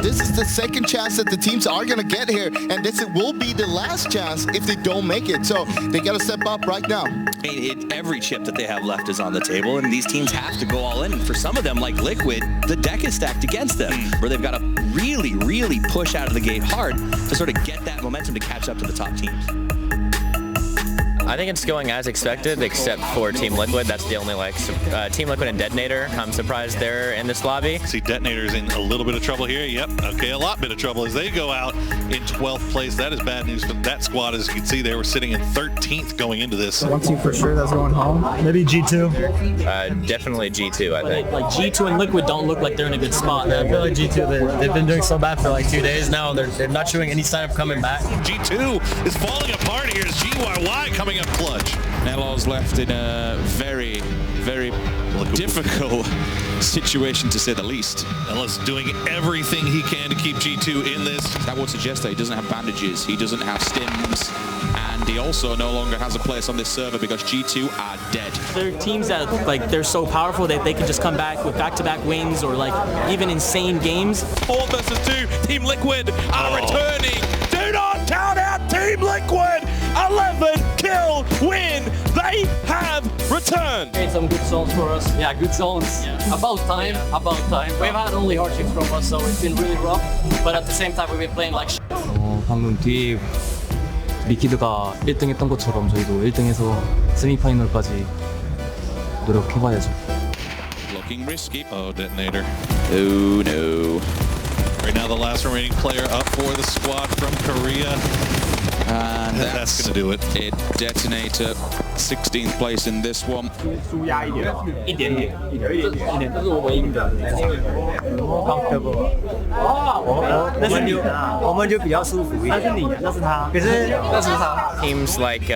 this is the second chance that the teams are going to get here, and this will be the last chance if they don't make it. So they got to step up right now. Every chip that they have left is on the table, and these teams have to go all in. And for some of them, like Liquid, the deck is stacked against them, where they've got to really, really push out of the gate hard to sort of get that momentum to catch up to the top teams. I think it's going as expected, except for Team Liquid. That's the only Team Liquid and Detonator. I'm surprised they're in this lobby. See, Detonator's in a little bit of trouble here. Yep, okay, a lot bit of trouble as they go out in 12th place. That is bad news for that squad. As you can see, they were sitting in 13th going into this. One team for sure that's going home. Maybe G2. Definitely G2, I think. Like G2 and Liquid don't look like they're in a good spot. I feel like G2, they've been doing so bad for like 2 days now. They're not showing any sign of coming back. G2 is falling apart here as GYY coming up clutch. Nelo's left in a very, very difficult situation, to say the least. Nelo's doing everything he can to keep G2 in this. That would suggest that he doesn't have bandages, he doesn't have stims, and he also no longer has a place on this server because G2 are dead. There are teams that they're so powerful that they can just come back with back-to-back wins or even insane games. 4 versus 2, Team Liquid are returning. Do not count out Team Liquid. 11 kill win. They have returned. Made some good zones for us. Yeah, good zones. Yeah. About time. We've had only hardships from us, so it's been really rough. But at the same time, we've been playing like shit. 방금 뒤에 리퀴드가 1등 했던 것처럼 저희도 1등해서 세미파이널까지 노력해봐야죠. Looking risky. Oh, Detonator. Oh no. Right now, the last remaining player up for the squad from Korea. And that's going to do it. Detonator, 16th place in this one. Teams like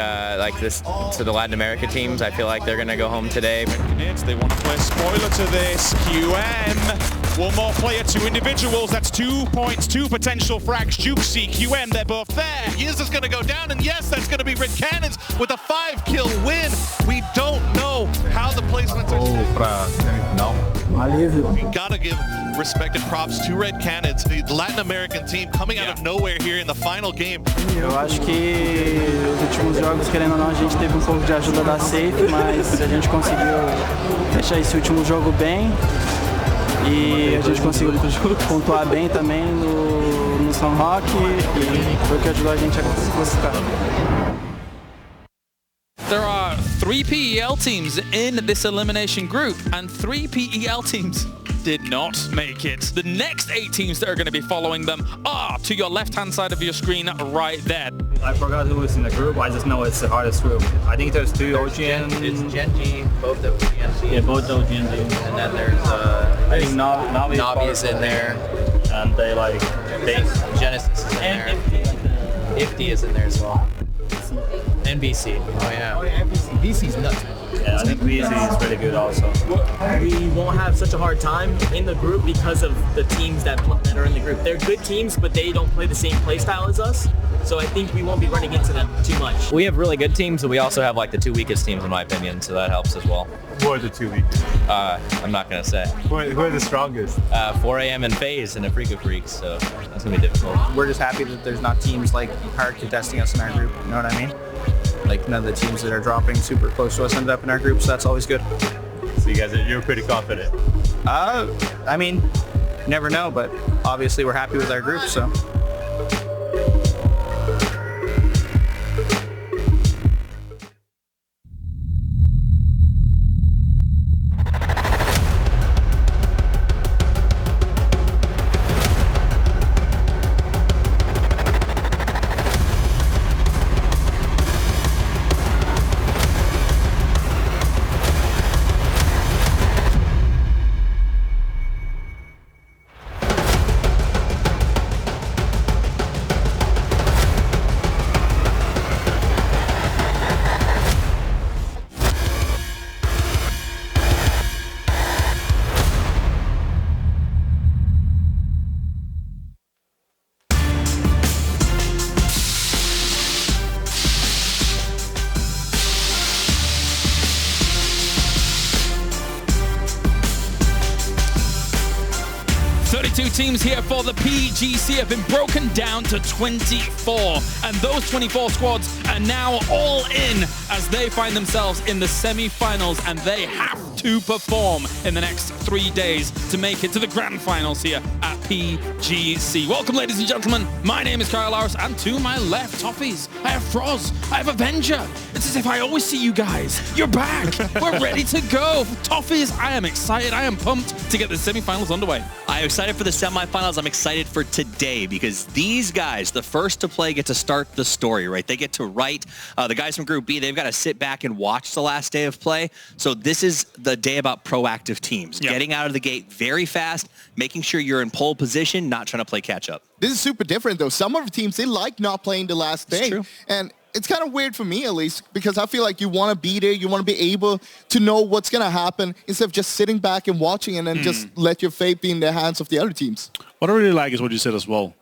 this, to the Latin America teams, I feel like they're going to go home today. They want to play a spoiler to this. QM. One more player, 2 individuals. That's 2 points, 2 potential frags. Jukesy, QM, they're both there. Yiz is going to go down, and yes, that's going to be Red Cannons with a 5-kill win. We don't know how the placements are. We got to give respect and props to Red Cannons, the Latin American team coming out of nowhere here in the final game. Eu acho que os últimos jogos, querendo ou não, a gente teve pouco de ajuda da Safe, mas a gente conseguiu fechar esse último jogo bem. E a gente conseguiu pontuar bem também no São Roque e foi o que ajudou a gente a classificar. There are 3 PEL teams in this elimination group, and 3 PEL teams did not make it. The next 8 teams that are going to be following them are to your left-hand side of your screen right there. I forgot who was in the group. I just know it's the hardest group. I think there's 2 OGN. It's Gen G, both OGN. Yeah, both OGN. And then there's I think Navi is in there. And they Genesis is in there. Ifty is in there as well. NBC. Oh yeah. BC's nuts. Yeah, I think BC is pretty good also. We won't have such a hard time in the group because of the teams that are in the group. They're good teams, but they don't play the same playstyle as us. So I think we won't be running into them too much. We have really good teams, but we also have the 2 weakest teams in my opinion, so that helps as well. Who are the 2 weakest? I'm not gonna say. Who are the strongest? 4AM and FaZe and Afrika Freaks, so that's gonna be difficult. We're just happy that there's not teams like hard contesting us in our group, you know what I mean? Like none of the teams that are dropping super close to us end up in our group, so that's always good. So you're pretty confident? I mean, you never know, but obviously we're happy with our group, so. 32 teams here for the PGC have been broken down to 24. And those 24 squads are now all in as they find themselves in the semi-finals, and they have to perform in the next 3 days to make it to the grand finals here at PGC. Welcome, ladies and gentlemen. My name is Kyle Laris, and to my left, Toffees, I have Froz, I have Avenger. It's as if I always see you guys. You're back. We're ready to go. Toffees, I am excited. I am pumped to get the semi-finals underway. I'm excited for the semifinals. I'm excited for today because these guys, the first to play, get to start the story, right? They get to write. The guys from Group B, they've got to sit back and watch the last day of play. So this is the day about proactive teams. Yep. Getting out of the gate very fast, making sure you're in pole position, not trying to play catch up. This is super different, though. Some of the teams, they like not playing the last day. True. And it's kind of weird for me, at least, because I feel like you want to be there. You want to be able to know what's going to happen instead of just sitting back and watching and then just let your fate be in the hands of the other teams. What I really like is what you said as well.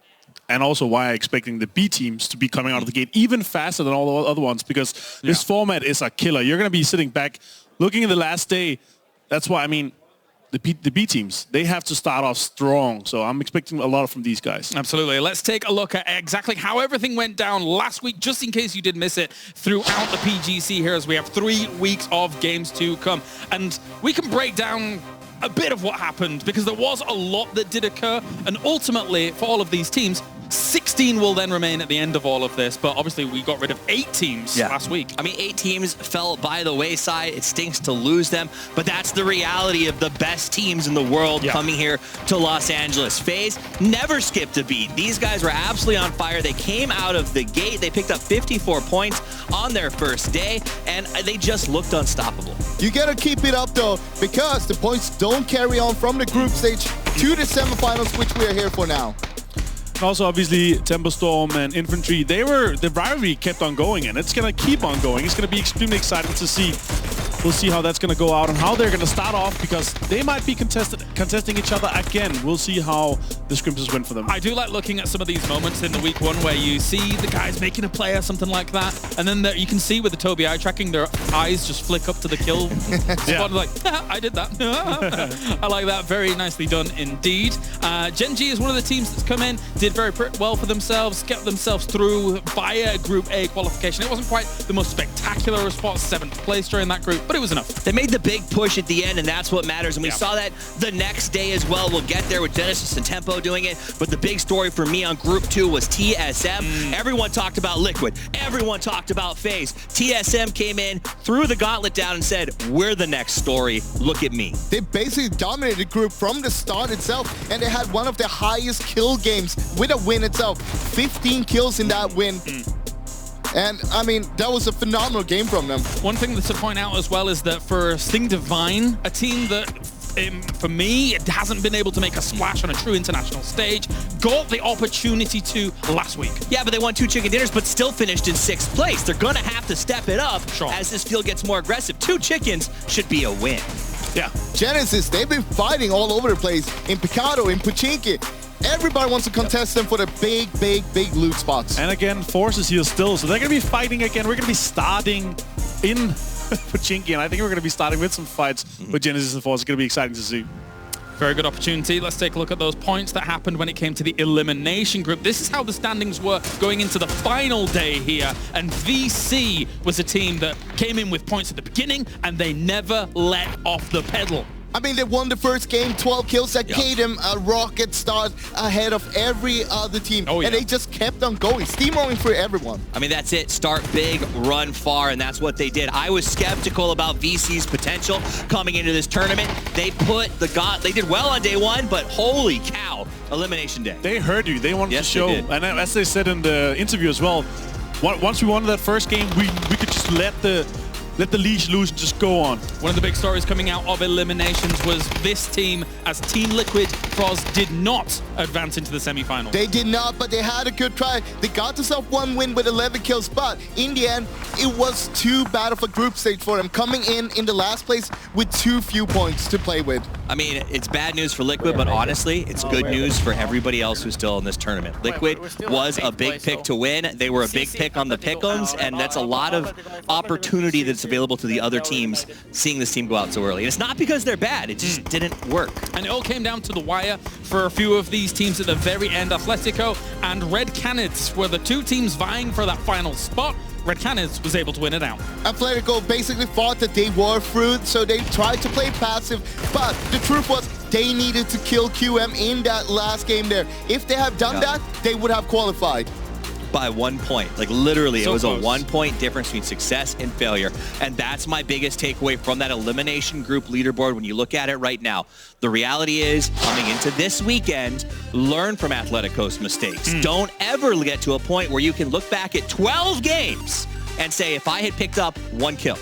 And also why I'm expecting the B teams to be coming out of the gate even faster than all the other ones, because this format is a killer. You're going to be sitting back, looking at the last day. That's why, I mean, the B teams, they have to start off strong. So I'm expecting a lot from these guys. Absolutely. Let's take a look at exactly how everything went down last week, just in case you did miss it, throughout the PGC here, as we have 3 weeks of games to come. And we can break down a bit of what happened, because there was a lot that did occur. And ultimately, for all of these teams, 16 will then remain at the end of all of this, but obviously we got rid of 8 teams last week. I mean, 8 teams fell by the wayside. It stinks to lose them, but that's the reality of the best teams in the world coming here to Los Angeles. FaZe never skipped a beat. These guys were absolutely on fire. They came out of the gate. They picked up 54 points on their first day, and they just looked unstoppable. You got to keep it up, though, because the points don't carry on from the group stage to the semifinals, which we are here for now. Also, obviously, Temperstorm and Infantry, the rivalry kept on going, and it's going to keep on going. It's going to be extremely exciting to see. We'll see how that's going to go out and how they're going to start off, because they might be contesting each other again. We'll see how the scrimmages went for them. I do like looking at some of these moments in the week 1 where you see the guys making a play or something like that, and then you can see with the Tobii eye tracking, their eyes just flick up to the kill spot, like, I did that. I like that. Very nicely done indeed. Gen G is one of the teams that's come in, did very well for themselves, kept themselves through via Group A qualification. It wasn't quite the most spectacular of spots, 7th place during that group, but it was enough. They made the big push at the end, and that's what matters. And we saw that the next day as well. We'll get there with Genesis and Tempo doing it. But the big story for me on Group 2 was TSM. Everyone talked about Liquid. Everyone talked about FaZe. TSM came in, threw the gauntlet down, and said, we're the next story. Look at me. They basically dominated the group from the start itself, and they had one of the highest kill games with a win itself. 15 kills in that win. And, I mean, that was a phenomenal game from them. One thing to point out as well is that for Sting Divine, a team that, for me, it hasn't been able to make a splash on a true international stage, got the opportunity to last week. Yeah, but they won 2 chicken dinners, but still finished in 6th place. They're going to have to step it up as this field gets more aggressive. 2 chickens should be a win. Yeah. Genesis, they've been fighting all over the place. In Picado, in Pachinki. Everybody wants to contest them for the big loot spots. And again, Force is here still, so they're going to be fighting again. We're going to be starting in Pachinki, and I think we're going to be starting with some fights with Genesis and Force. It's going to be exciting to see. Very good opportunity. Let's take a look at those points that happened when it came to the elimination group. This is how the standings were going into the final day here. And VC was a team that came in with points at the beginning, and they never let off the pedal. I mean, they won the first game, 12 kills. That gave them a rocket start ahead of every other team. And they just kept on going, steamrolling for everyone. I mean, that's it. Start big, run far, and that's what they did. I was skeptical about VC's potential coming into this tournament. They did well on day 1, but holy cow, elimination day. They heard you. They wanted to show. And as they said in the interview as well, once we won that first game, we could just let the leash loose and just go on. One of the big stories coming out of eliminations was this team, as Team Liquid, Froz, did not advance into the semi-final. They did not, but they had a good try. They got themselves 1 win with 11 kills, but in the end, it was too bad of a group stage for them, coming in the last place with too few points to play with. I mean, it's bad news for Liquid, but honestly, it's good news for everybody else who's still in this tournament. Liquid was a big pick to win. They were a big pick on the pick'ems, and that's a lot of opportunity that's chance available to the other teams seeing this team go out so early. And it's not because they're bad, it just didn't work. And it all came down to the wire for a few of these teams at the very end. Atletico and Red Canids were the two teams vying for that final spot. Red Canids was able to win it out. Atletico basically thought that they were through, so they tried to play passive, but the truth was they needed to kill QM in that last game there. If they had done that, they would have qualified. By 1 point. Like literally, So it was close. a 1 point difference between success and failure. And that's my biggest takeaway from that elimination group leaderboard when you look at it right now. The reality is, coming into this weekend, learn from Atletico's mistakes. Don't ever get to a point where you can look back at 12 games and say, if I had picked up 1 kill.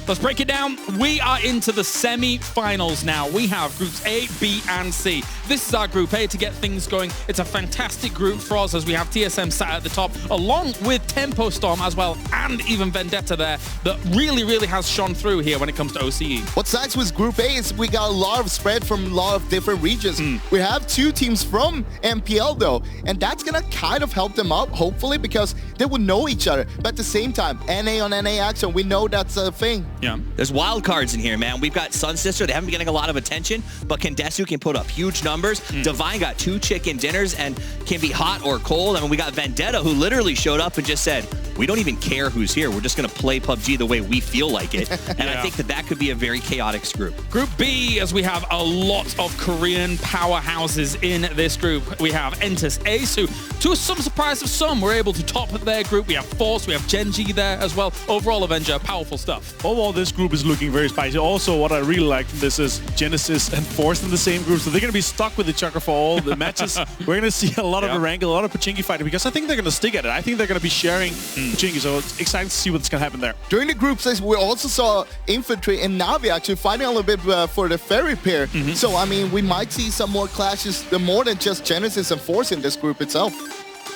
Let's break it down. We are into the semi-finals now. We have groups A, B, and C. This is our group A to get things going. It's a fantastic group for us as we have TSM sat at the top, along with Tempo Storm as well, and even Vendetta there, that really, really has shone through here when it comes to OCE. What's nice with Group A is we got a lot of spread from a lot of different regions. We have 2 teams from MPL though, and that's gonna kind of help them out, hopefully, because they will know each other. But at the same time, NA on NA action, we know that's a thing. Yeah. There's wild cards in here, man. We've got Sun Sister. They haven't been getting a lot of attention, but Kendesu can put up huge numbers. Divine got 2 chicken dinners and can be hot or cold. I mean, we got Vendetta, who literally showed up and just said, we don't even care who's here. We're just going to play PUBG the way we feel like it. And I think that that could be a very chaotic group. Group B, as we have a lot of Korean powerhouses in this group. We have Entus Ace, who, to some surprise of some, were able to top their group. We have Force, we have Genji there as well. Overall, Avenger, powerful stuff. Overall, this group is looking very spicy. Also, what I really like from this is Genesis and Force in the same group, so they're going to be stuck with each other for all the matches. We're going to see a lot of the wrangle, a lot of Pachinki fighting, because I think they're going to stick at it. I think they're going to be sharing Pachinki, so it's exciting to see what's going to happen there. During the group stage, we also saw Infantry and Navi actually fighting a little bit for the ferry pair. So, I mean, we might see some more clashes, more than just Genesis and Force in this group itself.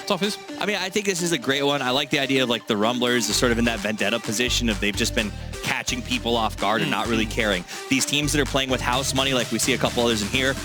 Toughest. I mean, I think this is a great one. I like the idea of like the Rumblers is sort of in that Vendetta position of they've just been catching people off guard and not really caring. These teams that are playing with house money, like we see a couple others in here,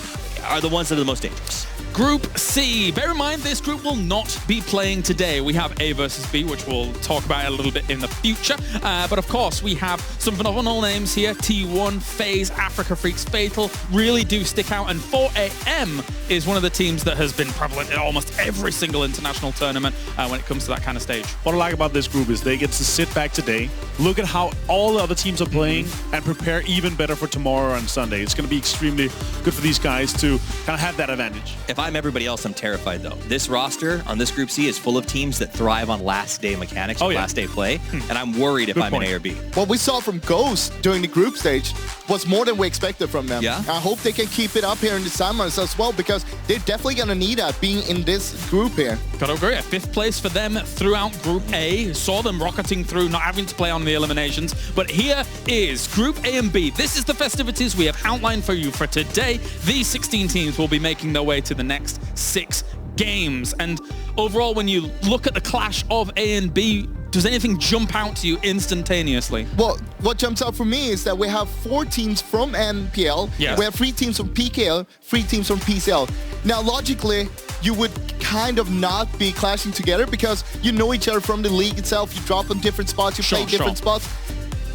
are the ones that are the most dangerous. Group C. Bear in mind, this group will not be playing today. We have A versus B, which we'll talk about a little bit in the future. But of course, we have some phenomenal names here. T1, FaZe, Africa Freaks, Fatal really do stick out. And 4AM is one of the teams that has been prevalent in almost every single international tournament when it comes to that kind of stage. What I like about this group is they get to sit back today, look at how all the other teams are playing, and prepare even better for tomorrow and Sunday. It's going to be extremely good for these guys to kind of have that advantage. If I'm everybody else, I'm terrified though. This roster on this Group C is full of teams that thrive on last day mechanics or last day play, and I'm worried if I'm an A or B. What we saw from Ghost during the group stage was more than we expected from them. Yeah. I hope they can keep it up here in the summers as well, because they're definitely going to need that being in this group here. Gotta agree, a 5th place for them throughout Group A. Saw them rocketing through, not having to play on the eliminations. But here is Group A and B. This is the festivities we have outlined for you for today. These 16 teams will be making their way to the next 6 games. And overall, when you look at the clash of A and B, does anything jump out to you instantaneously? Well, what jumps out for me is that we have 4 teams from NPL. Yes. We have 3 teams from PKL, 3 teams from PCL. Now, logically, you would kind of not be clashing together because you know each other from the league itself. You drop on different spots, you play different spots.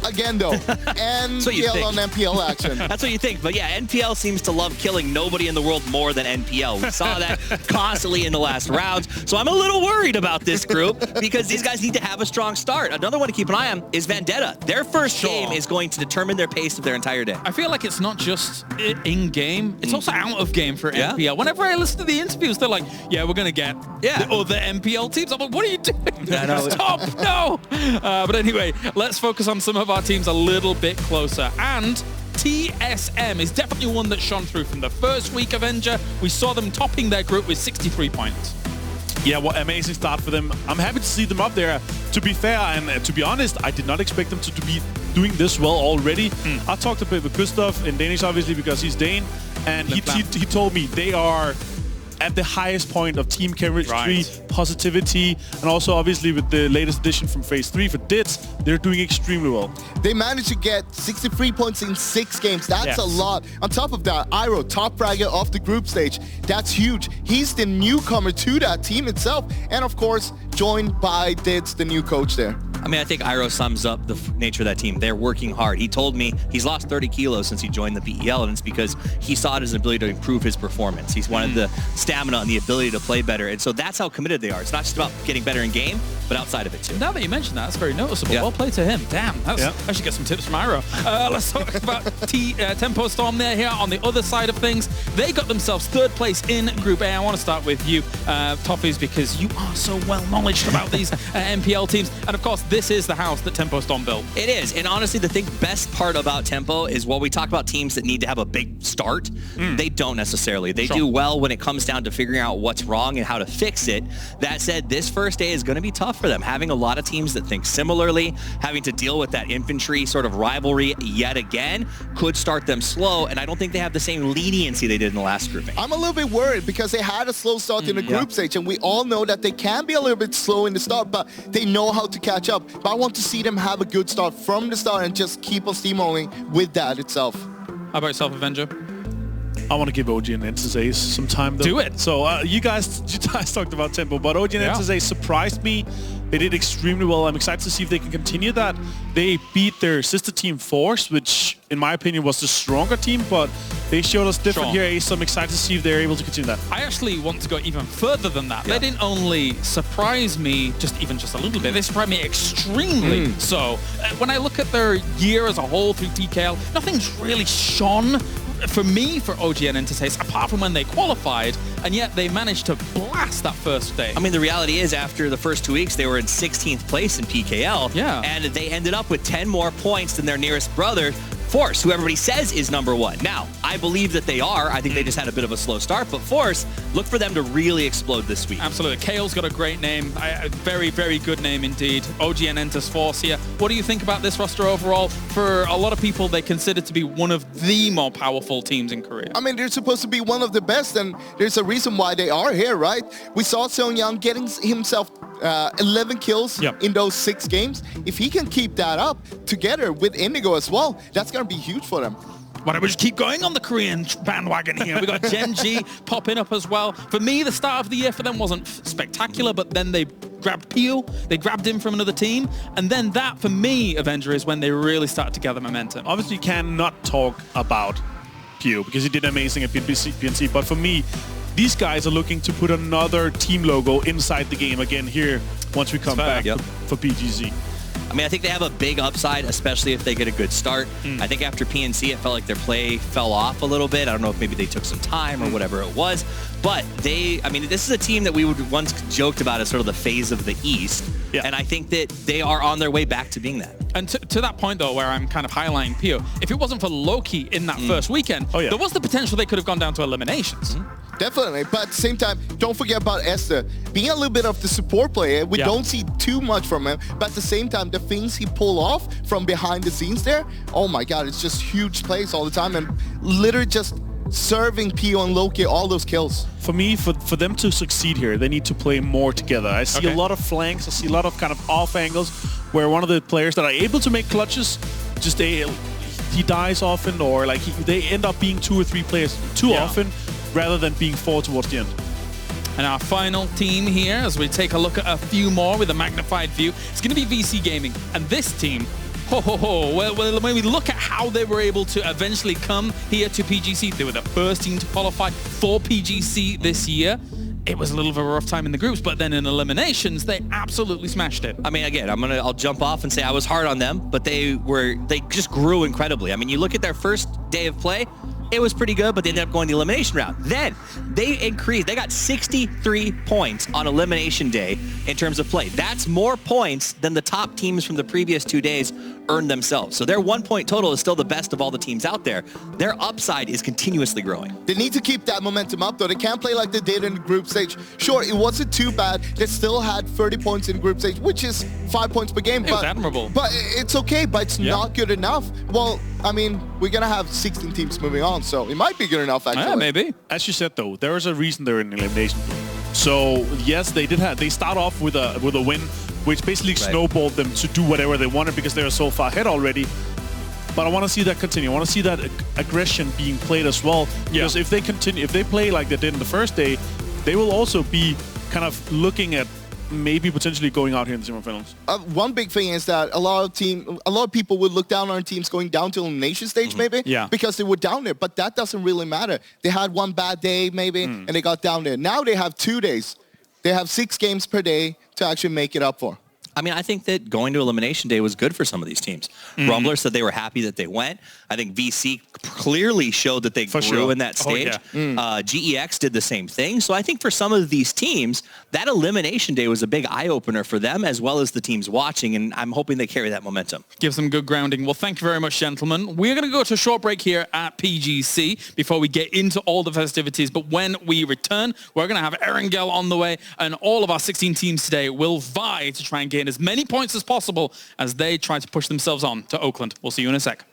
Again, though, NPL on NPL action. That's what you think. But yeah, NPL seems to love killing nobody in the world more than NPL. We saw that constantly in the last rounds. So I'm a little worried about this group because these guys need to have a strong start. Another one to keep an eye on is Vendetta. Their first game is going to determine their pace of their entire day. I feel like it's not just in-game, it's also out of game for NPL. Whenever I listen to the interviews, they're like, yeah, we're going to get the other NPL teams. I'm like, what are you doing? Stop, no. But anyway, let's focus on some of our teams a little bit closer. And TSM is definitely one that shone through from the first week of Avenger. We saw them topping their group with 63 points. Yeah, what amazing start for them. I'm happy to see them up there. To be fair and to be honest, I did not expect them to be doing this well already. I talked a bit with Gustav in Danish, obviously, because he's Dane, and he told me they are at the highest point of team chemistry, positivity, and also obviously with the latest addition from Phase 3 for DITS, they're doing extremely well. They managed to get 63 points in 6 games. That's a lot. On top of that, Iroh, top fragger off the group stage. That's huge. He's the newcomer to that team itself, and of course, joined by DITS, the new coach there. I mean, I think Iro sums up the nature of that team. They're working hard. He told me he's lost 30 kilos since he joined the PEL, and it's because he saw it as an ability to improve his performance. He's wanted the stamina and the ability to play better, and so that's how committed they are. It's not just about getting better in game, but outside of it too. Now that you mention that, that's very noticeable. Well played to him. Damn, I should get some tips from Iro. Let's talk about Tempo Storm there here on the other side of things. They got themselves third place in Group A. I want to start with you, Toffees, because you are so well knowledgeable about these MPL teams. And of course, this is the house that Tempo Storm built. It is. And honestly, the best part about Tempo is while we talk about teams that need to have a big start, they don't necessarily. They do well when it comes down to figuring out what's wrong and how to fix it. That said, this first day is going to be tough for them. Having a lot of teams that think similarly, having to deal with that infantry sort of rivalry yet again could start them slow. And I don't think they have the same leniency they did in the last grouping. I'm a little bit worried because they had a slow start in the group stage, and we all know that they can be a little bit slow in the start, but they know how to catch up. But I want to see them have a good start from the start and just keep on steamrolling with that itself. How about yourself, Avenger? I want to give OG and NSA some time, though. Do it. So you guys talked about Tempo, but OG and NSA surprised me. They did extremely well. I'm excited to see if they can continue that. They beat their sister team Force, which in my opinion was the stronger team, but they showed us different here, so I'm excited to see if they're able to continue that. I actually want to go even further than that. They didn't only surprise me just a little bit, they surprised me extremely so. When I look at their year as a whole through TKL, nothing's really shone for me for OG and Interface, apart from when they qualified, and yet they managed to blast that first day. I mean, the reality is after the first 2 weeks, they were in 16th place in PKL, and they ended up with 10 more points than their nearest brother, Force, who everybody says is #1. Now, I believe that they are. I think they just had a bit of a slow start, but Force, look for them to really explode this week. Absolutely. Kale's got a great name. A very, very good name indeed. OG and enters Force here. What do you think about this roster overall? For a lot of people, they consider to be one of the more powerful teams in Korea. I mean, they're supposed to be one of the best, and there's a reason why they are here, right? We saw Seong Young getting himself 11 kills in those 6 games. If he can keep that up together with Indigo as well, that's going to be huge for them. Why don't we just keep going on the Korean bandwagon here? We got Gen G popping up as well. For me, the start of the year for them wasn't spectacular, but then they grabbed Pio, they grabbed him from another team, and then that, for me, Avenger, is when they really started to gather momentum. Obviously, you cannot talk about Pio because he did amazing at PNC, but for me, these guys are looking to put another team logo inside the game again here once we come back for PGZ. I mean, I think they have a big upside, especially if they get a good start. I think after PNC, it felt like their play fell off a little bit. I don't know if maybe they took some time or whatever it was. But I mean, this is a team that we would once joked about as sort of the phase of the East. And I think that they are on their way back to being that. And to that point, though, where I'm kind of highlighting Pio, if it wasn't for Loki in that first weekend, there was the potential they could have gone down to eliminations. Definitely, but at the same time, don't forget about Esther. Being a little bit of the support player, we don't see too much from him, but at the same time, the things he pull off from behind the scenes there, oh my god, it's just huge plays all the time, and literally just serving Pio and Loki all those kills. For me, for them to succeed here, they need to play more together. I see a lot of flanks, I see a lot of kind of off angles, where one of the players that are able to make clutches, just he dies often, or like they end up being 2 or 3 players too often, rather than being 4 towards the end. And our final team here, as we take a look at a few more with a magnified view, it's going to be VC Gaming. And this team, well, when we look at how they were able to eventually come here to PGC, they were the first team to qualify for PGC this year. It was a little of a rough time in the groups, but then in eliminations, they absolutely smashed it. I mean, again, I'll jump off and say I was hard on them, but they just grew incredibly. I mean, you look at their first day of play, it was pretty good, but they ended up going the elimination round. Then they got 63 points on elimination day in terms of play. That's more points than the top teams from the previous 2 days earned themselves. So their 1 point total is still the best of all the teams out there. Their upside is continuously growing. They need to keep that momentum up, though. They can't play like they did in the group stage. Sure, it wasn't too bad. They still had 30 points in group stage, which is 5 points per game. It was admirable. But it's okay, but it's not good enough. Well, I mean, we're going to have 16 teams moving on, so it might be good enough, actually. Yeah, maybe. As you said, though, there is a reason they're in elimination. So, yes, they start off with a win, which basically snowballed them to do whatever they wanted because they were so far ahead already. But I want to see that continue. I want to see that aggression being played as well. Because if they play like they did in the first day, they will also be kind of looking at maybe potentially going out here in the semifinals? One big thing is that a lot of people would look down on teams going down to elimination stage, maybe, because they were down there. But that doesn't really matter. They had one bad day, maybe, and they got down there. Now they have 2 days. They have 6 games per day to actually make it up for. I mean, I think that going to Elimination Day was good for some of these teams. Rumbler said they were happy that they went. I think VC clearly showed that they grew in that stage. GEX did the same thing. So I think for some of these teams, that Elimination Day was a big eye-opener for them as well as the teams watching, and I'm hoping they carry that momentum. Give some good grounding. Well, thank you very much, gentlemen. We're going to go to a short break here at PGC before we get into all the festivities. But when we return, we're going to have Erangel on the way, and all of our 16 teams today will vie to try and gain as many points as possible as they try to push themselves on to Oakland. We'll see you in a sec.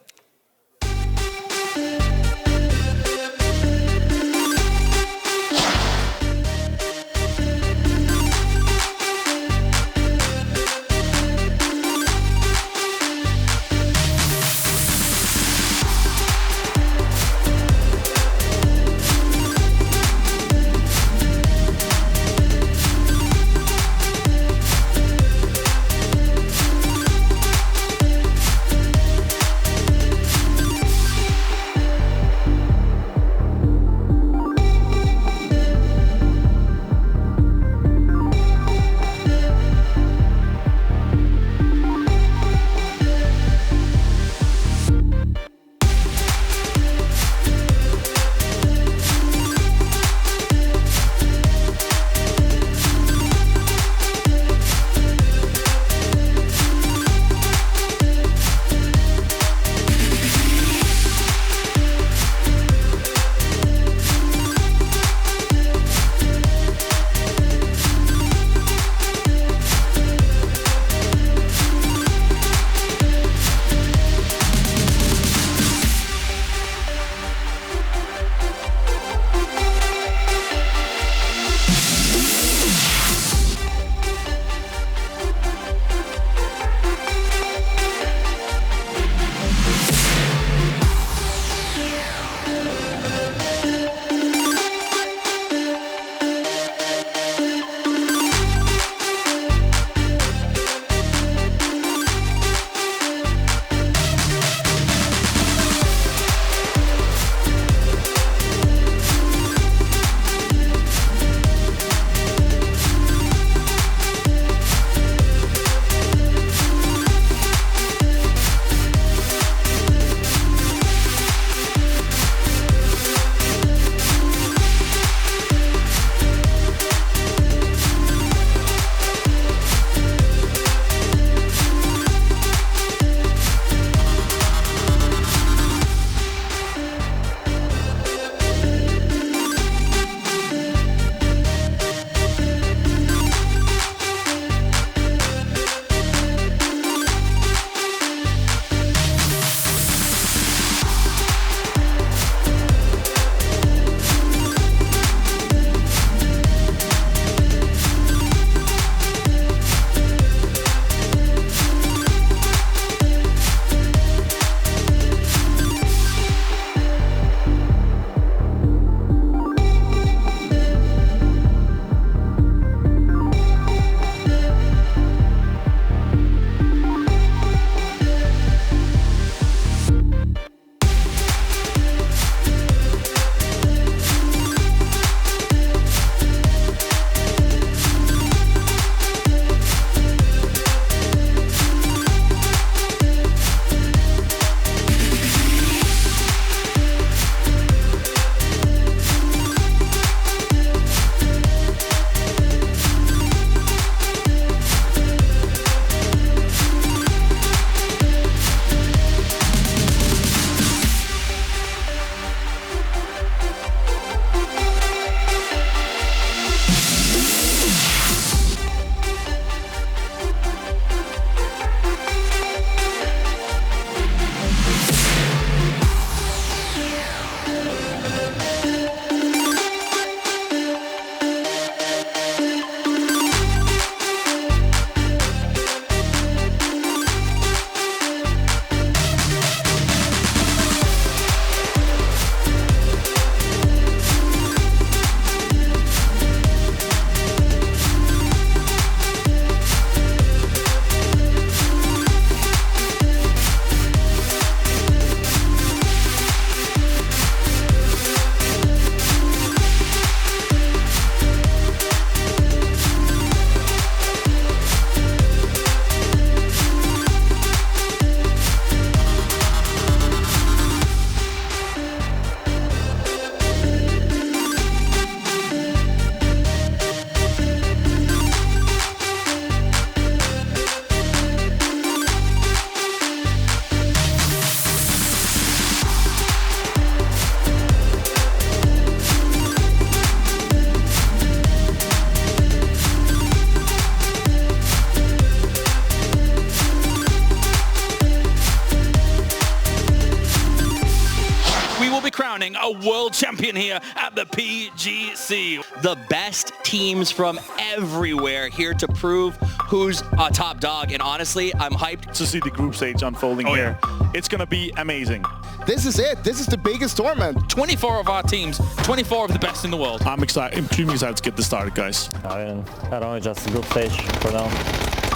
a world champion here at the PGC. The best teams from everywhere here to prove who's a top dog. And honestly, I'm hyped to see the group stage unfolding here. It's going to be amazing. This is it. This is the biggest tournament. 24 of our teams, 24 of the best in the world. I'm excited, extremely excited to get this started, guys. I don't know, just group stage for now.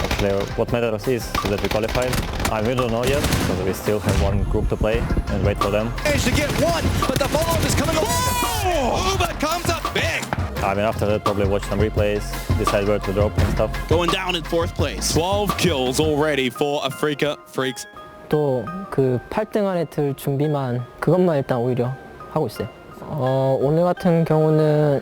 Actually, what matters is that we qualified. We don't know yet, because we still have one group to play and wait for them. Managed to get one, but the follow-up is coming along. Uba comes up big. I mean, after that, probably watch some replays, decide where to drop and stuff. Going down in 4th place. 12 kills already for Africa Freaks. 또 그 8등 안에 들 준비만 그것만 일단 오히려 하고 있어요. 오늘 같은 경우는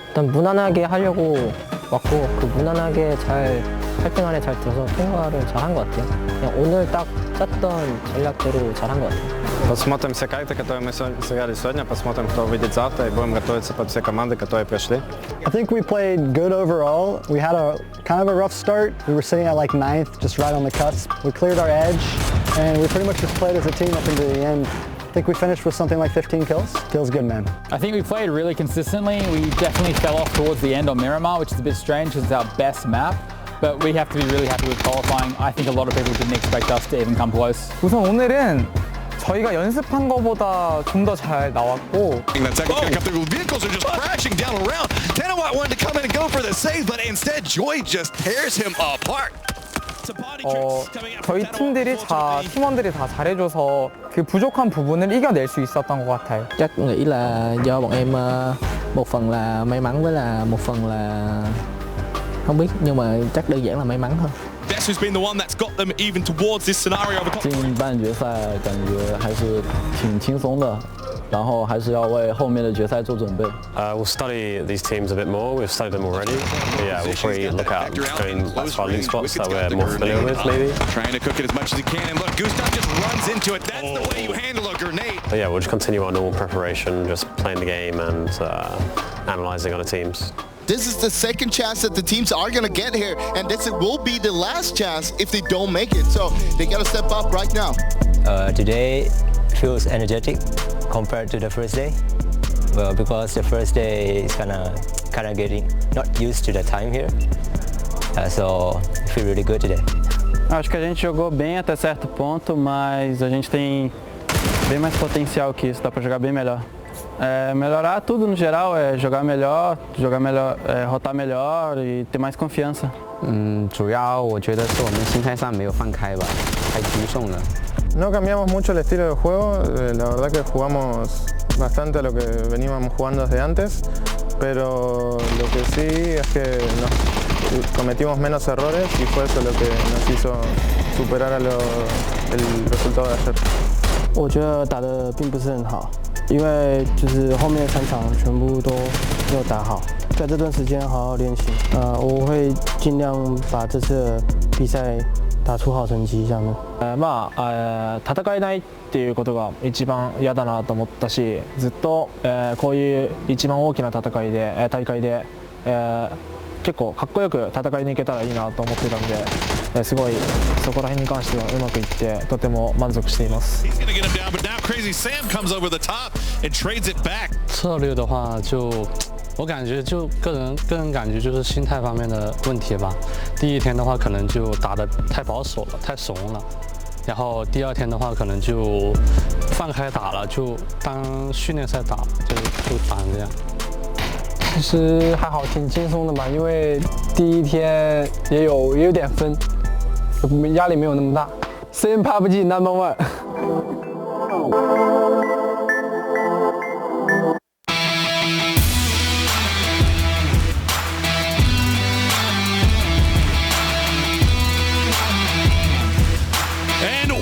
일단 무난하게 하려고 왔고 그 무난하게 잘 8등 안에 잘 들어서 통과를 잘한 것 같아요. 그냥 오늘 딱 짰던 전략대로 잘한 것 같아요. Посмотрим все карты, которые мы сыграли сегодня, посмотрим, кто выйдет завтра, и будем готовиться под все команды, которые пришли. I think we played good overall. We had a kind of a rough start. We were sitting at like 9th, just right on the cusp. We cleared our edge, and we pretty much just played as a team up until the end. I think we finished with something like 15 kills. Feels good, man. I think we played really consistently. We definitely fell off towards the end on Miramar, which is a bit strange because it's our best map. But we have to be really happy with qualifying. I think a lot of people didn't expect us to even come close. 우선 오늘은 저희가 연습한 것보다 좀 더 잘 나왔고. Vehicles are just crashing down around. Tenawat wanted to come in and go for the save, but instead Joy just tears him apart. 저희 팀원들이 다 잘해줘서 그 부족한 부분을 이겨낼 수 있었던 것 같아요. Chắc nghĩ là do bọn em một phần là may mắn với là một phần là không biết, nhưng mà chắc đơn giản là may mắn thôi. Guess who's been the one that's got them even towards this scenario of a 进半决赛感觉还是挺轻松的。然后还是要为后面的决赛做准备。We'll study these teams a bit more. We've studied them already. But yeah, we'll probably look at going for league spots that we're more familiar with, maybe. Trying to cook it as much as he can, and look, Gustav just runs into it. That's the way you handle a grenade. But yeah, we'll just continue our normal preparation, just playing the game and analysing other teams. This is the second chance that the teams are going to get here, and this will be the last chance if they don't make it. So they got to step up right now. Today feels energetic compared to the first day. Well, because the first day is kind of getting not used to the time here. So I feel really good today. Acho que a gente jogou bem até certo ponto, mas a gente tem bem mais potencial que isso, dá para jogar bem melhor. Melhorar tudo no geral, jogar melhor, rotar melhor e ter mais confiança. 主要我觉得是我们心态上没有放开吧，太轻松了。 No cambiamos mucho el estilo de juego, la verdad que jugamos bastante a lo que veníamos jugando desde antes, pero lo que sí es que cometimos menos errores y fue eso lo que nos hizo superar el resultado de ayer. 我觉得打得并不是很好，因为就是后面3场全部都没有打好，在这段时间好好练习。我会尽量把这次的比赛 打出好成績じゃん。戦えないっていうことが一番嫌だなと思ったし、ずっとこういう一番大きな大会で結構かっこよく戦いに行けたらいいなと思ってたんで、すごいそこら辺に関してはうまくいってとても満足しています。策略的话就。 我感觉就个人感觉就是心态方面的问题吧。第一天的话可能就打得太保守了，太怂了，然后第二天的话可能就放开打了，就当训练赛打，就打成这样。其实还好，挺轻松的吧，因为第一天也有点分，压力没有那么大。PUBG No.1。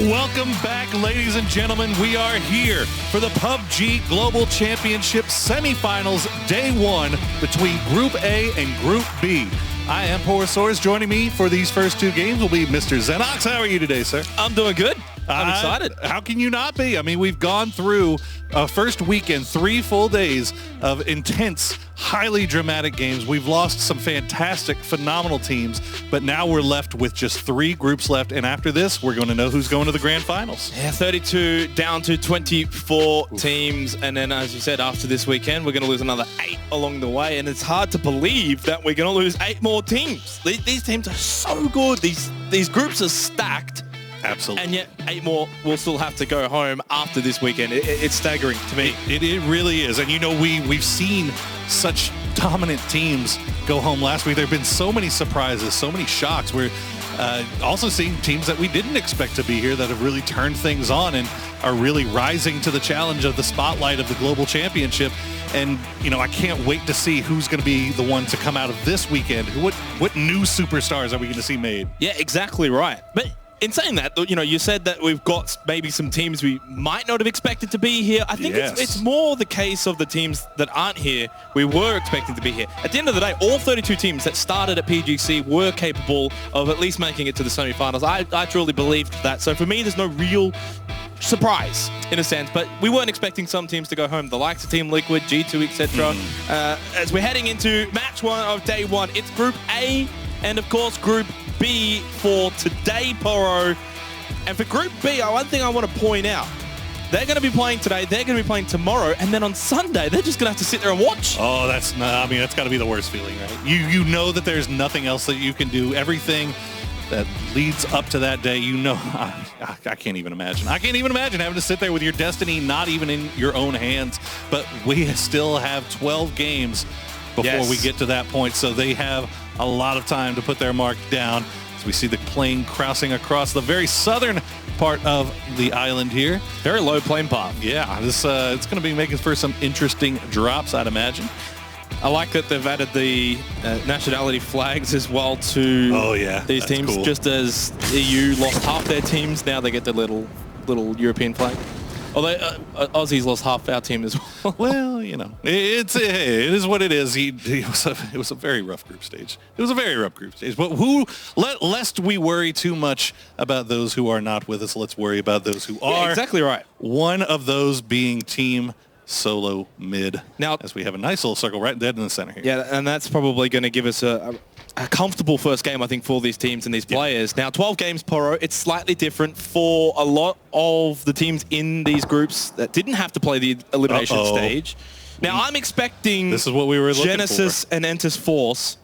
Welcome back, ladies and gentlemen. We are here for the PUBG Global Championship Semifinals Day 1 between Group A and Group B. I am Porosaurus. Joining me for these first two games will be Mr. Xenox. How are you today, sir? I'm doing good. I'm excited. How can you not be? I mean, we've gone through a first weekend, 3 full days of intense highly dramatic games. We've lost some fantastic, phenomenal teams, but now we're left with just 3 groups left. And after this, we're going to know who's going to the grand finals. Yeah, 32 down to 24 teams. And then, as you said, after this weekend, we're going to lose another 8 along the way. And it's hard to believe that we're going to lose 8 more teams. These teams are so good. These groups are stacked. Absolutely. And yet 8 more will still have to go home after this weekend. It's staggering to me. It really is. And you know, we've seen such dominant teams go home last week. There have been so many surprises, so many shocks. We're also seeing teams that we didn't expect to be here that have really turned things on and are really rising to the challenge of the spotlight of the Global Championship. And, you know, I can't wait to see who's going to be the one to come out of this weekend. What new superstars are we going to see made? Yeah, exactly right. But in saying that, you know, you said that we've got maybe some teams we might not have expected to be here. I think it's more the case of the teams that aren't here we were expecting to be here. At the end of the day, all 32 teams that started at PGC were capable of at least making it to the semifinals. I truly believed that. So for me, there's no real surprise in a sense, but we weren't expecting some teams to go home, the likes of Team Liquid, G2, etc. As we're heading into match 1 of day 1, it's Group A and of course Group B for today, Poro. And for Group B, one thing I want to point out, they're going to be playing today, they're going to be playing tomorrow, and then on Sunday, they're just going to have to sit there and watch. Oh, that's got to be the worst feeling, right? You know that there's nothing else that you can do. Everything that leads up to that day, you know, I can't even imagine. I can't even imagine having to sit there with your destiny not even in your own hands. But we still have 12 games before we get to that point, so they have a lot of time to put their mark down. As we see the plane crossing across the very southern part of the island here. Very low plane path. Yeah, this it's going to be making for some interesting drops, I'd imagine. I like that they've added the nationality flags as well to these teams. Cool. Just as EU lost half their teams, now they get the little European flag. Although Aussies lost half our team as well. Well, you know, it is what it is. It was a very rough group stage. It was a very rough group stage. But lest we worry too much about those who are not with us, let's worry about those who are. Yeah, exactly right. One of those being Team Solo Mid. Now, as we have a nice little circle right dead in the center here. Yeah, and that's probably going to give us a comfortable first game, I think, for these teams and these players. Now, 12 games, Poro, it's slightly different for a lot of the teams in these groups that didn't have to play the elimination stage. Now, I'm expecting this is what we were looking Genesis and Entus Force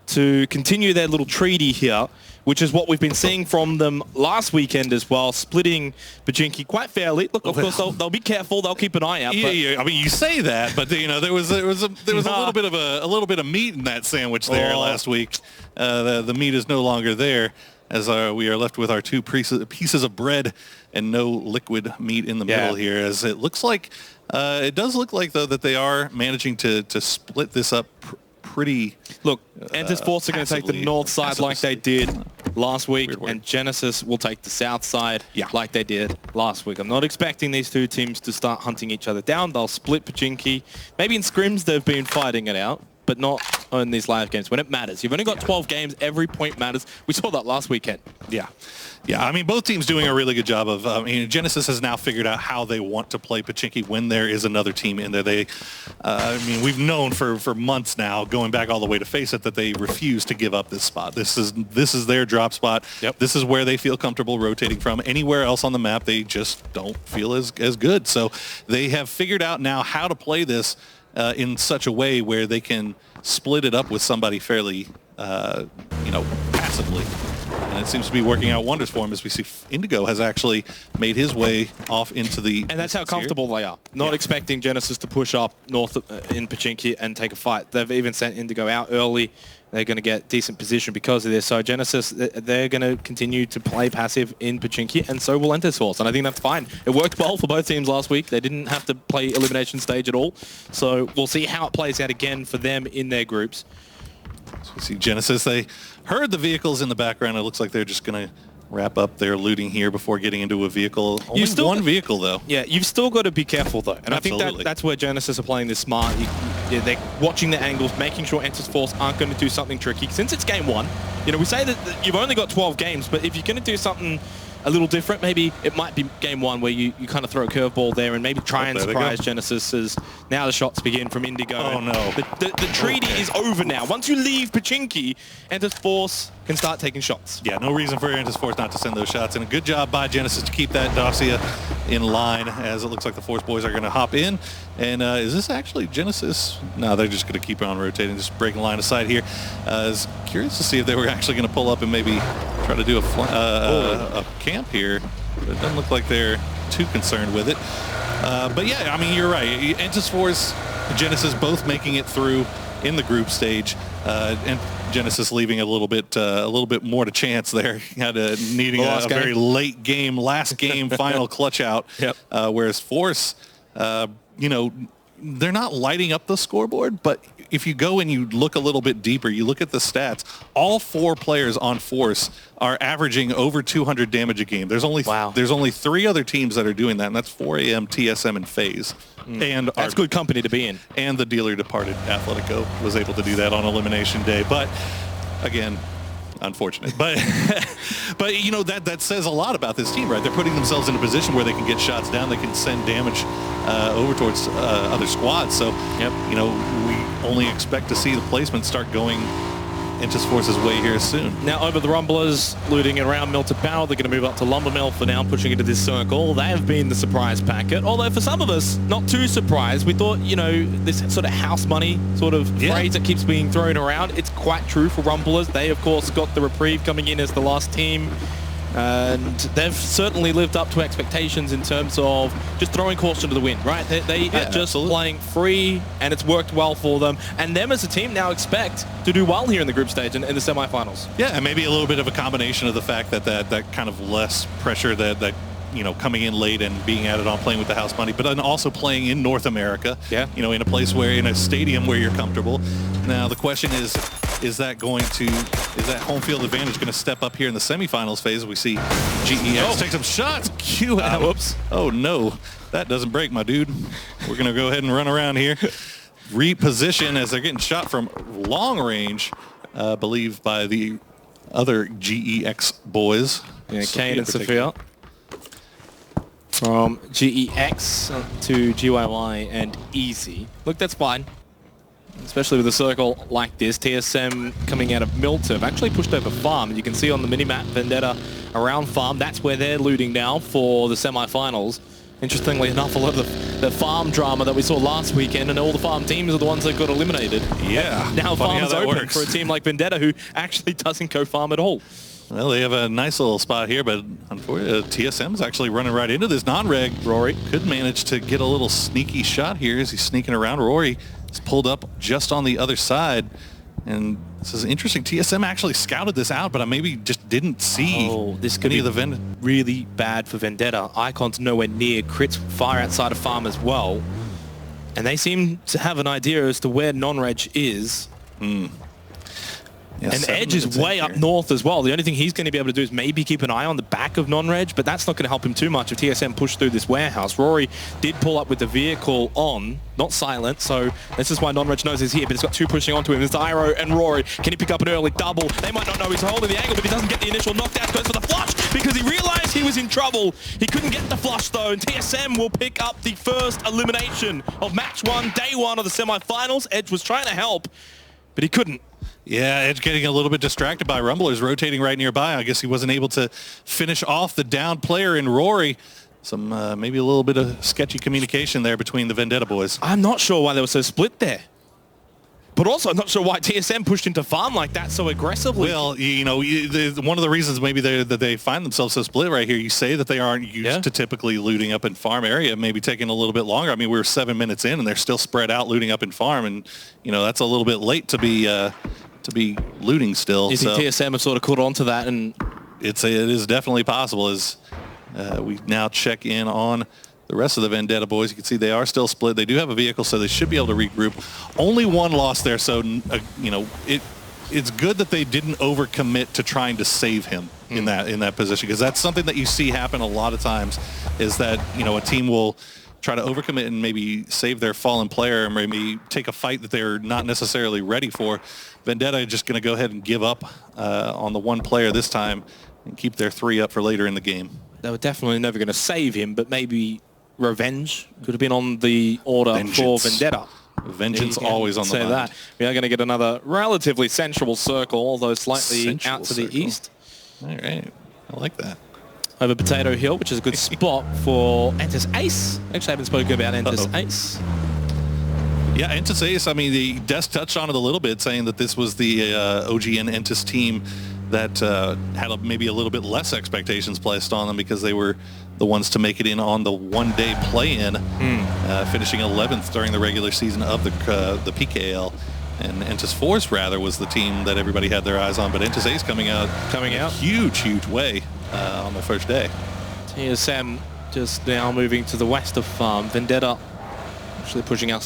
to continue their little treaty here, which is what we've been seeing from them last weekend as well, splitting Pachinki quite fairly. Look, of course, they'll be careful. They'll keep an eye out. Yeah. I mean, you say that, but you know, there was a little bit of meat in that sandwich there last week. The meat is no longer there, as we are left with our 2 pieces of bread and no liquid meat in the middle here. As it looks like, it does look like though that they are managing to split this up pretty. Look, Entus Force are going to take the north side like they did last week, and Genesis will take the south side like they did last week. I'm not expecting these 2 teams to start hunting each other down. They'll split Pachinki. Maybe in scrims they've been fighting it out, but not on these live games when it matters. You've only got 12 games. Every point matters. We saw that last weekend. Yeah. I mean, both teams doing a really good job of. Genesis has now figured out how they want to play Pachinki when there is another team in there. We've known for months now, going back all the way to Face It, that they refuse to give up this spot. This is their drop spot. Yep. This is where they feel comfortable rotating from. Anywhere else on the map, they just don't feel as good. So they have figured out now how to play this in such a way where they can split it up with somebody fairly, passively. And it seems to be working out wonders for him, as we see Indigo has actually made his way off into the... And that's how comfortable they are. Not expecting Genesis to push up north in Pachinki and take a fight. They've even sent Indigo out early. They're going to get decent position because of this. So Genesis, they're going to continue to play passive in Pachinki, and so will Entus Force. And I think that's fine. It worked well for both teams last week. They didn't have to play elimination stage at all. So we'll see how it plays out again for them in their groups. So we see Genesis, they heard the vehicles in the background. It looks like they're just going to wrap up their looting here before getting into a vehicle. Only one vehicle, though. Yeah, you've still got to be careful, though. And I think that's where Genesis are playing this smart. They're watching the angles, making sure Entus Force aren't going to do something tricky. Since it's game 1, we say that you've only got 12 games, but if you're going to do something a little different. Maybe it might be game one where you kind of throw a curveball there and maybe try and surprise Genesis as now the shots begin from Indigo. Oh, no. The treaty is over now. Once you leave Pachinki, Entus Force can start taking shots. Yeah, no reason for Entus Force not to send those shots. And a good job by Genesis to keep that Dacia in line, as it looks like the Force boys are going to hop in. And is this actually Genesis? No, they're just going to keep on rotating, just breaking line of sight here. I was curious to see if they were actually going to pull up and maybe try to do a camp here. But it doesn't look like they're too concerned with it. But yeah, I mean, you're right. Entus Force, Genesis both making it through in the group stage, and Genesis leaving a little bit more to chance there, needing a very late game, last game, final clutch out. Yep. Whereas Force, you know, they're not lighting up the scoreboard, but if you go and you look a little bit deeper, you look at the stats, all 4 players on Force are averaging over 200 damage a game. There's only 3 other teams that are doing that, and that's 4AM, TSM, and FaZe. And that's good company to be in. And the dealer departed Athletico was able to do that on elimination day. But again, unfortunate. But but you know, that says a lot about this team, right? They're putting themselves in a position where they can get shots down, they can send damage over towards other squads. So you know, we only expect to see the placement start going Entus Force's way here soon. Now over the Rumblers, looting around Mill to Power, they're going to move up to Lumbermill for now, pushing into this circle. They have been the surprise packet, although for some of us, not too surprised. We thought, you know, this sort of house money sort of phrase that keeps being thrown around, it's quite true for Rumblers. They, of course, got the reprieve coming in as the last team. And they've certainly lived up to expectations in terms of just throwing caution to the wind, right? They are just playing free, and it's worked well for them. And them as a team now expect to do well here in the group stage and in the semifinals. Yeah, and maybe a little bit of a combination of the fact that that kind of less pressure that you know, coming in late and being added on, playing with the house money, but then also playing in North America. Yeah. You know, in a place where, in a stadium where you're comfortable. Now the question is that home field advantage going to step up here in the semifinals phase? We see GEX take some shots. Whoops. Oh no, that doesn't break, my dude. We're going to go ahead and run around here. Reposition as they're getting shot from long range, I believe by the other GEX boys. Yeah, Kane and Sophia. From GEX to GYY and Easy. Look, that's fine. Especially with a circle like this. TSM coming out of Miltov actually pushed over Farm. You can see on the minimap Vendetta around Farm. That's where they're looting now for the semifinals. Interestingly enough, a lot of the Farm drama that we saw last weekend, and all the Farm teams are the ones that got eliminated. Yeah. Now Farm's open for a team like Vendetta, who actually doesn't go Farm at all. Well, they have a nice little spot here, but unfortunately, TSM is actually running right into this non-reg. Rory could manage to get a little sneaky shot here as he's sneaking around. Rory is pulled up just on the other side, and this is interesting. TSM actually scouted this out, but I maybe just didn't see this could any be of the Vendetta. Really bad for Vendetta. Icon's nowhere near. Crits far outside of Farm as well, and they seem to have an idea as to where non-reg is. Yeah, and Edge is way up north as well. The only thing he's going to be able to do is maybe keep an eye on the back of non-reg, but that's not going to help him too much if TSM push through this warehouse. Rory did pull up with the vehicle on, not silent, so this is why non-reg knows he's here, but he's got 2 pushing onto him. There's Iro and Rory. Can he pick up an early double? They might not know he's holding the angle, but if he doesn't get the initial knockdown, goes for the flush because he realized he was in trouble. He couldn't get the flush though, and TSM will pick up the first elimination of match 1, day 1 of the semifinals. Edge was trying to help, but he couldn't. Yeah, Edge getting a little bit distracted by Rumblers rotating right nearby. I guess he wasn't able to finish off the down player in Rory. Some maybe a little bit of sketchy communication there between the Vendetta boys. I'm not sure why they were so split there. But also, I'm not sure why TSM pushed into Farm like that so aggressively. Well, you know, one of the reasons maybe that they find themselves so split right here, you say that they aren't used to typically looting up in Farm area, maybe taking a little bit longer. I mean, we were 7 minutes in, and they're still spread out looting up in Farm, and, you know, that's a little bit late to be looting still. You think TSM have sort of caught on to that? And it is definitely possible as we now check in on the rest of the Vendetta boys. You can see they are still split. They do have a vehicle, so they should be able to regroup. Only one loss there, so you know, it's good that they didn't overcommit to trying to save him in that position, because that's something that you see happen a lot of times, is that, you know, a team will try to overcommit and maybe save their fallen player, and maybe take a fight that they're not necessarily ready for. Vendetta just going to go ahead and give up on the one player this time, and keep their 3 up for later in the game. They were definitely never going to save him, but maybe revenge could have been on the order for Vendetta. Vengeance always on the mind. That. We are going to get another relatively sensual circle, although slightly out to the east. All right. I like that. Over Potato Hill, which is a good spot for Entus Ace. Actually, I haven't spoken about Entus Ace. Yeah, Entus Ace, I mean, the Des touched on it a little bit, saying that this was the OGN Entus team that had maybe a little bit less expectations placed on them because they were the ones to make it in on the one-day play-in, finishing 11th during the regular season of the PKL. And Entus Force, rather, was the team that everybody had their eyes on. But Entus Ace coming out huge way on the first day. TSM just now moving to the west of Farm. Vendetta actually pushing out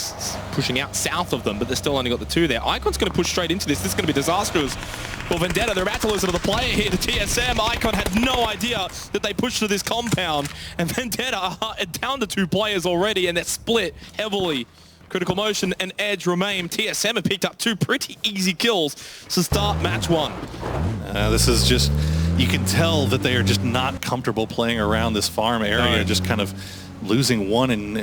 south of them, but they've still only got the 2 there. Icon's going to push straight into this. This is going to be disastrous for Vendetta. They're about to lose another player here. The TSM, Icon had no idea that they pushed to this compound. And Vendetta are down to 2 players already, and they're split heavily. Critical Motion and Edge remain. TSM have picked up 2 pretty easy kills to start match 1. This is just, you can tell that they are just not comfortable playing around this farm area, just kind of losing one and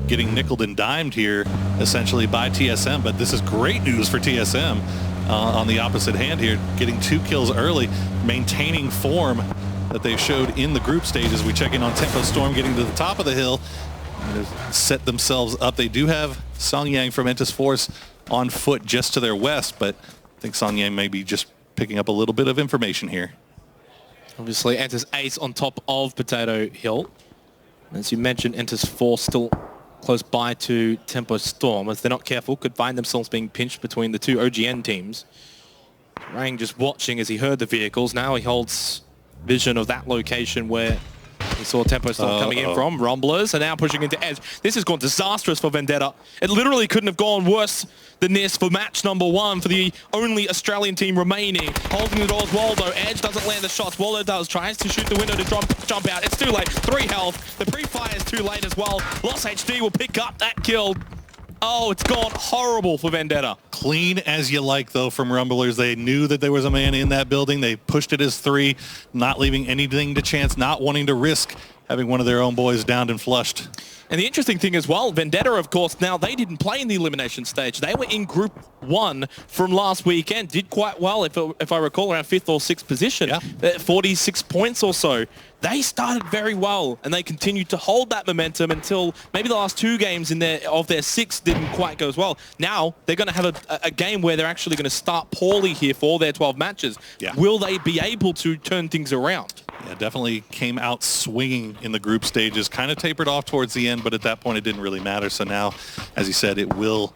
getting nickeled and dimed here essentially by TSM. But this is great news for TSM on the opposite hand here, getting 2 kills early, maintaining form that they showed in the group stages. We check in on Tempo Storm getting to the top of the hill. They've set themselves up. They do have Song Yang from Entus Force on foot just to their west, but I think Song Yang may be just picking up a little bit of information here. Obviously, Entus Ace on top of Potato Hill. As you mentioned, Entus Force still close by to Tempo Storm. If they're not careful, could find themselves being pinched between the 2 OGN teams. Rang just watching as he heard the vehicles. Now he holds vision of that location where we saw Tempo Storm coming in from. Rumblers are now pushing into Edge. This has gone disastrous for Vendetta. It literally couldn't have gone worse than this for match number 1 for the only Australian team remaining. Holding the doors, Waldo. Edge doesn't land the shots. Waldo does. Tries to shoot the window to jump out. It's too late. 3 health. The pre-fire is too late as well. Lost HD will pick up that kill. Oh, it's gone horrible for Vendetta. Clean as you like, though, from Rumblers. They knew that there was a man in that building. They pushed it as 3, not leaving anything to chance, not wanting to risk having one of their own boys downed and flushed. And the interesting thing as well, Vendetta, of course, now they didn't play in the elimination stage. They were in Group 1 from last weekend. Did quite well, if I recall, around 5th or 6th position. 46 points or so. They started very well, and they continued to hold that momentum until maybe the last 2 games of their 6 didn't quite go as well. Now, they're going to have a game where they're actually going to start poorly here for their 12 matches. Will they be able to turn things around? Yeah, definitely came out swinging in the group stages, kind of tapered off towards the end, but at that point it didn't really matter. So now, as you said, we'll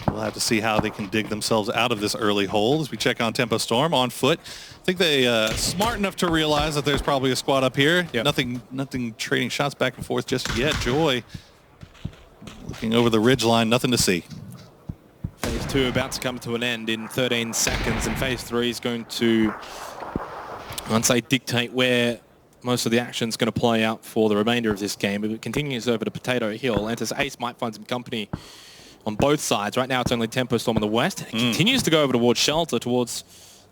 have to see how they can dig themselves out of this early hole as we check on Tempo Storm on foot. I think they smart enough to realize that there's probably a squad up here. Nothing trading shots back and forth just yet. Joy looking over the ridge line, nothing to see. Phase 2 about to come to an end in 13 seconds, and Phase 3 is going to, I'd say, dictate where most of the action is going to play out for the remainder of this game. If it continues over to Potato Hill, Entus Ace might find some company on both sides. Right now it's only Tempo Storm on the west. It continues to go over towards Shelter, towards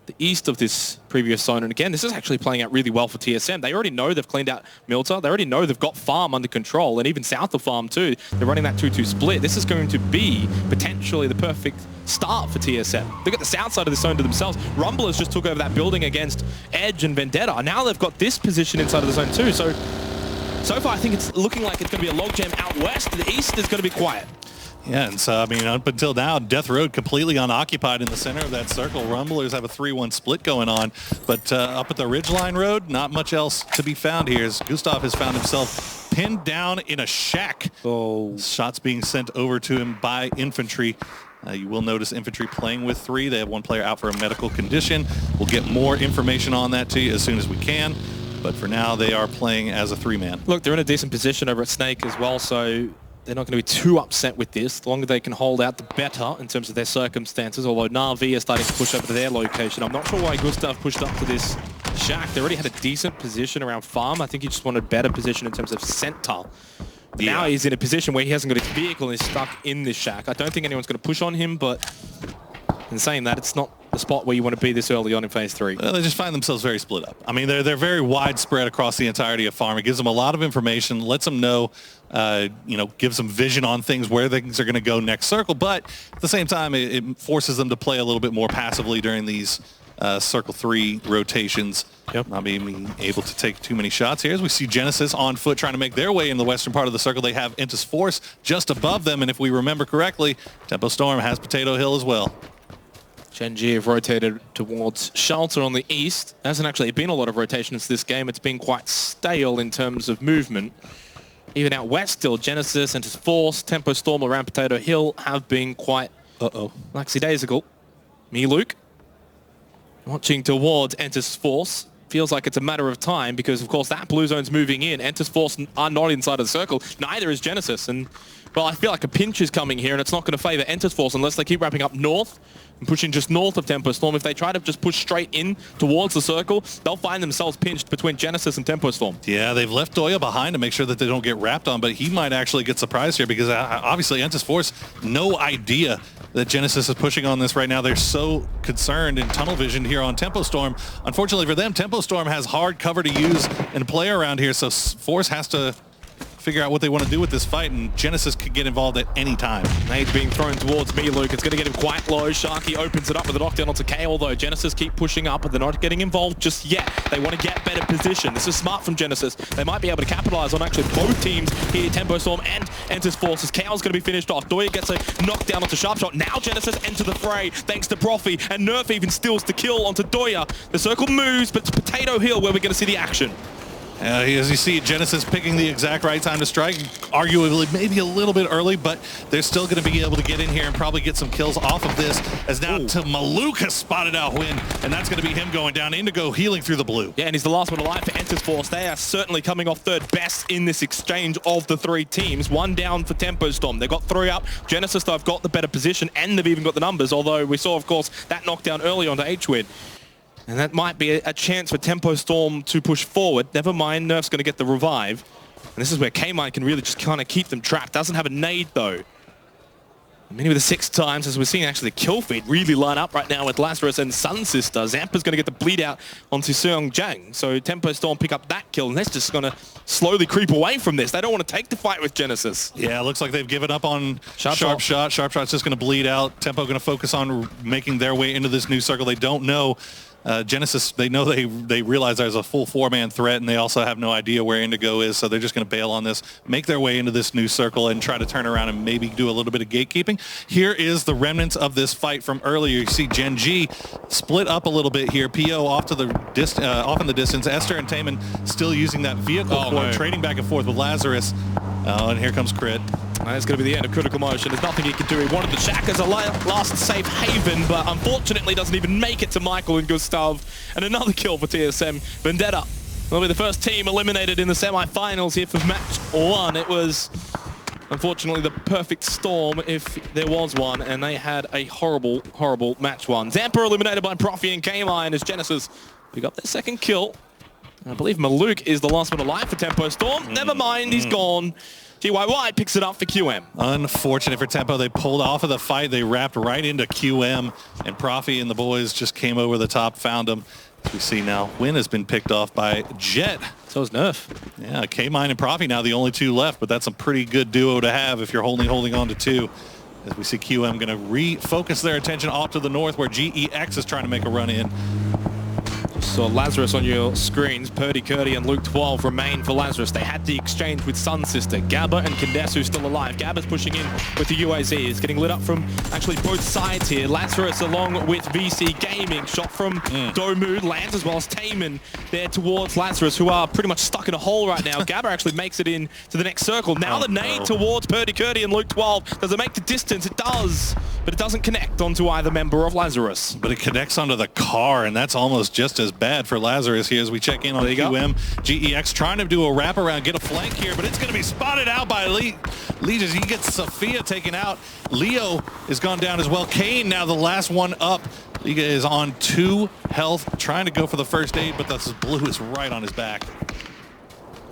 the east of this previous zone. And again, this is actually playing out really well for TSM. They already know they've cleaned out Milta. They already know they've got Farm under control, and even south of Farm too. They're running that 2-2 split. This is going to be potentially the perfect start for TSM. They've got the south side of the zone to themselves. Rumblers just took over that building against Edge and Vendetta. Now they've got this position inside of the zone too. So far I think it's looking like it's going to be a logjam out west. The east is going to be quiet. Yeah, and so, I mean, up until now, Death Road completely unoccupied in the center of that circle. Rumblers have a 3-1 split going on, but up at the Ridgeline Road, not much else to be found here as Gustav has found himself pinned down in a shack. Shots being sent over to him by infantry. You will notice infantry playing with 3. They have 1 player out for a medical condition. We'll get more information on that to you as soon as we can. But for now, they are playing as a 3-man. Look, they're in a decent position over at Snake as well, so they're not going to be too upset with this. The longer they can hold out, the better in terms of their circumstances, although Na'Vi are starting to push over to their location. I'm not sure why Gustav pushed up to this shack. They already had a decent position around Farm. I think he just wanted better position in terms of center. Now he's in a position where he hasn't got his vehicle and he's stuck in this shack. I don't think anyone's going to push on him, but in saying that, it's not the spot where you want to be this early on in phase 3. Well, they just find themselves very split up. I mean, they're very widespread across the entirety of farm. It gives them a lot of information, lets them know, gives them vision on things, where things are going to go next circle. But at the same time, it forces them to play a little bit more passively during these circle 3 rotations. Not being able to take too many shots here as we see Genesis on foot trying to make their way in the western part of the circle. They have Entus Force just above them, and if we remember correctly, Tempo Storm has Potato Hill as well. Gen G have rotated towards Shelter on the east. There hasn't actually been a lot of rotations this game. It's been quite stale in terms of movement. Even out west still, Genesis, Entus Force, Tempo Storm around Potato Hill have been quite lackadaisical. Me, Luke, watching towards Entus Force. Feels like it's a matter of time because, of course, that blue zone's moving in. Entus Force are not inside of the circle. Neither is Genesis. And, well, I feel like a pinch is coming here, and it's not going to favor Entus Force unless they keep wrapping up north and pushing just north of Tempo Storm. If they try to just push straight in towards the circle, they'll find themselves pinched between Genesis and Tempo Storm. Yeah, they've left Doya behind to make sure that they don't get wrapped on, but he might actually get surprised here because obviously Entus Force, no idea that Genesis is pushing on this right now. They're so concerned in tunnel vision here on Tempo Storm. Unfortunately for them, Tempo Storm has hard cover to use and play around here, so Force has to figure out what they want to do with this fight, and Genesis could get involved at any time. Nade's being thrown towards me, Luke. It's going to get him quite low. Sharky opens it up with a knockdown onto K, although Genesis keep pushing up, but they're not getting involved just yet. They want to get better position. This is smart from Genesis. They might be able to capitalize on actually both teams here, Tempo Storm and Entus Force. Kao's going to be finished off. Doya gets a knockdown onto Sharpshot. Now Genesis enter the fray, thanks to Profi, and Nerf even steals the kill onto Doya. The circle moves, but it's Potato Hill where we're going to see the action. As you see, Genesis picking the exact right time to strike, arguably maybe a little bit early, but they're still going to be able to get in here and probably get some kills off of this, as now Maluk has spotted out Win, and that's going to be him going down. Indigo healing through the blue. Yeah, and he's the last one alive for Entus Force. They are certainly coming off third best in this exchange of the 3 teams. 1 down for Tempo Storm. They've got 3 up. Genesis, though, have got the better position, and they've even got the numbers, although we saw, of course, that knockdown early onto H-Win. And that might be a chance for Tempo Storm to push forward. Never mind, Nerf's going to get the revive. And this is where K-Mine can really just kind of keep them trapped. Doesn't have a nade, though. Many with the 6 times, as we're seeing actually the kill feed really line up right now with Lazarus and Sun Sister. Zampa's going to get the bleed out onto Seong Jang. So Tempo Storm pick up that kill, and that's just going to slowly creep away from this. They don't want to take the fight with Genesis. Yeah, it looks like they've given up on Sharpshot. Sharpshot's just going to bleed out. Tempo going to focus on making their way into this new circle. They don't know. Genesis, they know they realize there's a full 4-man threat, and they also have no idea where Indigo is, so they're just going to bail on this, make their way into this new circle, and try to turn around and maybe do a little bit of gatekeeping. Here is the remnants of this fight from earlier. You see Gen G split up a little bit here. PO off to the off in the distance. Esther and Taman still using that vehicle trading back and forth with Lazarus. And here comes Crit. That's going to be the end of Critical Motion. There's nothing he can do. He wanted the Shack as a last safe haven, but unfortunately doesn't even make it to Michael and Gustav. And another kill for TSM. Vendetta will be the first team eliminated in the semi-finals here for match 1. It was, unfortunately, the perfect storm, if there was one, and they had a horrible, horrible match 1. Zampa eliminated by Profi and K-Mine as Genesis pick up their second kill. I believe Maluk is the last one alive for Tempo Storm. Never mind, he's gone. GYY picks it up for QM. Unfortunate for Tempo. They pulled off of the fight. They wrapped right into QM, and Profi and the boys just came over the top, found him. As we see now, Win has been picked off by Jet. So is Nerf. Yeah, K-Mine and Profi now the only 2 left, but that's a pretty good duo to have if you're holding on to 2. As we see QM going to refocus their attention off to the north, where GEX is trying to make a run in. So Lazarus on your screens, Purdy, Curdy, and Luke 12 remain for Lazarus. They had the exchange with Sun Sister. Gabba and Kandesu still alive. Gabba's pushing in with the UAZ. It's getting lit up from actually both sides here. Lazarus along with VC Gaming. Shot from Domu lands, as well as Taman there towards Lazarus, who are pretty much stuck in a hole right now. Gabba actually makes it in to the next circle. Now the nade towards Purdy, Curdy, and Luke 12. Does it make the distance? It does, but it doesn't connect onto either member of Lazarus. But it connects onto the car, and that's almost just as bad for Lazarus here as we check in on QM. GEX trying to do a wraparound, get a flank here, but it's going to be spotted out by Legions. He gets Sophia taken out. Leo is gone down as well. Kane now the last one up. Liga is on 2 health, trying to go for the first aid, but that's blue is right on his back.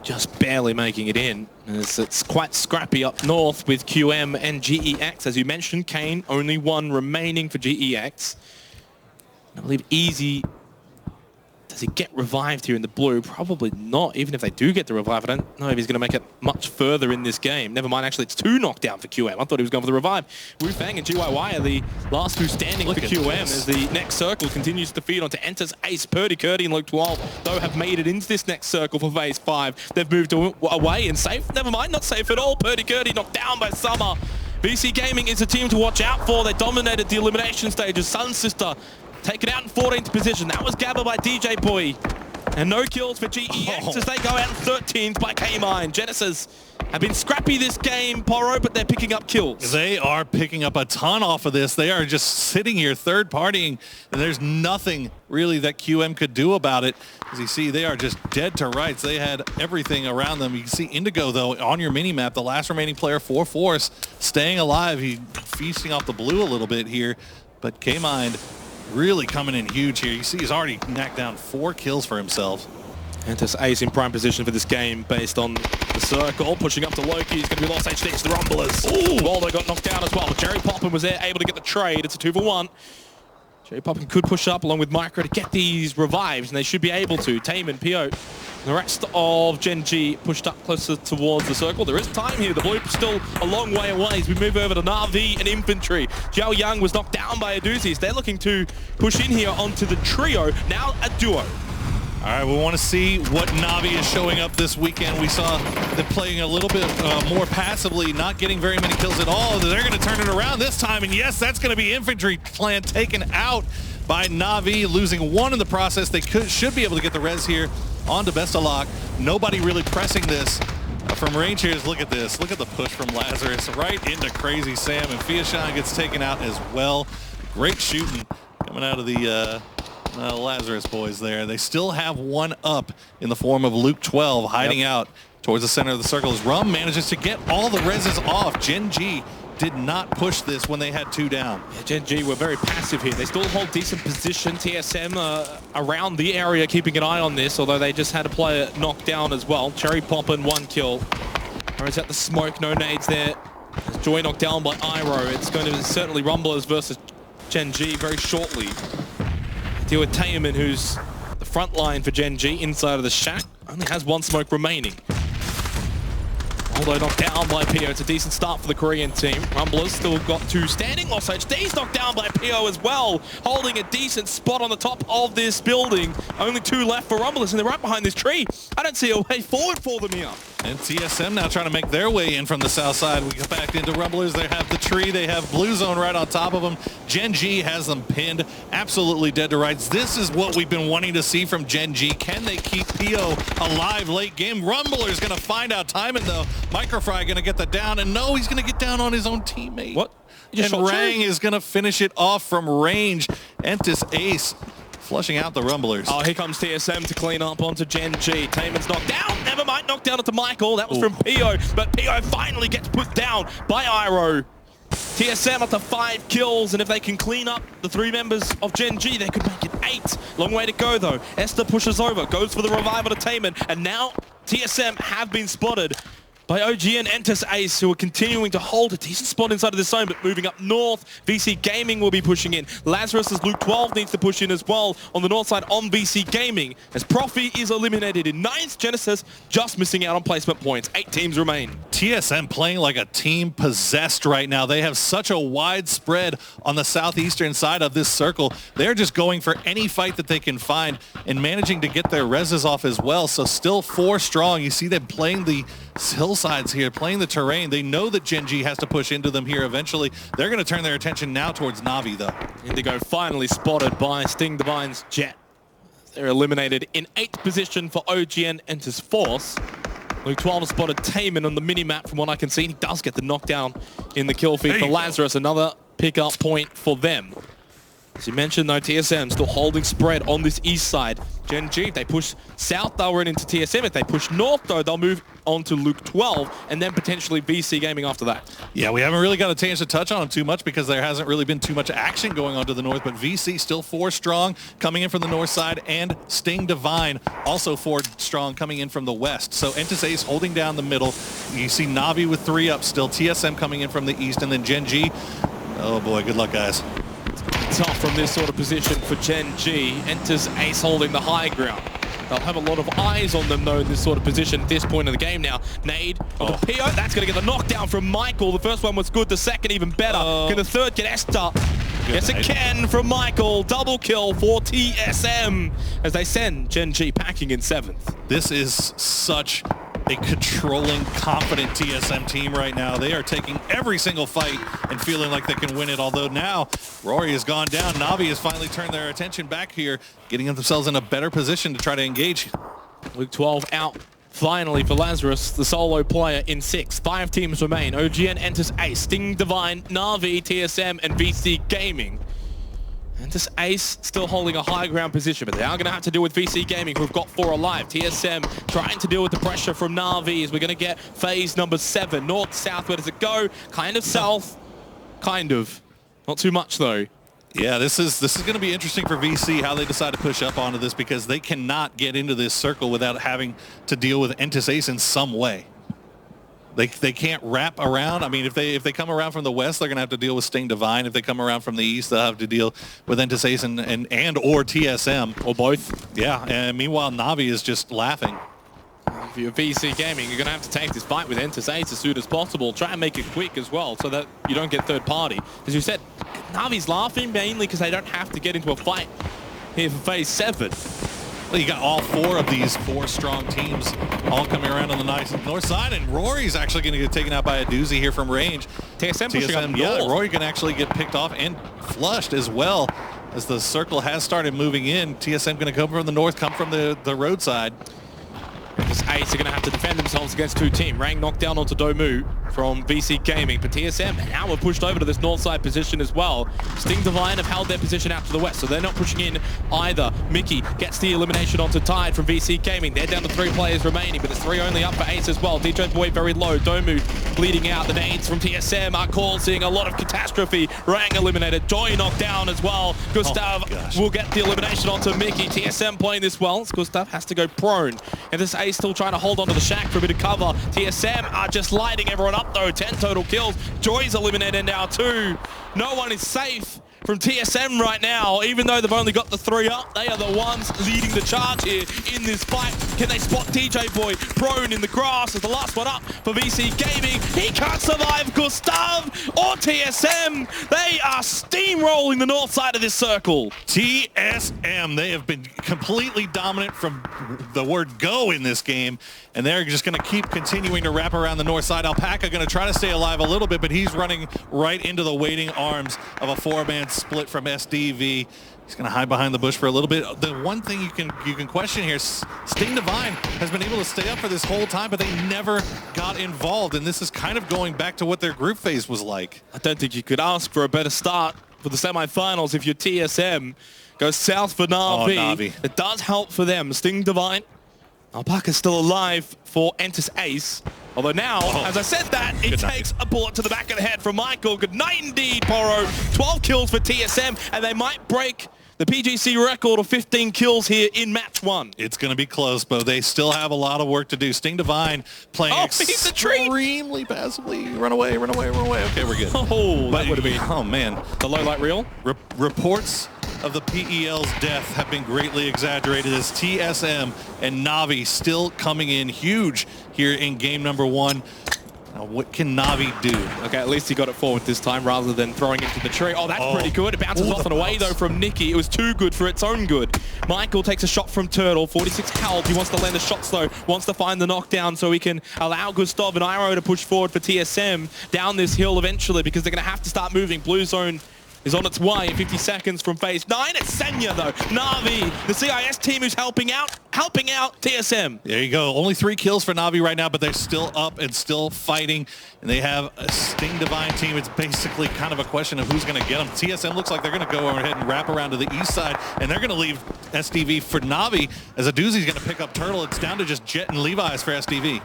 Just barely making it in. It's quite scrappy up north with QM and GEX. As you mentioned, Kane, only 1 remaining for GEX. I believe Easy, does he get revived here in the blue? Probably not. Even if they do get the revive, I don't know if he's going to make it much further in this game. Never mind, actually, it's 2 knockdown for QM. I thought he was going for the revive. Wu Fang and GYY are the last 2 standing for QM as the next circle continues to feed onto Enters, Ace, Purdy, Curdy, and Luke 12, though have made it into this next circle for phase 5. They've moved away and safe. Never mind, not safe at all. Purdy, Curdy knocked down by Summer. VC Gaming is a team to watch out for. They dominated the elimination stages. Sun Sister taken out in 14th position. That was Gabba by DJ Boy. And no kills for GEX as they go out in 13th by K-Mine. Genesis have been scrappy this game, Poro, but they're picking up kills. They are picking up a ton off of this. They are just sitting here third partying, and there's nothing really that QM could do about it. As you see, they are just dead to rights. They had everything around them. You can see Indigo, though, on your mini-map, the last remaining player for Force, staying alive. He's feasting off the blue a little bit here, but K-Mine really coming in huge here. You see he's already knocked down 4 kills for himself. Entus Ace in prime position for this game based on the circle. Pushing up to Loki. He's going to be lost HD to the Rumblers. Ooh, Waldo got knocked down as well. But Jerry Poppin was there, able to get the trade. It's a 2-for-1. Jerry Poppin could push up along with Micro to get these revives, and they should be able to. Taman, PO, the rest of Gen G pushed up closer towards the circle. There is time here. The blue still a long way away as we move over to Na'Vi and Infantry. Jiao Yang was knocked down by Aduzis. They're looking to push in here onto the trio. Now a duo. All right, we want to see what Na'Vi is showing up this weekend. We saw them playing a little bit more passively, not getting very many kills at all. They're going to turn it around this time, and yes, that's going to be Infantry Clan taken out by Na'Vi, losing 1 in the process. They should be able to get the res here onto Bestalok. Nobody really pressing this. From range here, look at this. Look at the push from Lazarus right into Crazy Sam, and Fiashan gets taken out as well. Great shooting coming out of the Lazarus boys there. They still have 1 up in the form of Luke 12 hiding out towards the center of the circle as Rum manages to get all the reses off. Gen G did not push this when they had 2 down. Yeah, Gen G were very passive here. They still hold decent position. TSM around the area keeping an eye on this, although they just had a player knocked down as well. Cherry Poppin, 1 kill. Throws out the smoke, no nades there. As Joy knocked down by Iroh. It's going to be certainly Rumblers versus Gen G very shortly. Deal with Taman, who's the front line for Gen G inside of the shack. Only has 1 smoke remaining. Although knocked down by PO, it's a decent start for the Korean team. Rumblers still got 2 standing. Also, HD's knocked down by PO as well, holding a decent spot on the top of this building. Only 2 left for Rumblers, and they're right behind this tree. I don't see a way forward for them here. And TSM now trying to make their way in from the south side. We get back into Rumblers. They have the tree. They have Blue Zone right on top of them. Gen G has them pinned. Absolutely dead to rights. This is what we've been wanting to see from Gen G. Can they keep PO alive late game? Rumblers going to find out. Timing though. Microfry going to get the down. And no, he's going to get down on his own teammate. What? And Rang is going to finish it off from range. Entis Ace flushing out the Rumblers. Oh, here comes TSM to clean up onto Gen G. Taman's knocked down. Never mind, knocked down onto Michael. That was from PO, but PO finally gets put down by Iroh. TSM up to 5 kills, and if they can clean up the 3 members of Gen G, they could make it 8. Long way to go, though. Esther pushes over, goes for the revival to Taman, and now TSM have been spotted by OG and Entus Ace, who are continuing to hold a decent spot inside of the zone, but moving up north. VC Gaming will be pushing in. Lazarus as Luke 12 needs to push in as well on the north side on VC Gaming, as Profi is eliminated in 9th. Genesis just missing out on placement points. 8 teams remain. TSM playing like a team possessed right now. They have such a wide spread on the southeastern side of this circle. They're just going for any fight that they can find and managing to get their reses off as well. So still 4 strong. You see them playing the hillsides here, playing the terrain. They know that Gen G has to push into them here eventually. They're going to turn their attention now towards Na'Vi, though. Indigo finally spotted by Sting Divine's Jet. They're eliminated in 8th position for OGN enters Force. Luke 12 spotted Taman on the mini-map from what I can see. He does get the knockdown in the kill feed for Lazarus. Another pick-up point for them. As you mentioned, though, TSM still holding spread on this east side. Gen G, if they push south, they'll run into TSM. If they push north, though, they'll move on to Luke 12 and then potentially VC Gaming after that. Yeah, we haven't really got a chance to touch on them too much because there hasn't really been too much action going on to the north, but VC still 4 strong coming in from the north side, and Sting Divine also 4 strong coming in from the west. So Entus Ace holding down the middle. You see Na'Vi with 3 up still, TSM coming in from the east, and then Gen G. Oh boy, good luck, guys. tough from this sort of position for Gen G. Enters Ace holding the high ground. They'll have a lot of eyes on them, though, in this sort of position at this point in the game now. Nade on the PO. That's going to get the knockdown from Michael. The first one was good. The second even better. Can the third get Esther? Yes, it can from Michael. Double kill for TSM as they send Gen G packing in 7th. This is such a controlling, confident TSM team right now. They are taking every single fight and feeling like they can win it. Although now Rory has gone down. Na'Vi has finally turned their attention back here, getting themselves in a better position to try to engage. Luke 12 out finally for Lazarus, the solo player in 6. 5 teams remain. OGN enters Ace, Sting Divine, Na'Vi, TSM, and VC Gaming. And this Ace still holding a high ground position, but they are going to have to deal with VC Gaming, who've got 4 alive. TSM trying to deal with the pressure from Na'Vi as we're going to get phase number 7. North, south, where does it go? Kind of south, kind of. Not too much, though. Yeah, this is going to be interesting for VC, how they decide to push up onto this, because they cannot get into this circle without having to deal with Entis Ace in some way. They can't wrap around. I mean, if they come around from the west, they're going to have to deal with Sting Divine. If they come around from the east, they'll have to deal with Entis Ace and or TSM. Or both. Yeah, and meanwhile, Na'Vi is just laughing. If you're VC Gaming, you're going to have to take this fight with Entis Ace as soon as possible. Try and make it quick as well so that you don't get third party. As you said, Na'Vi's laughing mainly because they don't have to get into a fight here for phase 7. Well, you got all 4 of these 4 strong teams all coming around on the nice north side, and Rory's actually going to get taken out by a doozy here from range. TSM pushing up yeah, north. Rory can actually get picked off and flushed as well as the circle has started moving in. TSM going to come from the north, come from the roadside. This Ace are going to have to defend themselves against 2 teams. Rang knocked down onto Domu from VC Gaming, but TSM now we're pushed over to this north side position as well. Sting Divine have held their position out to the west, so they're not pushing in either. Mickey gets the elimination onto Tide from VC Gaming. They're down to 3 players remaining, but there's 3 only up for Ace as well. DJ Boy very low. Domu bleeding out. The nades from TSM are causing a lot of catastrophe. Rang eliminated. Joy knocked down as well. Gustav will get the elimination onto Mickey. TSM playing this well. Gustav has to go prone, and this Ace still trying to hold onto the shack for a bit of cover. TSM are just lighting everyone up though. 10 total kills. Joy's eliminated now too. No one is safe from TSM right now, even though they've only got the 3 up. They are the ones leading the charge here in this fight. Can they spot DJ Boy prone in the grass as the last one up for VC Gaming? He can't survive Gustav or TSM. They are steamrolling the north side of this circle. TSM, they have been completely dominant from the word go in this game, and they're just going to keep continuing to wrap around the north side. Alpaca going to try to stay alive a little bit, but he's running right into the waiting arms of a 4-man split from SDV. He's going to hide behind the bush for a little bit. The one thing you can question here, Sting Divine has been able to stay up for this whole time, but they never got involved, and this is kind of going back to what their group phase was like. I don't think you could ask for a better start for the semifinals if you're TSM. Goes south for Na'Vi. Na'Vi. It does help for them. Sting Divine. Alpaca's still alive for Entis Ace. Although now, as I said that, it takes a bullet to the back of the head from Michael. Good night indeed, Poro. 12 kills for TSM, and they might break the PGC record of 15 kills here in match 1. It's going to be close, but they still have a lot of work to do. Sting Divine playing extremely passively. Run away, run away, run away. Okay, we're good. Oh, that would have been... Oh, man. The low light reel? Reports of the PEL's death have been greatly exaggerated as TSM and Na'Vi still coming in huge here in game number 1. Now, what can Na'Vi do? Okay, at least he got it forward this time rather than throwing it to the tree. Oh, that's pretty good. It bounces off and away, though, from Nikki. It was too good for its own good. Michael takes a shot from Turtle. 46 health. He wants to land the shots, though. Wants to find the knockdown so he can allow Gustav and Iro to push forward for TSM down this hill eventually, because they're going to have to start moving. Blue zone is on its way in 50 seconds from phase 9. It's Senya, though. Na'Vi, the CIS team who's helping out TSM. There you go. Only 3 kills for Na'Vi right now, but they're still up and still fighting. And they have a Sting Divine team. It's basically kind of a question of who's going to get them. TSM looks like they're going to go ahead and wrap around to the east side, and they're going to leave SDV for Na'Vi, as a doozy's going to pick up Turtle. It's down to just Jet and Levi's for SDV.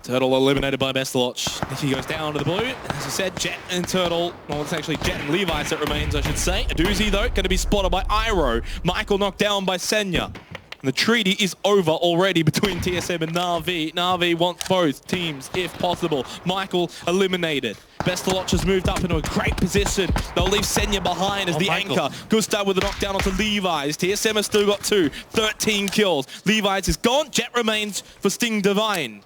Turtle eliminated by Bestwatch. Nikki goes down to the blue. And as I said, Jet and Turtle. Well, it's actually Jet and Levi's that remains, I should say. A doozy, though, going to be spotted by Iro. Michael knocked down by Senya. And the treaty is over already between TSM and Na'Vi. Na'Vi wants both teams, if possible. Michael eliminated. Bestaloch has moved up into a great position. They'll leave Senya behind as the anchor. Gustav with a knockdown onto Levi's. TSM has still got 13 kills. Levi's is gone. Jet remains for Sting Divine.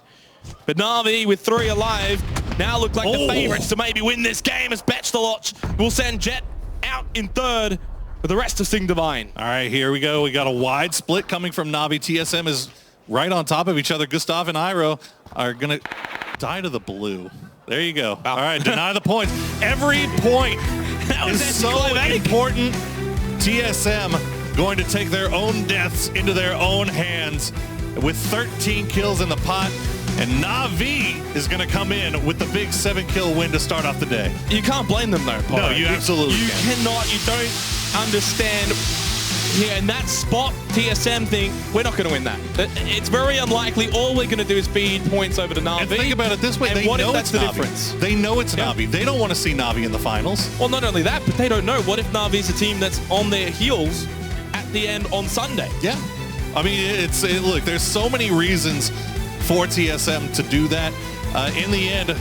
But Na'Vi with 3 alive now look like the favorites to maybe win this game as Bestaloch will send Jet out in 3rd. But the rest of Sting Divine. All right, here we go. We got a wide split coming from Na'Vi. TSM is right on top of each other. Gustav and Iro are going to die to the blue. There you go. All right, deny the points. Every point is so important. TSM going to take their own deaths into their own hands with 13 kills in the pot. And Na'Vi is going to come in with the big 7-kill win to start off the day. You can't blame them though, Paul. No, you absolutely cannot. You don't understand. Yeah, in that spot, TSM think, we're not going to win that. It's very unlikely. All we're going to do is feed points over to Na'Vi. And think about it this way. And they what know if that's it's the Na'Vi. difference? They know it's Na'Vi. They don't want to see Na'Vi in the finals. Well, not only that, but they don't know. What if Na'Vi's a team that's on their heels at the end on Sunday? Yeah. I mean, look, there's so many reasons for TSM to do that. In the end,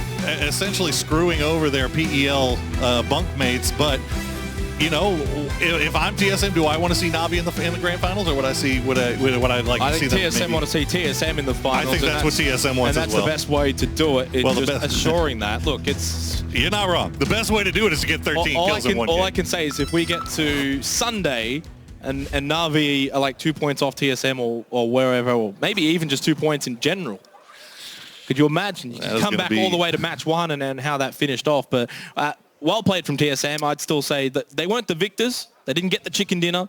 essentially screwing over their PEL bunkmates. But, you know, if I'm TSM, do I want to see Na'Vi in the grand finals, or would I see would I like to see them? I think TSM want to see TSM in the finals. I think that's what TSM wants, and that's as well. the best way to do it. It's Well, just assuring that. Look, you're not wrong. The best way to do it is to get 13 kills in one game. All I can say is if we get to Sunday and Na'Vi are like 2 points off TSM or wherever, or maybe even just 2 points in general. Could you imagine? You could come back all the way to match 1 and then how that finished off. But well played from TSM. I'd still say that they weren't the victors. They didn't get the chicken dinner.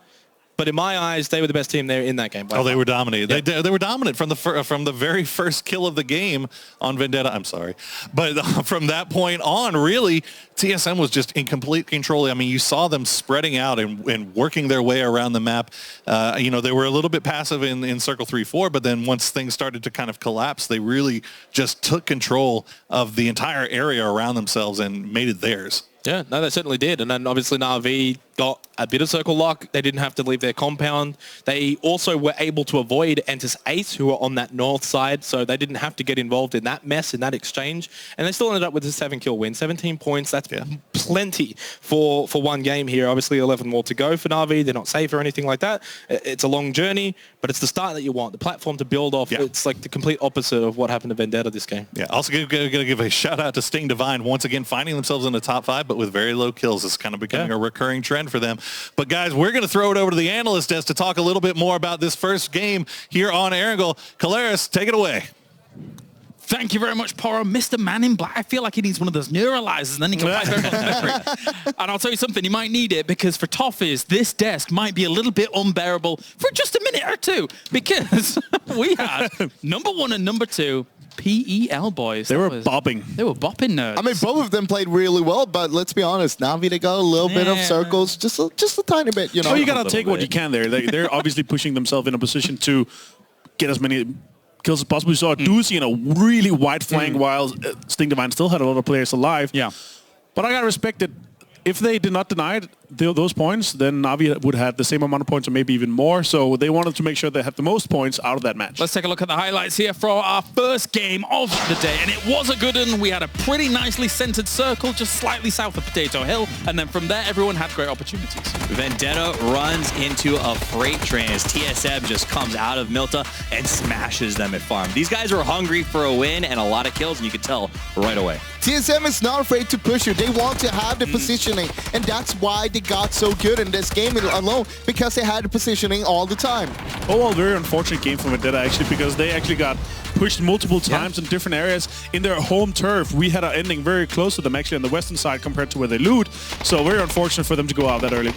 But in my eyes, they were the best team there in that game. Oh, they were dominated. Yeah. They were dominant from the very first kill of the game on Vendetta. I'm sorry. But from that point on, really, TSM was just in complete control. I mean, you saw them spreading out and working their way around the map. You know, they were a little bit passive in Circle 3-4, but then once things started to kind of collapse, they really just took control of the entire area around themselves and made it theirs. Yeah, no, they certainly did. And then obviously Na'Vi got a bit of circle lock. They didn't have to leave their compound. They also were able to avoid Entis Ace, who were on that north side, so they didn't have to get involved in that mess, in that exchange. And they still ended up with a 7-kill win. 17 points, that's plenty for one game here. Obviously 11 more to go for Na'Vi. They're not safe or anything like that. It's a long journey, but it's the start that you want, the platform to build off. Yeah. It's like the complete opposite of what happened to Vendetta this game. Yeah, also going to give a shout out to Sting Divine, once again finding themselves in the top 5, but with very low kills. It's kind of becoming a recurring trend for them. But guys, we're going to throw it over to the analyst desk to talk a little bit more about this first game here on Erangel. Kalaris, take it away. Thank you very much, Poro. Mr. Man in Black, I feel like he needs one of those neuralizers, and then he can fight very much. And I'll tell you something, he might need it, because for Toffees, this desk might be a little bit unbearable for just a minute or two, because we had number 1 and number 2 PEL boys. They were bopping. They were bopping nerds. I mean, both of them played really well, but let's be honest, Na'Vi, they got a little bit of circles, just a tiny bit, you know. Oh, you got to take what you can there. They're obviously pushing themselves in a position to get as many kills as possible. We saw Doozy in a really wide flank while Sting Divine still had a lot of players alive. Yeah. But I got to respect it. If they did not deny those points, then Na'Vi would have the same amount of points or maybe even more. So they wanted to make sure they had the most points out of that match. Let's take a look at the highlights here for our first game of the day. And it was a good one. We had a pretty nicely centered circle just slightly south of Potato Hill. And then from there, everyone had great opportunities. Vendetta runs into a freight train as TSM just comes out of Milta and smashes them at farm. These guys were hungry for a win and a lot of kills, and you could tell right away. TSM is not afraid to push you. They want to have the positioning, and that's why they got so good in this game alone, because they had the positioning all the time. Overall, very unfortunate game for Vendetta, actually, because they actually got pushed multiple times in different areas in their home turf. We had an ending very close to them, actually, on the western side compared to where they loot. So very unfortunate for them to go out that early.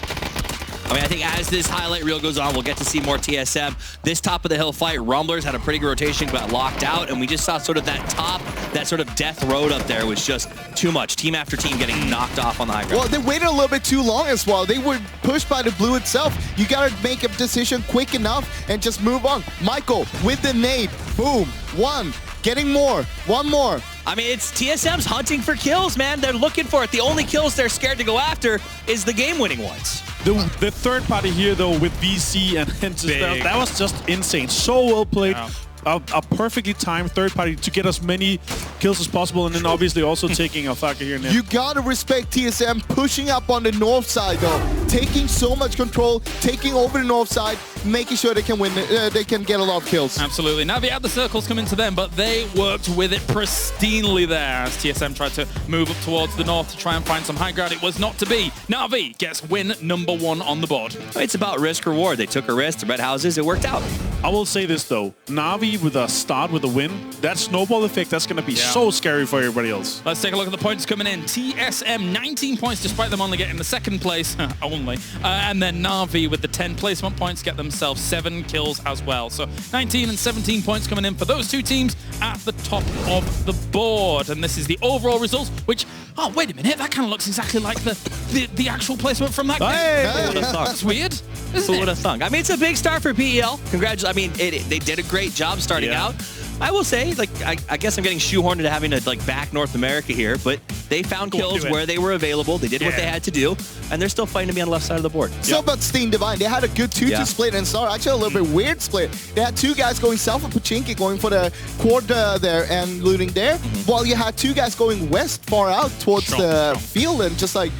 I mean, I think as this highlight reel goes on, we'll get to see more TSM. This top of the hill fight, Rumblers had a pretty good rotation, got locked out, and we just saw sort of that sort of death road up there was just too much. Team after team getting knocked off on the high ground. Well, they waited a little bit too long as well. They were pushed by the blue itself. You got to make a decision quick enough and just move on. Michael with the nade. Boom. 1. Getting more. 1 more. I mean, it's TSM's hunting for kills, man. They're looking for it. The only kills they're scared to go after is the game-winning ones. The third party here, though, with VC and Hentis, that was just insane. So well played. Yeah. A perfectly timed third party to get as many kills as possible, and then obviously also taking Alfaka here and there. You gotta respect TSM pushing up on the north side though, taking so much control, taking over the north side, making sure they can win. They can get a lot of kills. Absolutely. Now the other circles come into them, but they worked with it pristinely there as TSM tried to move up towards the north to try and find some high ground. It was not to be. Na'Vi gets win number 1 on the board. It's about risk reward. They took a risk. The red houses. It worked out. I will say this though, Na'Vi with a start with a win, that snowball effect, that's going to be so scary for everybody else. Let's take a look at the points coming in. TSM 19 points despite them only getting the 2nd place, only. And then Na'Vi with the 10 placement points get themselves 7 kills as well. So 19 and 17 points coming in for those 2 teams at the top of the board. And this is the overall results, which, oh, wait a minute, that kind of looks exactly like the actual placement from that game. Hey! That's weird. Who would have thunk? I mean, it's a big start for PEL. Congratulations. I mean, they did a great job starting out. I will say, like, I guess I'm getting shoehorned into having to like back North America here, but they found kills where they were available. They did what they had to do, and they're still fighting to be on the left side of the board. So about Sting Divine, they had a good 2-2 split and start. Actually, a little bit weird split. They had 2 guys going south of Pachinki, going for the quad there and looting there, while you had 2 guys going west, far out towards the field, and just like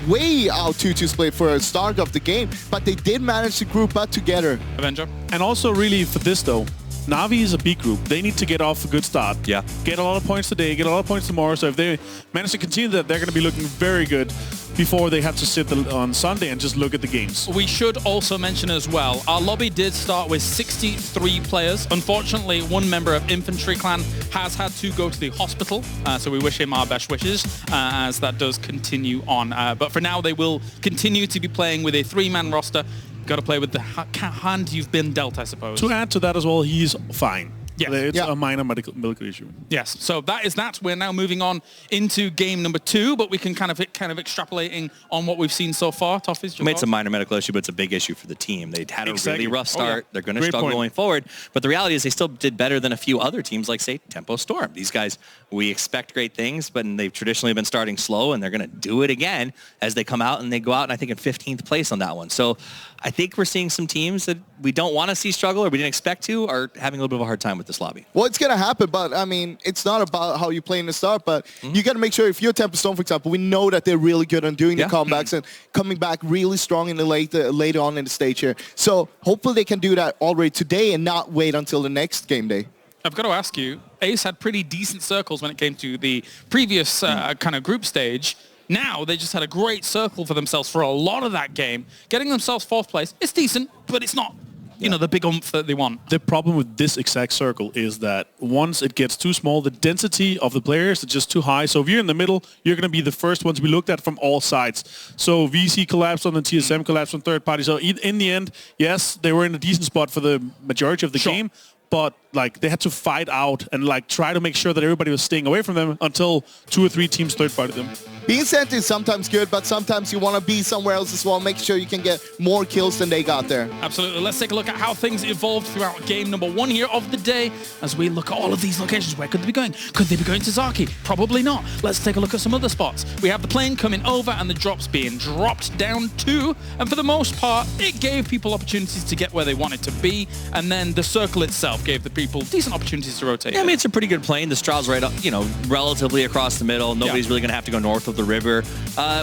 way out 2-2 split for a start of the game. But they did manage to group up together. Avenger. And also really for this though, Na'Vi is a B group. They need to get off a good start. Yeah. Get a lot of points today, get a lot of points tomorrow. So if they manage to continue that, they're going to be looking very good before they have to sit on Sunday and just look at the games. We should also mention as well, our lobby did start with 63 players. Unfortunately, one member of Infantry Clan has had to go to the hospital, so we wish him our best wishes as that does continue on. But for now, they will continue to be playing with a 3-man roster. Got to play with the hand you've been dealt, I suppose. To add to that as well, he's fine. Yeah. It's a minor medical issue. Yes, so that is that. We're now moving on into game number 2, but we can kind of extrapolating on what we've seen so far. Toffees, I mean, it's a minor medical issue, but it's a big issue for the team. They had a really rough start. They're going to struggle going forward. But the reality is they still did better than a few other teams like, say, Tempo Storm. These guys, we expect great things, but they've traditionally been starting slow, and they're going to do it again as they come out, and they go out, and I think in 15th place on that one. So I think we're seeing some teams that we don't want to see struggle or we didn't expect to are having a little bit of a hard time with this lobby. Well, it's going to happen, but I mean, it's not about how you play in the start, but you got to make sure if you're Tempo Stone, for example, we know that they're really good on doing the comebacks and coming back really strong in the later on in the stage here. So hopefully they can do that already today and not wait until the next game day. I've got to ask you, Ace had pretty decent circles when it came to the previous kind of group stage. Now they just had a great circle for themselves for a lot of that game. Getting themselves 4th place, it's decent, but it's not, you know, the big oomph that they want. The problem with this exact circle is that once it gets too small, the density of the players is just too high. So if you're in the middle, you're going to be the first one to be looked at from all sides. So VC collapsed on the TSM, collapsed on third party. So in the end, yes, they were in a decent spot for the majority of the game, but like they had to fight out and like try to make sure that everybody was staying away from them until 2 or 3 teams third party them. Being sent is sometimes good, but sometimes you want to be somewhere else as well. Make sure you can get more kills than they got there. Absolutely. Let's take a look at how things evolved throughout game number 1 here of the day as we look at all of these locations. Where could they be going? Could they be going to Zaki? Probably not. Let's take a look at some other spots. We have the plane coming over and the drops being dropped down too. And for the most part, it gave people opportunities to get where they wanted to be. And then the circle itself gave the people decent opportunities to rotate. Yeah, I mean, it's a pretty good plane. The Straw's right up, you know, relatively across the middle. Nobody's really going to have to go north of the river.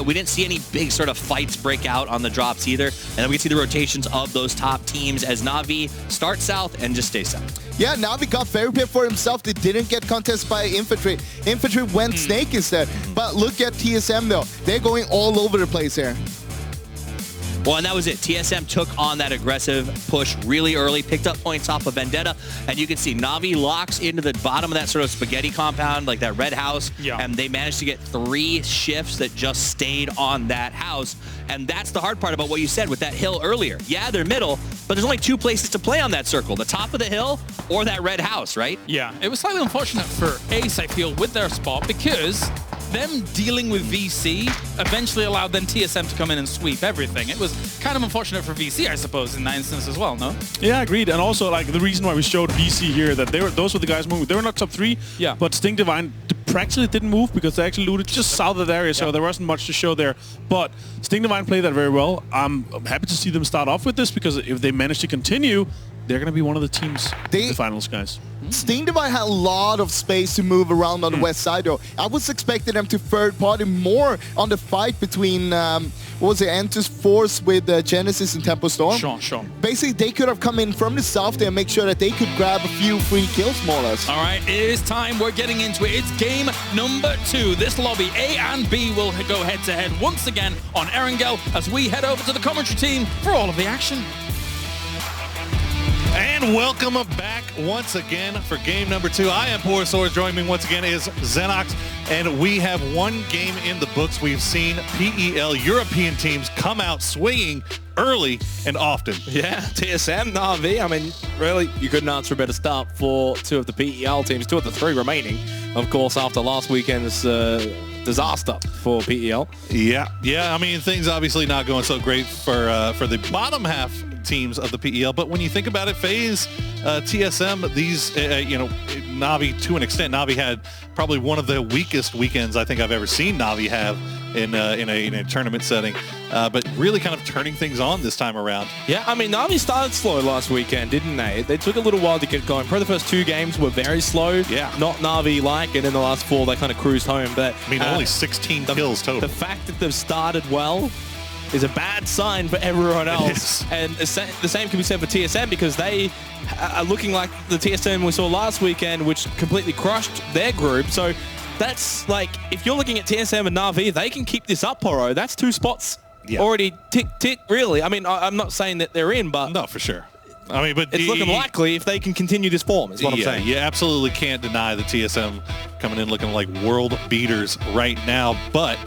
We didn't see any big sort of fights break out on the drops either. And then we can see the rotations of those top teams as Na'Vi start south and just stay south. Yeah, Na'Vi got very prepared for himself. They didn't get contested by Infantry. Infantry went Snake instead. But look at TSM though. They're going all over the place here. Well, and that was it. TSM took on that aggressive push really early, picked up points off of Vendetta, and you can see Na'Vi locks into the bottom of that sort of spaghetti compound, like that red house, and they managed to get 3 shifts that just stayed on that house. And that's the hard part about what you said with that hill earlier. Yeah, they're middle, but there's only 2 places to play on that circle, the top of the hill or that red house, right? Yeah, it was slightly unfortunate for Ace, I feel, with their spot because them dealing with VC eventually allowed then TSM to come in and sweep everything. It was kind of unfortunate for VC, I suppose, in that instance as well, no? Yeah, agreed. And also, like, the reason why we showed VC here, that those were the guys moving. They were not top 3, but Sting Divine practically didn't move because they actually looted just south of that area, so there wasn't much to show there. But Sting Divine played that very well. I'm happy to see them start off with this because if they manage to continue, they're going to be one of the teams in the finals, guys. Sting Divine had a lot of space to move around on the west side, though. I was expecting them to third party more on the fight between, what was it, Entus Force with Genesis and Tempo Storm. Sean. Basically, they could have come in from the south there and make sure that they could grab a few free kills, more or less. All right, it is time. We're getting into it. It's game number 2. This lobby, A and B, will go head-to-head once again on Erangel as we head over to the commentary team for all of the action. And welcome back once again for game number 2. I am Poor Swords. Joining me once again is Xenox, and we have one game in the books. We've seen PEL European teams come out swinging early and often. Yeah, TSM, Na'Vi. I mean, really, you couldn't ask for a better start for 2 of the PEL teams, 2 of the 3 remaining, of course, after last weekend's disaster for PEL. Yeah. I mean, things obviously not going so great for the bottom half teams of the PEL, but when you think about it, FaZe, TSM, these, Na'Vi, to an extent, Na'Vi had probably one of the weakest weekends I think I've ever seen Na'Vi have in a tournament setting, but really kind of turning things on this time around. Yeah, I mean, Na'Vi started slow last weekend, didn't they? They took a little while to get going. Probably the first 2 games were very slow. Yeah. Not Na'Vi-like, and in the last 4, they kind of cruised home. But I mean, only 16 kills total. The fact that they've started well is a bad sign for everyone else. And the same can be said for TSM because they are looking like the TSM we saw last weekend, which completely crushed their group. So that's like, if you're looking at TSM and Na'Vi, they can keep this up, Poro. That's 2 spots already tick, really. I mean, I'm not saying that they're in, but... No, for sure. I mean, but it's looking likely if they can continue this form, is what I'm saying. You absolutely can't deny the TSM coming in looking like world beaters right now, but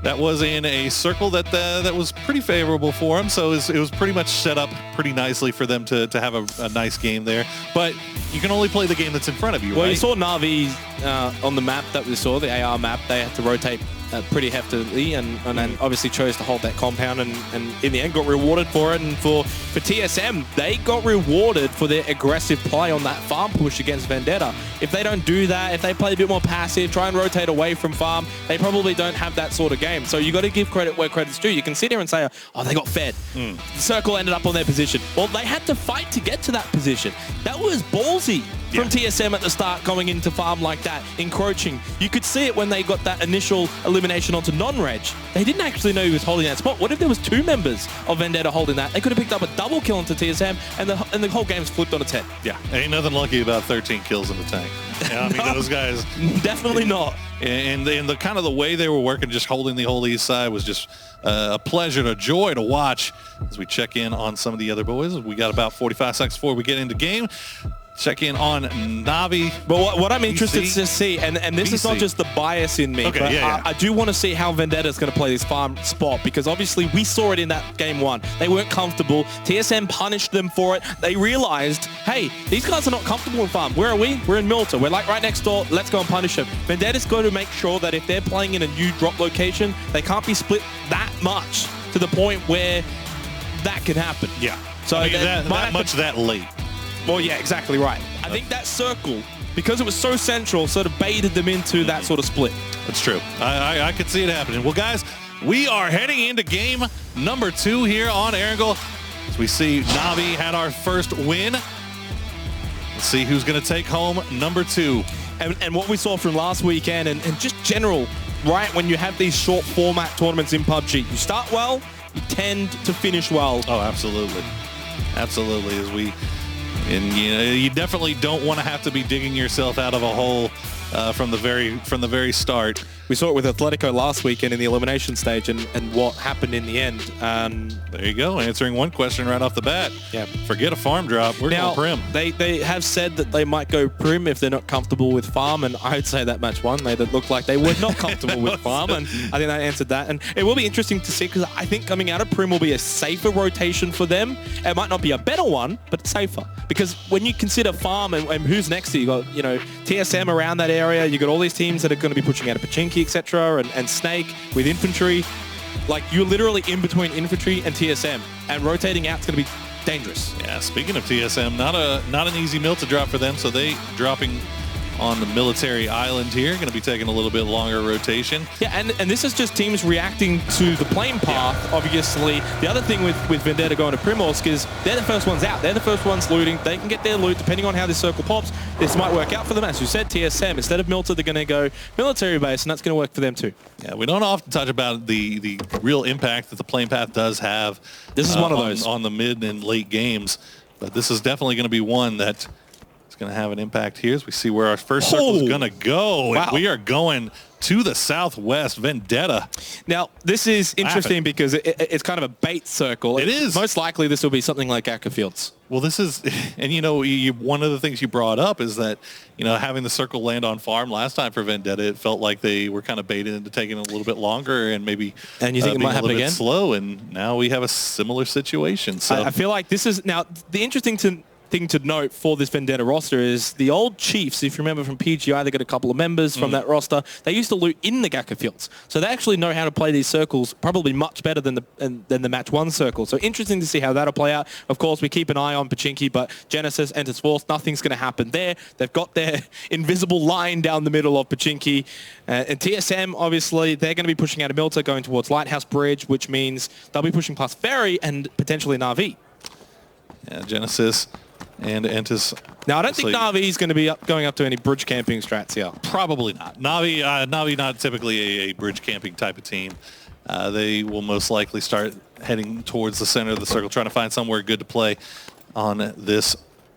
that was in a circle that was pretty favorable for them, so it was pretty much set up pretty nicely for them to have a nice game there. But you can only play the game that's in front of you, well, right? You saw Na'Vi on the map that we saw, the AR map. They had to rotate pretty heftily and then obviously chose to hold that compound and in the end got rewarded for it. And for TSM, they got rewarded for their aggressive play on that farm push against Vendetta. If they don't do that, if they play a bit more passive, try and rotate away from farm, they probably don't have that sort of game. So you got to give credit where credit's due. You can sit here and say, oh, they got fed. The circle ended up on their position. Well, they had to fight to get to that position. That was ballsy from TSM at the start, going into farm like that, encroaching. You could see it when they got that initial elimination onto non-reg. They didn't actually know he was holding that spot. What if there was 2 members of Vendetta holding that? They could have picked up a double kill into TSM, and the whole game's flipped on its head. Yeah, ain't nothing lucky about 13 kills in the tank. Yeah, I mean, No, those guys... Definitely not. And the kind of the way they were working, just holding the whole east side was just a pleasure, a joy to watch as we check in on some of the other boys. We got about 45 seconds before we get into game. Check in on Na'Vi. But what I'm interested to see, and this is not just the bias in me, but I do want to see how Vendetta is going to play this farm spot, because obviously we saw it in that game 1. They weren't comfortable. TSM punished them for it. They realized, hey, these guys are not comfortable in farm. Where are we? We're in Milta. We're like right next door. Let's go and punish them. Vendetta's going to make sure that if they're playing in a new drop location, they can't be split that much to the point where that can happen. Yeah. So I mean, that late. Well, yeah, exactly right. I think that circle, because it was so central, sort of baited them into that sort of split. That's true. I could see it happening. Well, guys, we are heading into game number 2 here on Erangel. As we see Na'Vi had our first win. Let's see who's going to take home number 2. And what we saw from last weekend and just general, right, when you have these short format tournaments in PUBG, you start well, you tend to finish well. Oh, absolutely. Absolutely. And you definitely don't want to have to be digging yourself out of a hole from the very start. We saw it with Atletico last weekend in the elimination stage and what happened in the end. There you go, answering one question right off the bat. Yeah. Forget a farm drop. We're going Prim. They have said that they might go Prim if they're not comfortable with farm, and I'd say that match 1, they looked like they were not comfortable with farm, and I think they answered that. And it will be interesting to see, because I think coming out of Prim will be a safer rotation for them. It might not be a better one, but it's safer. Because when you consider farm and who's next to you, got TSM around that area, you got all these teams that are going to be pushing out a Pachinki, etc., and Snake with infantry. Like, you're literally in between infantry and TSM, and rotating out is going to be dangerous. Yeah, speaking of TSM, not an easy mill to drop for them, so they dropping on the military island here. Going to be taking a little bit longer rotation. Yeah, and this is just teams reacting to the plane path, obviously. The other thing with Vendetta going to Primorsk is they're the first ones out. They're the first ones looting. They can get their loot depending on how this circle pops. This might work out for them. As you said, TSM, instead of Milta, they're going to go military base, and that's going to work for them too. Yeah, we don't often touch about the real impact that the plane path does have. This is one of those. On the mid and late games. But this is definitely going to be one that is going to have an impact here as we see where our first circle is going to go. Wow. And we are going to the southwest, Vendetta. Now, this is interesting because it's kind of a bait circle. It is. Most likely this will be something like Acker Fields. Well, this is, and you know, one of the things you brought up is that, you know, having the circle land on farm last time for Vendetta, it felt like they were kind of baited into taking a little bit longer and maybe and you think it might happen again? Slow, and now we have a similar situation. So I feel like this is, now, the interesting thing to note for this Vendetta roster is the old Chiefs, if you remember from PGI, they got a couple of members from that roster. They used to loot in the Gaka fields. So they actually know how to play these circles probably much better than the match one circle. So interesting to see how that'll play out. Of course, we keep an eye on Pachinki, but Genesis enters fourth. Nothing's going to happen there. They've got their invisible line down the middle of Pachinki. And TSM, obviously, they're going to be pushing out of Milta, going towards Lighthouse Bridge, which means they'll be pushing past Ferry and potentially Na'Vi. Yeah, Genesis and Entis. Now, I don't think Na'Vi's going to be going up to any bridge camping strats here. Probably not. Na'Vi not typically a bridge camping type of team. They will most likely start heading towards the center of the circle, trying to find somewhere good to play on this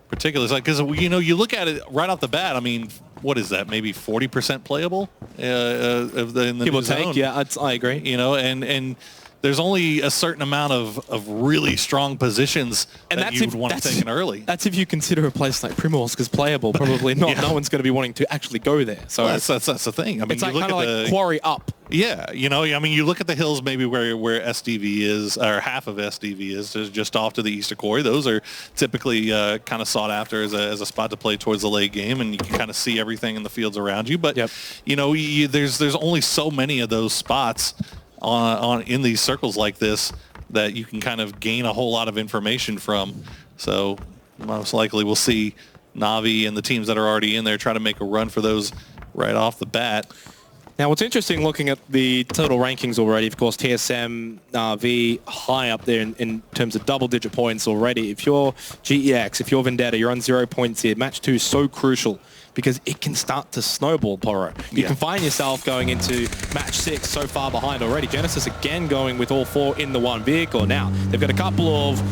particular side. Because, you know, you look at it right off the bat, I mean, what is that? Maybe 40% playable in the Give or new zone. take, yeah, I agree. You know, and there's only a certain amount of really strong positions that you would want to take in early. That's if you consider a place like Primorsk as playable. Probably not. Yeah. No one's going to be wanting to actually go there. So well, that's the thing. I mean, it's like you look kind of at like Quarry up. Yeah, you know, I mean, you look at the hills maybe where SDV is, or half of SDV is, just off to the east of Quarry. Those are typically kind of sought after as a spot to play towards the late game, and you can kind of see everything in the fields around you. But, you know, there's only so many of those spots in these circles like this that you can kind of gain a whole lot of information from. So most likely we'll see Na'Vi and the teams that are already in there try to make a run for those right off the bat. Now, what's interesting looking at the total rankings already, of course, TSM, Na'Vi high up there in terms of double-digit points already. If you're GEX, if you're Vendetta, you're on 0 points here. Match 2 is so crucial because it can start to snowball, Poro. You can find yourself going into match 6 so far behind already. Genesis again going with all 4 in the one vehicle. Now, they've got a couple of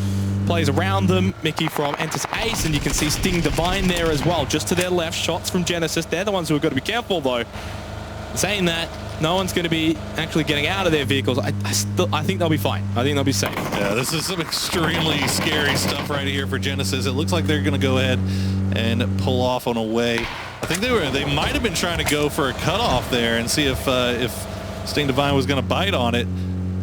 players around them. Mickey from Entis Ace, and you can see Sting Divine there as well, just to their left. Shots from Genesis. They're the ones who have got to be careful, though. Saying that, no one's going to be actually getting out of their vehicles. I think they'll be fine. I think they'll be safe. Yeah, this is some extremely scary stuff right here for Genesis. It looks like they're going to go ahead and pull off on a way. I think they might have been trying to go for a cutoff there and see if Sting Divine was going to bite on it.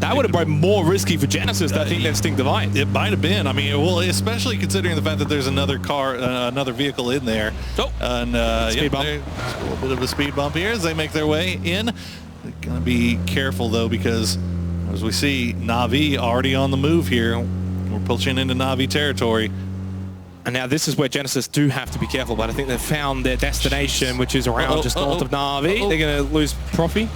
That would have been more risky for Genesis, I think, than Sting Divine. It might have been. I mean, well, especially considering the fact that there's another car, another vehicle in there. Oh, and speed bump. A little bit of a speed bump here as they make their way in. They're going to be careful, though, because as we see, Na'Vi already on the move here. We're pushing into Na'Vi territory. And now this is where Genesis do have to be careful, but I think they've found their destination, which is around just north of Na'Vi. They're going to lose Profi.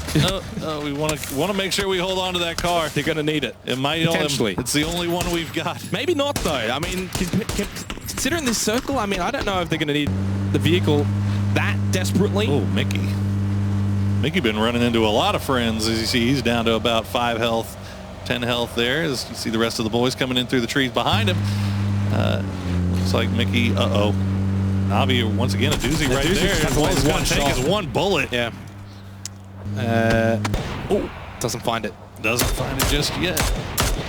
We want to make sure we hold on to that car. They're going to need it. It might potentially. It's the only one we've got. Maybe not, though. I mean, considering this circle, I mean, I don't know if they're going to need the vehicle that desperately. Oh, Mickey been running into a lot of friends. As you see, he's down to about 5 health, 10 health there. As you see the rest of the boys coming in through the trees behind him. Looks like Mickey, Na'Vi once again a doozy right there. All he's got to take is one bullet. Yeah. Doesn't find it. Doesn't find it just yet.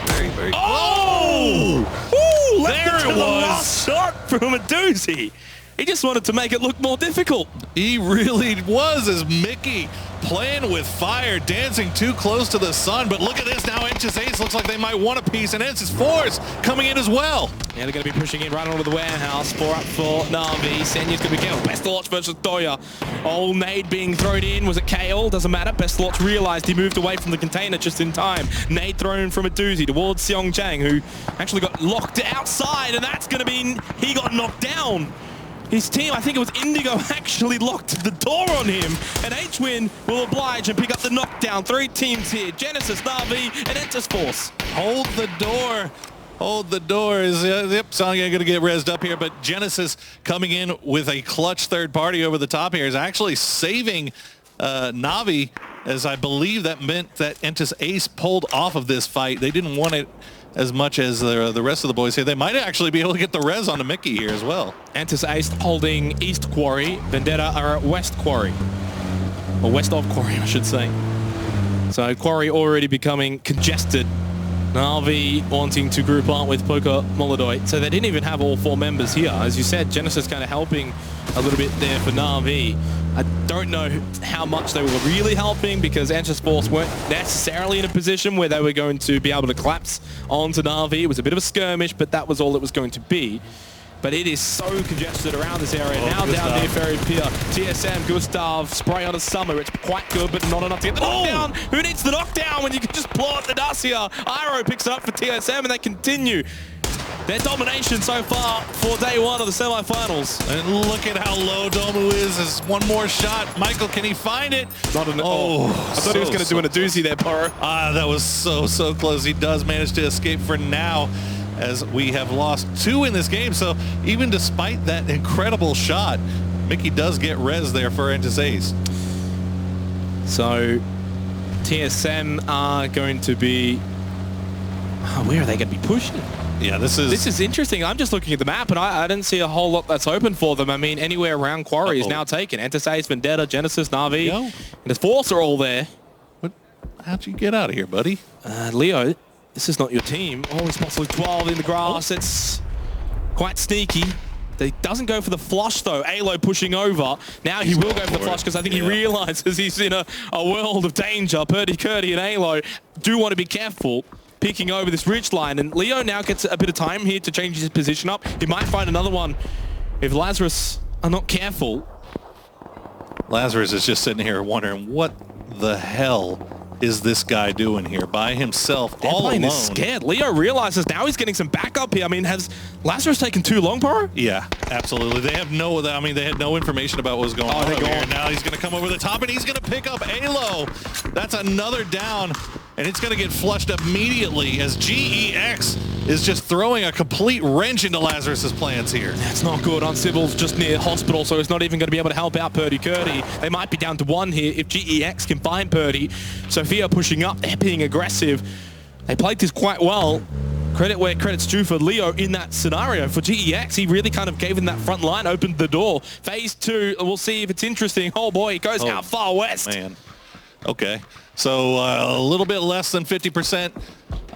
Very Oh! Ooh, there it was. The last shot from a doozy. He just wanted to make it look more difficult. He really was, as Mickey playing with fire, dancing too close to the sun. But look at this now. Entis Ace looks like they might want a piece, and Entis Force coming in as well. Yeah, they're going to be pushing in right onto the warehouse. 4 up for Na'Vi. Senya's going to be careful. Bestalotch versus Doya. Old nade being thrown in. Was it Kale? Doesn't matter. Bestalotch realized he moved away from the container just in time. Nade thrown from a doozy towards Seong Chang, who actually got locked outside, and that's going to be... He got knocked down. his team, I think it was Indigo, actually locked the door on him. And HWin will oblige and pick up the knockdown. 3 teams here, Genesis, Na'Vi, and Entus Force. Hold the door. Hold the door. Yep, Sonya going to get rezzed up here, but Genesis coming in with a clutch third party over the top here is actually saving Na'Vi, as I believe that meant that Entus Ace pulled off of this fight. They didn't want it as much as the rest of the boys here. They might actually be able to get the res onto Mickey here as well. Entus Ace holding East Quarry. Vendetta are at West Quarry. Or west of Quarry, I should say. So Quarry already becoming congested. Na'Vi wanting to group up with Poker Molodoy. So they didn't even have all 4 members here. As you said, Genesis kind of helping a little bit there for Na'Vi. I don't know how much they were really helping because Entus Force weren't necessarily in a position where they were going to be able to collapse onto Na'Vi. It was a bit of a skirmish, but that was all it was going to be. But it is so congested around this area. Now Gustav down near Ferry Pier. TSM, Gustav, spray on a Summer. It's quite good, but not enough to get the knockdown. Who needs the knockdown when you can just blow up the dust here? Iroh picks it up for TSM, and they continue their domination so far for day 1 of the semifinals. And look at how low Domu is. There's one more shot. Michael, can he find it? Not an, I thought he was going to do a doozy there, Poro. That was so close. He does manage to escape for now, as we have lost 2 in this game. So even despite that incredible shot, Mickey does get res there for Entus Ace. So TSM are going to be... where are they going to be pushing? Yeah, this is interesting. I'm just looking at the map, and I didn't see a whole lot that's open for them. I mean, anywhere around Quarry is now taken. Entus Ace, Vendetta, Genesis, Na'Vi, and the Force are all there. How'd you get out of here, buddy? Leo, this is not your team. Oh, it's possibly 12 in the grass. It's quite sneaky. He doesn't go for the flush, though. Alo pushing over. Now he will go for the flush because I think he realizes he's in a world of danger. Purdy, Curdy, and Alo do want to be careful picking over this ridge line. And Leo now gets a bit of time here to change his position up. He might find another one if Lazarus are not careful. Lazarus is just sitting here wondering, what the hell is this guy doing here by himself, all alone? Is scared. Leo realizes now he's getting some backup here. I mean, has Lazarus taken too long, Poro? Yeah, absolutely. They have no, I mean, they had no information about what was going on over here. Now he's going to come over the top, and he's going to pick up Alo. That's another down, and it's going to get flushed immediately as GEX is just throwing a complete wrench into Lazarus's plans here. That's not good. Uncivil's just near hospital, so he's not even going to be able to help out Purdy Curdy. They might be down to 1 here if GEX can find Purdy. Sophia pushing up, they're being aggressive. They played this quite well. Credit where credit's due for Leo in that scenario. For GEX, he really kind of gave him that front line, opened the door. Phase 2, we'll see if it's interesting. Oh boy, it goes out far west. Man. Okay, so a little bit less than 50%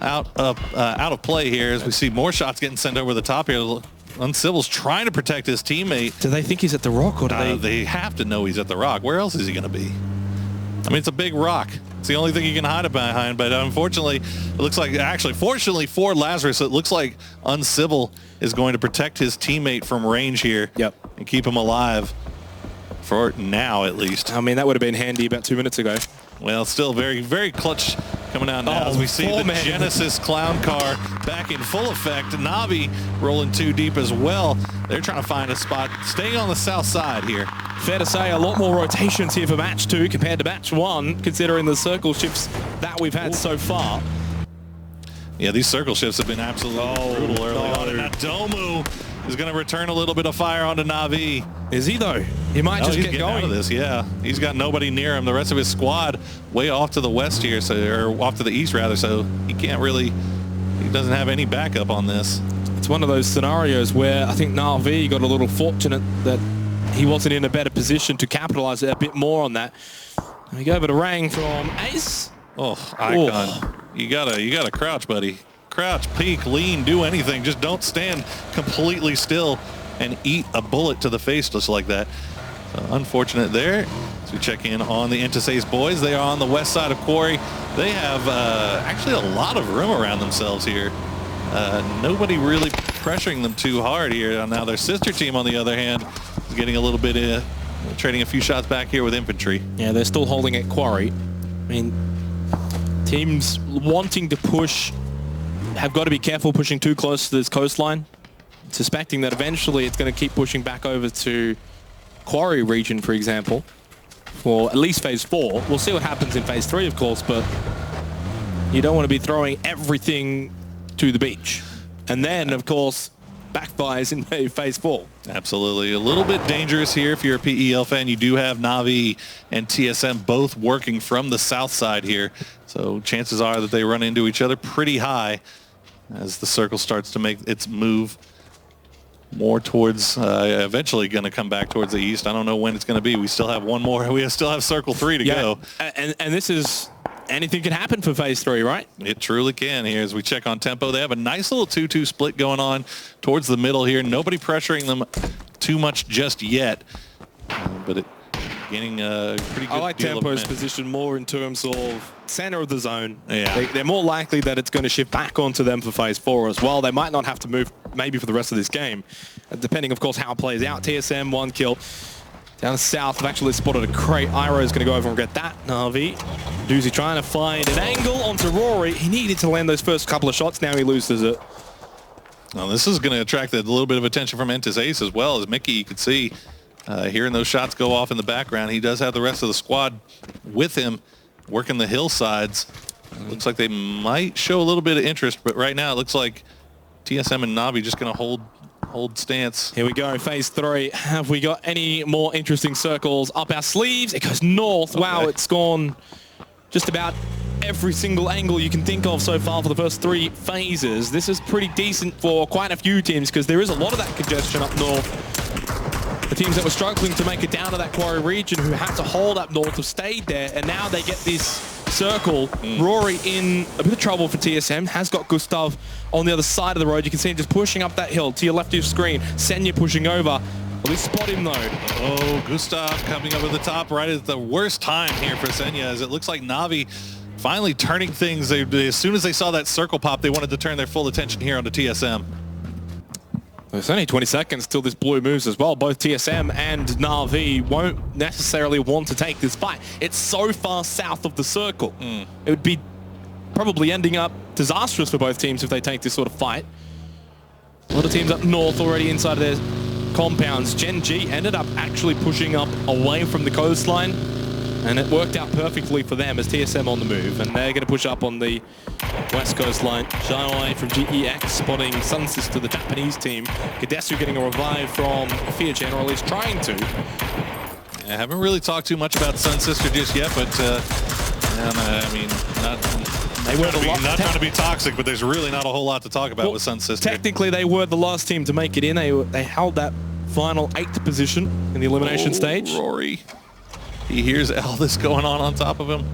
out of play here as we see more shots getting sent over the top here. Uncivil's trying to protect his teammate. Do they think he's at the rock, or do they have to know he's at the rock? Where else is he going to be? I mean, it's a big rock. It's the only thing you can hide it behind, but unfortunately, it looks like, actually, fortunately for Lazarus, it looks like Uncivil is going to protect his teammate from range here. Yep. And keep him alive. For now, at least. I mean, that would have been handy about 2 minutes ago. Well, still very clutch coming out now as we see the Genesis clown car back in full effect. Na'Vi rolling 2 deep as well. They're trying to find a spot, staying on the south side here. Fair to say, a lot more rotations here for match 2 compared to match 1, considering the circle shifts that we've had so far. Yeah, these circle shifts have been absolutely brutal early on. And now Domu is going to return a little bit of fire onto Na'Vi. Is he, though? He might just get going. Out of this, yeah. He's got nobody near him. The rest of his squad way off to the west here, or off to the east, rather, so he can't really, he doesn't have any backup on this. It's one of those scenarios where I think Na'Vi got a little fortunate that he wasn't in a better position to capitalize a bit more on that. And we go over to Rang from Ace. Oh, Icon. You gotta crouch, buddy. Crouch, peek, lean, do anything. Just don't stand completely still and eat a bullet to the face just like that. So unfortunate there. As we check in on the Entus Ace boys, they are on the west side of Quarry. They have actually a lot of room around themselves here. Nobody really pressuring them too hard here. Now their sister team, on the other hand, is getting a little bit trading a few shots back here with infantry. Yeah, they're still holding at Quarry. I mean, teams wanting to push have got to be careful pushing too close to this coastline. suspecting that eventually it's going to keep pushing back over to Quarry region, for example, for at least phase 4. We'll see what happens in phase 3, of course, but you don't want to be throwing everything to the beach. And then, of course, backfires in phase 4. Absolutely. A little bit dangerous here if you're a PEL fan. You do have Na'Vi and TSM both working from the south side here. So chances are that they run into each other pretty high as the circle starts to make its move more towards, eventually going to come back towards the east. I don't know when it's going to be. We still have one more. We still have circle 3 to go. And this is, anything can happen for phase 3, right? It truly can here as we check on tempo. They have a nice little 2-2 split going on towards the middle here. Nobody pressuring them too much just yet, but it getting a pretty good I like deal Tempo's of position more in terms of center of the zone. Yeah. They're more likely that it's going to shift back onto them for phase 4 as well. They might not have to move maybe for the rest of this game, depending, of course, how it plays out. TSM, 1 kill. Down south, I've actually spotted a crate. Iroh's going to go over and get that. Na'Vi. Doozy trying to find an angle onto Rory. He needed to land those first couple of shots. Now he loses it. Now this is going to attract a little bit of attention from Entis Ace as well, as Mickey, you could see, hearing those shots go off in the background. He does have the rest of the squad with him working the hillsides. Looks like they might show a little bit of interest, but right now it looks like TSM and Na'Vi just going to hold stance. Here we go, phase 3. Have we got any more interesting circles up our sleeves? It goes north. Okay. Wow, it's gone just about every single angle you can think of so far for the first 3 phases. This is pretty decent for quite a few teams because there is a lot of that congestion up north. The teams that were struggling to make it down to that Quarry region, who had to hold up north, have stayed there, and now they get this circle. Rory in a bit of trouble for TSM, has got Gustav on the other side of the road. You can see him just pushing up that hill to your left of your screen. Senya pushing over. Will he spot him though? Oh, Gustav coming over the top right at the worst time here for Senya, as it looks like Na'Vi finally turning things. As soon as they saw that circle pop, they wanted to turn their full attention here onto TSM. There's only 20 seconds till this blue moves as well. Both TSM and Na'Vi won't necessarily want to take this fight. It's so far south of the circle. It would be probably ending up disastrous for both teams if they take this sort of fight. A lot of teams up north already inside of their compounds. Gen G ended up actually pushing up away from the coastline, and it worked out perfectly for them as TSM on the move, and they're going to push up on the west coastline. Shy from GEX spotting Sun Sister, the Japanese team. Kadesu getting a revive from Fear Gen, or at least trying to. I haven't really talked too much about Sun Sister just yet, but I mean, not trying to be toxic, but there's really not a whole lot to talk about with Sun Sister. Technically, they were the last team to make it in. They held that final 8th position in the elimination stage. Rory. He hears all this going on top of him.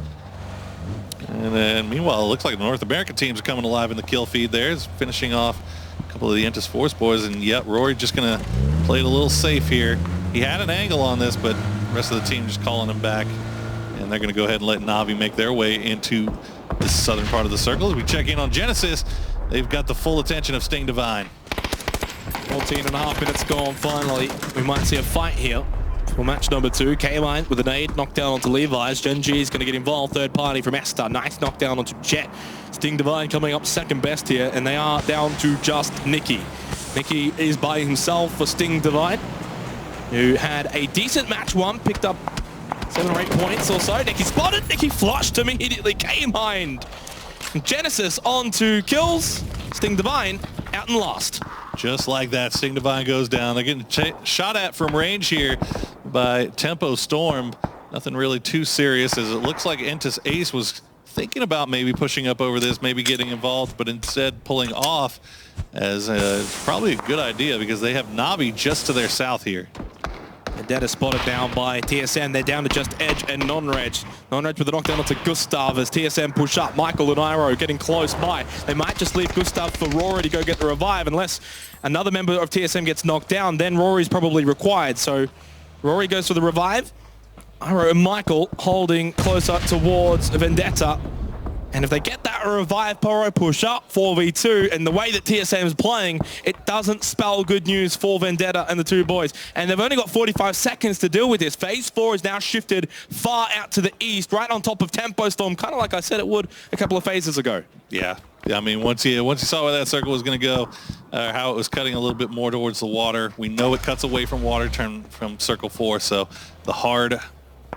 And then, meanwhile, it looks like the North American teams are coming alive in the kill feed there. It's finishing off a couple of the Entis Force boys, and yet Rory just going to play it a little safe here. He had an angle on this, but the rest of the team just calling him back. And they're going to go ahead and let Na'Vi make their way into the southern part of the circle. As we check in on Genesis, they've got the full attention of Sting Divine. 14.5 minutes gone finally. We might see a fight here for match number 2. K-Line with a nade, knockdown onto Levi's. Gen G is going to get involved. Third party from Esther. Nice knockdown onto Jet. Sting Divine coming up second best here, and they are down to just Nikki. Nikki is by himself for Sting Divine, who had a decent match 1, picked up 7 or 8 points or so. Nikki spotted. Nikki flushed him immediately. K-Mind. Genesis on 2 kills. Sting Divine out and lost. Just like that, Sting Divine goes down. They're getting shot at from range here by Tempo Storm. Nothing really too serious, as it looks like Entis Ace was thinking about maybe pushing up over this, maybe getting involved, but instead pulling off, as probably a good idea because they have Na'Vi just to their south here. Vendetta spotted down by TSM. They're down to just Edge and Non-Reg. Non-Reg with a knockdown onto Gustav as TSM push up. Michael and Iroh getting close by. They might just leave Gustav for Rory to go get the revive unless another member of TSM gets knocked down. Then Rory's probably required. So Rory goes for the revive. Iroh and Michael holding closer towards Vendetta. And if they get that revive, Poro push up 4v2, and the way that TSM is playing, it doesn't spell good news for Vendetta and the 2 boys. And they've only got 45 seconds to deal with this. Phase 4 is now shifted far out to the east, right on top of Tempo Storm, kind of like I said it would a couple of phases ago. Yeah, Yeah, I mean, once you saw where that circle was going to go, how it was cutting a little bit more towards the water, we know it cuts away from water turn from circle 4, so the hard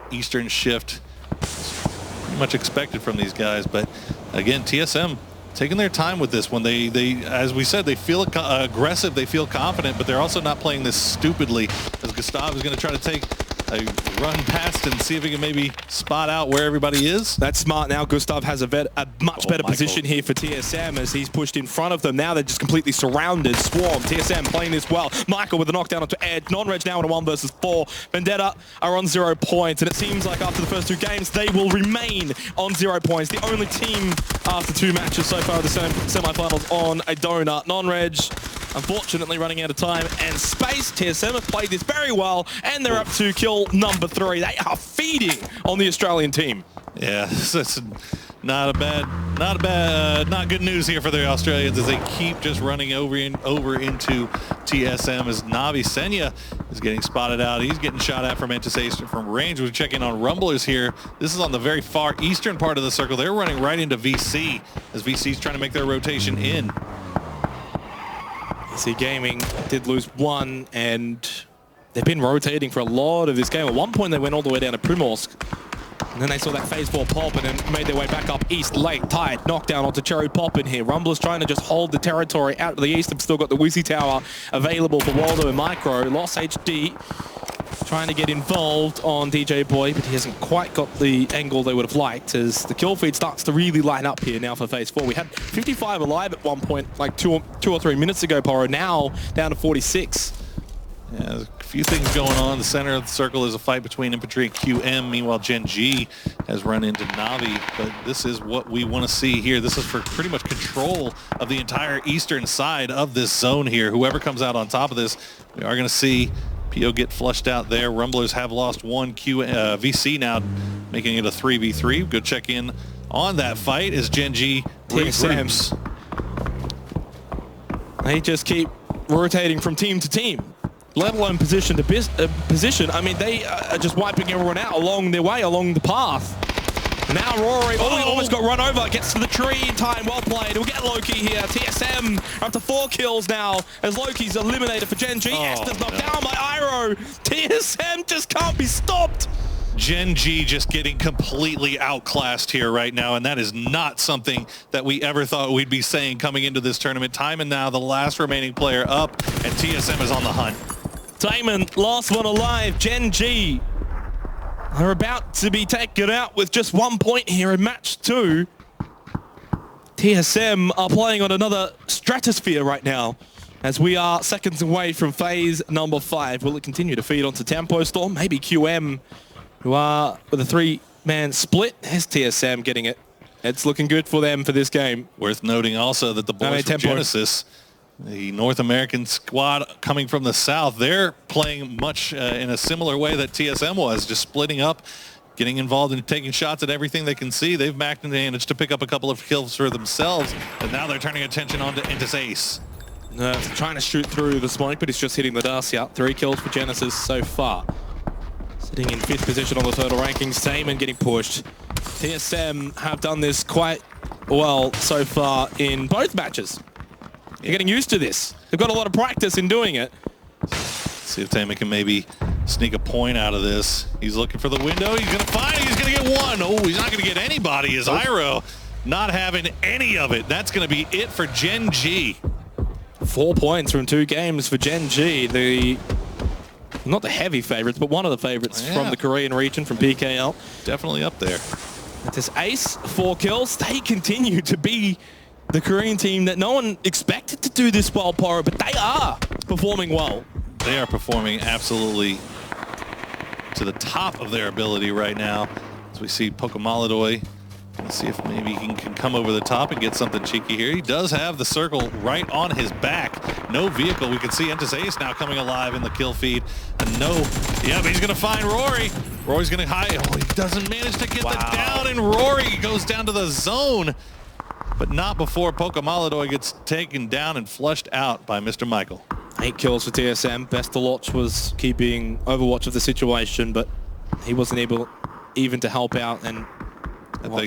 eastern shift is pretty much expected from these guys. But again, TSM taking their time with this one. They as we said, they feel aggressive, they feel confident, but they're also not playing this stupidly, as Gustav is going to try to take a run past and see if he can maybe spot out where everybody is. That's smart. Now Gustav has a much better position here for TSM as he's pushed in front of them. Now they're just completely surrounded. Swarm, TSM playing this well. Michael with a knockdown onto Ed. Non-Reg now in a 1 versus 4. Vendetta are on 0 points, and it seems like after the first 2 games, they will remain on 0 points. The only team after 2 matches so far in the semifinals on a donut. Non-Reg, unfortunately, running out of time and space. TSM have played this very well, and they're up to kill number 3. They are feeding on the Australian team. Yeah, that's not good news here for the Australians as they keep just running over into TSM as Navi Senya is getting spotted out. He's getting shot at from Entasace from range. We're checking on Rumblers here. This is on the very far eastern part of the circle. They're running right into VC as VC's trying to make their rotation in. VC Gaming did lose 1, and they've been rotating for a lot of this game. At one point, they went all the way down to Primorsk, and then they saw that phase 4 pop and then made their way back up east late. Tide knockdown onto Cherry Pop in here. Rumblers trying to just hold the territory out to the east. They've still got the Wizzy Tower available for Waldo and Micro. Lost HD trying to get involved on DJ Boy, but he hasn't quite got the angle they would have liked as the kill feed starts to really line up here now for phase 4. We had 55 alive at one point, like two or 3 minutes ago, Poro. Now down to 46. Yeah, there's a few things going on. The center of the circle is a fight between Infantry and QM. Meanwhile, Gen G has run into Navi, but this is what we want to see here. This is for pretty much control of the entire eastern side of this zone here. Whoever comes out on top of this, we are going to see PO get flushed out there. Rumblers have lost 1. VC now making it a 3v3. Go check in on that fight as Gen G regroups. They just keep rotating from team to team, let alone position to position. I mean, they are just wiping everyone out along their way, along the path. Now Rory, he almost got run over, gets to the tree in time, well played. We'll get Loki here. TSM up to 4 kills now as Loki's eliminated for Gen G. Esther's knocked down by Iroh. TSM just can't be stopped. Gen G just getting completely outclassed here right now, and that is not something that we ever thought we'd be saying coming into this tournament. Timon now the last remaining player up, and TSM is on the hunt. Timon, last one alive. Gen G are about to be taken out with just 1 point here in match 2. TSM are playing on another stratosphere right now as we are seconds away from phase number 5. Will it continue to feed onto Tempo Storm? Maybe QM, who are with a 3-man split. There's TSM getting it. It's looking good for them for this game. Worth noting also that the boys from Genesis, the North American squad coming from the south, they're playing much in a similar way that TSM was, just splitting up, getting involved and taking shots at everything they can see. They've managed to pick up a couple of kills for themselves, and now they're turning attention on to Entasace. Trying to shoot through the smoke, but he's just hitting the dust. Yeah, 3 kills for Genesis so far. Sitting in 5th position on the total rankings. Damon getting pushed. TSM have done this quite well so far in both matches. They're getting used to this. They've got a lot of practice in doing it. See if Taman can maybe sneak a point out of this. He's looking for the window. He's going to find it. He's going to get 1. Oh, he's not going to get anybody as Iroh not having any of it. That's going to be it for Gen G. 4 points from 2 games for Gen G. Not the heavy favorites, but one of the favorites from the Korean region, from PKL. Definitely up there. This Ace, 4 kills. They continue to be the Korean team that no one expected to do this well, Poro, but they are performing well. They are performing absolutely to the top of their ability right now. As we see Pokémon, let's see if maybe he can come over the top and get something cheeky here. He does have the circle right on his back. No vehicle. We can see Entasace now coming alive in the kill feed. And but he's going to find Rory. Rory's going to hide. Oh, he doesn't manage to get the down, and Rory goes down to the zone. But not before Pokémon gets taken down and flushed out by Mr. Michael. 8 kills for TSM. Bestalotch was keeping overwatch of the situation, but he wasn't able even to help out. And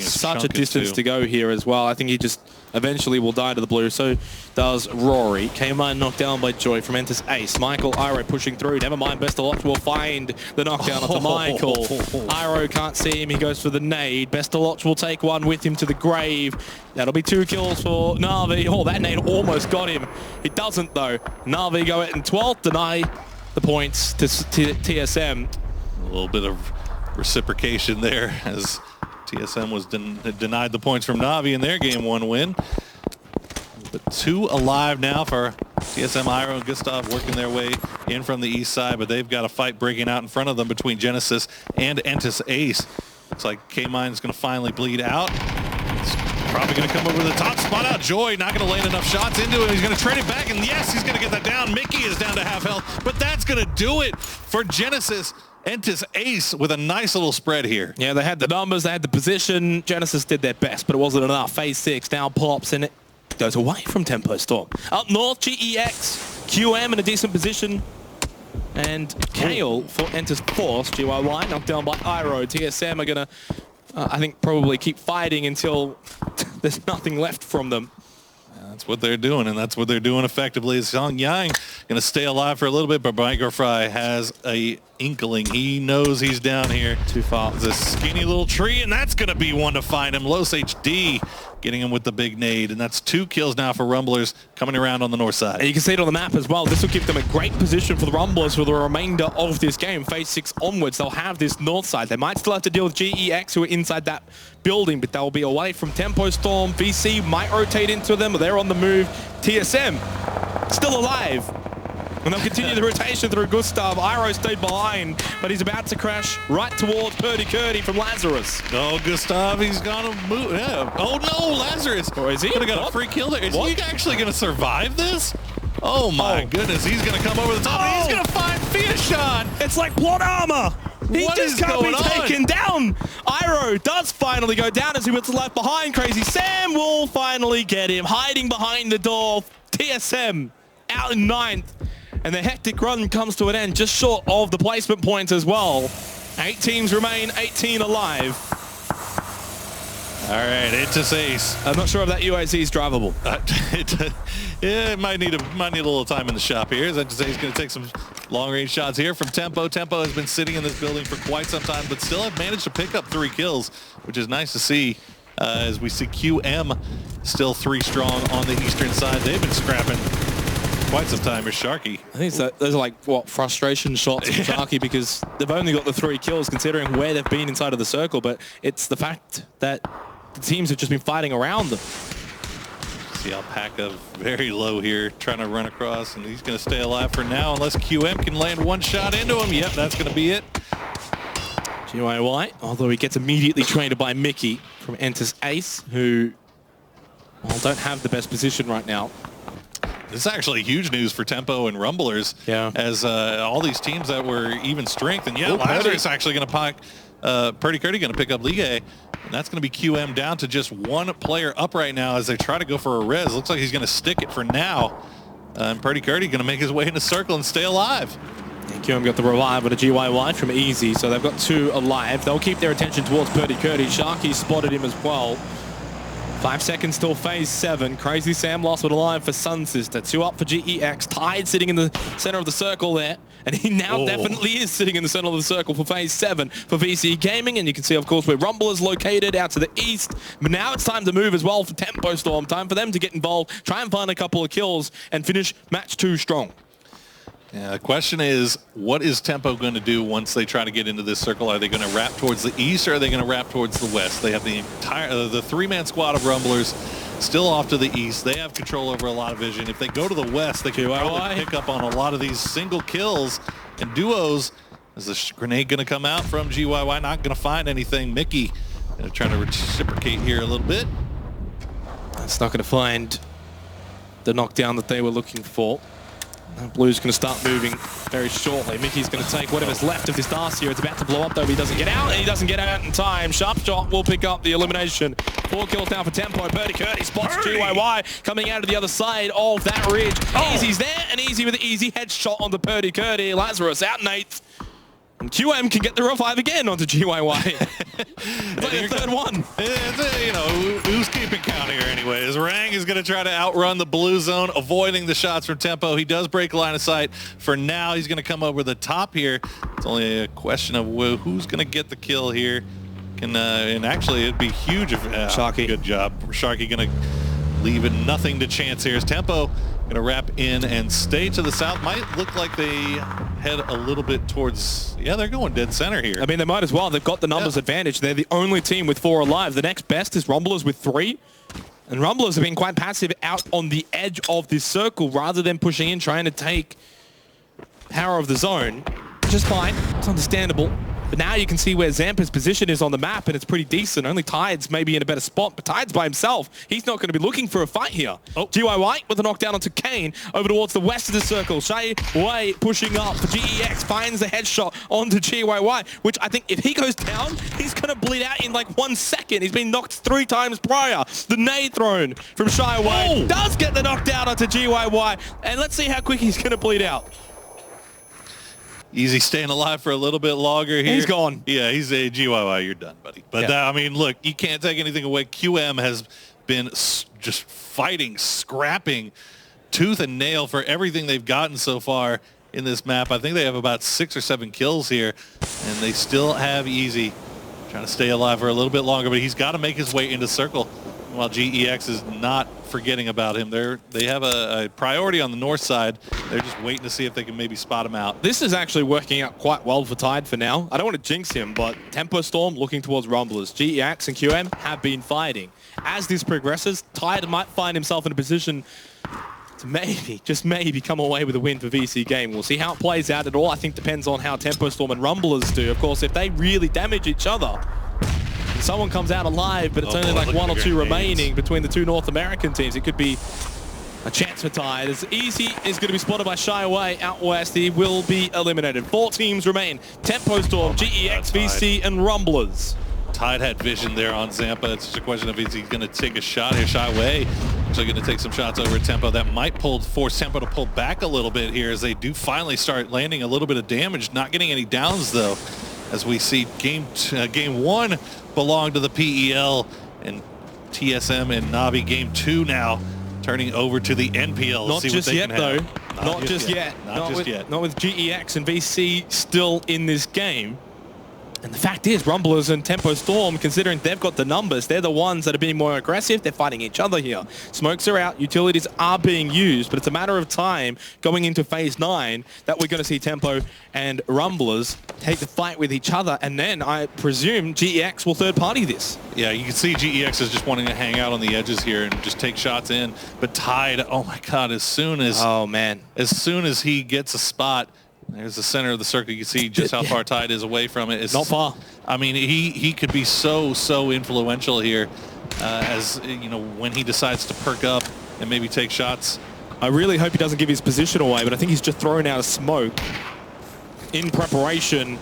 Such a distance to go here as well. I think he just eventually will die to the blue. So does Rory. K-Mine knocked down by Joy from Enter's Ace. Michael, Iroh pushing through. Never mind, Best of Lot will find the knockdown onto Michael. Iroh can't see him. He goes for the nade. Best of Lot will take one with him to the grave. That'll be 2 kills for Na'Vi. Oh, that nade almost got him. It doesn't though. Na'Vi go out in 12th, deny the points to TSM. A little bit of reciprocation there as TSM was denied the points from Na'Vi in their Game 1 win. But 2 alive now for TSM. Iroh and Gustav working their way in from the east side, but they've got a fight breaking out in front of them between Genesis and Entis Ace. Looks like K-Mine is going to finally bleed out. It's probably going to come over the top spot out. Joy not going to land enough shots into it. He's going to trade it back, and yes, he's going to get that down. Mickey is down to half health, but that's going to do it for Genesis. Entis Ace with a nice little spread here. Yeah, they had the numbers, they had the position. Genesis did their best, but it wasn't enough. Phase 6 now pops, and it goes away from Tempo Storm. Up north, GEX, QM in a decent position. And Kale for Entis Force. GYY knocked down by Iroh. TSM are going to, I think, probably keep fighting until there's nothing left from them. That's what they're doing, and that's what they're doing effectively. Song Yang going to stay alive for a little bit, but Microfry has a inkling. He knows he's down here. Too far. It's a skinny little tree, and that's going to be one to find him. Los HD getting him with the big nade, and that's 2 kills now for Rumblers coming around on the north side. And you can see it on the map as well. This will give them a great position for the Rumblers for the remainder of this game. Phase 6 onwards, they'll have this north side. They might still have to deal with GEX, who are inside that building, but they'll be away from Tempo Storm. VC might rotate into them, but they're on the move. TSM still alive. And they'll continue the rotation through Gustav. Iroh stayed behind, but he's about to crash right towards Purdy Curdy from Lazarus. Oh, Gustav, he's gonna move. Yeah. Oh no, Lazarus. Or is he? Could have got a free kill there. Is he actually gonna survive this? Oh my goodness, he's gonna come over the top and he's gonna find Fiashan. It's like plot armor. He just can't be taken down. Iroh does finally go down as he was left behind. Crazy Sam will finally get him, hiding behind the door. TSM out in 9th. And the hectic run comes to an end, just short of the placement points as well. 8 teams remain, 18 alive. All right, Entis Ace. I'm not sure if that UAZ is drivable. Yeah, it might need a little time in the shop here. Entis Ace is going to take some long-range shots here from Tempo. Tempo has been sitting in this building for quite some time, but still have managed to pick up 3 kills, which is nice to see. As we see QM still 3 strong on the eastern side. They've been scrapping quite some time. Is Sharky. I think those are like, what, frustration shots from Sharky, because they've only got the 3 kills considering where they've been inside of the circle, but it's the fact that the teams have just been fighting around them. See Alpaca very low here, trying to run across, and he's going to stay alive for now unless QM can land 1 shot into him. Yep, that's going to be it. GYY, although he gets immediately trained by Mickey from Entis Ace, who, well, don't have the best position right now. This is actually huge news for Tempo and Rumblers. Yeah. As all these teams that were even strength, and yeah, Lazarus actually going to pack, Purdy Curdy going to pick up Ligue, and that's going to be QM down to just 1 player up right now as they try to go for a res. Looks like he's going to stick it for now. And Purdy Curdy going to make his way in the circle and stay alive. And QM got the revive with a GYY from Easy, so they've got 2 alive. They'll keep their attention towards Purdy Curdy. Sharky spotted him as well. 5 seconds till phase 7. Crazy Sam lost with a line for Sun Sister. 2 up for GEX. Tide sitting in the center of the circle there. And he now definitely is sitting in the center of the circle for phase 7 for VC Gaming. And you can see, of course, where Rumble is located out to the east. But now it's time to move as well for Tempo Storm. Time for them to get involved, try and find a couple of kills, and finish match 2 strong. Yeah, the question is, what is Tempo going to do once they try to get into this circle? Are they going to wrap towards the east, or are they going to wrap towards the west? They have the entire the 3-man squad of Rumblers still off to the east. They have control over a lot of vision. If they go to the west, they can probably pick up on a lot of these single kills and duos. Is the grenade going to come out from GYY? Not going to find anything. Mickey going to try to reciprocate here a little bit. It's not going to find the knockdown that they were looking for. Blue's going to start moving very shortly. Mickey's going to take whatever's left of this Darcy. It's about to blow up, though. He doesn't get out, and he doesn't get out in time. Sharp Shot will pick up the elimination. 4 kills now for Tempo. Purdy Curdy spots GYY coming out of the other side of that ridge. Easy's there, and Easy with an easy headshot on the Purdy Curdy. Lazarus out in 8th. And QM can get the revive again onto GYY. It's like the third one. You know, who's keeping count here anyways? Rang is going to try to outrun the blue zone, avoiding the shots from Tempo. He does break line of sight. For now, he's going to come over the top here. It's only a question of who's going to get the kill here. And actually, it'd be huge if Sharky. Good job. Sharky going to leave it nothing to chance here. As Tempo going to wrap in and stay to the south. Might look like they head a little bit towards, yeah, they're going dead center here. I mean, they might as well. They've got the numbers advantage. They're the only team with 4 alive. The next best is Rumblers with 3. And Rumblers have been quite passive out on the edge of this circle rather than pushing in, trying to take power of the zone. Which is fine. It's understandable. But now you can see where Zampa's position is on the map, and it's pretty decent. Only Tide's maybe in a better spot, but Tide's by himself. He's not going to be looking for a fight here. GYY with a knockdown onto Kane over towards the west of the circle. Shay Wei pushing up for GEX, finds the headshot onto GYY, which I think if he goes down, he's going to bleed out in like 1 second. He's been knocked 3 times prior. The nade thrown from Shay Wei does get the knockdown onto GYY, and let's see how quick he's going to bleed out. Easy staying alive for a little bit longer here. He's gone. Yeah, he's a GYY. You're done, buddy. But I mean, look, you can't take anything away. QM has been just fighting, scrapping, tooth and nail for everything they've gotten so far in this map. I think they have about 6 or 7 kills here, and they still have Easy trying to stay alive for a little bit longer, but he's got to make his way into circle. While GEX is not forgetting about him. They have a priority on the north side. They're just waiting to see if they can maybe spot him out. This is actually working out quite well for Tide for now. I don't want to jinx him, but Tempo Storm looking towards Rumblers. GEX and QM have been fighting. As this progresses, Tide might find himself in a position to maybe, just maybe, come away with a win for VC game. We'll see how it plays out. It all, I think, depends on how Tempo Storm and Rumblers do. Of course, if they really damage each other, someone comes out alive, but it's only like 1 or 2 remaining between the 2 North American teams. It could be a chance for Tide. As Easy is going to be spotted by Shy Away out west. He will be eliminated. 4 teams remain. Tempo Storm, GEX, VC, and Rumblers. Tide had vision there on Zampa. It's just a question of is he going to take a shot here. Shy Away actually going to take some shots over at Tempo. That might force Tempo to pull back a little bit here as they do finally start landing a little bit of damage. Not getting any downs, though, as we see game 1 belong to the PEL, and TSM and Navi game 2 now turning over to the NPL. Not just yet, though. Not just yet. Not with GEX and VC still in this game. And the fact is, Rumblers and Tempo Storm, considering they've got the numbers, they're the ones that are being more aggressive. They're fighting each other here. Smokes are out, utilities are being used, but it's a matter of time going into phase 9 that we're going to see Tempo and Rumblers take the fight with each other, and then I presume GEX will third party this. Yeah, you can see GEX is just wanting to hang out on the edges here and just take shots in, but Tide, oh my god, as soon as he gets a spot, there's the center of the circle. You can see just how far Tide is away from it. It's not far. I mean, he could be so influential here, as you know, when he decides to perk up and maybe take shots. I really hope he doesn't give his position away, but I think he's just thrown out a smoke in preparation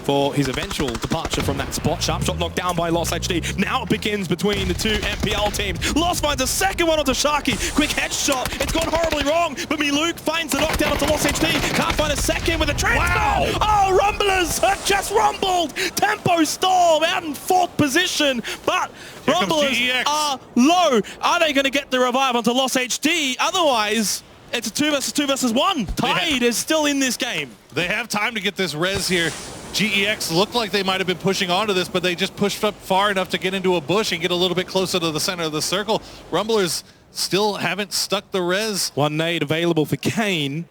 for his eventual departure from that spot. Sharp shot knocked down by Lost HD. Now it begins between the 2 MPL teams. Lost finds a second one onto Sharky. Quick headshot. It's gone horribly wrong, but Luke finds the knockdown onto Lost HD. Can't find a second with a transfer. Wow. Oh, Rumblers have just rumbled. Tempo Storm out in 4th position, but here Rumblers are low. Are they going to get the revive onto Lost HD? Otherwise, it's a 2 versus 1. Tide is still in this game. They have time to get this res here. GEX looked like they might have been pushing onto this, but they just pushed up far enough to get into a bush and get a little bit closer to the center of the circle. Rumblers still haven't stuck the res. 1 nade available for Kane.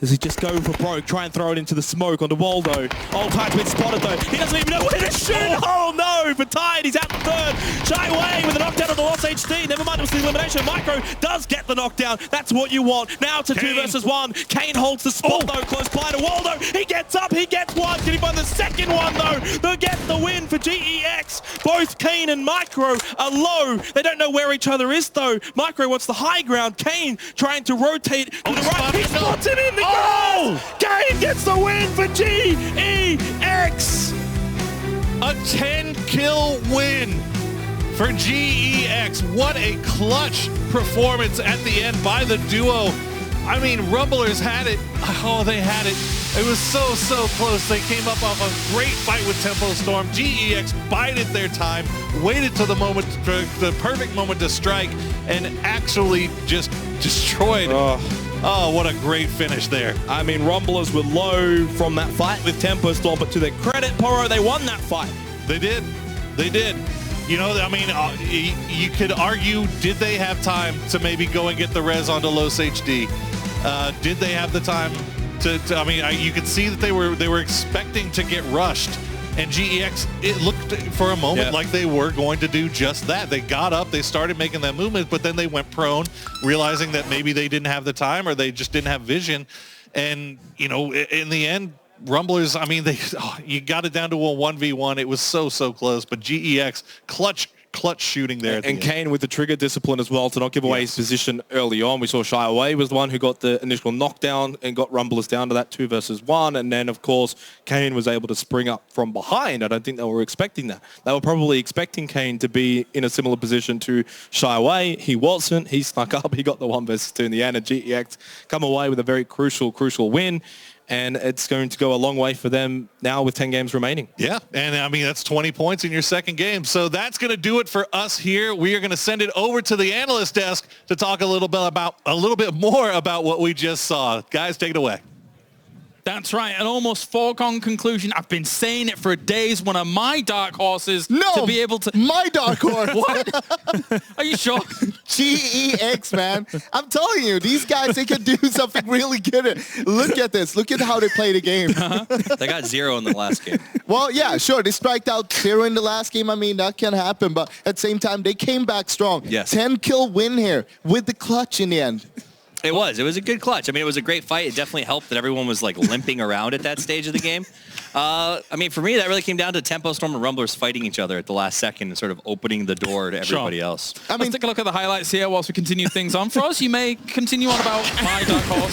Does he just go for broke, try and throw it into the smoke onto Waldo? Oh, Tide's been spotted though. He doesn't even know where to shoot. Oh no, for Tide, he's out the 3rd. Shy Away with a knockdown on the Lost HD. Never mind, it was the elimination. Micro does get the knockdown. That's what you want. Now to 2 versus 1. Kane holds the spot though, close by to Waldo. He gets up, he gets 1. Can he find the second one though? They'll get the win for GEX. Both Kane and Micro are low. They don't know where each other is though. Micro wants the high ground. Kane trying to rotate to the right. He spots him in the Kane gets the win for GEX! A 10-kill win for GEX. What a clutch performance at the end by the duo. I mean, Rumblers had it. Oh, they had it. It was so close. They came up off a great fight with Tempo Storm. GEX bided their time, waited till the moment, the perfect moment to strike, and actually just destroyed. Oh, what a great finish there. I mean, Rumblers were low from that fight with Tempo Storm, but to their credit, Poro, they won that fight. They did. They did. You know, I mean, you could argue, did they have time to maybe go and get the res onto Los HD? Did they have the time to I mean, you could see that they were expecting to get rushed. And GEX, it looked for a moment like they were going to do just that. They got up, they started making that movement, but then they went prone, realizing that maybe they didn't have the time or they just didn't have vision. And, you know, in the end, Rumblers, I mean, you got it down to a 1v1. It was so close, but GEX, clutch shooting there. And Kane with the trigger discipline as well to not give away his position early on. We saw Shy Away was the one who got the initial knockdown and got Rumblers down to that 2 versus 1. And then, of course, Kane was able to spring up from behind. I don't think they were expecting that. They were probably expecting Kane to be in a similar position to Shy Away. He wasn't. He snuck up. He got the 1 versus 2 in the end. And GEX come away with a very crucial win. And it's going to go a long way for them now with 10 games remaining. Yeah, and I mean, that's 20 points in your second game. So that's going to do it for us here. We are going to send it over to the analyst desk to talk a little bit more about what we just saw. Guys, take it away. That's right, an almost foregone conclusion. I've been saying it for days. One of my dark horses to be able to... my dark horse. What? Are you sure? GEX, man. I'm telling you, these guys, they can do something really good. Look at this. Look at how they play the game. They got 0 in the last game. Well, yeah, sure. They striked out 0 in the last game. I mean, that can happen. But at the same time, they came back strong. Yes. 10-kill win here with the clutch in the end. It was a good clutch. I mean, it was a great fight. It definitely helped that everyone was like limping around at that stage of the game. I mean, for me, that really came down to Tempo Storm and Rumblers fighting each other at the last second and sort of opening the door to everybody else. I mean, let's take a look at the highlights here whilst we continue things on. Froz, you may continue on about my dark horse.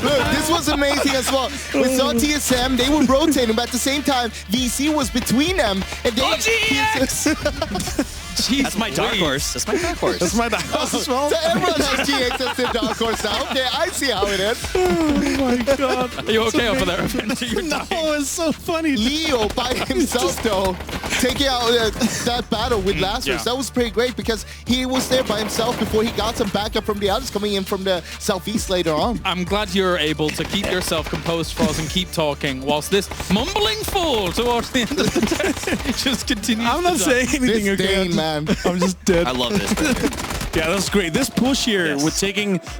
Look, this was amazing as well. We saw TSM, they were rotating, but at the same time, VC was between them. And they... Jeez, that's my dark horse. That's my dark horse. That's my dark horse as well. So everyone has GX as their dark horse now. Okay, I see how it is. Oh my god. Are you okay over there? No, it's so funny. Leo by himself though, taking out that battle with Lazarus. That was pretty great because he was there by himself before he got some backup from the others coming in from the southeast later on. I'm glad you're able to keep yourself composed, Froz, and keep talking whilst this mumbling fool towards the end of the test just continues. I'm not saying anything again. Man. I'm just dead. I love this. Yeah, that's great. This push here with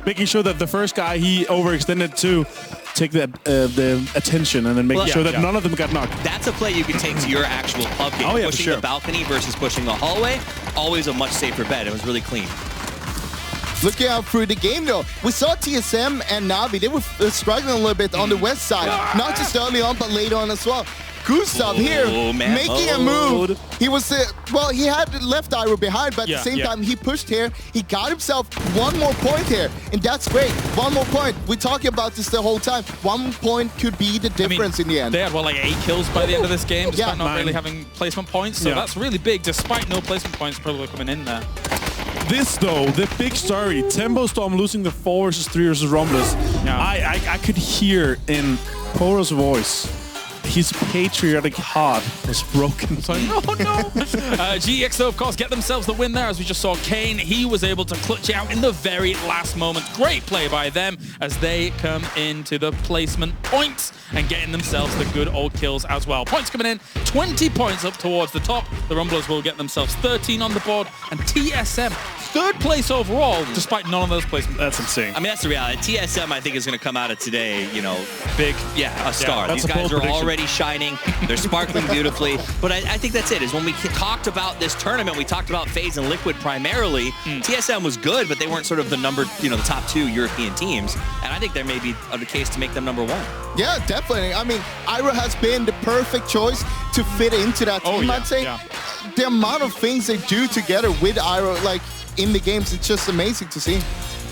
making sure that the first guy he overextended to take the attention and then making sure that none of them got knocked. That's a play you can take to your actual pub game. Pushing the balcony versus pushing the hallway, always a much safer bet. It was really clean. Looking out through the game, though, we saw TSM and Navi. They were struggling a little bit on the west side. Not just early on, but later on as well. Gustav here making a move. He was, well, he had left Iroh behind, but at the same time, he pushed here. He got himself 1 more point here, and that's great. 1 more point. We're talking about this the whole time. 1 point could be the difference in the end. They had, like 8 kills by the end of this game, despite not really having placement points. So that's really big, despite no placement points probably coming in there. This, though, the big story, Tempo Storm losing the 4 versus 3 versus Rumblers. I could hear in Poro's voice, his patriotic heart was broken. Oh no! GX, though, of course, get themselves the win there. As we just saw Kane, he was able to clutch out in the very last moment. Great play by them as they come into the placement points and getting themselves the good old kills as well. Points coming in, 20 points up towards the top. The Rumblers will get themselves 13 on the board, and TSM, 3rd place overall, despite none of those placements. That's insane. I mean, that's the reality. TSM, I think, is going to come out of today, you know, big, a star. These guys are already shining. They're sparkling beautifully. But I think that's it, is when we talked about this tournament, we talked about FaZe and Liquid primarily. TSM was good, but they weren't sort of the the top 2 European teams. And I think there may be a case to make them number 1. Yeah, definitely. I mean, Iroh has been the perfect choice to fit into that team, I'd say. The amount of things they do together with Iroh, like, in the games, it's just amazing to see.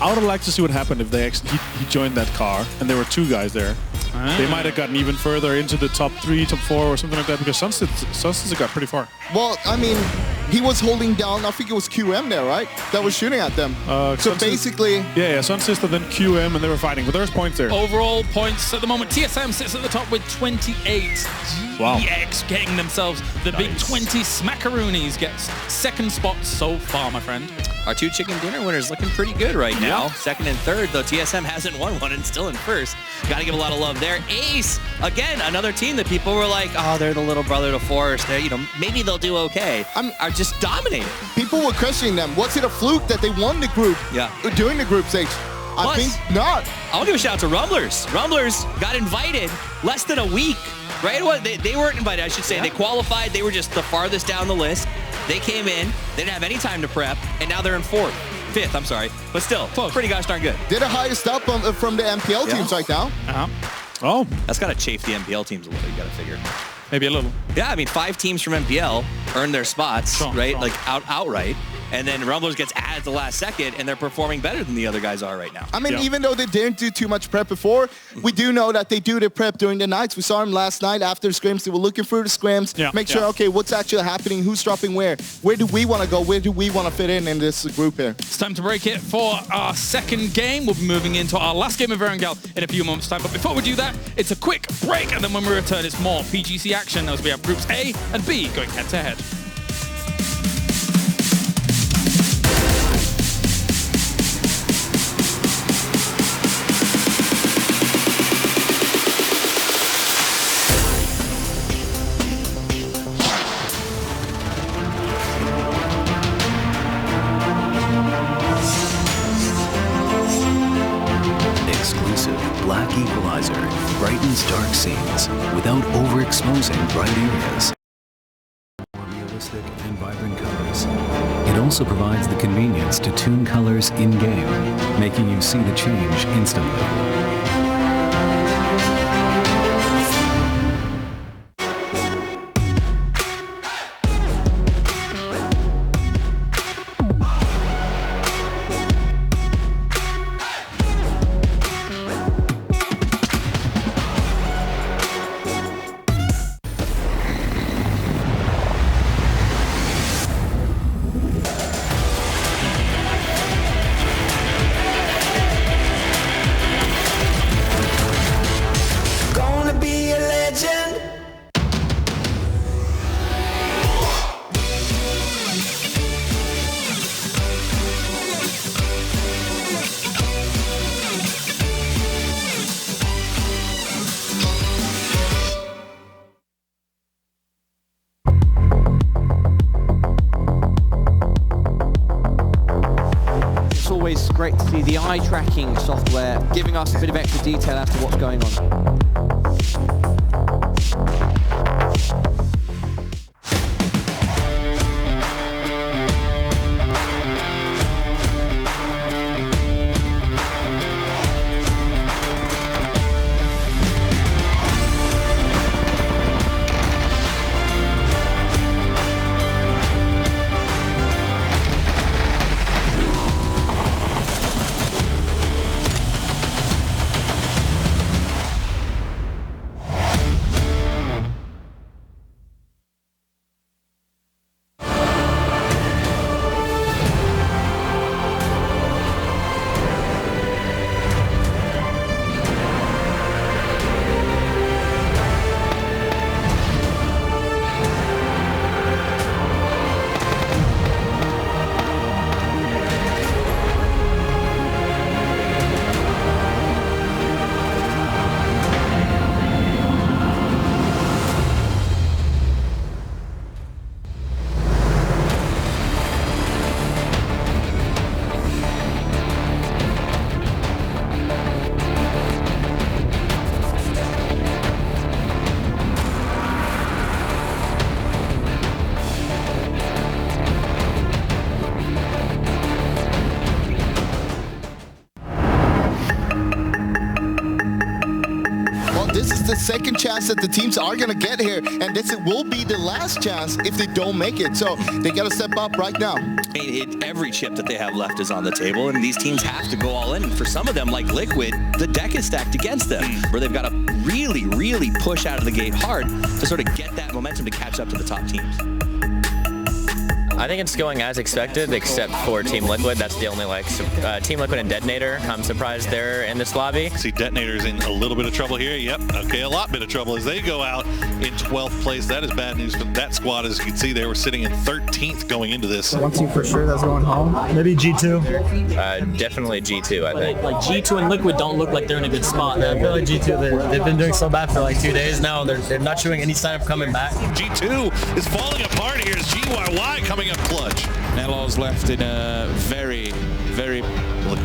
I would like to see what happened if they actually he joined that car and there were 2 guys there. They might have gotten even further into the top 3, top 4 or something like that because Sunset got pretty far. Well, I mean, he was holding down, I think it was QM there, right? That was shooting at them. So basically... Yeah, Sun Sister, then QM, and they were fighting. But there's points there. Overall points at the moment. TSM sits at the top with 28. Wow. GX getting themselves the big 20. Smackaroonies gets second spot so far, my friend. Our 2 chicken dinner winners looking pretty good right now. Second and third, though TSM hasn't won one and still in first. Got to give a lot of love there. Ace, again, another team that people were like, oh, they're the little brother to Forest. They're, you know, maybe they'll do okay. Are just dominating. People were questioning them. Was it a fluke that they won the group during the group stage? I think not. I want to give a shout out to Rumblers. Rumblers got invited less than a week, right? They weren't invited, I should say. They qualified. They were just the farthest down the list. They came in. They didn't have any time to prep, and now they're in fifth, I'm sorry. But still, pretty gosh darn good. They're the highest up from the MPL teams right now. Oh. That's got to chafe the MPL teams a little, you got to figure. Maybe a little. Yeah, I mean, 5 teams from MPL earned their spots, right? Like outright. And then Rumblers gets added at the last second, and they're performing better than the other guys are right now. I mean, even though they didn't do too much prep before, we do know that they do the prep during the nights. We saw them last night after the scrims. They were looking through the scrims, make sure, okay, what's actually happening? Who's dropping where? Where do we want to go? Where do we want to fit in this group here? It's time to break it for our second game. We'll be moving into our last game of RERUN in a few moments' time. But before we do that, it's a quick break, and then when we return, it's more PGC action as we have groups A and B going head-to-head. Black Equalizer brightens dark scenes without overexposing bright areas. More realistic and vibrant colors. It also provides the convenience to tune colors in-game, making you see the change instantly. Always great to see the eye tracking software giving us a bit of extra detail as to what's going on. This is the second chance that the teams are going to get here, and this will be the last chance if they don't make it. So they got to step up right now. Every chip that they have left is on the table, and these teams have to go all in. And for some of them, like Liquid, the deck is stacked against them, where they've got to really, really push out of the gate hard to sort of get that momentum to catch up to the top teams. I think it's going as expected, except for Team Liquid. That's the only Team Liquid and Detonator. I'm surprised they're in this lobby. See, Detonator's in a little bit of trouble here. Yep. Okay, a lot bit of trouble as they go out in 12th place. That is bad news for that squad. As you can see, they were sitting in 13th going into this. One team for sure that's going home. Maybe G2. Definitely G2, I think. Like G2 and Liquid don't look like they're in a good spot. I feel like G2, they've been doing so bad for like 2 days now. They're not showing any sign of coming back. G2 is falling apart here as GYY coming up clutch. Nelo's left in a very, very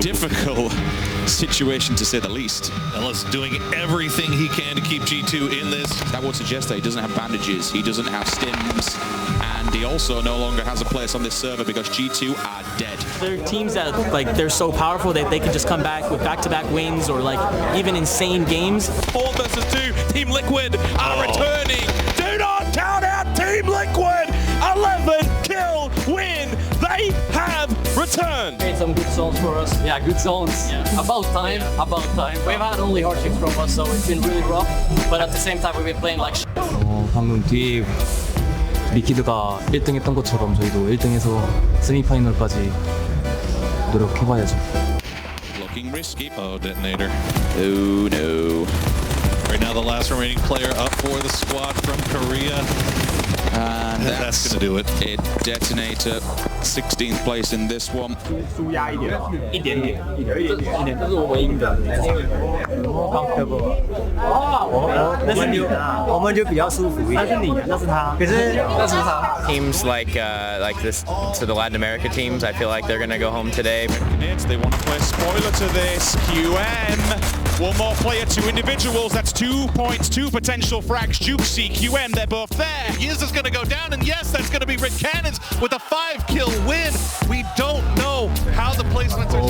difficult situation, to say the least. Nelo's doing everything he can to keep G2 in this. That would suggest that he doesn't have bandages, he doesn't have stims, and he also no longer has a place on this server because G2 are dead. There are teams that they're so powerful that they can just come back with back-to-back wins or even insane games. 4 versus 2, Team Liquid are returning. Do not count out Team Liquid. 11 kill win. They have returned. Made some good zones for us. Yeah, good zones. Yeah. About time. We've had only hard checks from us, so it's been really rough. But at the same time, we've been playing like shit. 방금 뒤에 리퀴드가 1등 했던 것처럼 저희도 1등해서 세미파이널까지 노력해봐야죠. Looking risky. Oh, Detonator. Oh no. Right now the last remaining player up for the squad from Korea. And that's going to do it. Detonator, 16th place in this one. Teams like this, to the Latin America teams, I feel like they're going to go home today. They want to play a spoiler to this. QM, one more player, 2 individuals. That's 2 points, 2 potential frags. Jukesy, QM, they're both there. Yiz is going to go down, and yes, that's going to be Red Cannons with a 5-kill win. We don't know how the placements are.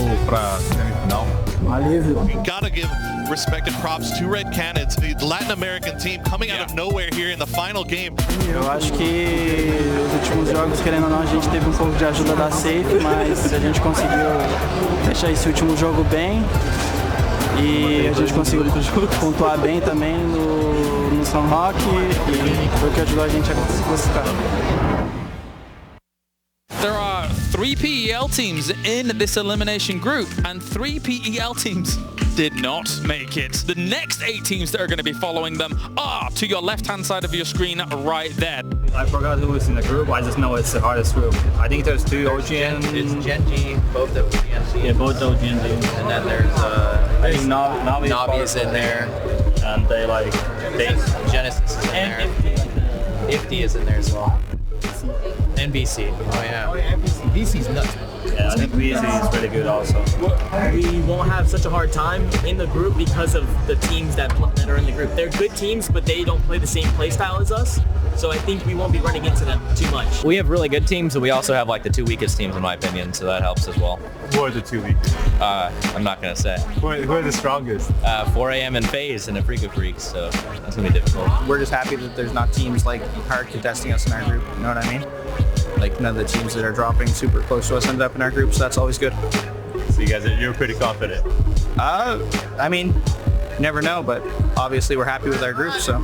We gotta give respect and props to Red Cannons, the Latin American team coming out of nowhere here in the final game. Eu acho que os últimos jogos, querendo ou não, a gente teve pouco de ajuda da Safe, mas a gente conseguiu fechar esse último jogo bem e a gente conseguiu pontuar bem também no São Roque e foi o que ajudou a gente a classificar. There are 3 PEL teams in this elimination group, and 3 PEL teams did not make it. The next 8 teams that are going to be following them are to your left-hand side of your screen right there. I forgot who was in the group. I just know it's the hardest group. I think there's 2 OGN. It's Genji, both OGNC. Yeah, both OGN. And then there's I think Navi is in there. And Genesis is in there. Ifty is in there as well. NBC. Oh yeah. BC's nuts. Yeah, I think BC is really good also. We won't have such a hard time in the group because of the teams that are in the group. They're good teams, but they don't play the same play style as us. So I think we won't be running into them too much. We have really good teams, but we also have the 2 weakest teams in my opinion, so that helps as well. Who are the 2 weakest? I'm not gonna say. Who are the strongest? 4AM and FaZe and Afrika Freaks, so that's gonna be difficult. We're just happy that there's not teams like hard contesting us in our group, you know what I mean? Like none of the teams that are dropping super close to us end up in our group, so that's always good. So you're pretty confident? I mean, never know, but obviously we're happy with our group, so.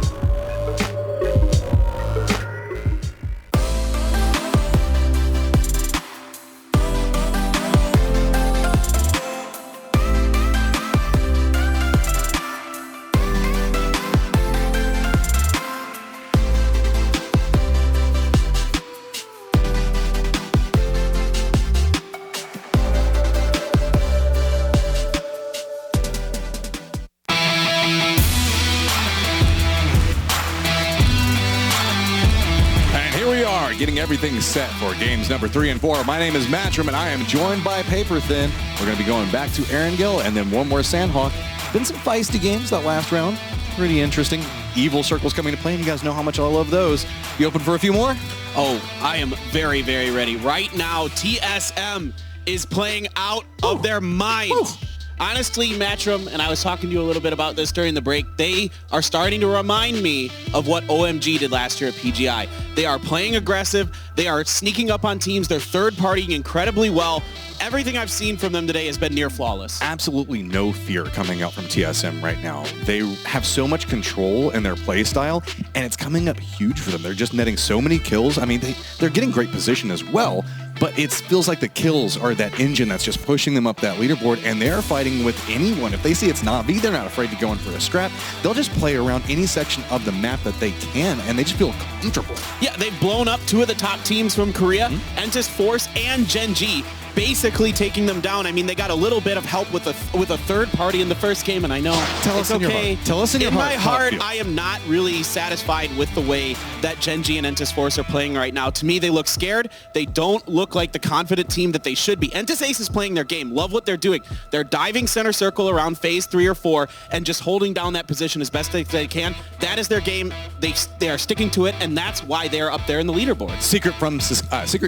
Getting everything set for games number 3 and 4. My name is Matchroom, and I am joined by Paper Thin. We're going to be going back to Erangel and then one more Sandhawk. Been some feisty games that last round. Pretty interesting. Evil Circles coming to play, and you guys know how much I love those. You open for a few more? Oh, I am very, very ready. Right now, TSM is playing out of their minds. Honestly, Matchroom, and I was talking to you a little bit about this during the break, they are starting to remind me of what OMG did last year at PGI. They are playing aggressive. They are sneaking up on teams. They're third-partying incredibly well. Everything I've seen from them today has been near flawless. Absolutely no fear coming out from TSM right now. They have so much control in their play style, and it's coming up huge for them. They're just netting so many kills. I mean, they're getting great position as well, but it feels like the kills are that engine that's just pushing them up that leaderboard, and they're fighting with anyone. If they see it's Na'Vi, they're not afraid to go in for a scrap. They'll just play around any section of the map that they can, and they just feel comfortable. Yeah, they've blown up 2 of the top teams from Korea, Entis Force and Gen G, basically taking them down. I mean, they got a little bit of help with a third party in the first game, and I know it's okay. Tell us in your heart. In my heart, I am not really satisfied with the way that Gen G and Entis Force are playing right now. To me, they look scared. They don't look like the confident team that they should be. Entis Ace is playing their game. Love what they're doing. They're diving center circle around phase 3 or 4 and just holding down that position as best as they can. That is their game. They are sticking to it, and that's why they're up there in the leaderboard. Secret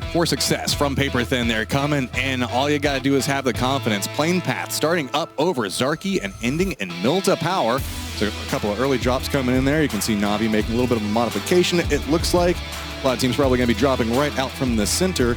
for success from Paper Thin. They're coming, and all you got to do is have the confidence. Plane path starting up over Zarky and ending in Milta Power. So a couple of early drops coming in there. You can see Na'Vi making a little bit of a modification. It looks like a lot of teams probably going to be dropping right out from the center.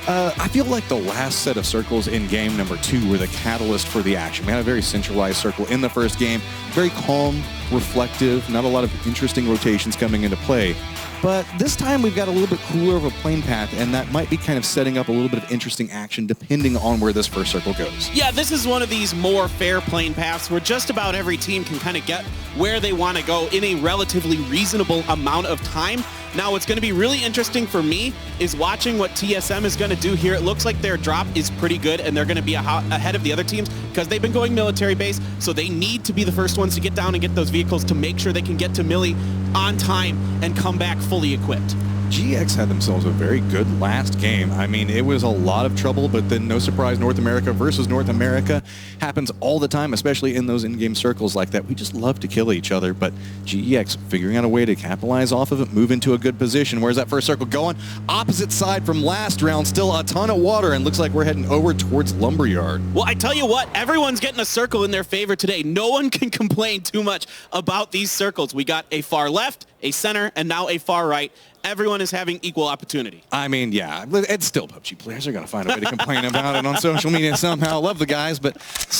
I feel like the last set of circles in game number 2 were the catalyst for the action. We had a very centralized circle in the first game. Very calm, reflective, not a lot of interesting rotations coming into play. But this time we've got a little bit cooler of a plane path, and that might be kind of setting up a little bit of interesting action depending on where this first circle goes. Yeah, this is one of these more fair plane paths where just about every team can kind of get where they want to go in a relatively reasonable amount of time. Now, what's going to be really interesting for me is watching what TSM is going to do here. It looks like their drop is pretty good, and they're going to be ahead of the other teams because they've been going military base, so they need to be the first ones to get down and get those vehicles to make sure they can get to Millie on time and come back fully equipped. GX had themselves a very good last game. I mean, it was a lot of trouble, but then no surprise, North America versus North America happens all the time, especially in those in-game circles like that. We just love to kill each other, but GX figuring out a way to capitalize off of it, move into a good position. Where's that first circle going? Opposite side from last round, still a ton of water, and looks like we're heading over towards Lumberyard. Well, I tell you what, everyone's getting a circle in their favor today. No one can complain too much about these circles. We got a far left, a center, and now a far right. Everyone is having equal opportunity. I mean, yeah, it's still PUBG players are going to find a way to complain about it on social media somehow. Love the guys, but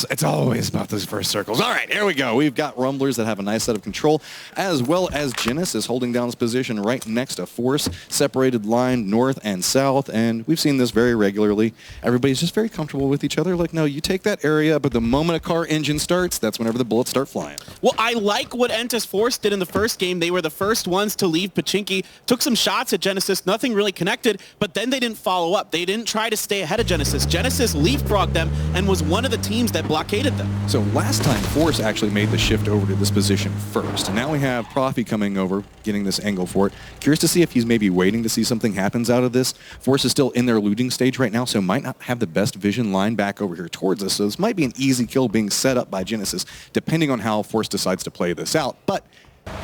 it's always about those first circles. All right, here we go. We've got Rumblers that have a nice set of control, as well as Genesis holding down his position right next to Force, separated line north and south, and we've seen this very regularly. Everybody's just very comfortable with each other. Like, no, you take that area, but the moment a car engine starts, that's whenever the bullets start flying. Well, I like what Entis Force did in the first game. They were the first ones to leave Pachinki, took some shots at Genesis, nothing really connected, but then they didn't follow up. They didn't try to stay ahead of Genesis. Genesis leapfrogged them and was one of the teams that blockaded them. So last time, Force actually made the shift over to this position first, and now we have Profi coming over, getting this angle for it. Curious to see if he's maybe waiting to see something happens out of this. Force is still in their looting stage right now, so might not have the best vision line back over here towards us, so this might be an easy kill being set up by Genesis, depending on how Force decides to play this out. But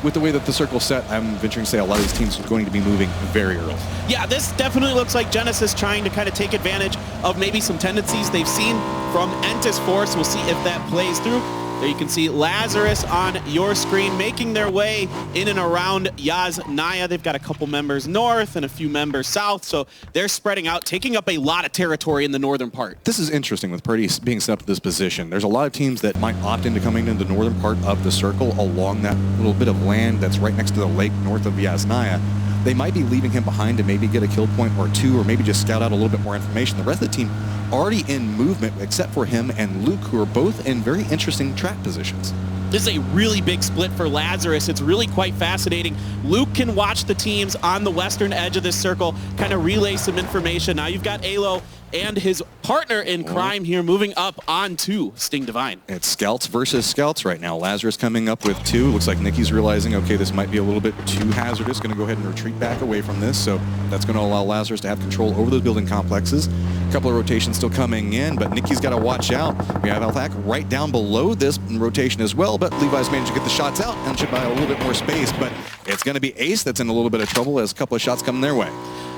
with the way that the circle's set, I'm venturing to say a lot of these teams are going to be moving very early. Yeah, this definitely looks like Genesis trying to kind of take advantage of maybe some tendencies they've seen from Entis Force. We'll see if that plays through. There you can see Lazarus on your screen making their way in and around Yaz Naya. They've got a couple members north and a few members south, so they're spreading out, taking up a lot of territory in the northern part. This is interesting with Purdy being set up to this position. There's a lot of teams that might opt into coming into the northern part of the circle along that little bit of land that's right next to the lake north of Yaz Naya. They might be leaving him behind to maybe get a kill point or two, or maybe just scout out a little bit more information. The rest of the team already in movement, except for him and Luke, who are both in very interesting track positions. This is a really big split for Lazarus. It's really quite fascinating. Luke can watch the teams on the western edge of this circle, kind of relay some information. Now you've got Alo and his partner in crime here moving up onto Sting Divine. It's scouts versus scouts right now. Lazarus coming up with 2. Looks like Nicky's realizing, okay, this might be a little bit too hazardous. Going to go ahead and retreat back away from this. So that's going to allow Lazarus to have control over those building complexes. A couple of rotations still coming in, but Nicky's got to watch out. We have Althak right down below this rotation as well, but Levi's managed to get the shots out and should buy a little bit more space. But it's going to be Ace that's in a little bit of trouble as a couple of shots come their way.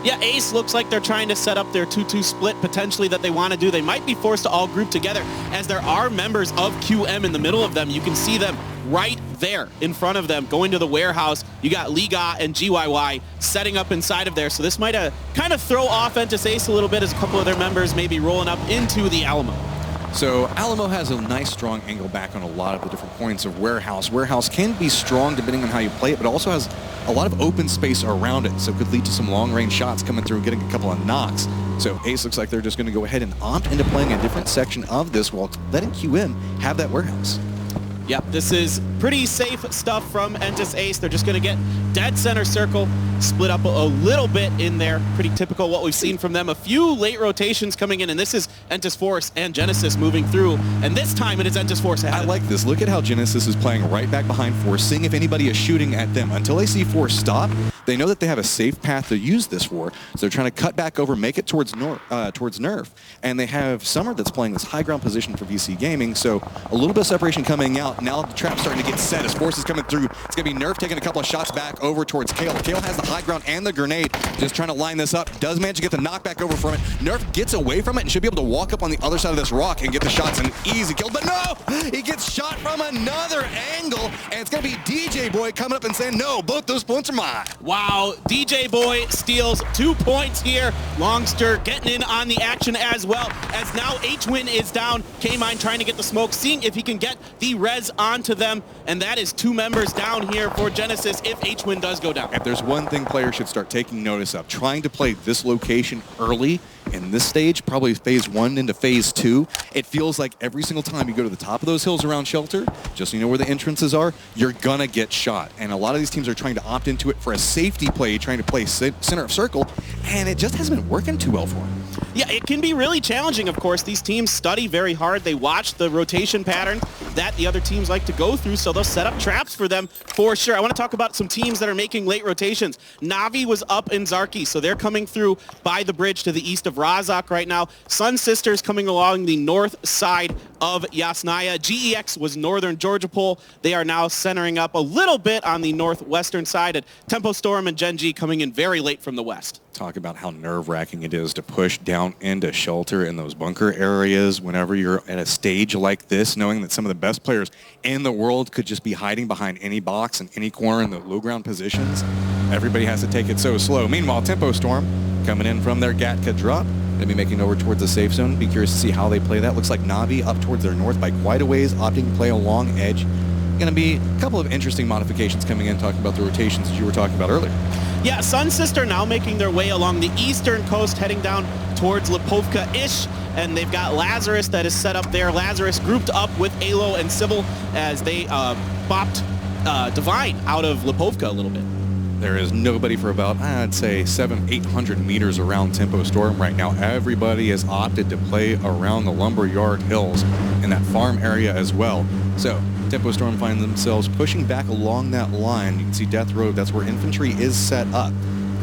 Yeah, Ace looks like they're trying to set up their 2-2 split potentially that they want to do. They might be forced to all group together as there are members of QM in the middle of them. You can see them right there in front of them going to the warehouse. You got Liga and GYY setting up inside of there. So this might kind of throw off Entis Ace a little bit as a couple of their members maybe rolling up into the Alamo. So Alamo has a nice strong angle back on a lot of the different points of Warehouse. Warehouse can be strong depending on how you play it, but also has a lot of open space around it, so it could lead to some long-range shots coming through, getting a couple of knocks. So Ace looks like they're just going to go ahead and opt into playing a different section of this while letting QM have that Warehouse. Yep, this is pretty safe stuff from Entis Ace. They're just going to get dead center circle, split up a little bit in there. Pretty typical what we've seen from them. A few late rotations coming in, and this is Entis Force and Genesis moving through. And this time it is Entis Force ahead. I like this. Look at how Genesis is playing right back behind Force, seeing if anybody is shooting at them. Until they see Force stop, they know that they have a safe path to use this for. So they're trying to cut back over, make it towards Nerf. And they have Summer that's playing this high ground position for VC Gaming. So a little bit of separation coming out. Now the trap's starting to get set as Force is coming through. It's going to be Nerf taking a couple of shots back over towards Kale. Kale has the high ground and the grenade. Just trying to line this up. Does manage to get the knockback over from it. Nerf gets away from it and should be able to walk up on the other side of this rock and get the shots. An easy kill. But no! He gets shot from another angle. And it's going to be DJ Boy coming up and saying, no, both those points are mine. Wow, DJ Boy steals 2 points here. Longster getting in on the action as well, as now H-Win is down. K-Mine trying to get the smoke, seeing if he can get the res onto them, and that is 2 members down here for Genesis if H-Win does go down. If there's one thing players should start taking notice of, trying to play this location early in this stage, probably phase 1 into phase 2, it feels like every single time you go to the top of those hills around Shelter, just so you know where the entrances are, you're gonna get shot. And a lot of these teams are trying to opt into it for a safety play, trying to play center of circle, and it just hasn't been working too well for them. Yeah, it can be really challenging, of course. These teams study very hard. They watch the rotation pattern that the other teams like to go through, so they'll set up traps for them for sure. I want to talk about some teams that are making late rotations. Navi was up in Zarki, so they're coming through by the bridge to the east of Razak right now. Sun Sisters coming along the north side of Yasnaya. GEX was northern Georgia Pole. They are now centering up a little bit on the northwestern side, and Tempo Storm and Gen G coming in very late from the west. Talk about how nerve-wracking it is to push down into Shelter in those bunker areas whenever you're at a stage like this, knowing that some of the best players in the world could just be hiding behind any box in any corner in the low-ground positions. Everybody has to take it so slow. Meanwhile, Tempo Storm coming in from their Gatka drop. Going to be making over towards the safe zone. Be curious to see how they play that. Looks like Navi up towards their north by quite a ways, opting to play along edge. Going to be a couple of interesting modifications coming in, talking about the rotations that you were talking about earlier. Yeah, Sun Sister now making their way along the eastern coast, heading down towards Lipovka-ish, and they've got Lazarus that is set up there. Lazarus grouped up with Alo and Sybil as they bopped Divine out of Lipovka a little bit. There is nobody for about, I'd say, 700-800 meters around Tempo Storm right now. Everybody has opted to play around the Lumberyard Hills in that farm area as well. So Tempo Storm find themselves pushing back along that line. You can see Death Road. That's where infantry is set up.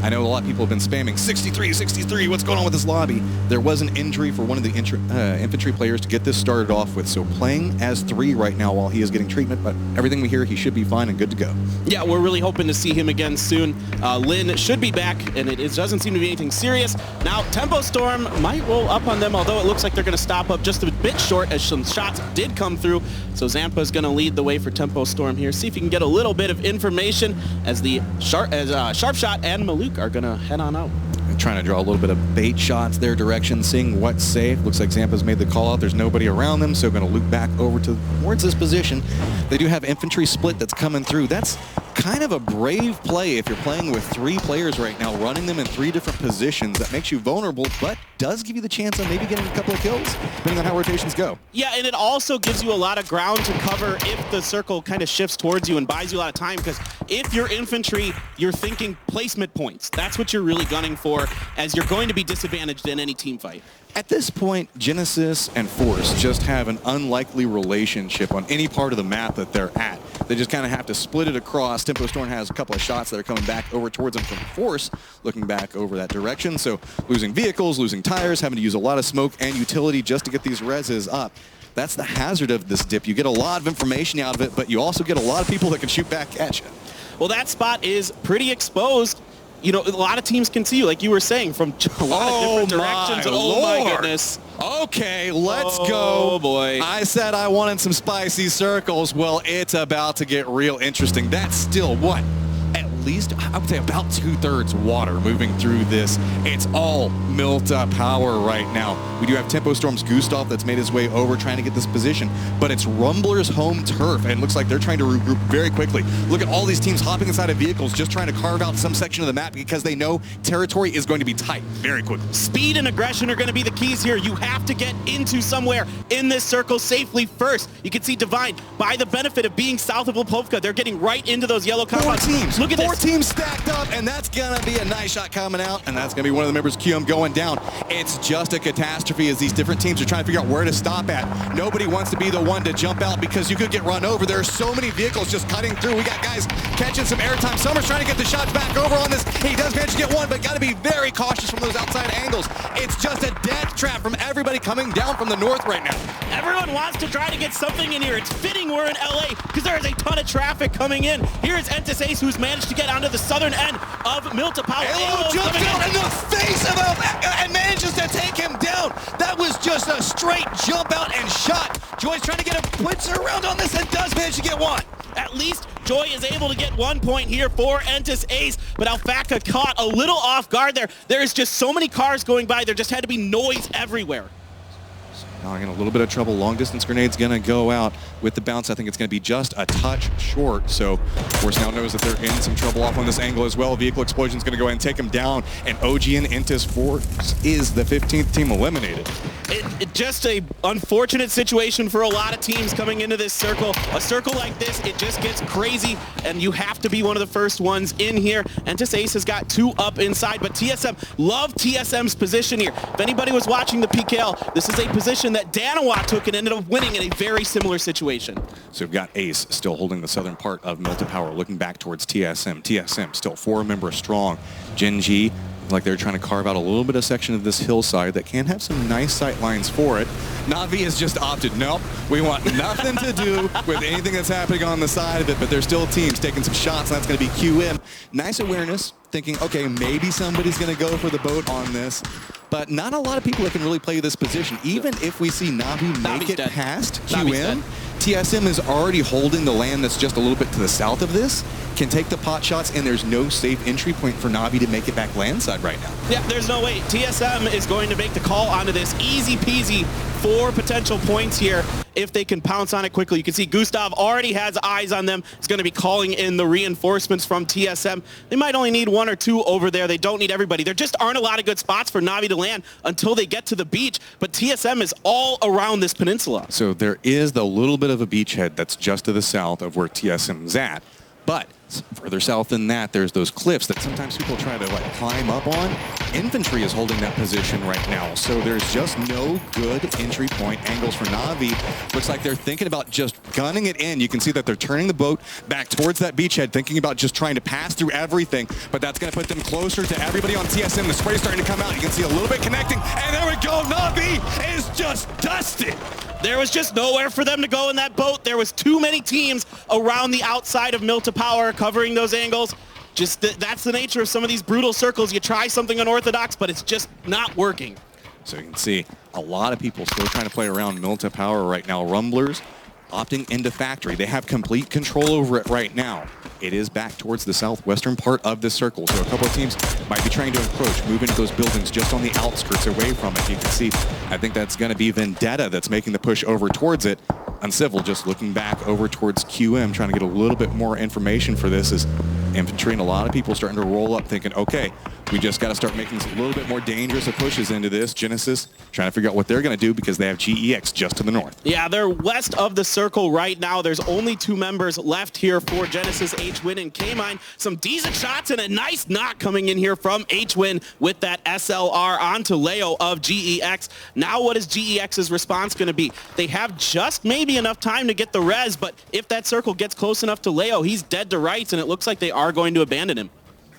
I know a lot of people have been spamming 63, 63, what's going on with this lobby? There was an injury for one of the infantry players to get this started off with, so playing as 3 right now while he is getting treatment, but everything we hear, he should be fine and good to go. Yeah, we're really hoping to see him again soon. Lynn should be back, and it doesn't seem to be anything serious. Now, Tempo Storm might roll up on them, although it looks like they're going to stop up just a bit short as some shots did come through. So Zampa's going to lead the way for Tempo Storm here. See if he can get a little bit of information as the Sharpshot and Maluk are going to head on out. Trying to draw a little bit of bait shots their direction, seeing what's safe. Looks like Zampa's made the call out. There's nobody around them, so going to loop back over towards this position. They do have infantry split that's coming through. That's kind of a brave play if you're playing with 3 players right now, running them in 3 different positions. That makes you vulnerable, but does give you the chance of maybe getting a couple of kills, depending on how rotations go. Yeah, and it also gives you a lot of ground to cover if the circle kind of shifts towards you and buys you a lot of time, because if you're infantry, you're thinking placement points. That's what you're really gunning for, as you're going to be disadvantaged in any team fight. At this point, Genesis and Force just have an unlikely relationship on any part of the map that they're at. They just kind of have to split it across. Tempo Storm has a couple of shots that are coming back over towards them from Force, looking back over that direction. So losing vehicles, losing tires, having to use a lot of smoke and utility just to get these reses up. That's the hazard of this dip. You get a lot of information out of it, but you also get a lot of people that can shoot back at you. Well, that spot is pretty exposed. you know, a lot of teams can see you, like you were saying, from a lot of different directions. Oh my goodness. Okay, let's go. Oh boy. I said I wanted some spicy circles. Well, it's about to get real interesting. That's still what? At least, I would say about 2/3 water moving through this. It's all Milta power right now. We do have Tempo Storm's Gustav that's made his way over trying to get this position, but it's Rumbler's home turf, and it looks like they're trying to regroup very quickly. Look at all these teams hopping inside of vehicles, just trying to carve out some section of the map because they know territory is going to be tight very quickly. Speed and aggression are going to be the keys here. You have to get into somewhere in this circle safely first. You can see Divine, by the benefit of being south of Lipovka, they're getting right into those yellow compounds. 4 teams. Look at Four this. teams stacked up, and that's going to be a nice shot coming out, and that's going to be one of the members QM going down. It's just a catastrophe as these different teams are trying to figure out where to stop at. Nobody wants to be the one to jump out because you could get run over. There are so many vehicles just cutting through. We got guys catching some airtime. Summer's trying to get the shots back over on this. He does manage to get one, but got to be very cautious from those outside angles. It's just a death trap from everybody coming down from the north right now. Everyone wants to try to get something in here. It's fitting we're in LA because there is a ton of traffic coming in. Here is Entis Ace, who's managed to get onto the southern end of Milta Power. Halo jumps out in the face of him and manages to take him down. That was just a straight jump out and shot. Joy's trying to get a blitzer around on this and does manage to get one. At least Joy is able to get 1 point here for Entis Ace, but Alfaka caught a little off guard there. There is just so many cars going by. There just had to be noise everywhere. Now in a little bit of trouble. Long distance grenade's going to go out with the bounce. I think it's going to be just a touch short. So Force now knows that they're in some trouble off on this angle as well. Vehicle Explosion's going to go ahead and take him down. And OG and Entis Force is the 15th team eliminated. It just a unfortunate situation for a lot of teams coming into this circle. A circle like this, it just gets crazy, and you have to be one of the first ones in here. Entis Ace has got 2 up inside, but TSM, love TSM's position here. If anybody was watching the PKL, this is a position that Danawa took and ended up winning in a very similar situation. So we've got Ace still holding the southern part of Milta Power, looking back towards TSM. TSM still 4 members strong. Gen G, like they're trying to carve out a little bit of section of this hillside that can have some nice sight lines for it. Na'Vi has just opted, nope, we want nothing to do with anything that's happening on the side of it, but there's still teams taking some shots, and that's going to be QM. Nice awareness, thinking, okay, maybe somebody's going to go for the boat on this, but not a lot of people that can really play this position. Even if we see Na'Vi make it past QM, TSM is already holding the land that's just a little bit to the south of this, can take the pot shots, and there's no safe entry point for Na'Vi to make it back landside right now. Yeah, there's no way. TSM is going to make the call onto this. Easy peasy, 4 potential points here if they can pounce on it quickly. You can see Gustav already has eyes on them. He's going to be calling in the reinforcements from TSM. They might only need 1 or 2 over there. They don't need everybody. There just aren't a lot of good spots for Na'Vi to land until they get to the beach, but TSM is all around this peninsula. So there is the little bit of a beachhead that's just to the south of where TSM's at, but further south than that, there's those cliffs that sometimes people try to like climb up on. Infantry is holding that position right now, so there's just no good entry point angles for Na'Vi. Looks like they're thinking about just gunning it in. You can see that they're turning the boat back towards that beachhead, thinking about just trying to pass through everything, but that's going to put them closer to everybody on TSM. The spray's starting to come out. You can see a little bit connecting, and there we go. Na'Vi is just dusted. There was just nowhere for them to go in that boat. There was too many teams around the outside of Milta Power covering those angles. Just that's the nature of some of these brutal circles. You try something unorthodox, but it's just not working. So you can see a lot of people still trying to play around Milta Power right now. Rumblers opting into Factory. They have complete control over it right now. It is back towards the southwestern part of this circle, so a couple of teams might be trying to encroach, move into those buildings just on the outskirts away from it. You can see, I think that's going to be Vendetta that's making the push over towards it. Uncivil just looking back over towards QM, trying to get a little bit more information for this as infantry and a lot of people starting to roll up thinking, okay, we just got to start making a little bit more dangerous of pushes into this. Genesis trying to figure out what they're going to do because they have GEX just to the north. Yeah, they're west of the circle right now. There's only 2 members left here for Genesis, H-Win and K-Mine. Some decent shots and a nice knock coming in here from H-Win with that SLR onto Leo of GEX. Now what is GEX's response going to be? They have just maybe enough time to get the res, but if that circle gets close enough to Leo, he's dead to rights, and it looks like they are going to abandon him.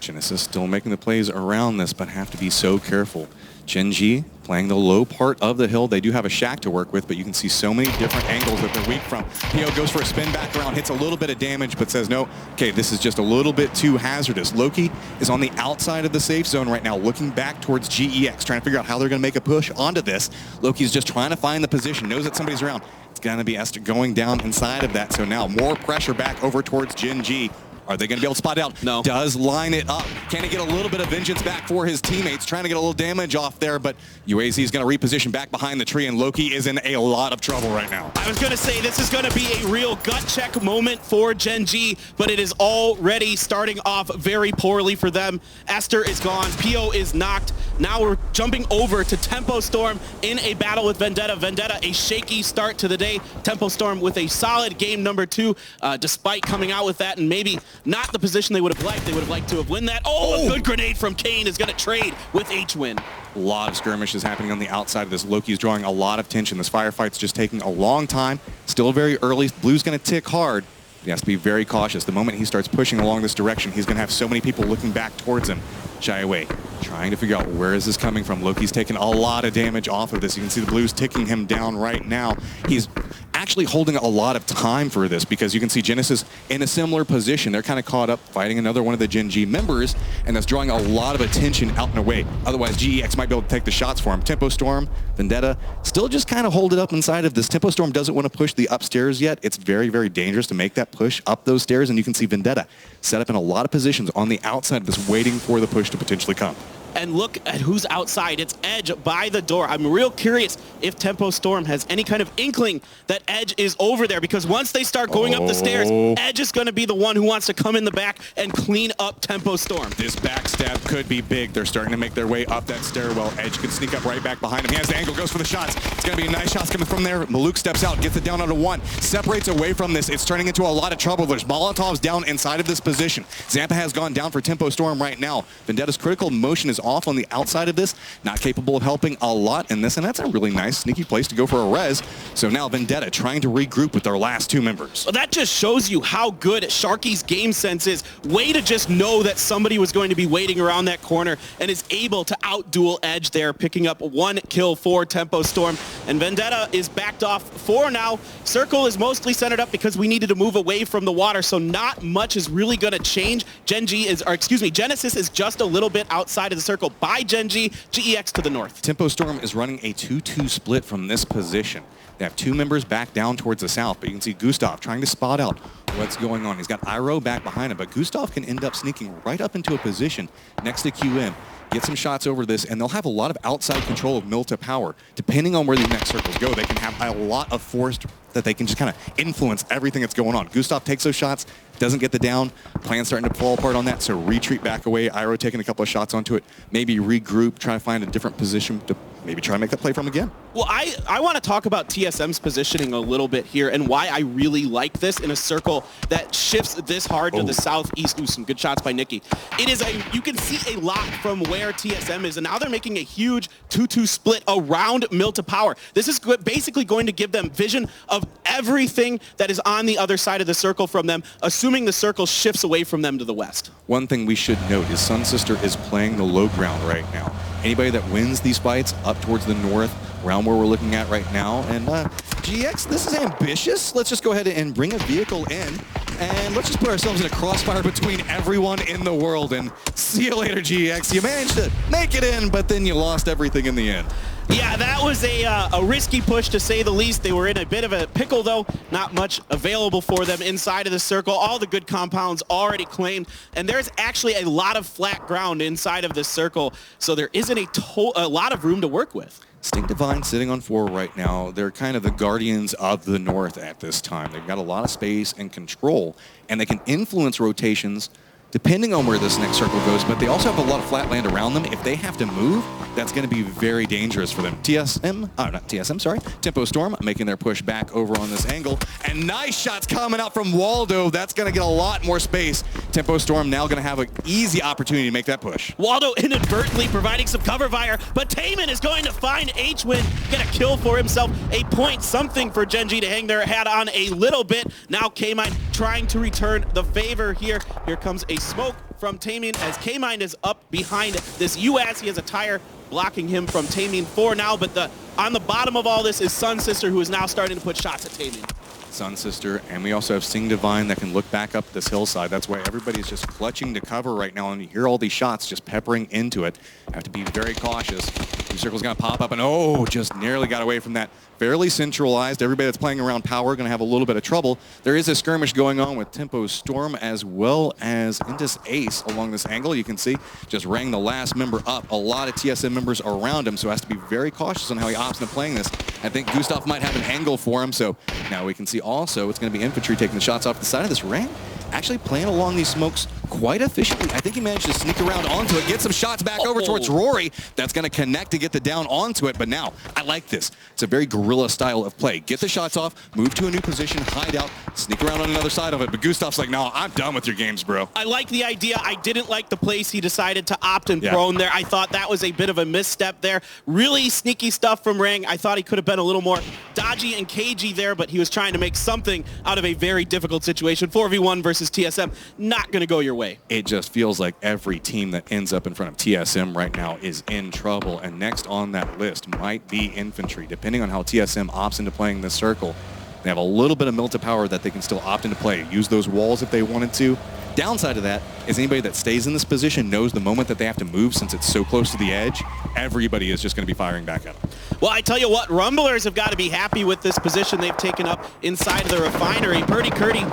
Genesis still making the plays around this, but have to be so careful. Gen G playing the low part of the hill. They do have a shack to work with, but you can see so many different angles that they're weak from. PO goes for a spin back around, hits a little bit of damage, but says, no, okay, this is just a little bit too hazardous. Loki is on the outside of the safe zone right now, looking back towards GEX, trying to figure out how they're going to make a push onto this. Loki's just trying to find the position, knows that somebody's around. It's going to be Esther going down inside of that, so now more pressure back over towards Gen G. Are they going to be able to spot it out? No. Does line it up. Can he get a little bit of vengeance back for his teammates? Trying to get a little damage off there, but UAZ is going to reposition back behind the tree, and Loki is in a lot of trouble right now. I was going to say this is going to be a real gut check moment for Gen G, but it is already starting off very poorly for them. Esther is gone. PO is knocked. Now we're jumping over to Tempo Storm in a battle with Vendetta. Vendetta, a shaky start to the day. Tempo Storm with a solid game number 2, despite coming out with that and maybe not the position they would have liked. They would have liked to have won that. Oh, a good grenade from Kane is going to trade with H-Win. A lot of skirmishes happening on the outside of this. Loki's drawing a lot of tension. This firefight's just taking a long time. Still very early. Blue's going to tick hard. He has to be very cautious. The moment he starts pushing along this direction, he's going to have so many people looking back towards him. Shy away, trying to figure out where is this coming from. Loki's taking a lot of damage off of this. You can see the Blues ticking him down right now. He's actually holding a lot of time for this because you can see Genesis in a similar position. They're kind of caught up fighting another one of the Gen G members, and that's drawing a lot of attention out and away. Otherwise, GEX might be able to take the shots for him. Tempo Storm, Vendetta, still just kind of hold it up inside of this. Tempo Storm doesn't want to push the upstairs yet. It's very, very dangerous to make that push up those stairs, and you can see Vendetta set up in a lot of positions on the outside of this, waiting for the push to potentially come. And look at who's outside. It's Edge by the door. I'm real curious if Tempo Storm has any kind of inkling that Edge is over there, because once they start going up the stairs, Edge is going to be the one who wants to come in the back and clean up Tempo Storm. This backstab could be big. They're starting to make their way up that stairwell. Edge can sneak up right back behind him. He has the angle, goes for the shots. It's going to be a nice shot coming from there. Maluk steps out, gets it down onto 1, separates away from this. It's turning into a lot of trouble. There's Molotovs down inside of this position. Zampa has gone down for Tempo Storm right now. Vendetta's critical motion is off on the outside of this, not capable of helping a lot in this, and that's a really nice sneaky place to go for a res. So now Vendetta trying to regroup with their last 2 members. Well, that just shows you how good Sharky's game sense is. Way to just know that somebody was going to be waiting around that corner and is able to outduel Edge there, picking up 1 kill for Tempo Storm. And Vendetta is backed off 4 now. Circle is mostly centered up because we needed to move away from the water, so not much is really going to change. Genesis is just a little bit outside of the circle by Gen G, GEX to the north. Tempo Storm is running a 2-2 split from this position. They have 2 members back down towards the south, but you can see Gustav trying to spot out what's going on. He's got Iroh back behind him, but Gustav can end up sneaking right up into a position next to QM, get some shots over this, and they'll have a lot of outside control of Milta power. Depending on where these next circles go, they can have a lot of force that they can just kind of influence everything that's going on. Gustav takes those shots, doesn't get the down. Plan's starting to fall apart on that, so retreat back away. Iroh taking a couple of shots onto it. Maybe regroup, try to find a different position to maybe try to make that play from again. Well, I want to talk about TSM's positioning a little bit here and why I really like this in a circle that shifts this hard to the southeast. Ooh, some good shots by Nikki. It is you can see a lot from where TSM is, and now they're making a huge 2-2 split around Milta Power. This is basically going to give them vision of everything that is on the other side of the circle from them, assuming the circle shifts away from them to the west. One thing we should note is Sun Sister is playing the low ground right now. Anybody that wins these fights up towards the north, around where we're looking at right now, and GX, this is ambitious. Let's just go ahead and bring a vehicle in, and let's just put ourselves in a crossfire between everyone in the world, and see you later, GX. You managed to make it in, but then you lost everything in the end. Yeah, that was a risky push, to say the least. They were in a bit of a pickle, though. Not much available for them inside of the circle. All the good compounds already claimed, and there's actually a lot of flat ground inside of this circle, so there isn't a lot of room to work with. Stink Divine sitting on 4 right now. They're kind of the guardians of the north at this time. They've got a lot of space and control, and they can influence rotations depending on where this next circle goes, but they also have a lot of flat land around them. If they have to move, that's going to be very dangerous for them. Tempo Storm making their push back over on this angle, and nice shots coming out from Waldo. That's going to get a lot more space. Tempo Storm now going to have an easy opportunity to make that push. Waldo inadvertently providing some cover fire, but Taman is going to find H-Win, get a kill for himself, a point something for Gen G to hang their hat on a little bit. Now K-Mine trying to return the favor here. Here comes a smoke from Taman as K-Mine is up behind this US. He has a tire blocking him from Taming 4 now, but on the bottom of all this is Sun Sister, who is now starting to put shots at Taming. Sun Sister, and we also have Sting Divine that can look back up this hillside. That's why everybody's just clutching to cover right now, and you hear all these shots just peppering into it. Have to be very cautious. Blue Circle's going to pop up, and oh, just nearly got away from that. Fairly centralized. Everybody that's playing around Power going to have a little bit of trouble. There is a skirmish going on with Tempo Storm as well as Indus Ace along this angle. You can see just rang the last member up. A lot of TSM members around him, so has to be very cautious on how he opts into playing this. I think Gustav might have an angle for him, so now we can see also it's going to be Infantry taking the shots off the side of this ring. Actually playing along these smokes quite efficiently. I think he managed to sneak around onto it, get some shots back over towards Rory. That's going to connect to get the down onto it, but now I like this. It's a very guerrilla style of play. Get the shots off, move to a new position, hide out, sneak around on another side of it, but Gustav's like, no, I'm done with your games, bro. I like the idea. I didn't like the place he decided to opt in prone there. I thought that was a bit of a misstep there. Really sneaky stuff from Rang. I thought he could have been a little more dodgy and cagey there, but he was trying to make something out of a very difficult situation. 4v1 versus TSM, not going to go your way. It just feels like every team that ends up in front of TSM right now is in trouble, and next on that list might be Infantry. Depending on how TSM opts into playing this circle, they have a little bit of Milta power that they can still opt into play. Use those walls if they wanted to. Downside of that is anybody that stays in this position knows the moment that they have to move, since it's so close to the edge, everybody is just going to be firing back at them. Well, I tell you what, Rumblers have got to be happy with this position they've taken up inside of the refinery. Purdy Curdy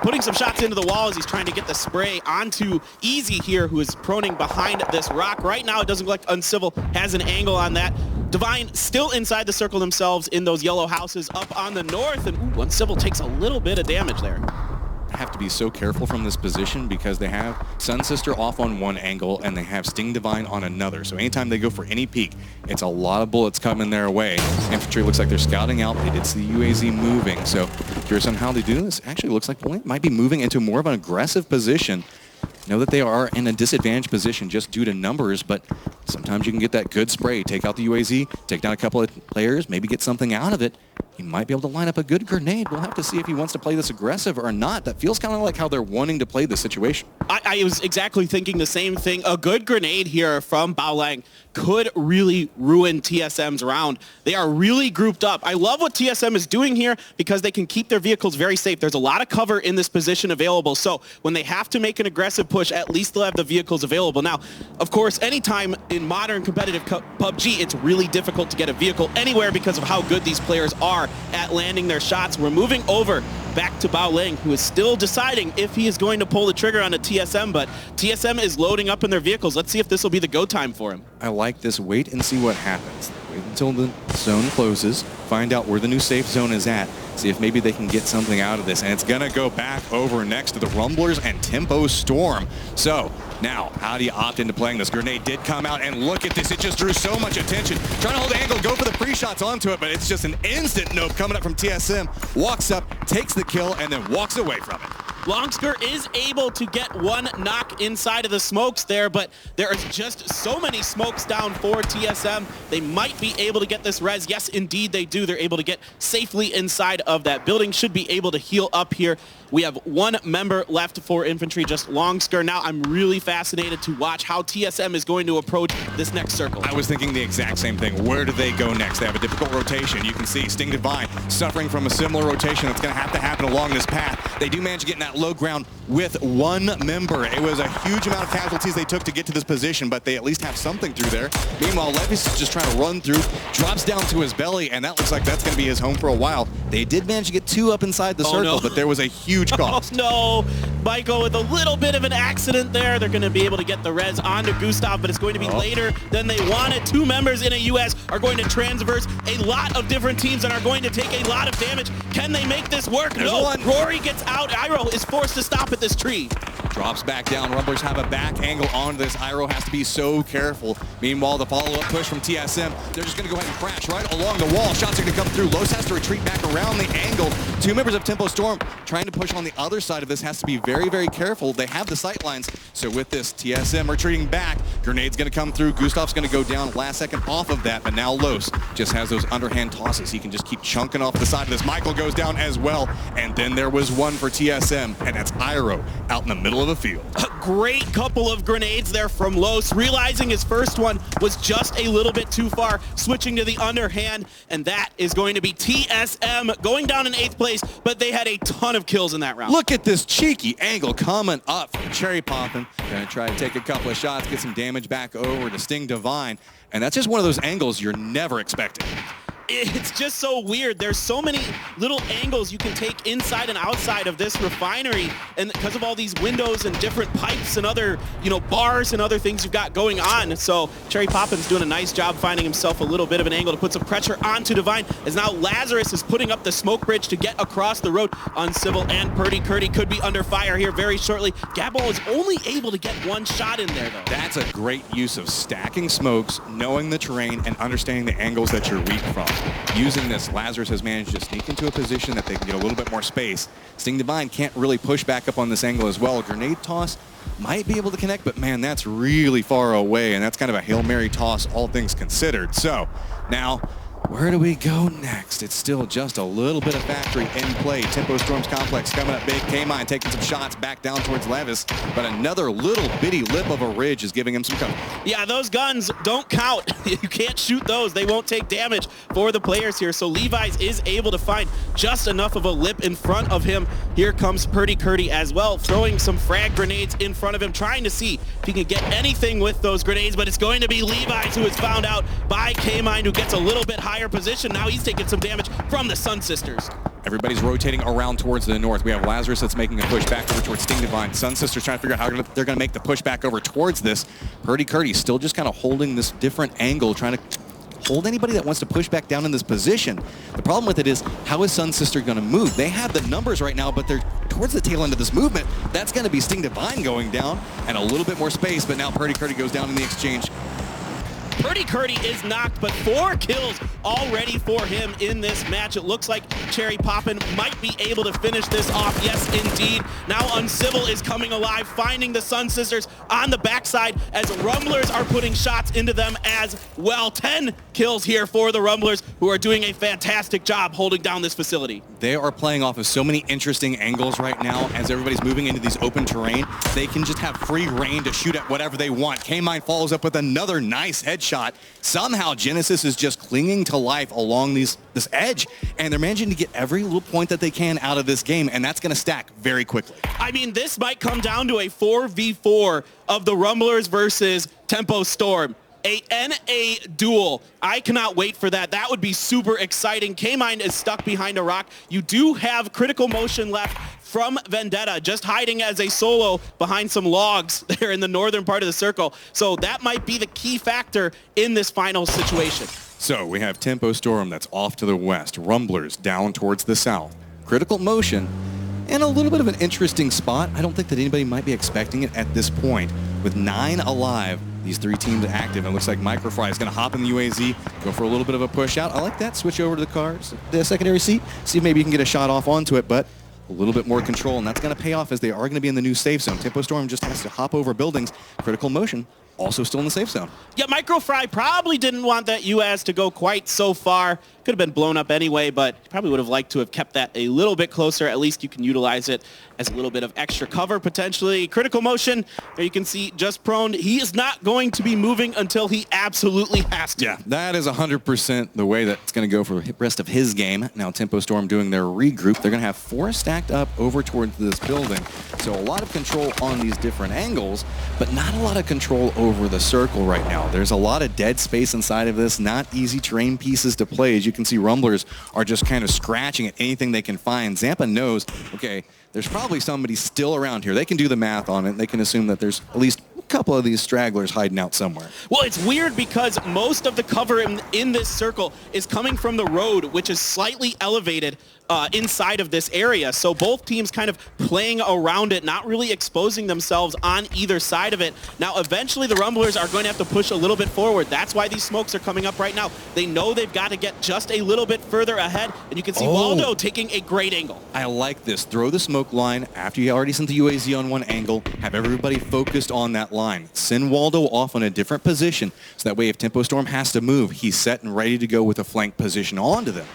putting some shots into the wall as he's trying to get the spray onto Easy here, who is proning behind this rock. Right now, it doesn't look like Uncivil has an angle on that. Divine still inside the circle themselves in those yellow houses up on the north, and Uncivil takes a little bit of damage there. Have to be so careful from this position because they have Sun Sister off on one angle and they have Sting Divine on another. So anytime they go for any peek, it's a lot of bullets coming their way. Infantry looks like they're scouting out. They did see the UAZ moving. So curious on how they do this. Actually looks like Blink might be moving into more of an aggressive position. Know that they are in a disadvantaged position just due to numbers, but sometimes you can get that good spray. Take out the UAZ, take down a couple of players, maybe get something out of it. He might be able to line up a good grenade. We'll have to see if he wants to play this aggressive or not. That feels kind of like how they're wanting to play this situation. I was exactly thinking the same thing. A good grenade here from Bao Lang could really ruin TSM's round. They are really grouped up. I love what TSM is doing here because they can keep their vehicles very safe. There's a lot of cover in this position available, so when they have to make an aggressive push, at least they'll have the vehicles available. Now, of course, anytime in modern competitive PUBG, it's really difficult to get a vehicle anywhere because of how good these players are at landing their shots. We're moving over back to Bao Ling, who is still deciding if he is going to pull the trigger on a TSM, but TSM is loading up in their vehicles. Let's see if this will be the go time for him. I like this. Wait and see what happens. Wait until the zone closes, find out where the new safe zone is at, see if maybe they can get something out of this, and it's going to go back over next to the Rumblers and Tempo Storm. So now, how do you opt into playing this? Grenade did come out, and look at this. It just drew so much attention. Trying to hold the angle, go for the pre-shots onto it, but it's just an instant nope coming up from TSM. Walks up, takes the kill, and then walks away from it. Longsker is able to get one knock inside of the smokes there, but there is just so many smokes down for TSM. They might be able to get this res. Yes, indeed they do. They're able to get safely inside of that building. Should be able to heal up here. We have one member left for Infantry, just Longsker. Now I'm really fascinated to watch how TSM is going to approach this next circle. I was thinking the exact same thing. Where do they go next? They have a difficult rotation. You can see Sting Divine suffering from a similar rotation that's going to happen along this path. They do manage to get in that low ground with one member. It was a huge amount of casualties they took to get to this position, but they at least have something through there. Meanwhile, Levis is just trying to run through, drops down to his belly, and that looks like that's going to be his home for a while. They did manage to get two up inside the circle, but there was a huge cost. Oh no, Michael with a little bit of an accident there. They're going to be able to get the res onto Gustav, but it's going to be later than they wanted. Two members in a US are going to transverse a lot of different teams and are going to take a lot of damage. Can they make this work? No. Rory gets out. Iroh is forced to stop at this tree. Drops back down. Rumblers have a back angle on this. Iroh has to be so careful. Meanwhile, the follow-up push from TSM, they're just going to go ahead and crash right along the wall. Shots are going to come through. Los has to retreat back around the angle. Two members of Tempo Storm trying to push on the other side of this has to be very, very careful. They have the sight lines. So with this, TSM retreating back. Grenade's going to come through. Gustav's going to go down last second off of that, but now Los just has those underhand tosses. He can just keep chunking off the side of this. Michael goes down as well. And then there was one for TSM, and that's Iroh out in the middle middle of the field. A great couple of grenades there from Los, realizing his first one was just a little bit too far, switching to the underhand, and that is going to be TSM going down in 8th place, but they had a ton of kills in that round. Look at this cheeky angle coming up from Cherry Poppin'. Gonna try to take a couple of shots, get some damage back over to Sting Divine, and that's just one of those angles you're never expecting. It's just so weird. There's so many little angles you can take inside and outside of this refinery, and because of all these windows and different pipes and other, bars and other things you've got going on. So Cherry Poppin's doing a nice job finding himself a little bit of an angle to put some pressure onto Divine, as now Lazarus is putting up the smoke bridge to get across the road. Uncivil and Purdy Curdy could be under fire here very shortly. Gabbo is only able to get one shot in there, though. That's a great use of stacking smokes, knowing the terrain, and understanding the angles that you're weak from. Using this, Lazarus has managed to sneak into a position that they can get a little bit more space. Sting Divine can't really push back up on this angle as well. Grenade toss might be able to connect, but man, that's really far away, and that's kind of a Hail Mary toss, all things considered. So now, where do we go next? It's still just a little bit of factory in play. Tempo Storm's complex coming up big. K-Mine taking some shots back down towards Levis, but another little bitty lip of a ridge is giving him some cover. Yeah, those guns don't count. You can't shoot those. They won't take damage for the players here. So Levi's is able to find just enough of a lip in front of him. Here comes Purdy Curdy as well, throwing some frag grenades in front of him, trying to see if he can get anything with those grenades, but it's going to be Levi's who is found out by K-Mine, who gets a little bit higher position. Now he's taking some damage from the Sun Sisters. Everybody's rotating around towards the north. We have Lazarus that's making a push back over towards Sting Divine. Sun Sisters trying to figure out how they're going to make the push back over towards this. Purdy Curdy still just kind of holding this different angle, trying to hold anybody that wants to push back down in this position. The problem with it is, how is Sun Sister going to move? They have the numbers right now, but they're towards the tail end of this movement. That's going to be Sting Divine going down and a little bit more space, but now Purdy Curdy goes down in the exchange. Purdy Curdy is knocked, but 4 kills already for him in this match. It looks like Cherry Poppin might be able to finish this off. Yes, indeed. Now Uncivil is coming alive, finding the Sun Sisters on the backside as Rumblers are putting shots into them as well. 10 kills here for the Rumblers, who are doing a fantastic job holding down this facility. They are playing off of so many interesting angles right now. As everybody's moving into these open terrain, they can just have free reign to shoot at whatever they want. K-Mine follows up with another nice headshot. Somehow Genesis is just clinging to life along this edge, and they're managing to get every little point that they can out of this game, and that's going to stack very quickly. I mean, this might come down to a 4v4 of the Rumblers versus Tempo Storm. A NA duel. I cannot wait for that. That would be super exciting. K-Mine is stuck behind a rock. You do have critical motion left from Vendetta, just hiding as a solo behind some logs there in the northern part of the circle. So that might be the key factor in this final situation. So we have Tempo Storm that's off to the west, Rumblers down towards the south, critical motion, and a little bit of an interesting spot. I don't think that anybody might be expecting it at this point. With 9 alive, these 3 teams active, and it looks like Microfry is going to hop in the UAZ, go for a little bit of a push out. I like that. Switch over to the cars, the secondary seat, see if maybe you can get a shot off onto it, but a little bit more control, and that's going to pay off as they are going to be in the new safe zone. Tempo Storm just has to hop over buildings. Critical motion also still in the safe zone. Yeah, Microfry probably didn't want that UAZ to go quite so far. Could have been blown up anyway, but probably would have liked to have kept that a little bit closer. At least you can utilize it as a little bit of extra cover potentially. Critical motion, there you can see just prone. He is not going to be moving until he absolutely has to. Yeah, that is 100% the way that's going to go for the rest of his game. Now Tempo Storm doing their regroup. They're going to have 4 stacked up over towards this building. So a lot of control on these different angles, but not a lot of control over the circle right now. There's a lot of dead space inside of this, not easy terrain pieces to play. As you can see, Rumblers are just kind of scratching at anything they can find. Zampa knows, okay, there's probably somebody still around here. They can do the math on it. They can assume that there's at least a couple of these stragglers hiding out somewhere. Well, it's weird because most of the cover in this circle is coming from the road, which is slightly elevated inside of this area. So both teams kind of playing around it, not really exposing themselves on either side of it. Now, eventually the Rumblers are going to have to push a little bit forward. That's why these smokes are coming up right now. They know they've got to get just a little bit further ahead, and you can see Waldo taking a great angle. I like this. Throw the smoke line after you already sent the UAZ on one angle. Have everybody focused on that line. Send Waldo off on a different position, so that way if Tempo Storm has to move, he's set and ready to go with a flank position onto them.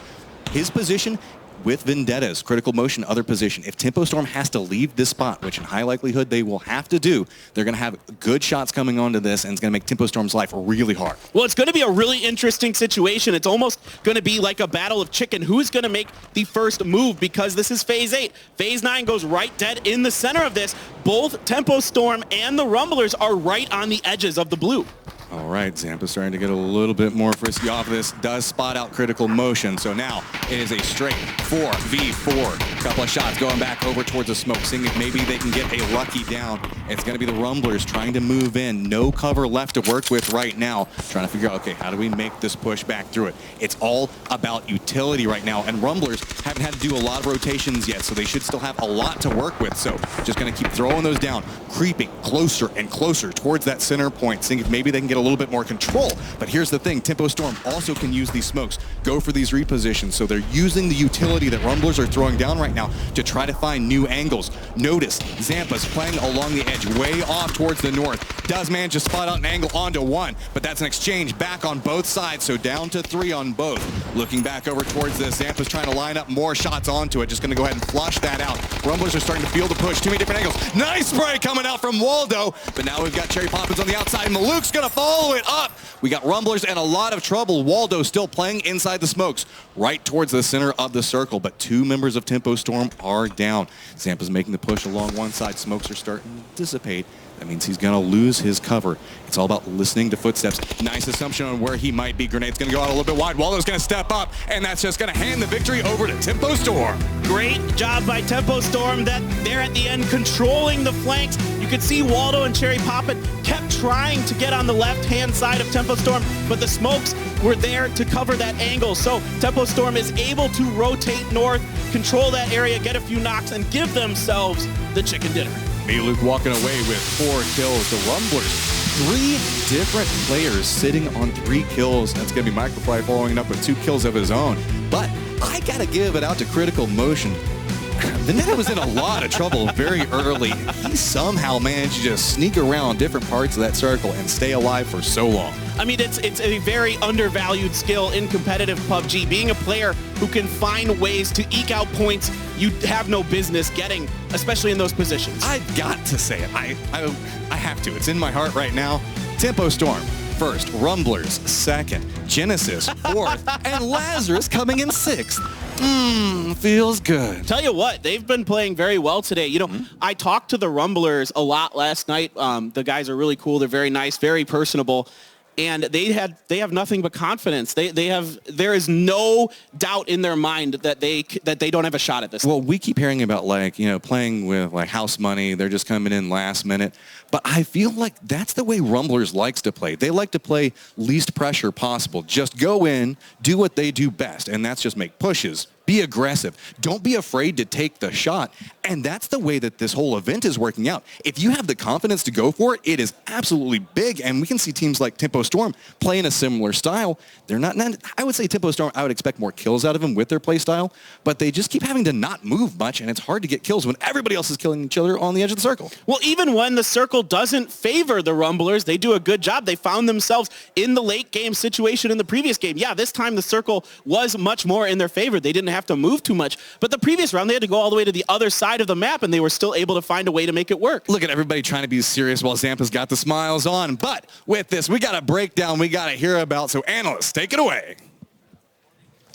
His position with Vendetta's critical motion other position, if Tempo Storm has to leave this spot, which in high likelihood they will have to do, they're going to have good shots coming onto this, and it's going to make Tempo Storm's life really hard. Well, it's going to be a really interesting situation. It's almost going to be like a battle of chicken. Who's going to make the first move? Because this is Phase 8. Phase 9 goes right dead in the center of this. Both Tempo Storm and the Rumblers are right on the edges of the blue. All right, Zampa's starting to get a little bit more frisky off this. Does spot out critical motion. So now it is a straight 4v4. Couple of shots going back over towards the smoke, seeing if maybe they can get a lucky down. It's going to be the Rumblers trying to move in. No cover left to work with right now. Trying to figure out, okay, how do we make this push back through it? It's all about utility right now. And Rumblers haven't had to do a lot of rotations yet, so they should still have a lot to work with. So just going to keep throwing those down, creeping closer and closer towards that center point, seeing if maybe they can get a little bit more control. But here's the thing, Tempo Storm also can use these smokes, go for these repositions. So they're using the utility that Rumblers are throwing down right now to try to find new angles. Notice Zampa's playing along the edge, way off towards the north. Does manage to spot out an angle onto one, but that's an exchange back on both sides, so down to 3 on both. Looking back over towards this, Zampa's trying to line up more shots onto it. Just going to go ahead and flush that out. Rumblers are starting to feel the push. Too many different angles. Nice spray coming out from Waldo, but now we've got Cherry Poppins on the outside. Maluk's going to follow it up. We got Rumblers in a lot of trouble. Waldo still playing inside the smokes, right towards the center of the circle, but 2 members of Tempo Storm are down. Zampa's making the push along one side. Smokes are starting to dissipate. That means he's going to lose his cover. It's all about listening to footsteps. Nice assumption on where he might be. Grenade's going to go out a little bit wide. Waldo's going to step up, and that's just going to hand the victory over to Tempo Storm. Great job by Tempo Storm. That they're at the end controlling the flanks. You could see Waldo and Cherry Poppin kept trying to get on the left-hand side of Tempo Storm, but the smokes were there to cover that angle. So Tempo Storm is able to rotate north, control that area, get a few knocks, and give themselves the chicken dinner. Maluk walking away with 4 kills. The Rumblers, 3 different players sitting on 3 kills. That's going to be Microfly following up with 2 kills of his own. But I got to give it out to Critical Motion. Vendetta was in a lot of trouble very early. He somehow managed to just sneak around different parts of that circle and stay alive for so long. I mean, it's a very undervalued skill in competitive PUBG. Being a player who can find ways to eke out points you have no business getting, especially in those positions. I've got to say it. I have to. It's in my heart right now. Tempo Storm first, Rumblers second, Genesis fourth, and Lazarus coming in 6th. Feels good. Tell you what, they've been playing very well today. You know, I talked to the Rumblers a lot last night. The guys are really cool. They're very nice, very personable. And they have nothing but confidence. There is no doubt in their mind that they don't have a shot at this. Well, we keep hearing about, like, you know, playing with like house money. They're just coming in last minute. But I feel like that's the way Rumblers likes to play. They like to play least pressure possible. Just go in, do what they do best, and that's just make pushes. Be aggressive. Don't be afraid to take the shot. And that's the way that this whole event is working out. If you have the confidence to go for it, it is absolutely big. And we can see teams like Tempo Storm play in a similar style. They're not I would say Tempo Storm, I would expect more kills out of them with their play style, but they just keep having to not move much, and it's hard to get kills when everybody else is killing each other on the edge of the circle. Well, even when the circle doesn't favor the Rumblers, they do a good job. They found themselves in the late game situation in the previous game. Yeah, this time the circle was much more in their favor. They didn't have to move too much. But the previous round, they had to go all the way to the other side of the map, and they were still able to find a way to make it work. Look at everybody trying to be serious while Zampa's got the smiles on. But with this, we got a breakdown we got to hear about. So analysts, take it away.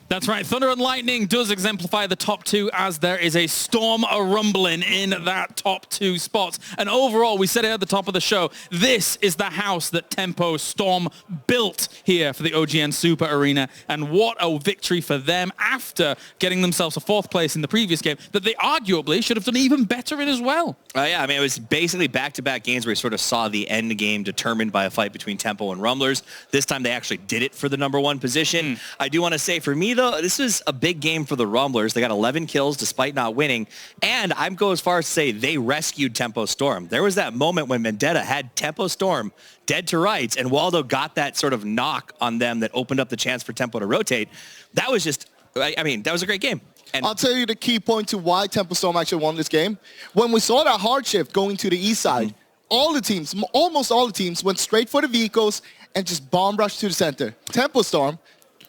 That's right. Thunder and Lightning does exemplify the top 2 as there is a storm a-rumbling in that top 2 spots. And overall, we said it at the top of the show, this is the house that Tempo Storm built here for the OGN Super Arena. And what a victory for them after getting themselves a 4th place in the previous game that they arguably should have done even better in as well. Yeah, I mean, it was basically back-to-back games where we sort of saw the end game determined by a fight between Tempo and Rumblers. This time they actually did it for the #1 position. I do want to say, for me, though, this was a big game for the Rumblers. They got 11 kills despite not winning, and I'd go as far as to say they rescued Tempo Storm. There was that moment when Vendetta had Tempo Storm dead to rights, and Waldo got that sort of knock on them that opened up the chance for Tempo to rotate. That was just, I mean, that was a great game. And I'll tell you the key point to why Tempo Storm actually won this game. When we saw that hard shift going to the east side, all the teams, almost all the teams, went straight for the vehicles and just bomb rushed to the center. Tempo Storm,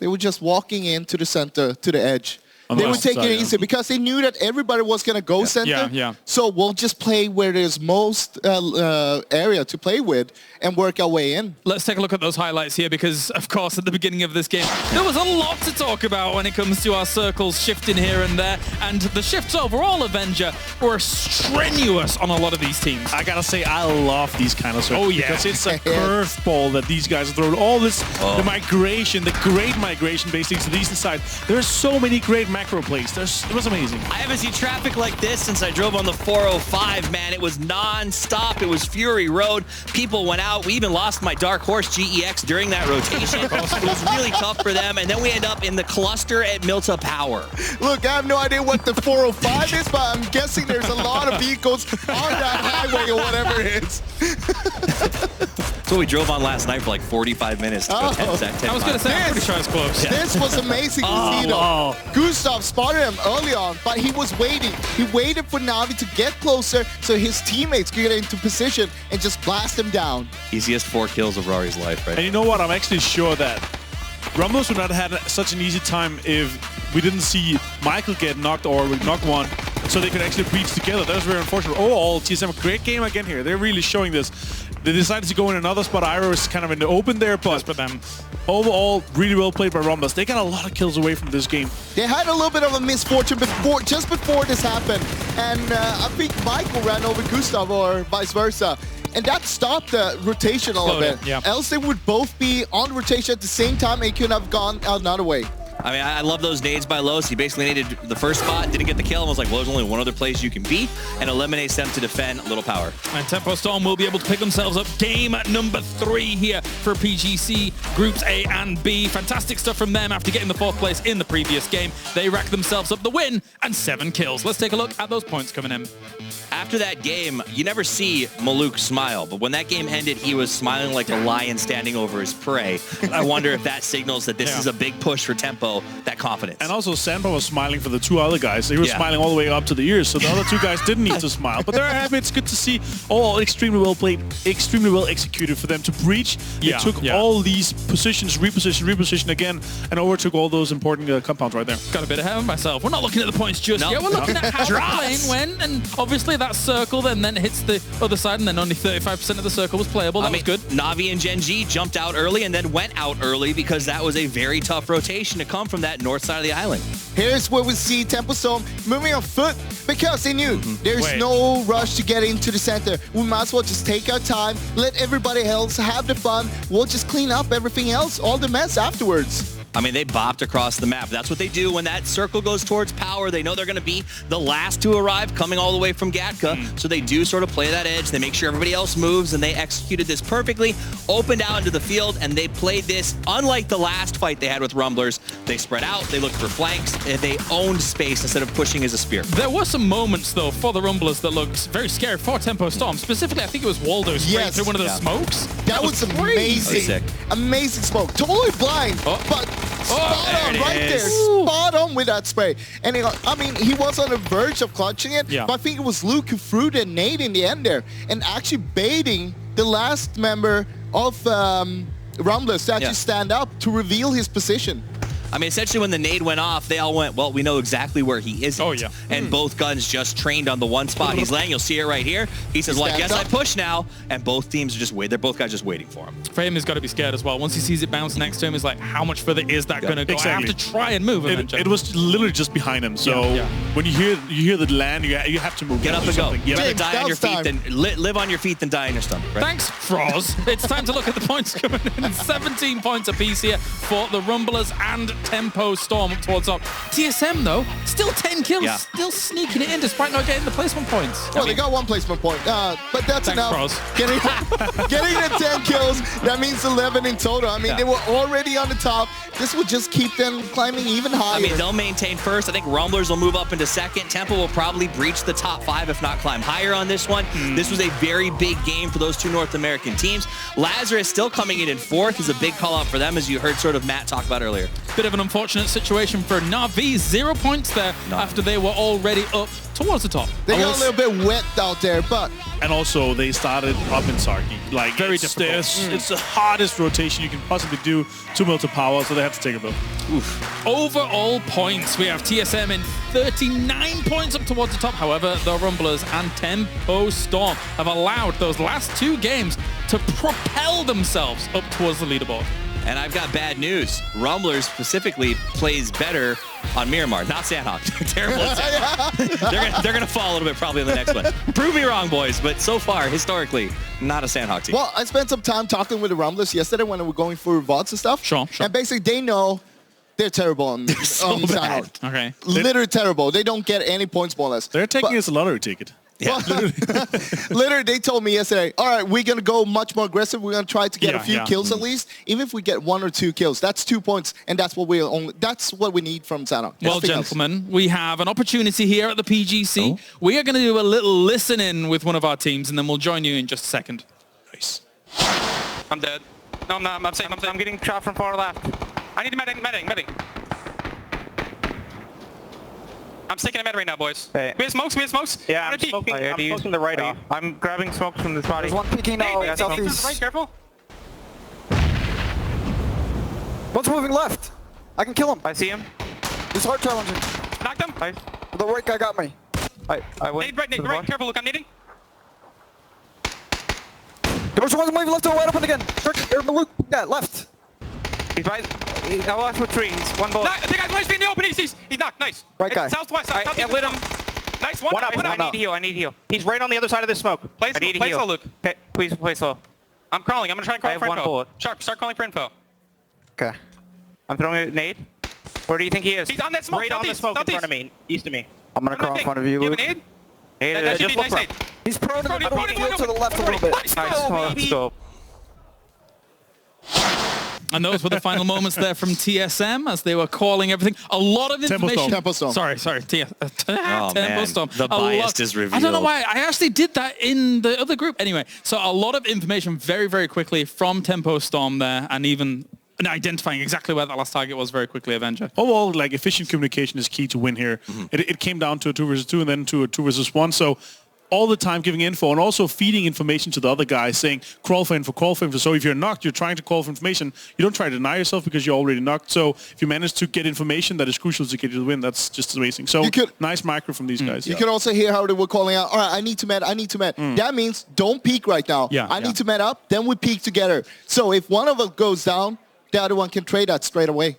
they were just walking into the center, to the edge. They were taking it easy because they knew that everybody was going to go center. Yeah. So we'll just play where there's most area to play with and work our way in. Let's take a look at those highlights here because, of course, at the beginning of this game, there was a lot to talk about when it comes to our circles shifting here and there. And the shifts overall, Avenger, were strenuous on a lot of these teams. I gotta say, I love these kind of circles. Oh, yeah. Because it's a curveball that these guys throw. All this, the migration, the great migration basically to the eastern side. There's so many great macro plays. It was amazing. I haven't seen traffic like this since I drove on the 405, man. It was non-stop. It was Fury Road. People went out. We even lost my Dark Horse GEX during that rotation. It was really tough for them. And then we end up in the cluster at Milta Power. Look, I have no idea what the 405 is, but I'm guessing there's a lot of vehicles on that highway or whatever it is. So we drove on last night for like 45 minutes to go 10 I was going to say, I'm pretty sure it's close. This was amazing to see, though. Gustav spotted him early on, but he was waiting. He waited for Na'Vi to get closer so his teammates could get into position and just blast him down. Easiest 4 kills of Rory's life, right? And you know what? I'm actually sure that Rumblers would not have had such an easy time if we didn't see Michael get knocked or knock one, so they could actually breach together. That was very unfortunate. Overall, TSM, a great game again here. They're really showing this. They decided to go in another spot. Iroh is kind of in the open there, but overall, really well played by Rumblers. They got a lot of kills away from this game. They had a little bit of a misfortune just before this happened, and I think Michael ran over Gustav or vice versa. And that stopped the rotation a little bit. Yeah. Else they would both be on rotation at the same time and it could have gone out another way. I mean, I love those nades by Los. He basically naded the first spot, didn't get the kill, and was like, well, there's only one other place you can be, and eliminates them to defend Little Power. And Tempo Storm will be able to pick themselves up game number 3 here for PGC Groups A and B. Fantastic stuff from them after getting the 4th place in the previous game. They rack themselves up the win and 7 kills. Let's take a look at those points coming in. After that game, you never see Maluk smile, but when that game ended, he was smiling like a lion standing over his prey. I wonder if that signals that this is a big push for Tempo, that confidence. And also, Sandpa was smiling for the 2 other guys. They were smiling all the way up to the ears, so the other 2 guys didn't need to smile. But they're happy. It's good to see all extremely well played, extremely well executed for them to breach. They took all these positions, reposition again, and overtook all those important compounds right there. Got a bit ahead of myself. We're not looking at the points just yet. We're looking at how the lane went, and obviously that circle then hits the other side, and then only 35% of the circle was playable. That was good. Na'Vi and Gen G jumped out early and then went out early because that was a very tough rotation to come from that north side of the island. Here's where we see Tempo Storm moving on foot because they knew there's no rush to get into the center. We might as well just take our time, let everybody else have the fun. We'll just clean up everything else, all the mess afterwards. I mean, they bopped across the map. That's what they do when that circle goes towards power. They know they're going to be the last to arrive, coming all the way from Gatka. So they do sort of play that edge. They make sure everybody else moves, and they executed this perfectly, opened out into the field, and they played this unlike the last fight they had with Rumblers. They spread out, they looked for flanks, and they owned space instead of pushing as a spear. There were some moments, though, for the Rumblers that looked very scary for Tempo Storm. Specifically, I think it was Waldo spraying through one of the smokes. That was amazing. Amazing smoke. Totally blind, but spot on right there. Spot on with that spray. And I mean, he was on the verge of clutching it, but I think it was Luke who threw the nade in the end there and actually baiting the last member of Rumblers to actually stand up to reveal his position. I mean, essentially when the nade went off, they all went, well, we know exactly where he is. Oh, yeah. And both guns just trained on the one spot he's laying. You'll see it right here. He says, well, I guess I push now. And both teams are just waiting. They're both guys just waiting for him. For him, he's got to be scared as well. Once he sees it bounce next to him, he's like, how much further is that going to go? Exactly. I have to try and move him. It was literally just behind him. So when you hear the land, you have to move. Get up and go. Yeah. Rather die on your feet than live on your feet than die on your stomach. Right? Thanks, Froz. It's time to look at the points coming in. 17 points apiece here for the Rumblers and Tempo Storm towards up. TSM, though, still 10 kills, still sneaking it in despite not getting the placement points. Well, they got 1 placement point, but that's enough. Getting the 10 kills, that means 11 in total. I mean, they were already on the top. This will just keep them climbing even higher. I mean, they'll maintain first. I think Rumblers will move up into second. Tempo will probably breach the top 5, if not climb higher on this one. This was a very big game for those 2 North American teams. Lazarus still coming in 4th is a big call out for them, as you heard sort of Matt talk about earlier. Bit of an unfortunate situation for Na'Vi. 0 points there after they were already up towards the top. They got a little bit wet out there, but... And also, they started up in Sarki. Like, Very difficult. It's the hardest rotation you can possibly do. 2 mil to power, so they have to take a mil. Oof. Overall points, we have TSM in 39 points up towards the top. However, the Rumblers and Tempo Storm have allowed those last 2 games to propel themselves up towards the leaderboard. And I've got bad news. Rumblers specifically plays better on Miramar, not Sandhawk. Terrible at Sandhawk. They're gonna fall a little bit probably in the next one. Prove me wrong, boys, but so far, historically, not a Sandhawk team. Well, I spent some time talking with the Rumblers yesterday when we were going through VODs and stuff. Sure. And basically, they know they're terrible on Sandhawk. Okay. Literally terrible. They don't get any points, more or less. They're taking us a lottery ticket. Yeah. Literally, they told me yesterday, all right, we're going to go much more aggressive. We're going to try to get a few kills at least. Even if we get 1 or 2 kills, that's 2 points, and that's what we need from Sandhawk. Well, gentlemen, we have an opportunity here at the PGC. We are going to do a little listen-in with one of our teams, and then we'll join you in just a second. Nice. I'm dead. No, I'm not. I'm safe. I'm getting shot from far left. I need medic. I'm sticking a med right now, boys. Hey. We have smokes. Yeah, I'm smoking the right off. I'm grabbing smokes from this body. There's one peeking out. Southeast. Right, careful. One's moving left. I can kill him. I see him. He's hard challenging. Knocked him. Nice. The right guy got me. I went. Nade right. Careful, look, I'm nading. There's one moving left and wide open again. Yeah, left. He's right. I lost with 3. He's one bullet. The guy's right in the open. He's knocked. Nice. Right guy. Southwest. I lit him. Nice. One up. I need heal. He's right on the other side of the smoke. Place low, Luke. Okay, please place low. I'm crawling. I'm gonna try and crawl for info. I have 1 bullet. Sharp, start calling for info. Okay. I'm throwing a nade. Where do you think he is? He's on that smoke. Right on the smoke in front of me. East of me. I'm gonna crawl in front of you, Luke. Luke. You have a nade? Just look right. He's prone to the middle field to the left a little bit. Nice. Let's go. And those were the final moments there from TSM as they were calling everything. A lot of information. Tempo Storm. Sorry. Tempo Storm. The bias is revealed. I don't know why. I actually did that in the other group. Anyway, so a lot of information very, very quickly from Tempo Storm there, and even identifying exactly where that last target was very quickly, Avenger. Overall, like, efficient communication is key to win here. It came down to a 2 versus 2 and then to a 2 versus 1. So all the time giving info and also feeding information to the other guy, saying crawl for info. So if you're knocked, you're trying to call for information. You don't try to deny yourself because you're already knocked. So if you manage to get information that is crucial to get you the win, that's just amazing. So nice micro from these guys. You can also hear how they were calling out, all right, I need to med. That means don't peek right now. I need to med up, then we peek together. So if one of us goes down, the other one can trade that straight away.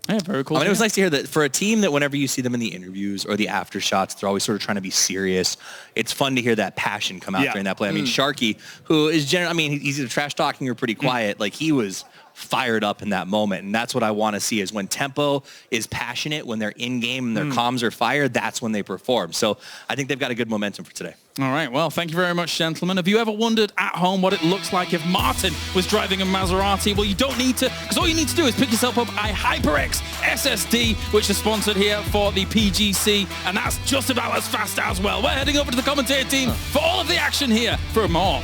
Yeah, very cool. I mean, it was nice to hear that for a team that whenever you see them in the interviews or the after shots, they're always sort of trying to be serious. It's fun to hear that passion come out during that play. I mean, Sharky, who is generally, I mean, he's either trash talking or pretty quiet. Like, he was fired up in that moment. And that's what I want to see is when Tempo is passionate, when they're in game and their comms are fired, that's when they perform. So I think they've got a good momentum for today. All right. Well, thank you very much, gentlemen. Have you ever wondered at home what it looks like if Martin was driving a Maserati? Well, you don't need to, because all you need to do is pick yourself up a HyperX SSD, which is sponsored here for the PGC, and that's just about as fast as well. We're heading over to the commentator team for all of the action here for more.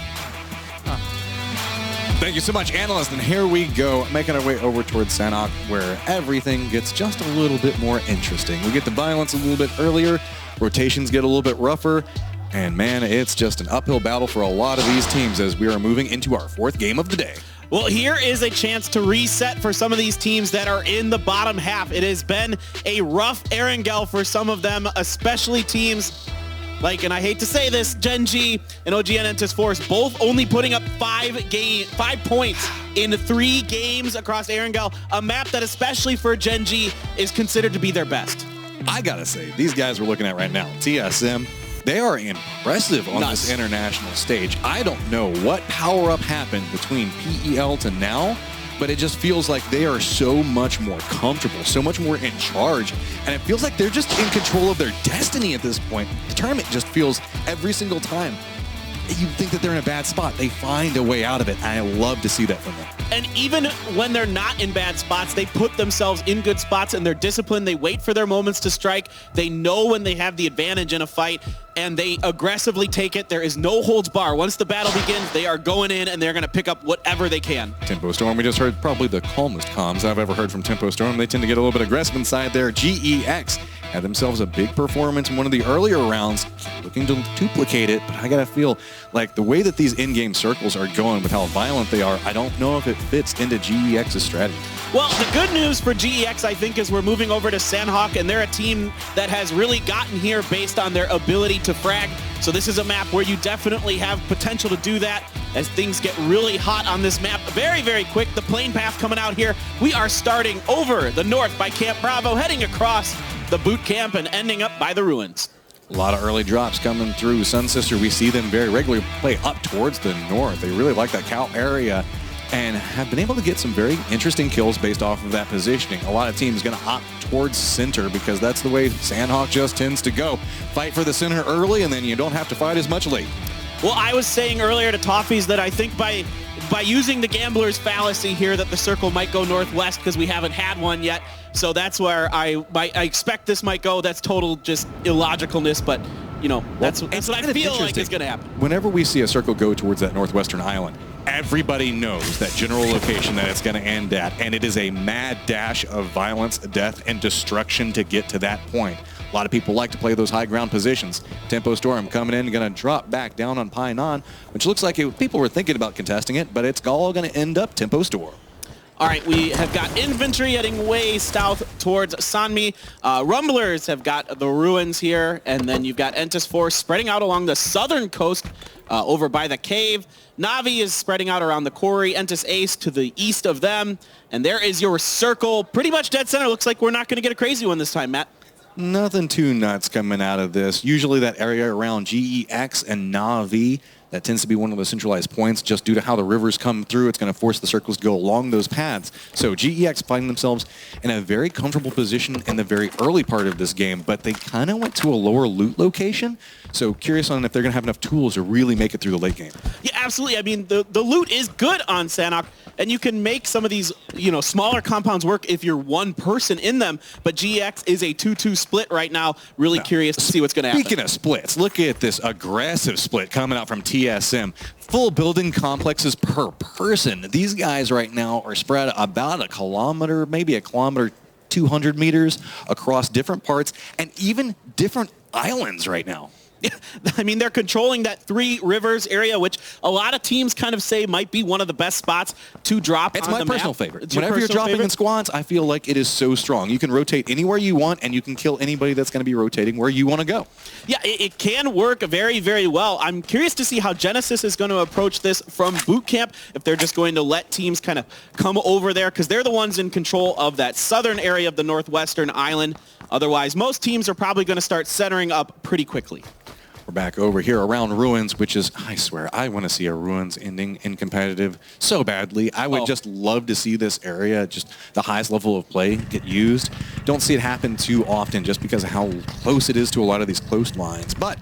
Thank you so much, analyst. And here we go, making our way over towards Sandhawk, where everything gets just a little bit more interesting. We get the violence a little bit earlier, rotations get a little bit rougher, and man, it's just an uphill battle for a lot of these teams as we are moving into our 4th game of the day. Well, here is a chance to reset for some of these teams that are in the bottom half. It has been a rough Erangel for some of them, especially teams like, and I hate to say this, Gen G and OGN Entus Force both only putting up 5 points in 3 games across Erangel, a map that especially for Gen G is considered to be their best. I gotta say, these guys we're looking at right now, TSM, they are impressive on this international stage. I don't know what power-up happened between PEL to now, but it just feels like they are so much more comfortable, so much more in charge, and it feels like they're just in control of their destiny at this point. The tournament just feels every single time you think that they're in a bad spot. They find a way out of it. And I love to see that from them. And even when they're not in bad spots, they put themselves in good spots and they're disciplined. They wait for their moments to strike. They know when they have the advantage in a fight and they aggressively take it. There is no holds bar. Once the battle begins, they are going in and they're going to pick up whatever they can. Tempo Storm, we just heard probably the calmest comms I've ever heard from Tempo Storm. They tend to get a little bit aggressive inside there. GEX had themselves a big performance in one of the earlier rounds, looking to duplicate it, but I gotta feel like the way that these in-game circles are going with how violent they are, I don't know if it fits into GEX's strategy. Well, the good news for GEX, I think, is we're moving over to Sandhawk, and they're a team that has really gotten here based on their ability to frag. So this is a map where you definitely have potential to do that as things get really hot on this map. Very, very quick. The plane path coming out here. We are starting over the north by Camp Bravo, heading across the boot camp and ending up by the ruins. A lot of early drops coming through Sun Sister. We see them very regularly play up towards the north. They really like that cow area and have been able to get some very interesting kills based off of that positioning. A lot of teams going to opt towards center because that's the way Sandhawk just tends to go. Fight for the center early and then you don't have to fight as much late. Well, I was saying earlier to Toffees that I think by using the gambler's fallacy here that the circle might go northwest because we haven't had one yet. So that's where I expect this might go. That's total just illogicalness, but you know, that's what I feel like is going to happen. Whenever we see a circle go towards that northwestern island, everybody knows that general location that it's going to end at, and it is a mad dash of violence, death, and destruction to get to that point. A lot of people like to play those high ground positions. Tempo Storm coming in, going to drop back down on Painan, which looks like people were thinking about contesting it, but it's all going to end up Tempo Storm. All right, we have got infantry heading way south towards Sanmi. Rumblers have got the ruins here, and then you've got Entis Force spreading out along the southern coast over by the cave. Navi is spreading out around the quarry. Entis Ace to the east of them, and there is your circle. Pretty much dead center. Looks like we're not going to get a crazy one this time, Matt. Nothing too nuts coming out of this. Usually that area around GEX and Navi, that tends to be one of the centralized points just due to how the rivers come through. It's going to force the circles to go along those paths. So GEX finding themselves in a very comfortable position in the very early part of this game, but they kind of went to a lower loot location. So curious on if they're going to have enough tools to really make it through the late game. Yeah, absolutely. I mean, the loot is good on Sandhawk, and you can make some of these, you know, smaller compounds work if you're one person in them, but GX is a 2-2 split right now. Really curious to see what's going to happen. Speaking of splits, look at this aggressive split coming out from TSM. Full building complexes per person. These guys right now are spread about a kilometer, maybe a kilometer, 200 meters across different parts and even different islands right now. I mean, they're controlling that Three Rivers area, which a lot of teams kind of say might be one of the best spots to drop on the map. It's my personal favorite. It's your Whenever you're personal dropping favorite? in squads, I feel like it is so strong. You can rotate anywhere you want, and you can kill anybody that's going to be rotating where you want to go. Yeah, it can work very, very well. I'm curious to see how Genesis is going to approach this from boot camp, if they're just going to let teams kind of come over there, because they're the ones in control of that southern area of the northwestern island. Otherwise, most teams are probably going to start centering up pretty quickly. We're back over here around Ruins, which is, I swear, I want to see a Ruins ending in competitive so badly. I would just love to see this area, just the highest level of play, get used. Don't see it happen too often just because of how close it is to a lot of these close lines. But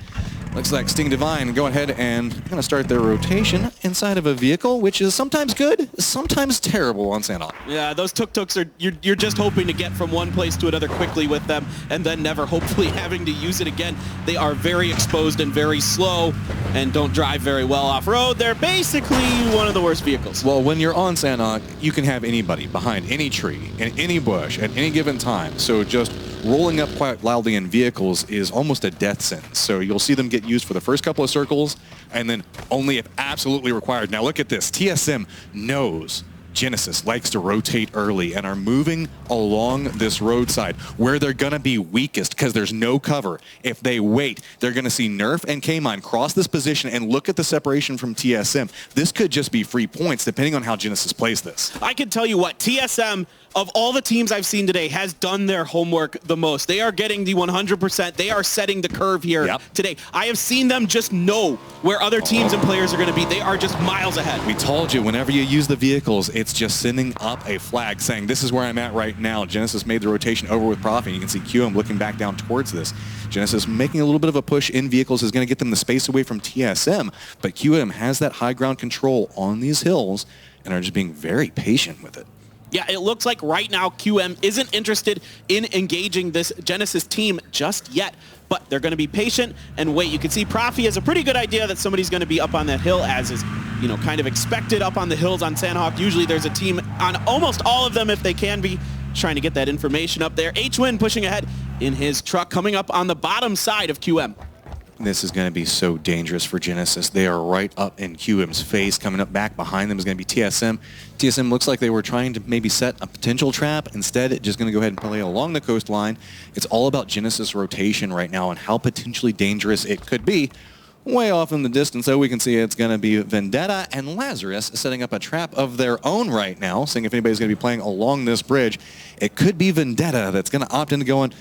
looks like Sting Divine go ahead and going to start their rotation inside of a vehicle, which is sometimes good, sometimes terrible on Sandhawk. Yeah, those tuk-tuks are, you're just hoping to get from one place to another quickly with them and then never hopefully having to use it again. They are very exposed and very slow and don't drive very well off-road. They're basically one of the worst vehicles. Well, when you're on Sandhawk, you can have anybody behind any tree, in any bush, at any given time. So just rolling up quite loudly in vehicles is almost a death sentence. So you'll see them get used for the first couple of circles, and then only if absolutely required. Now look at this. TSM knows Genesis likes to rotate early and are moving along this roadside where they're going to be weakest because there's no cover. If they wait, they're going to see Nerf and K-Mine cross this position and look at the separation from TSM. This could just be free points depending on how Genesis plays this. I can tell you what, TSM, of all the teams I've seen today, has done their homework the most. They are getting the 100%. They are setting the curve here today. I have seen them just know where other teams and players are going to be. They are just miles ahead. We told you, whenever you use the vehicles, it's It's just sending up a flag saying, this is where I'm at right now. Genesis made the rotation over with Prof, and you can see QM looking back down towards this. Genesis making a little bit of a push in vehicles is going to get them the space away from TSM, but QM has that high ground control on these hills and are just being very patient with it. Yeah, it looks like right now QM isn't interested in engaging this Genesis team just yet, but they're going to be patient and wait. You can see Profi has a pretty good idea that somebody's going to be up on that hill, as is, you know, kind of expected up on the hills on Sandhawk. Usually there's a team on almost all of them if they can be, trying to get that information up there. H-Win pushing ahead in his truck, coming up on the bottom side of QM. This is going to be so dangerous for Genesis. They are right up in QM's face. Coming up back behind them is going to be TSM. TSM looks like they were trying to maybe set a potential trap. Instead, it's just going to go ahead and play along the coastline. It's all about Genesis rotation right now and how potentially dangerous it could be. Way off in the distance, though, we can see it's going to be Vendetta and Lazarus setting up a trap of their own right now, seeing if anybody's going to be playing along this bridge. It could be Vendetta that's going to opt into going,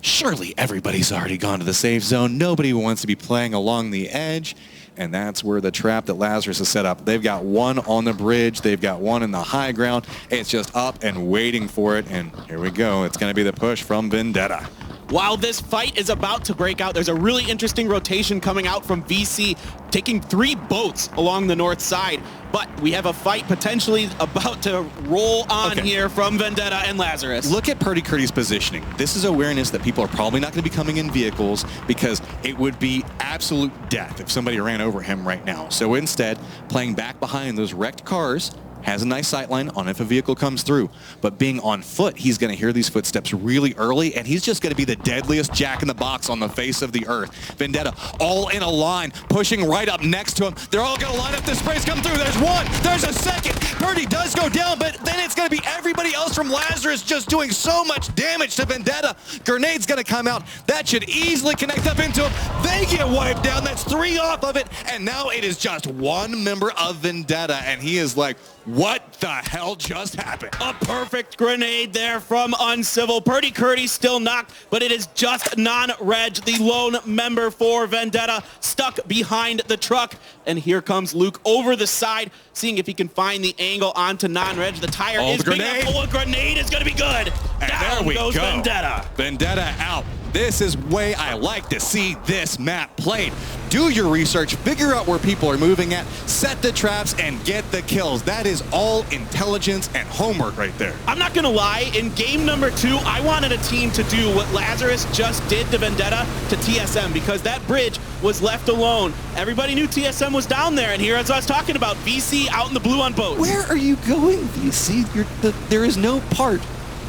surely everybody's already gone to the safe zone. Nobody wants to be playing along the edge. And that's where the trap that Lazarus has set up. They've got one on the bridge. They've got one in the high ground. It's just up and waiting for it. And here we go. It's going to be the push from Vendetta. While this fight is about to break out, there's a really interesting rotation coming out from VC, taking 3 boats along the north side. But we have a fight potentially about to roll on here from Vendetta and Lazarus. Look at Purdy Curdy's positioning. This is awareness that people are probably not going to be coming in vehicles because it would be absolute death if somebody ran over him right now. So instead, playing back behind those wrecked cars, has a nice sight line on if a vehicle comes through. But being on foot, he's going to hear these footsteps really early, and he's just going to be the deadliest jack in the box on the face of the earth. Vendetta all in a line, pushing right up next to him. They're all going to line up. The sprays come through. There's one. There's a second. Purdy does go down, but then it's going to be everybody else from Lazarus just doing so much damage to Vendetta. Grenade's going to come out. That should easily connect up into him. They get wiped down. That's 3 off of it, and now it is just one member of Vendetta, and he is like, what the hell just happened? A perfect grenade there from Uncivil. Purdy Curdy still knocked, but it is just Non-Reg, the lone member for Vendetta, stuck behind the truck. And here comes Luke over the side, seeing if he can find the angle onto Non-Reg. The tire is big enough. Oh, a grenade is going to be good. And down there we goes go. Vendetta. Vendetta out. This is way I like to see this map played. Do your research, figure out where people are moving at, set the traps, and get the kills. That is all intelligence and homework right there. I'm not going to lie, in game number 2, I wanted a team to do what Lazarus just did to Vendetta to TSM, because that bridge was left alone. Everybody knew TSM was down there, and here, as I was talking about, VC out in the blue on boats. Where are you going, VC? There is no part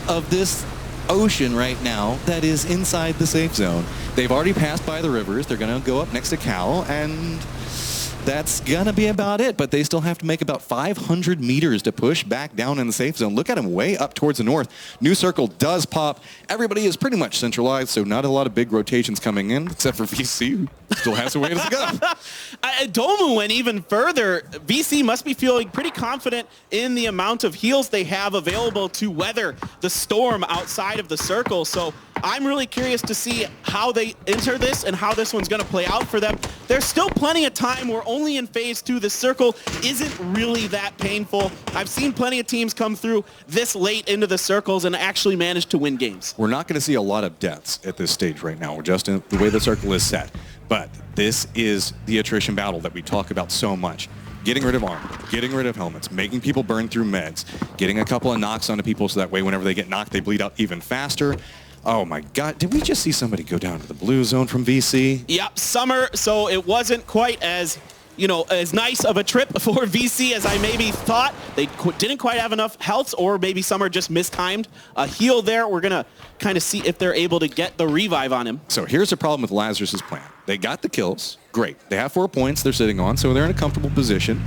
of this ocean right now that is inside the safe zone. They've already passed by the rivers. They're going to go up next to Cal, and that's going to be about it. But they still have to make about 500 meters to push back down in the safe zone. Look at them way up towards the north. New circle does pop. Everybody is pretty much centralized, so not a lot of big rotations coming in, except for VC, who still has a way to go. Domu went even further. VC must be feeling pretty confident in the amount of heals they have available to weather the storm outside of the circle. So I'm really curious to see how they enter this and how this one's going to play out for them. There's still plenty of time. We're only in phase 2. The circle isn't really that painful. I've seen plenty of teams come through this late into the circles and actually manage to win games. We're not going to see a lot of deaths at this stage right now. We're just in the way the circle is set. But this is the attrition battle that we talk about so much. Getting rid of armor, getting rid of helmets, making people burn through meds, getting a couple of knocks onto people so that way whenever they get knocked, they bleed out even faster. Oh my God, did we just see somebody go down to the blue zone from VC? Yep, Summer, so it wasn't quite as, you know, as nice of a trip for VC as I maybe thought. They didn't quite have enough healths, or maybe Summer just mistimed a heal there. We're going to kind of see if they're able to get the revive on him. So here's the problem with Lazarus's plan. They got the kills. Great. They have 4 points they're sitting on, so they're in a comfortable position.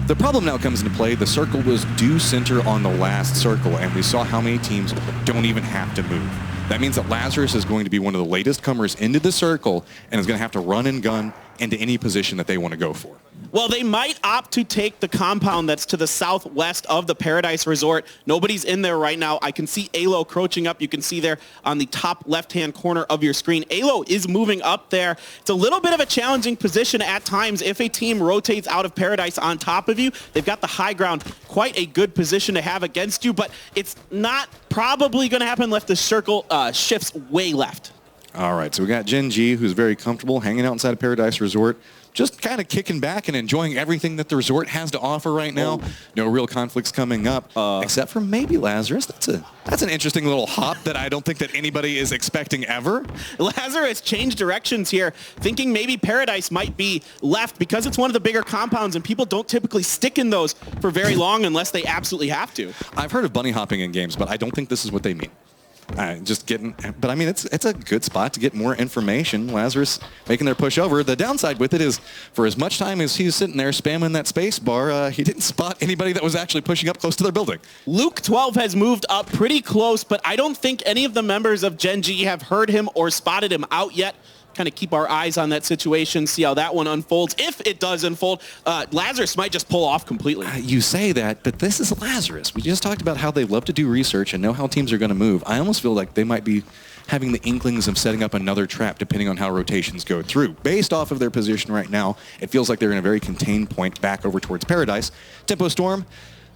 The problem now comes into play. The circle was due center on the last circle, and we saw how many teams don't even have to move. That means that Lazarus is going to be one of the latest comers into the circle and is going to have to run and gun into any position that they want to go for. Well, they might opt to take the compound that's to the southwest of the Paradise Resort. Nobody's in there right now. I can see Alo crouching up. You can see there on the top left-hand corner of your screen. Alo is moving up there. It's a little bit of a challenging position at times. If a team rotates out of Paradise on top of you, they've got the high ground. Quite a good position to have against you, but it's not probably going to happen unless the circle shifts way left. All right, so we got Gen G, who's very comfortable hanging out inside of Paradise Resort, just kind of kicking back and enjoying everything that the resort has to offer right now. No real conflicts coming up, except for maybe Lazarus. That's an interesting little hop that I don't think that anybody is expecting ever. Lazarus changed directions here, thinking maybe Paradise might be left because it's one of the bigger compounds and people don't typically stick in those for very long unless they absolutely have to. I've heard of bunny hopping in games, but I don't think this is what they mean. But I mean, it's a good spot to get more information. Lazarus making their push over. The downside with it is, for as much time as he's sitting there spamming that space bar, he didn't spot anybody that was actually pushing up close to their building. Luke 12 has moved up pretty close, but I don't think any of the members of Gen G have heard him or spotted him out yet. Kind of keep our eyes on that situation, see how that one unfolds. If it does unfold, Lazarus might just pull off completely. You say that, but this is Lazarus. We just talked about how they love to do research and know how teams are going to move. I almost feel like they might be having the inklings of setting up another trap depending on how rotations go through. Based off of their position right now, it feels like they're in a very contained point back over towards Paradise. Tempo Storm,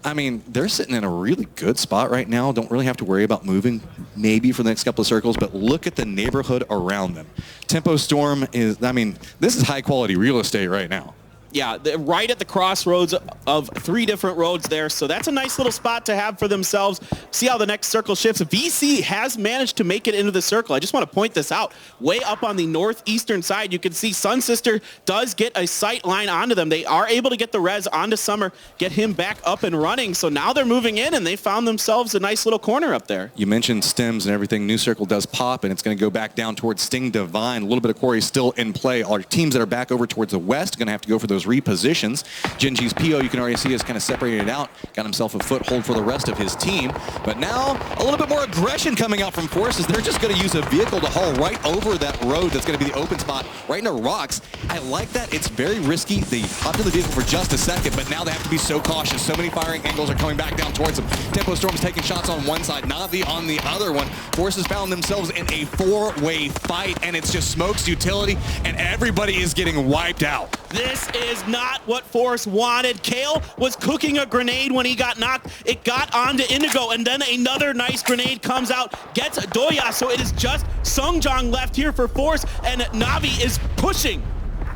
I mean, they're sitting in a really good spot right now. Don't really have to worry about moving maybe for the next couple of circles, but look at the neighborhood around them. Tempo Storm is, I mean, this is high quality real estate right now. Yeah, right at the crossroads of 3 different roads there. So that's a nice little spot to have for themselves. See how the next circle shifts. VC has managed to make it into the circle. I just want to point this out. Way up on the northeastern side, you can see Sun Sister does get a sight line onto them. They are able to get the res onto Summer, get him back up and running. So now they're moving in, and they found themselves a nice little corner up there. You mentioned stems and everything. New circle does pop, and it's going to go back down towards Sting Divine. A little bit of quarry still in play. Our teams that are back over towards the west are going to have to go for those repositions. Gen G's PO, you can already see, is kind of separated out, got himself a foothold for the rest of his team. But now, a little bit more aggression coming out from Forces. They're just going to use a vehicle to haul right over that road that's going to be the open spot, right into rocks. I like that. It's very risky. They hopped in the vehicle for just a second, but now they have to be so cautious. So many firing angles are coming back down towards them. Tempo Storm's taking shots on one side, Navi on the other one. Forces found themselves in a 4-way fight, and it's just Smoke's utility, and everybody is getting wiped out. This is not what Force wanted. Kale was cooking a grenade when he got knocked. It got onto Indigo, and then another nice grenade comes out, gets Doya, so it is just Sungjong left here for Force, and Navi is pushing.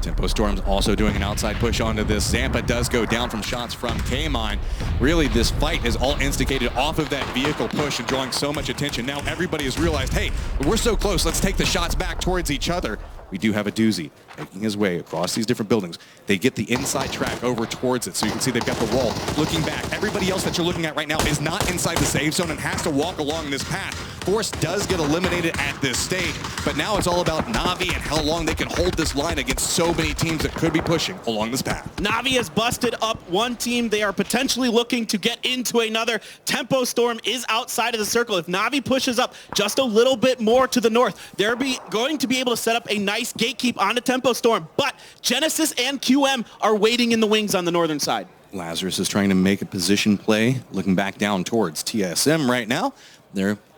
Tempo Storm's also doing an outside push onto this. Zampa does go down from shots from K-Mine. Really, this fight is all instigated off of that vehicle push and drawing so much attention. Now everybody has realized, hey, we're so close, let's take the shots back towards each other. We do have a doozy making his way across these different buildings. They get the inside track over towards it, so you can see they've got the wall. Looking back, everybody else that you're looking at right now is not inside the safe zone and has to walk along this path. Force does get eliminated at this stage, but now it's all about Navi and how long they can hold this line against so many teams that could be pushing along this path. Navi has busted up one team. They are potentially looking to get into another. Tempo Storm is outside of the circle. If Navi pushes up just a little bit more to the north, they're going to be able to set up a nice gatekeep onto Tempo Storm, but Genesis and QM are waiting in the wings on the northern side. Lazarus is trying to make a position play, looking back down towards TSM right now.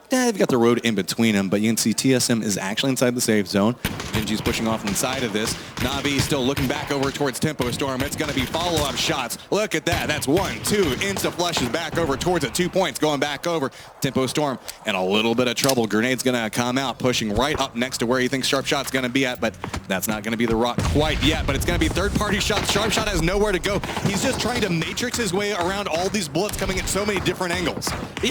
They've got the road in between them, but you can see TSM is actually inside the safe zone. Genji's pushing off inside of this. Navi still looking back over towards Tempo Storm. It's going to be follow-up shots. Look at that. That's 1, 2. Insta flushes back over towards it. 2 points going back over. Tempo Storm in a little bit of trouble. Grenade's going to come out, pushing right up next to where he thinks Sharpshot's going to be at, but that's not going to be the rock quite yet. But it's going to be third-party shots. Sharpshot has nowhere to go. He's just trying to matrix his way around all these bullets coming at so many different angles.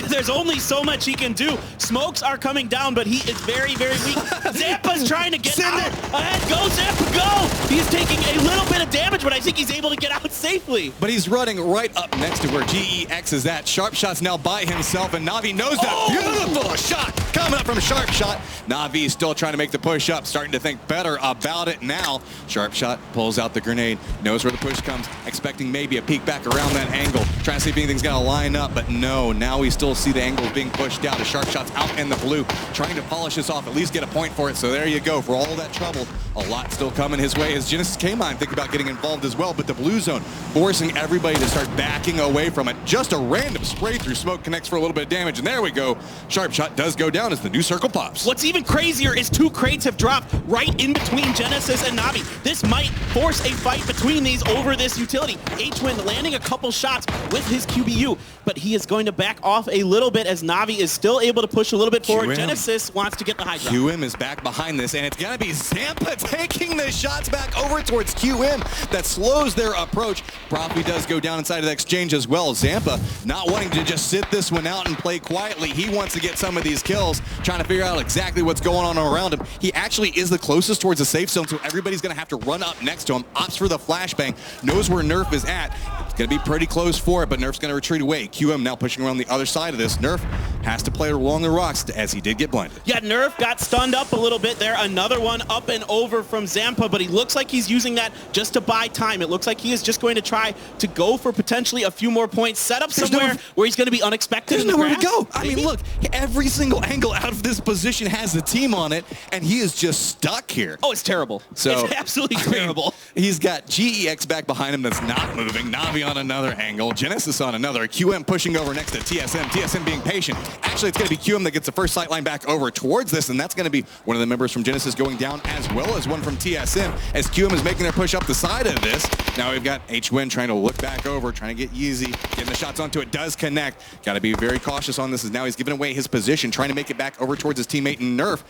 There's only so much he can do. Smokes are coming down, but he is very, very weak. Zampa's trying to get out. Ahead, go Zampa, go! He's taking a little bit of damage, but I think he's able to get out safely. But he's running right up next to where GEX is at. Sharpshot's now by himself, and Navi knows that. Beautiful shot coming up from Sharpshot. Navi still trying to make the push up, starting to think better about it now. Sharpshot pulls out the grenade, knows where the push comes, expecting maybe a peek back around that angle, trying to see if anything's going to line up, but no. Now we still see the angles being pushed out as Sharpshot's out in the blue, trying to polish this off, at least get a point for it. So there you go. For all that trouble, A lot still coming his way as Genesis K-Mine think about getting involved as well, but the blue zone forcing everybody to start backing away from it. Just a random spray through smoke connects for a little bit of damage, and there we go. Sharp Shot does go down as the new circle pops. What's even crazier is 2 crates have dropped right in between Genesis and Navi. This might force a fight between these over this utility. HWin landing a couple shots with his QBU, but he is going to back off a little bit as Navi is still able to push a little bit forward. Genesis wants to get the high ground. QM is back behind this, and it's going to be Zampa taking the shots back over towards QM. That slows their approach. Profi does go down inside of the exchange as well. Zampa not wanting to just sit this one out and play quietly. He wants to get some of these kills, trying to figure out exactly what's going on around him. He actually is the closest towards the safe zone, so everybody's going to have to run up next to him. Opts for the flashbang, knows where Nerf is at. It's going to be pretty close for it, but Nerf's going to retreat away. QM now pushing around the other side of this. Nerf has to play along the rocks as he did get blinded. Yeah, Nerf got stunned up a little bit there. Another one up and over from Zampa, but he looks like he's using that just to buy time. It looks like he is just going to try to go for potentially a few more points, set up somewhere where he's going to be unexpected. There's nowhere to go. I mean, look, every single angle out of this position has a team on it, and he is just stuck here. Oh, it's terrible. So, it's absolutely terrible. He's got GEX back behind him that's not moving. Navi on another angle. Genesis on another. QM pushing over next to TSM. TSM being patient. Actually, it's going to be QM that gets the first sight line back over towards this, and that's going to be one of the members from Genesis going down as well as one from TSM as QM is making their push up the side of this. Now we've got HWin trying to look back over, trying to get Yeezy, getting the shots onto it, does connect. Got to be very cautious on this as now he's giving away his position, trying to make it back over towards his teammate Nerf.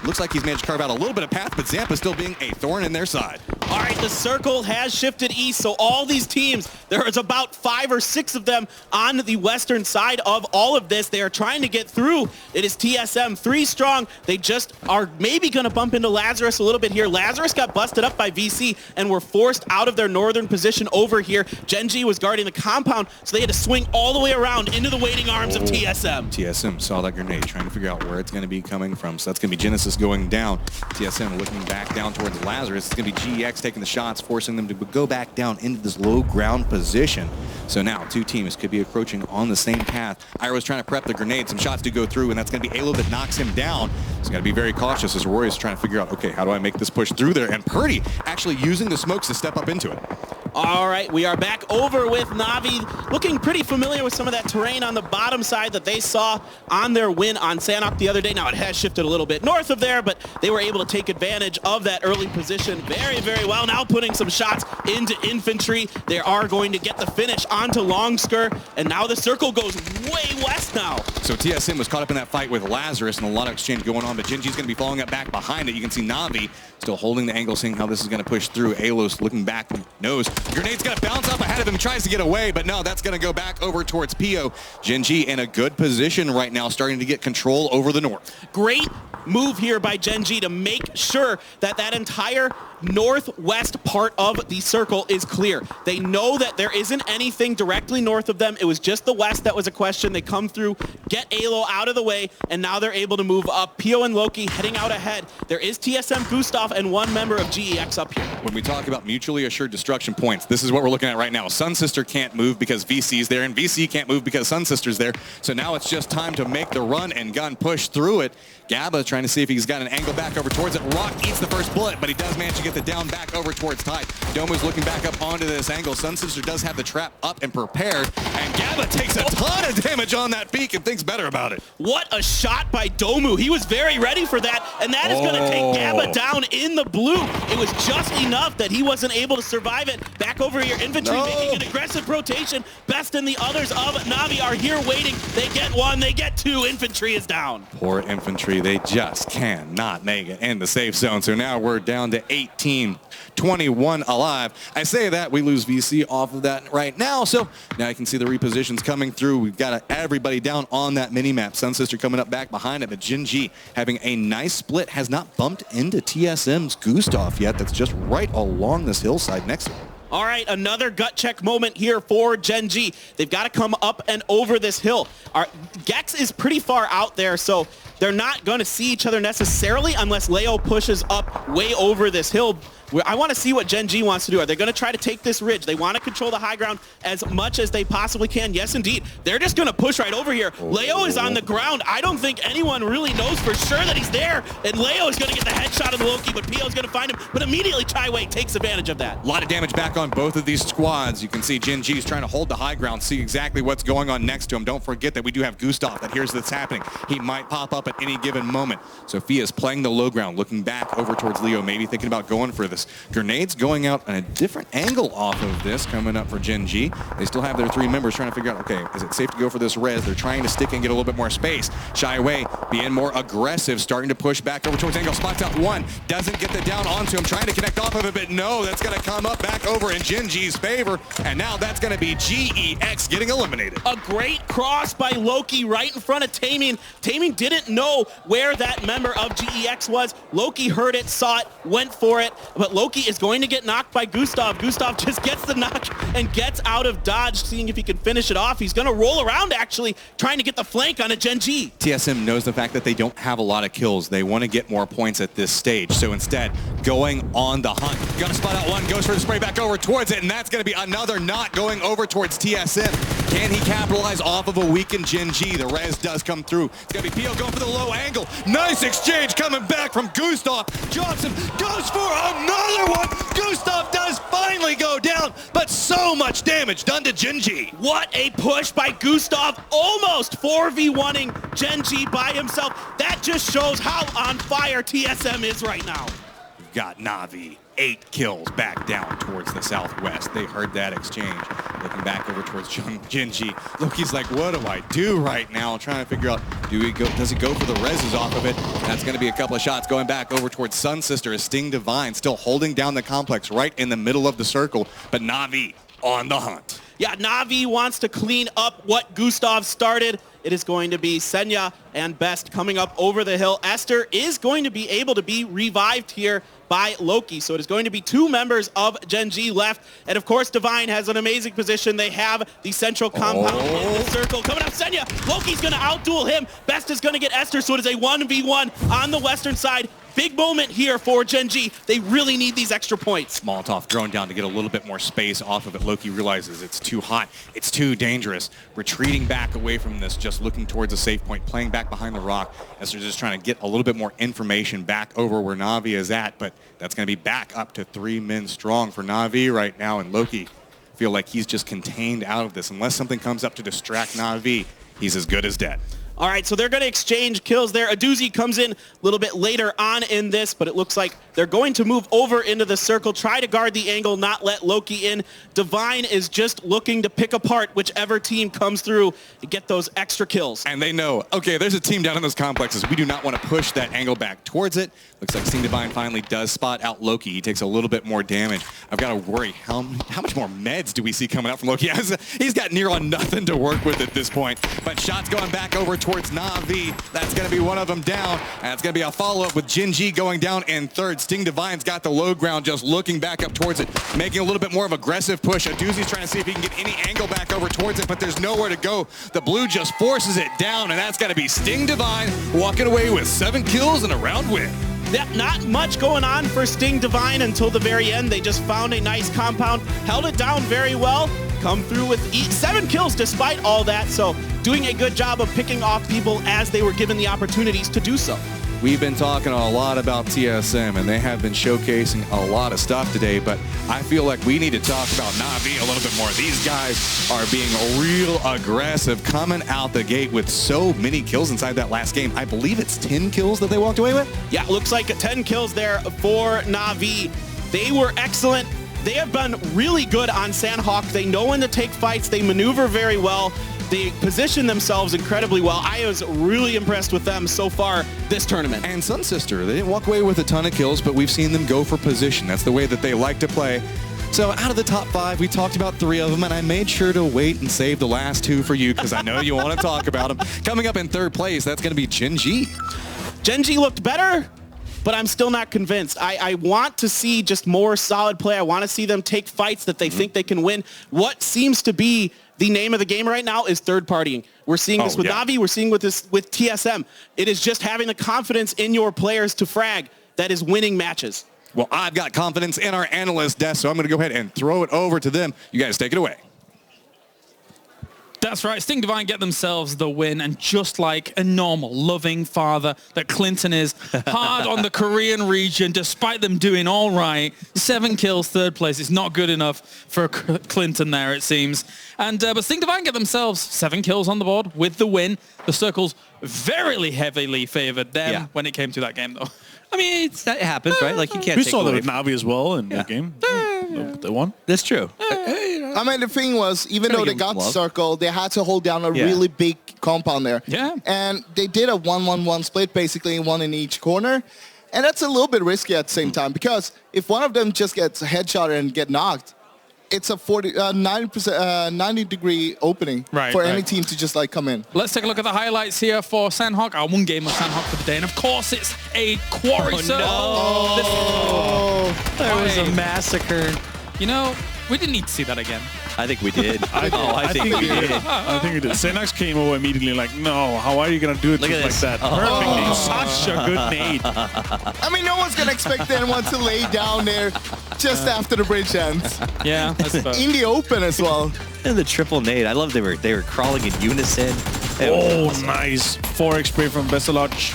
Looks like he's managed to carve out a little bit of path, but Zampa still being a thorn in their side. All right, the circle has shifted east, so all these teams, there is about 5 or 6 of them on the western side of all of this. They are trying to get through. It is TSM 3 strong. They just are maybe going to bump into Lazarus a little bit here. Lazarus got busted up by VC and were forced out of their northern position over here. Gen.G was guarding the compound, so they had to swing all the way around into the waiting arms of TSM. TSM saw that grenade, trying to figure out where it's going to be coming from. So that's going to be Genesis going down. TSM looking back down towards Lazarus. It's going to be GEX taking the shots, forcing them to go back down into this low ground position. So now 2 teams could be approaching on the same path. Ira's trying to prep the grenade. Some shots to go through, and that's going to be Alo that knocks him down. He's got to be very cautious as Roy is trying to figure out, okay, how do I make this push through there? And Purdy actually using the smokes to step up into it. All right, we are back over with Navi, looking pretty familiar with some of that terrain on the bottom side that they saw on their win on Sanhok the other day. Now, it has shifted a little bit north of there, but they were able to take advantage of that early position very, very well. Now putting some shots into infantry. They are going to get the finish onto Longsker, and now the circle goes way west now. So TSM was caught up in that fight with Lazarus and a lot of exchange going on, but Gen.G's going to be following up back behind it. You can see Navi still holding the angle, seeing how this is going to push through. Alos looking back, knows. Grenade's going to bounce up ahead of him, tries to get away, but no, that's going to go back over towards Pio. Gen.G in a good position right now, starting to get control over the north. Great move here by Gen.G to make sure that that entire northwest part of the circle is clear. They know that there isn't anything directly north of them. It was just the west that was a question. They come through, get Alo out of the way, and now they're able to move up. Pio and Loki heading out ahead. There is TSM Gustav and 1 member of GEX up here. When we talk about mutually assured destruction points, this is what we're looking at right now. Sun Sister can't move because VC's there, and VC can't move because Sun Sister's there. So now it's just time to make the run and gun push through it. Gabba trying to see if he's got an angle back over towards it. Rock eats the first bullet, but he does manage to get the down back over towards Tide. Domu's looking back up onto this angle. Sun Sister does have the trap up and prepared, and Gabba takes a ton of damage on that peak and thinks better about it. What a shot by Domu. He was very ready for that, and that is going to take Gabba down in the blue. It was just enough that he wasn't able to survive it. Back over here, infantry making an aggressive rotation. Best and the others of Navi are here waiting. They get 1, they get 2. Infantry is down. Poor infantry. They just cannot make it in the safe zone. So now we're down to 18-21 alive. I say that, we lose VC off of that right now. So now you can see the repositions coming through. We've got everybody down on that mini-map. Sun Sister coming up back behind it, but Gen.G having a nice split, has not bumped into TSM's Gustav yet. That's just right along this hillside next to him. All right, another gut check moment here for Gen.G. They've got to come up and over this hill. Gex is pretty far out there, so they're not going to see each other necessarily unless Leo pushes up way over this hill. I want to see what Gen G wants to do. Are they going to try to take this ridge? They want to control the high ground as much as they possibly can. Yes, indeed. They're just going to push right over here. Leo is on the ground. I don't think anyone really knows for sure that he's there. And Leo is going to get the headshot of the Loki, but Pio is going to find him. But immediately, Chaiwei takes advantage of that. A lot of damage back on both of these squads. You can see Gen G is trying to hold the high ground, see exactly what's going on next to him. Don't forget that we do have Gustav that hears this happening. He might pop up at any given moment. Sophia's playing the low ground, looking back over towards Leo, maybe thinking about going for this. Grenades going out on a different angle off of this coming up for Gen G. They still have their 3 members trying to figure out, okay, is it safe to go for this res? They're trying to stick and get a little bit more space. Chaiwei being more aggressive, starting to push back over towards Angle. Spots out one, doesn't get the down onto him, trying to connect off of it, but no, that's going to come up back over in Gen G's favor, and now that's going to be GEX getting eliminated. A great cross by Loki right in front of Taming. Taming didn't know where that member of GEX was. Loki heard it, saw it, went for it, but Loki is going to get knocked by Gustav. Gustav just gets the knock and gets out of dodge, seeing if he can finish it off. He's going to roll around, actually, trying to get the flank on a Gen G. TSM knows the fact that they don't have a lot of kills. They want to get more points at this stage, so instead, going on the hunt. Gonna spot out one, goes for the spray back over towards it, and that's going to be another knot going over towards TSM. Can he capitalize off of a weakened Gen G? The res does come through. It's going to be Pio going for the low angle. Nice exchange coming back from Gustav. Drops him, goes for another one. Gustav does finally go down, but so much damage done to Gen G. What a push by Gustav, almost 4v1ing Gen G by himself. That just shows how on fire TSM is right now. We've got Na'Vi. 8 kills back down towards the southwest. They heard that exchange. Looking back over towards Gen G. Loki's like, what do I do right now? Trying to figure out, does he go for the reses off of it? That's going to be a couple of shots going back over towards Sun Sister as Sting Divine still holding down the complex right in the middle of the circle, but Na'Vi on the hunt. Yeah, Na'Vi wants to clean up what Gustav started. It is going to be Senya and Best coming up over the hill. Esther is going to be able to be revived here by Loki. So it is going to be 2 members of Gen G left. And of course, Divine has an amazing position. They have the central compound in the circle. Coming up, Senya. Loki's going to outduel him. Best is going to get Esther. So it is a 1v1 on the western side. Big moment here for Gen G. They really need these extra points. Molotov thrown down to get a little bit more space off of it. Loki realizes it's too hot. It's too dangerous. Retreating back away from this, just looking towards a safe point, playing back behind the rock as they're just trying to get a little bit more information back over where Na'Vi is at. But that's going to be back up to 3 men strong for Na'Vi right now. And Loki feel like he's just contained out of this. Unless something comes up to distract Na'Vi, he's as good as dead. All right, so they're going to exchange kills there. Aduzi comes in a little bit later on in this, but it looks like they're going to move over into the circle, try to guard the angle, not let Loki in. Divine is just looking to pick apart whichever team comes through and get those extra kills. And they know, okay, there's a team down in those complexes. We do not want to push that angle back towards it. Looks like Sting Divine finally does spot out Loki. He takes a little bit more damage. I've got to worry, how much more meds do we see coming out from Loki? He's got near on nothing to work with at this point. But shots going back over towards Na'Vi. That's going to be one of them down. And it's going to be a follow-up with Gen G going down in third. Sting Divine's got the low ground, just looking back up towards it, making a little bit more of aggressive push. Aduzi's trying to see if he can get any angle back over towards it, but there's nowhere to go. The blue just forces it down, and that's got to be Sting Divine walking away with 7 kills and a round win. Yeah, not much going on for Sting Divine until the very end. They just found a nice compound, held it down very well, come through with 7 kills despite all that. So doing a good job of picking off people as they were given the opportunities to do so. We've been talking a lot about TSM, and they have been showcasing a lot of stuff today, but I feel like we need to talk about Na'Vi a little bit more. These guys are being real aggressive, coming out the gate with so many kills inside that last game. I believe it's 10 kills that they walked away with? Yeah, looks like 10 kills there for Na'Vi. They were excellent. They have been really good on Sandhawk. They know when to take fights. They maneuver very well. They position themselves incredibly well. I was really impressed with them so far this tournament. And Sun Sister, they didn't walk away with a ton of kills, but we've seen them go for position. That's the way that they like to play. So out of the top 5, we talked about 3 of them, and I made sure to wait and save the last 2 for you because I know you want to talk about them. Coming up in third place, that's going to be Gen G. Gen G looked better, but I'm still not convinced. I want to see just more solid play. I want to see them take fights that they think they can win. What seems to be the name of the game right now is third partying. We're seeing this with Na'Vi. We're seeing this with TSM. It is just having the confidence in your players to frag that is winning matches. Well, I've got confidence in our analyst desk, so I'm going to go ahead and throw it over to them. You guys take it away. That's right. Sting Divine get themselves the win, and just like a normal, loving father that Clinton is, hard on the Korean region, despite them doing all right. 7 kills, 3rd place. It's not good enough for Clinton there, it seems. And but Sting Divine get themselves 7 kills on the board with the win. The Circles very heavily favored them when it came to that game, though. I mean, that happens, right? Like, you can't We take saw that away with Navi as well in the game. They won. That's true. I mean, the thing was, even though they got the circle, they had to hold down a really big compound there. Yeah. And they did a 1-1-1 split, basically, one in each corner. And that's a little bit risky at the same time, because if one of them just gets a headshot and get knocked, it's a 90-degree opening for any team to just like come in. Let's take a look at the highlights here for Sandhawk. Our one game of Sandhawk for the day. And of course, it's a quarry circle. There was a massacre. You know, we didn't need to see that again. I think we did. I think we did. I think we did. Xenax came over immediately like, no, how are you going to do it like that? Perfect. Such a good nade. I mean, no one's going to expect anyone to lay down there just after the bridge ends. Yeah, I suppose. In the open as well. And the triple nade. I love they were crawling in unison. Awesome. Nice. 4x spray from Besselodge.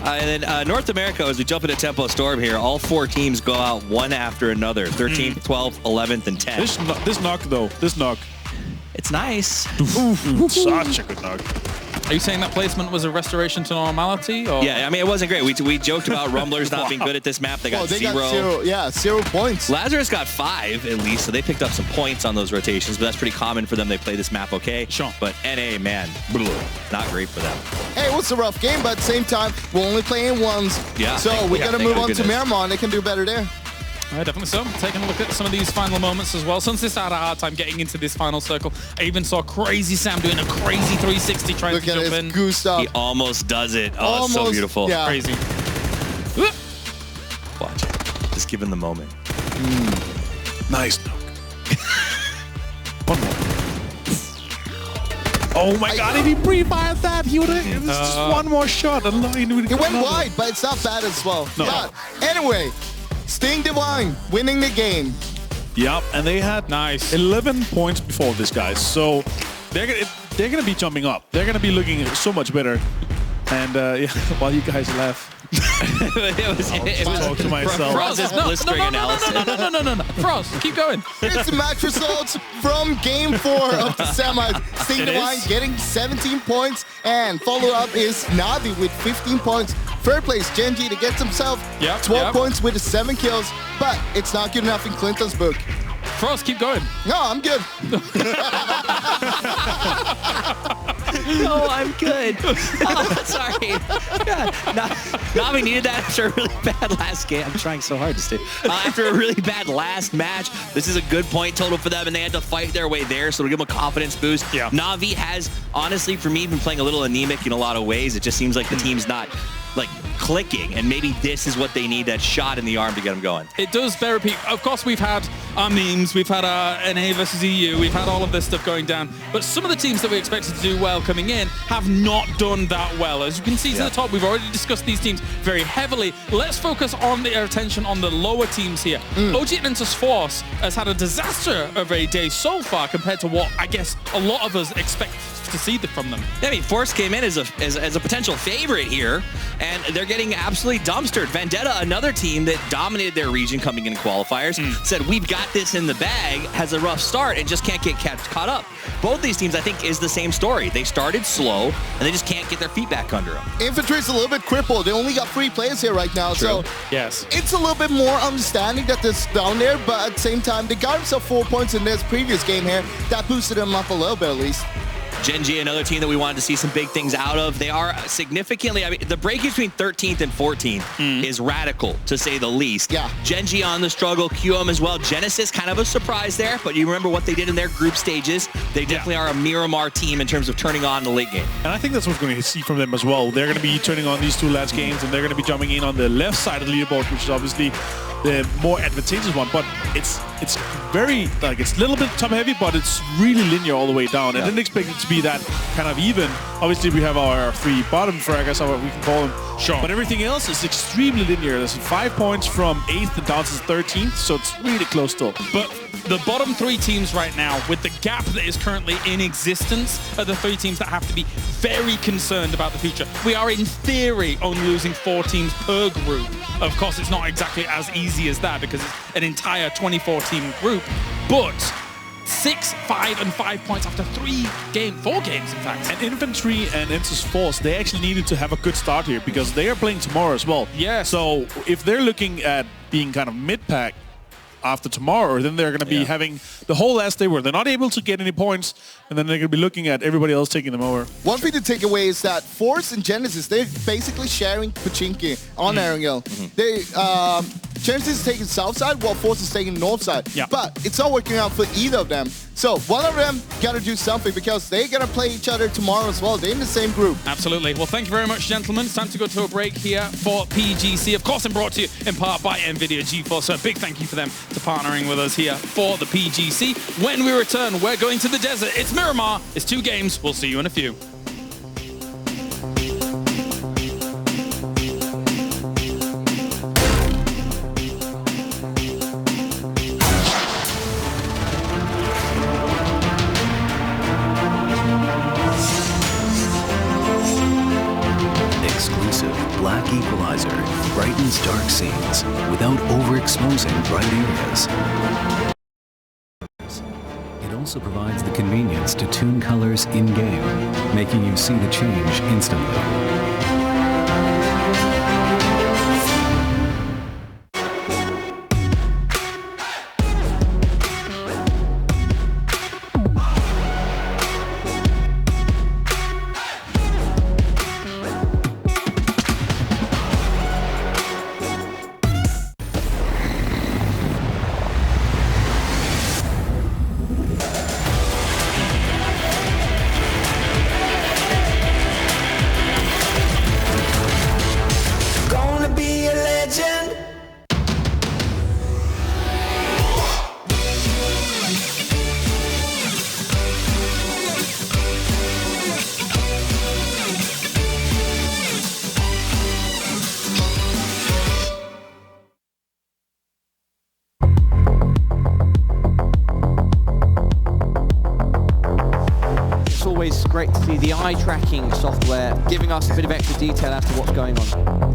And then North America, as we jump into Tempo Storm here, all 4 teams go out one after another. 13th, 12th, 11th, and 10th. This knock, though. This knock. It's nice. Such a good knock. Are you saying that placement was a restoration to normality? Or? Yeah, I mean, it wasn't great. We joked about Rumblers not being good at this map. They got zero. Got 0 points. Lazarus got 5 at least, so they picked up some points on those rotations, but that's pretty common for them. They play this map okay. Sure. But NA, man, not great for them. Hey, it was a rough game, but at the same time, we're only playing once. Yeah. So we got to move on to Miramar, and they can do better there. Definitely so. Taking a look at some of these final moments as well. Since this had a hard time getting into this final circle, I even saw Crazy Sam doing a crazy 360 trying to jump in. Goose up. He almost does it. Oh, it's so beautiful. Yeah. Crazy. Watch it. Just give him the moment. Nice knock. One more. Oh my god, if he pre-fired that, he would have just one more shot. It went wide, but it's not bad as well. No. But anyway, Sting Divine winning the game. Yep, and they had 11 points before this, guys. So they're gonna be jumping up. They're gonna be looking so much better. And yeah, while you guys laugh, it was talk to myself. Frost, no. Frost, keep going. It's the match results from Game 4 of the semis. Sting Divine getting 17 points, and follow-up is Navi with 15 points. Third place, Genji, to get himself 12 points with 7 kills, but it's not good enough in Clinton's book. Frost, keep going. No, I'm good. No, I'm good. Oh, sorry. God. Navi needed that after a really bad last game. I'm trying so hard to stay. After a really bad last match, this is a good point total for them, and they had to fight their way there, so it'll give them a confidence boost. Yeah. Navi has, honestly, for me, been playing a little anemic in a lot of ways. It just seems like the team's not like clicking, and maybe this is what they need, that shot in the arm to get them going. It does bear repeat. Of course, we've had our memes, we've had our NA versus EU, we've had all of this stuff going down, but some of the teams that we expected to do well coming in have not done that well. As you can see to the top, we've already discussed these teams very heavily. Let's focus on our attention on the lower teams here. OG Atlanta Force has had a disaster of a day so far compared to what I guess a lot of us expect to see from them. I mean, Force came in as a potential favorite here, and they're getting absolutely dumpstered. Vendetta, another team that dominated their region coming in qualifiers, said, we've got this in the bag, has a rough start, and just can't get caught up. Both these teams, I think, is the same story. They started slow, and they just can't get their feet back under them. Infantry's a little bit crippled. They only got 3 players here right now, so yes, it's a little bit more understanding that this down there, but at the same time, they got themselves 4 points in this previous game here. That boosted them up a little bit at least. Genji, another team that we wanted to see some big things out of. They are significantly, I mean, the break between 13th and 14th is radical, to say the least. Yeah. Genji on the struggle, QM as well. Genesis, kind of a surprise there, but you remember what they did in their group stages. They definitely are a Miramar team in terms of turning on the late game. And I think that's what we're going to see from them as well. They're going to be turning on these 2 last games, and they're going to be jumping in on the left side of the leaderboard, which is obviously the more advantageous one, but it's it's very, like, it's a little bit top heavy, but it's really linear all the way down. I didn't expect it to be that kind of even. Obviously, we have our 3 bottom fraggers, or what we can call them. Sure. But everything else is extremely linear. There's 5 points from 8th and down to 13th, so it's really close still. But the bottom 3 teams right now, with the gap that is currently in existence, are the 3 teams that have to be very concerned about the future. We are, in theory, only losing 4 teams per group. Of course, it's not exactly as easy as that because it's an entire 24-team group, but 6, 5, and 5 points after 4 games, in fact. And Infantry and Ensis Force, they actually needed to have a good start here because they are playing tomorrow as well. Yeah. So if they're looking at being kind of mid-pack after tomorrow, then they're going to be having the whole last day where they're not able to get any points, and then they're going to be looking at everybody else taking them over. One thing to take away is that Force and Genesis, they're basically sharing Pachinki on Erangel. They Genesis is taking south side while Force is taking north side. Yeah. But it's not working out for either of them. So one of them got to do something because they're going to play each other tomorrow as well. They're in the same group. Absolutely. Well, thank you very much, gentlemen. It's time to go to a break here for PGC. Of course, and brought to you in part by NVIDIA GeForce. So a big thank you for them for partnering with us here for the PGC. When we return, we're going to the desert. It's Miramar. It's 2 games. We'll see you in a few. Black Equalizer brightens dark scenes without overexposing bright areas. It also provides the convenience to tune colors in-game, making you see the change instantly. Always great to see the eye tracking software giving us a bit of extra detail as to what's going on.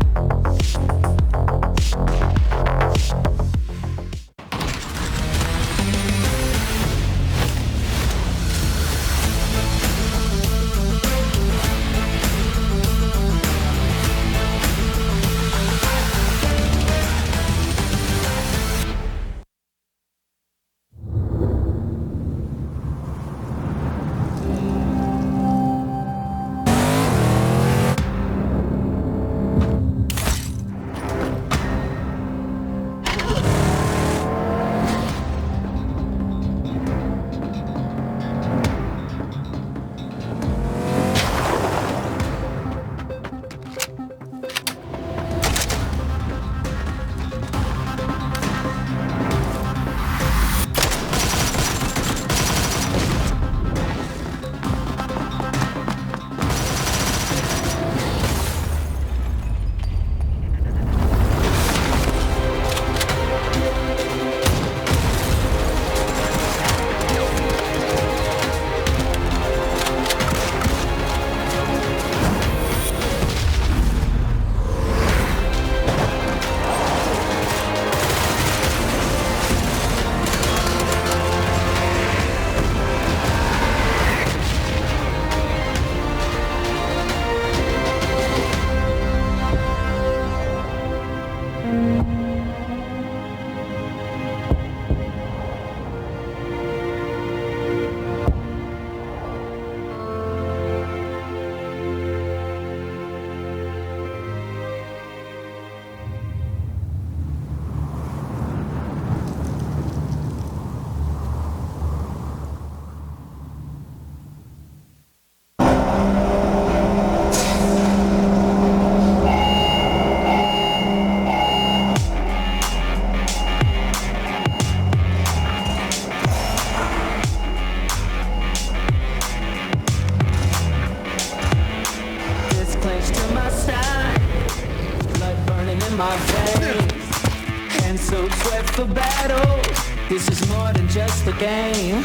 for battle. This is more than just a game.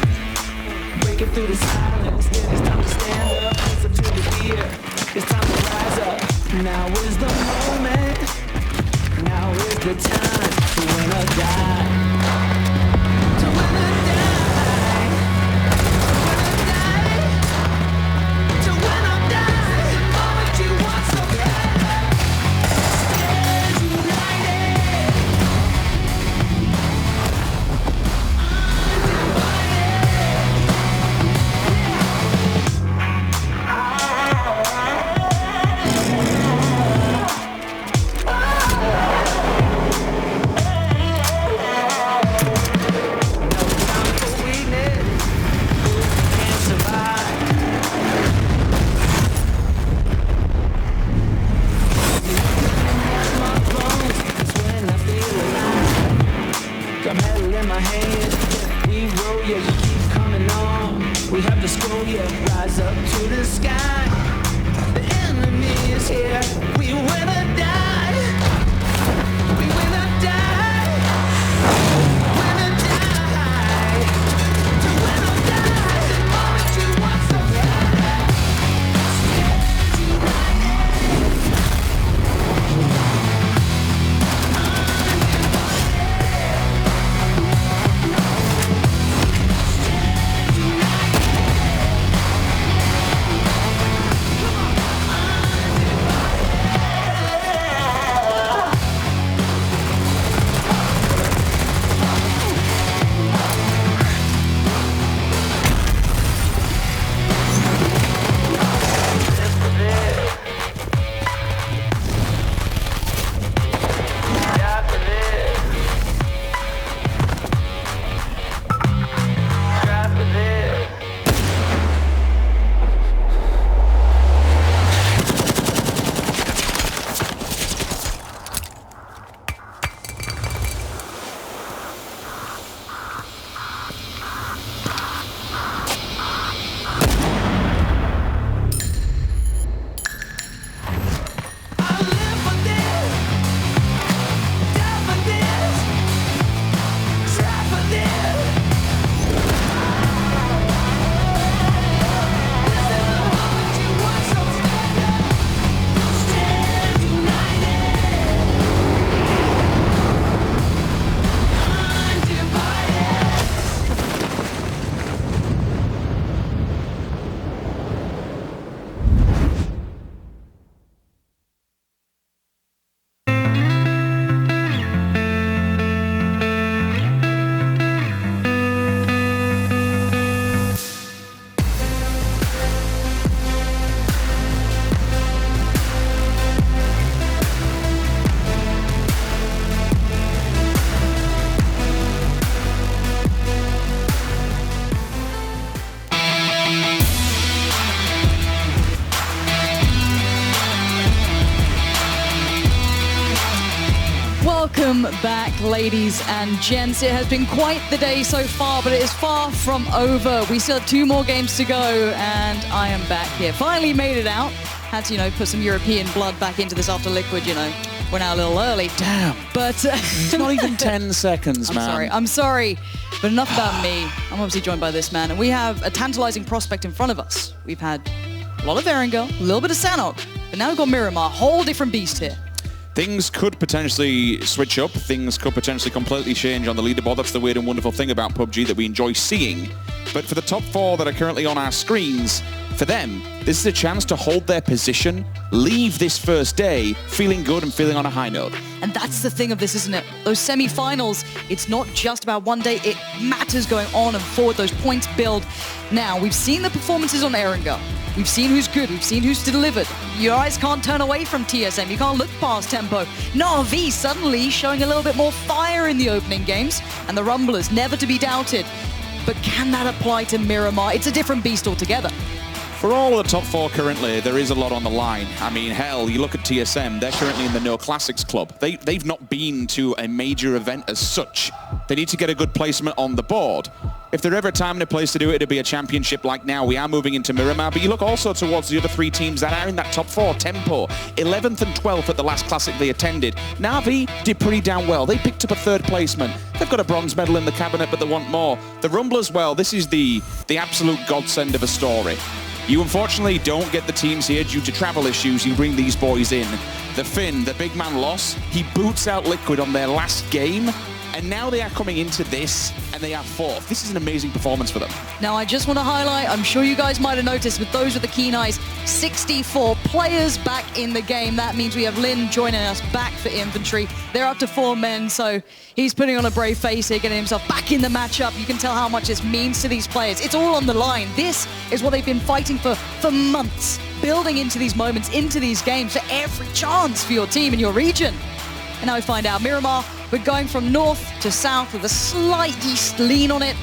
Breaking through the silence, it's time to stand up. It's up to the fear, it's time to rise up. Now is the moment, now is the time to win or die. To win or die. To win or die. The moment you want so bad. Stand united. Welcome back, ladies and gents. It has been quite the day so far, but it is far from over. We still have 2 more games to go, and I am back here. Finally made it out. Had to, put some European blood back into this after Liquid, Went out a little early. Damn. But it's not even 10 seconds, man. I'm sorry. But enough about me. I'm obviously joined by this man, and we have a tantalizing prospect in front of us. We've had a lot of Erangel, a little bit of Sanhok, but now we've got Miramar, a whole different beast here. Things could potentially switch up. Things could potentially completely change on the leaderboard. That's the weird and wonderful thing about PUBG that we enjoy seeing. But for the top 4 that are currently on our screens, for them, this is a chance to hold their position, leave this first day feeling good and feeling on a high note. And that's the thing of this, isn't it? Those semi-finals, it's not just about one day. It matters going on and forward. Those points build. Now, we've seen the performances on Erangel. We've seen who's good. We've seen who's delivered. Your eyes can't turn away from TSM. You can't look past Tempo. Na'Vi suddenly showing a little bit more fire in the opening games. And the Rumblers, never to be doubted. But can that apply to Miramar? It's a different beast altogether. For all of the top 4 currently, there is a lot on the line. I mean, hell, you look at TSM, they're currently in the No Classics Club. They've not been to a major event as such. They need to get a good placement on the board. If there ever a time and a place to do it, it'd be a championship like now. We are moving into Miramar, but you look also towards the other 3 teams that are in that top 4. Tempo, 11th and 12th at the last Classic they attended. Na'Vi did pretty damn well. They picked up a 3rd placement. They've got a bronze medal in the cabinet, but they want more. The Rumblers, well, this is the absolute godsend of a story. You unfortunately don't get the teams here due to travel issues. You bring these boys in. The Finn, the big man loss, he boots out Liquid on their last game, and now they are coming into this, and they are 4th. This is an amazing performance for them. Now, I just want to highlight, I'm sure you guys might have noticed, with those with the keen eyes, 64 players back in the game. That means we have Lin joining us back for infantry. They're up to 4 men, so he's putting on a brave face here, getting himself back in the matchup. You can tell how much this means to these players. It's all on the line. This is what they've been fighting for months, building into these moments, into these games, for every chance for your team in your region. And now we find out Miramar, we're going from north to south with a slight east lean on it.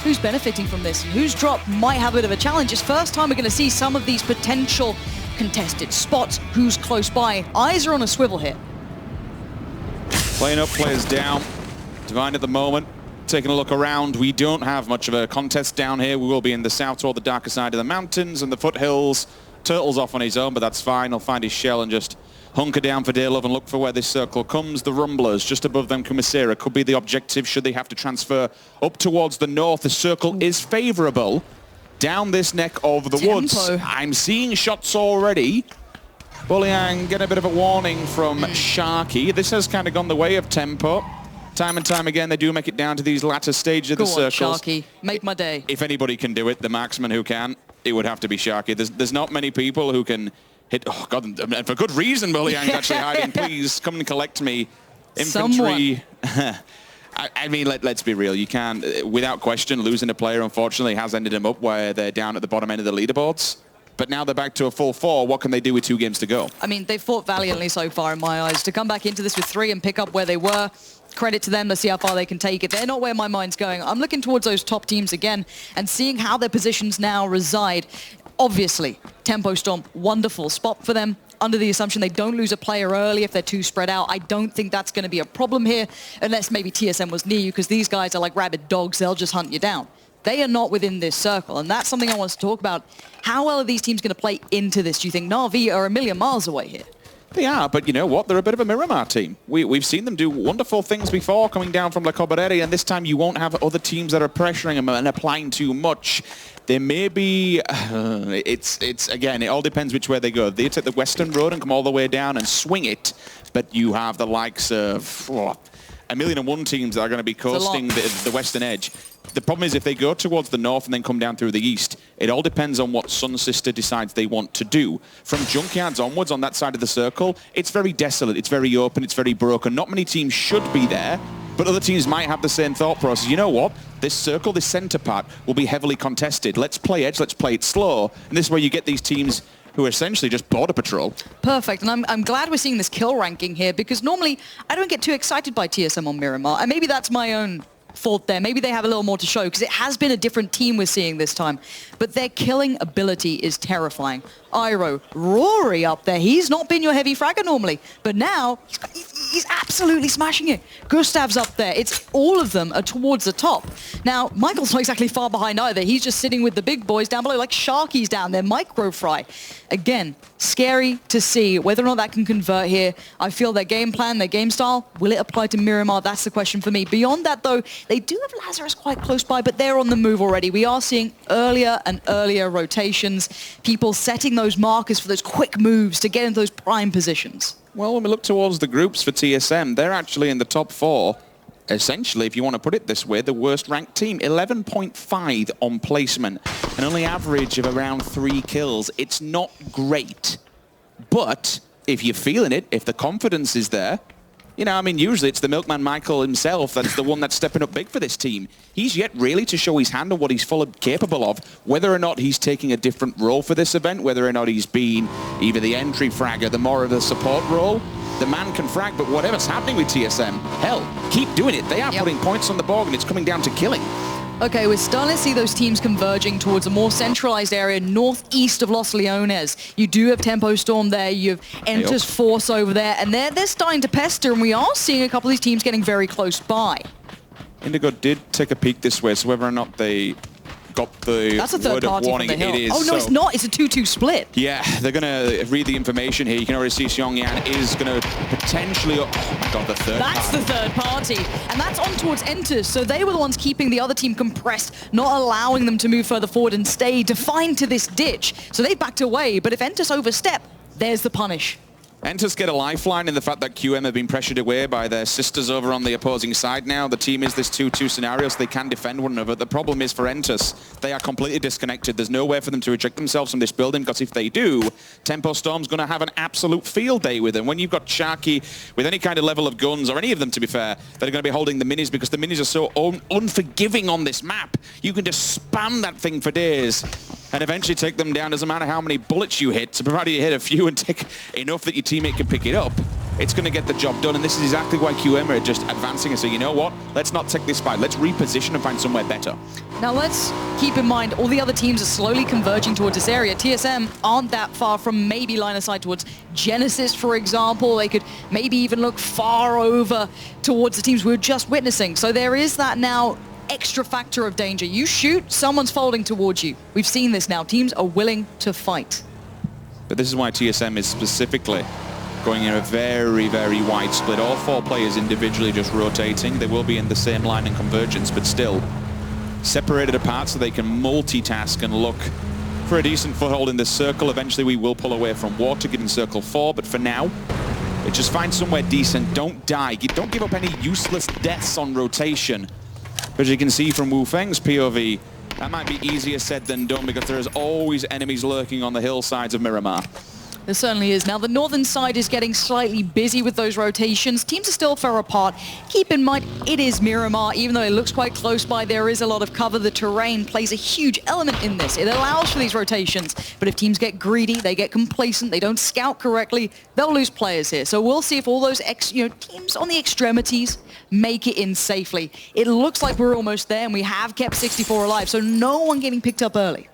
Who's benefiting from this? And whose drop might have a bit of a challenge? It's first time we're going to see some of these potential contested spots. Who's close by? Eyes are on a swivel here. Playing up, players down. Divine at the moment. Taking a look around, we don't have much of a contest down here. We will be in the south toward the darker side of the mountains and the foothills. Turtle's off on his own, but that's fine. He'll find his shell and just hunker down for dear love and look for where this circle comes. The Rumblers, just above them, Kumasera, could be the objective should they have to transfer up towards the north. The circle is favourable down this neck of the woods. I'm seeing shots already. Buliang get a bit of a warning from Sharky. This has kind of gone the way of Tempo. Time and time again, they do make it down to these latter stages of the circles. Sharky, make my day. If anybody can do it, the marksman who can, it would have to be Sharky. There's not many people who can hit. Oh God, and for good reason, Buliang's actually hiding. Please come and collect me, infantry. I mean, let's be real. You can't, without question, losing a player unfortunately has ended them up where they're down at the bottom end of the leaderboards. But now they're back to a full 4. What can they do with 2 games to go? I mean, they've fought valiantly so far in my eyes. To come back into this with 3 and pick up where they were, credit to them. Let's see how far they can take it. They're not where my mind's going. I'm looking towards those top teams again and seeing how their positions now reside. Obviously, Tempo Storm, wonderful spot for them. Under the assumption they don't lose a player early if they're too spread out. I don't think that's going to be a problem here, unless maybe TSM was near you, because these guys are like rabid dogs. They'll just hunt you down. They are not within this circle, and that's something I want us to talk about. How well are these teams going to play into this? Do you think Na'Vi are a million miles away here? They are, but you know what? They're a bit of a Miramar team. We've seen them do wonderful things before coming down from La Cobarere, and this time you won't have other teams that are pressuring them and applying too much. There may be, again, it all depends which way they go. They take the western road and come all the way down and swing it, but you have the likes of 1,000,001 teams that are going to be coasting the western edge. The problem is if they go towards the north and then come down through the east, it all depends on what Sun Sister decides they want to do. From Junkyards onwards on that side of the circle, it's very desolate, it's very open, it's very broken. Not many teams should be there, but other teams might have the same thought process. You know what? This circle, this center part, will be heavily contested. Let's play edge, let's play it slow. And this is where you get these teams who are essentially just border patrol. Perfect, and I'm glad we're seeing this kill ranking here, because normally I don't get too excited by TSM on Miramar, and maybe that's my own fault there. Maybe they have a little more to show, because it has been a different team we're seeing this time. But their killing ability is terrifying. Iroh, Rory up there. He's not been your heavy fragger normally, but now he's absolutely smashing it. Gustav's up there. It's all of them are towards the top. Now, Michael's not exactly far behind either. He's just sitting with the big boys down below, like Sharky's down there, Micro Fry. Again, scary to see whether or not that can convert here. I feel their game plan, their game style, will it apply to Miramar? That's the question for me. Beyond that, though, they do have Lazarus quite close by, but they're on the move already. We are seeing earlier and earlier rotations, people setting those markers for those quick moves to get into those prime positions. Well, when we look towards the groups for TSM, they're actually in the top 4. Essentially, if you want to put it this way, the worst ranked team. 11.5 on placement, an only average of around 3 kills. It's not great, but if you're feeling it, if the confidence is there, you know, I mean, usually it's the Milkman Michael himself that's the one that's stepping up big for this team. He's yet really to show his hand on what he's fully capable of, whether or not he's taking a different role for this event, whether or not he's been either the entry fragger, the more of the support role. The man can frag, but whatever's happening with TSM, hell, keep doing it. They are putting points on the board, and it's coming down to killing. Okay, we're starting to see those teams converging towards a more centralized area northeast of Los Leones. You do have Tempo Storm there, you have Enters Force over there, and they're starting to pester, and we are seeing a couple of these teams getting very close by. Indigo did take a peek this way, so whether or not they got the That's a third word of party warning, from the hill. it is. Oh, no, so it's not. It's a 2-2 split. yeah, they're going to read the information here. You can already see Xiongyan is going to potentially... Oh, my God, the third That's party. the third party. And that's on towards Enters. So they were the ones keeping the other team compressed, not allowing them to move further forward and stay defined to this ditch. So they backed away. But if Enters overstep, there's the punish. Enters get a lifeline in the fact that QM have been pressured away by their sisters over on the opposing side now. The team is this 2-2 scenario, so they can defend one another. The problem is for Enters, they are completely disconnected. There's nowhere for them to eject themselves from this building, because if they do, Tempo Storm's going to have an absolute field day with them. When you've got Sharky with any kind of level of guns, or any of them to be fair, that are going to be holding the minis, because the minis are so unforgiving on this map. You can just spam that thing for days and eventually take them down. Doesn't matter how many bullets you hit, so provided you hit a few and take enough that your teammate can pick it up, it's going to get the job done. And this is exactly why QM are just advancing and say, you know what, let's not take this fight, let's reposition and find somewhere better. Now let's keep in mind all the other teams are slowly converging towards this area. TSM aren't that far from maybe line of sight towards Genesis, for example. They could maybe even look far over towards the teams we were just witnessing. So there is that now extra factor of danger. You shoot, someone's folding towards you. We've seen this now. Teams are willing to fight. But this is why TSM is specifically going in a very, very wide split. All four players individually just rotating. They will be in the same line and convergence, but still separated apart so they can multitask and look for a decent foothold in this circle. Eventually we will pull away from water, get in circle 4, but for now, just find somewhere decent. Don't die. Don't give up any useless deaths on rotation. But as you can see from Wu Feng's POV, that might be easier said than done, because there's always enemies lurking on the hillsides of Miramar. There certainly is. Now, the northern side is getting slightly busy with those rotations. Teams are still far apart. Keep in mind, it is Miramar. Even though it looks quite close by, there is a lot of cover. The terrain plays a huge element in this. It allows for these rotations. But if teams get greedy, they get complacent, they don't scout correctly, they'll lose players here. So we'll see if all those teams on the extremities make it in safely. It looks like we're almost there, and we have kept 64 alive, so no one getting picked up early.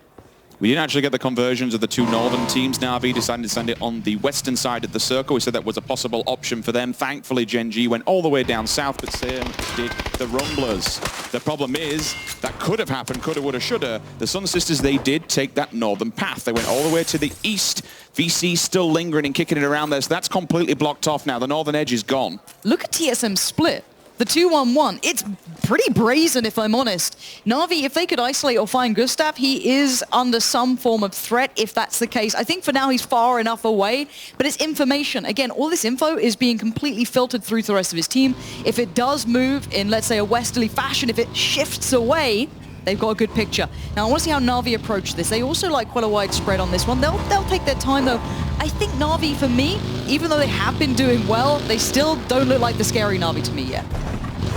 We didn't actually get the conversions of the two northern teams. Na'Vi decided to send it on the western side of the circle. We said that was a possible option for them. Thankfully, Gen G went all the way down south, but same did the Rumblers. The problem is, that could have happened, coulda, woulda, shoulda. The Sun Sisters, they did take that northern path. They went all the way to the east. VC still lingering and kicking it around there, so that's completely blocked off now. The northern edge is gone. Look at TSM's split. The 2-1-1, it's pretty brazen, if I'm honest. Na'Vi, if they could isolate or find Gustav, he is under some form of threat, if that's the case. I think for now he's far enough away, but it's information. Again, all this info is being completely filtered through to the rest of his team. If it does move in, let's say, a westerly fashion, if it shifts away, they've got a good picture. Now, I want to see how Na'Vi approach this. They also like quite a wide spread on this one. They'll take their time, though. I think Na'Vi, for me, even though they have been doing well, they still don't look like the scary Na'Vi to me yet.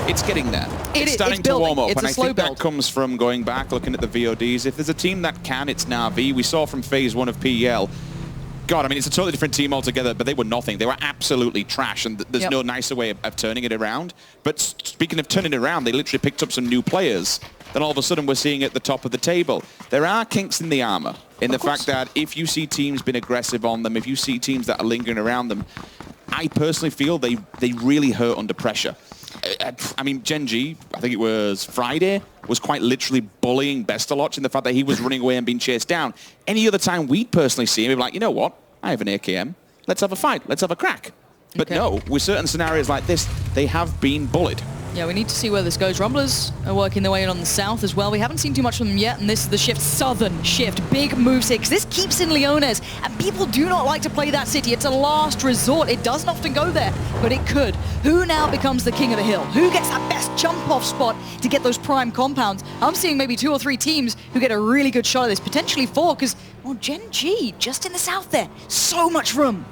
It's getting there. It's starting to warm up, and I think that comes from going back, looking at the VODs. If there's a team that can, it's Na'Vi. We saw from phase 1 of PEL. God, I mean, it's a totally different team altogether, but they were nothing. They were absolutely trash, and there's no nicer way of turning it around. But speaking of turning it around, they literally picked up some new players. Then all of a sudden, we're seeing at the top of the table. There are kinks in the armor, in the fact that if you see teams being aggressive on them, if you see teams that are lingering around them, I personally feel they really hurt under pressure. I mean, Gen G, I think it was Friday, was quite literally bullying Bestaloch in the fact that he was running away and being chased down. Any other time we'd personally see him, we'd be like, you know what? I have an AKM. Let's have a fight. Let's have a crack. But no, with certain scenarios like this, they have been bullied. Yeah, we need to see where this goes. Rumblers are working their way in on the south as well. We haven't seen too much from them yet, and this is the shift, southern shift. Big moves here, because this keeps in Leones, and people do not like to play that city. It's a last resort. It doesn't often go there, but it could. Who now becomes the king of the hill? Who gets that best jump-off spot to get those prime compounds? I'm seeing maybe 2 or 3 teams who get a really good shot at this, potentially 4, because, well, Gen G, just in the south there. So much room.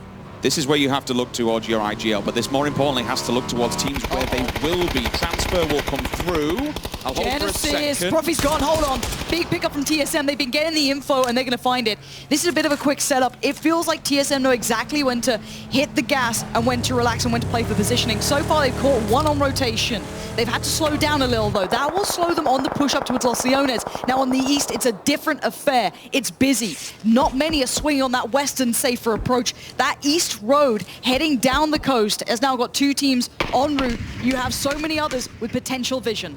This is where you have to look towards your IGL, but this more importantly has to look towards teams where they will be. Transfer will come through. I'll hold for a second. Profi's gone, hold on. Big pickup from TSM. They've been getting the info and they're going to find it. This is a bit of a quick setup. It feels like TSM know exactly when to hit the gas and when to relax and when to play for positioning. So far, they've caught one on rotation. They've had to slow down a little, though. That will slow them on the push up towards Los Leones. Now, on the east, it's a different affair. It's busy. Not many are swinging on that western safer approach. That east road heading down the coast has now got 2 teams en route. You have so many others with potential vision.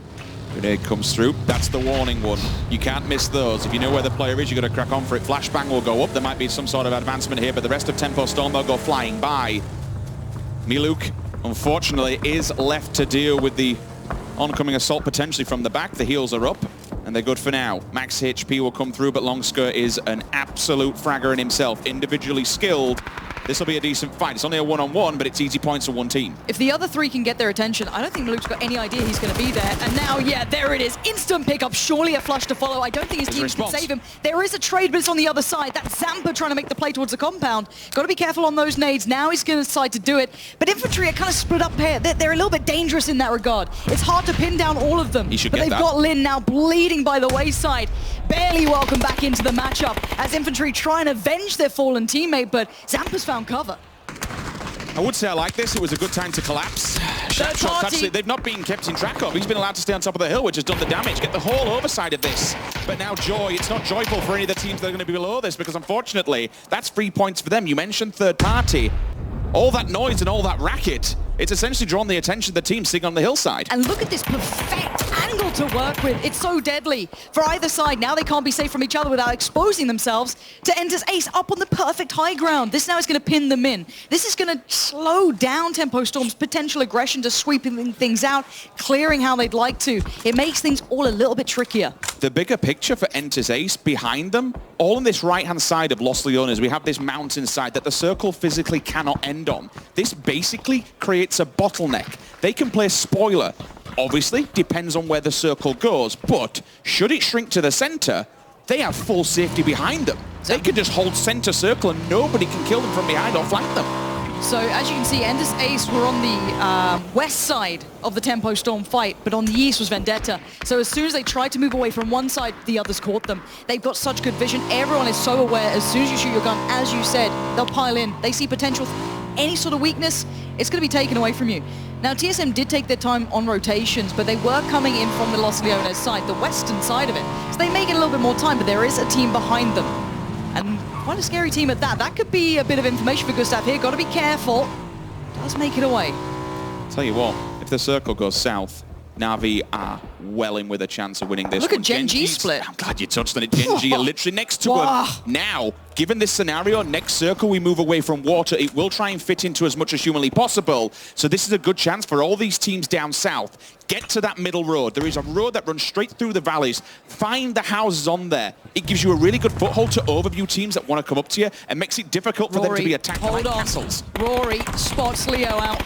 Grenade comes through. That's the warning one. You can't miss those. If you know where the player is, you've got to crack on for it. Flashbang will go up. There might be some sort of advancement here, but the rest of Tempo Storm, they'll go flying by. Miluk, unfortunately, is left to deal with the oncoming assault potentially from the back. The heals are up, and they're good for now. Max HP will come through, but Longskirt is an absolute fragger in himself. Individually skilled. This will be a decent fight. It's only a one-on-one, but it's easy points for one team. If the other 3 can get their attention, I don't think Maluk's got any idea he's going to be there. And now, yeah, there it is. Instant pickup. Surely a flush to follow. I don't think his team can save him. There is a trade, but it's on the other side. That's Zampa trying to make the play towards the compound. Got to be careful on those nades. Now he's going to decide to do it. But Infantry are kind of split up here. They're a little bit dangerous in that regard. It's hard to pin down all of them. But they've got Lin now bleeding by the wayside. Barely welcome back into the matchup as Infantry try and avenge their fallen teammate, but Zampa's found cover. I would say I like this. It was a good time to collapse. Shots, actually, they've not been kept in track of. He's been allowed to stay on top of the hill, which has done the damage. Get the whole overside of this. But now Joy, it's not joyful for any of the teams that are going to be below this, because unfortunately, that's 3 points for them. You mentioned third party. All that noise and all that racket, it's essentially drawn the attention of the team sitting on the hillside. And look at this perfect angle to work with. It's so deadly for either side. Now they can't be safe from each other without exposing themselves to Enter's ace up on the perfect high ground. This now is going to pin them in. This is going to slow down Tempo Storm's potential aggression to sweeping things out, clearing how they'd like to. It makes things all a little bit trickier. The bigger picture for Enter's ace behind them, all on this right-hand side of Los Leones, we have this mountainside that the circle physically cannot end on. This basically creates a bottleneck. They can play spoiler. Obviously, depends on where the circle goes, but should it shrink to the center, they have full safety behind them. They can just hold center circle and nobody can kill them from behind or flank them. So as you can see, Ender's ace were on the west side of the Tempo Storm fight, but on the east was Vendetta. So as soon as they tried to move away from one side, the others caught them. They've got such good vision. Everyone is so aware. As soon as you shoot your gun, as you said, they'll pile in. They see potential. Any sort of weakness, it's going to be taken away from you. Now, TSM did take their time on rotations, but they were coming in from the Los Leones side, the western side of it. So they may get a little bit more time, but there is a team behind them. And quite a scary team at that. That could be a bit of information for Gustav here. Got to be careful. Does make it away. Tell you what, if the circle goes south, Na'Vi are well in with a chance of winning this. Look at Gen.G split. I'm glad you touched on it. Gen.G are literally next to him. Now, given this scenario, next circle we move away from water. It will try and fit into as much as humanly possible. So this is a good chance for all these teams down south. Get to that middle road. There is a road that runs straight through the valleys. Find the houses on there. It gives you a really good foothold to overview teams that want to come up to you and makes it difficult for them to be attacked like castles. Rory spots Leo out.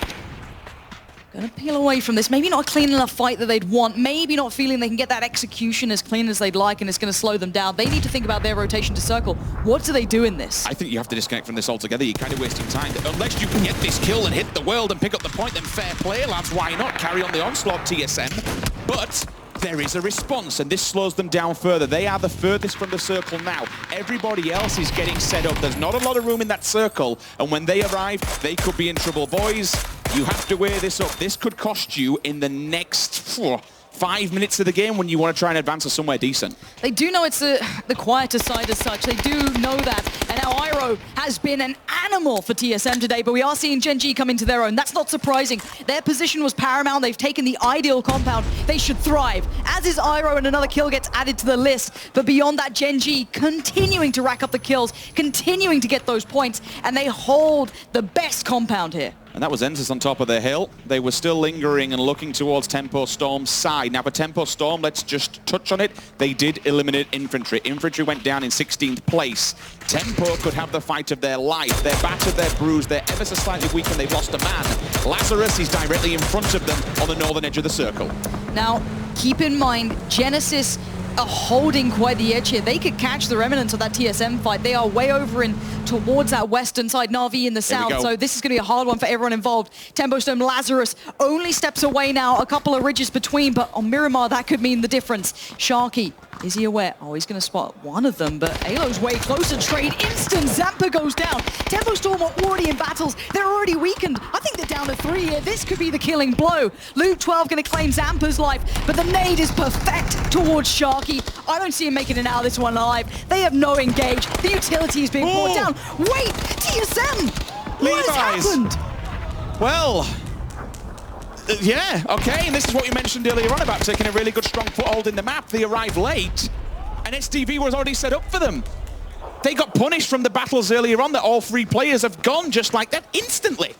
Gonna peel away from this. Maybe not a clean enough fight that they'd want. Maybe not feeling they can get that execution as clean as they'd like, and it's going to slow them down. They need to think about their rotation to circle. What do they do in this? I think you have to disconnect from this altogether. You're kind of wasting time. Unless you can get this kill and hit the world and pick up the point, then fair play, lads. Why not carry on the onslaught, TSM? But there is a response, and this slows them down further. They are the furthest from the circle now. Everybody else is getting set up. There's not a lot of room in that circle, and when they arrive, they could be in trouble. Boys, you have to weigh this up. This could cost you in the next 5 minutes of the game when you want to try and advance to somewhere decent. They do know it's the quieter side as such. They do know that. And now Iroh has been an animal for TSM today, but we are seeing Gen.G come into their own. That's not surprising. Their position was paramount. They've taken the ideal compound. They should thrive. As is Iroh, and another kill gets added to the list. But beyond that, Gen.G continuing to rack up the kills, continuing to get those points, and they hold the best compound here. And that was Ensis on top of the hill. They were still lingering and looking towards Tempo Storm's side. Now for Tempo Storm, let's just touch on it. They did eliminate Infantry. Infantry went down in 16th place. Tempo could have the fight of their life. They're battered, they're bruised, they're ever so slightly weak, and they've lost a man. Lazarus is directly in front of them on the northern edge of the circle. Now, keep in mind, Genesis are holding quite the edge here. They could catch the remnants of that TSM fight. They are way over in towards that western side, Na'Vi in the south. So this is going to be a hard one for everyone involved. Tempo Storm, Lazarus only steps away now, a couple of ridges between, but on Miramar, that could mean the difference. Sharky, is he aware? Oh, he's going to spot one of them, but Alo's way closer. Trade instant. Zampa goes down. Tempo Storm are already in battles. They're already weakened. I think they're down to 3 here. This could be the killing blow. Luke 12 going to claim Zampa's life, but the nade is perfect towards Sharky. I don't see him making it out of this one alive. They have no engage. The utility is being brought down. Wait, TSM! What has happened? Well, yeah, okay, and this is what you mentioned earlier on about taking a really good strong foothold in the map. They arrived late, and STV was already set up for them. They got punished from the battles earlier on that all 3 players have gone just like that instantly.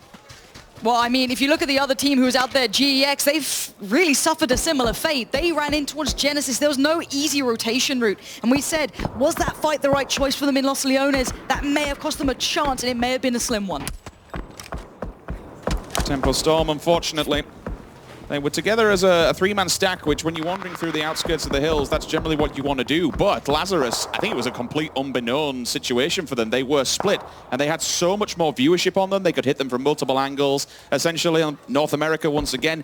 Well, I mean, if you look at the other team who was out there, GEX, they've really suffered a similar fate. They ran in towards Genesis. There was no easy rotation route. And we said, was that fight the right choice for them in Los Leones? That may have cost them a chance, and it may have been a slim one. Tempo Storm, unfortunately. They were together as a 3-man stack, which when you're wandering through the outskirts of the hills, that's generally what you want to do. But Lazarus, I think it was a complete unbeknown situation for them. They were split, and they had so much more viewership on them. They could hit them from multiple angles. Essentially, on North America, once again,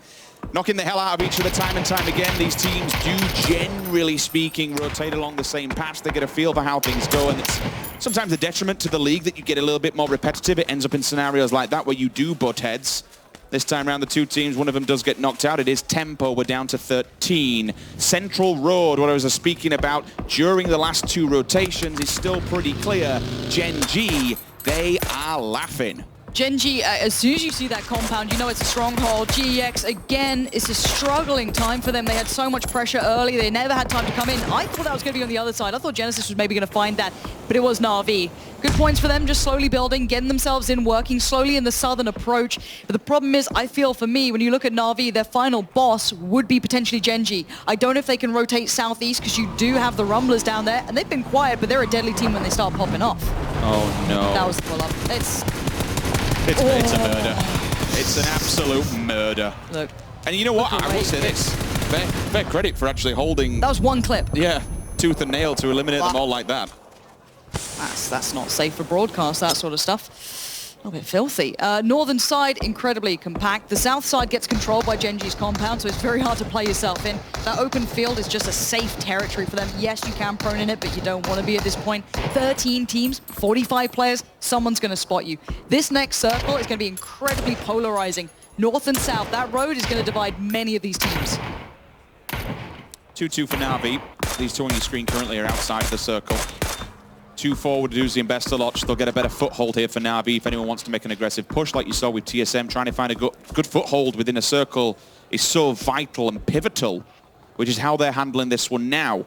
knocking the hell out of each other time and time again. These teams do, generally speaking, rotate along the same patch. They get a feel for how things go, and it's sometimes a detriment to the league that you get a little bit more repetitive. It ends up in scenarios like that where you do butt heads. This time around, the 2 teams, one of them does get knocked out. It is Tempo. We're down to 13. Central Road, what I was speaking about during the last 2 rotations, is still pretty clear. Gen G, they are laughing. Gen G, as soon as you see that compound, you know it's a stronghold. GEX, again, it's a struggling time for them. They had so much pressure early. They never had time to come in. I thought that was going to be on the other side. I thought Genesis was maybe going to find that, but it was Na'Vi. Good points for them, just slowly building, getting themselves in, working slowly in the southern approach. But the problem is, I feel for me, when you look at Na'Vi, their final boss would be potentially Gen G. I don't know if they can rotate southeast, because you do have the Rumblers down there, and they've been quiet, but they're a deadly team when they start popping off. Oh, no. That was the pull-up. It's a murder. It's an absolute murder. Look. And you know what? I will say this. Fair credit for actually holding... That was one clip. Yeah, tooth and nail to eliminate them all like that. That's not safe for broadcast, that sort of stuff. A little bit filthy. Northern side, incredibly compact. The south side gets controlled by Gen G's compound, so it's very hard to play yourself in. That open field is just a safe territory for them. Yes, you can prone in it, but you don't want to be at this point. 13 teams, 45 players, someone's going to spot you. This next circle is going to be incredibly polarizing. North and south, that road is going to divide many of these teams. 2-2 for Na'Vi. These 2 on your screen currently are outside the circle. 2 forward, Uzi and Bestelotch. They'll get a better foothold here for Na'Vi if anyone wants to make an aggressive push, like you saw with TSM. Trying to find a good foothold within a circle is so vital and pivotal, which is how they're handling this one now.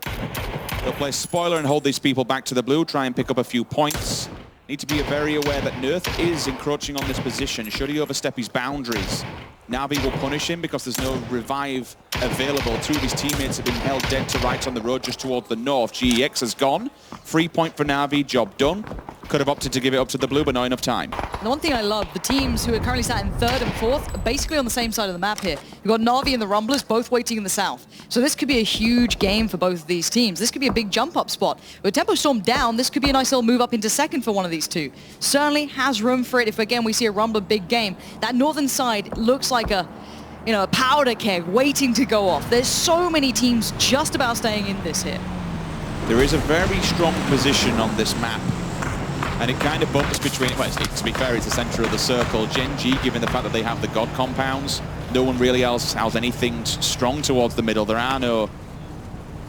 They'll play spoiler and hold these people back to the blue, try and pick up a few points. Need to be very aware that Nerth is encroaching on this position. Should he overstep his boundaries, Na'Vi will punish him because there's no revive available. 2 of his teammates have been held dead to rights on the road just towards the north. GEX has gone. Free point for Na'Vi, job done. Could have opted to give it up to the blue, but not enough time. The one thing I love, the teams who are currently sat in 3rd and 4th are basically on the same side of the map here. You've got Na'Vi and the Rumblers both waiting in the south. So this could be a huge game for both of these teams. This could be a big jump-up spot. With Tempo Storm down, this could be a nice little move up into 2nd for one of these 2. Certainly has room for it if, again, we see a Rumbler big game. That northern side looks like a powder keg waiting to go off. There's so many teams just about staying in this here. There is a very strong position on this map. And it kind of bumps between, well, to be fair, it's the center of the circle. Gen G, given the fact that they have the God compounds, no one really else has anything strong towards the middle. There are no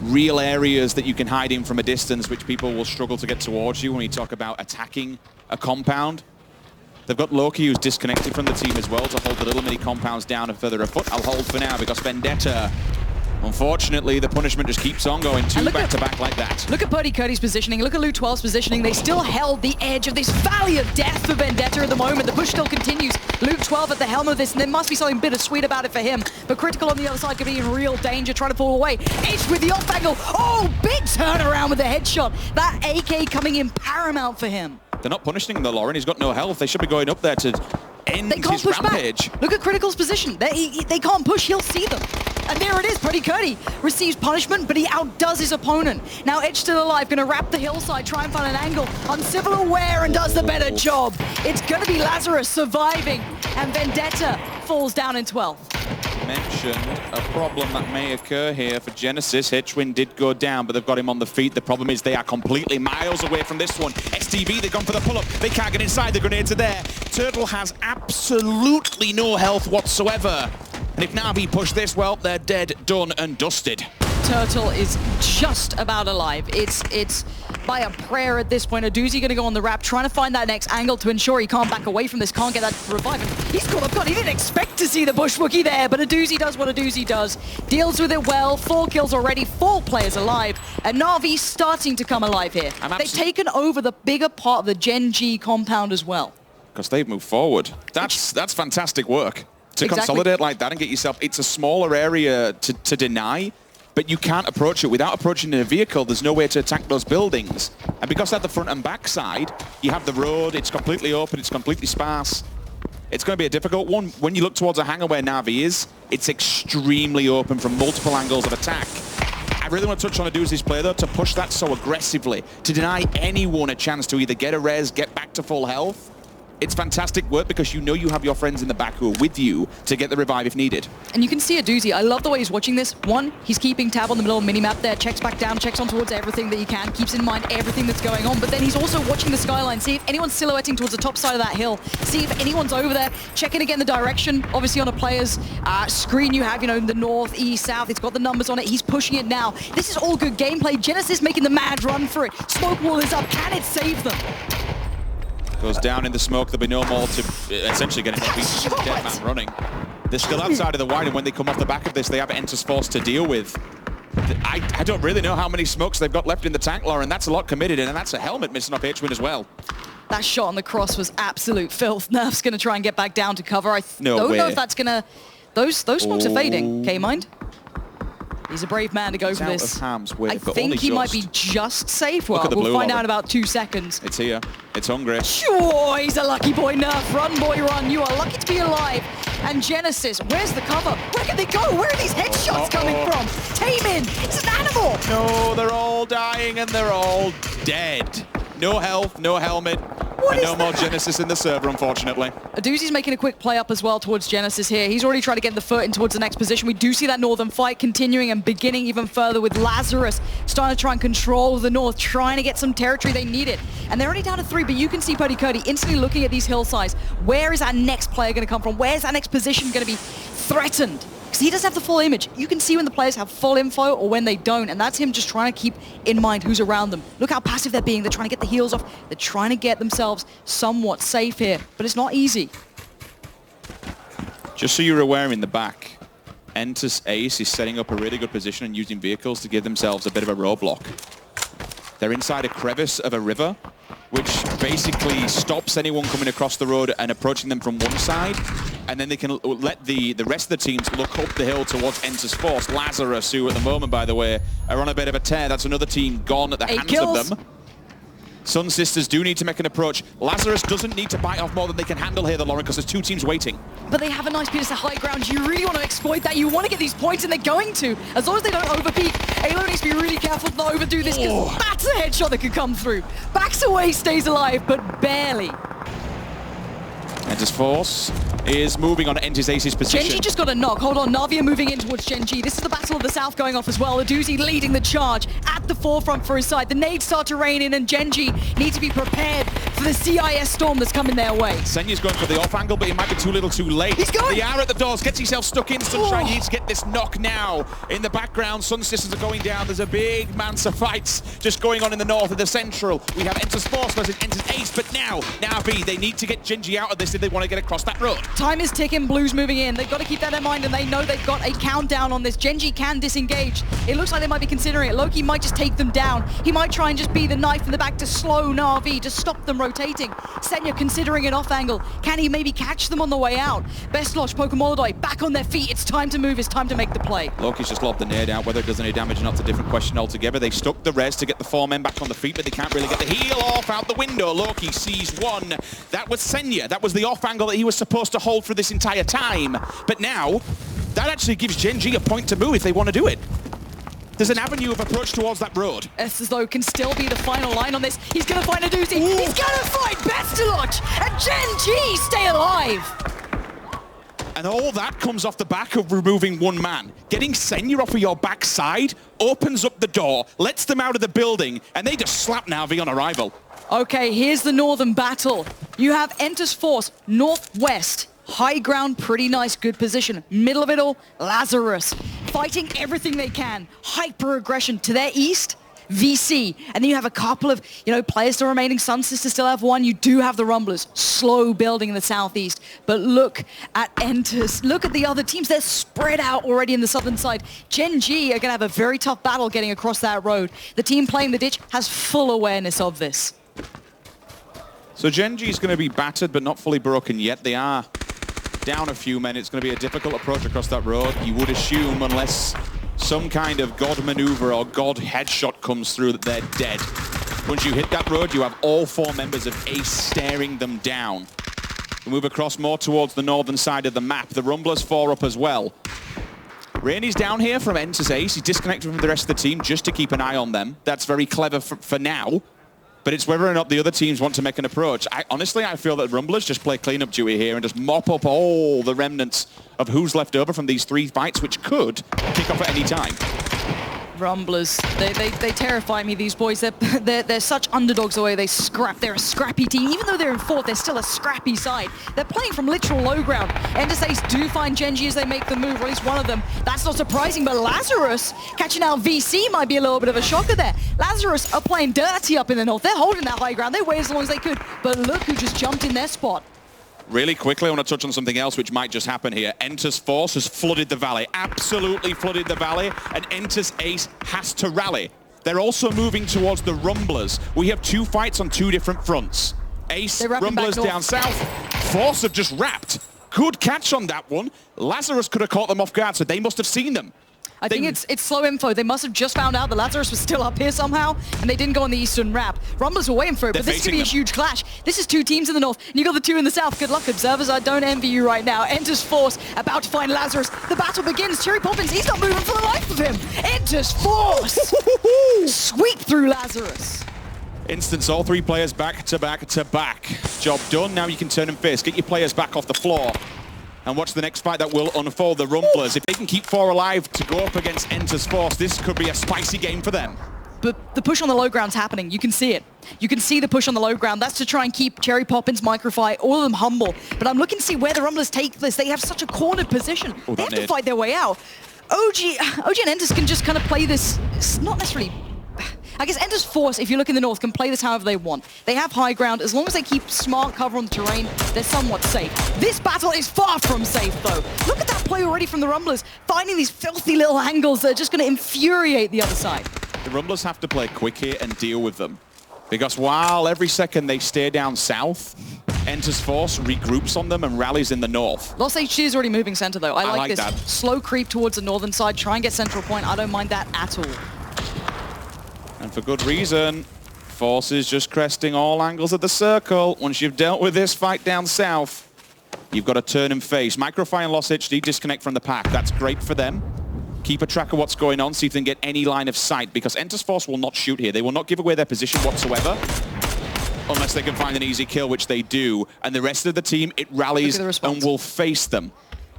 real areas that you can hide in from a distance, which people will struggle to get towards you when we talk about attacking a compound. They've got Loki, who's disconnected from the team as well, to hold the little mini compounds down and further afoot. I'll hold for now because Vendetta, unfortunately, the punishment just keeps on going 2 back-to-back like that. Look at Purdy Curdy's positioning. Look at Luke 12's positioning. They still held the edge of this valley of death for Vendetta at the moment. The push still continues. Luke 12 at the helm of this, and there must be something bittersweet about it for him. But Critical on the other side could be in real danger, trying to pull away. Edge with the off angle. Oh, big turnaround with the headshot. That AK coming in paramount for him. They're not punishing him, though, Lauren. He's got no health. They should be going up there to end his rampage. Look at Critical's position. They can't push. He'll see them. And there it is, Pretty Curdy receives punishment, but he outdoes his opponent. Now Edge still alive, gonna wrap the hillside, try and find an angle. Uncivil aware and does the better job. It's gonna be Lazarus surviving, and Vendetta falls down in 12th. Mentioned a problem that may occur here for Genesis. Hitchwin did go down, but they've got him on the feet. The problem is they are completely miles away from this one. STV, they've gone for the pull-up. They can't get inside. The grenades are there. Turtle has absolutely no health whatsoever. And if Na'Vi push this, well, they're dead, done, and dusted. Turtle is just about alive. It's by a prayer at this point. Aduzi gonna go on the wrap, trying to find that next angle to ensure he can't back away from this, can't get that revive. And he's caught up. God, he didn't expect to see the Bushwookie there, but Aduzi does what Aduzi does. Deals with it well. 4 kills already, 4 players alive. And Na'Vi starting to come alive here. They've taken over the bigger part of the Gen G compound as well. Because they've moved forward. That's fantastic work. To consolidate like that and get yourself... It's a smaller area to deny, but you can't approach it. Without approaching in a vehicle, there's no way to attack those buildings. And because at the front and back side, you have the road, it's completely open, it's completely sparse. It's going to be a difficult one. When you look towards a hangar where Na'Vi is, it's extremely open from multiple angles of attack. I really want to touch on Aduzi's play, though, to push that so aggressively, to deny anyone a chance to either get a res, get back to full health. It's fantastic work because you know you have your friends in the back who are with you to get the revive if needed. And you can see Aduzi. I love the way he's watching this. One, he's keeping tab on the middle minimap there, checks back down, checks on towards everything that he can, keeps in mind everything that's going on. But then he's also watching the skyline, see if anyone's silhouetting towards the top side of that hill, see if anyone's over there, checking again the direction. Obviously on a player's screen you have, the north, east, south. It's got the numbers on it. He's pushing it now. This is all good gameplay. Genesis making the mad run for it. Smoke wall is up. Can it save them? Goes down in the smoke. There'll be no more to essentially get a dead man running. They're still outside of the wide, and when they come off the back of this, they have Enter's Force to deal with. I don't really know how many smokes they've got left in the tank, Lauren. That's a lot committed, and that's a helmet missing off H-Win as well. That shot on the cross was absolute filth. Nerf's going to try and get back down to cover. I don't know if that's going to... Those smokes are fading. K-Mind? He's a brave man to go for this. Out of harm's way, I think he might be just safe. Well, we'll find out in about 2 seconds. It's here. It's hungry. Sure, he's a lucky boy, Nerf. Run, boy, run. You are lucky to be alive. And Genesis, where's the cover? Where can they go? Where are these headshots coming from? Taemin, it's an animal. No, they're all dying and they're all dead. No health, no helmet. And no more Genesis in the server, unfortunately. Aduzi's making a quick play up as well towards Genesis here. He's already trying to get the foot in towards the next position. We do see that northern fight continuing and beginning even further with Lazarus starting to try and control the north, trying to get some territory. They need it. And they're only down to 3, but you can see Putty Curdy instantly looking at these hillsides. Where is that next player going to come from? Where's that next position going to be threatened? Because he doesn't have the full image. You can see when the players have full info or when they don't, and that's him just trying to keep in mind who's around them. Look how passive they're being. They're trying to get the heals off. They're trying to get themselves somewhat safe here, but it's not easy. Just so you're aware, in the back, Enter's Ace is setting up a really good position and using vehicles to give themselves a bit of a roadblock. They're inside a crevice of a river, which basically stops anyone coming across the road and approaching them from one side. And then they can let the rest of the teams look up the hill towards Enter's Force. Lazarus, who at the moment, by the way, are on a bit of a tear. That's another team gone at the hands of them. Sun Sisters do need to make an approach. Lazarus doesn't need to bite off more than they can handle here, Lauren, because there's 2 teams waiting. But they have a nice piece of high ground. You really want to exploit that. You want to get these points, and they're going to. As long as they don't overpeak. Alo needs to be really careful to not overdo this, because that's a headshot that could come through. Backs away, stays alive, but barely. Enter's Force is moving on to Enter's Ace's position. Gen G just got a knock. Hold on, Na'Vi are moving in towards Gen G. This is the Battle of the South going off as well. Aduzi leading the charge at the forefront for his side. The nades start to rain in, and Gen G need to be prepared for the CIS storm that's coming their way. Senya's going for the off angle, but he might be too little too late. He's going! The hour at the doors, gets himself stuck in. Sunshine needs to get this knock now. In the background, Sun Sisters are going down. There's a big Mansa fights just going on in the north and the central. We have Enter's Force versus Enter's Ace, but now Na'Vi, they need to get Gen G out of this if they want to get across that road. Time is ticking, Blues moving in. They've got to keep that in mind, and they know they've got a countdown on this. Gen G can disengage. It looks like they might be considering it. Loki might just take them down. He might try and just be the knife in the back to slow Na'Vi, to stop them rotating. Senya considering an off angle. Can he maybe catch them on the way out? Bestlosh, Pokemolodoi, back on their feet. It's time to move. It's time to make the play. Loki's just lobbed the nade out. Whether it does any damage or not is a different question altogether. They stuck the res to get the 4 men back on the feet, but they can't really get the heal off out the window. Loki sees one. That was Senya. That was the off angle that he was supposed to hold for this entire time. But now, that actually gives Gen G a point to move if they want to do it. There's an avenue of approach towards that road. As though can still be the final line on this. He's going to find a doozy. Ooh. He's going to find Bestelot, and Gen G stay alive. And all that comes off the back of removing one man. Getting Senya off of your backside opens up the door, lets them out of the building, and they just slap Na'Vi on arrival. Okay, here's the northern battle. You have Enter's Force, northwest. High ground, pretty nice, good position. Middle of it all, Lazarus. Fighting everything they can. Hyper-aggression to their east, VC. And then you have a couple of, players still remaining. Sun Sisters still have one. You do have the Rumblers. Slow building in the southeast. But look at Enters. Look at the other teams. They're spread out already in the southern side. Gen G are going to have a very tough battle getting across that road. The team playing the ditch has full awareness of this. So Gen G is going to be battered, but not fully broken yet. They are down a few men. It's going to be a difficult approach across that road. You would assume, unless some kind of God maneuver or God headshot comes through, that they're dead. Once you hit that road, you have all 4 members of Ace staring them down. We move across more towards the northern side of the map. The Rumblers 4 up as well. Rainey's down here from Enter's Ace. He's disconnected from the rest of the team just to keep an eye on them. That's very clever for now. But it's whether or not the other teams want to make an approach. Honestly, I feel that Rumblers just play cleanup duty here and just mop up all the remnants of who's left over from these 3 fights, which could kick off at any time. Rumblers, they terrify me, these boys. They're such underdogs the way they scrap. They're a scrappy team. Even though they're in 4th, they're still a scrappy side. They're playing from literal low ground. Ender's Ace do find Gen G as they make the move, or at least one of them. That's not surprising, but Lazarus catching out VC might be a little bit of a shocker there. Lazarus are playing dirty up in the north. They're holding that high ground. They wait as long as they could, but look who just jumped in their spot. Really quickly, I want to touch on something else which might just happen here. Enter's Force has flooded the valley, absolutely flooded the valley, and Enter's Ace has to rally. They're also moving towards the Rumblers. We have 2 fights on 2 different fronts. Ace, Rumblers down south. Force have just wrapped. Good catch on that one. Lazarus could have caught them off guard, so they must have seen them. I think it's slow info. They must have just found out that Lazarus was still up here somehow, and they didn't go on the eastern wrap. Rumblers were waiting for it, but this could be a huge clash. This is 2 teams in the north, and you got the 2 in the south. Good luck, observers. I don't envy you right now. Enters Force, about to find Lazarus. The battle begins. Cherry Poppins, he's not moving for the life of him. Enters Force. Sweep through Lazarus. Instance, all 3 players back to back to back. Job done. Now you can turn and face. Get your players back off the floor. And watch the next fight that will unfold. The Rumblers, if they can keep 4 alive to go up against Enter's Force, this could be a spicy game for them. But the push on the low ground's happening. You can see it. You can see the push on the low ground. That's to try and keep Cherry Poppins, Microfy, all of them humble. But I'm looking to see where the Rumblers take this. They have such a cornered position. They have to fight their way out. OG and Enters can just kind of play this. It's not necessarily... I guess Enter's Force, if you look in the north, can play this however they want. They have high ground. As long as they keep smart cover on the terrain, they're somewhat safe. This battle is far from safe, though. Look at that play already from the Rumblers, finding these filthy little angles that are just going to infuriate the other side. The Rumblers have to play quick here and deal with them. Because while every second they stay down south, Enter's Force regroups on them and rallies in the north. Lost HG is already moving center, though. I like this. That. Slow creep towards the northern side. Try and get central point. I don't mind that at all. And for good reason. Force is just cresting all angles of the circle. Once you've dealt with this fight down south, you've got to turn and face. Microfy and Lost HD disconnect from the pack. That's great for them. Keep a track of what's going on, see if they can get any line of sight, because Enter's Force will not shoot here. They will not give away their position whatsoever, unless they can find an easy kill, which they do. And the rest of the team, it rallies and will face them.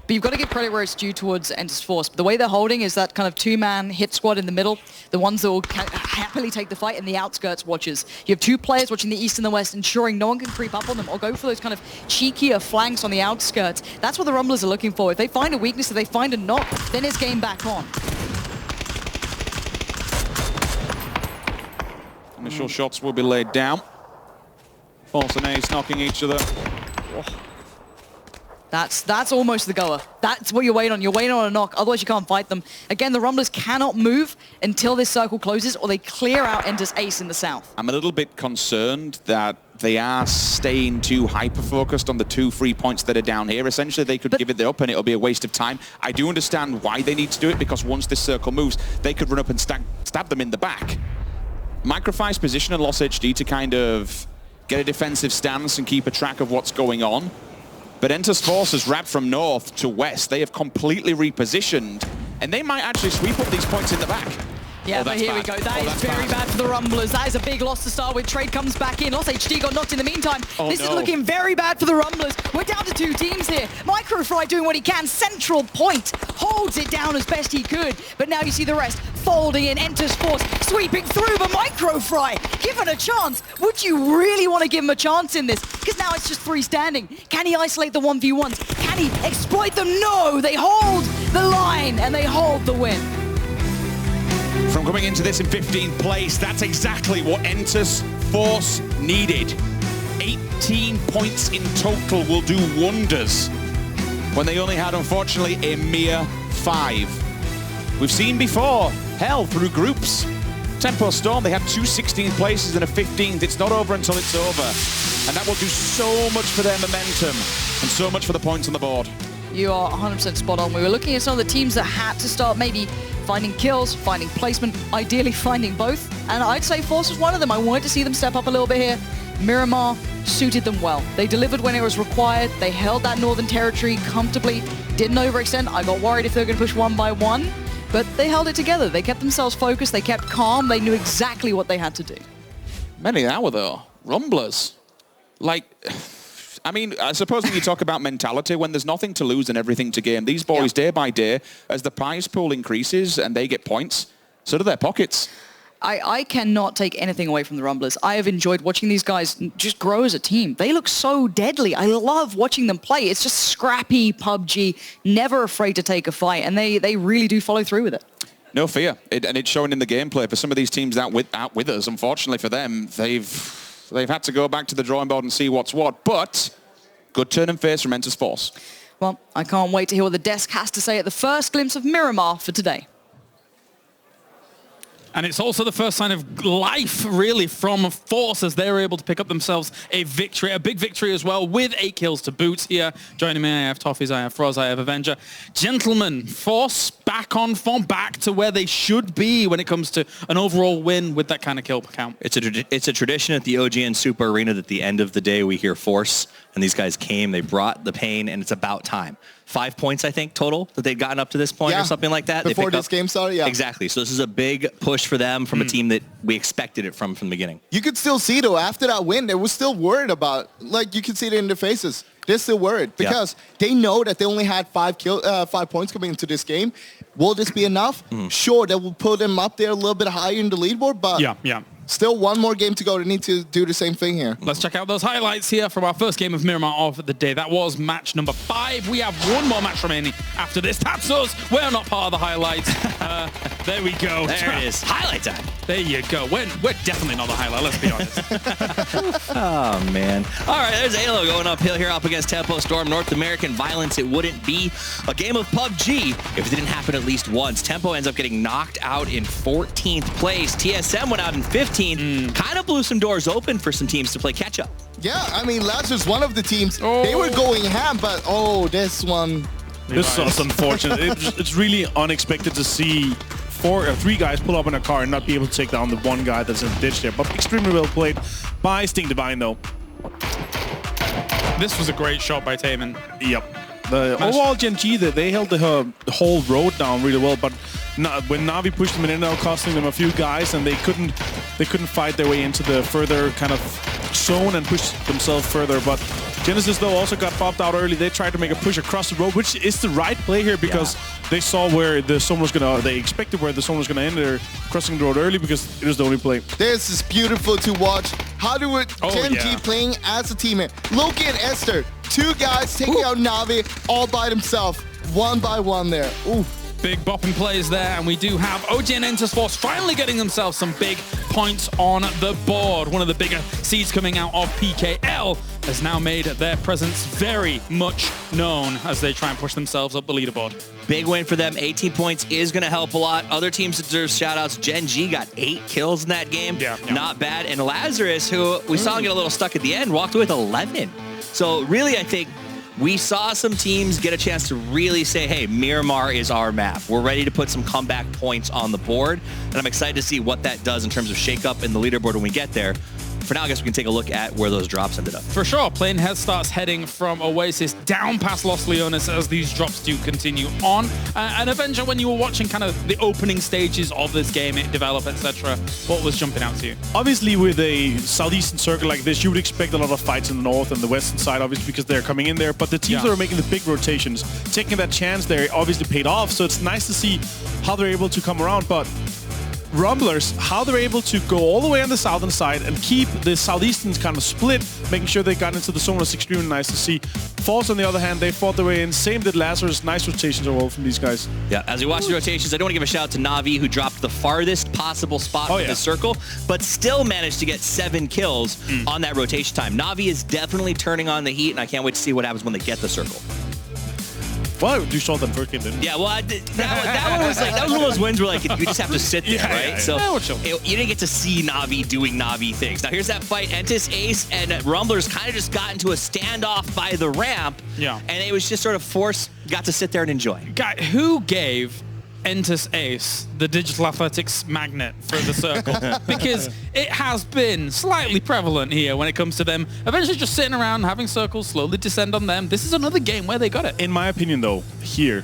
But you've got to give credit where it's due towards Enter's Force. The way they're holding is that kind of 2-man hit squad in the middle, the ones that will happily take the fight, and the outskirts watchers. You have 2 players watching the east and the west, ensuring no one can creep up on them or go for those kind of cheekier flanks on the outskirts. That's what the Rumblers are looking for. If they find a weakness, if they find a knock, then it's game back on. Initial shots will be laid down. Force and Ace knocking each other. Oh. That's almost the goer. That's what you're waiting on. You're waiting on a knock, otherwise you can't fight them. Again, the Rumblers cannot move until this circle closes, or they clear out Enter's Ace in the south. I'm a little bit concerned that they are staying too hyper-focused on the 2 free points that are down here. Essentially, they could give it up and it'll be a waste of time. I do understand why they need to do it, because once this circle moves, they could run up and stab them in the back. Microfy's position and Lost HD to kind of get a defensive stance and keep a track of what's going on. But Enter's Force has wrapped from north to west. They have completely repositioned, and they might actually sweep up these points in the back. Yeah, but here we go. That is very bad for the Rumblers. That is a big loss to start with. Trade comes back in. Lost HD got knocked in the meantime. This is looking very bad for the Rumblers. We're down to 2 teams here. Microfry doing what he can. Central Point holds it down as best he could. But now you see the rest folding in. Enters Force, sweeping through. But Microfry, given a chance. Would you really want to give him a chance in this? Because now it's just 3 standing. Can he isolate the 1v1s? Can he exploit them? No! They hold the line and they hold the win. From coming into this in 15th place, that's exactly what Enter's Force needed. 18 points in total will do wonders when they only had, unfortunately, a mere 5. We've seen before, hell, through groups. Tempo Storm, they have 2 16th places and a 15th. It's not over until it's over. And that will do so much for their momentum and so much for the points on the board. You are 100% spot on. We were looking at some of the teams that had to start maybe finding kills, finding placement, ideally finding both. And I'd say Force was one of them. I wanted to see them step up a little bit here. Miramar suited them well. They delivered when it was required. They held that Northern Territory comfortably, didn't overextend. I got worried if they were going to push 1 by 1, but they held it together. They kept themselves focused. They kept calm. They knew exactly what they had to do. Many an hour, though. Rumblers. Like... I mean, I suppose when you talk about mentality, when there's nothing to lose and everything to gain, these boys, day by day, as the prize pool increases and they get points, so do their pockets. I cannot take anything away from the Rumblers. I have enjoyed watching these guys just grow as a team. They look so deadly. I love watching them play. It's just scrappy PUBG, never afraid to take a fight, and they really do follow through with it. No fear, and it's showing in the gameplay. For some of these teams out with us, unfortunately for them, they've had to go back to the drawing board and see what's what, but good turn and face from Enter's Force. Well, I can't wait to hear what the desk has to say at the first glimpse of Miramar for today. And it's also the first sign of life, really, from Force as they were able to pick up themselves a victory, a big victory as well, with 8 kills to boot here. Joining me, I have Toffees, I have Froz, I have Avenger. Gentlemen, Force back on form, back to where they should be when it comes to an overall win with that kind of kill count. It's a tradition at the OGN Super Arena that at the end of the day we hear Force, and these guys came, they brought the pain, and it's about time. 5 points, I think, total that they'd gotten up to this point or something like that. Before this game started, yeah. Exactly. So this is a big push for them from a team that we expected it from the beginning. You could still see, though, after that win, they were still worried about, like, you could see it in their faces. They're still worried because they know that they only had 5 points coming into this game. Will this be enough? Sure, that will put them up there a little bit higher in the leaderboard, but still 1 more game to go. They need to do the same thing here. Let's check out those highlights here from our first game of Miramar of the day. That was match number 5. We have 1 more match remaining after this. That's us. We're not part of the highlights. There we go. There it is. Highlight time. There you go. We're definitely not the highlight, let's be honest. Oh, man. All right, there's Halo going uphill here up against Tempo Storm. North American violence. It wouldn't be a game of PUBG if it didn't happen at least once. Tempo ends up getting knocked out in 14th place. TSM went out in 15th. Kind of blew some doors open for some teams to play catch-up. Yeah, I mean, Lazarus, one of the teams, they were going ham, but this one... This is unfortunate. It's really unexpected to see 3 guys pull up in a car and not be able to take down the 1 guy that's in the ditch there. But extremely well played by Sting Divine, though. This was a great shot by Taman. Yep. The overall Gen G, they held the whole road down really well, but when Na'Vi pushed them in, costing them a few guys, and they couldn't fight their way into the further kind of zone and push themselves further. But Genesis, though, also got popped out early. They tried to make a push across the road, which is the right play here because they saw where the zone was gonna. They expected where the zone was gonna end. They're crossing the road early because it was the only play. This is beautiful to watch. How do Gen G playing as a teammate? Loki and Esther, 2 guys taking out Na'Vi all by themselves, 1 by 1 there. Ooh. Big bopping plays there, and we do have OGN Enter's Force finally getting themselves some big points on the board. One of the bigger seeds coming out of PKL has now made their presence very much known as they try and push themselves up the leaderboard. Big win for them. 18 points is going to help a lot. Other teams deserve shout-outs. Gen G got 8 kills in that game. Not bad. And Lazarus, who we saw get a little stuck at the end, walked away with 11. So really, I think we saw some teams get a chance to really say, hey, Miramar is our map. We're ready to put some comeback points on the board. And I'm excited to see what that does in terms of shake-up in the leaderboard when we get there. for now, I guess we can take a look at where those drops ended up. For sure, Plane Head starts heading from Oasis down past Los Leones as these drops do continue on. And Avenger, when you were watching kind of the opening stages of this game, it develop, etc., what was jumping out to you? Obviously, with a southeastern circle like this, you would expect a lot of fights in the north and the western side, obviously, because they're coming in there. But the teams that are making the big rotations, taking that chance there, obviously paid off. So it's nice to see how they're able to come around. But Rumblers, how they're able to go all the way on the southern side and keep the southeasterns kind of split, making sure they got into the zone was extremely nice to see. Force, on the other hand, they fought their way in. Same did Lazarus. Nice rotations overall from these guys. Yeah, as we watch the rotations, I do want to give a shout out to Na'Vi, who dropped the farthest possible spot for the circle, but still managed to get 7 kills on that rotation time. Na'Vi is definitely turning on the heat, and I can't wait to see what happens when they get the circle. Well, you saw them first game, didn't you? Yeah, well, that one was like, that was one of those wins where like you just have to sit there, right? So you didn't get to see Na'Vi doing Na'Vi things. Now here's that fight. Entis, Ace, and Rumblers kind of just got into a standoff by the ramp. Yeah. And it was just sort of Force got to sit there and enjoy. Guy, who gave Entis Ace the digital athletics magnet for the circle? Because it has been slightly prevalent here when it comes to them eventually just sitting around having circles slowly descend on them. This is another game where they got it. In my opinion, though, here,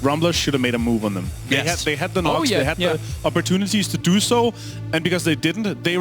Rumblers should have made a move on them. They had the knocks, they had the opportunities to do so, and because they didn't, they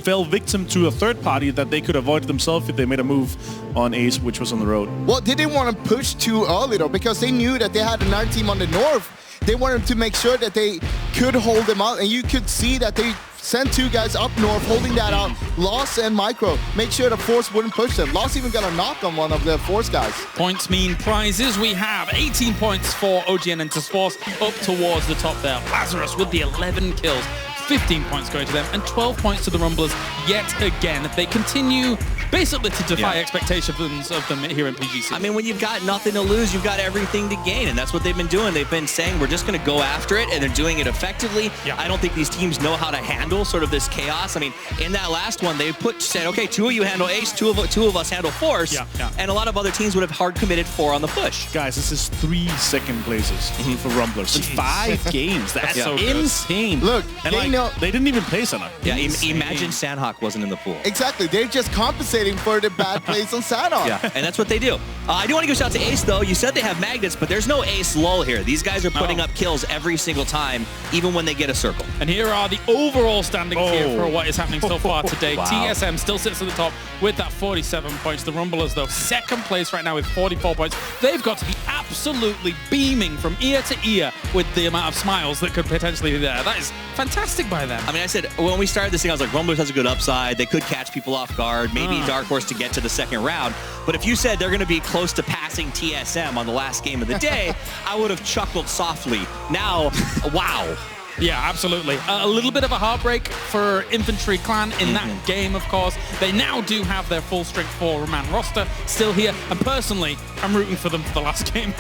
fell victim to a third party that they could avoid themselves if they made a move on Ace, which was on the road. Well, they didn't want to push too early, though, because they knew that they had another team on the north. They wanted to make sure that they could hold them out, and you could see that they sent 2 guys up north, holding that out. Loss and Micro, make sure the Force wouldn't push them. Loss even got a knock on one of the Force guys. Points mean prizes. We have 18 points for OG and Entis Force up towards the top there. Lazarus with the 11 kills. 15 points going to them and 12 points to the Rumblers yet again. They continue basically to defy expectations of them here in PGC. I mean, when you've got nothing to lose, you've got everything to gain, and that's what they've been doing. They've been saying, we're just going to go after it, and they're doing it effectively. I don't think these teams know how to handle sort of this chaos. I mean, in that last one, they said, okay, 2 of you handle Ace, two of us handle Force, and a lot of other teams would have hard committed 4 on the push. Guys, this is 3 second places for Rumblers in 5 games. That's so insane. Look, and they didn't even play Sanhok. Yeah, imagine Sanhok wasn't in the pool. Exactly. They're just compensating for the bad plays on Sanhok. Yeah, and that's what they do. I do want to give a shout out to Ace, though. You said they have magnets, but there's no Ace lull here. These guys are putting up kills every single time, even when they get a circle. And here are the overall standings here for what is happening so far today. TSM still sits at the top with that 47 points. The Rumblers, though, second place right now with 44 points. They've got to be absolutely beaming from ear to ear with the amount of smiles that could potentially be there. That is fantastic by them. I mean, I said, when we started this thing, I was like, Rumblers has a good upside. They could catch people off guard, maybe Dark Horse to get to the second round. But if you said they're going to be close to passing TSM on the last game of the day, I would have chuckled softly. Now, wow. Yeah, absolutely. A little bit of a heartbreak for Infantry Clan in that game, of course. They now do have their full strength 4-man roster still here. And personally, I'm rooting for them for the last game.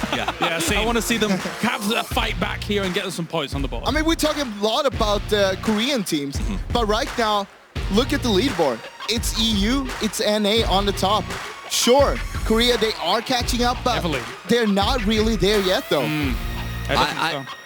Same. I want to see them have a fight back here and get some points on the board. I mean, we're talking a lot about Korean teams, but right now, look at the leaderboard. It's EU, it's NA on the top. Sure, Korea, they are catching up, but they're not really there yet, though.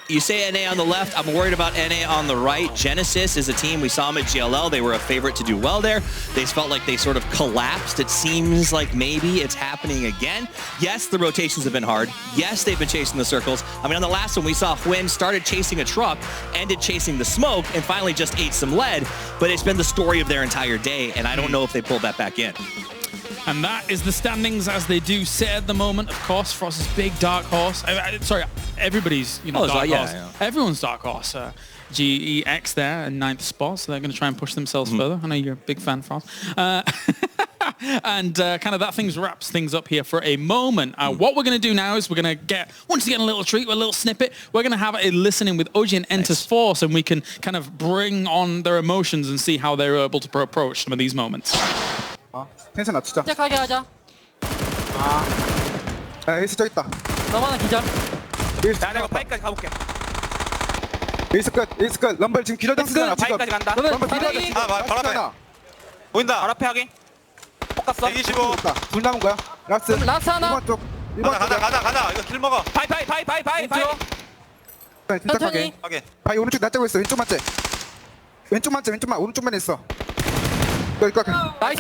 You say NA on the left. I'm worried about NA on the right. Genesis is a team. We saw them at GLL. They were a favorite to do well there. They felt like they sort of collapsed. It seems like maybe it's happening again. Yes, the rotations have been hard. Yes, they've been chasing the circles. I mean, on the last one, we saw Hwin started chasing a truck, ended chasing the smoke, and finally just ate some lead. But it's been the story of their entire day, and I don't know if they pulled that back in. And that is the standings as they do sit at the moment. Of course, Frost's big dark horse. Sorry, everybody's dark horse. Yeah. Everyone's dark horse. GEX there in 9th spot, so they're going to try and push themselves further. I know you're a big fan, Frost. And kind of that wraps things up here for a moment. What we're going to do now is we're going to get, once again, a little treat, a little snippet. We're going to have a listening with OG and Entis Force, and we can kind of bring on their emotions and see how they're able to approach some of these moments. 텐션 낮추자. 시작하게 하자. 에이스 저기 있다. 너만은 기절. 나 내가 바위까지 가볼게. 에이스 끝. 럼블 지금 기절당수잖아. 바위까지 간다. 럼블 바위. 바로 앞에. 보인다. 바로 앞에 하긴. 볶았어. 125. 불 남은 거야. 라스 하나. 1번 쪽. 가자. 이거 킬 먹어. 바위. 침착하게. 바위 오른쪽 낮자고 있어. 왼쪽 맞지. 오른쪽만 있어. Nice.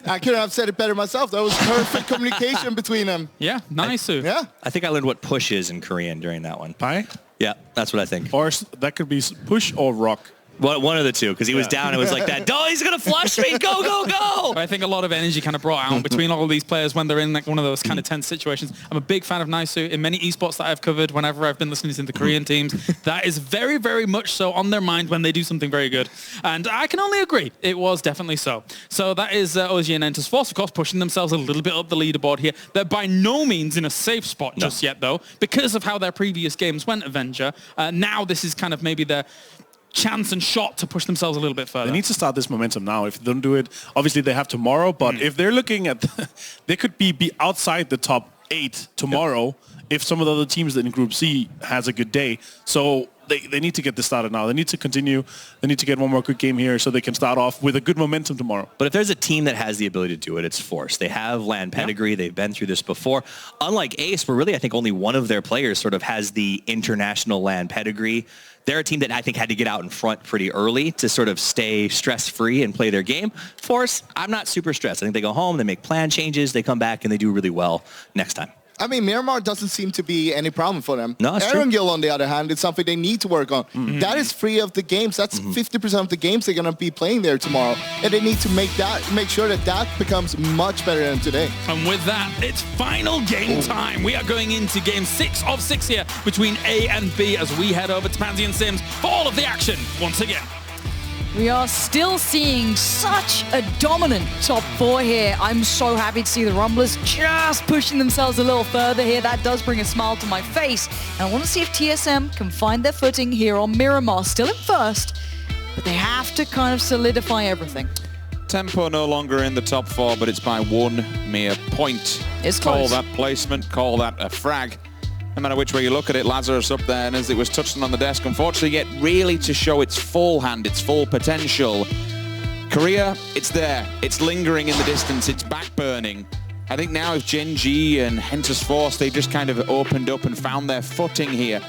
I couldn't have said it better myself. That was perfect communication between them. Yeah, nice. Yeah. I think I learned what push is in Korean during that one. Pai? Yeah, that's what I think. Or that could be push or rock. Well, one of the two, because he was down and it was like that. Oh, he's going to flush me. Go, go, go. I think a lot of energy kind of brought out between all of these players when they're in like one of those kind of tense situations. I'm a big fan of Naisu. In many esports that I've covered, whenever I've been listening to the Korean teams, that is very, very much so on their mind when they do something very good. And I can only agree. It was definitely so. So that is OG and Entus Force, of course, pushing themselves a little bit up the leaderboard here. They're by no means in a safe spot just yet, though, because of how their previous games went, Avenger. Now this is kind of maybe their chance and shot to push themselves a little bit further. They need to start this momentum now. If they don't do it, obviously they have tomorrow, but if they're looking at, they could be outside the top 8 tomorrow if some of the other teams in Group C has a good day. So they need to get this started now. They need to continue. They need to get one more good game here so they can start off with a good momentum tomorrow. But if there's a team that has the ability to do it, it's Force. They have land pedigree. They've been through this before. Unlike Ace, where really I think only one of their players sort of has the international land pedigree. They're a team that I think had to get out in front pretty early to sort of stay stress-free and play their game. Force, I'm not super stressed. I think they go home, they make plan changes, they come back, and they do really well next time. I mean, Miramar doesn't seem to be any problem for them. No, it's true. Erangel, on the other hand, is something they need to work on. That is free of the games. That's 50% of the games they're going to be playing there tomorrow. And they need to make sure that becomes much better than today. And with that, it's final game time. We are going into game 6 of 6 here between A and B as we head over to Pansy and Sims for all of the action once again. We are still seeing such a dominant top 4 here. I'm so happy to see the Rumblers just pushing themselves a little further here. That does bring a smile to my face. And I want to see if TSM can find their footing here on Miramar. Still in first, but they have to kind of solidify everything. Tempo no longer in the top 4, but it's by 1 mere point. It's call close. that placement, call that a frag. No matter which way you look at it, Lazarus up there, and as it was touched on the desk, unfortunately, yet really to show its full hand, its full potential. Korea, it's there. It's lingering in the distance. It's back-burning. I think now if Gen G and Hentus Force, they've just kind of opened up and found their footing here.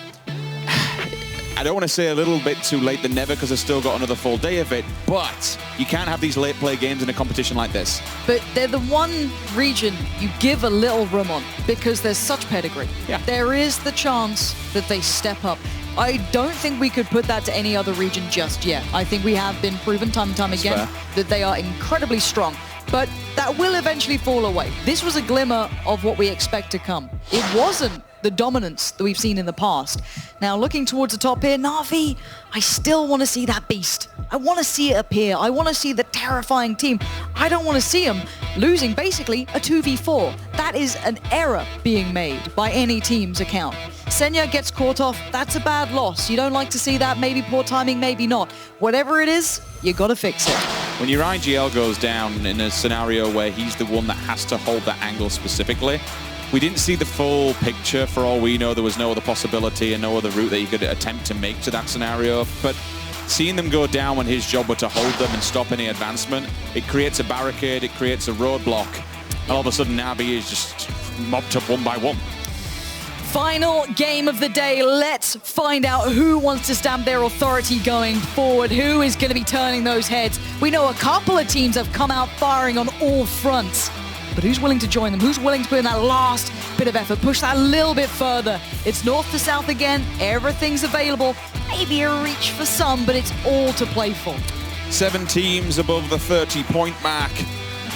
I don't want to say a little bit too late than never because they've still got another full day of it, but you can't have these late play games in a competition like this. But they're the one region you give a little room on because there's such pedigree. Yeah. There is the chance that they step up. I don't think we could put that to any other region just yet. I think we have been proven time and time again that they are incredibly strong. But that will eventually fall away. This was a glimmer of what we expect to come. It wasn't the dominance that we've seen in the past. Now, looking towards the top here, Na'Vi, I still want to see that beast. I want to see it appear. I want to see the terrifying team. I don't want to see them losing basically a 2v4. That is an error being made by any team's account. Senya gets caught off. That's a bad loss. You don't like to see that. Maybe poor timing, maybe not. Whatever it is, you got to fix it. When your IGL goes down in a scenario where he's the one that has to hold that angle specifically, we didn't see the full picture. For all we know, there was no other possibility and no other route that he could attempt to make to that scenario. But seeing them go down when his job were to hold them and stop any advancement, it creates a barricade, it creates a roadblock. And all of a sudden, Nabi is just mopped up one by one. Final game of the day. Let's find out who wants to stamp their authority going forward. Who is going to be turning those heads? We know a couple of teams have come out firing on all fronts. But who's willing to join them? Who's willing to put in that last bit of effort? Push that a little bit further. It's north to south again. Everything's available. Maybe a reach for some, but it's all to play for. 7 teams above the 30-point mark.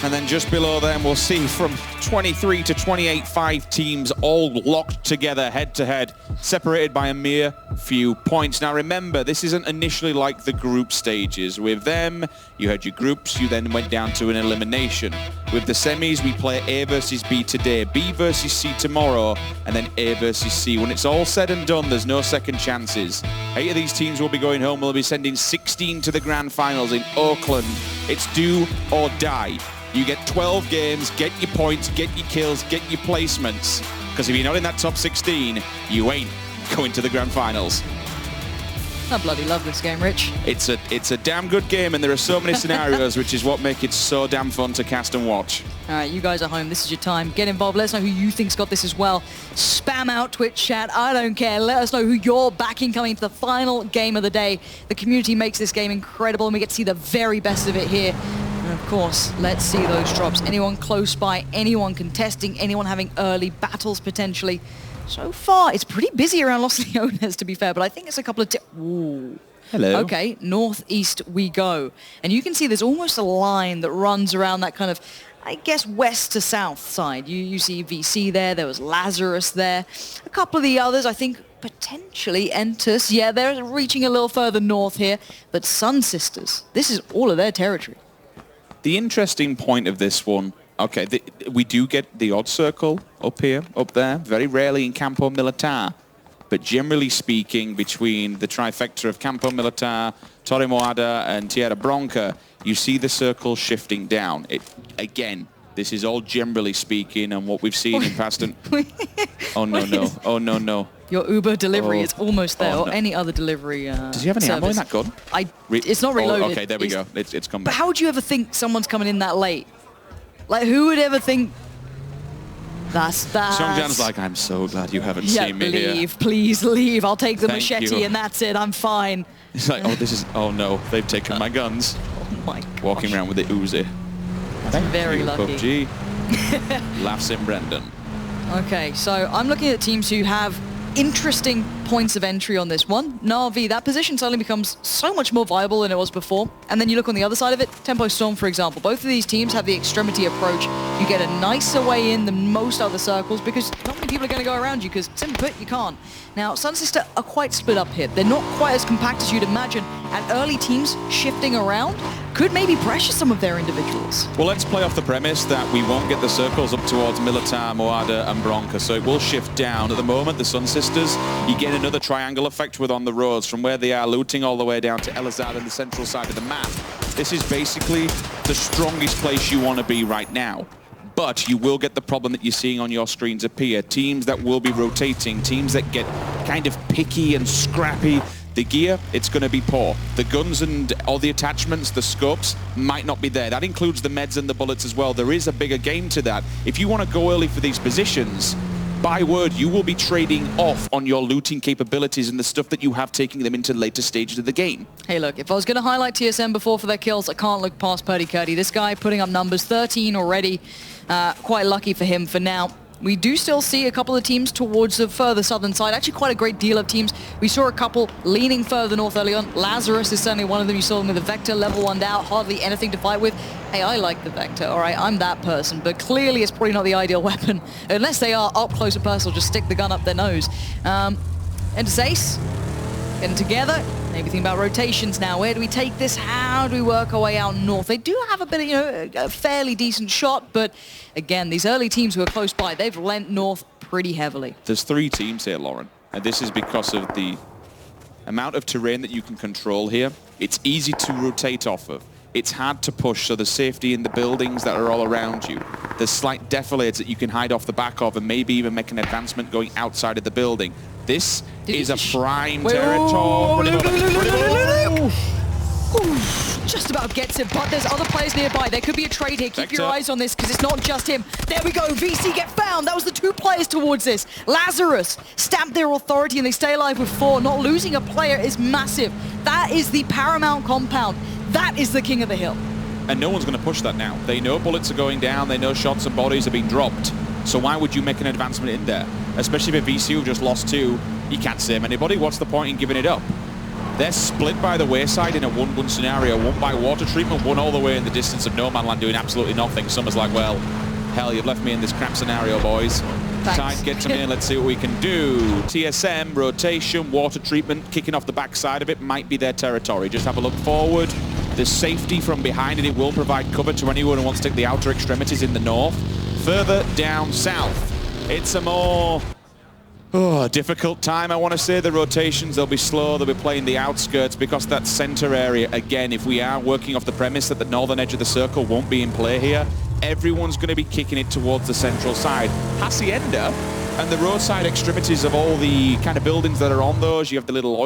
And then just below them, we'll see from 23 to 28, 5 teams all locked together head-to-head, separated by a mere few points. Now remember, this isn't initially like the group stages. With them, you had your groups, you then went down to an elimination. With the semis, we play A versus B today, B versus C tomorrow, and then A versus C. When it's all said and done, there's no second chances. 8 of these teams will be going home. We'll be sending 16 to the grand finals in Oakland. It's do or die. You get 12 games, get your points, get your kills, get your placements. Because if you're not in that top 16, you ain't going to the grand finals. I bloody love this game, Rich. It's a damn good game, and there are so many scenarios, which is what make it so damn fun to cast and watch. All right, you guys are home. This is your time. Get involved. Let us know who you think's got this as well. Spam out Twitch chat. I don't care. Let us know who you're backing coming into the final game of the day. The community makes this game incredible, and we get to see the very best of it here. And of course, let's see those drops. Anyone close by, anyone contesting, anyone having early battles potentially. So far, it's pretty busy around Los Leones, to be fair, but I think it's a couple of... Ooh. Hello. Okay, northeast we go. And you can see there's almost a line that runs around that kind of, I guess, west to south side. You see VC there was Lazarus there. A couple of the others, I think, potentially Entus. Yeah, they're reaching a little further north here. But Sun Sisters, this is all of their territory. The interesting point of this one, okay, we do get the odd circle up here, up there, very rarely in Campo Militar. But generally speaking, between the trifecta of Campo Militar, Torre Moada, and Tierra Bronca, you see the circle shifting down. Again, this is all generally speaking, and what we've seen in past... Oh, no. Oh, no. Your Uber delivery is almost there, no. or any other delivery Does he have any ammo in that gun? It's not reloaded. Oh, okay, there we go. It's come back. But how would you ever think someone's coming in that late? Like, who would ever think... That's... Songjan's like, I'm so glad you haven't seen me here. Leave, please leave. I'll take the Thank machete you. and that's it. I'm fine. It's like, oh no, they've taken my guns. Oh my gosh. Walking around with the Uzi. That's very lucky. PUBG. Laughs in Brendan. Okay, so I'm looking at teams who have interesting points of entry on this one. Na'Vi, that position suddenly becomes so much more viable than it was before. And then you look on the other side of it, Tempo Storm, for example. Both of these teams have the extremity approach. You get a nicer way in than most other circles because not many people are going to go around you because, simply put, you can't. Now, Sun Sister are quite split up here. They're not quite as compact as you'd imagine, and early teams shifting around could maybe pressure some of their individuals. Well, let's play off the premise that we won't get the circles up towards Militar, Moada, and Bronca, so it will shift down. At the moment, the Sun Sisters, you get another triangle effect with on the roads from where they are looting all the way down to Elazar in the central side of the map. This is basically the strongest place you want to be right now. But you will get the problem that you're seeing on your screens appear. Teams that will be rotating, teams that get kind of picky and scrappy. The gear, it's going to be poor. The guns and all the attachments, the scopes, might not be there. That includes the meds and the bullets as well. There is a bigger game to that. If you want to go early for these positions, by word, you will be trading off on your looting capabilities and the stuff that you have, taking them into later stages of the game. Hey, look, if I was going to highlight TSM before for their kills, I can't look past Purdy Curdy. This guy putting up numbers, 13 already. Quite lucky for him for now. We do still see a couple of teams towards the further southern side. Actually, quite a great deal of teams. We saw a couple leaning further north early on. Lazarus is certainly one of them. You saw them with the Vector level 1 out. Hardly anything to fight with. Hey, I like the Vector. All right, I'm that person. But clearly, it's probably not the ideal weapon. Unless they are up close and personal, just stick the gun up their nose. And Ace, getting together. Maybe think about rotations now. Where do we take this? How do we work our way out north? They do have a bit of, a fairly decent shot, but again, these early teams who are close by, they've lent north pretty heavily. There's 3 teams here, Lauren, and this is because of the amount of terrain that you can control here. It's easy to rotate off of. It's hard to push, so there's safety in the buildings that are all around you. There's slight defilades that you can hide off the back of and maybe even make an advancement going outside of the building. This is a prime territory. Just about gets it, but there's other players nearby. There could be a trade here. Keep your eyes on this, because it's not just him. There we go. VC get found. That was the 2 players towards this. Lazarus stamped their authority, and they stay alive with 4. Not losing a player is massive. That is the Paramount compound. That is the king of the hill. And no one's going to push that now. They know bullets are going down. They know shots and bodies are being dropped. So why would you make an advancement in there? Especially if VC who just lost 2. You can't save anybody. What's the point in giving it up? They're split by the wayside in a 1-1 scenario. 1 by water treatment, 1 all the way in the distance of no man land doing absolutely nothing. Summer's like, well, hell, you've left me in this crap scenario, boys. Tide, get to me and let's see what we can do. TSM, rotation, water treatment, kicking off the backside of it might be their territory. Just have a look forward. There's safety from behind and it will provide cover to anyone who wants to take the outer extremities in the north. Further down south, it's a more difficult time, I want to say. The rotations, they'll be slow, they'll be playing the outskirts because that center area, again, if we are working off the premise that the northern edge of the circle won't be in play here, everyone's going to be kicking it towards the central side. Hacienda And the roadside extremities of all the kind of buildings that are on those, you have the little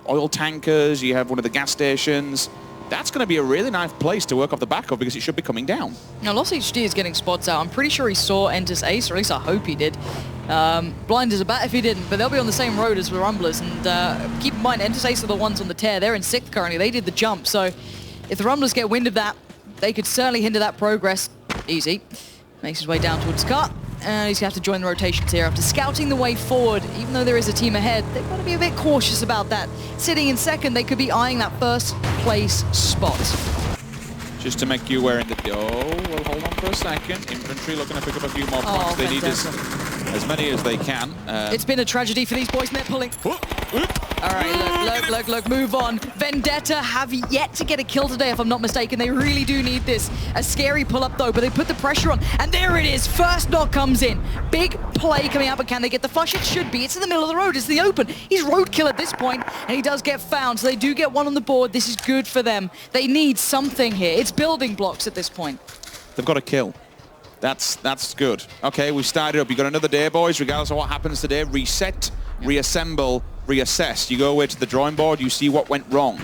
oil tankers, you have one of the gas stations. That's going to be a really nice place to work off the back of because it should be coming down. Now, Lost HD is getting spots out. I'm pretty sure he saw Enter's ace, or at least I hope he did. Blind as a bat if he didn't, but they'll be on the same road as the Rumblers. And keep in mind, Enter's ace are the ones on the tear. They're in 6th currently. They did the jump. So if the Rumblers get wind of that, they could certainly hinder that progress. Easy. Makes his way down towards the car. And he's going to have to join the rotations here. After scouting the way forward, even though there is a team ahead, they've got to be a bit cautious about that. Sitting in 2nd, they could be eyeing that 1st place spot. Just to make you aware in the... Oh, well, hold on for a second. Infantry looking to pick up a few more points. They need as many as they can. It's been a tragedy for these boys, and they're pulling. All right, look, move on. Vendetta have yet to get a kill today, if I'm not mistaken. They really do need this. A scary pull-up, though, but they put the pressure on. And there it is. First knock comes in. Big play coming out, but can they get the flush? It should be. It's in the middle of the road. It's the open. He's roadkill at this point, and he does get found. So they do get one on the board. This is good for them. They need something here. It's building blocks at this point. They've got a kill. That's good. Okay, we started up. You got another day, boys. Regardless of what happens today, reset, reassemble, reassess. You go away to the drawing board. You see what went wrong.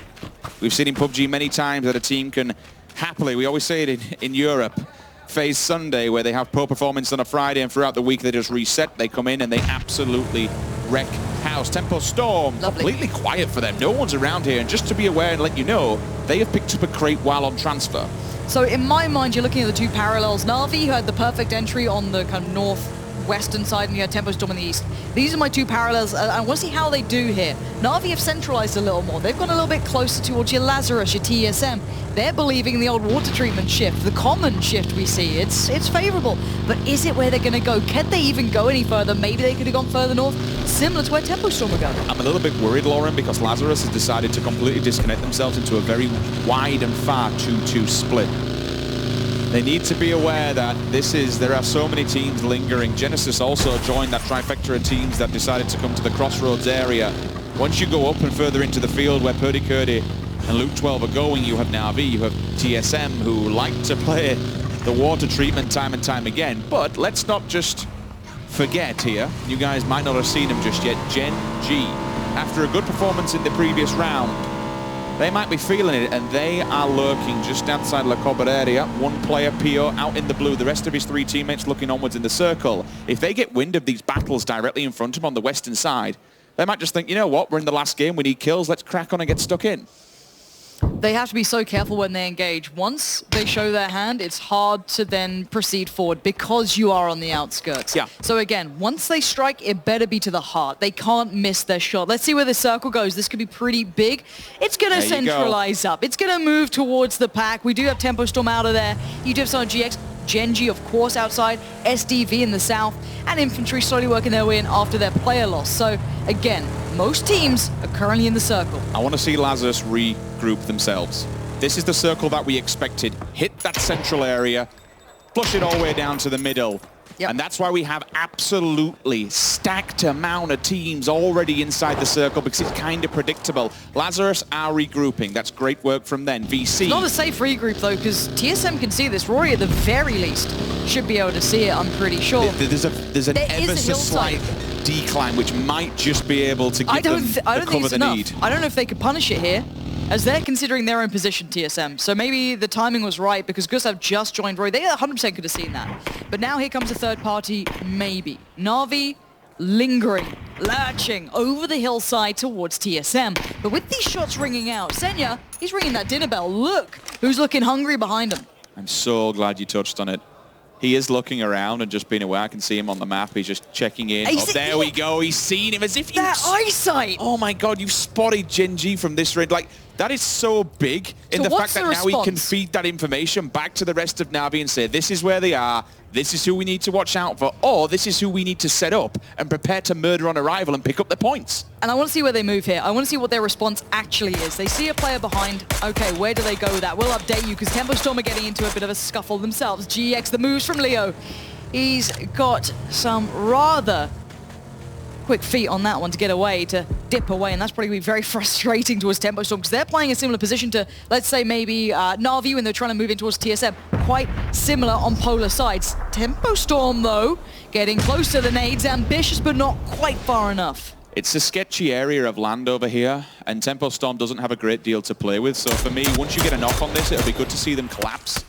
We've seen in PUBG many times that a team can happily, we always say it in Europe, phase Sunday where they have poor performance on a Friday and throughout the week they just reset. They come in and they absolutely wreck house. Tempo Storm, completely quiet for them. No one's around here. And just to be aware and let you know, they have picked up a crate while on transfer. So in my mind, you're looking at the two parallels. Na'Vi, who had the perfect entry on the kind of northwestern side, and you had Tempo Storm in the east. These are my two parallels. I want to see how they do here. Na'Vi have centralized a little more. They've gone a little bit closer towards your Lazarus, your TSM. They're believing in the old water treatment shift, the common shift we see. It's favorable. But is it where they're going to go? Can they even go any further? Maybe they could have gone further north, similar to where Tempo Storm are going. I'm a little bit worried, Lauren, because Lazarus has decided to completely disconnect themselves into a very wide and far 2-2 split. They need to be aware that there are so many teams lingering. Genesis also joined that trifecta of teams that decided to come to the crossroads area. Once you go up and further into the field where Purdy Curdy and Luke 12 are going, you have Na'Vi, you have TSM, who like to play the water treatment time and time again. But let's not just forget here, you guys might not have seen him just yet, Gen G. After a good performance in the previous round, they might be feeling it, and they are lurking just outside La Cobra area. One player, Pio, out in the blue. The rest of his 3 teammates looking onwards in the circle. If they get wind of these battles directly in front of them on the western side, they might just think, you know what, we're in the last game, we need kills, let's crack on and get stuck in. They have to be so careful when they engage. Once they show their hand, it's hard to then proceed forward because you are on the outskirts. Yeah. So again, once they strike, it better be to the heart. They can't miss their shot. Let's see where the circle goes. This could be pretty big. It's going to centralize up. It's going to move towards the pack. We do have Tempo Storm out of there. You do have some of GX. Genji, of course, outside, SDV in the south, and Infantry slowly working their way in after their player loss. So, again, most teams are currently in the circle. I want to see Lazarus regroup themselves. This is the circle that we expected. Hit that central area, flush it all the way down to the middle. Yep. And that's why we have absolutely stacked amount of teams already inside the circle because it's kind of predictable. Lazarus are regrouping. That's great work from them. VC. It's not a safe regroup, though, because TSM can see this. Rory, at the very least, should be able to see it, I'm pretty sure. There's an ever so slight decline, which might just be able to give them the cover they need. I don't know if they could punish it here, as they're considering their own position, TSM. So maybe the timing was right, because Gustav just joined Roy. They 100% could have seen that. But now here comes a third party, maybe. Na'Vi lingering, lurching over the hillside towards TSM. But with these shots ringing out, Senya, he's ringing that dinner bell. Look who's looking hungry behind him. I'm so glad you touched on it. He is looking around and just being aware. I can see him on the map. He's just checking in. Oh, there we go. He's seen him as if you... That eyesight! Oh my God, you've spotted Genji from this range. Like, that is so big in the fact that now he can feed that information back to the rest of Na'Vi and say, this is where they are, this is who we need to watch out for, or this is who we need to set up and prepare to murder on arrival and pick up the points. And I want to see where they move here. I want to see what their response actually is. They see a player behind. Okay, where do they go with that? We'll update you because Tempo Storm are getting into a bit of a scuffle themselves. GX, the moves from Leo. He's got some rather quick feet on that one to get away, to dip away, and that's probably going to be very frustrating towards Tempo Storm because they're playing a similar position to, let's say, maybe Na'Vi when they're trying to move in towards TSM. Quite similar on polar sides. Tempo Storm, though, getting close to the nades, ambitious but not quite far enough. It's a sketchy area of land over here, and Tempo Storm doesn't have a great deal to play with. So for me, once you get a knock on this, it'll be good to see them collapse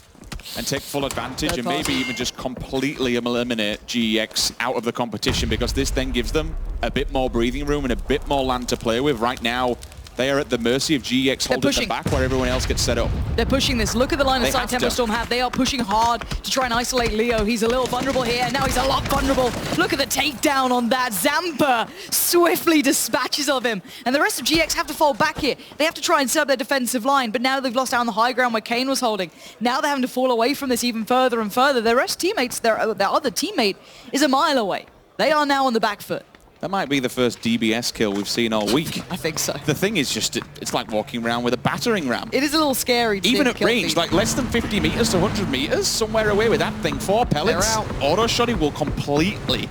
and take full advantage and maybe even just completely eliminate GEX out of the competition, because this then gives them a bit more breathing room and a bit more land to play with. Right now, they are at the mercy of GEX holding them back where everyone else gets set up. They're pushing this. Look at the line of sight Tempo Storm have. They are pushing hard to try and isolate Leo. He's a little vulnerable here. Now he's a lot vulnerable. Look at the takedown on that. Zampa swiftly dispatches of him. And the rest of GX have to fall back here. They have to try and set up their defensive line, but now they've lost out on the high ground where Kane was holding. Now they're having to fall away from this even further and further. Their rest teammates, their other teammate is a mile away. They are now on the back foot. That might be the first DBS kill we've seen all week. I think so. The thing is just, it's like walking around with a battering ram. It is a little scary to even at range, like less than 50 meters to 100 meters, somewhere away with that thing. 4 pellets. Auto shotty will completely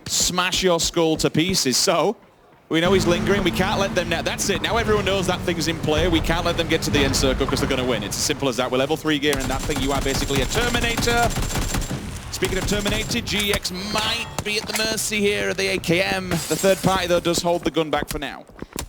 smash your skull to pieces. So we know he's lingering. We can't let them now. That's it. Now everyone knows that thing's in play. We can't let them get to the end circle because they're going to win. It's as simple as that. With level 3 gear and that thing, you are basically a Terminator. Speaking of Terminated, GX might be at the mercy here of the AKM. The third party, though, does hold the gun back for now.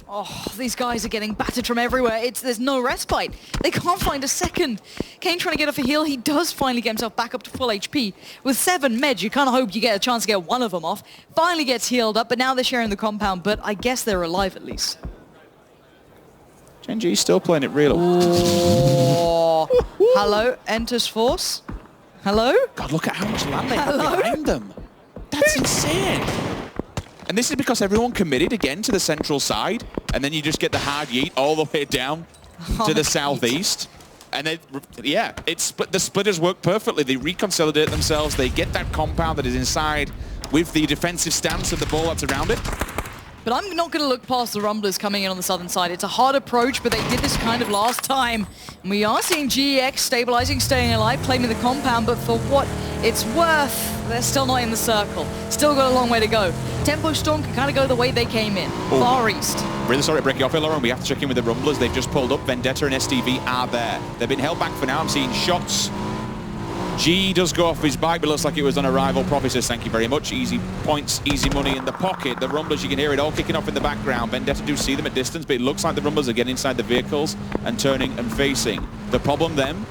Oh, these guys are getting battered from everywhere. There's no respite. They can't find a second. Kane trying to get off a heal. He does finally get himself back up to full HP. With 7 meds, you kind of hope you get a chance to get one of them off. Finally gets healed up, but now they're sharing the compound. But I guess they're alive at least. Gen G's still playing it real. Oh. Hello, enters Force. Hello? God, look at how much land they have behind them. That's insane. And this is because everyone committed again to the central side, and then you just get the hard yeet all the way down to the southeast. And then, yeah, the splitters work perfectly. They reconsolidate themselves. They get that compound that is inside with the defensive stance of the ball that's around it. But I'm not going to look past the Rumblers coming in on the southern side. It's a hard approach, but they did this kind of last time. And we are seeing GEX stabilizing, staying alive, claiming the compound, but for what it's worth, they're still not in the circle. Still got a long way to go. Tempo Storm can kind of go the way they came in, far east. Really sorry to break you off here, Lauren. We have to check in with the Rumblers. They've just pulled up. Vendetta and STV are there. They've been held back for now. I'm seeing shots. G does go off his bike, but looks like it was on arrival. Prophet says, thank you very much. Easy points, easy money in the pocket. The Rumblers, you can hear it all kicking off in the background. Vendetta do see them at distance, but it looks like the Rumblers are getting inside the vehicles and turning and facing. The problem then,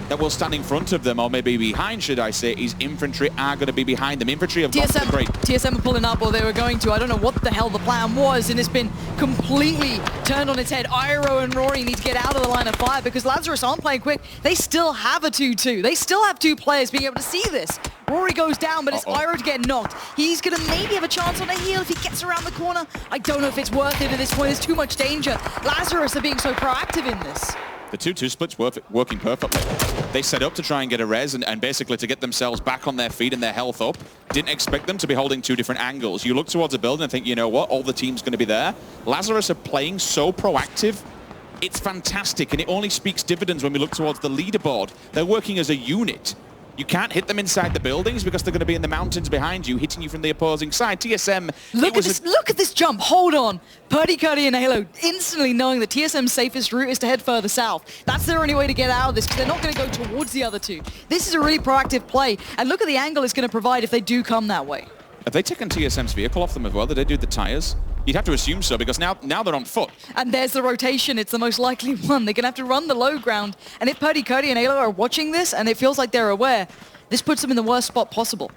that will stand in front of them, or maybe behind, should I say, is infantry are going to be behind them. Infantry have got the great. TSM are pulling up, or they were going to. I don't know what the hell the plan was, and it's been completely turned on its head. Iro and Rory need to get out of the line of fire because Lazarus aren't playing quick. They still have a 2-2. They still have 2 players being able to see this. Rory goes down, but it's Iro to get knocked. He's going to maybe have a chance on a heal if he gets around the corner. I don't know if it's worth it at this point. There's too much danger. Lazarus are being so proactive in this. The 2-2 split's working perfectly. They set up to try and get a res and basically to get themselves back on their feet and their health up. Didn't expect them to be holding 2 different angles. You look towards a building and think, you know what, all the team's going to be there. Lazarus are playing so proactive. It's fantastic, and it only speaks dividends when we look towards the leaderboard. They're working as a unit. You can't hit them inside the buildings because they're going to be in the mountains behind you, hitting you from the opposing side. TSM... Look at this jump. Hold on. Purdy, Cuddy, and Halo instantly knowing that TSM's safest route is to head further south. That's their only way to get out of this because they're not going to go towards the other 2. This is a really proactive play. And look at the angle it's going to provide if they do come that way. Have they taken TSM's vehicle off them as well? Did they do the tires? You'd have to assume so, because now they're on foot. And there's the rotation. It's the most likely one. They're going to have to run the low ground. And if Purdy, Cody, and Halo are watching this, and it feels like they're aware, this puts them in the worst spot possible.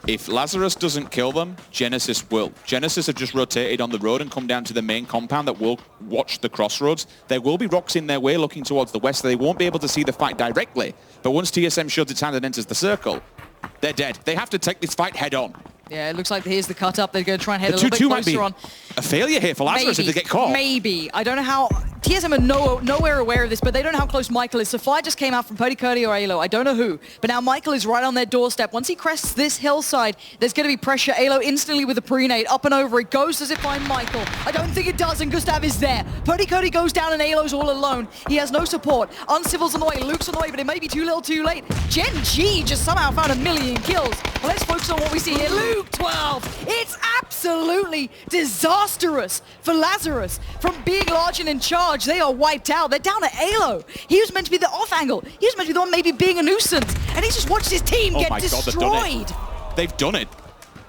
If Lazarus doesn't kill them, Genesis will. Genesis have just rotated on the road and come down to the main compound that will watch the crossroads. There will be rocks in their way looking towards the west. They won't be able to see the fight directly. But once TSM shows its hand and enters the circle, they're dead. They have to take this fight head on. Yeah, it looks like here's the cut up. They're going to try and head a little bit closer on. A failure here for Lazarus if they get caught. Maybe. I don't know how... TSM are nowhere aware of this, but they don't know how close Michael is. So fire just came out from Purdy, Cody, or Alo. I don't know who. But now Michael is right on their doorstep. Once he crests this hillside, there's going to be pressure. Alo instantly with a pre-nade. Up and over it goes. Does it find Michael? I don't think it does, and Gustav is there. Purdy, Cody goes down, and Alo's all alone. He has no support. Uncivil's on the way. Luke's on the way, but it may be too little too late. Gen G just somehow found 1 million kills. Well, let's focus on what we see here. Luke, 12. It's absolutely absolutely disastrous for Lazarus. From being large and in charge, they are wiped out. They're down to Alo. He was meant to be the off angle. He was meant to be the one maybe being a nuisance. And he just watched his team get destroyed. They've done it.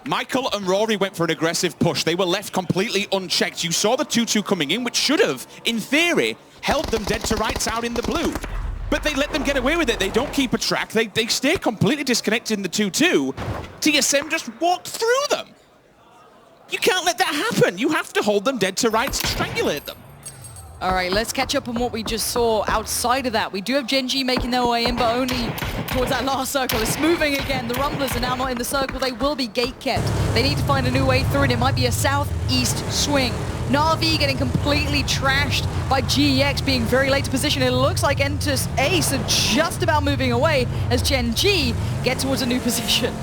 Michael and Rory went for an aggressive push. They were left completely unchecked. You saw the 2-2 coming in, which should have, in theory, held them dead to rights out in the blue. But they let them get away with it. They don't keep a track. They stay completely disconnected in the 2-2. TSM just walked through them. You can't let that happen. You have to hold them dead to rights and strangulate them. All right, let's catch up on what we just saw outside of that. We do have Gen G making their way in, but only towards that last circle. It's moving again. The Rumblers are now not in the circle. They will be gate-kept. They need to find a new way through, and it might be a southeast swing. Na'Vi getting completely trashed by GEX, being very late to position. It looks like Entus Ace are just about moving away as Gen G get towards a new position.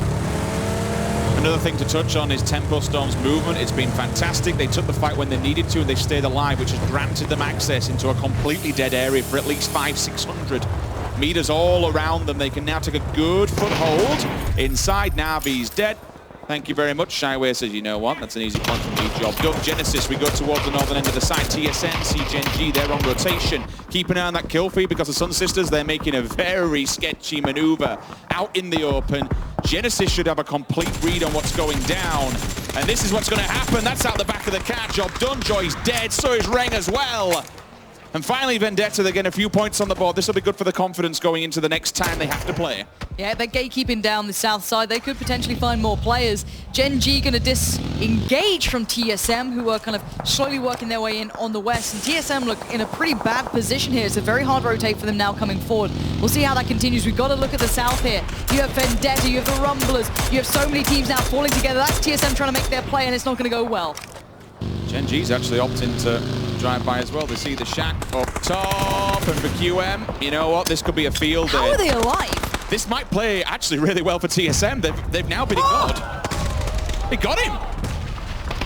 Another thing to touch on is Tempo Storm's movement. It's been fantastic. They took the fight when they needed to, and they stayed alive, which has granted them access into a completely dead area for at least 500-600 meters all around them. They can now take a good foothold inside. Na'Vi's dead. Thank you very much. Shyway says, you know what, that's an easy point from me. Job done. Genesis, we go towards the northern end of the side. TSM, see Gen G, they're on rotation. Keep an eye on that kill feed because the Sun Sisters, they're making a very sketchy maneuver out in the open. Genesis should have a complete read on what's going down. And this is what's going to happen. That's out the back of the car. Job done. Joy's dead. So is Reng as well. And finally, Vendetta, they get a few points on the board. This will be good for the confidence going into the next time they have to play. Yeah, they're gatekeeping down the south side. They could potentially find more players. Gen G going to disengage from TSM, who are kind of slowly working their way in on the west. And TSM look in a pretty bad position here. It's a very hard rotate for them now coming forward. We'll see how that continues. We've got to look at the south here. You have Vendetta, you have the Rumblers. You have so many teams now falling together. That's TSM trying to make their play, and it's not going to go well. Gen G's actually opting to drive by as well. They see the shack up top, and for QM, you know what? This could be a field day. How are they alive? This might play actually really well for TSM. They've now been ignored. They got him.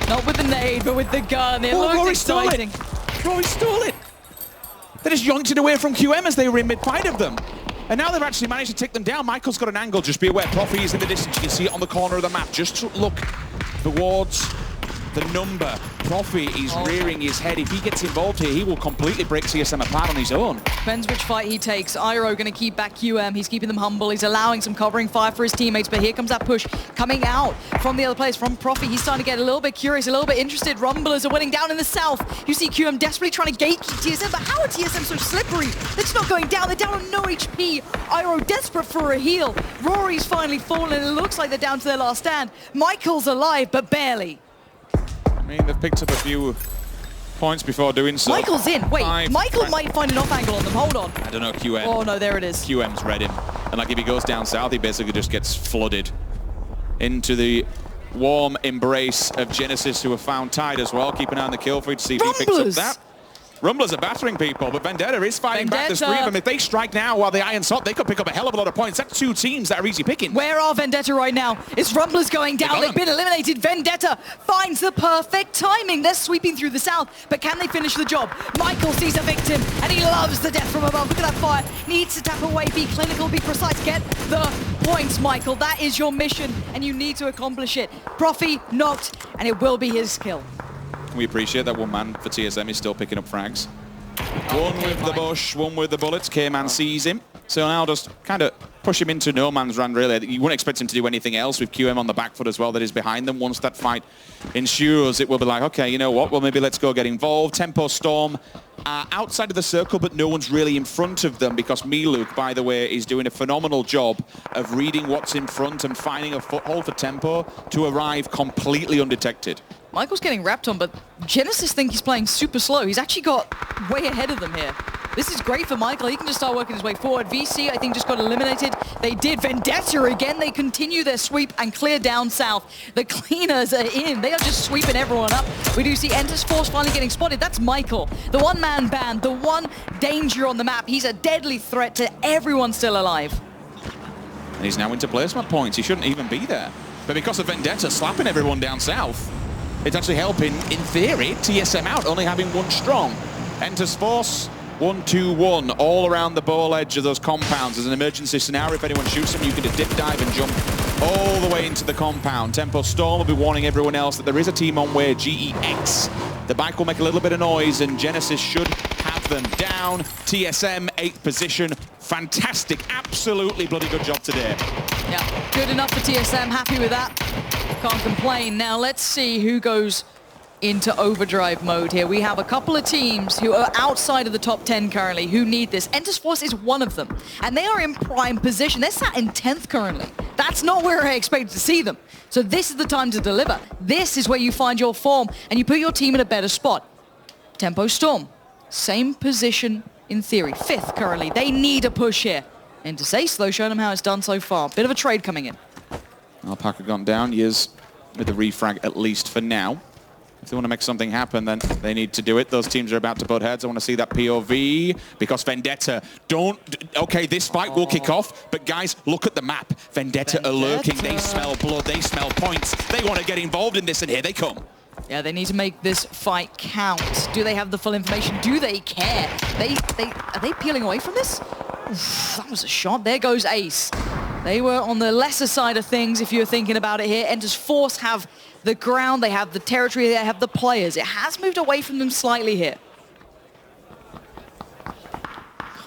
Not with the nade, but with the gun. It looks exciting. Rory stole it. They just yoinked it away from QM as they were in mid-fight of them. And now they've actually managed to take them down. Michael's got an angle. Just be aware. Profi is in the distance. You can see it on the corner of the map. Just look towards the number. Profi is rearing his head. If he gets involved here, he will completely break TSM apart on his own. Depends which fight he takes. Iroh going to keep back QM. He's keeping them humble. He's allowing some covering fire for his teammates, but here comes that push coming out from the other players, from Profi. He's starting to get a little bit curious, a little bit interested. Rumblers are winning down in the south. You see QM desperately trying to gatekeep TSM, but how are TSM so slippery? They're just not going down. They're down on no HP. Iroh desperate for a heal. Rory's finally fallen. It looks like they're down to their last stand. Michael's alive, but barely. I mean, they've picked up a few points before doing so. Michael's in. Wait, Michael might find an off angle on them. Hold on. I don't know, QM. Oh, no, there it is. QM's read him. And like if he goes down south, he basically just gets flooded into the warm embrace of Genesis, who have found tied as well. Keep an eye on the kill feed to see if he picks up that. Rumblers are battering people, but Vendetta is fighting back the three of them. If they strike now while the iron's hot, they could pick up a hell of a lot of points. That's two teams that are easy picking. Where are Vendetta right now? It's Rumblers going down. They've been eliminated. Vendetta finds the perfect timing. They're sweeping through the south, but can they finish the job? Michael sees a victim, and he loves the death from above. Look at that fire. Needs to tap away, be clinical, be precise. Get the points, Michael. That is your mission, and you need to accomplish it. Profi knocked, and it will be his kill. We appreciate that one man for TSM is still picking up frags. One with the bush, one with the bullets. K-Man sees him. So now just kind of push him into no man's land, really. You wouldn't expect him to do anything else with QM on the back foot as well that is behind them. Once that fight ensures, it will be like, okay, you know what? Well, maybe let's go get involved. Tempo Storm outside of the circle, but no one's really in front of them because Miluk, by the way, is doing a phenomenal job of reading what's in front and finding a foothold for Tempo to arrive completely undetected. Michael's getting wrapped on, but Genesis think he's playing super slow. He's actually got way ahead of them here. This is great for Michael. He can just start working his way forward. VC, I think, just got eliminated. They did. Vendetta again. They continue their sweep and clear down south. The cleaners are in. They are just sweeping everyone up. We do see Enter's Force finally getting spotted. That's Michael, the one-man band, the one danger on the map. He's a deadly threat to everyone still alive. And he's now into placement points. He shouldn't even be there. But because of Vendetta slapping everyone down south, it's actually helping, in theory, TSM out, only having one strong. Enter's Force 1-2-1 all around the ball edge of those compounds. As an emergency scenario, if anyone shoots them, you can dip, dive, and jump all the way into the compound. Tempo Storm will be warning everyone else that there is a team on way, GEX. The bike will make a little bit of noise, and Genesis should have them down. TSM, 8th position. Fantastic, absolutely bloody good job today. Yeah, good enough for TSM, happy with that. Can't complain. Now let's see who goes into overdrive mode here. We have a couple of teams who are outside of the top 10 currently who need this. Entus Force is one of them, and they are in prime position. They're sat in 10th currently. That's not where I expected to see them. So this is the time to deliver. This is where you find your form, and you put your team in a better spot. Tempo Storm, same position in theory, 5th currently. They need a push here. Entus Ace, though, showing them how it's done so far. Bit of a trade coming in. Alpaca gone down. Years with the refrag, at least for now. If they want to make something happen, then they need to do it. Those teams are about to butt heads. I want to see that POV, because Vendetta don't... Okay, this fight will kick off, but guys, look at the map. Vendetta are lurking. They smell blood. They smell points. They want to get involved in this, and here they come. Yeah, they need to make this fight count. Do they have the full information? Do they care? Are they peeling away from this? Oof, that was a shot. There goes Ace. They were on the lesser side of things, if you're thinking about it here. Entus Force have the ground, they have the territory, they have the players. It has moved away from them slightly here.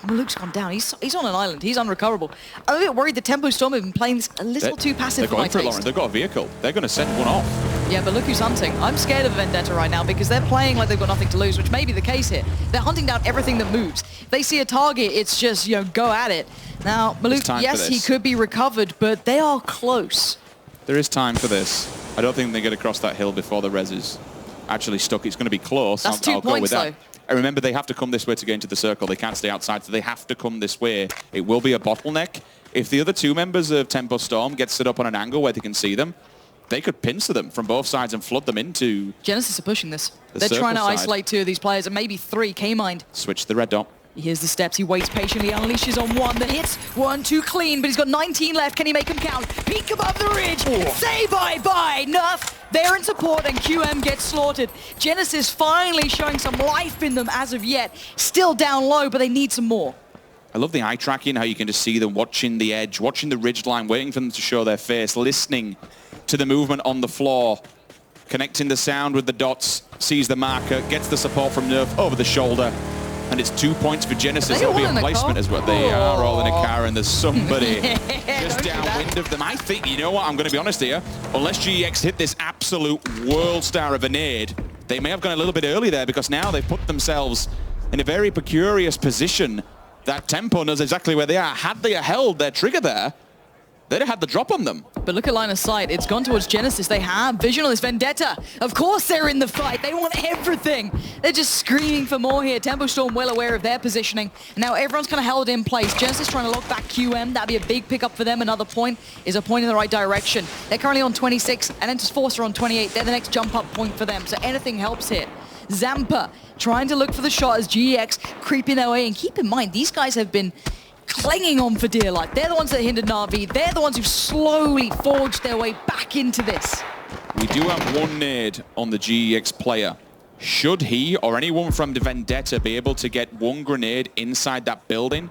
Maluke's gone down. He's on an island. He's unrecoverable. I'm a bit worried the Tempo Storm have been playing this a little too passive for my taste. Lauren. They've got a vehicle. They're going to send one off. Yeah, but look who's hunting. I'm scared of Vendetta right now because they're playing like they've got nothing to lose, which may be the case here. They're hunting down everything that moves. If they see a target, it's just, you know, go at it. Now, Maluk, yes, he could be recovered, but they are close. There is time for this. I don't think they get across that hill before the res is actually stuck. It's going to be close. That's 2 I'll points, go with that. though. And remember, they have to come this way to get into the circle. They can't stay outside, so they have to come this way. It will be a bottleneck. If the other 2 members of Tempo Storm get set up on an angle where they can see them, they could pincer them from both sides and flood them into... Genesis are pushing this. They're trying to isolate 2 of these players, and maybe 3. K-Mind. Switch the red dot. Here's the steps. He waits patiently, unleashes on 1 that hits. 1, 2 clean, but he's got 19 left. Can he make him count? Peek above the ridge. Say bye-bye. Nuff. They're in support, and QM gets slaughtered. Genesis finally showing some life in them as of yet. Still down low, but they need some more. I love the eye tracking, how you can just see them watching the edge, watching the ridge line, waiting for them to show their face, listening to the movement on the floor, connecting the sound with the dots, sees the marker, gets the support from Nerf over the shoulder. And it's 2 points for Genesis. It'll be a placement as well. They are all in a car, and there's somebody just downwind of them. I think, you know what, I'm going to be honest here. Unless GX hit this absolute world star of a nade, they may have gone a little bit early there, because now they've put themselves in a very precarious position that Tempo knows exactly where they are. Had they held their trigger there, they'd have had the drop on them. But look at line of sight. It's gone towards Genesis. They have vision on this Vendetta. Of course they're in the fight. They want everything. They're just screaming for more here. Tempo Storm well aware of their positioning. And now everyone's kind of held in place. Genesis trying to lock back QM. That'd be a big pickup for them. Another point is a point in the right direction. They're currently on 26, and Entus Force are on 28. They're the next jump up point for them. So anything helps here. Zampa trying to look for the shot as GX creeping their way. And keep in mind, these guys have been clinging on for dear life. They're the ones that hindered Na'Vi. They're the ones who've slowly forged their way back into this. We do have 1 nade on the GEX player. Should he or anyone from the Vendetta be able to get 1 grenade inside that building,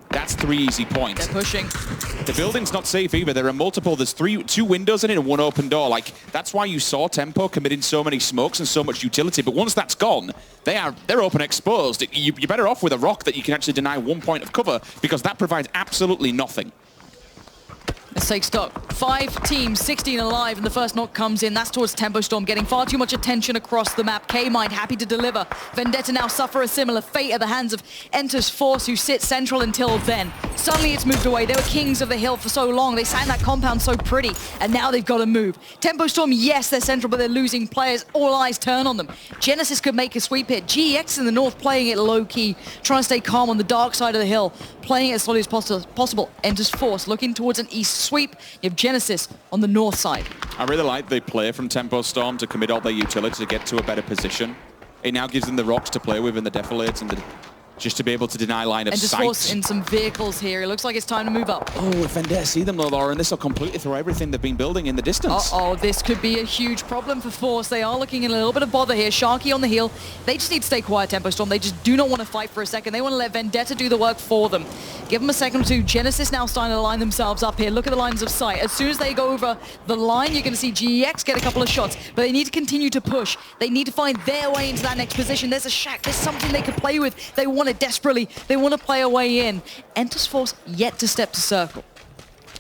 that's 3 easy points. They're pushing. The building's not safe either. There are multiple. There's 2 windows in it and 1 open door. Like, that's why you saw Tempo committing so many smokes and so much utility. But once that's gone, they're open exposed. You're better off with a rock that you can actually deny 1 point of cover, because that provides absolutely nothing. Let's take stock. 5 teams, 16 alive, and the first knock comes in. That's towards Tempo Storm, getting far too much attention across the map. K-Mind happy to deliver. Vendetta now suffer a similar fate at the hands of Entus Force, who sit central until then. Suddenly it's moved away. They were kings of the hill for so long. They sat in that compound so pretty, and now they've got to move. Tempo Storm, yes, they're central, but they're losing players. All eyes turn on them. Genesis could make a sweep here. GX in the north playing it low-key, trying to stay calm on the dark side of the hill, playing it as slowly as possible. Entus Force looking towards an east sweep. You have Genesis on the north side. I really like the play from Tempo Storm to commit all their utility to get to a better position. It now gives them the rocks to play with and the defilades and just to be able to deny line of and just sight. force in some vehicles here. It looks like it's time to move up. Oh, if Vendetta see them though, Lauren, this will completely throw everything they've been building in the distance. Uh-oh, this could be a huge problem for Force. They are looking in a little bit of bother here. Sharky on the heel. They just need to stay quiet, Tempo Storm. They just do not want to fight for a second. They want to let Vendetta do the work for them. Give them a second or two. Genesis now starting to line themselves up here. Look at the lines of sight. As soon as they go over the line, you're going to see GEX get a couple of shots. But they need to continue to push. They need to find their way into that next position. There's a shack. There's something they could play with. They want it desperately. They want to play a way in. Entus Force yet to step to circle.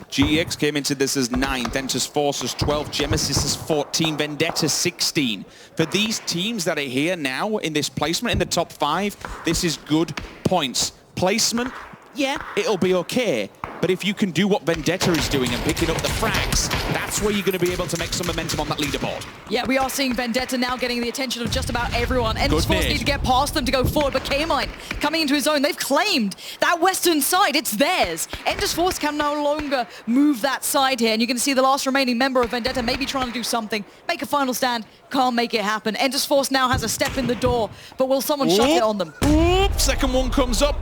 GEX came into this as 9th, Entus Force as 12, Genesis as 14, Vendetta 16. For these teams that are here now in this placement in the top 5, this is good points. Placement, yeah, it'll be okay. But if you can do what Vendetta is doing and picking up the frags, that's where you're going to be able to make some momentum on that leaderboard. Yeah, we are seeing Vendetta now getting the attention of just about everyone. Entus Force need to get past them to go forward, but K-Mine coming into his own. They've claimed that western side. It's theirs. Entus Force can no longer move that side here, and you're going to see the last remaining member of Vendetta maybe trying to do something, make a final stand, can't make it happen. Entus Force now has a step in the door, but will someone shut it on them? Oop, second one comes up.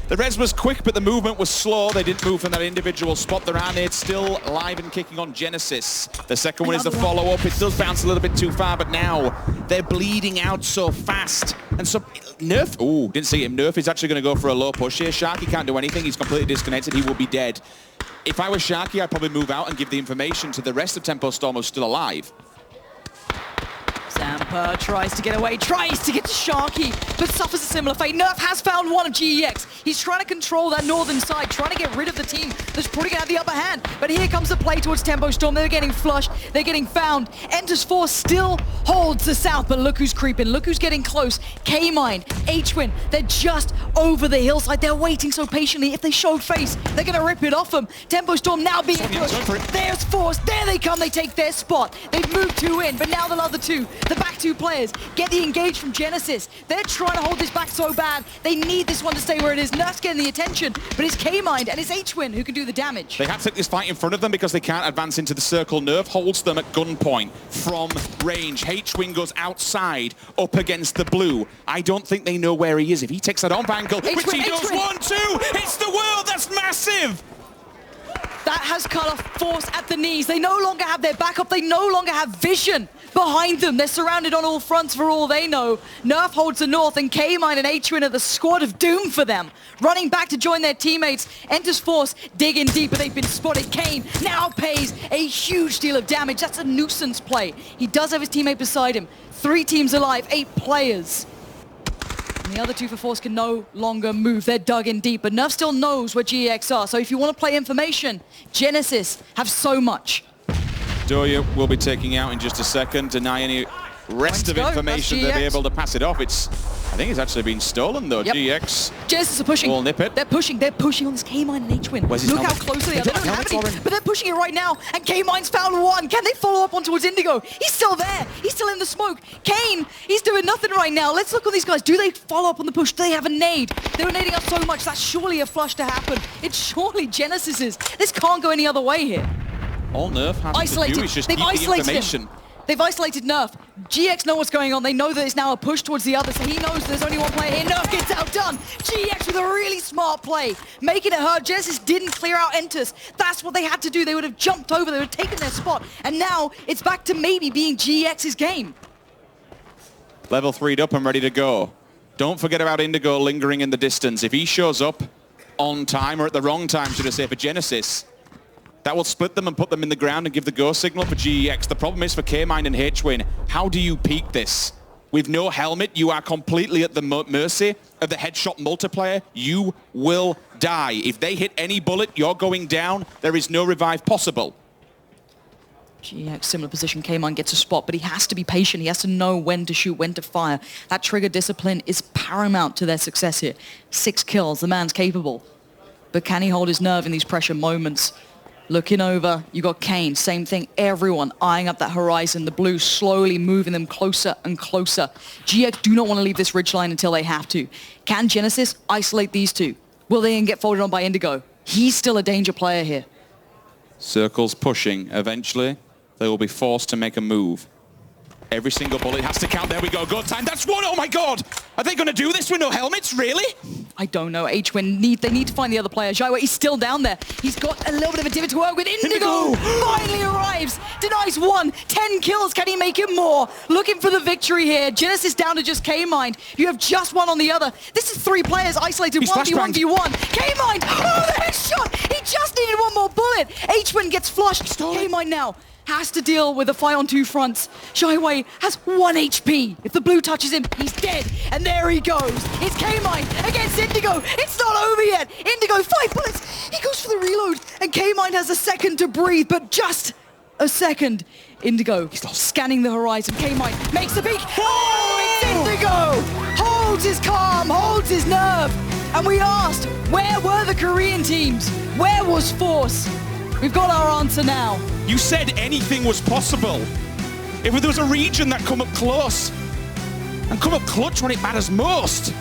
The res was quick, but the movement was slow. They didn't move from that individual spot. The Ranade still alive and kicking on Genesis. The second one is the follow-up. It does bounce a little bit too far, but now they're bleeding out so fast. And so Nerf, oh, didn't see him. Nerf is actually going to go for a low push here. Sharky can't do anything. He's completely disconnected. He will be dead. If I was Sharky, I'd probably move out and give the information to the rest of Tempo Storm who's still alive. Zampa tries to get away, tries to get to Sharky, but suffers a similar fate. Nerf has found one of GEX. He's trying to control that northern side, trying to get rid of the team that's probably going to have the upper hand. But here comes the play towards Tempo Storm. They're getting flushed. They're getting found. Entus Force still holds the south, but look who's creeping. Look who's getting close. K-Mine, H-Win, they're just over the hillside. They're waiting so patiently. If they show face, they're going to rip it off them. Tempo Storm now being pushed. There's Force. There they come. They take their spot. They've moved 2 in, but now the other 2. The back 2 players get the engage from Genesis. They're trying to hold this back so bad. They need this one to stay where it is. Nerf's getting the attention, but it's K-Mind and it's H-Win who can do the damage. They have to take this fight in front of them because they can't advance into the circle. Nerf holds them at gunpoint from range. H-Win goes outside up against the blue. I don't think they know where he is. If he takes that on angle, which he does, 1-2, it's the world, that's massive! That has cut off Force at the knees. They no longer have their backup. They no longer have vision behind them. They're surrounded on all fronts for all they know. Nerf holds the north, and K-Mine and H-Win are the squad of doom for them. Running back to join their teammates. Entus Force digging deep, but they've been spotted. Kane now pays a huge deal of damage. That's a nuisance play. He does have his teammate beside him. 3 teams alive, 8 players. And the other 2 for Force can no longer move. They're dug in deep, but Nerf still knows where GEX are. So if you want to play information, Genesis have so much. Doya will be taking out in just a second. Deny any rest of information. They'll be able to pass it off. I think it's actually been stolen though. Yep. GEX. Genesis are pushing. Will nip it. They're pushing on this K-Mine and H-Win. Look how close they are. They don't have any, but they're pushing it right now. And K-Mine's found one. Can they follow up on towards Indigo? He's still there. He's still in the smoke. Kane, he's doing nothing right now. Let's look at these guys. Do they follow up on the push? Do they have a nade? They were nading up so much. That's surely a flush to happen. It's surely Genesis's. This can't go any other way here. All Nerf has to do is just keep the information. They've isolated Nerf. GX know what's going on. They know that it's now a push towards the other, so he knows there's only one player here. Nerf gets outdone. GX with a really smart play. Making it hurt. Genesis didn't clear out Entus. That's what they had to do. They would have jumped over. They would have taken their spot. And now it's back to maybe being GX's game. Level 3'd up and ready to go. Don't forget about Indigo lingering in the distance. If he shows up on time, or at the wrong time, should I say, for Genesis, that will split them and put them in the ground and give the go signal for GEX. The problem is for K-Mine and H-Win, how do you peak this? With no helmet, you are completely at the mercy of the headshot multiplier. You will die. If they hit any bullet, you're going down. There is no revive possible. GX, similar position. K-Mine gets a spot, but he has to be patient. He has to know when to shoot, when to fire. That trigger discipline is paramount to their success here. 6 kills, the man's capable. But can he hold his nerve in these pressure moments? Looking over, you got Kane, same thing. Everyone eyeing up that horizon. The blue slowly moving them closer and closer. GX do not want to leave this ridgeline until they have to. Can Genesis isolate these 2? Will they get folded on by Indigo? He's still a danger player here. Circles pushing. Eventually, they will be forced to make a move. Every single bullet has to count. There we go. Go time. That's one. Oh my God. Are they going to do this with no helmets? Really? I don't know. HWin they need to find the other player. Jaiwa, he's still down there. He's got a little bit of a divot to work with. Indigo finally arrives. Denies 1. 10 kills. Can he make it more? Looking for the victory here. Genesis down to just K-Mind. You have just one on the other. This is 3 players isolated. 1v1v1. K-Mind. Oh, the headshot. He just needed one more bullet. HWin gets flushed. K-Mind now has to deal with a fight on 2 fronts. Shyway has 1 HP. If the blue touches him, he's dead. And there he goes. It's K-Mind against Indigo. It's not over yet. Indigo, 5 bullets. He goes for the reload. And K-Mind has a second to breathe, but just a second. Indigo scanning the horizon. K-Mind makes the peek. Oh, it's Indigo. Holds his calm, holds his nerve. And we asked, where were the Korean teams? Where was Force? We've got our answer now. You said anything was possible. If there was a region that come up close and come up clutch when it matters most,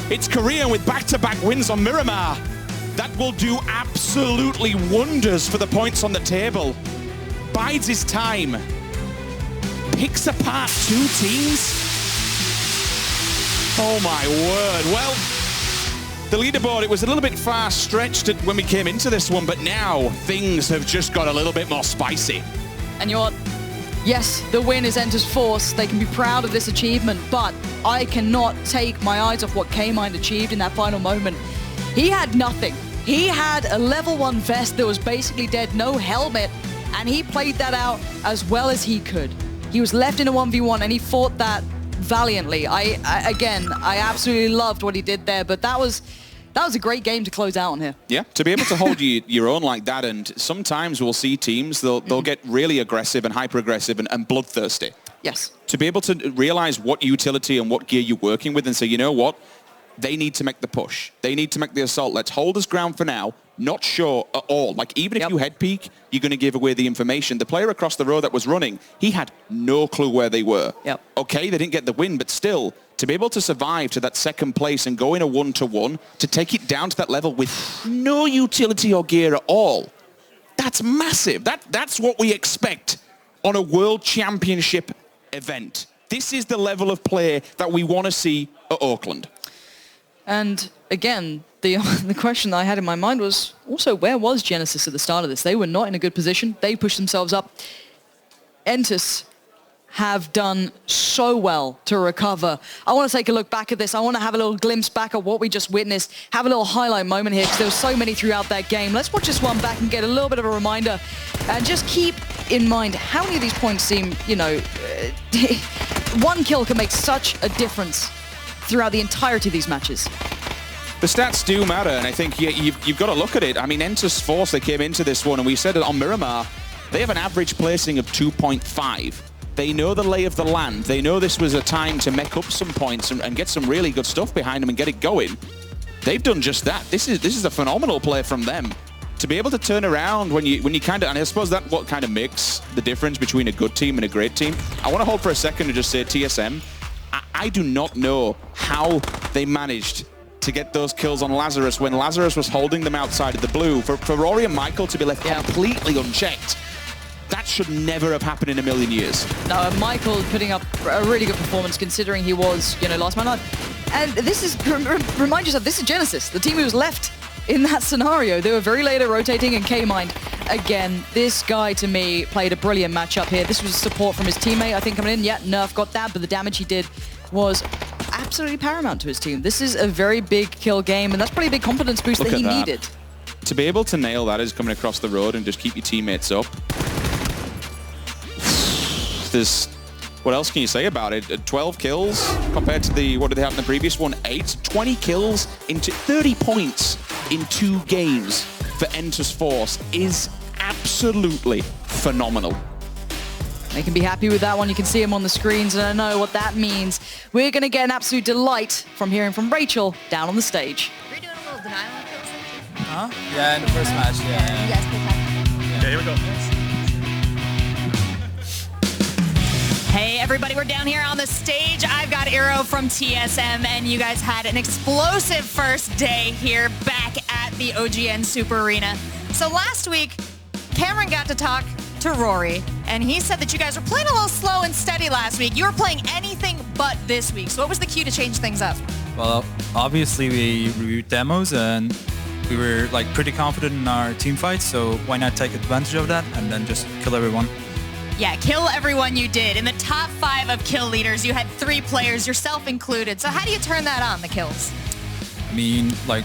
it's Korea with back-to-back wins on Miramar. That will do absolutely wonders for the points on the table. Bides his time. Picks apart 2 teams. Oh my word. Well, the leaderboard, it was a little bit far stretched when we came into this one, but now things have just got a little bit more spicy. And you know what? Yes, the win is Enter's Force. They can be proud of this achievement, but I cannot take my eyes off what K-Mind achieved in that final moment. He had nothing. He had a level 1 vest that was basically dead, no helmet, and he played that out as well as he could. He was left in a 1v1 and he fought that valiantly. I absolutely loved what he did there, but that was a great game to close out on here. Yeah, to be able to hold your own like that, and sometimes we'll see teams, they'll get really aggressive and hyper-aggressive and bloodthirsty. Yes. To be able to realize what utility and what gear you're working with and say, you know what, they need to make the push. They need to make the assault. Let's hold us ground for now. Not sure at all. Like, even if you head peek, you're going to give away the information. The player across the road that was running, he had no clue where they were. Yep. Okay, they didn't get the win, but still, to be able to survive to that second place and go in a 1-to-1, to take it down to that level with no utility or gear at all, that's massive. That's what we expect on a World Championship event. This is the level of play that we want to see at Auckland. And again, the question that I had in my mind was also, where was Genesis at the start of this? They were not in a good position. They pushed themselves up. Entus have done so well to recover. I want to take a look back at this. I want to have a little glimpse back at what we just witnessed, have a little highlight moment here, because there were so many throughout that game. Let's watch this one back and get a little bit of a reminder, and just keep in mind how many of these points seem, you know, 1 kill can make such a difference throughout the entirety of these matches. The stats do matter, and I think you've got to look at it. I mean, Entus Force, they came into this one, and we said it on Miramar, they have an average placing of 2.5. They know the lay of the land. They know this was a time to make up some points and get some really good stuff behind them and get it going. They've done just that. This is a phenomenal play from them. To be able to turn around when you kind of, and I suppose that what kind of makes the difference between a good team and a great team. I want to hold for a second and just say TSM, I do not know how they managed to get those kills on Lazarus when Lazarus was holding them outside of the blue. For Rory and Michael to be left completely unchecked, that should never have happened in a million years. No, Michael putting up a really good performance considering he was, you know, last man alive. And this is, remind yourself, this is Genesis, the team who was left in that scenario. They were very late at rotating, and K-Mind, again, this guy to me played a brilliant matchup here. This was support from his teammate, I think, coming in. Yeah, Nerf got that, but the damage he did was absolutely paramount to his team. This is a very big kill game, and that's probably a big confidence boost that he needed. To be able to nail that is coming across the road and just keep your teammates up. What else can you say about it? 12 kills compared to what did they have in the previous one? 8? 20 kills into 30 points in 2 games for Entus Force is absolutely phenomenal. They can be happy with that one. You can see him on the screens, and I know what that means. We're going to get an absolute delight from hearing from Rachel down on the stage. We're doing a little denial on kills. Huh? Yeah, in the first match, yeah. You guys picked up. Yeah, here we go. Hey everybody, we're down here on the stage. I've got Aero from TSM, and you guys had an explosive first day here back at the OGN Super Arena. So last week, Cameron got to talk talked to Rory, and he said that you guys were playing a little slow and steady last week. You were playing anything but this week. So what was the cue to change things up? Well, obviously we reviewed demos and we were like pretty confident in our team fights, so why not take advantage of that and then just kill everyone? Yeah, kill everyone you did. In the top 5 of kill leaders, you had 3 players, yourself included. So how do you turn that on, the kills? I mean, like,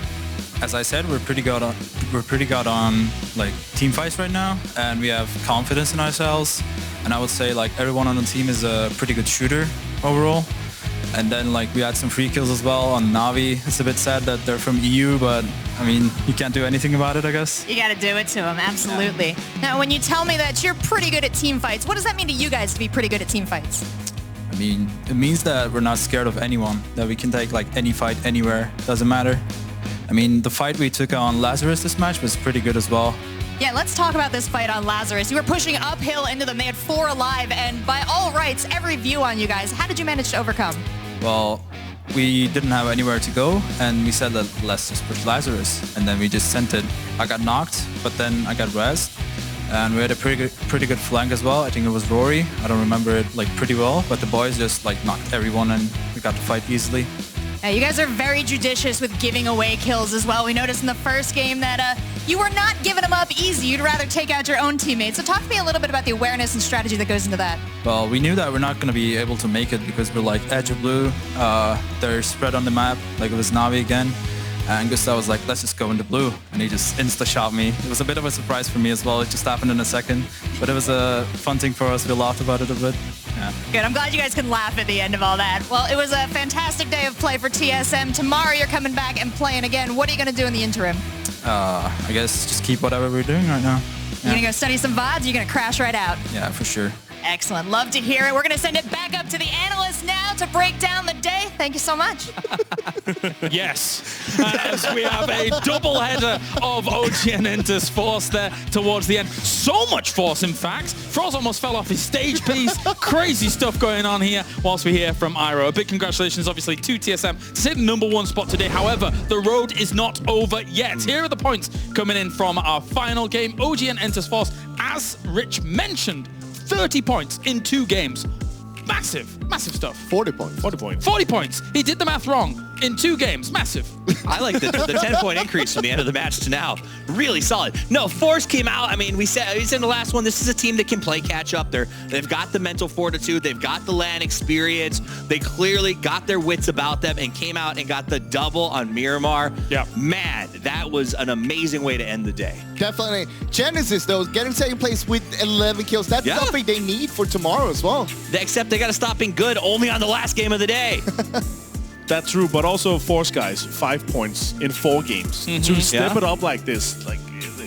as I said, we're pretty good on like team fights right now, and we have confidence in ourselves. And I would say like everyone on the team is a pretty good shooter overall. And then like we had some free kills as well on Navi. It's a bit sad that they're from EU, but I mean, you can't do anything about it, I guess. You got to do it to them, absolutely. Yeah. Now, when you tell me that you're pretty good at team fights, what does that mean to you guys to be pretty good at team fights? I mean, it means that we're not scared of anyone, that we can take like any fight anywhere, doesn't matter. I mean, the fight we took on Lazarus this match was pretty good as well. Yeah, let's talk about this fight on Lazarus. You were pushing uphill into them. They had 4 alive, and by all rights, every view on you guys. How did you manage to overcome? Well, we didn't have anywhere to go, and we said, let's just push Lazarus. And then we just sent it. I got knocked, but then I got rezzed. And we had a pretty good flank as well. I think it was Rory. I don't remember it like pretty well, but the boys just like knocked everyone, and we got the fight easily. Yeah, you guys are very judicious with giving away kills as well. We noticed in the first game that you were not giving them up easy. You'd rather take out your own teammates. So talk to me a little bit about the awareness and strategy that goes into that. Well, we knew that we're not going to be able to make it because we're like edge of blue. They're spread on the map, like it was Navi again. And Gustav was like, let's just go into blue. And he just insta-shot me. It was a bit of a surprise for me as well. It just happened in a second. But it was a fun thing for us. We laughed about it a bit. Yeah. Good. I'm glad you guys can laugh at the end of all that. Well, it was a fantastic day of play for TSM. Tomorrow you're coming back and playing again. What are you going to do in the interim? I guess just keep whatever we're doing right now. You're going to go study some VODs? You're going to crash right out? Yeah, for sure. Excellent. Love to hear it. We're going to send it back up to the analysts now to break down the day. Thank you so much. Yes. As we have a double header of OG and Intus Force there towards the end. So much force, in fact. Froz almost fell off his stage piece. Crazy stuff going on here whilst we hear from Iro. A big congratulations, obviously, to TSM to take the #1 spot today. However, the road is not over yet. Here are the points coming in from our final game. OG and Intus Force, as Rich mentioned, 30 points in 2 games. Massive, massive stuff. 40 points. 40 points. 40 points. He did the math wrong in 2 games. Massive. I like the 10-point increase from the end of the match to now. Really solid. No, Force came out. I mean, we said in the last one, this is a team that can play catch up. They've got the mental fortitude. They've got the LAN experience. They clearly got their wits about them and came out and got the double on Miramar. Yeah. Man, that was an amazing way to end the day. Definitely. Genesis, though, getting second place with 11 kills. That's something they need for tomorrow as well. Except they got to stop being good only on the last game of the day. That's true, but also Force guys, 5 points in 4 games. To step it up like this,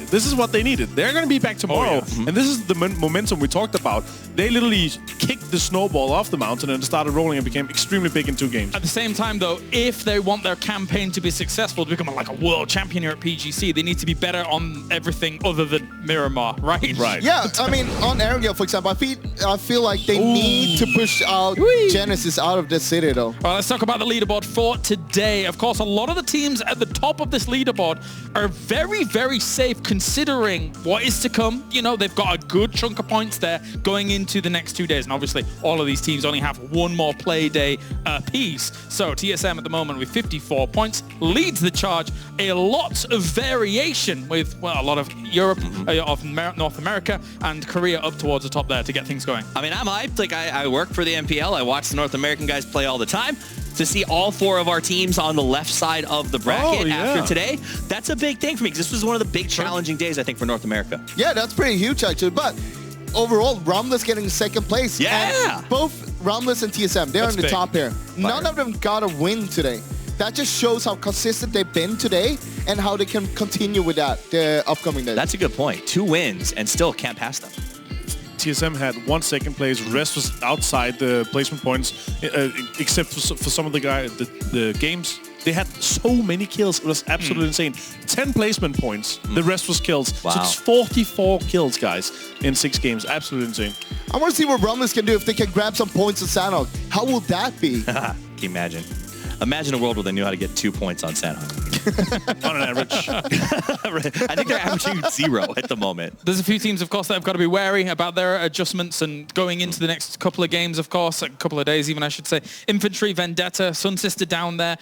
this is what they needed. They're going to be back tomorrow, and this is the momentum we talked about. They literally kicked the snowball off the mountain and started rolling and became extremely big in 2 games. At the same time, though, if they want their campaign to be successful, to become like a world champion here at PGC, they need to be better on everything other than Miramar, right? Right. Yeah, I mean, on Erangel, for example, I feel like they need to push out Genesis out of the city, though. Well, let's talk about the leaderboard for today. Of course, a lot of the teams at the top of this leaderboard are very, very safe considering what is to come. You know, they've got a good chunk of points there going into the next 2 days. And obviously, all of these teams only have 1 more play day apiece. So TSM at the moment with 54 points leads the charge. A lot of variation with, well, a lot of Europe, of North America and Korea up towards the top there to get things going. I mean, I'm hyped. Like, I work for the MPL. I watch the North American guys play all the time. To see all 4 of our teams on the left side of the bracket after today, that's a big thing for me because this was one of the big challenging days, I think, for North America. Yeah, that's pretty huge, actually. But overall, Rumbless getting second place. Yeah! And both Rumbless and TSM, they're on the top here. None of them got a win today. That just shows how consistent they've been today and how they can continue with that the upcoming days. That's a good point. 2 wins and still can't pass them. TSM had 1 second place. The rest was outside the placement points, except for some of the games. They had so many kills. It was absolutely insane. 10 placement points. The rest was kills. Wow. So it's 44 kills, guys, in 6 games. Absolutely insane. I want to see what Rumbless can do if they can grab some points at Sanhok. How will that be? Can you imagine? Imagine a world where they knew how to get 2 points on Sandhawk. On an average. I think they're averaging 0 at the moment. There's a few teams, of course, that have got to be wary about their adjustments and going into the next couple of games, of course, a couple of days even, I should say. Infantry, Vendetta, Sun Sister down there.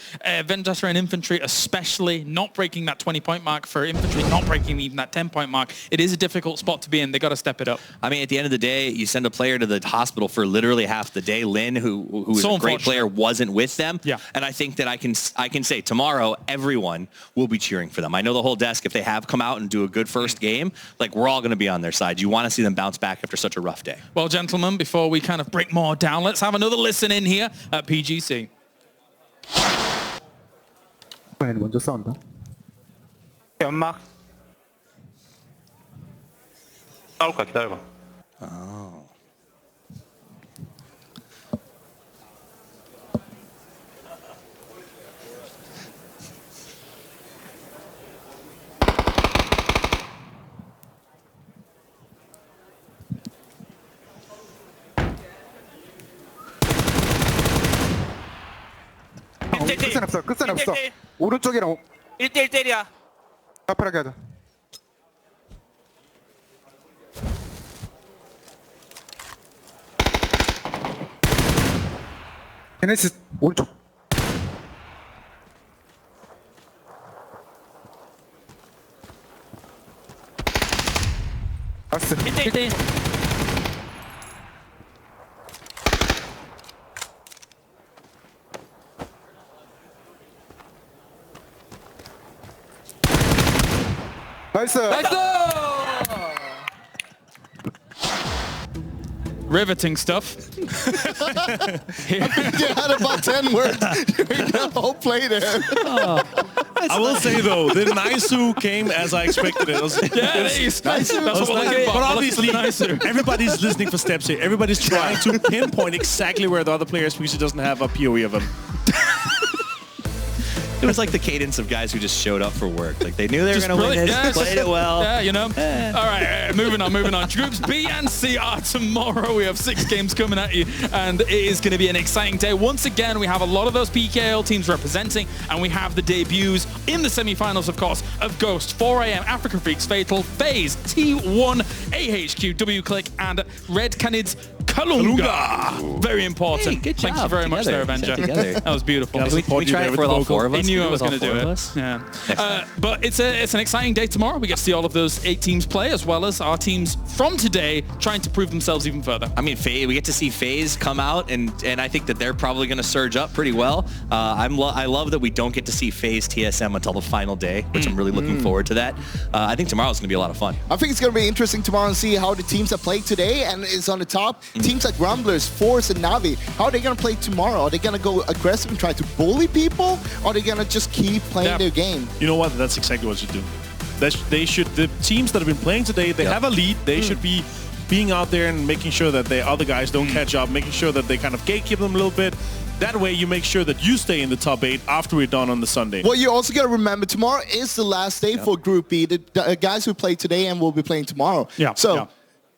Vendetta and Infantry especially not breaking that 20-point mark. For Infantry not breaking even that 10-point mark. It is a difficult spot to be in. They got to step it up. I mean, at the end of the day, you send a player to the hospital for literally half the day. Lynn, who is a great player, wasn't with them. Yeah. And I think that I can say tomorrow, everyone will be cheering for them. I know the whole desk, if they have come out and do a good first game, like we're all going to be on their side. You want to see them bounce back after such a rough day. Well, gentlemen, before we kind of break more down, let's have another listen in here at PGC. 먼저 싸운다. 연막. 싸울 거야, 기다려봐. 끝은 없어. 끝은 없어. 오른쪽이랑 1대1대1이야. 앞으로 하자. 제네시스 오른쪽. 나이스. 1대1. 나이스. Riveting stuff. I think you had about 10 words during the whole play there. I will say though, the Naisu came as I expected it. But obviously, everybody's listening for steps here. Everybody's trying to pinpoint exactly where the other player is because he doesn't have a POE of him. It was like the cadence of guys who just showed up for work. Like they knew they were going to win this, yeah, played it well. Yeah, you know. All right, moving on. Groups B and C are tomorrow. We have 6 games coming at you, and it is going to be an exciting day. Once again, we have a lot of those PKL teams representing, and we have the debuts in the semi-finals, of course, of Ghost, 4 AM, Africa Freaks, Fatal, FaZe, T1, AHQ, W-Click, and Red Canids Kalunga. Very important. Hey, good job. Thank you very much there, Avenger. That was beautiful. We tried for all 4 of us. He knew I was going to do it. Yeah. But it's an exciting day tomorrow. We get to see all of those 8 teams play, as well as our teams from today trying to prove themselves even further. I mean, we get to see FaZe come out, and I think that they're probably going to surge up pretty well. I love that we don't get to see FaZe TSM until the final day, which I'm really looking forward to that. I think tomorrow's going to be a lot of fun. I think it's going to be interesting tomorrow and see how the teams that played today and is on the top. Teams like Rumblers, Force, and Navi, how are they going to play tomorrow? Are they going to go aggressive and try to bully people? Or are they going to just keep playing their game? You know what? That's exactly what you do. They should. The teams that have been playing today, they have a lead. They should be being out there and making sure that the other guys don't catch up, making sure that they kind of gatekeep them a little bit. That way you make sure that you stay in the top 8 after we're done on the Sunday. Well, you also got to remember, tomorrow is the last day for Group B. The guys who played today and will be playing tomorrow. So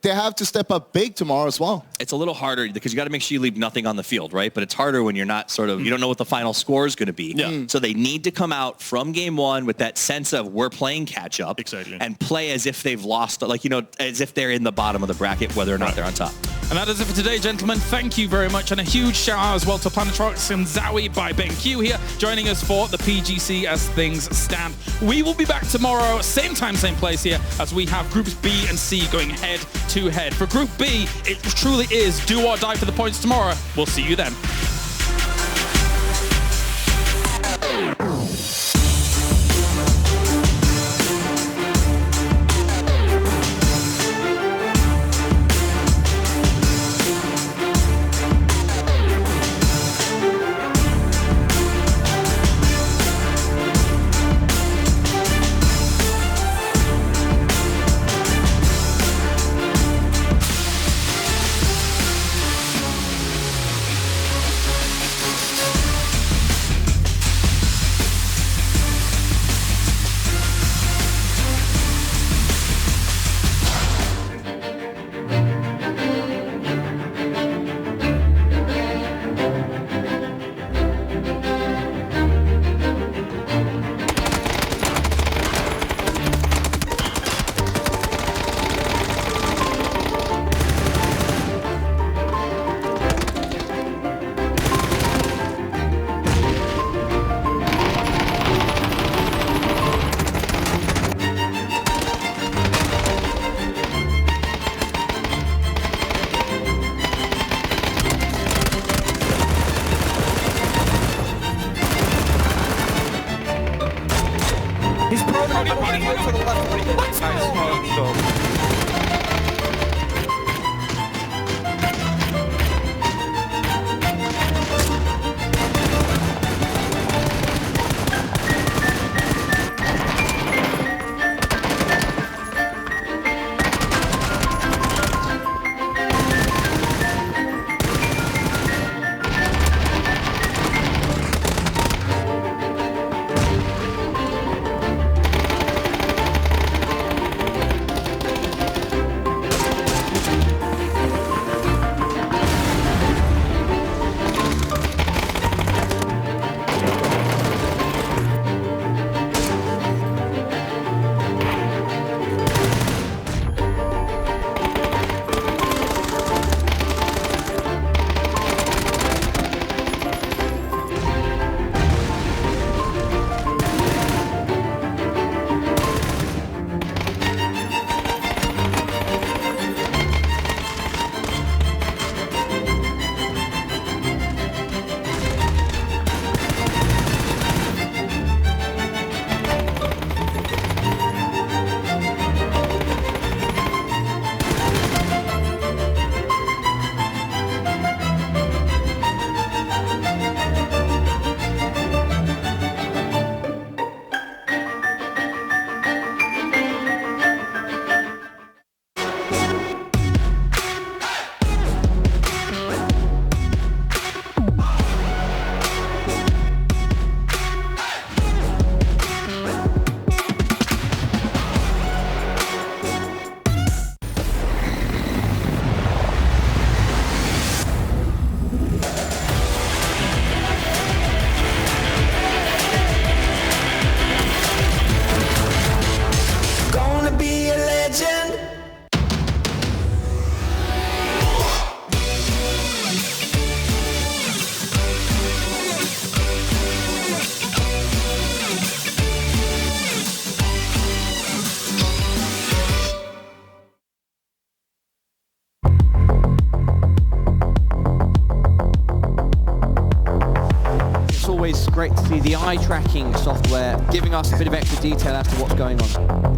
they have to step up big tomorrow as well. It's a little harder because you got to make sure you leave nothing on the field, right? But it's harder when you're not you don't know what the final score is going to be. So they need to come out from game 1 with that sense of we're playing catch up and play as if they've lost, as if they're in the bottom of the bracket, whether or not they're on top. And that is it for today, gentlemen. Thank you very much. And a huge shout out as well to Planetronics and Zowie by BenQ here, joining us for the PGC as things stand. We will be back tomorrow, same time, same place here, as we have Groups B and C going head to head. For Group B, it truly is do or die for the points tomorrow. We'll see you then. always great to see the eye tracking software giving us a bit of extra detail as to what's going on.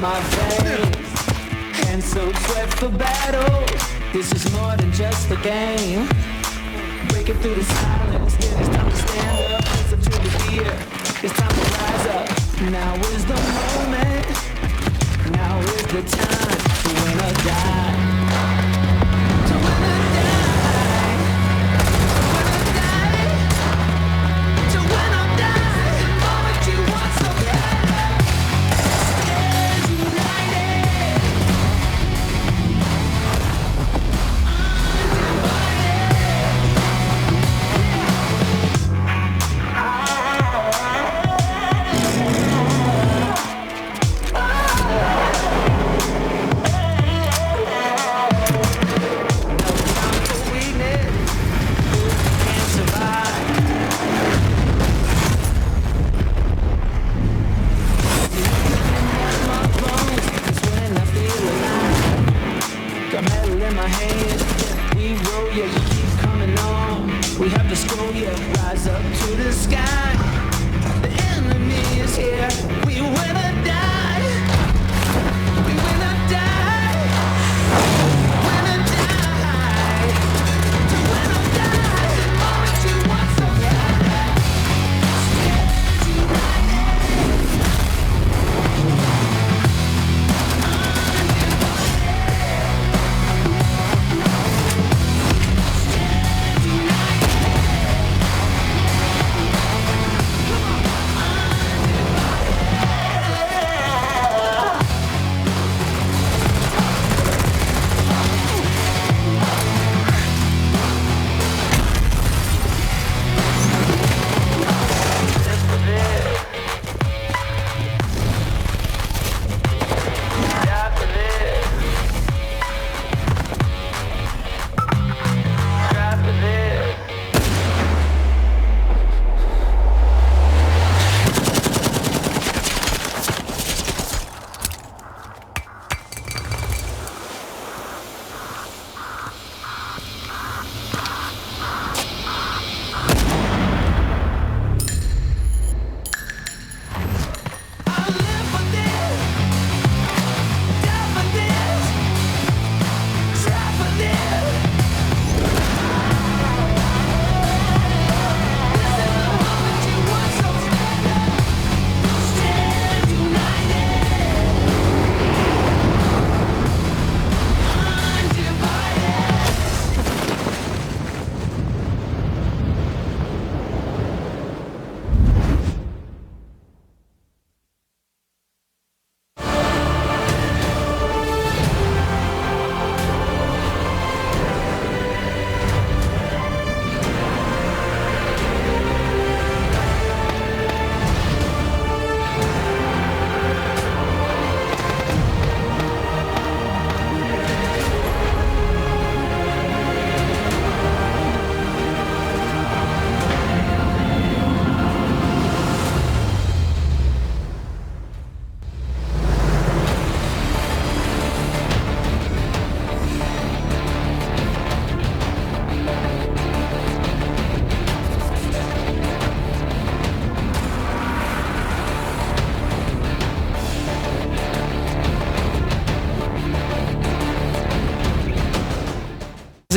my veins. Hands so sweat for battle. This is more than just a game. Breaking through the silence, then it's time to stand up. It's up to the fear. It's time to rise up. Now is the moment. Now is the time to win or die. To win or die. To win or die. The moment you want so bad. Stand united.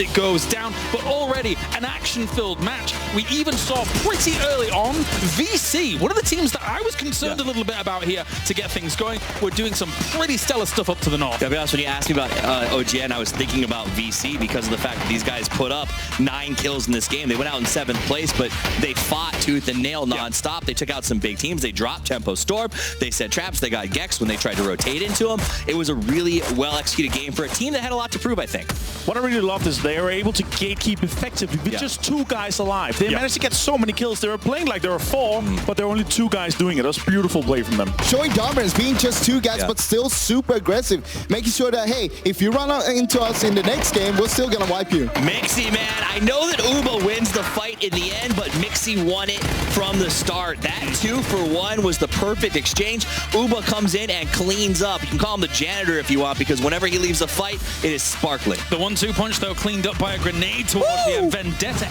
it goes down. But already an action-filled match. We even saw pretty early on VC, one of the teams that I was concerned a little bit about here to get things going. We're doing some pretty stellar stuff up to the north. Yeah, to be honest, when you asked me about OGN, I was thinking about VC because of the fact that these guys put up 9 kills in this game. They went out in 7th place, but they fought tooth and nail nonstop. They took out some big teams. They dropped Tempo Storm. They set traps. They got Gex when they tried to rotate into them. It was a really well-executed game for a team that had a lot to prove, I think. What I really loved is they were able to gatekeep effectively with just 2 guys alive. They managed to get so many kills. They were playing like there were 4, but there were only 2 guys doing it. That was beautiful play from them. Showing dominance, being just 2 guys, but still super aggressive. Making sure that, hey, if you run into us in the next game, we're still going to wipe you. Mixi, man, I know that Uba wins the fight in the end, but Mixi won it from the start. That 2-for-1 was the perfect exchange. Uba comes in and cleans up. You can call him the janitor if you want, because whenever he leaves a fight, it is sparkling. The 1-2 punch, though, cleaned up by a grenade towards the Vendetta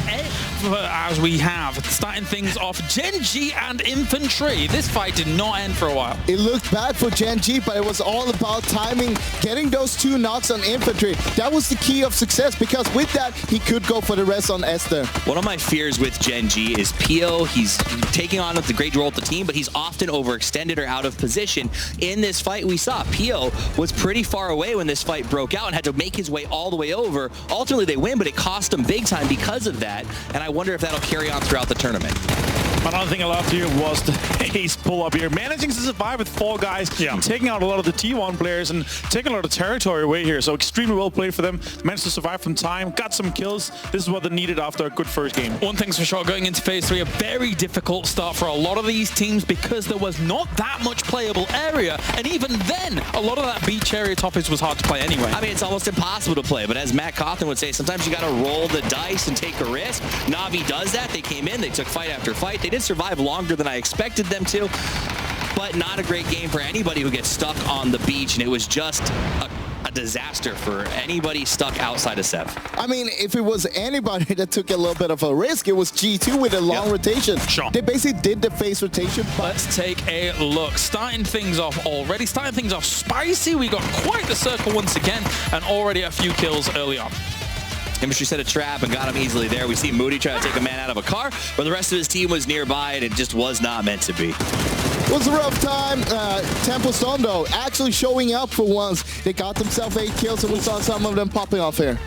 as we have. Starting things off, Gen G and Infantry. This fight did not end for a while. It looked bad for Gen G, but it was all about timing, getting those 2 knocks on Infantry. That was the key of success, because with that, he could go for the rest on Esther. One of my fears with Gen G is Pio. He's taking on the great role of the team, but he's often overextended or out of position. In this fight, we saw Pio was pretty far away when this fight broke out and had to make his way all the way over. Ultimately, they win, but it cost them big time because of that, and I wonder if that'll carry on throughout the tournament. Another thing I loved here was the ace pull-up here. Managing to survive with 4 guys, taking out a lot of the T1 players and taking a lot of territory away here. So extremely well played for them. Managed to survive from time, got some kills. This is what they needed after a good first game. One thing's for sure, going into phase 3, a very difficult start for a lot of these teams because there was not that much playable area. And even then, a lot of that beach area topics was hard to play anyway. I mean, it's almost impossible to play, but as Matt Cawthon would say, sometimes you got to roll the dice and take a risk. Na'Vi does that. They came in, they took fight after fight. They did survive longer than I expected them to, but not a great game for anybody who gets stuck on the beach, and it was just a disaster for anybody stuck outside of Sev. I mean, if it was anybody that took a little bit of a risk, it was G2 with a long rotation. Sure. They basically did the phase rotation. Let's take a look. Starting things off spicy. We got quite the circle once again, and already a few kills early on. Infantry set a trap and got him easily there. We see Moody try to take a man out of a car, but the rest of his team was nearby, and it just was not meant to be. It was a rough time. Temple Storm, though, actually showing up for once. They got themselves 8 kills, and we saw some of them popping off here.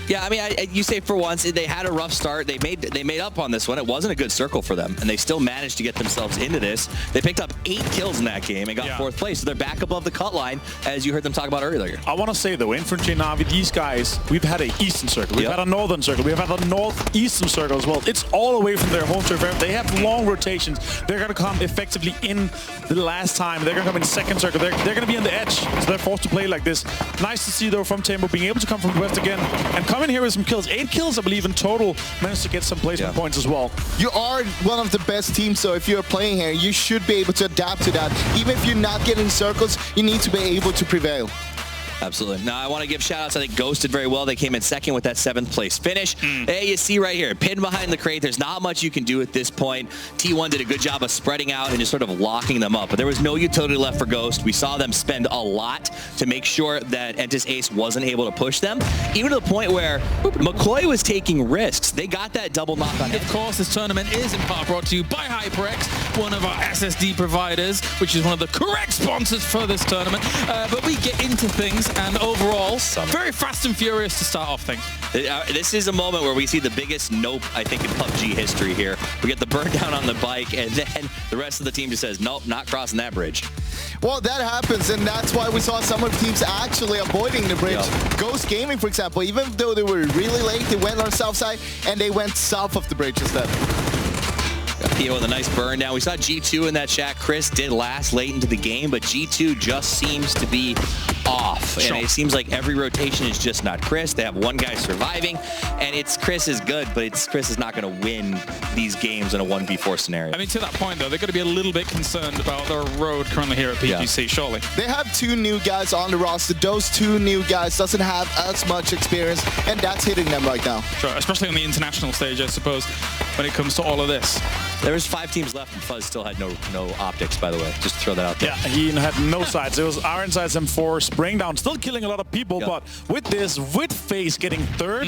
Yeah, I mean, you say for once, they had a rough start. They made up on this one. It wasn't a good circle for them, and they still managed to get themselves into this. They picked up 8 kills in that game and got 4th place, so they're back above the cut line, as you heard them talk about earlier. I want to say, though, Infantry and Na'Vi, these guys, we've had an eastern circle, we've had a northern circle, we've had a northeastern circle as well. It's all away from their home turf. They have long rotations. They're going to come effectively in the last time. They're going to come in second circle. They're going to be on the edge, so they're forced to play like this. Nice to see, though, from Tempo being able to come from the west again and come in here with some kills. 8 kills, I believe, in total. Managed to get some placement points as well. You are one of the best teams, so if you're playing here, you should be able to adapt to that. Even if you're not getting circles, you need to be able to prevail. Absolutely. Now, I want to give shout-outs. I think Ghost did very well. They came in second with that 7th place finish. Hey, you see right here, pinned behind the crate. There's not much you can do at this point. T1 did a good job of spreading out and just sort of locking them up. But there was no utility left for Ghost. We saw them spend a lot to make sure that Entis Ace wasn't able to push them, even to the point where McCoy was taking risks. They got that double knock on him. Of course, this tournament is in part brought to you by HyperX, one of our SSD providers, which is one of the correct sponsors for this tournament. But we get into things, and overall, very fast and furious to start off things. This is a moment where we see the biggest nope, I think, in PUBG history here. We get the burn down on the bike, and then the rest of the team just says, nope, not crossing that bridge. Well, that happens, and that's why we saw some of the teams actually avoiding the bridge. Ghost Gaming, for example, even though they were really late, they went on the south side, and they went south of the bridge instead. Pio with a nice burn down. We saw G2 in that shack. Chris did last late into the game, but G2 just seems to be off. And it seems like every rotation is just not Chris. They have one guy surviving, and it's Chris is good, but Chris is not going to win these games in a 1v4 scenario. I mean, to that point, though, they're going to be a little bit concerned about their road currently here at PGC, surely. They have 2 new guys on the roster. Those 2 new guys doesn't have as much experience, and that's hitting them right now. Sure, especially on the international stage, I suppose, when it comes to all of this. There was 5 teams left, and Fuzz still had no optics, by the way. Just to throw that out there. Yeah, he had no sides. It was Iron Sights M4 spraying down, still killing a lot of people, but with this, with FaZe getting third,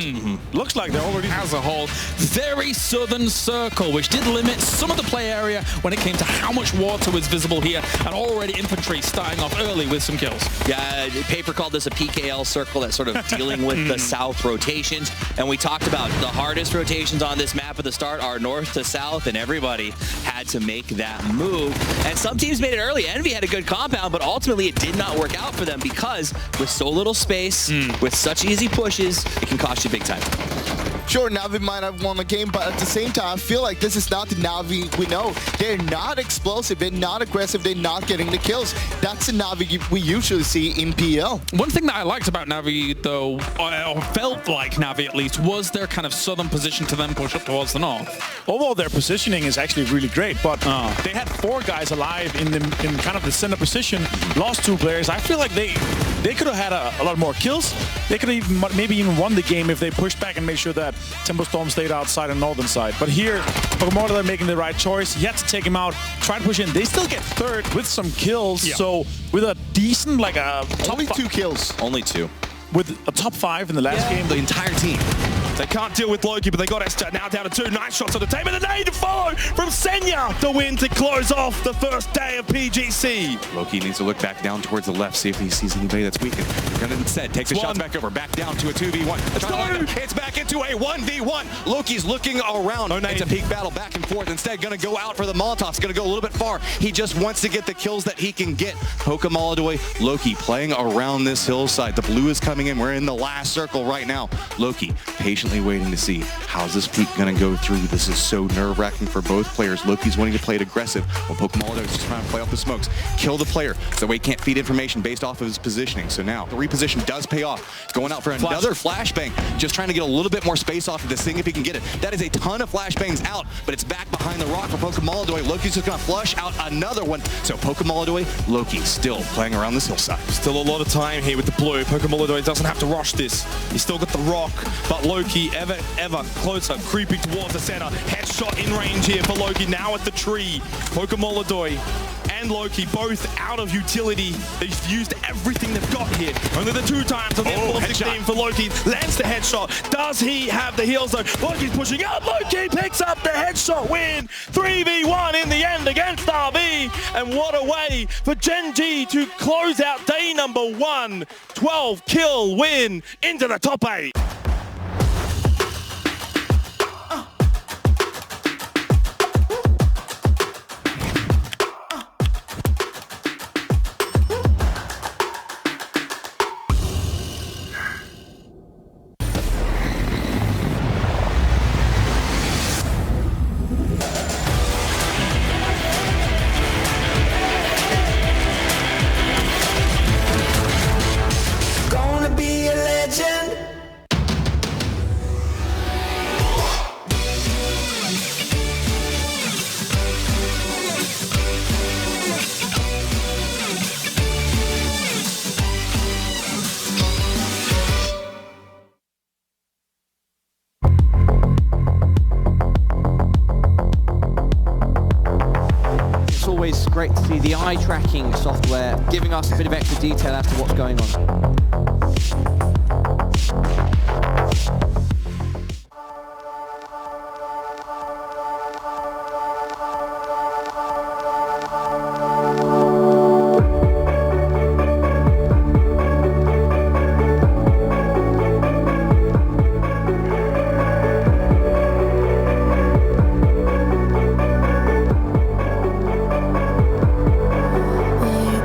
looks like they're already... As a whole, very southern circle, which did limit some of the play area when it came to how much water was visible here, and already infantry starting off early with some kills. Yeah, Paper called this a PKL circle that's sort of dealing with the south rotations, and we talked about the hardest rotations on this map at the start are north to south, and everybody had to make that move. And some teams made it early. Envy had a good compound, but ultimately it did not work out for them because with so little space, with such easy pushes, it can cost you big time. Sure, Na'Vi might have won the game, but at the same time, I feel like this is not the Na'Vi we know. They're not explosive, they're not aggressive, they're not getting the kills. That's the Na'Vi we usually see in PL. One thing that I liked about Na'Vi, though, or felt like Na'Vi at least, was their kind of southern position to then push up towards the north. Overall, their positioning is actually really great, but they had 4 guys alive in kind of the center position, lost 2 players. I feel like they could have had a lot more kills. They could have maybe even won the game if they pushed back and made sure that Tempo Storm stayed outside and northern side. But here, Pokemon are making the right choice. He had to take him out, try to push in. They still get third with some kills. Yeah. So with a decent, like a top only 2 kills. Only 2. With a top 5 in the last game. The entire team. They can't deal with Loki, but they got Esther now down to 2. Nice shots on the table, and a nade to follow from Senya. The win to close off the first day of PGC. Loki needs to look back down towards the left, see if he sees anybody that's weakened. Gonna instead takes the shots back over, back down to a 2v1. It's back into a 1v1. Loki's looking around. It's a peak battle back and forth. Instead, gonna go out for the Molotovs. Gonna go a little bit far. He just wants to get the kills that he can get. Pokemolodoy, Loki playing around this hillside. The blue is coming in. We're in the last circle right now. Loki patiently waiting to see how's this peak gonna go through. This is so nerve-wracking for both players. Loki's wanting to play it aggressive, while Pokemolodoy is just trying to play off the smokes, kill the player, so that way he can't feed information based off of his positioning. So now the reposition does pay off. Going out for another flashbang, just trying to get a little bit more space off of this thing if he can get it. That is a ton of flashbangs out, but it's back behind the rock for Pokemolodoy. Loki's just gonna flush out another one. So Pokemolodoy, Loki still playing around this hillside. Still a lot of time here with the blue. Pokemolodoy doesn't have to rush this. He's still got the rock, but Loki ever closer, creeping towards the center. Headshot in range here for Loki, now at the tree. Pokemolodoy and Loki both out of utility. They've used everything they've got here. Only the 2 times on the 416 for Loki. Lands the headshot. Does he have the heals though? Loki's pushing up. Loki picks up the headshot win. 3v1 in the end against RB. And what a way for Gen G to close out day number 1. 12 kill win into the top 8. Gonna be a legend. It's always great to see the eye tracking software giving us a bit of extra detail as to what's going on.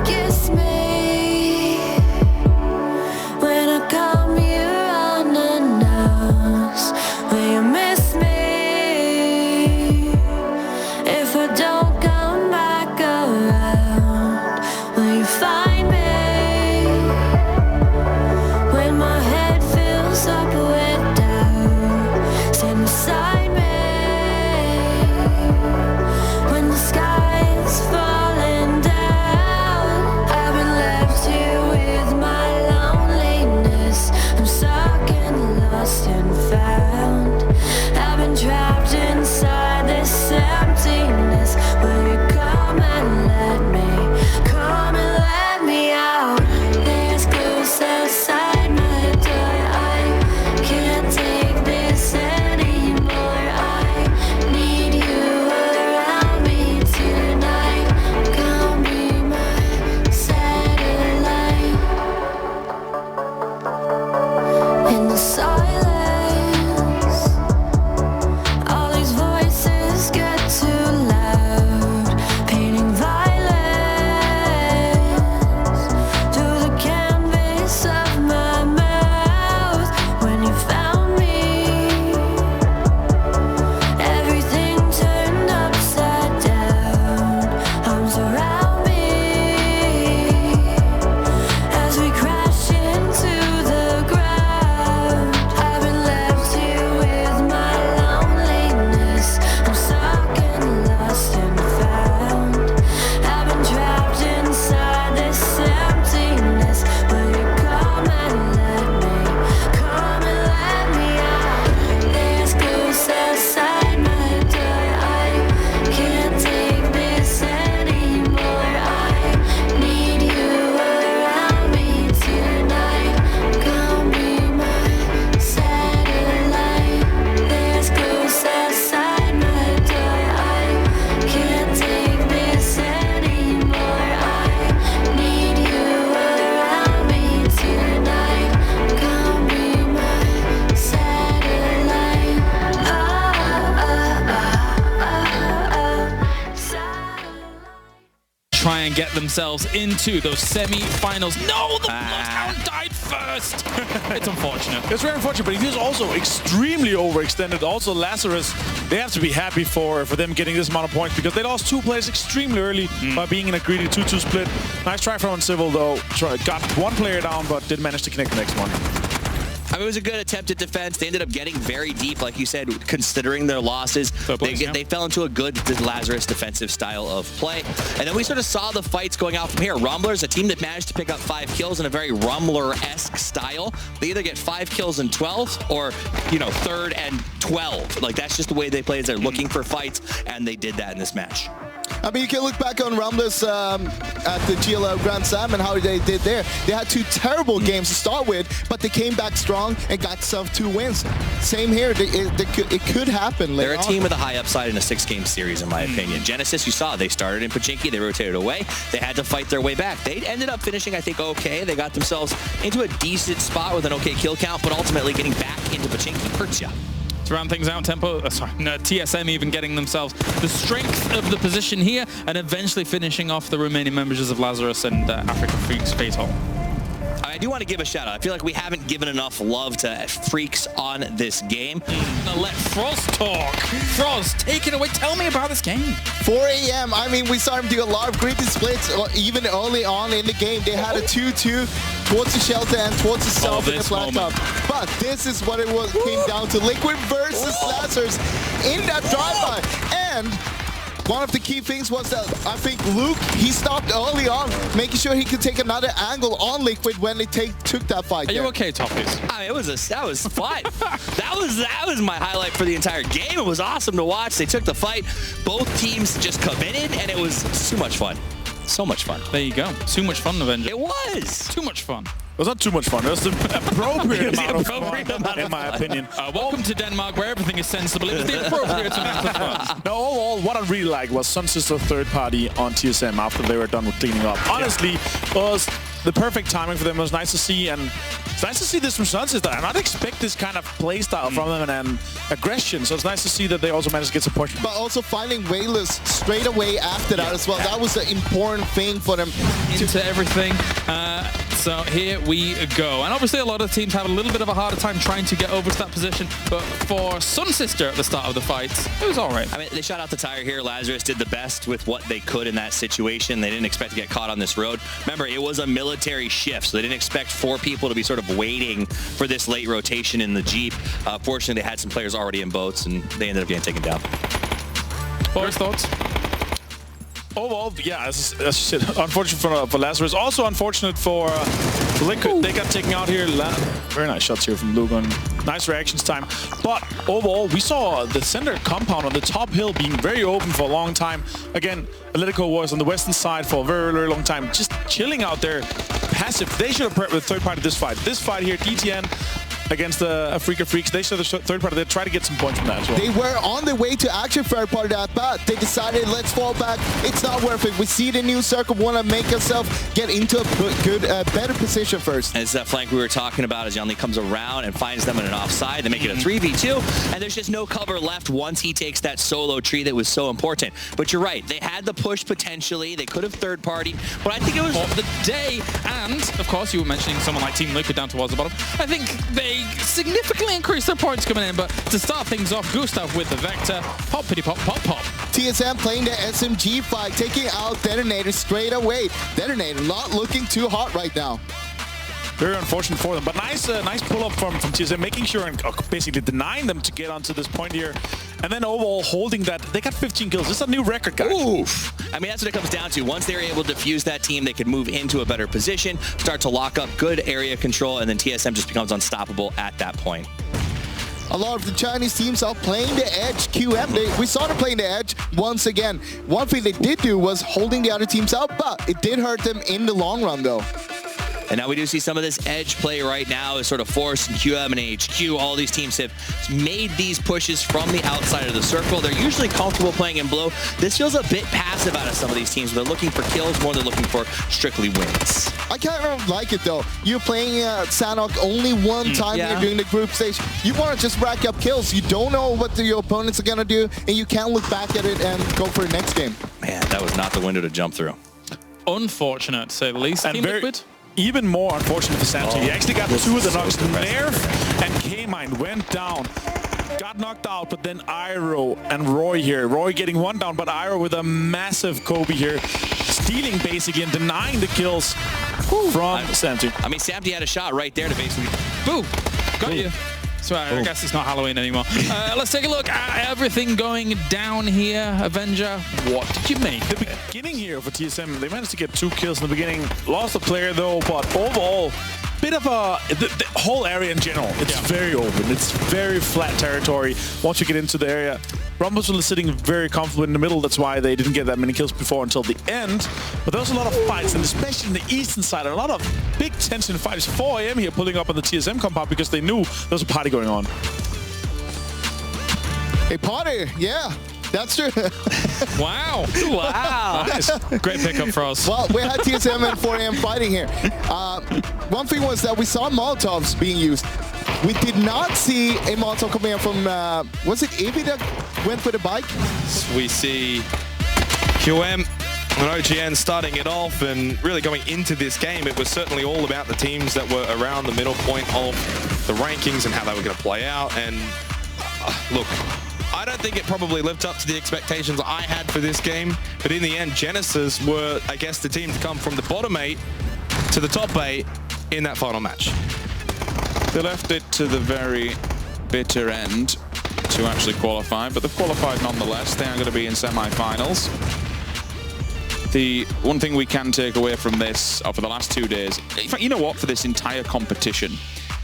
Kiss me when I come here on and now. and get themselves into those semi-finals. No, the Bloodhound died first. It's unfortunate. It's very unfortunate, but he is also extremely overextended. Also, Lazarus, they have to be happy for them getting this amount of points because they lost 2 players extremely early by being in a greedy 2-2 split. Nice try from Uncivil, though. Got 1 player down, but didn't manage to connect the next one. I mean, it was a good attempt at defense. They ended up getting very deep, like you said, considering their losses. They fell into a good Lazarus defensive style of play. And then we sort of saw the fights going out from here. Rumblers, a team that managed to pick up 5 kills in a very Rumbler-esque style. They either get 5 kills in 12 or, you know, 3rd and 12. Like, that's just the way they play. Is they're looking for fights, and they did that in this match. I mean, you can look back on Rumblers at the GLL Grand Slam and how they did there. They had 2 terrible games to start with, but they came back strong and got themselves 2 wins. Same here. It could happen later. They're a team with a high upside in a 6-game series, in my opinion. Genesis, you saw, they started in Pachinki. They rotated away. They had to fight their way back. They ended up finishing, I think, okay. They got themselves into a decent spot with an okay kill count, but ultimately getting back into Pachinki hurts you. To round things out, TSM even getting themselves the strength of the position here and eventually finishing off the remaining members of Lazarus and Africa Freaks Fatal. I do want to give a shout out. I feel like we haven't given enough love to Freaks on this game. Now let Frost talk. Frost, take it away. Tell me about this game. 4 a.m. I mean, we saw him do a lot of greedy splits even early on in the game. They had a 2-2 towards the shelter and towards the south in the flat top. But this is what it came down to. Liquid versus Lazarus in that drive-by. And one of the key things was that I think Luke, he stopped early on, making sure he could take another angle on Liquid when they took that fight. Are you okay, Toppies? I mean, that was fun. that was my highlight for the entire game. It was awesome to watch. They took the fight. Both teams just committed, and it was too much fun. So much fun. There you go. Too much fun, Avenger. It was. Too much fun. It was not too much fun. It was the appropriate amount of fun, in my opinion. Welcome to Denmark, where everything is sensible. It was the appropriate amount of fun. Now, overall, what I really liked was Sun Sister third party on TSM after they were done with cleaning up. Honestly, it was the perfect timing for them. It was nice to see, and it's nice to see this from Sun Sister. I not expect this kind of play style from them and aggression, so it's nice to see that they also managed to get some push. But also finding Wayless straight away after that as well. That was an important thing for them. Into everything. So here we go. And obviously a lot of teams have a little bit of a harder time trying to get over to that position. But for Sun Sister at the start of the fight, it was all right. I mean, they shot out the tire here. Lazarus did the best with what they could in that situation. They didn't expect to get caught on this road. Remember, it was a military shift, so they didn't expect 4 people to be sort of waiting for this late rotation in the Jeep. Fortunately, they had some players already in boats, and they ended up getting taken down. Boris, thoughts? Overall, yeah, as shit. Unfortunate for Lazarus. Also unfortunate for Liquid. They got taken out here. Very nice shots here from Luke on nice reactions time. But overall, we saw the center compound on the top hill being very open for a long time. Again, Atletico was on the western side for a very, very long time, just chilling out there, passive. They should have prepped with third party this fight. This fight here, DTN against the Africa Freaks, they should have third party. They try to get some points from that as well. They were on their way to actually third party that, but they decided, let's fall back. It's not worth it. We see the new circle, want to make ourselves get into a good, better position first. And it's that flank we were talking about as Yanli comes around and finds them in an offside. They make it a 3v2, and there's just no cover left once he takes that solo tree that was so important. But you're right, they had the push potentially. They could have third party, but I think it was the day. And of course, you were mentioning someone like Team Liquid down towards the bottom. I think they significantly increased their points coming in, but to start things off, Gustav with the Vector. Pop, pity, pop, pop, pop. TSM playing the SMG fight, taking out Detonator straight away. Detonator not looking too hot right now. Very unfortunate for them, but nice pull-up from TSM, making sure and basically denying them to get onto this point here. And then overall holding that. They got 15 kills. This is a new record, guys. Oof. I mean, that's what it comes down to. Once they're able to defuse that team, they could move into a better position, start to lock up good area control, and then TSM just becomes unstoppable at that point. A lot of the Chinese teams are playing the edge. QM, we saw them playing the edge once again. One thing they did do was holding the other teams out, but it did hurt them in the long run, though. And now we do see some of this edge play right now is sort of Force and QM and HQ. All these teams have made these pushes from the outside of the circle. They're usually comfortable playing in blow. This feels a bit passive out of some of these teams. They're looking for kills more than looking for strictly wins. I kind of like it, though. You're playing Sanhok only one time you're doing the group stage. You want to just rack up kills. You don't know what your opponents are going to do, and you can't look back at it and go for the next game. Man, that was not the window to jump through. unfortunate, to say the least. And Team Liquid. Even more unfortunate for Samsung. He actually got 2 of the knocks. Nerf and K-Mine went down. Got knocked out, but then Iro and Roy here. Roy getting 1 down, but Iro with a massive Kobe here. Stealing basically and denying the kills from Samty. I mean, Samty had a shot right there to basically... Boo! Got you. So I guess it's not Halloween anymore. Let's take a look at everything going down here. Avenger, what did you make? The beginning here for TSM, they managed to get 2 kills in the beginning. Lost a player though, but overall, bit of a... The whole area in general, it's very open. It's very flat territory once you get into the area. Rumbles was sitting very comfortable in the middle. That's why they didn't get that many kills before until the end. But there was a lot of fights, and especially in the eastern side, a lot of big tension fights. 4 AM here pulling up on the TSM compound because they knew there was a party going on. A party, yeah. That's true. Wow. Wow. Nice. Great pickup for us. Well, we had TSM and 4 AM fighting here. One thing was that we saw Molotovs being used. We did not see a Molotov coming in from, was it Evi that went for the bike? We see QM and OGN starting it off, and really going into this game, it was certainly all about the teams that were around the middle point of the rankings and how they were going to play out. And look, I don't think it probably lived up to the expectations I had for this game, but in the end, Genesis were, I guess, the team to come from the bottom 8 to the top 8 in that final match. They left it to the very bitter end to actually qualify, but they've qualified nonetheless. They are going to be in semi-finals. The one thing we can take away from this, for the last 2 days, in fact, you know what, for this entire competition,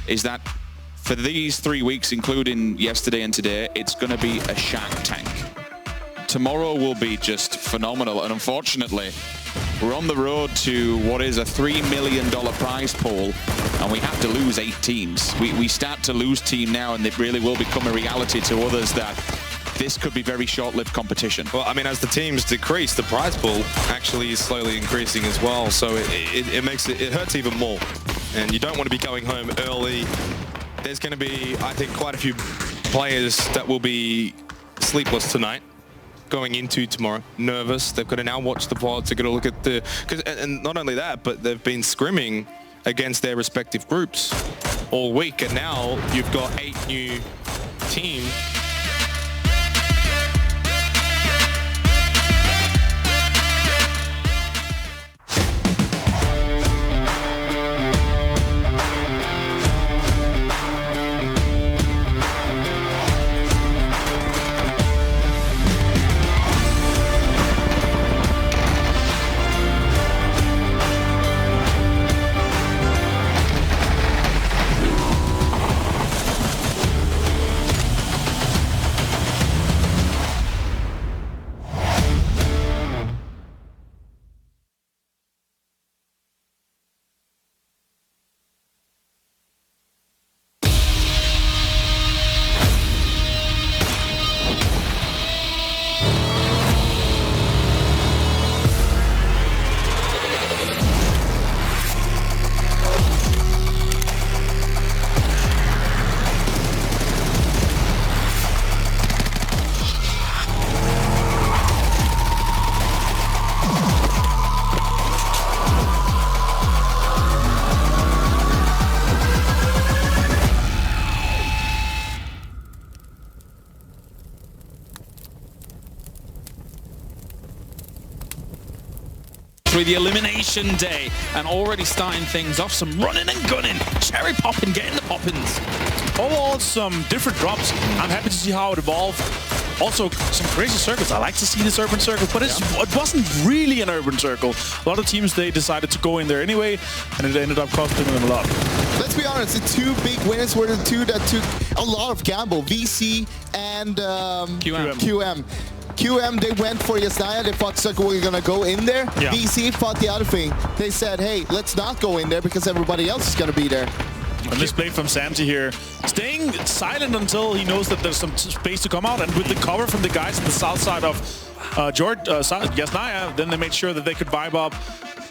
is that for these 3 weeks, including yesterday and today, it's going to be a Shark Tank. Tomorrow will be just phenomenal, and unfortunately, we're on the road to what is a $3 million prize pool, and we have to lose 8 teams. We start to lose team now, and it really will become a reality to others that this could be very short-lived competition. Well, I mean, as the teams decrease, the prize pool actually is slowly increasing as well, so it makes it hurts even more. And you don't want to be going home early. There's going to be, I think, quite a few players that will be sleepless tonight, going into tomorrow, nervous. They've got to now watch the VODs. They've got to look at the... And not only that, but they've been scrimming against their respective groups all week, and now you've got 8 new teams. The elimination day, and already starting things off, some running and gunning, cherry popping, getting the poppins. Overall, some different drops. I'm happy to see how it evolved. Also, some crazy circles. I like to see this urban circle, but it wasn't really an urban circle. A lot of teams, they decided to go in there anyway, and it ended up costing them a lot. Let's be honest, the 2 big winners were the 2 that took a lot of gamble, VC and QM. QM, they went for Yasnaya. They thought Sucker were going to go in there. Yeah. VC thought the other thing. They said, hey, let's not go in there because everybody else is going to be there. And this play from Samty here, staying silent until he knows that there's some space to come out. And with the cover from the guys on the south side of Yasnaya, then they made sure that they could vibe up.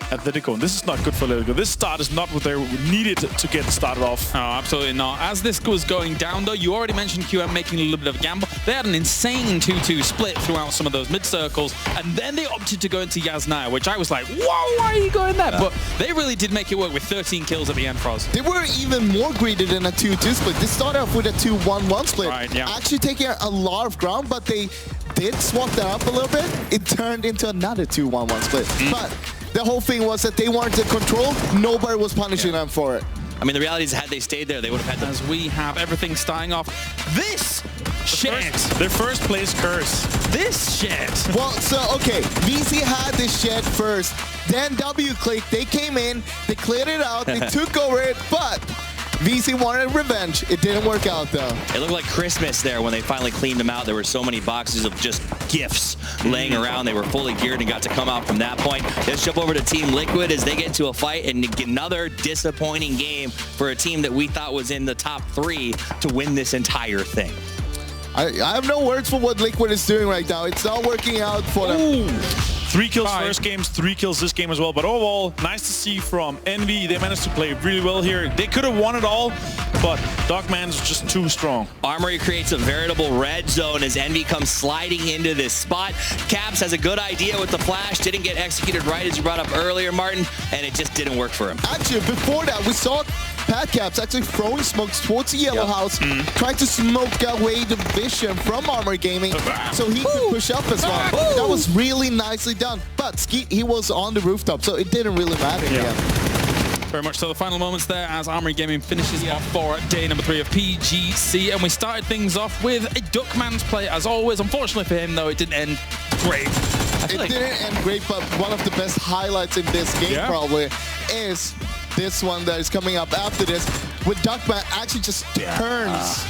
Atletico. And this is not good for Atletico. This start is not what they needed to get started off. Oh, absolutely not. As this was going down, though, you already mentioned QM making a little bit of a gamble. They had an insane 2-2 split throughout some of those mid-circles, and then they opted to go into Yasnaya, which I was like, whoa, why are you going there? But they really did make it work with 13 kills at the end, Froz. They were even more greedy than a 2-2 split. They started off with a 2-1-1 split. Right, yeah. Actually taking a lot of ground, but they did swap that up a little bit. It turned into another 2-1-1 split. But the whole thing was that they wanted to control. Nobody was punishing them for it. I mean, the reality is, had they stayed there, they would have had them. As we have everything starting off. This shit. Their first place curse. This shit. Well, so, okay, VC had this shit first. Then W-Click, they came in, they cleared it out, they took over it, but VC wanted revenge. It didn't work out, though. It looked like Christmas there when they finally cleaned them out. There were so many boxes of just gifts laying around. They were fully geared and got to come out from that point. Let's jump over to Team Liquid as they get into a fight, and another disappointing game for a team that we thought was in the top 3 to win this entire thing. I have no words for what Liquid is doing right now. It's not working out for them. 3 kills first games, 3 kills this game as well. But overall, nice to see from Envy. They managed to play really well here. They could have won it all, but Dogman's just too strong. Armory creates a veritable red zone as Envy comes sliding into this spot. Caps has a good idea with the flash. Didn't get executed right, as you brought up earlier, Martin, and it just didn't work for him. Actually, before that, we saw Pat Caps actually throwing smokes towards the yellow house, trying to smoke away the vision from Armory Gaming so he could push up as well. That was really nicely done. But he was on the rooftop, so it didn't really matter. Very much so. The final moments there as Armory Gaming finishes off for day number 3 of PGC. And we started things off with a Duckman's play, as always. Unfortunately for him, though, it didn't end great. It didn't end great, but one of the best highlights in this game probably is this one that is coming up after this, with Duckman actually just turns.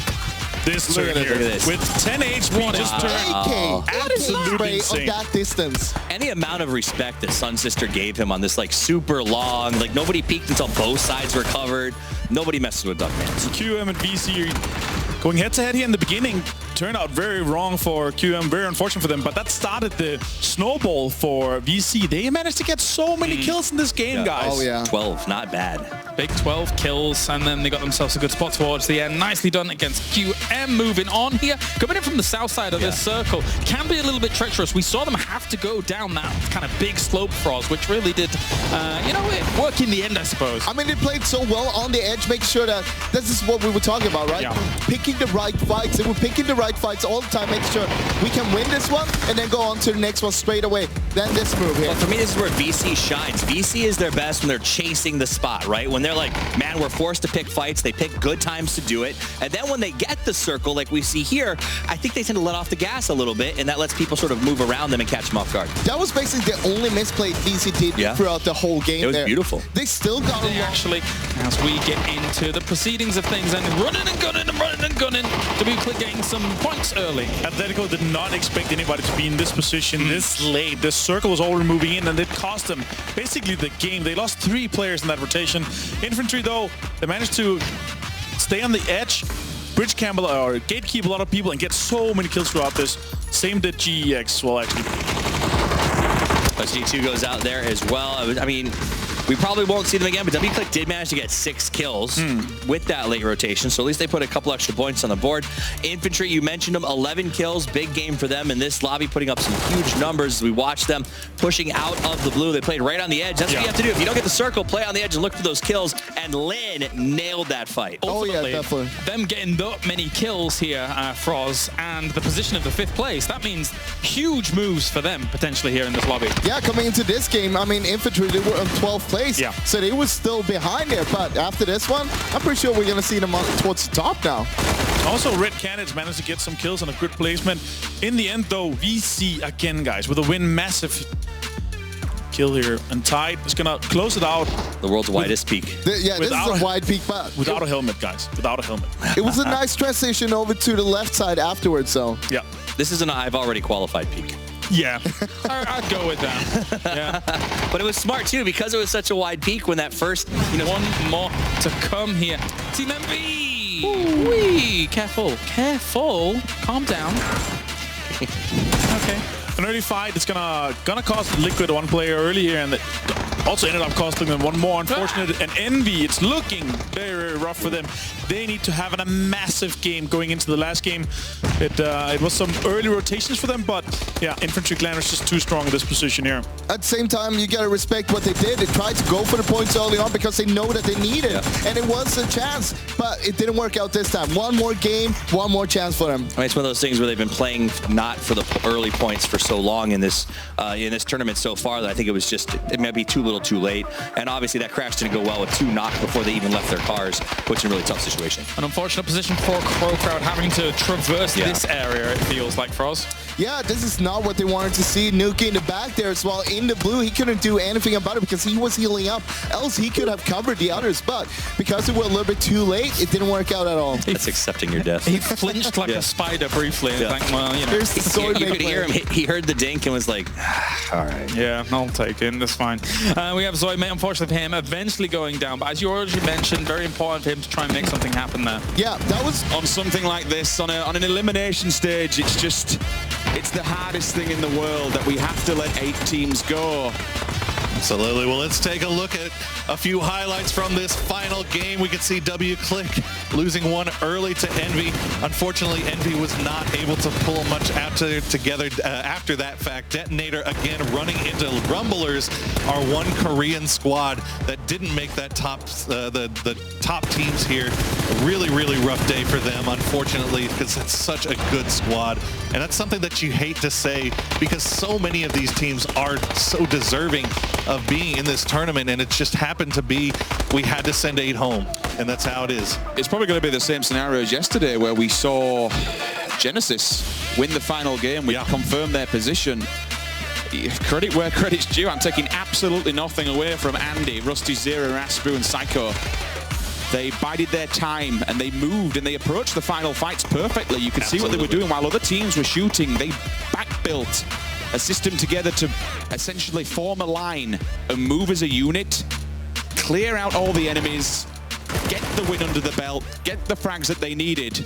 This turn here, with 10 HP, just turned absolutely insane. Of that distance. And the amount of respect that Sun Sister gave him on this like super long, like nobody peeked until both sides were covered. Nobody messes with Duckman. So QM and VC going head-to-head here in the beginning. Turned out very wrong for QM, very unfortunate for them, but that started the snowball for VC. They managed to get so many kills in this game, guys. Oh, yeah. 12, not bad. Big 12 kills, and then they got themselves a good spot towards the end. Nicely done against QM. Moving on here. Coming in from the south side of this circle can be a little bit treacherous. We saw them have to go down that kind of big slope Froz, which really did, you know, work in the end, I suppose. I mean, they played so well on the edge, make sure that this is what we were talking about, right? Picking the right fights. They were picking the right fights all the time, make sure we can win this one and then go on to the next one straight away. Then this move here. Well, for me, this is where VC shines. VC is their best when they're chasing the spot, right? When they're like, man, we're forced to pick fights. They pick good times to do it. And then when they get the circle, like we see here, I think they tend to let off the gas a little bit, and that lets people sort of move around them and catch them off guard. That was basically the only misplay VC did throughout the whole game. It was beautiful. They still got it actually, as we get into the proceedings of things and running and gunning and running and gunning, W-Click getting some points early. Atletico did not expect anybody to be in this position this late. The circle was already moving in, and it cost them basically the game. They lost 3 players in that rotation. Infantry, though, they managed to stay on the edge, bridge camp or gatekeep a lot of people, and get so many kills throughout this. Same did GEX, well, actually. G2 goes out there as well. I mean, we probably won't see them again, but W-Click did manage to get 6 kills with that late rotation, so at least they put a couple extra points on the board. Infantry, you mentioned them, 11 kills, big game for them in this lobby, putting up some huge numbers as we watch them pushing out of the blue. They played right on the edge. That's what you have to do. If you don't get the circle, play on the edge and look for those kills, and Lin nailed that fight. Ultimately, definitely. Them getting that many kills here, Froz, and the position of the 5th place, that means huge moves for them potentially here in this lobby. Yeah, coming into this game, I mean, Infantry, they were on 12th place. So they were still behind there, but after this one, I'm pretty sure we're going to see them towards the top now. Also, Red Canids managed to get some kills and a good placement. In the end, though, VC again, guys, with a win, massive kill here. And Tide is going to close it out. The world's widest peak. This is a wide peak, but without a helmet, guys. Without a helmet. It was a nice transition over to the left side afterwards, so. Yeah. This is an I've already qualified peak. Yeah, I'd go with that. Yeah, but it was smart too because it was such a wide peak when that first, you know, one more to come here. Team MV. Ooh-wee. Careful, calm down. Okay, an early fight. It's gonna cost Liquid 1 player early here, and Also ended up costing them one more, unfortunate. And Envy, it's looking very, very rough for them. They need to have a massive game going into the last game. It was some early rotations for them, but yeah, Infantry Clan is just too strong in this position here. At the same time, you gotta respect what they did. They tried to go for the points early on because they know that they need it. Yeah. And it was a chance, but it didn't work out this time. One more game, one more chance for them. I mean, it's one of those things where they've been playing not for the early points for so long in this tournament so far that I think it might be too little too late. And obviously that crash didn't go well with 2 knocks before they even left their cars, which is a really tough situation. An unfortunate position for Crow Crowd, having to traverse this area, it feels like, for us. Yeah, this is not what they wanted to see. Nuki in the back there as well. In the blue, he couldn't do anything about it because he was healing up. Else he could have covered the others, but because it was a little bit too late, it didn't work out at all. That's accepting your death. He flinched like a spider briefly. And like, well, you know. You could hear him. He heard the dink and was like, all right. Yeah, I'll take it. That's fine. We have Zoimate, unfortunately for him, eventually going down. But as you already mentioned, very important for him to try and make something happen there. Yeah, that was... On something like this, on an elimination stage, it's the hardest thing in the world that we have to let 8 teams go. Absolutely. Well, let's take a look at a few highlights from this final game. We can see WClick losing one early to Envy. Unfortunately, Envy was not able to pull much out together after that fact. Detonator again running into Rumblers, our one Korean squad that didn't make that the top teams here. A really, really rough day for them, unfortunately, because it's such a good squad. And that's something that you hate to say because so many of these teams are so deserving of being in this tournament, and it just happened to be we had to send 8 home, and that's how it is. It's probably going to be the same scenario as yesterday where we saw Genesis win the final game. We confirmed their position. Credit where credit's due. I'm taking absolutely nothing away from Andy, Rusty Zero, Raspu, and Psycho. They bided their time and they moved and they approached the final fights perfectly. You could see what they were doing while other teams were shooting. They back-built a system together to essentially form a line and move as a unit, clear out all the enemies, get the win under the belt, get the frags that they needed.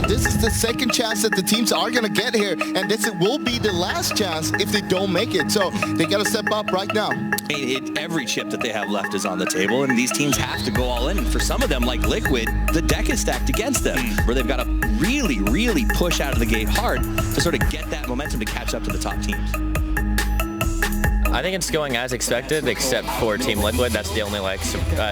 This is the second chance that the teams are going to get here, and this will be the last chance if they don't make it. So they got to step up right now. I mean, every chip that they have left is on the table, and these teams have to go all in. And for some of them, like Liquid, the deck is stacked against them, where they've got to really, really push out of the gate hard to sort of get that momentum to catch up to the top teams. I think it's going as expected, except for Team Liquid. That's the only,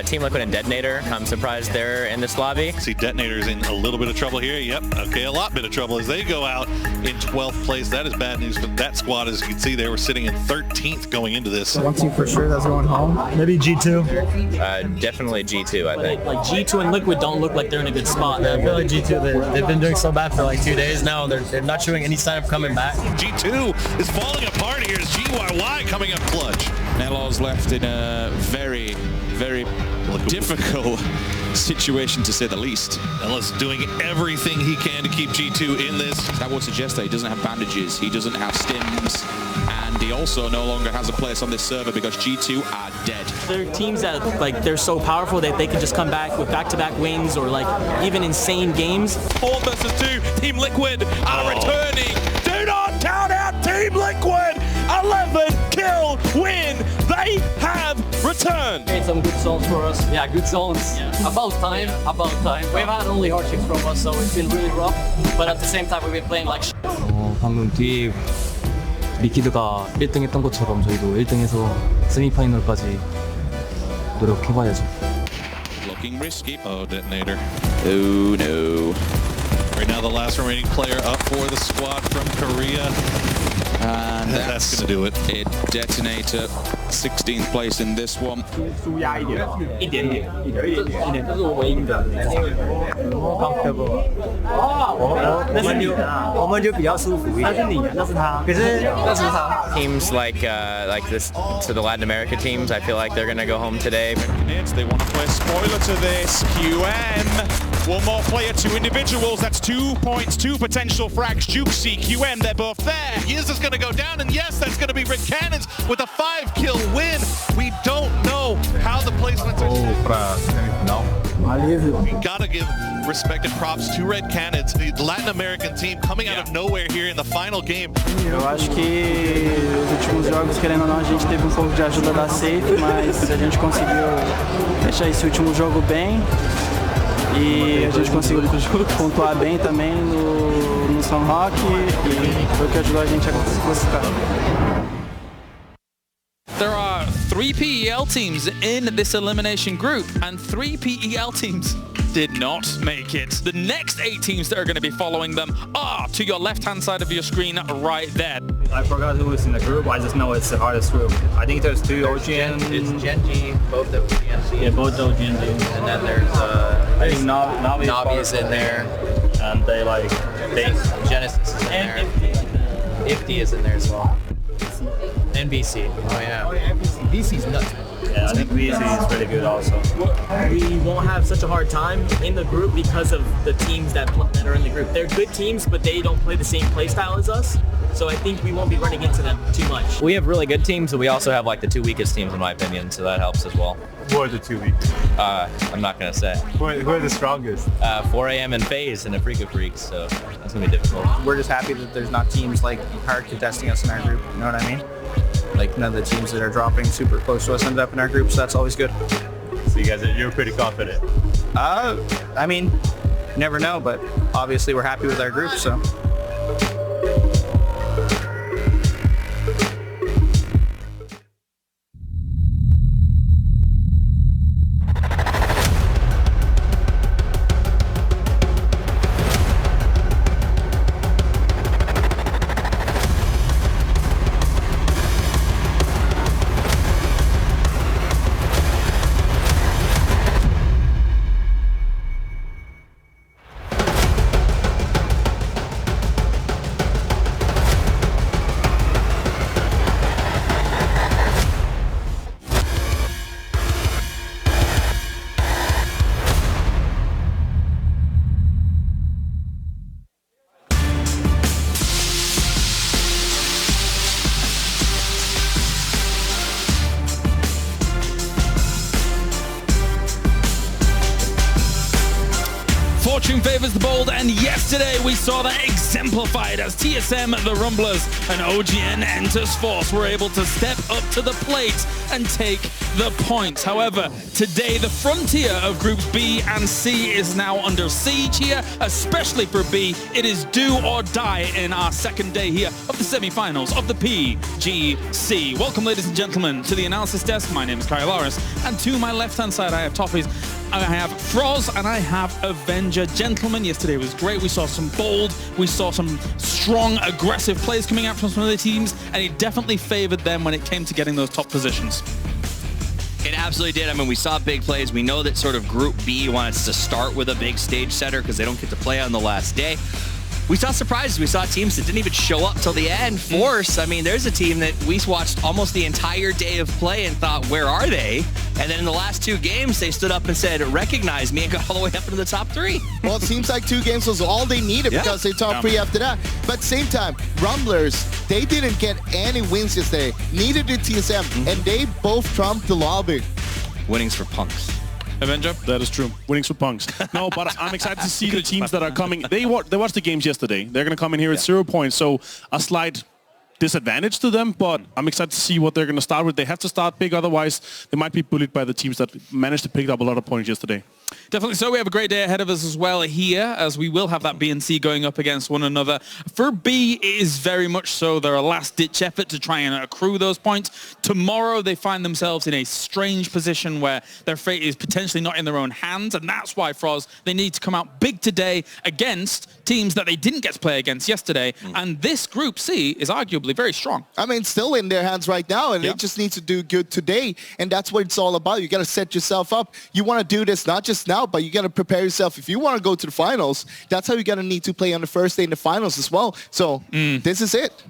Team Liquid and Detonator. I'm surprised they're in this lobby. See, Detonator's in a little bit of trouble here. Yep, okay, a lot bit of trouble as they go out in 12th place. That is bad news for that squad. As you can see, they were sitting in 13th going into this. One team for sure that's going home. Maybe G2. Definitely G2, I think. Like G2 and Liquid don't look like they're in a good spot. I feel like G2, they've been doing so bad for like 2 days now. They're not showing any sign of coming back. G2 is falling apart here as GYY coming up clutch. Nelo's left in a very, very difficult situation, to say the least. Nelo's doing everything he can to keep G2 in this. That would suggest that he doesn't have bandages, he doesn't have stims, and he also no longer has a place on this server because G2 are dead. They're teams that, they're so powerful that they can just come back with back-to-back wins or, even insane games. 4 versus 2, Team Liquid are returning. Do not count out Team Liquid! 11 kill win. They have returned. Made some good zones for us. Yeah, good zones. Yeah. About time. We've had only hard checks from us, so it's been really rough. But at the same time, we've been playing like shit. 방금 뒤에 리퀴드가 1등 했던 것처럼 저희도 1등해서 세미파이널까지 노력해봐야죠. Looking risky. Oh, detonator. Oh no. Right now, the last remaining player up for the squad from Korea. And that's going to do it. A detonator, 16th place in this one. 一点点，这是我们赢的。我们就比较舒服一点。那是你，那是他，可是那是他。Teams like this, so the Latin America teams, I feel like they're going to go home today. They want to play a spoiler to this. QM. One more player, 2 individuals. That's 2 points, 2 potential frags. Jukesy, QM, they're both there. Yiz is going to go down, and yes, that's going to be Red Cannons with a 5-kill win. We don't know how the placements are. We gotta give respect and props to Red Cannons, the Latin American team coming out of nowhere here in the final game. Eu acho que os últimos jogos, querendo ou não, a gente teve pouco de ajuda da Safe, mas a gente conseguiu fechar esse último jogo bem. E a gente conseguiu pontuar bem também no São Roque e foi o que ajudou a gente a classificar. There are 3 PEL teams in this elimination group, and 3 PEL teams did not make it. The next 8 teams that are going to be following them are to your left-hand side of your screen right there. I forgot who was in the group. I just know it's the hardest group. I think there's 2 OGN. It's Gen G, both OGN. Yeah, both OGN. And then there's I think Navi is in there. And they like Genesis is in there. Ifty is in there as well. NBC. Oh yeah. BC's nuts. Yeah, I think BC is pretty good also. We won't have such a hard time in the group because of the teams that are in the group. They're good teams, but they don't play the same play style as us. So I think we won't be running into them too much. We have really good teams, but we also have like the 2 weakest teams in my opinion, so that helps as well. Who are the 2 weakest? I'm not gonna say. Who are the strongest? 4AM and FaZe and Afrika Freaks, so that's gonna be difficult. We're just happy that there's not teams like hard contesting us in our group. You know what I mean? Like none of the teams that are dropping super close to us ended up in our group, so that's always good. So you're pretty confident? I mean, you never know, but obviously we're happy with our group, so. Fortune favors the bold, and yesterday we saw that exemplified as TSM, the Rumblers, and OGN Enters Force were able to step up to the plate and take the points. However, today the frontier of Groups B and C is now under siege here, especially for B. It is do or die in our second day here of the semi-finals of the PGC. Welcome, ladies and gentlemen, to the analysis desk. My name is Kyle Loris, and to my left-hand side I have Toffees, I have Froz, and I have Avenger. Gentlemen, yesterday was great. We saw some bold, we saw some strong, aggressive plays coming out from some of the teams, and it definitely favored them when it came to getting those top positions. It absolutely did. I mean, we saw big plays. We know that sort of Group B wants to start with a big stage setter because they don't get to play on the last day. We saw surprises. We saw teams that didn't even show up till the end. Force, I mean, there's a team that we watched almost the entire day of play and thought, where are they? And then in the last 2 games, they stood up and said, recognize me, and got all the way up into the top 3. Well, it seems like 2 games was all they needed because they top 3 after that. But same time, Rumblers, they didn't get any wins yesterday. Neither did TSM, and they both trumped the lobby. Winnings for punks. Avenger? That is true. Winnings for punks. No, but I'm excited to see the teams that are coming. They watched the games yesterday. They're going to come in here at 0 points, so a slight disadvantage to them, but I'm excited to see what they're going to start with. They have to start big, otherwise they might be bullied by the teams that managed to pick up a lot of points yesterday. Definitely so. We have a great day ahead of us as well here, as we will have that B and C going up against one another. For B, it is very much so their last-ditch effort to try and accrue those points. Tomorrow, they find themselves in a strange position where their fate is potentially not in their own hands, and that's why, Froz, they need to come out big today against teams that they didn't get to play against yesterday, and this Group C is arguably very strong. I mean, still in their hands right now, and they just need to do good today, and that's what it's all about. You got to set yourself up. You want to do this not just now, but you got to prepare yourself. If you want to go to the finals, that's how you got to need to play on the first day in the finals as well. So this is it.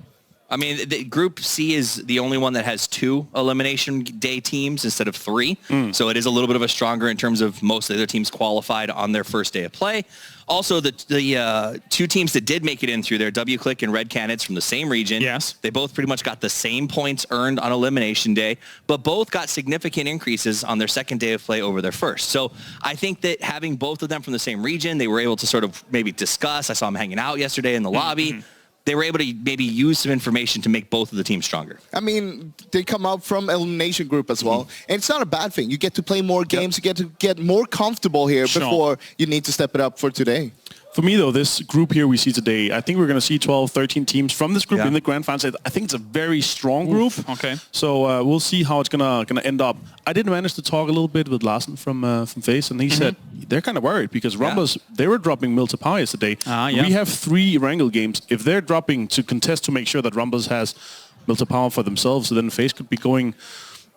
I mean, the Group C is the only one that has 2 elimination day teams instead of 3. So it is a little bit of a stronger in terms of most of the other teams qualified on their first day of play. Also, the 2 teams that did make it in through there, WClick and Red Canids from the same region. Yes. They both pretty much got the same points earned on elimination day, but both got significant increases on their second day of play over their first. So I think that having both of them from the same region, they were able to sort of maybe discuss. I saw them hanging out yesterday in the lobby. They were able to maybe use some information to make both of the teams stronger. I mean, they come out from elimination group as well. And it's not a bad thing. You get to play more games. You get to get more comfortable here before you need to step it up for today. For me, though, this group here we see today, I think we're going to see 12, 13 teams from this group in the grand finals. I think it's a very strong group. Okay. So we'll see how it's gonna end up. I did manage to talk a little bit with Larsen from FaZe, and he said they're kind of worried because Rumblers, they were dropping Mil to Power yesterday. We have 3 Wrangle games. If they're dropping to contest to make sure that Rumblers has Mil to Power for themselves, then FaZe could be going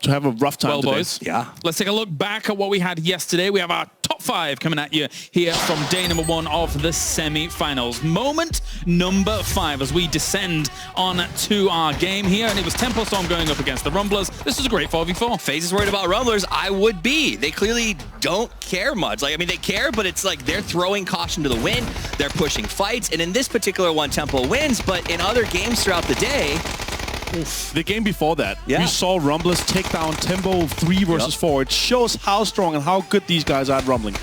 to have a rough time today. Boys, let's take a look back at what we had yesterday. We have our top 5 coming at you here from day number 1 of the semi-finals. Moment number 5 as we descend on to our game here, and it was Tempo Storm going up against the Rumblers. This was a great 4v4. FaZe is worried about Rumblers. I would be. They clearly don't care much. Like, I mean, they care, but it's like they're throwing caution to the wind. They're pushing fights, and in this particular one, Tempo wins, but in other games throughout the day, the game before that, we saw Rumblers take down Tempo 3 versus 4. It shows how strong and how good these guys are at rumbling.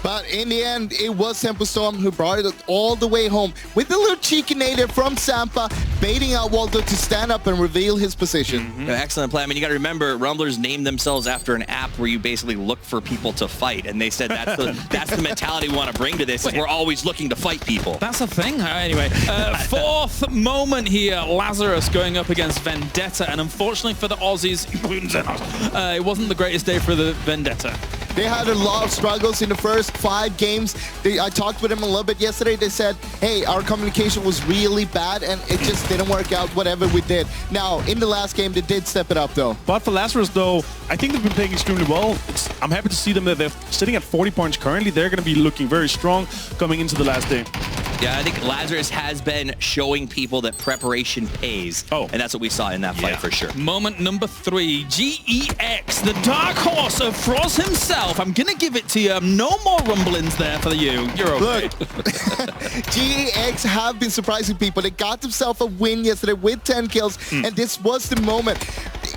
But in the end, it was Tempo Storm who brought it all the way home with a little cheeky native from Sampa, baiting out Waldo to stand up and reveal his position. Excellent play. I mean, you got to remember, Rumblers named themselves after an app where you basically look for people to fight, and they said that's the mentality we want to bring to this. Is we're always looking to fight people. That's a thing. Anyway, 4th moment here, Lazarus going up against Vendetta, and unfortunately for the Aussies, it wasn't the greatest day for the Vendetta. They had a lot of struggles in the first 5 games. I talked with them a little bit yesterday. They said, hey, our communication was really bad and it just didn't work out, whatever we did. Now, in the last game, they did step it up, though. But for Lazarus, though, I think they've been playing extremely well. I'm happy to see them that they're sitting at 40 points currently. They're going to be looking very strong coming into the last day. Yeah, I think Lazarus has been showing people that preparation pays. And that's what we saw in that fight for sure. Moment number 3, GEX, the dark horse of Froz himself. I'm going to give it to you. No more rumblings there for you. You're okay. Look, GEX have been surprising people. They got themselves a win yesterday with 10 kills, and this was the moment.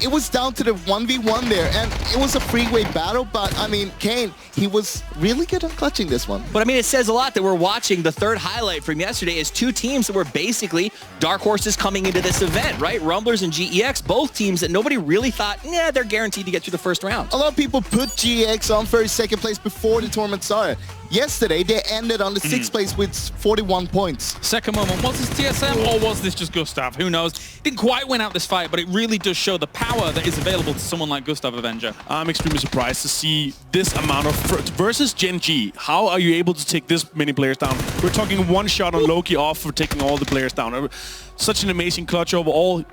It was down to the 1v1 there, and it was a freeway battle, but, I mean, Kane, he was really good at clutching this one. But, I mean, it says a lot that we're watching the third highlight from yesterday is 2 teams that were basically dark horses coming into this event, right? Rumblers and GEX, both teams that nobody really thought, yeah, they're guaranteed to get through the first round. A lot of people put GEX on for second place before the tournament started. Yesterday, they ended on the 6th place with 41 points. Second moment, was this TSM or was this just Gustav? Who knows? Didn't quite win out this fight, but it really does show the power that is available to someone like Gustav Avenger. I'm extremely surprised to see this amount of... Versus Gen G, how are you able to take this many players down? We're talking one shot on Loki off for taking all the players down. Such an amazing clutch overall.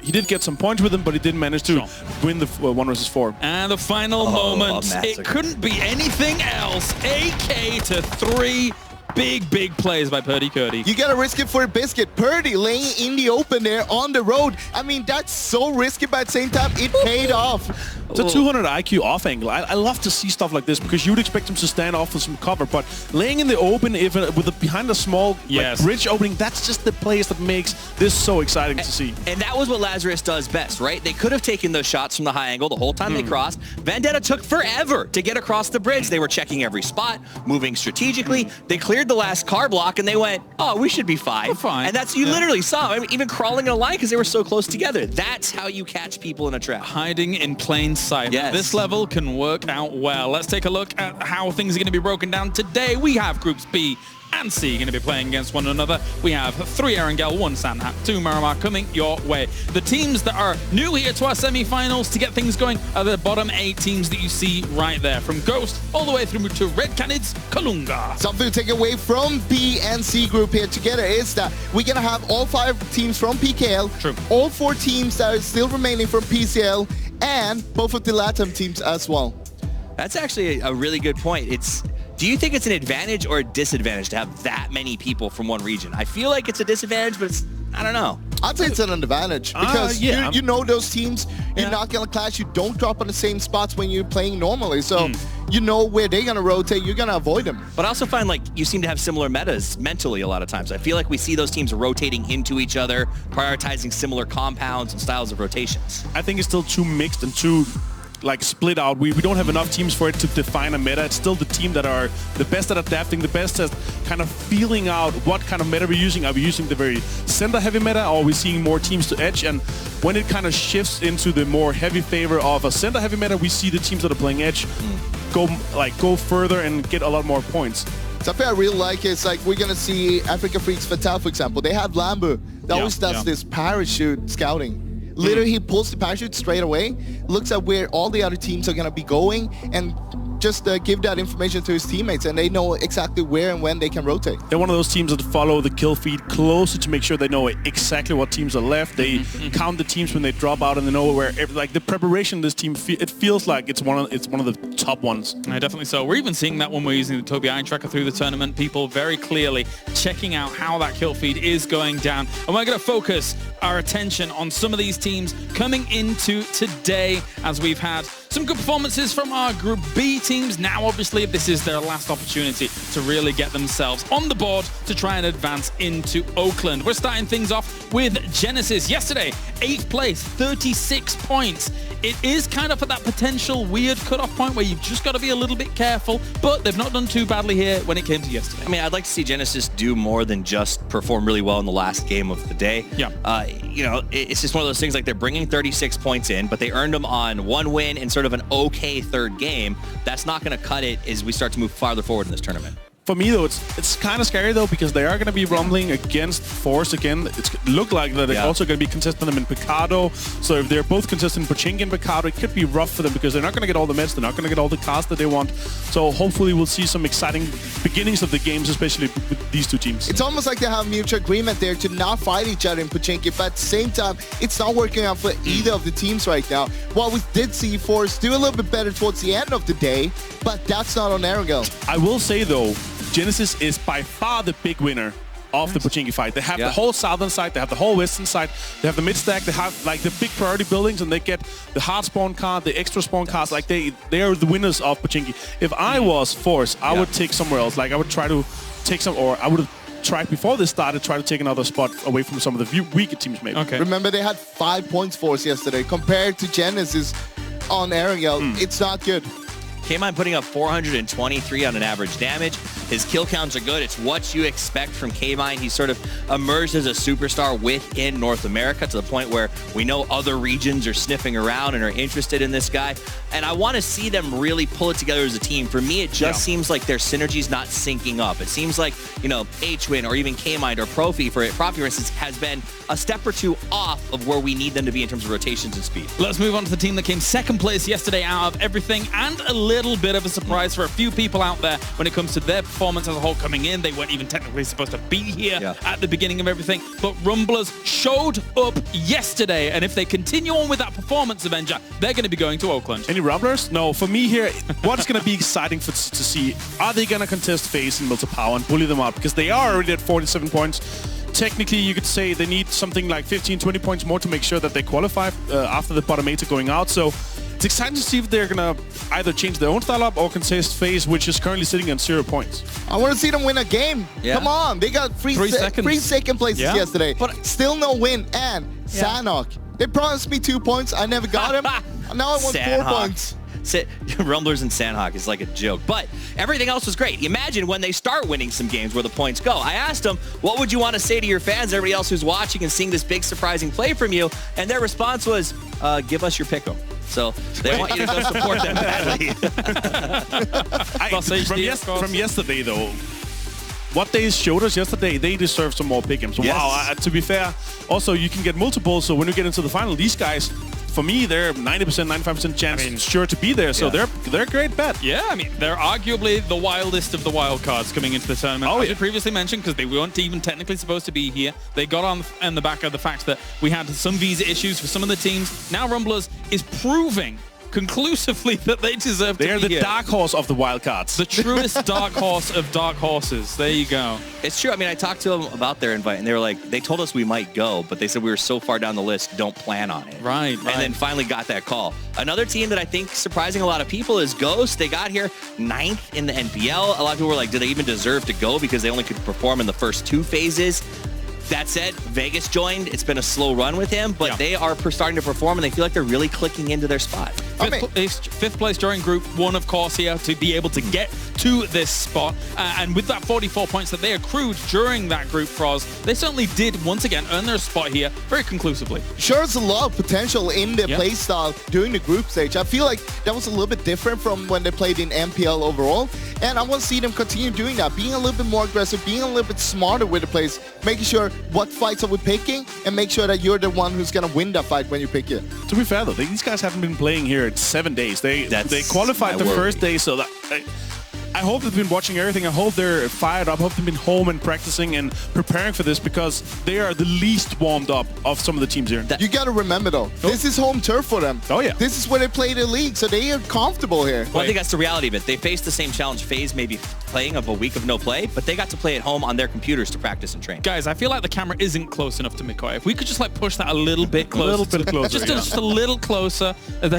He did get some points with him, but he didn't manage to win the 1 versus 4. And the final moment, it couldn't be anything else. AK to 3. Big plays by Purdy Curdy. You gotta risk it for a biscuit. Purdy laying in the open there on the road. I mean, that's so risky, but at the same time, it paid off. It's a 200 IQ off angle. I love to see stuff like this because you would expect him to stand off for some cover, but laying in the open behind a small bridge opening, that's just the plays that makes this so exciting to see. And that was what Lazarus does best, right? They could have taken those shots from the high angle the whole time they crossed. Vendetta took forever to get across the bridge. They were checking every spot, moving strategically. They cleared cleared the last car block and they went, oh, we should be fine. We're fine. And that's, you literally saw them even crawling in a line because they were so close together. That's how you catch people in a trap. Hiding in plain sight. Yes. This level can work out well. Let's take a look at how things are going to be broken down today. We have groups B and C going to be playing against one another. We have 3 Erangel, 1 Sandhat, 2 Miramar coming your way. The teams that are new here to our semi-finals to get things going are the bottom 8 teams that you see right there, from Ghost all the way through to Red Canids, Kalunga. Something to take away from B and C group here together is that we're going to have all 5 teams from PKL, True. all 4 teams that are still remaining from PCL, and both of the LATAM teams as well. That's actually a really good point. Do you think it's an advantage or a disadvantage to have that many people from one region? I feel like it's a disadvantage, but I don't know. I'd say it's an advantage because you know those teams, you're not going to clash, you don't drop on the same spots when you're playing normally. So you know where they're going to rotate, you're going to avoid them. But I also find like you seem to have similar metas mentally a lot of times. I feel like we see those teams rotating into each other, prioritizing similar compounds and styles of rotations. I think it's still too mixed and too like split out. We don't have enough teams for it to define a meta. It's still the team that are the best at adapting, the best at kind of feeling out what kind of meta we're using. Are we using the very center heavy meta, or are we seeing more teams to edge? And when it kind of shifts into the more heavy favor of a center heavy meta, we see the teams that are playing edge go further and get a lot more points. Something I really like is like we're going to see Africa Freaks Fatal, for example. They have Lambu that always does this parachute scouting. Literally, he pulls the parachute straight away, looks at where all the other teams are going to be going, and just give that information to his teammates, and they know exactly where and when they can rotate. They're one of those teams that follow the kill feed closely to make sure they know exactly what teams are left. They count the teams when they drop out, and they know where. Like the preparation of this team, it feels like it's one of the top ones. Yeah, definitely so. We're even seeing that when we're using the Tobii Eye Tracker through the tournament. People very clearly checking out how that kill feed is going down, and we're going to focus our attention on some of these teams coming into today, as we've had some good performances from our Group B teams. Now, obviously, this is their last opportunity to really get themselves on the board to try and advance into Oakland. We're starting things off with Genesis. Yesterday, 8th place, 36 points. It is kind of at that potential weird cutoff point where you've just got to be a little bit careful, but they've not done too badly here when it came to yesterday. I mean, I'd like to see Genesis do more than just perform really well in the last game of the day. Yeah. You know, it's just one of those things, like they're bringing 36 points in, but they earned them on 1 win and sort of an okay 3rd game. That's not going to cut it as we start to move farther forward in this tournament. For me, though, it's kind of scary, though, because they are going to be rumbling against Force again. It looked like that they're also going to be consistent them in Picado. So if they're both consistent, Pochinki and Picado, it could be rough for them because they're not going to get all the meds. They're not going to get all the cars that they want. So hopefully we'll see some exciting beginnings of the games, especially with these 2 teams. It's almost like they have mutual agreement there to not fight each other in Pochinki, but at the same time, it's not working out for either of the teams right now. While we did see Force do a little bit better towards the end of the day, but that's not on Erangel. I will say, though, Genesis is by far the big winner of the Pochinki fight. They have the whole southern side, they have the whole western side, they have the mid stack, they have like the big priority buildings, and they get the hard spawn card, the extra spawn cards. Like they are the winners of Pochinki. If I was Force, I would take somewhere else. Like I would try to take some, or I would have tried before this started, try to take another spot away from some of the weaker teams maybe. Okay. Remember, they had 5 points Force yesterday compared to Genesis on Erangel. It's not good. K-Mine putting up 423 on an average damage. His kill counts are good. It's what you expect from K-Mine. He's sort of emerged as a superstar within North America to the point where we know other regions are sniffing around and are interested in this guy. And I want to see them really pull it together as a team. For me, it just seems like their synergy's not syncing up. It seems like, you know, HWin or even K-Mine or Profi, for instance, has been a step or 2 off of where we need them to be in terms of rotations and speed. Let's move on to the team that came 2nd place yesterday out of everything, and a little bit of a surprise for a few people out there when it comes to their performance as a whole coming in. They weren't even technically supposed to be here at the beginning of everything, but Rumblers showed up yesterday, and if they continue on with that performance, Avenger, they're going to be going to Oakland. Any Rumblers? No, for me here, what's going to be exciting to see, are they going to contest FaZe and Multipower and bully them out? Because they are already at 47 points. Technically, you could say they need something like 15, 20 points more to make sure that they qualify after the bottom 8 are going out. So it's exciting to see if they're going to either change their own style up or contest FaZe, which is currently sitting on 0 points. I want to see them win a game. Come on. They got 3 second places yesterday, but still no win. And Sanok, they promised me 2 points. I never got him. Now I want 4 points. Rumblers and Sandhawk is like a joke. But everything else was great. Imagine when they start winning some games where the points go. I asked them, what would you want to say to your fans, everybody else who's watching and seeing this big surprising play from you? And their response was, give us your pick 'em. So they want you to go support them badly. From yesterday, though, what they showed us yesterday, they deserve some more pick-ems. Yes. Wow, to be fair, also you can get multiple, so when you get into the final, these guys, for me, they're 90%, 95% chance sure to be there, so they're a great bet. Yeah, I mean, they're arguably the wildest of the wild cards coming into the tournament. As we previously mentioned, because they weren't even technically supposed to be here. They got on the back of the fact that we had some visa issues for some of the teams. Now Rumblers is proving conclusively that they deserve to be here. They're the dark horse of the wild cards. The truest dark horse of dark horses. There you go. It's true. I mean, I talked to them about their invite, and they were like, they told us we might go, but they said we were so far down the list, don't plan on it. Right. And then finally got that call. Another team that I think surprising a lot of people is Ghost. They got here 9th in the NPL. A lot of people were like, do they even deserve to go because they only could perform in the first 2 phases? That said, Vegas joined. It's been a slow run with him, but they are starting to perform, and they feel like they're really clicking into their spot. Fifth place during Group 1, of course, here to be able to get to this spot. And with that 44 points that they accrued during that group for us, they certainly did, once again, earn their spot here very conclusively. Shows a lot of potential in their play style during the group stage. I feel like that was a little bit different from when they played in MPL overall. And I want to see them continue doing that, being a little bit more aggressive, being a little bit smarter with the plays, making sure what fights are we picking, and make sure that you're the one who's going to win that fight when you pick it. To be fair, though, these guys haven't been playing here in 7 days. They qualified the first day, so that... I hope they've been watching everything. I hope they're fired up. I hope they've been home and practicing and preparing for this because they are the least warmed up of some of the teams here. You got to remember, though, this is home turf for them. Oh, yeah. This is where they play the league, so they are comfortable here. Well, I think that's the reality of it. They faced the same challenge FaZe maybe playing of a week of no play, but they got to play at home on their computers to practice and train. Guys, I feel like the camera isn't close enough to McCoy. If we could just like push that a little bit closer. A little bit closer. Just a little closer. He's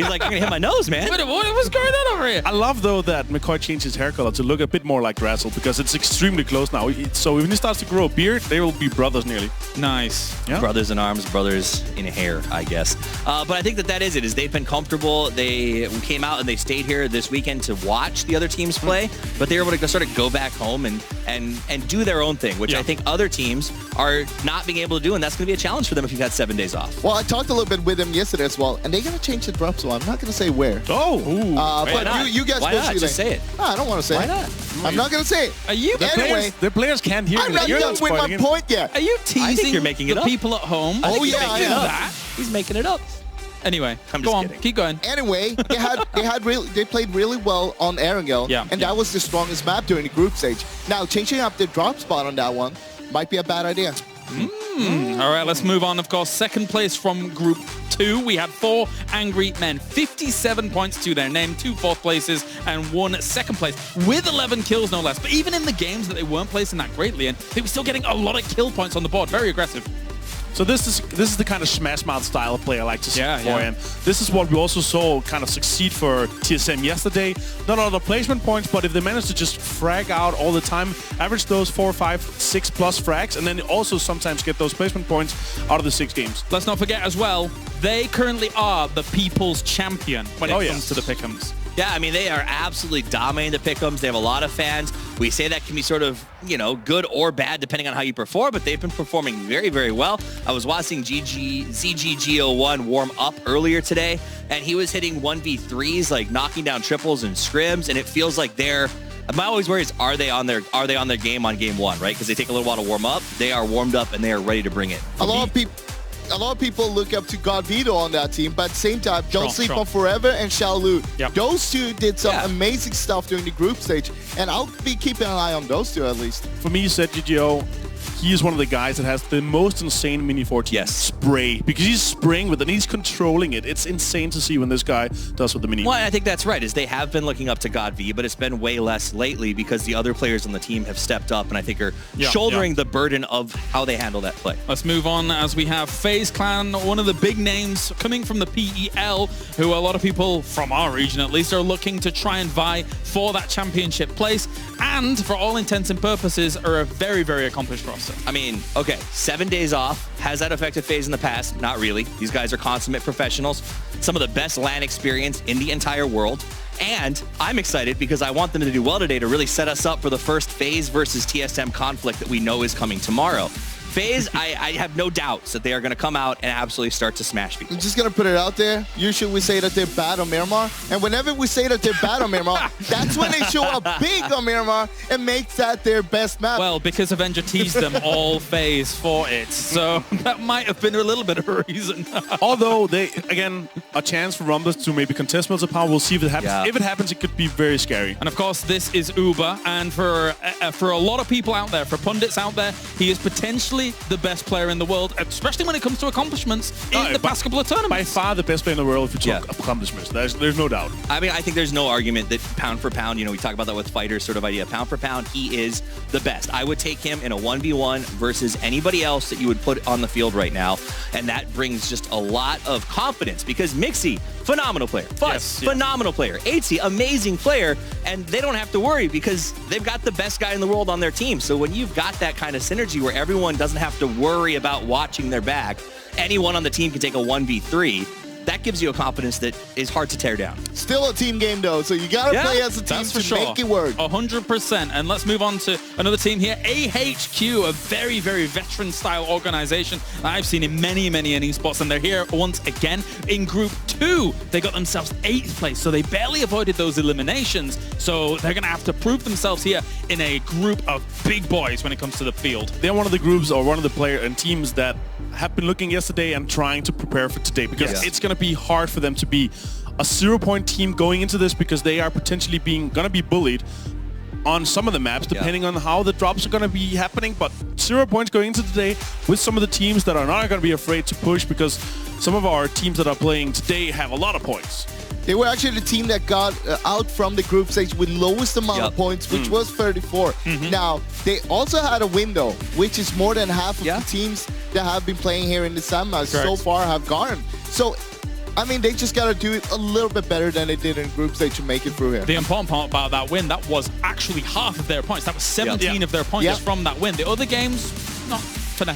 like, you're going to hit my nose, man. What's going on over here? I love, though, that McCoy changed his hair color to look a bit more like Razzle because it's extremely close now. So when he starts to grow a beard, they will be brothers nearly. Nice. Yeah. Brothers in arms, brothers in hair, I guess. But I think that is it, is they've been comfortable. They came out and they stayed here this weekend to watch the other teams play, but they were able to sort of go back home and do their own thing, which I think other teams are not being able to do, and that's going to be a challenge for them if you've had 7 days off. Well, I talked a little bit with them yesterday as well, and they're going to change the drop, so I'm not going to say where. But you guys Why not? Just say it. I don't want to say Why it. not? I'm not going to say it. Are you anyway? The players can't hear I'm not done with my point yet. Are you teasing I think you're making it the up. people at home? Oh, yeah, I am. That? He's making it up. Anyway, I'm go just on. kidding. Keep going. Anyway, they played really well on Erangel, and that was the strongest map during the group stage. Now, changing up the drop spot on that one might be a bad idea. All right, let's move on. Of course, second place from Group 2. We had 4 angry men, 57 points to their name, 2 fourth places and 1 second place, with 11 kills no less. But even in the games that they weren't placing that greatly in, they were still getting a lot of kill points on the board. Very aggressive. So this is the kind of smash mouth style of play I like to see for, and this is what we also saw kind of succeed for TSM yesterday. Not a lot of placement points, but if they manage to just frag out all the time, average those 4, 5, 6 plus frags, and then also sometimes get those placement points out of the 6 games. Let's not forget as well, they currently are the people's champion when it comes to the pick'ems. Yeah, I mean, they are absolutely dominating the pick'ems. They have a lot of fans. We say that can be sort of, good or bad depending on how you perform, but they've been performing very, very well. I was watching ZGGO1 warm up earlier today, and he was hitting 1v3s, like knocking down triples and scrims, and it feels like my always worry is, are they on their game on game 1, right? Because they take a little while to warm up. They are warmed up, and they are ready to bring it. A lot of people look up to Godvito on that team, but at the same time, Don't Sleep on Forever and Xiaolu. Those two did some amazing stuff during the group stage, and I'll be keeping an eye on those two at least. For me, you said GGO. He is one of the guys that has the most insane Mini 14 spray, because he's spraying with it and he's controlling it. It's insane to see when this guy does with the Mini. Well, I think that's right, is they have been looking up to GodV, but it's been way less lately because the other players on the team have stepped up and I think are shouldering the burden of how they handle that play. Let's move on as we have FaZe Clan, one of the big names coming from the PEL, who a lot of people from our region at least are looking to try and vie for that championship place, and for all intents and purposes are a very, very accomplished roster. faster. I mean, okay, 7 days off. Has that affected FaZe in the past? Not really. These guys are consummate professionals. Some of the best LAN experience in the entire world. And I'm excited because I want them to do well today to really set us up for the first FaZe versus TSM conflict that we know is coming tomorrow. FaZe, I have no doubts that they are going to come out and absolutely start to smash people. I'm just going to put it out there. Usually we say that they're bad on Miramar. And whenever we say that they're bad on Miramar, that's when they show up big on Miramar and makes that their best map. Well, because Avenger teased them all FaZe for it. So that might have been a little bit of a reason. Although, again, a chance for Rumblers to maybe contest Melts of Power. We'll see if it happens. Yeah. If it happens, it could be very scary. And of course, this is Uber. And for a lot of people out there, for pundits out there, he is potentially the best player in the world, especially when it comes to accomplishments in the past couple of tournaments. By far the best player in the world if you talk accomplishments. There's no doubt. I mean, I think there's no argument that pound for pound, you know, we talk about that with fighters sort of idea. Pound for pound, he is the best. I would take him in a 1v1 versus anybody else that you would put on the field right now. And that brings just a lot of confidence because Mixie, phenomenal player. Fuzz, phenomenal player. 8C, amazing player. And they don't have to worry because they've got the best guy in the world on their team. So when you've got that kind of synergy where everyone doesn't have to worry about watching their back, anyone on the team can take a 1v3. That gives you a confidence that is hard to tear down. Still a team game, though, so you got to play as a team to make it work. 100%. And let's move on to another team here. AHQ, a very, very veteran-style organization that I've seen in many, many spots, and they're here once again in Group 2. They got themselves 8th place, so they barely avoided those eliminations. So they're going to have to prove themselves here in a group of big boys when it comes to the field. They're one of the groups or one of the player and teams that have been looking yesterday and trying to prepare for today because it's going to be hard for them to be a 0-point team going into this because they are potentially going to be bullied on some of the maps depending on how the drops are going to be happening. But 0 points going into today with some of the teams that are not going to be afraid to push because some of our teams that are playing today have a lot of points. They were actually the team that got out from the group stage with lowest amount of points, which was 34. Now, they also had a window, which is more than half of the teams that have been playing here in the semis so far have gotten. So, I mean, they just got to do it a little bit better than they did in group stage to make it through here. The important part about that win, that was actually half of their points. That was 17 of their points from that win. The other games, not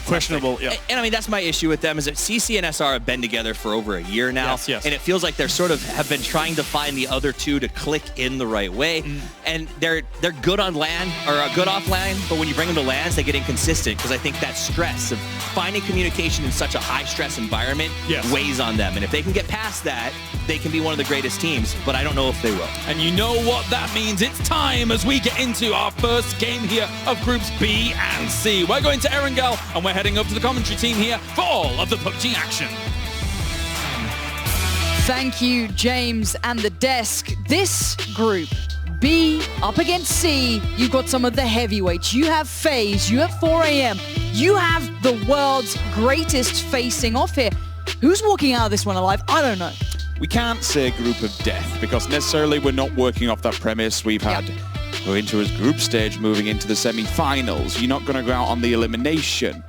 questionable. And I mean, that's my issue with them is that CC and SR have been together for over a year now. And it feels like they're sort of have been trying to find the other two to click in the right way. And they're good on LAN or good off LAN, but when you bring them to LANs, they get inconsistent because I think that stress of finding communication in such a high stress environment weighs on them. And if they can get past that, they can be one of the greatest teams, but I don't know if they will. And you know what that means. It's time as we get into our first game here of Groups B and C. We're going to Erangel, and we're heading up to the commentary team here for all of the PUBG action. Thank you, James and the desk. This group, B up against C, you've got some of the heavyweights. You have FaZe, you have 4AM, you have the world's greatest facing off here. Who's walking out of this one alive? I don't know. We can't say group of death because necessarily we're not working off that premise. We've had we're into a group stage moving into the semi-finals. You're not going to go out on the elimination.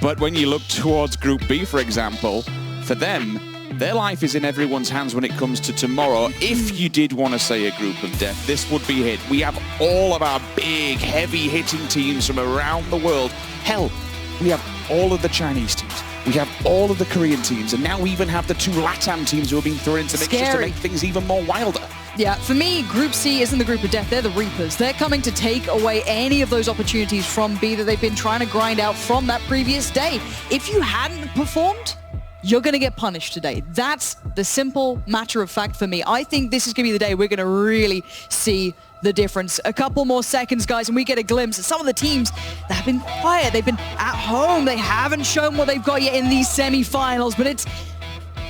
But when you look towards Group B, for example, for them, their life is in everyone's hands when it comes to tomorrow. If you did want to say a group of death, this would be it. We have all of our big, heavy-hitting teams from around the world. Hell, we have all of the Chinese teams. We have all of the Korean teams, and now we even have the 2 LATAM teams who have been thrown into the mix just to make things even more wilder. Yeah, for me, Group C isn't the group of death. They're the Reapers. They're coming to take away any of those opportunities from B that they've been trying to grind out from that previous day. If you hadn't performed, you're going to get punished today. That's the simple matter of fact for me. I think this is going to be the day we're going to really see the difference. A couple more seconds, guys, and we get a glimpse at some of the teams that have been quiet. They've been at home. They haven't shown what they've got yet in these semi-finals, but it's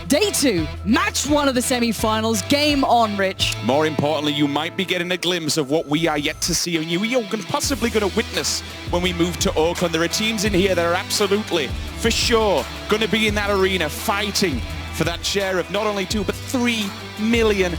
Day 2, match 1 of the semi-finals. Game on, Rich. More importantly, you might be getting a glimpse of what we are yet to see, and you're possibly going to witness when we move to Oakland. There are teams in here that are absolutely, for sure, going to be in that arena fighting for that share of not only $2, but $3 million.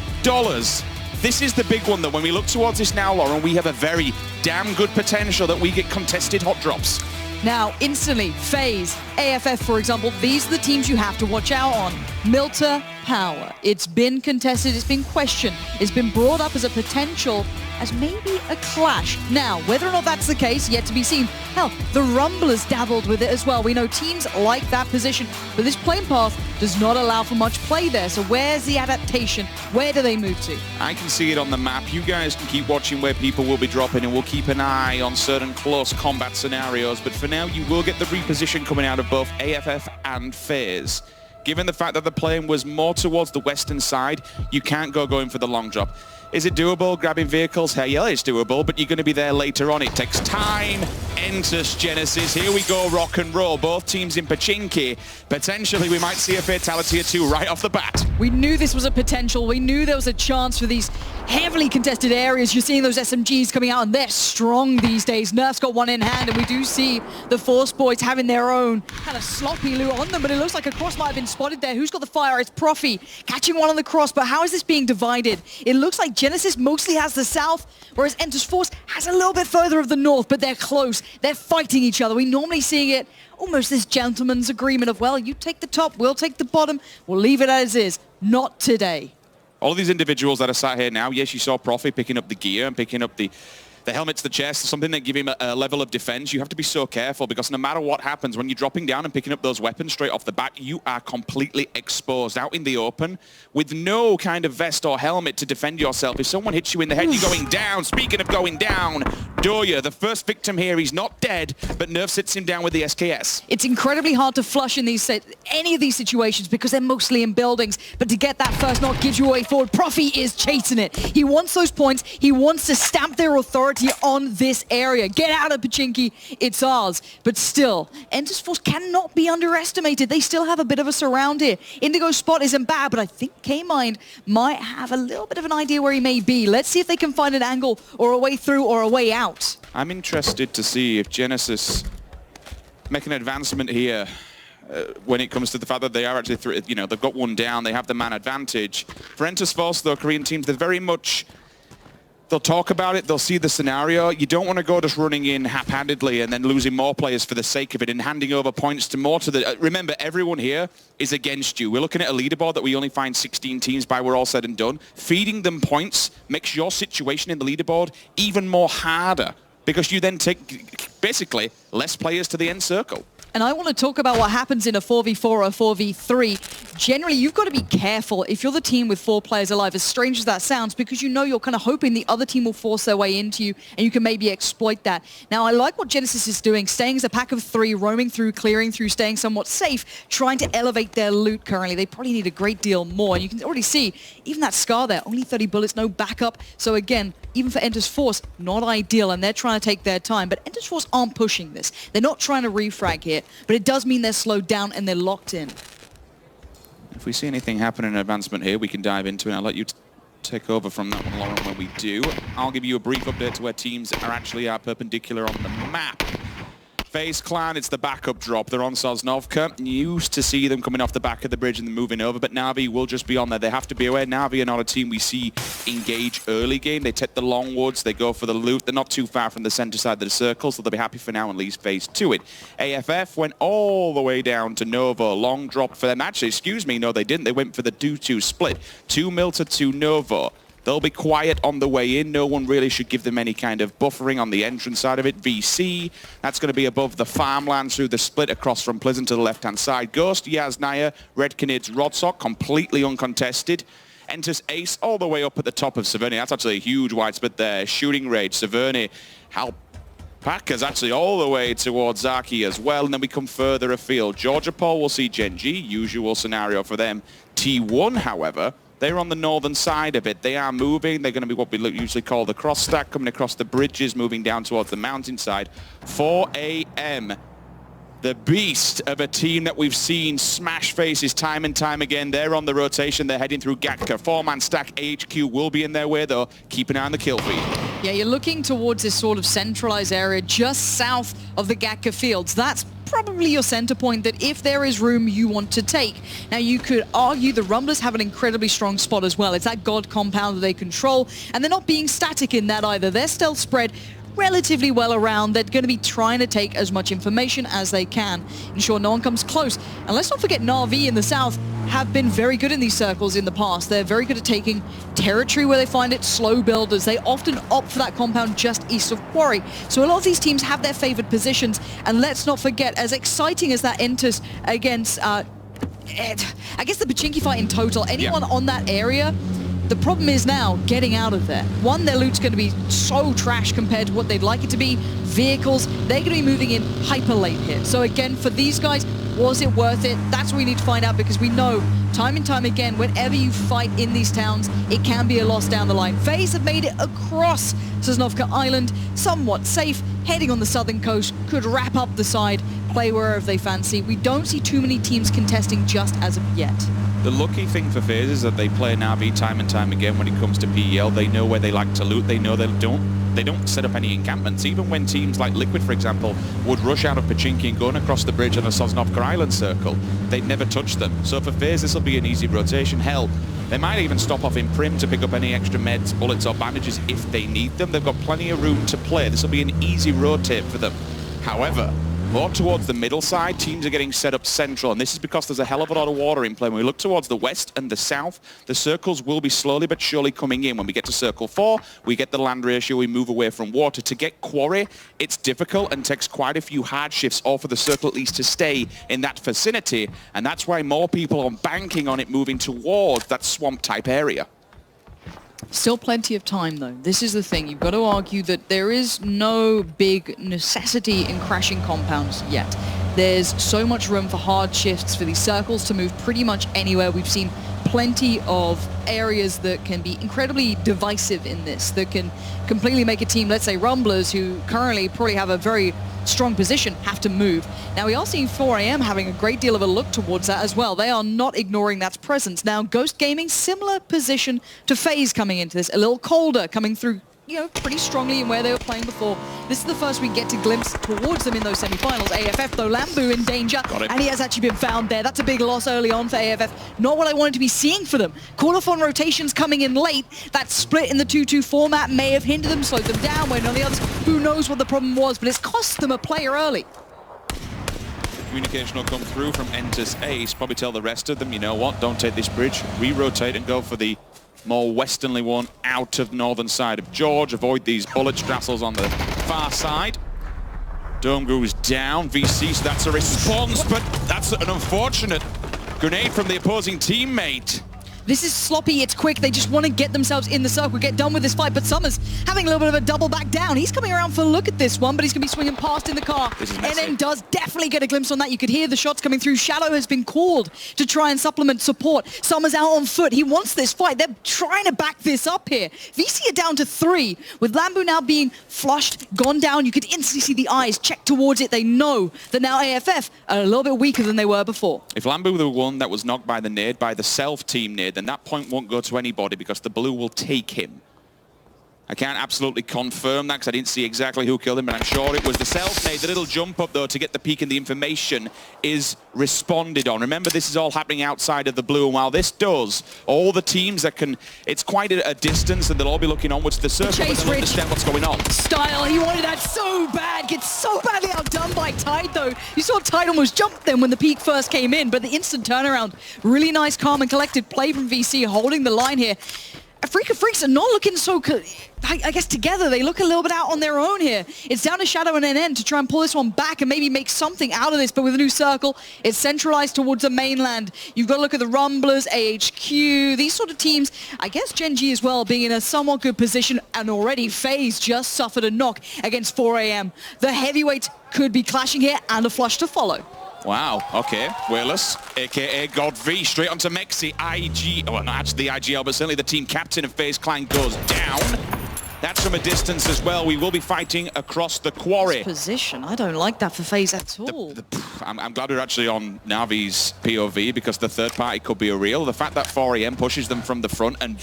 This is the big one, though. When we look towards this now, Lauren, we have a very damn good potential that we get contested hot drops. Now, instantly, FaZe, AFF, for example, these are the teams you have to watch out on. Milta, power. It's been contested, it's been questioned, it's been brought up as a potential as maybe a clash. Now, whether or not that's the case, yet to be seen. Hell, the Rumblers dabbled with it as well. We know teams like that position, but this playing path does not allow for much play there. So where's the adaptation? Where do they move to? I can see it on the map. You guys can keep watching where people will be dropping, and we'll keep an eye on certain close combat scenarios. But for now, you will get the reposition coming out of both AFF and FaZe. Given the fact that the plane was more towards the western side, you can't going for the long drop. Is it doable, grabbing vehicles? Hell yeah, it's doable, but you're going to be there later on. It takes time. Enters Genesis. Here we go, rock and roll. Both teams in Pachinki. Potentially, we might see a fatality or two right off the bat. We knew this was a potential. We knew there was a chance for these heavily contested areas. You're seeing those SMGs coming out, and they're strong these days. Nerf's got one in hand, and we do see the Force Boys having their own kind of sloppy loot on them, but it looks like a cross might have been spotted there. Who's got the fire? It's Profi catching one on the cross, but how is this being divided? It looks like Genesis mostly has the south, whereas Enter's Force has a little bit further of the north, but they're close. They're fighting each other. We normally seeing it almost this gentleman's agreement of, well, you take the top, we'll take the bottom, we'll leave it as is. Not today. All of these individuals that are sat here now, yes, you saw Profi picking up the gear and picking up the helmet to the chest, something that give him a level of defense. You have to be so careful because no matter what happens, when you're dropping down and picking up those weapons straight off the bat, you are completely exposed out in the open with no kind of vest or helmet to defend yourself. If someone hits you in the head, you're going down. Speaking of going down, Doya, the first victim here, he's not dead, but Nerf sits him down with the SKS. It's incredibly hard to flush in any of these situations because they're mostly in buildings, but to get that first knock gives you a way forward. Profi is chasing it. He wants those points. He wants to stamp their authority on this area. Get out of Pachinki, it's ours. But still, Enter's Force cannot be underestimated. They still have a bit of a surround here. Indigo's spot isn't bad, but I think K-Mind might have a little bit of an idea where he may be. Let's see if they can find an angle or a way through or a way out. I'm interested to see if Genesis make an advancement here when it comes to the fact that they are actually, they've got one down, they have the man advantage. For Enter's Force, though, Korean teams, they're very much... They'll talk about it, they'll see the scenario. You don't want to go just running in haphazardly and then losing more players for the sake of it and handing over points to more to the... remember, everyone here is against you. We're looking at a leaderboard that we only find 16 teams by we're all said and done. Feeding them points makes your situation in the leaderboard even more harder because you then take, basically, less players to the end circle. And I want to talk about what happens in a 4v4 or a 4v3. Generally, you've got to be careful if you're the team with 4 players alive, as strange as that sounds, because you know you're kind of hoping the other team will force their way into you, and you can maybe exploit that. Now, I like what Genesis is doing, staying as a pack of 3, roaming through, clearing through, staying somewhat safe, trying to elevate their loot currently. They probably need a great deal more. And you can already see, even that Scar there, only 30 bullets, no backup. So again, even for Enter's Force, not ideal, and they're trying to take their time. But Enter's Force aren't pushing this. They're not trying to refrag here. But it does mean they're slowed down and they're locked in. If we see anything happen in advancement here, we can dive into it. I'll let you take over from that one, Lauren, when we do. I'll give you a brief update to where teams are actually perpendicular on the map. FaZe Clan, it's the backup drop. They're on Sosnovka. You used to see them coming off the back of the bridge and then moving over, but Na'Vi will just be on there. They have to be aware. Na'Vi are not a team we see engage early game. They take the long woods. They go for the loot. They're not too far from the center side of the circle, so they'll be happy for now and leave FaZe to it. AFF went all the way down to Novo. Long drop for them. Actually, excuse me, no, they didn't. They went for the 2-2 split. 2 Milta to Novo. They'll be quiet on the way in. No one really should give them any kind of buffering on the entrance side of it. VC, that's going to be above the farmlands through the split across from Pleasant to the left-hand side. Ghost, Yaz Naya, Red Canids, Rodsock, completely uncontested. Enters Ace all the way up at the top of Severny. That's actually a huge wide split there. Shooting range, Severny, Alpaca's actually all the way towards Zaki as well. And then we come further afield. Georgia Paul will see Gen G, usual scenario for them. T1, however, they're on the northern side of it. They are moving. They're going to be what we usually call the cross stack, coming across the bridges, moving down towards the mountainside. 4 a.m. The beast of a team that we've seen smash faces time and time again. They're on the rotation. They're heading through Gatka. 4-man stack. AHQ will be in their way, though. Keep an eye on the kill feed. Yeah, you're looking towards this sort of centralized area just south of the Gatka fields. That's probably your center point that if there is room you want to take. Now you could argue the Rumblers have an incredibly strong spot as well. It's that God compound that they control, and they're not being static in that either. Their stealth spread relatively well around. They're going to be trying to take as much information as they can, ensure no one comes close. And let's not forget Na'Vi in the south have been very good in these circles in the past. They're very good at taking territory where they find it, slow builders. They often opt for that compound just east of Quarry. So a lot of these teams have their favored positions. And let's not forget, as exciting as that enters against, I guess the Pachinki fight in total, anyone on that area, the problem is now getting out of there. One, their loot's going to be so trash compared to what they'd like it to be. Vehicles, they're going to be moving in hyper late here. So again, for these guys, was it worth it? That's what we need to find out, because we know time and time again, whenever you fight in these towns, it can be a loss down the line. FaZe have made it across Sosnovka Island, somewhat safe, heading on the southern coast, could wrap up the side, play wherever they fancy. We don't see too many teams contesting just as of yet. The lucky thing for FaZe is that they play Na'Vi time and time again when it comes to PEL. They know where they like to loot. They know they don't set up any encampments. Even when teams like Liquid, for example, would rush out of Pachinki and going across the bridge on a Sosnovka Island circle, they'd never touch them. So for FaZe, this will be an easy rotation. Hell, they might even stop off in Prim to pick up any extra meds, bullets or bandages if they need them. They've got plenty of room to play. This will be an easy rotate for them. However, more towards the middle side, teams are getting set up central, and this is because there's a hell of a lot of water in play. When we look towards the west and the south, the circles will be slowly but surely coming in. When we get to Circle 4, we get the land ratio, we move away from water. To get Quarry, it's difficult and takes quite a few hard shifts, or for the circle at least to stay in that vicinity, and that's why more people are banking on it moving towards that swamp-type area. Still plenty of time, though. This is the thing. You've got to argue that there is no big necessity in crashing compounds yet. There's so much room for hard shifts for these circles to move pretty much anywhere. We've seen plenty of areas that can be incredibly divisive in this, that can completely make a team, let's say Rumblers, who currently probably have a very strong position, have to move. Now, we are seeing 4AM having a great deal of a look towards that as well. They are not ignoring that presence. Now, Ghost Gaming, similar position to FaZe coming into this, a little colder, coming through, you know, pretty strongly in where they were playing before. This is the first we get to glimpse towards them in those semifinals. AFF, though, Lambu in danger, and he has actually been found there. That's a big loss early on for AFF. Not what I wanted to be seeing for them. Call-off on rotations coming in late. That split in the 2-2 format may have hindered them, slowed them down, when on the others, who knows what the problem was, but it's cost them a player early. Communication will come through from Entus Ace, probably tell the rest of them, you know what, don't take this bridge, re-rotate and go for the more westernly one out of northern side of George. Avoid these bullet strassels on the far side. Dome goes down, VC, so that's a response, but that's an unfortunate grenade from the opposing teammate. This is sloppy, it's quick, they just want to get themselves in the circle, get done with this fight, but Summers having a little bit of a double back down. He's coming around for a look at this one, but he's going to be swinging past in the car. And then does definitely get a glimpse on that. You could hear the shots coming through. Shadow has been called to try and supplement support. Summers out on foot. He wants this fight. They're trying to back this up here. VC are down to 3, with Lambu now being flushed, gone down. You could instantly see the eyes check towards it. They know that now AFF are a little bit weaker than they were before. If Lambu were the one that was knocked by the nade, by the self-team nade, then that point won't go to anybody because the blue will take him. I can't absolutely confirm that because I didn't see exactly who killed him, but I'm sure it was the self-nade. The little jump up, though, to get the peek and the information is responded on. Remember, this is all happening outside of the blue, and while this does, all the teams that can, it's quite a distance, and they'll all be looking onwards to the circle, but they'll understand what's going on. Style, he wanted that so bad, gets so badly outdone by Tide, though. You saw Tide almost jump them when the peak first came in, but the instant turnaround, really nice, calm, and collected play from VC, holding the line here. Freak of Freaks are not looking so, I guess, together. They look a little bit out on their own here. It's down to Shadow and NN to try and pull this one back and maybe make something out of this, but with a new circle, it's centralized towards the mainland. You've got to look at the Rumblers, AHQ, these sort of teams. I guess Gen G as well being in a somewhat good position, and already FaZe just suffered a knock against 4AM. The heavyweights could be clashing here, and a flush to follow. Wow, okay. Whalers, a.k.a. God V, straight onto Mexi. IG, well, not actually the IGL, but certainly the team captain of FaZe Clan goes down. That's from a distance as well. We will be fighting across the quarry. Position, I don't like that for FaZe at all. I'm glad we're actually on Navi's POV because the third party could be a real. The fact that 4AM pushes them from the front and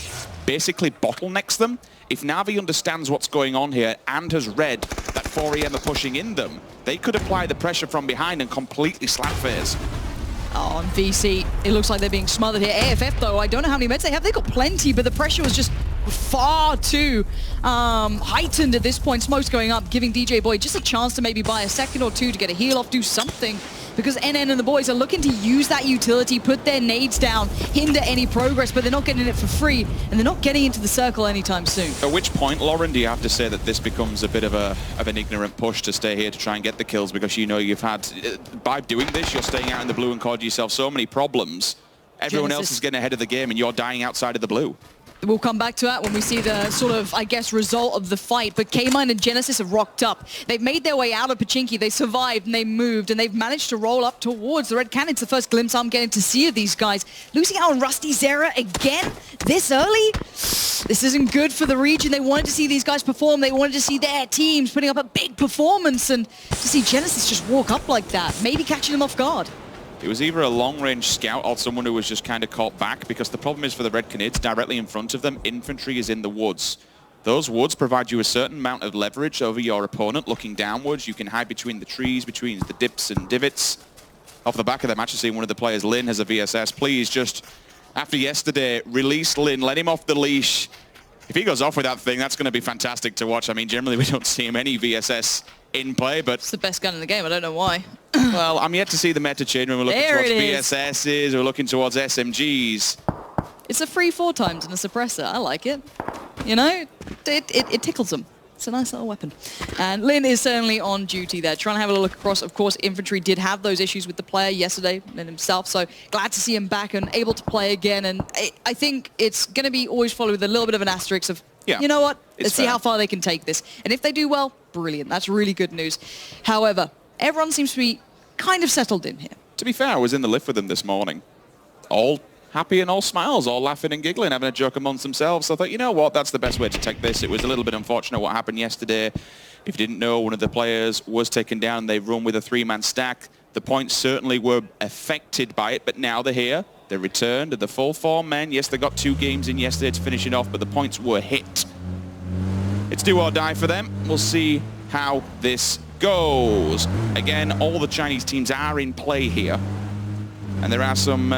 basically bottlenecks them, if Navi understands what's going on here and has read that 4AM are pushing in them, they could apply the pressure from behind and completely slap FaZe. Oh, and VC, it looks like they're being smothered here. AFF, though, I don't know how many meds they have. They've got plenty, but the pressure was just far too heightened at this point. Smoke's going up, giving DJ Boy just a chance to maybe buy a second or two to get a heal off, do something. Because NN and the boys are looking to use that utility, put their nades down, hinder any progress, but they're not getting it for free, and they're not getting into the circle anytime soon. At which point, Lauren, do you have to say that this becomes a bit of an ignorant push to stay here to try and get the kills, because you know you've had, by doing this, you're staying out in the blue and causing yourself so many problems. Everyone else is getting ahead of the game, and you're dying outside of the blue. We'll come back to that when we see the sort of, I guess, result of the fight. But K-Mine and Genesis have rocked up. They've made their way out of Pachinki. They survived and they moved and they've managed to roll up towards the Red Cannon. It's the first glimpse I'm getting to see of these guys. Losing out on Rusty Zera again this early? This isn't good for the region. They wanted to see these guys perform. They wanted to see their teams putting up a big performance. And to see Genesis just walk up like that, maybe catching them off guard. It was either a long-range scout or someone who was just kind of caught back, because the problem is for the Red Canids, directly in front of them, infantry is in the woods. Those woods provide you a certain amount of leverage over your opponent. Looking downwards, you can hide between the trees, between the dips and divots. Off the back of the match, seeing one of the players, Lin, has a VSS. Please, just after yesterday, release Lin, let him off the leash. If he goes off with that thing, that's going to be fantastic to watch. I mean, generally we don't see him any VSS in play, but it's the best gun in the game. I don't know why. Well, I'm yet to see the meta change when we're looking towards VSSs, we're looking towards SMGs. It's a free 4 times and a suppressor. I like it. You know, it tickles them. It's a nice little weapon. And Lin is certainly on duty there, trying to have a look across. Of course, infantry did have those issues with the player yesterday, Lin himself, so glad to see him back and able to play again. And I think it's going to be always followed with a little bit of an asterisk of, you know what, let's see how far they can take this. And if they do well, brilliant. That's really good news. However, everyone seems to be kind of settled in here. To be fair, I was in the lift with them this morning. All happy and all smiles, all laughing and giggling, having a joke amongst themselves. So I thought, you know what, that's the best way to take this. It was a little bit unfortunate what happened yesterday. If you didn't know, one of the players was taken down. They've run with a 3-man stack. The points certainly were affected by it, but now they're here. They returned, and the full 4 men. Yes, they got 2 games in yesterday to finish it off, but the points were hit. It's do or die for them. We'll see how this goes. Again, all the Chinese teams are in play here. And there are some...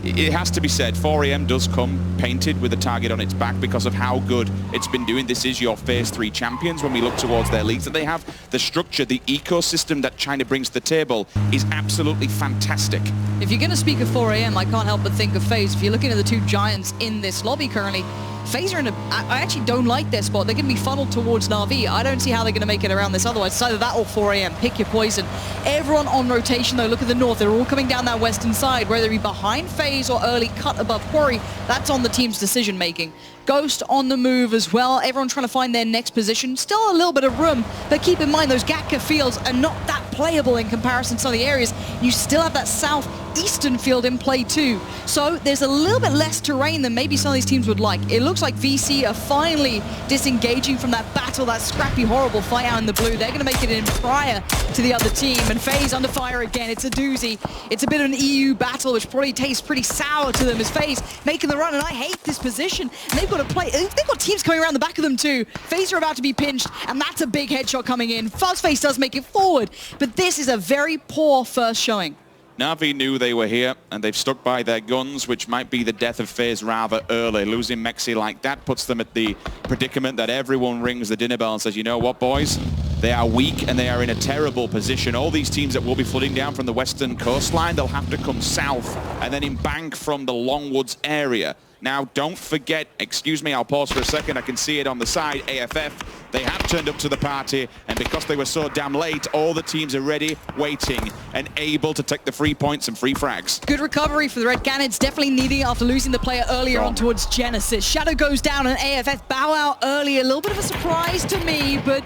it has to be said, 4AM does come painted with a target on its back because of how good it's been doing. This is your Phase 3 champions when we look towards their leagues. And they have the structure, the ecosystem that China brings to the table is absolutely fantastic. If you're going to speak of 4AM, I can't help but think of FaZe. If you're looking at the 2 giants in this lobby currently, FaZe are in a... I actually don't like their spot. They're going to be funneled towards Na'Vi. I don't see how they're going to make it around this otherwise. It's either that or 4AM. Pick your poison. Everyone on rotation, though. Look at the north. They're all coming down that western side, whether it be behind FaZe or early cut above Quarry. That's on the team's decision-making. Ghost on the move as well. Everyone trying to find their next position. Still a little bit of room, but keep in mind those Gatka fields are not that playable in comparison to some of the areas. You still have that southeastern field in play too. So there's a little bit less terrain than maybe some of these teams would like. It looks like VC are finally disengaging from that battle, that scrappy, horrible fight out in the blue. They're going to make it in prior to the other team. And FaZe under fire again. It's a doozy. It's a bit of an EU battle, which probably tastes pretty sour to them as FaZe making the run. And I hate this position. And they've got to play. They've got teams coming around the back of them too. FaZe are about to be pinched, and that's a big headshot coming in. Fuzzface does make it forward, but this is a very poor first showing. Na'Vi knew they were here, and they've stuck by their guns, which might be the death of FaZe rather early. Losing Mexi like that puts them at the predicament that everyone rings the dinner bell and says, you know what, boys? They are weak, and they are in a terrible position. All these teams that will be flooding down from the western coastline, they'll have to come south and then embank from the Longwoods area. Now, don't forget, excuse me, I'll pause for a second. I can see it on the side, AFF. They have turned up to the party, and because they were so damn late, all the teams are ready, waiting, and able to take the free points and free frags. Good recovery for the Red Canids, definitely needing it after losing the player earlier on towards Genesis. Shadow goes down, and AFF bow out early. A little bit of a surprise to me, but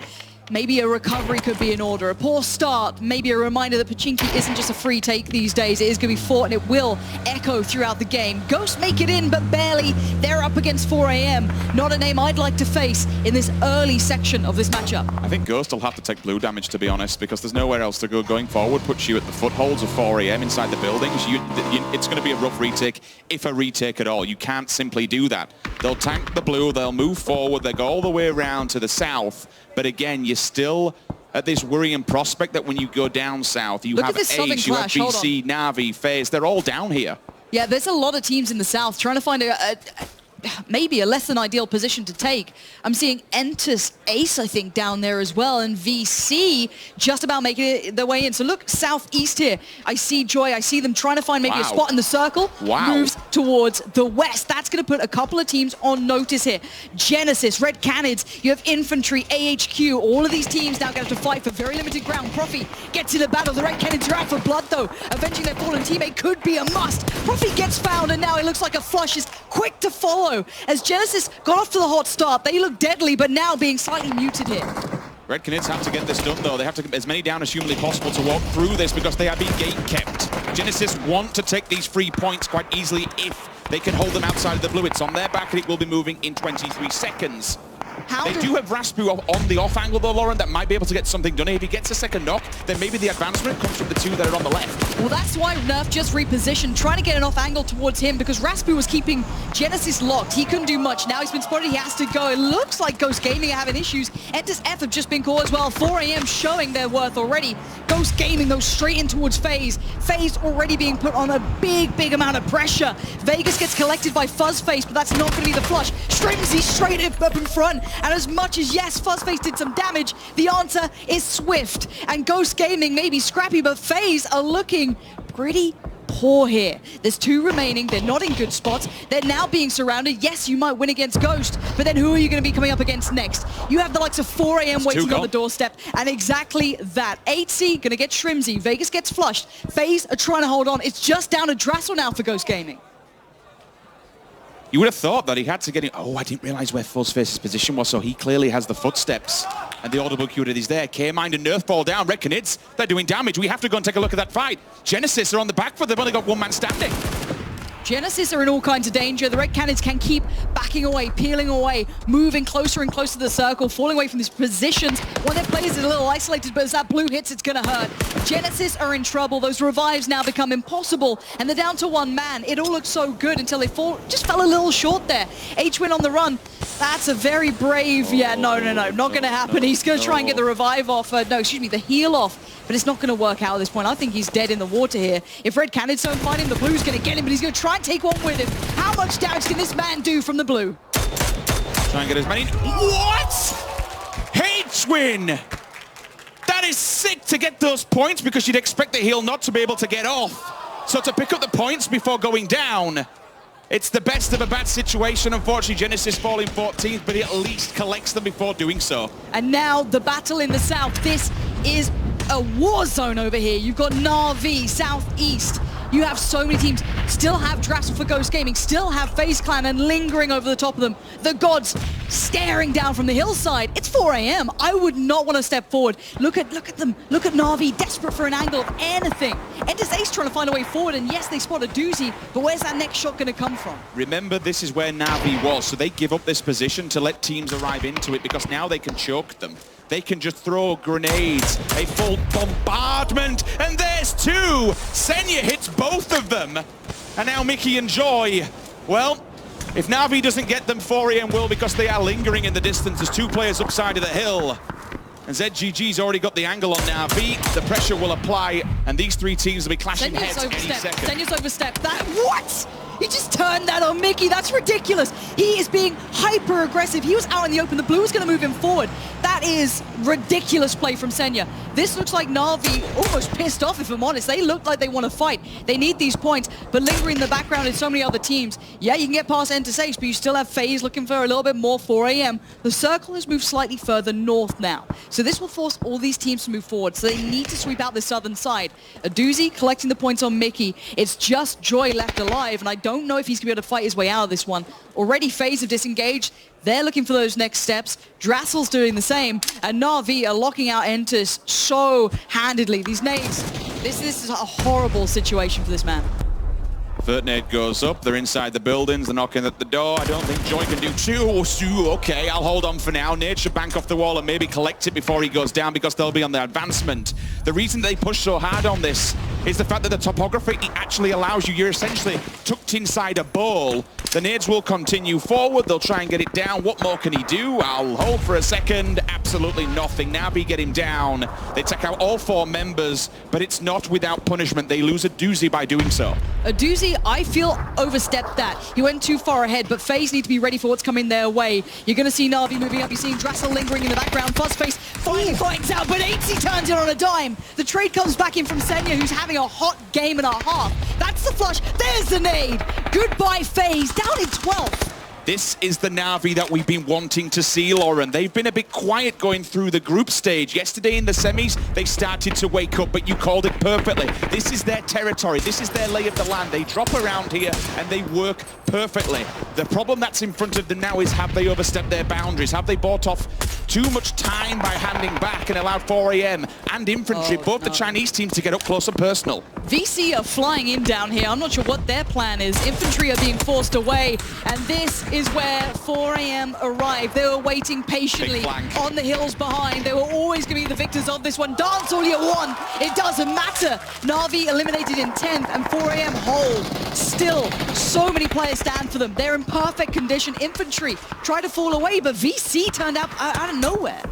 maybe a recovery could be in order. A poor start, maybe a reminder that Pachinki isn't just a free take these days. It is going to be fought, and it will echo throughout the game. Ghosts make it in, but barely. They're up against 4AM. Not a name I'd like to face in this early section of this matchup. I think Ghost will have to take blue damage, to be honest, because there's nowhere else to go. Going forward puts you at the footholds of 4AM inside the buildings. It's going to be a rough retake, if a retake at all. You can't simply do that. They'll tank the blue, they'll move forward, they'll go all the way around to the south. But again, you're still at this worrying prospect that when you go down south, you have Ace, you have BC, Na'Vi, FaZe, they're all down here. Yeah, there's a lot of teams in the south trying to find maybe a less than ideal position to take. I'm seeing Entus Ace, I think, down there as well, and VC just about making it their way in. So look, southeast here. I see Joy. I see them trying to find maybe a spot in the circle. Moves towards the west. That's going to put a couple of teams on notice here. Genesis, Red Canids, you have Infantry, AHQ. All of these teams now going to have to fight for very limited ground. Profi gets in the battle. The Red Canids are out for blood, though. Avenging their fallen teammate could be a must. Profi gets found, and now it looks like a flush is quick to follow. As Genesis got off to the hot start, they look deadly, but now being slightly muted here. Red Canids have to get this done, though. They have to get as many down as humanly possible to walk through this because they are being gate kept. Genesis want to take these 3 points quite easily if they can hold them outside of the blue. It's on their back and it will be moving in 23 seconds. They do have Raspu on the off angle though, Lauren, that might be able to get something done. If he gets a second knock, then maybe the advancement comes from the 2 that are on the left. Well, that's why Nerf just repositioned, trying to get an off angle towards him because Raspu was keeping Genesis locked. He couldn't do much. Now he's been spotted, he has to go. It looks like Ghost Gaming are having issues. Entus F have just been called as well. 4 AM showing their worth already. Ghost Gaming goes straight in towards FaZe. FaZe already being put on a big amount of pressure. Vegas gets collected by Fuzzface, but that's not going to be the flush. Strimzy straight up in front, and as much as yes, Fuzzface did some damage, the answer is Swift. And Ghost Gaming may be scrappy, but FaZe are looking pretty poor here. There's 2 remaining. They're not in good spots. They're now being surrounded. Yes, you might win against Ghost, but then who are you going to be coming up against next? You have the likes of 4 AM waiting on the doorstep, and exactly that. 8C going to get Shrimzy. Vegas gets flushed. FaZe are trying to hold on. It's just down to Drassel now for Ghost Gaming. You would have thought that he had to get in. Oh, I didn't realize where Fuzzface's position was, so he clearly has the footsteps. And the audible cue that is there. K-Mind and Nerf ball down. Red Canids, they're doing damage. We have to go and take a look at that fight. Genesis are on the back foot. They've only got 1 man standing. Genesis are in all kinds of danger. The Red Canids can keep backing away, peeling away, moving closer and closer to the circle, falling away from these positions. One of their players is a little isolated, but as that blue hits, it's going to hurt. Genesis are in trouble. Those revives now become impossible, and they're down to 1 man. It all looks so good until they just fell a little short there. H-Win on the run. That's a very brave... no, not going to happen. He's going to try and get the revive off. The heal off. But it's not going to work out at this point. I think he's dead in the water here. If Red Canids don't find him, the blue's going to get him, but he's going to try and take one with him. How much damage can this man do from the blue? Try and get as many... What? H-Win! That is sick to get those points because you'd expect the heal not to be able to get off. So to pick up the points before going down, it's the best of a bad situation. Unfortunately, Genesis falling 14th, but he at least collects them before doing so. And now the battle in the south. This is a war zone over here. You've got Na'Vi, Southeast. You have so many teams. Still have Drassel for Ghost Gaming. Still have FaZe Clan and lingering over the top of them. The gods staring down from the hillside. It's 4 AM. I would not want to step forward. Look at them. Look at Na'Vi, desperate for an angle of anything. Entus Ace trying to find a way forward, and yes, they spot a doozy, but where's that next shot going to come from? Remember, this is where Na'Vi was, so they give up this position to let teams arrive into it because now they can choke them. They can just throw grenades, a full bombardment, and there's 2! Senya hits both of them, and now Mickey and Joy. Well, if Na'Vi doesn't get them, 4 AM will because they are lingering in the distance. There's 2 players upside of the hill. And ZGG's already got the angle on Na'Vi. The pressure will apply, and these 3 teams will be clashing heads any second. Senya's overstepped. What? He just turned that on Mickey. That's ridiculous. He is being hyper aggressive. He was out in the open. The blue was going to move him forward. That is ridiculous play from Senya. This looks like Na'Vi almost pissed off, if I'm honest. They look like they want to fight. They need these points, but lingering in the background is so many other teams. Yeah, you can get past Entus Ace, but you still have FaZe looking for a little bit more 4 AM. The circle has moved slightly further north now. So this will force all these teams to move forward. So they need to sweep out the southern side. A doozy collecting the points on Mickey. It's just Joy left alive, and I don't know if he's going to be able to fight his way out of this one. Already FaZe have disengaged. They're looking for those next steps. Drassel's doing the same, and Na'Vi are locking out Entus so handedly. These nades, this is a horrible situation for this man. Third nade goes up. They're inside the buildings. They're knocking at the door. I don't think Joy can do 2. Okay, I'll hold on for now. Nade should bank off the wall and maybe collect it before he goes down because they'll be on the advancement. The reason they push so hard on this is the fact that the topography actually allows you, you're essentially tucked inside a bowl. The nades will continue forward, they'll try and get it down. What more can he do? I'll hold for a second. Absolutely nothing. Navi get him down. They take out all 4 members, but it's not without punishment. They lose a doozy by doing so. A doozy, I feel, overstepped that. He went too far ahead, but FaZe need to be ready for what's coming their way. You're going to see Na'Vi moving up. You're seeing Drassel lingering in the background. Fuzzface finally finds out, but 80 turns in on a dime. The trade comes back in from Senya, who's having a hot game and a half. That's the flush. There's the nade. Goodbye, FaZe. Down in 12th. This is the Na'Vi that we've been wanting to see, Lauren. They've been a bit quiet going through the group stage. Yesterday in the semis, they started to wake up, but you called it perfectly. This is their territory. This is their lay of the land. They drop around here, and they work perfectly. The problem that's in front of them now is, have they overstepped their boundaries? Have they bought off too much time by handing back and allowed 4AM and Infantry, both the Chinese teams, to get up close and personal? VC are flying in down here. I'm not sure what their plan is. Infantry are being forced away, and this is where 4AM arrived. They were waiting patiently on the hills behind. They were always going to be the victors of this one. Dance all you want. It doesn't matter. Na'Vi eliminated in 10th, and 4AM hold. Still, so many players stand for them. They're in perfect condition. Infantry try to fall away, but VC turned up out of nowhere.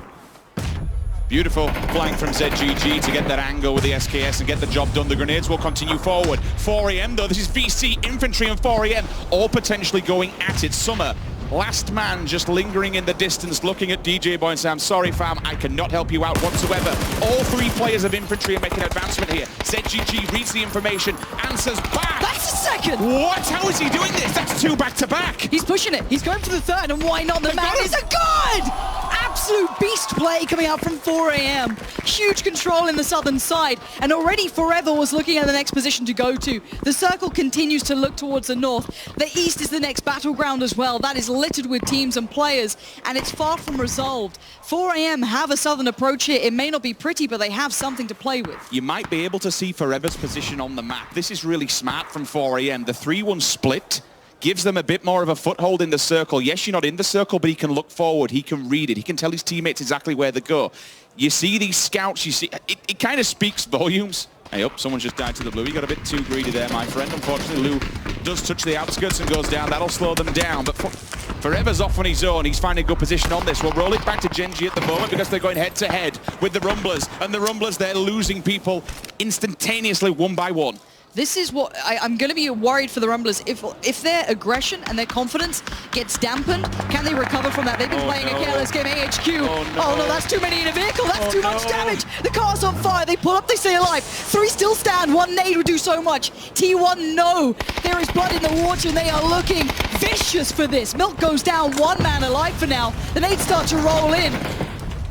Beautiful flank from ZGG to get that angle with the SKS and get the job done. The grenades will continue forward. 4AM though, this is VC, Infantry and 4AM all potentially going at it. Summer, last man just lingering in the distance, looking at DJ Boy and saying, I'm sorry fam, I cannot help you out whatsoever. All 3 players of Infantry are making advancement here. ZGG reads the information, answers back. That's a second. What? How is he doing this? That's 2 back-to-back. He's pushing it. He's going for the 3rd, and why not? The man is a good! Absolute beast play coming out from 4AM. Huge control in the southern side, and already Forever was looking at the next position to go to. The circle continues to look towards the north. The east is the next battleground as well. That is littered with teams and players, and it's far from resolved. 4AM have a southern approach here. It may not be pretty, but they have something to play with. You might be able to see Forever's position on the map. This is really smart from 4AM. The 3-1 split gives them a bit more of a foothold in the circle. Yes, you're not in the circle, but he can look forward. He can read it. He can tell his teammates exactly where to go. You see these scouts, you see, it kind of speaks volumes. Hey, up, someone just died to the blue. You got a bit too greedy there, my friend. Unfortunately, Lou does touch the outskirts and goes down. That'll slow them down, but Forever's off on his own. He's finding a good position on this. We'll roll it back to Genji at the moment because they're going head-to-head with the Rumblers. And the Rumblers, they're losing people instantaneously, 1 by 1. This is what I'm going to be worried for the Rumblers. If their aggression and their confidence gets dampened, can they recover from that? They've been playing a careless game. AHQ. Oh no, that's too many in a vehicle. That's too much damage. The car's on fire. They pull up, they stay alive. 3 still stand. 1 nade would do so much. T1, no. There is blood in the water, and they are looking vicious for this. Milk goes down. 1 man alive for now. The nades start to roll in.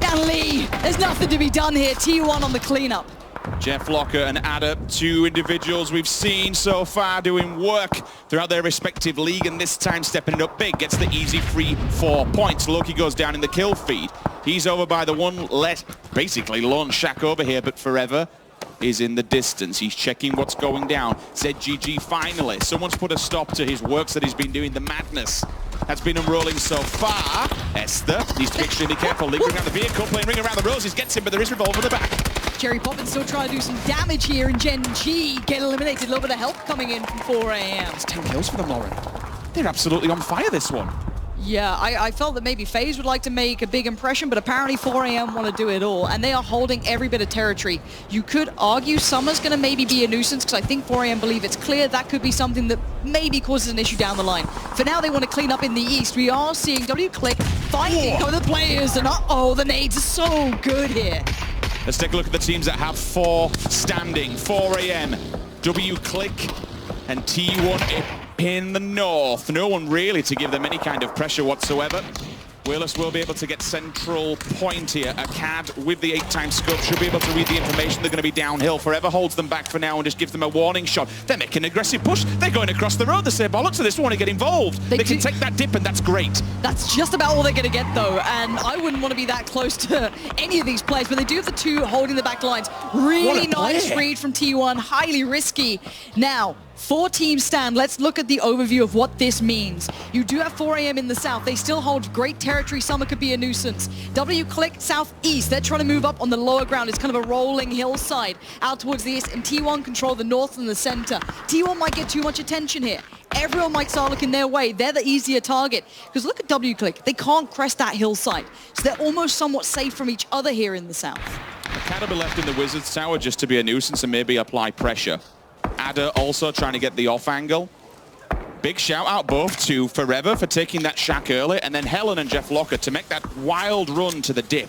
And Lee, there's nothing to be done here. T1 on the cleanup. Jeff Locker and Ada, 2 individuals we've seen so far doing work throughout their respective league, and this time stepping it up big, gets the easy free 4 points. Loki goes down in the kill feed. He's over by the one basically lone shack over here, but Forever is in the distance. He's checking what's going down. ZGG finally. Someone's put a stop to his works that he's been doing. The madness has been unrolling so far. Esther needs to be extremely careful. Lingering around the vehicle, playing Ring Around the Roses, gets him, but there is Revolver in the back. Cherry Poppins still trying to do some damage here, and Gen G get eliminated. A little bit of help coming in from 4AM. It's 10 kills for them, Lauren. They're absolutely on fire, this one. Yeah, I felt that maybe FaZe would like to make a big impression, but apparently 4AM want to do it all, and they are holding every bit of territory. You could argue Summer's going to maybe be a nuisance, because I think 4AM believe it's clear that could be something that maybe causes an issue down the line. For now, they want to clean up in the east. We are seeing W-Click fighting over the players, and uh-oh, the nades are so good here. Let's take a look at the teams that have 4 standing. 4AM, W-Click, and T1 in the north. No one really to give them any kind of pressure whatsoever. Willis will be able to get central point here. A CAD with the 8x scope should be able to read the information. They're going to be downhill. Forever holds them back for now and just gives them a warning shot. They're making an aggressive push. They're going across the road. They say, bollocks to this, want to get involved. They can take that dip, and that's great. That's just about all they're going to get, though, and I wouldn't want to be that close to any of these players, but they do have the 2 holding the back lines. Really nice read from T1, highly risky. Now, 4-team stand. Let's look at the overview of what this means. You do have 4AM in the south. They still hold great territory. Summer could be a nuisance. W-Click southeast. They're trying to move up on the lower ground. It's kind of a rolling hillside out towards the east. And T1 control the north and the center. T1 might get too much attention here. Everyone might start looking their way. They're the easier target. Because look at W-Click. They can't crest that hillside. So they're almost somewhat safe from each other here in the south. Academy left in the Wizards Tower just to be a nuisance and maybe apply pressure. Ada also trying to get the off angle. Big shout out both to Forever for taking that shack early, and then Helen and Jeff Locker to make that wild run to the dip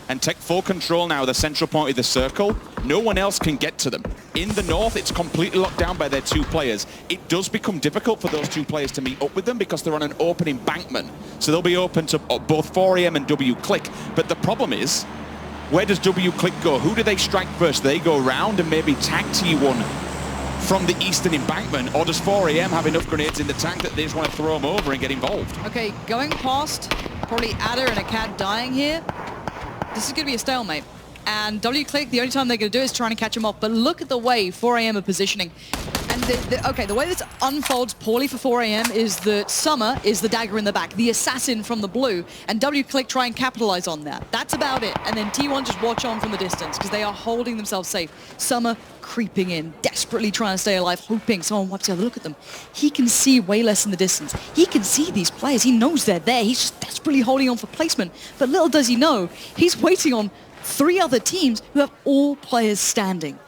and take full control now of the central point of the circle. No one else can get to them. In the north, it's completely locked down by their 2 players. It does become difficult for those 2 players to meet up with them because they're on an open embankment. So they'll be open to both 4AM and W-Click. But the problem is, where does W-Click go? Who do they strike first? Do they go around and maybe tag T1 from the eastern embankment, or does 4AM have enough grenades in the tank that they just want to throw them over and get involved? Okay, going past, probably Ada and a cat dying here. This is going to be a stalemate. And W-Click, the only time they're going to do is trying to catch him off. But look at the way 4AM are positioning. And the way this unfolds poorly for 4AM is that Summer is the dagger in the back, the assassin from the blue, and W-Click try and capitalize on that. That's about it. And then T1 just watch on from the distance because they are holding themselves safe. Summer creeping in, desperately trying to stay alive, hoping someone wipes the other. Look at them. He can see way less in the distance. He can see these players. He knows they're there. He's just desperately holding on for placement. But little does he know, he's waiting on 3 other teams who have all players standing.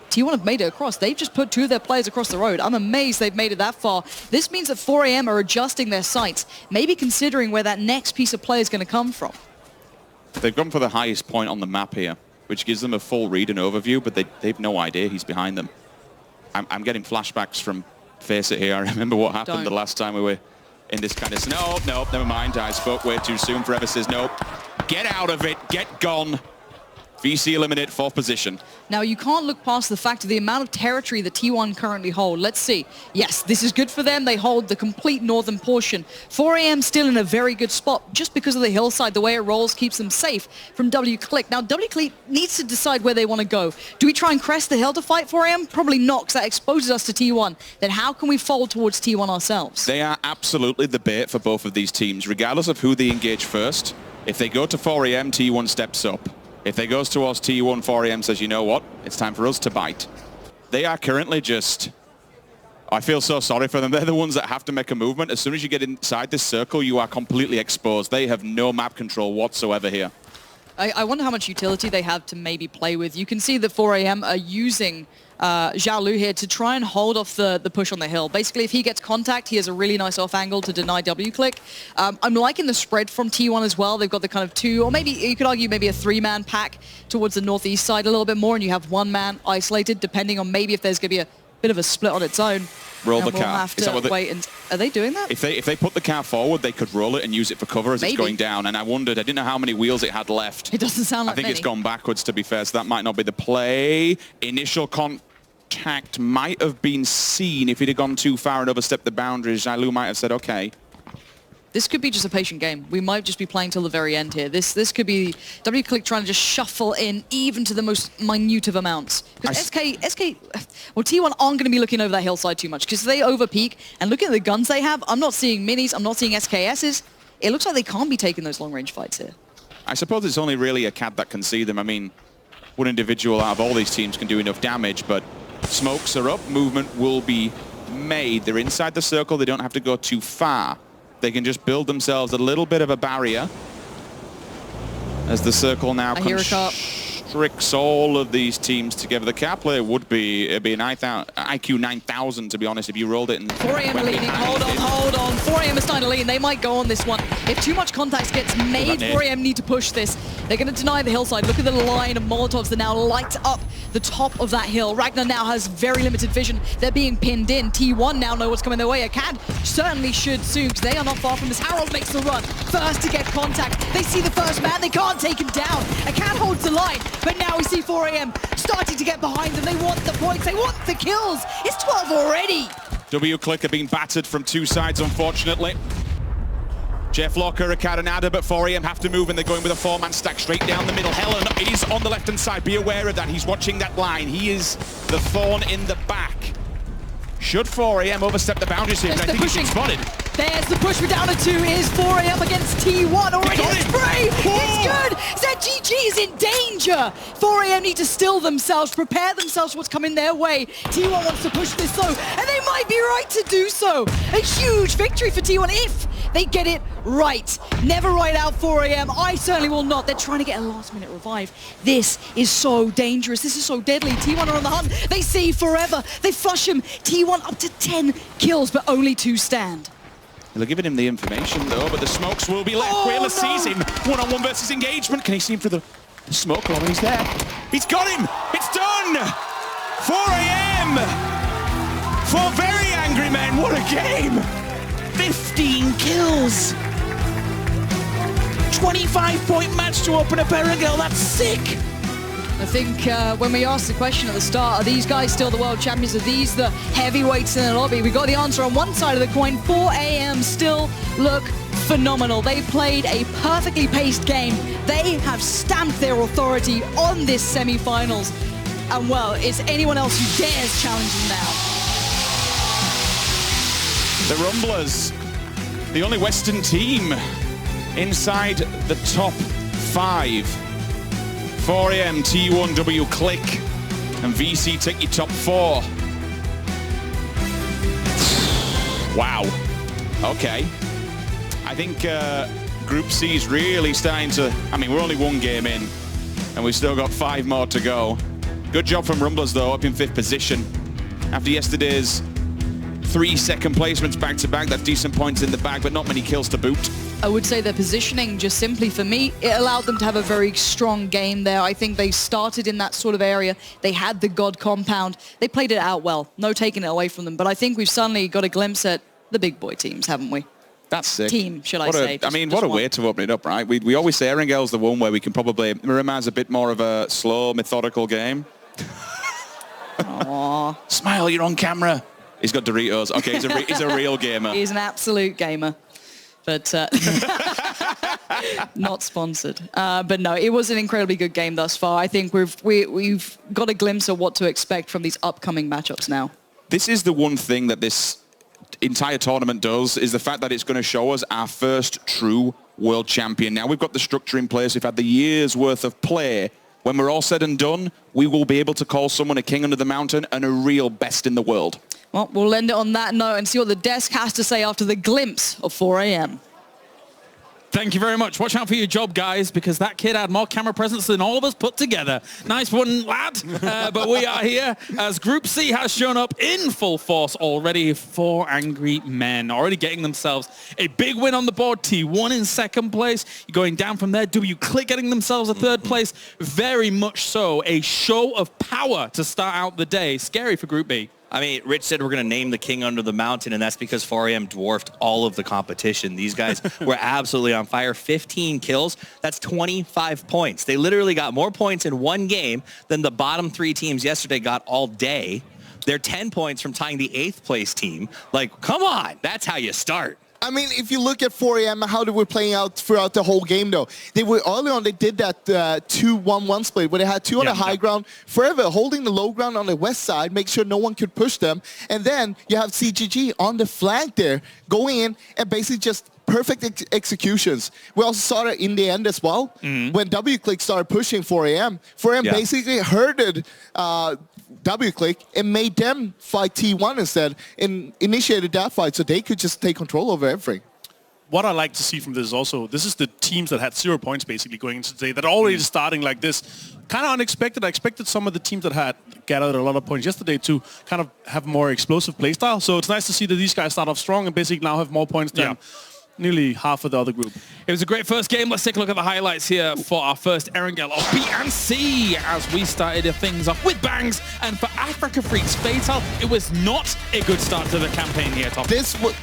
T1 have made it across. They've just put 2 of their players across the road. I'm amazed they've made it that far. This means that 4AM are adjusting their sights, maybe considering where that next piece of play is going to come from. They've gone for the highest point on the map here, which gives them a full read and overview, but they've no idea he's behind them. I'm getting flashbacks from Face It here. I remember what happened the last time we were in this kind of... No, never mind. I spoke way too soon. Forever says, nope. Get out of it. Get gone. VC eliminate 4th position. Now, you can't look past the fact of the amount of territory that T1 currently hold. Let's see. Yes, this is good for them. They hold the complete northern portion. 4AM still in a very good spot just because of the hillside. The way it rolls keeps them safe from W-Click. Now, W-Click needs to decide where they want to go. Do we try and crest the hill to fight 4AM? Probably not, because that exposes us to T1. Then how can we fold towards T1 ourselves? They are absolutely the bait for both of these teams, regardless of who they engage first. If they go to 4AM, T1 steps up. If they goes towards T1, 4AM says, you know what, it's time for us to bite. They are currently just... I feel so sorry for them. They're the ones that have to make a movement. As soon as you get inside this circle, you are completely exposed. They have no map control whatsoever here. I wonder how much utility they have to maybe play with. You can see that 4AM are using Zhao Lu here to try and hold off the push on the hill. Basically, if he gets contact, he has a really nice off angle to deny W-Click. I'm liking the spread from T1 as well. They've got the kind of 2, or maybe you could argue maybe a 3-man pack towards the northeast side a little bit more, and you have 1 man isolated, depending on maybe if there's going to be a bit of a split on its own. Roll the we'll car. have to wait and... Are they doing that? If they put the car forward, they could roll it and use it for cover as it's going down. And I wondered, I didn't know how many wheels it had left. It doesn't sound like I think many. it's gone backwards, to be fair, so that might not be the play. Initial contact might have been seen. If he'd have gone too far and overstepped the boundaries, Lu might have said, okay. This could be just a patient game. We might just be playing till the very end here. This could be W-Click trying to just shuffle in even to the most minute of amounts. Because well, T1 aren't going to be looking over that hillside too much because they overpeak. And looking at the guns they have, I'm not seeing minis, I'm not seeing SKSs. It looks like they can't be taking those long-range fights here. I suppose it's only really a CAD that can see them. I mean, one individual out of all these teams can do enough damage, but smokes are up, movement will be made. They're inside the circle, they don't have to go too far. They can just build themselves a little bit of a barrier as the circle now constricts all of these teams together. The car player would be, it'd be an IQ 9000, to be honest, if you rolled it. And 4AM leading, hold on. 4AM is starting to lead, they might go on this one. If too much contact gets made, 4AM need to push this. They're going to deny the hillside. Look at the line of Molotovs that now light up the top of that hill. Ragnar now has very limited vision. They're being pinned in. T1 now know what's coming their way. Acad certainly should soon, because they are not far from this. Harold makes the run. First to get contact. They see the first man. They can't take him down. Acad holds the line, but now we see 4AM starting to get behind them. They want the points. They want the kills. It's 12 already. W-Click are being battered from 2 sides, unfortunately. Jeff Locker, Acad and Ada, but 4AM have to move, and they're going with a 4-man stack straight down the middle. Helen is on the left-hand side. Be aware of that. He's watching that line. He is the thorn in the back. Should 4AM overstep the boundaries here? I think he's been spotted. There's the push. We're down to 2. Is 4AM against T1 already? It's spray. It's good. ZGG is in danger. 4AM need to still themselves, prepare themselves for what's coming their way. T1 wants to push this though, and they might be right to do so. A huge victory for T1 if they get it right. Never write out 4AM. I certainly will not. They're trying to get a last-minute revive. This is so dangerous. This is so deadly. T1 are on the hunt. They see Forever. They flush him. T1 up to 10 kills, but only 2 stand. They're giving him the information though, but the smokes will be left. Whaler sees him. One-on-one versus engagement. Can he see him through the smoke wall? He's there. He's got him. It's done. 4AM. 4 very angry men. What a game. 15 kills. 25-point match to open up Erangel. That's sick. I think when we asked the question at the start, are these guys still the world champions? Are these the heavyweights in the lobby? We got the answer on one side of the coin. 4AM still look phenomenal. They played a perfectly paced game. They have stamped their authority on this semi-finals. And well, it's anyone else who dares challenge them now. The Rumblers, the only Western team inside the top 5. 4AM, T1W Click, and VC take your top 4. Wow. Okay. I think Group C is really starting to... I mean, we're only 1 game in, and we've still got 5 more to go. Good job from Rumblers, though, up in 5th position. After yesterday's 3 second placements back-to-back, that's decent points in the bag, but not many kills to boot. I would say their positioning, just simply for me, it allowed them to have a very strong game there. I think they started in that sort of area. They had the God compound. They played it out well. No taking it away from them. But I think we've suddenly got a glimpse at the big boy teams, haven't we? That's sick. Team, should I say. I mean, what a way to open it up, right? We always say Erangel's the one where we can probably... Miramar's a bit more of a slow, methodical game. Aww. Smile, you're on camera. He's got Doritos. Okay, he's a real gamer. He's an absolute gamer. But not sponsored. But no, it was an incredibly good game thus far. I think we've got a glimpse of what to expect from these upcoming matchups now. This is the one thing that this entire tournament does, is the fact that it's going to show us our first true world champion. Now we've got the structure in place. We've had the year's worth of play. When we're all said and done, we will be able to call someone a king under the mountain and a real best in the world. Well, we'll end it on that note and see what the desk has to say after the glimpse of 4AM. Thank you very much. Watch out for your job, guys, because that kid had more camera presence than all of us put together. Nice one, lad. But we are here as Group C has shown up in full force already. 4 angry men already getting themselves a big win on the board. T1 in 2nd place. You're going down from there. W Click getting themselves a 3rd place. Very much so a show of power to start out the day. Scary for Group B. I mean, Rich said we're going to name the king under the mountain, and that's because 4AM dwarfed all of the competition. These guys were absolutely on fire. 15 kills. That's 25 points. They literally got more points in 1 game than the bottom 3 teams yesterday got all day. They're 10 points from tying the 8th place team. Like, come on. That's how you start. I mean, if you look at 4AM, how they were playing out throughout the whole game, though. They were early on, they did that 2-1-1 split where they had 2 on the high ground, Forever holding the low ground on the west side, make sure no one could push them. And then you have CGG on the flank there, going in and basically just perfect executions. We also saw that in the end as well, when W-Click started pushing 4AM. 4AM basically herded W-Click and made them fight T1 instead and initiated that fight so they could just take control over everything. What I like to see from this is also, this is the teams that had 0 points basically going into today that are already starting like this. Kind of unexpected. I expected some of the teams that had gathered a lot of points yesterday to kind of have more explosive play style. So it's nice to see that these guys start off strong and basically now have more points than nearly half of the other group. It was a great first game. Let's take a look at the highlights here for our first Erangel of B and C as we started things off with bangs. And for Africa Freaks Fatal, it was not a good start to the campaign here, Tom. This was...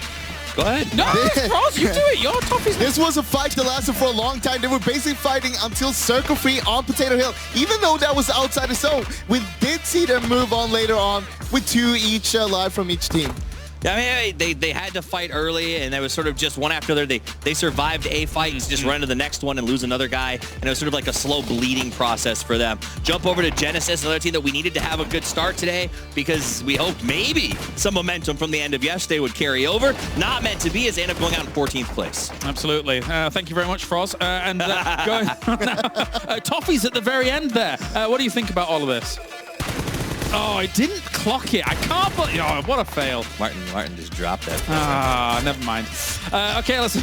Go ahead. No, Ross, you do it. You're tough. This was a fight that lasted for a long time. They were basically fighting until Circle Free on Potato Hill. Even though that was outside the zone, we did see them move on later on with 2 each alive from each team. I mean, they had to fight early, and it was sort of just one after the other. They survived a fight and just run to the next one and lose another guy, and it was sort of like a slow bleeding process for them. Jump over to Genesis, another team that we needed to have a good start today because we hoped maybe some momentum from the end of yesterday would carry over. Not meant to be, as they end up going out in 14th place. Absolutely. Thank you very much, Froz. And going Toffee's at the very end there. What do you think about all of this? Oh, I didn't clock it. I can't believe... Oh, what a fail. Martin just dropped that. Ah, never mind. Okay, let's...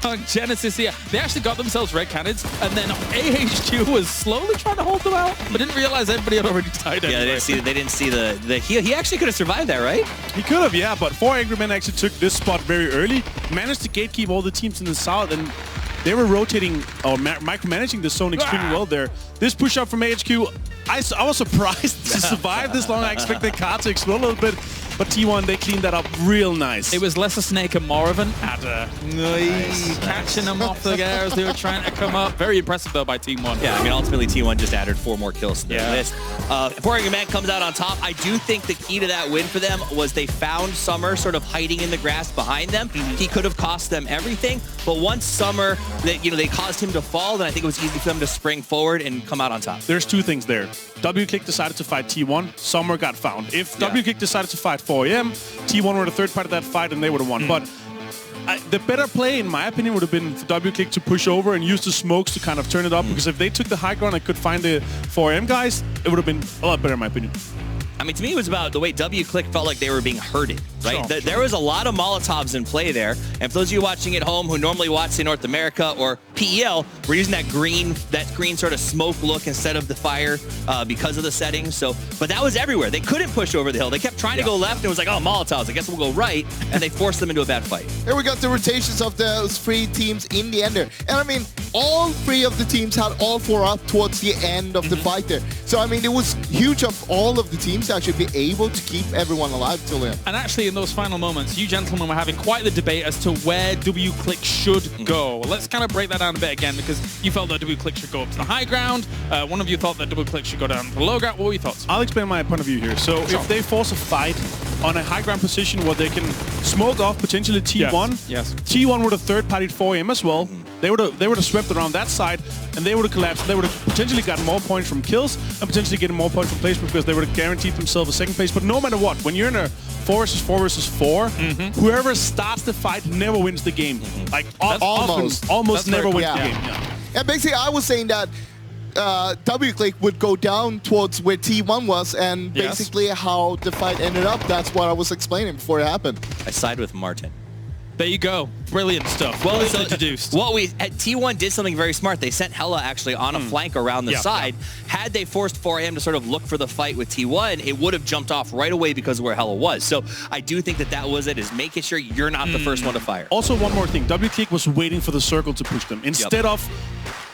on Genesis here. They actually got themselves red cannons, and then AHQ was slowly trying to hold them out, but didn't realize everybody had already died anyway. Yeah, they didn't see the he actually could have survived that, right? He could have, yeah, but 4 Angry Men actually took this spot very early, managed to gatekeep all the teams in the south, and they were rotating or micromanaging the zone extremely well there. This push up from AHQ, I was surprised to survive this long. I expected the car to explode a little bit, but T1, they cleaned that up real nice. It was less a snake and more of an adder. Nice. Catching them off the air as they were trying to come up. Very impressive, though, by Team 1. Yeah, I mean, ultimately, T1 just added 4 more kills to their list. Pouring Man comes out on top. I do think the key to that win for them was they found Summer sort of hiding in the grass behind them. He could have cost them everything, but once Summer, they caused him to fall, then I think it was easy for them to spring forward and come out on top. There's 2 things there. WClick decided to fight T1, Summer got found. If WClick decided to fight 4AM, T1 were the third part of that fight and they would have won. But the better play, in my opinion, would have been for WClick to push over and use the smokes to kind of turn it up, because if they took the high ground and could find the 4AM guys, it would have been a lot better, in my opinion. I mean, to me, it was about the way WClick felt like they were being herded, right? Sure. There was a lot of Molotovs in play there. And for those of you watching at home who normally watch, say, North America or PEL, we're using that green sort of smoke look instead of the fire because of the settings. But that was everywhere. They couldn't push over the hill. They kept trying to go left, and it was like, oh, Molotovs, I guess we'll go right. And they forced them into a bad fight. Here we got the rotations of those 3 teams in the end there. And I mean, all 3 of the teams had all 4 up towards the end of the fight there. So, I mean, it was huge of all of the teams to actually be able to keep everyone alive till the end. And actually, in those final moments, you gentlemen were having quite the debate as to where WClick should go. Let's kind of break that down a bit again, because you felt that WClick should go up to the high ground. One of you thought that WClick should go down to the low ground. What were your thoughts? I'll explain my point of view here. So if they force a fight on a high ground position where they can smoke off potentially T1, T1 would have third-partied 4AM as well. They would have swept around that side, and they would have collapsed. They would have potentially gotten more points from kills and potentially getting more points from placement, because they would have guaranteed themselves a second place. But no matter what, when you're in a 4 versus 4, whoever starts the fight never wins the game. Like almost never wins the game. Yeah. And basically, I was saying that WClick would go down towards where T1 was, and basically how the fight ended up, that's what I was explaining before it happened. I side with Martin. There you go. Brilliant stuff. Well introduced. T1 did something very smart. They sent Hella actually on a flank around the side. Had they forced 4AM to sort of look for the fight with T1, it would have jumped off right away because of where Hella was. So I do think that was it, is making sure you're not the first one to fire. Also, one more thing. WClick was waiting for the circle to push them instead of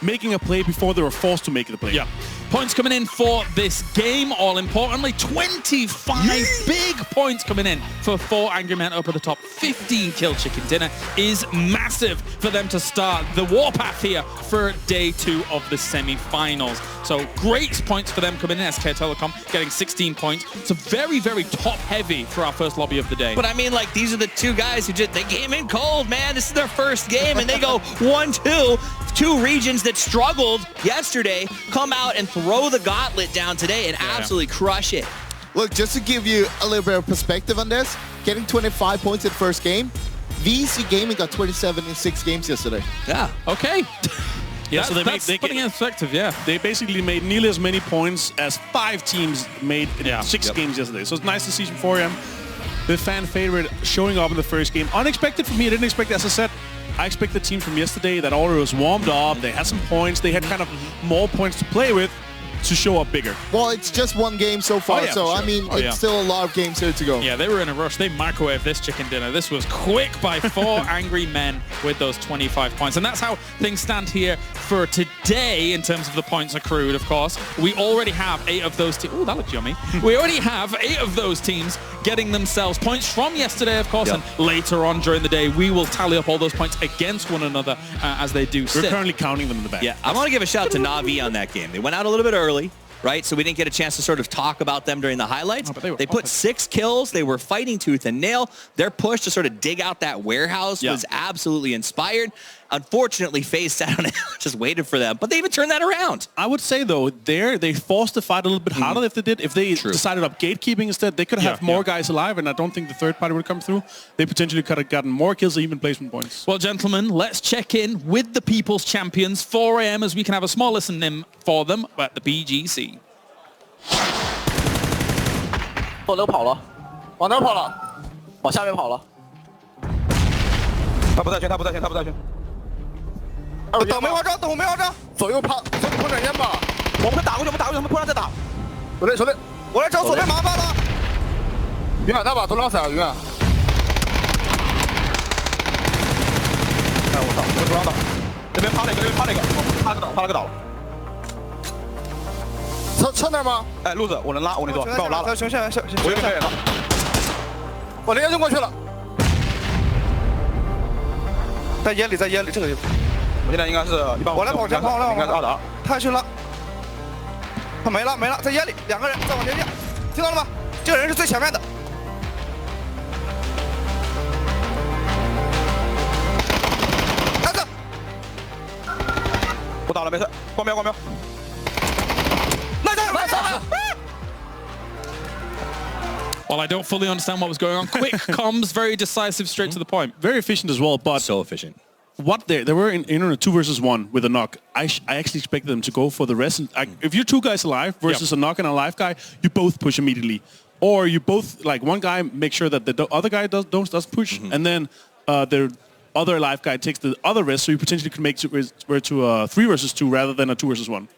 making a play before they were forced to make the play. Yeah. Points coming in for this game, all importantly. 25 big points coming in for 4 Angry Men up at the top. 15 kill chicken dinner is massive for them to start the warpath here for day 2 of the semi-finals. So great points for them coming in. SK Telecom getting 16 points. So very, very top heavy for our first lobby of the day. But I mean, like, these are the 2 guys who they came in cold, man. This is their first game, and they go 1-2. 2 regions that struggled yesterday come out and throw the gauntlet down today and absolutely crush it. Look, just to give you a little bit of perspective on this, getting 25 points in the first game, VC Gaming got 27 in 6 games yesterday. Yeah. Okay. Yeah, so they putting in perspective, They basically made nearly as many points as 5 teams made in 6 games yesterday. So it's nice to see from 4AM, the fan favorite, showing up in the first game. Unexpected for me. I didn't expect it. As I said, I expect the team from yesterday that already was warmed up. They had some points. They had kind of more points to play with to show up bigger. Well, it's just 1 game so far, I mean, it's still a lot of games here to go. Yeah, they were in a rush. They microwaved this chicken dinner. This was quick by 4 Angry Men with those 25 points. And that's how things stand here for today in terms of the points accrued, of course. We already have 8 of those teams. Oh, that looked yummy. We already have 8 of those teams getting themselves points from yesterday, of course. And later on during the day, we will tally up all those points against one another as they do sit. We're currently counting them in the back. Yeah, I want to give a shout out to Na'Vi on that game. They went out a little bit early. right? So we didn't get a chance to sort of talk about them during the highlights. They put 6 kills. They were fighting tooth and nail. Their push to sort of dig out that warehouse was absolutely inspired. Unfortunately, FaZe sat on it, just waited for them, but they even turned that around. I would say, though, they forced the fight a little bit harder if they did. If they decided up gatekeeping instead, they could have more guys alive, and I don't think the third party would come through. They potentially could have gotten more kills or even placement points. Well, gentlemen, let's check in with the People's Champions, 4 AM, as we can have a small listen in for them at the BGC. 往哪跑了？往哪跑了？往下面跑了。他不在圈，他不在圈，他不在圈。等梅花招，等我梅花招，左右趴，左边碰点烟吧。我们打过去，我们打过去，他们突然再打。手雷，手雷，我来找左边麻烦了。远那把都拉死了，远。哎，我操，我突然倒，这边趴了一个，这边趴了一个，趴了个倒了。侧那吗？哎，路子，我能拉，我跟你说，你帮我拉了。行，我又可以了。我直接扔过去了。在烟里，在烟里，这个地方。我现在应该是150，我来跑前跑，应该是2打2。太逊了，他没了，在烟里，2个人再往前进，听到了吗？这个人是最前面的。孩子，我打了，没事，光瞄。Well, I don't fully understand what was going on. Quick comms, very decisive, straight to the point. Very efficient as well, but so efficient. What they were in a 2 versus 1 with a knock. I actually expected them to go for the rest. If you're 2 guys alive versus a knock and a live guy, you both push immediately, or you both like one guy make sure that the other guy does push, and then the other live guy takes the other rest, so you potentially could make it to a 3 versus 2 rather than a 2 versus 1.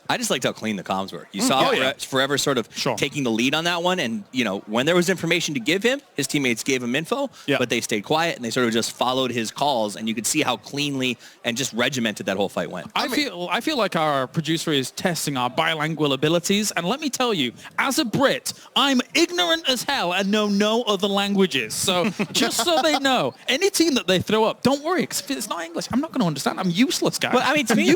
I just liked how clean the comms were. You saw Forever sort of taking the lead on that one, and when there was information to give him, his teammates gave him info, but they stayed quiet and they sort of just followed his calls, and you could see how cleanly and just regimented that whole fight went. I feel like our producer is testing our bilingual abilities, and let me tell you, as a Brit, I'm ignorant as hell and know no other languages. So just so they know, any team that they throw up, don't worry, because if it's not English, I'm not going to understand. I'm useless, guys. Well, I mean, to me,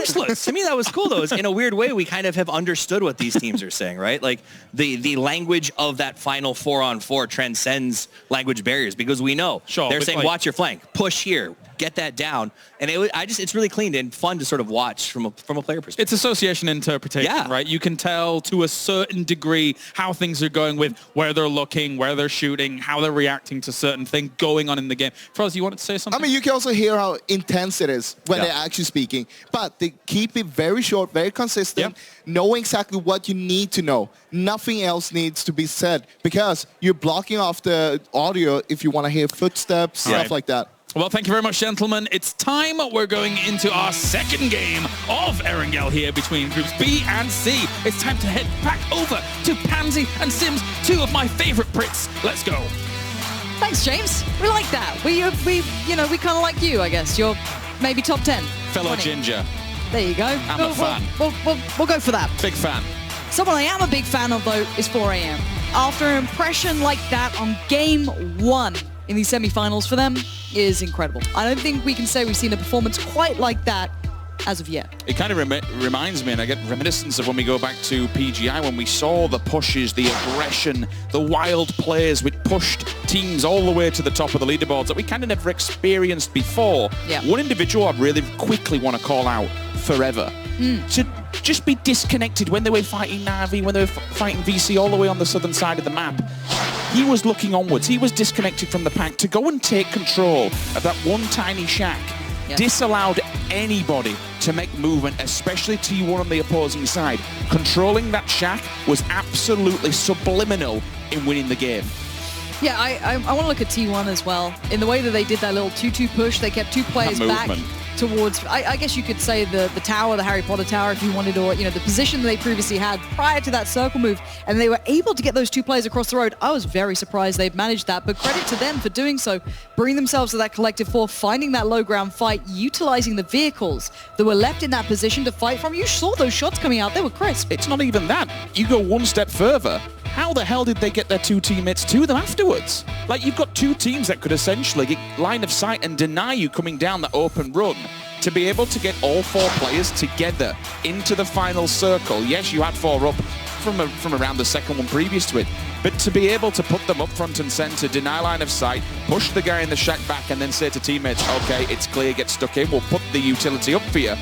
that was cool, though. In a weird way, we kind of have understood what these teams are saying, right? Like the language of that final 4-on-4 transcends language barriers, because we know they're saying, watch your flank, push here, get that down. And it's really clean and fun to sort of watch from a player perspective. It's association interpretation, right? You can tell to a certain degree how things are going with where they're looking, where they're shooting, how they're reacting to certain things going on in the game. Froz, you wanted to say something? I mean, you can also hear how intense it is when they're actually speaking, but they keep it very short, very consistent, knowing exactly what you need to know. Nothing else needs to be said, because you're blocking off the audio if you want to hear footsteps, stuff like that. Well, thank you very much, gentlemen. It's time. We're going into our second game of Erangel here between groups B and C. It's time to head back over to Pansy and Sims, 2 of my favorite Brits. Let's go. Thanks, James. We like that. We kind of like you, I guess. You're maybe top 10. Fellow 20. Ginger. There you go. I'm a fan. We'll go for that. Big fan. Someone I am a big fan of, though, is 4 AM. After an impression like that on game 1 in the semifinals for them is incredible. I don't think we can say we've seen a performance quite like that as of yet. It kind of reminds me, and I get reminiscence of when we go back to PGI, when we saw the pushes, the aggression, the wild plays which pushed teams all the way to the top of the leaderboards that we kind of never experienced before. One individual I really quickly want to call out, Forever. To just be disconnected when they were fighting Na'Vi, when they were fighting VC all the way on the southern side of the map. He was looking onwards. He was disconnected from the pack to go and take control of that one tiny shack. Disallowed anybody to make movement, especially T1 on the opposing side. Controlling that shack was absolutely subliminal in winning the game. Yeah, I want to look at T1 as well. In the way that they did that little 2-2 push, they kept 2 players back towards, I guess you could say the tower, the Harry Potter tower, if you wanted, or the position that they previously had prior to that circle move, and they were able to get those 2 players across the road. I was very surprised they've managed that, but credit to them for doing so, bringing themselves to that collective 4, finding that low ground fight, utilizing the vehicles that were left in that position to fight from. You saw those shots coming out, they were crisp. It's not even that. You go one step further. How the hell did they get their 2 teammates to them afterwards? Like, you've got 2 teams that could essentially get line of sight and deny you coming down that open run to to be able to get all 4 players together into the final circle. Yes, you had 4 up from around the second one previous to it, but to be able to put them up front and center, deny line of sight, push the guy in the shack back, and then say to teammates, okay, it's clear, get stuck in, we'll put the utility up for you.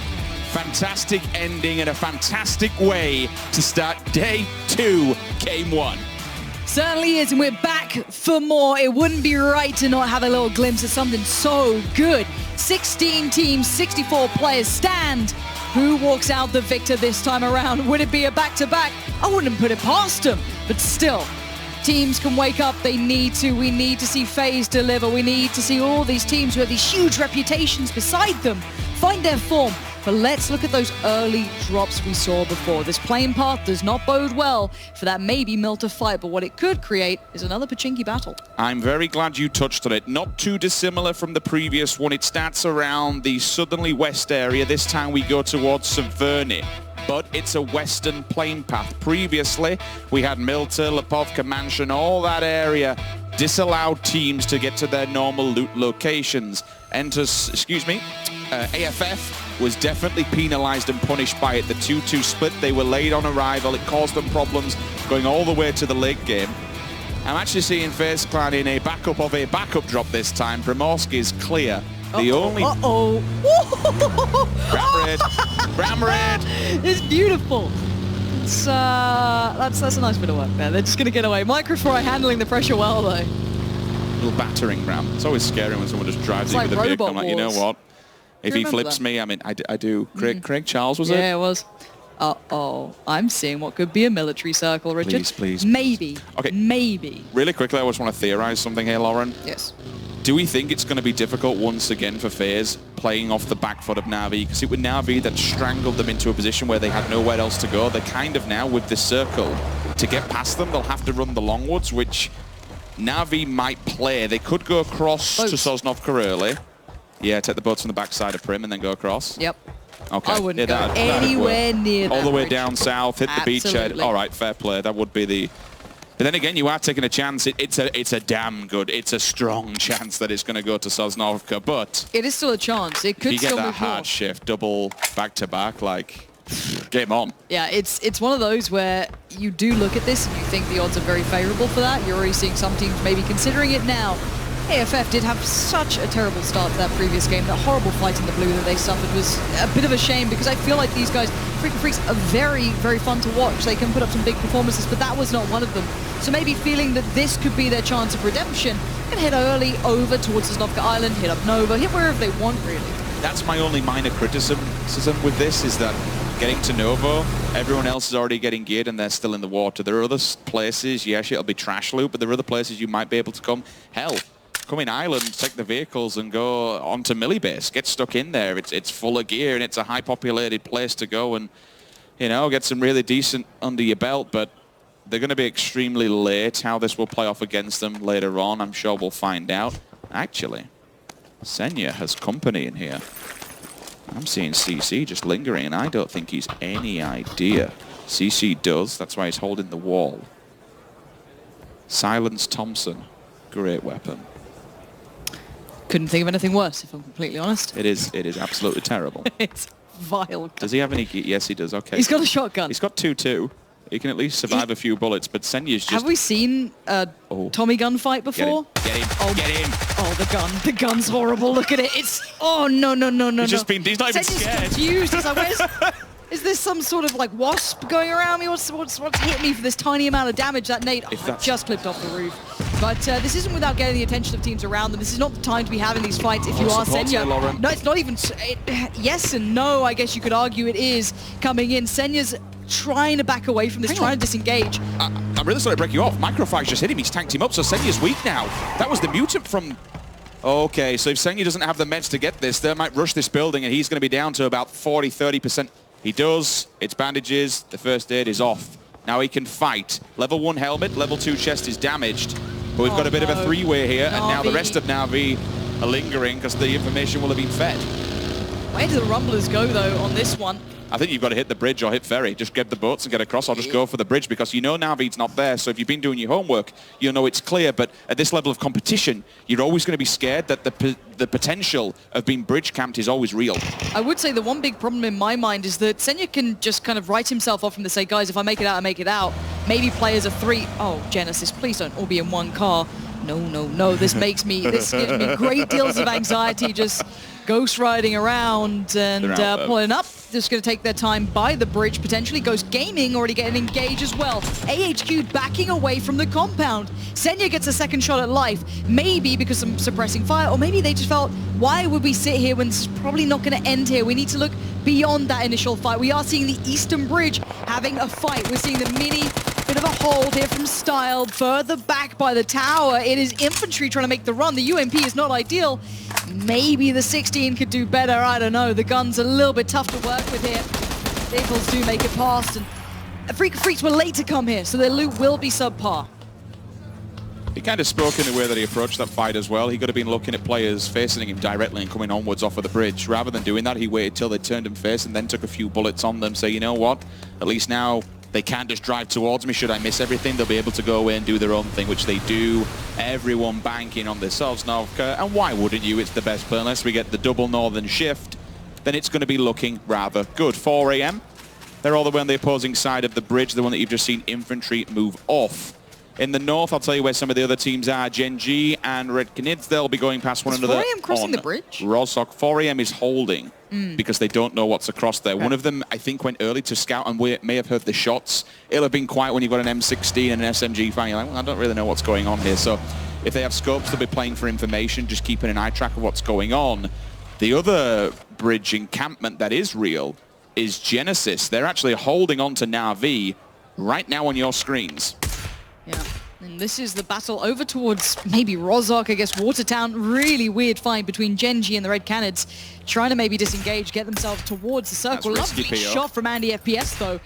Fantastic ending and a fantastic way to start day 2, game 1. Certainly is, and we're back for more. It wouldn't be right to not have a little glimpse of something so good. 16 teams, 64 players stand. Who walks out the victor this time around? Would it be a back-to-back? I wouldn't put it past them, but still, teams can wake up. They need to. We need to see FaZe deliver. We need to see all these teams who have these huge reputations beside them find their form. But let's look at those early drops we saw before. This playing path does not bode well for that maybe Milta fight, but what it could create is another Pachinki battle. I'm very glad you touched on it. Not too dissimilar from the previous one. It starts around the southerly west area. This time we go towards Severny, but it's a western playing path. Previously, we had Milta, Lipovka Mansion, all that area disallowed teams to get to their normal loot locations. AFF was definitely penalized and punished by it. The 2-2 split, they were late on arrival. It caused them problems going all the way to the late game. I'm actually seeing FaZe Clan in a backup of a backup drop this time. Primorski is clear. The only... Bram Red! It's beautiful. It's, that's a nice bit of work there. They're just going to get away. Microfry handling the pressure well, though. Little battering ram. It's always scary when someone just drives in with a vehicle. I'm like, you know what? If he flips me, I mean, I do. Craig Charles, was it? Yeah, it was. Uh-oh. I'm seeing what could be a military circle, Richard. Please. Maybe. Okay. Maybe. Really quickly, I just want to theorize something here, Lauren. Yes. Do we think it's going to be difficult once again for FaZe playing off the back foot of Na'Vi? Because it was Na'Vi that strangled them into a position where they had nowhere else to go. They're kind of now with this circle. To get past them, they'll have to run the Longwoods, which Na'Vi might play. They could go across to Sosnovka early. Yeah, take the boats from the backside of Prim and then go across. Yep. Okay. I wouldn't go anywhere near that. All the way down south, hit the beachhead. All right, fair play. That would be the... But then again, you are taking a chance. It's a damn good, it's a strong chance that it's going to go to Sosnovka, but... It is still a chance. It could still move more. If you get that hard shift, double back-to-back, like, game on. Yeah, it's one of those where you do look at this and you think the odds are very favorable for that. You're already seeing some teams maybe considering it now. AFF did have such a terrible start to that previous game. That horrible fight in the blue that they suffered was a bit of a shame because I feel like these guys, Freaking Freaks, are very, very fun to watch. They can put up some big performances, but that was not one of them. So maybe feeling that this could be their chance of redemption, can head early over towards Sosnovka Island, hit up Nova, hit wherever they want, really. That's my only minor criticism with this, is that getting to Novo, everyone else is already getting geared and they're still in the water. There are other places, yes, it'll be trash loot, but there are other places you might be able to come. Hell, come in Ireland, take the vehicles and go onto Millibase. Get stuck in there. It's full of gear and it's a high populated place to go and, you know, get some really decent under your belt, but they're going to be extremely late. How this will play off against them later on, I'm sure we'll find out. Actually, Senya has company in here. I'm seeing CC just lingering and I don't think he's any idea. CC does, that's why he's holding the wall. Silence Thompson, great weapon. Couldn't think of anything worse, if I'm completely honest. It is absolutely terrible. It's vile. Does he have any... Yes, he does. Okay. He's got a shotgun. He's got 2-2. He can at least survive a few bullets, but Senya's just... Have we seen a Tommy gun fight before? Get him. Get him. Oh, the gun. The gun's horrible. Look at it. It's... Oh, no. He's not even scared. Confused. He's like, is this some sort of like wasp going around me? What's hit me for this tiny amount of damage? That nade just clipped off the roof. But this isn't without getting the attention of teams around them. This is not the time to be having these fights if you are Senya. No, it's not even... yes and no, I guess you could argue it is coming in. Senya's trying to back away from this, trying to disengage. I'm really sorry to break you off. Microfire just hit him. He's tanked him up, so Senya's weak now. That was the mutant from... Okay, so if Senya doesn't have the meds to get this, they might rush this building and he's going to be down to about 40-30%. He does. It's bandages. The first aid is off. Now he can fight. Level 1 helmet, level 2 chest is damaged. But we've got a bit of a three-way here, and now the rest of Na'Vi are lingering because the information will have been fed. Where do the Rumblers go, though, on this one? I think you've got to hit the bridge or hit ferry. Just get the boats and get across, or just go for the bridge, because you know Navid's not there. So if you've been doing your homework, you'll know it's clear. But at this level of competition, you're always going to be scared that the potential of being bridge camped is always real. I would say the one big problem in my mind is that Senya can just kind of write himself off and say, guys, if I make it out, I make it out. Maybe players are 3. Oh, Genesis, please don't all be in one car. No, no, no. This gives me great deals of anxiety, just ghost riding around and pulling up. Just going to take their time by the bridge, potentially. Ghost Gaming already getting engaged as well. AHQ backing away from the compound. Senya gets a second shot at life, maybe because of suppressing fire, or maybe they just felt, why would we sit here when it's probably not going to end here? We need to look beyond that initial fight. We are seeing the Eastern Bridge having a fight. We're seeing the mini bit of a hold here from Style, further back by the tower. It is infantry trying to make the run. The UMP is not ideal. Maybe the 16 could do better, I don't know. The gun's a little bit tough to work with here. Vehicles do make it past, and Freaks were late to come here, so their loot will be subpar. He kind of spoke in the way that he approached that fight as well. He could have been looking at players facing him directly and coming onwards off of the bridge. Rather than doing that, he waited till they turned him face and then took a few bullets on them. So you know what? At least now they can't just drive towards me. Should I miss everything, they'll be able to go away and do their own thing, which they do. Everyone banking on themselves, Novka. And why wouldn't you? It's the best play. Unless we get the double northern shift, then it's going to be looking rather good. 4 a.m. They're all the way on the opposing side of the bridge, the one that you've just seen infantry move off. In the north, I'll tell you where some of the other teams are. Gen G and Red Canids, they'll be going past one another. 4 a.m. crossing the bridge? Rozhok. 4 a.m. is holding because they don't know what's across there. Okay. One of them, I think, went early to scout and we may have heard the shots. It'll have been quiet when you've got an M16 and an SMG firing. You're like, well, I don't really know what's going on here. So if they have scopes, they'll be playing for information, just keeping an eye track of what's going on. The other bridge encampment that is real is Genesis. They're actually holding on to Na'Vi right now on your screens. Yeah, and this is the battle over towards maybe Rozhok, I guess Watertown. Really weird fight between Genji and the Red Canids, trying to maybe disengage, get themselves towards the circle. Lovely shot from Andy FPS though.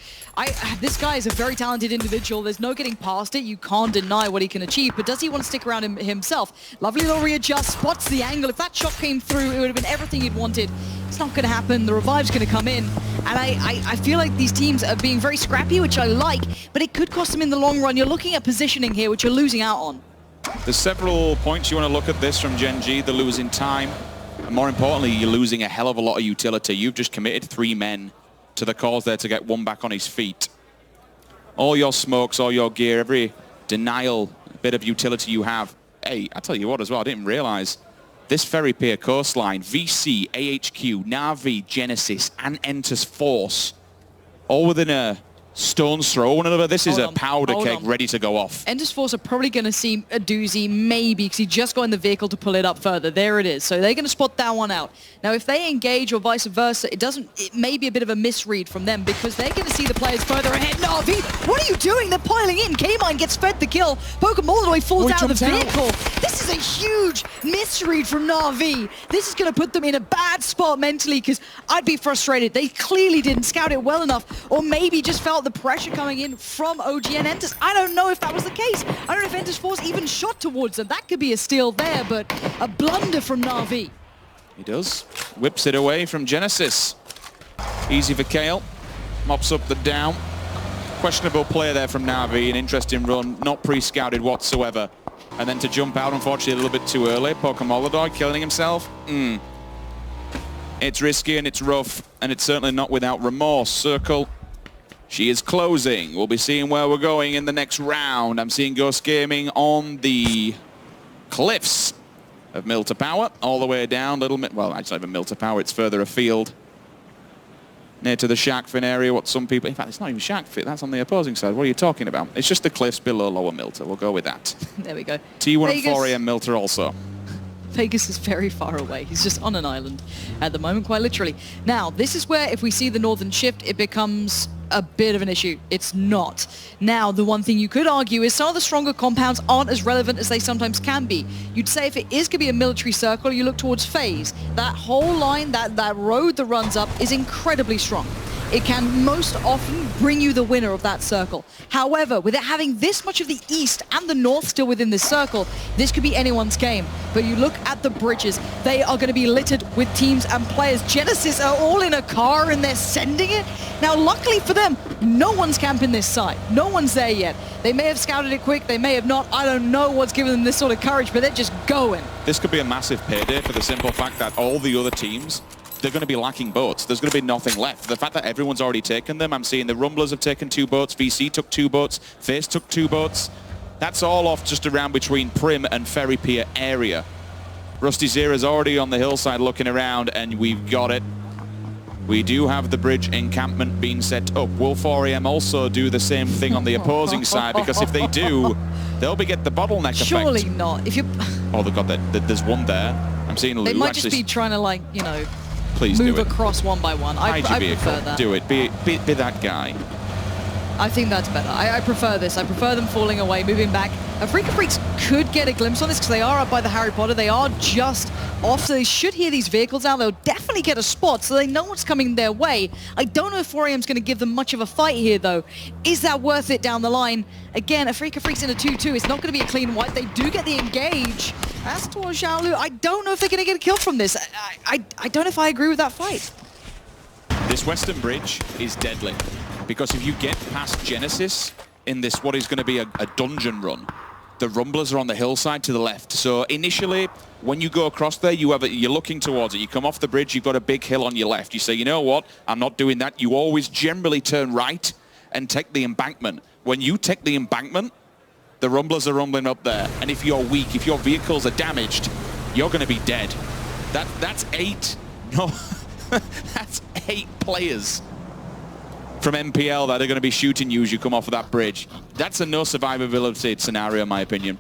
This guy is a very talented individual. There's no getting past it. You can't deny what he can achieve, but does he want to stick around himself? Lovely little readjust, spots the angle. If that shot came through, it would have been everything he'd wanted. It's not going to happen. The revive's going to come in. And I feel like these teams are being very scrappy, which I like, but it could cost them in the long run. You're looking at positioning here, which you're losing out on. There's several points you want to look at this from Gen G. They're losing time. And more importantly, you're losing a hell of a lot of utility. You've just committed 3 men to the cause there to get one back on his feet. All your smokes, all your gear, every denial bit of utility you have. Hey, I tell you what as well, I didn't realize this Ferry Pier coastline, VC, AHQ, Na'Vi, Genesis, and Enter's Force, all within a stone's throw one another. This is a powder keg ready to go off. Ender's Force are probably going to see a doozy, maybe, because he just got in the vehicle to pull it up further. There it is. So they're going to spot that one out. Now, if they engage or vice versa, it may be a bit of a misread from them because they're going to see the players further ahead. Na'Vi, what are you doing? They're piling in. K-Mine gets fed the kill. Pokemon falls out of the vehicle. This is a huge misread from Na'Vi. This is going to put them in a bad spot mentally because I'd be frustrated. They clearly didn't scout it well enough, or maybe just felt the pressure coming in from OG and Entus. I don't know if that was the case. I don't know if Entus Force even shot towards them. That could be a steal there, but a blunder from Na'Vi. He does. Whips it away from Genesis. Easy for Kale. Mops up the down. Questionable play there from Na'Vi. An interesting run. Not pre-scouted whatsoever. And then to jump out, unfortunately, a little bit too early. Pokemon killing himself. It's risky and it's rough. And it's certainly not without remorse. Circle. She is closing. We'll be seeing where we're going in the next round. I'm seeing Ghost Gaming on the cliffs of Milter Power, all the way down, well, actually not even Milter Power, it's further afield. Near to the Shark Fin area, what some people, in fact, it's not even Shark Fin, that's on the opposing side. What are you talking about? It's just the cliffs below Lower Milter. We'll go with that. There we go. T1 and 4 a.m. Milter also. Vegas is very far away. He's just on an island at the moment, quite literally. Now, this is where if we see the Northern Shift, it becomes a bit of an issue. It's not. Now, the one thing you could argue is some of the stronger compounds aren't as relevant as they sometimes can be. You'd say if it is going to be a military circle, you look towards FaZe. That whole line, that road that runs up is incredibly strong. it can most often bring you the winner of that circle. However, with it having this much of the East and the North still within this circle, this could be anyone's game. But you look at the bridges, they are going to be littered with teams and players. Genesis are all in a car and they're sending it. Now, luckily for them, no one's camping this side. No one's there yet. They may have scouted it quick, they may have not. I don't know what's giving them this sort of courage, but they're just going. This could be a massive payday for the simple fact that all the other teams, they're going to be lacking boats. There's going to be nothing left. The fact that everyone's already taken them, I'm seeing the Rumblers have taken 2 boats, VC took 2 boats, Face took 2 boats. That's all off just around between Prim and Ferry Pier area. Rusty Zera's already on the hillside looking around, and we've got it. We do have the bridge encampment being set up. Will 4AM also do the same thing on the opposing side? Because if they do, they'll be get the bottleneck effect. Surely not. If you, oh, they've got that. There's one there. I'm seeing Lou. They might actually, just be trying to, like, you know, please move do it. across one by one. I prefer that. Do it. Be that guy. I think that's better. I prefer this. I prefer them falling away, moving back. Freaka Freaks could get a glimpse on this because they are up by the Harry Potter. They are just off, so they should hear these vehicles out. They'll definitely get a spot, so they know what's coming their way. I don't know if 4AM's going to give them much of a fight here, though. Is that worth it down the line? Again, Freaka Freaks in a 2-2. It's not going to be a clean wipe. They do get the engage. As towards Xiaolu, I don't know if they're going to get a kill from this. I don't know if I agree with that fight. This Western Bridge is deadly. Because if you get past Genesis in this, what is going to be a dungeon run, the Rumblers are on the hillside to the left. So initially, when you go across there, you're looking towards it. You come off the bridge, you've got a big hill on your left. You say, you know what, I'm not doing that. You always generally turn right and take the embankment. When you take the embankment, the Rumblers are rumbling up there. And if you're weak, if your vehicles are damaged, you're going to be dead. That's 8. No, that's 8 players from MPL that are going to be shooting you as you come off of that bridge. That's a no survivability scenario, in my opinion.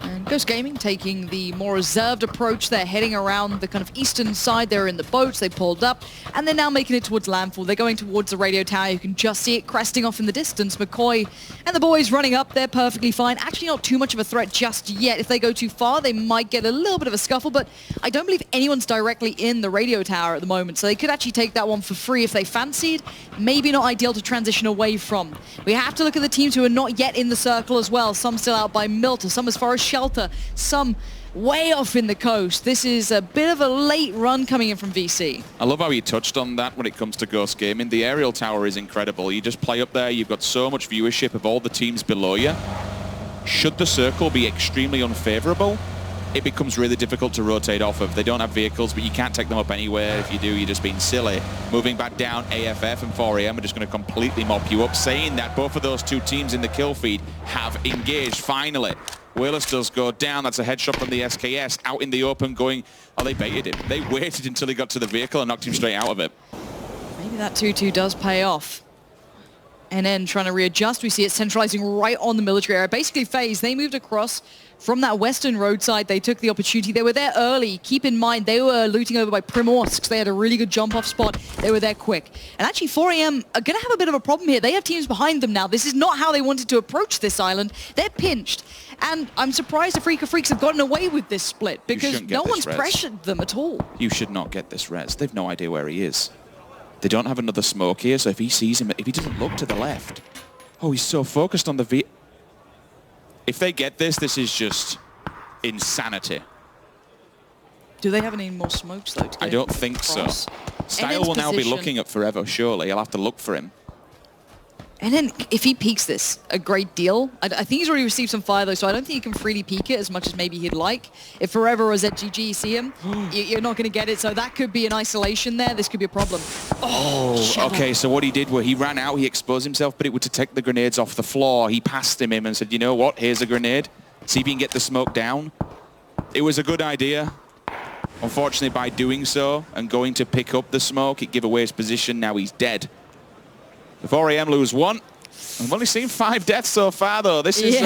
And Ghost Gaming taking the more reserved approach. They're heading around the kind of eastern side. They're in the boats. They pulled up, and they're now making it towards landfall. They're going towards the radio tower. You can just see it cresting off in the distance. McCoy and the boys running up. They're perfectly fine. Actually not too much of a threat just yet. If they go too far, they might get a little bit of a scuffle, but I don't believe anyone's directly in the radio tower at the moment, so they could actually take that one for free if they fancied. Maybe not ideal to transition away from. We have to look at the teams who are not yet in the circle as well. Some still out by Milter, some as far as Shelter, some way off in the coast. This is a bit of a late run coming in from VC. I love how you touched on that when it comes to Ghost Gaming. The aerial tower is incredible. You just play up there, you've got so much viewership of all the teams below you. Should the circle be extremely unfavorable, it becomes really difficult to rotate off of. They don't have vehicles, but you can't take them up anywhere. If you do, you're just being silly. Moving back down, AFF and 4AM are just going to completely mop you up, saying that both of those 2 teams in the kill feed have engaged finally. Willis does go down. That's a headshot from the SKS out in the open going, oh, they baited him. They waited until he got to the vehicle and knocked him straight out of it. Maybe that 2-2 does pay off. And then trying to readjust, we see it centralizing right on the military area. Basically, FaZe, they moved across from that western roadside. They took the opportunity. They were there early. Keep in mind, they were looting over by Primorsk. They had a really good jump-off spot. They were there quick. And actually, 4AM are going to have a bit of a problem here. They have teams behind them now. This is not how they wanted to approach this island. They're pinched. And I'm surprised the Freaka Freaks have gotten away with this split because no one's pressured them at all. You should not get this res. They've no idea where he is. They don't have another smoke here, so if he sees him, if he doesn't look to the left, oh, he's so focused on the V. If they get this, this is just insanity. Do they have any more smokes, though? I don't think so. Style will now be looking at Forever, surely. He'll have to look for him. And then if he peeks this a great deal, I think he's already received some fire, though, so I don't think he can freely peek it as much as maybe he'd like. If Forever or ZGG you see him, you're not going to get it, so that could be an isolation there. This could be a problem. Oh, okay, so what he did was he ran out, he exposed himself, but it would detect the grenades off the floor. He passed him and said, you know what, here's a grenade. See if you can get the smoke down. It was a good idea. Unfortunately, by doing so and going to pick up the smoke, it gave away his position. Now he's dead. The 4AM lose 1. I've only seen 5 deaths so far, though. This is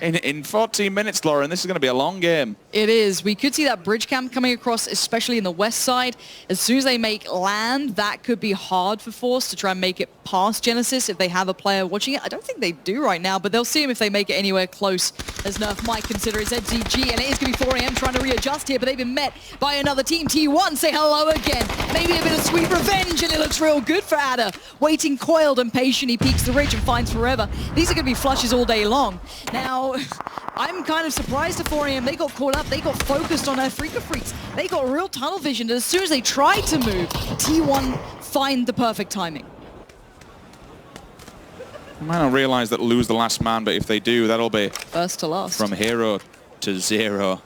in 14 minutes, Lauren. This is going to be a long game. It is. We could see that bridge camp coming across, especially in the west side. As soon as they make land, that could be hard for Force to try and make it past Genesis if they have a player watching it. I don't think they do right now, but they'll see him if they make it anywhere close, as Nerf might consider it ZZG. And it is going to be 4 AM trying to readjust here, but they've been met by another team. T1 say hello again. Maybe a bit of sweet revenge, and it looks real good for Adder. Waiting coiled and patient, he peeks the ridge and finds Forever. These are going to be flushes all day long. Now, I'm kind of surprised at 4 AM. They got caught up. They got focused on their Freaka Freaks. They got real tunnel vision. And as soon as they tried to move, T1 find the perfect timing. I might not realize that lose the last man, but if they do, that'll be first to last. From 0 to 0.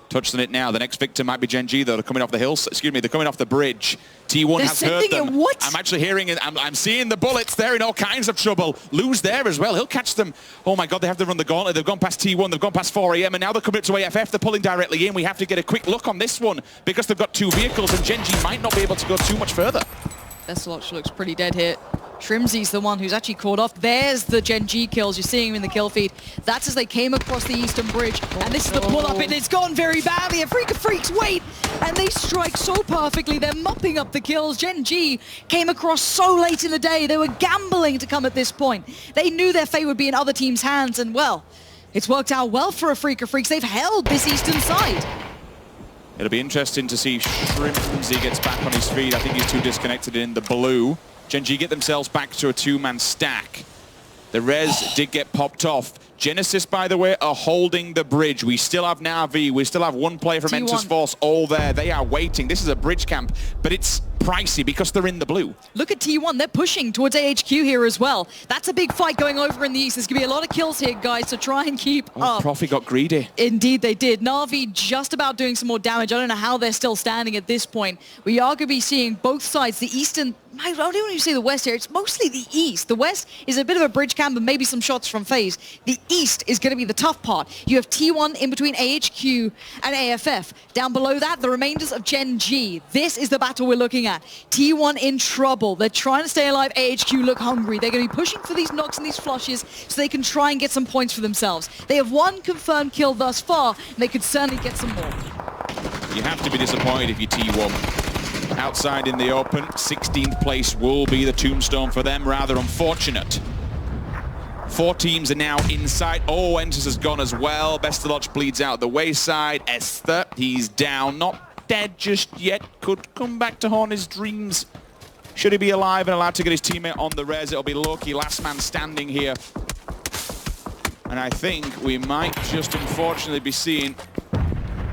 Touching it now. The next victim might be Gen G, though. They're coming off the hills. Excuse me, they're coming off the bridge. T1 has heard them. What? I'm actually hearing it. I'm seeing the bullets. They're in all kinds of trouble. Lose there as well. He'll catch them. Oh my God, they have to run the gauntlet. They've gone past T1. They've gone past 4 AM, and now they're coming up to AFF. They're pulling directly in. We have to get a quick look on this one because they've got 2 vehicles, and Gen G might not be able to go too much further. Veselotch looks pretty dead here. Shrimzy's the one who's actually caught off. There's the Gen G kills. You're seeing him in the kill feed. That's as they came across the Eastern Bridge. And this is the pull-up, and it's gone very badly. And Freaka Freaks wait, and they strike so perfectly. They're mopping up the kills. Gen G came across so late in the day. They were gambling to come at this point. They knew their fate would be in other teams' hands, and well, it's worked out well for a Freaka Freaks. They've held this Eastern side. It'll be interesting to see if Shrimzy gets back on his feet. I think he's too disconnected in the blue. Gen G get themselves back to a 2-man stack. The res did get popped off. Genesis, by the way, are holding the bridge. We still have Na'Vi. We still have one player from Enter's Force all there. They are waiting. This is a bridge camp, but it's pricey because they're in the blue. Look at T1. They're pushing towards AHQ here as well. That's a big fight going over in the east. There's going to be a lot of kills here, guys, so try and keep up. Profi got greedy. Indeed, they did. Na'Vi just about doing some more damage. I don't know how they're still standing at this point. We are going to be seeing both sides. The eastern... I don't even want to say the west here. It's mostly the east. The west is a bit of a bridge camp and maybe some shots from FaZe. The east is going to be the tough part. You have T1 in between AHQ and AFF. Down below that, the remainders of Gen G. This is the battle we're looking at. T1 in trouble. They're trying to stay alive. AHQ look hungry. They're going to be pushing for these knocks and these flushes so they can try and get some points for themselves. They have 1 confirmed kill thus far, and they could certainly get some more. You have to be disappointed if you're T1. Outside in the open, 16th place will be the tombstone for them. Rather unfortunate. 4 teams are now inside. Oh, Entus has gone as well. Veselotch bleeds out the wayside. Esther, he's down. Not dead just yet. Could come back to haunt his dreams. Should he be alive and allowed to get his teammate on the res? It'll be Loki, last man standing here. And I think we might just unfortunately be seeing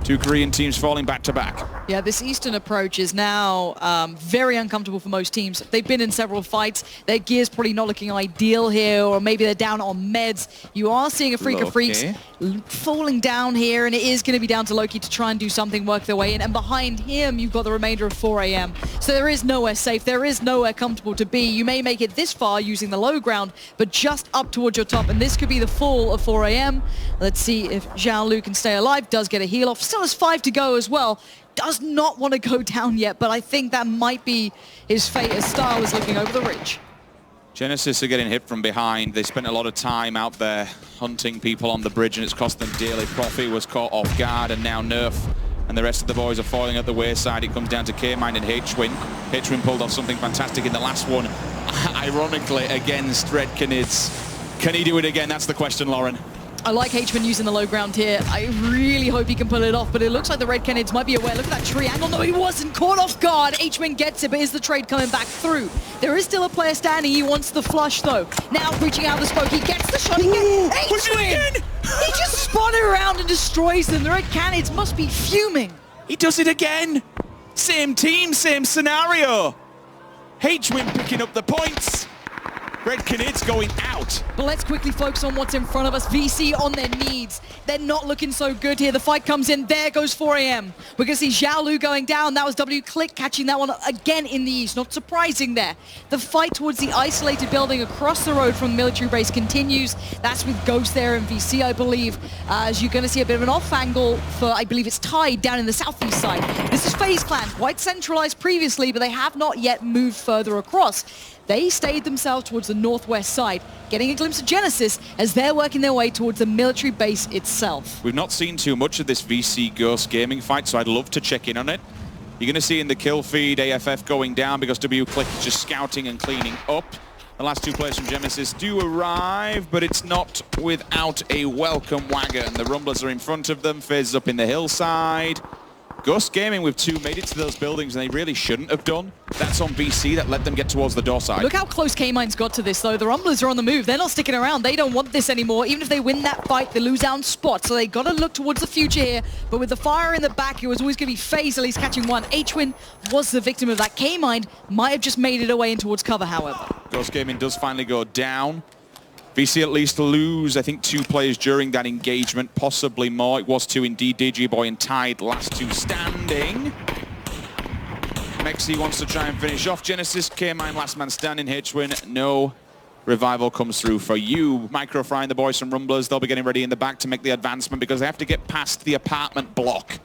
2 Korean teams falling back to back. Yeah, this Eastern approach is now very uncomfortable for most teams. They've been in several fights. Their gear's probably not looking ideal here, or maybe they're down on meds. You are seeing a Freaka Freaks falling down here, and it is going to be down to Loki to try and do something, work their way in. And behind him, you've got the remainder of 4 AM. So there is nowhere safe. There is nowhere comfortable to be. You may make it this far using the low ground, but just up towards your top. And this could be the fall of 4 AM. Let's see if Zhao Lu can stay alive. Does get a heal off. Still has 5 to go as well. Does not want to go down yet, but I think that might be his fate as Star was looking over the ridge. Genesis are getting hit from behind. They spent a lot of time out there hunting people on the bridge, and it's cost them dearly. Profi was caught off guard, and now Nerf and the rest of the boys are falling at the wayside. It comes down to K-Mind and H-Win. H-Win pulled off something fantastic in the last one, ironically, against Red Canids. Can he do it again? That's the question, Lauren. I like H-Man using the low ground here. I really hope he can pull it off, but it looks like the Red Canids might be aware. Look at that triangle. No, he wasn't. Caught off guard. H-Man gets it, but is the trade coming back through? There is still a player standing. He wants the flush, though. Now, reaching out the smoke. He gets the shot. He gets H-Man! He just spun it around and destroys them. The Red Canids must be fuming. He does it again. Same team, same scenario. H-Win picking up the points. Red Canids going out. But let's quickly focus on what's in front of us. VC on their knees. They're not looking so good here. The fight comes in. There goes 4 AM. We're going to see Zhao Lu going down. That was W Click catching that one again in the east. Not surprising there. The fight towards the isolated building across the road from the military base continues. That's with Ghost there and VC, I believe. As you're going to see a bit of an off angle for, I believe it's Tide down in the southeast side. This is FaZe Clan, quite centralized previously, but they have not yet moved further across. They stayed themselves towards the the northwest side, getting a glimpse of Genesis as they're working their way towards the military base itself. We've not seen too much of this VC Ghost Gaming fight, so I'd love to check in on it. You're going to see in the kill feed AFF going down because W-Click is just scouting and cleaning up. The last 2 players from Genesis do arrive, but it's not without a welcome wagon. The Rumblers are in front of them, FaZe is up in the hillside. Ghost Gaming with 2 made it to those buildings, and they really shouldn't have done. That's on VC that let them get towards the door side. Look how close K-Mine's got to this, though. The Rumblers are on the move. They're not sticking around. They don't want this anymore. Even if they win that fight, they lose out on spot. So they got to look towards the future here. But with the fire in the back, it was always going to be FaZe at least catching one. HWin was the victim of that. K-Mine might have just made it away in towards cover, however. Ghost Gaming does finally go down. VC at least lose, I think, 2 players during that engagement, possibly more. It was 2 indeed. DJ Boy and Tide, last 2 standing. Mexi wants to try and finish off Genesis. K-Mine, last man standing. HWin, no revival comes through for you. Microfry and the boys from Rumblers, they'll be getting ready in the back to make the advancement because they have to get past the apartment block.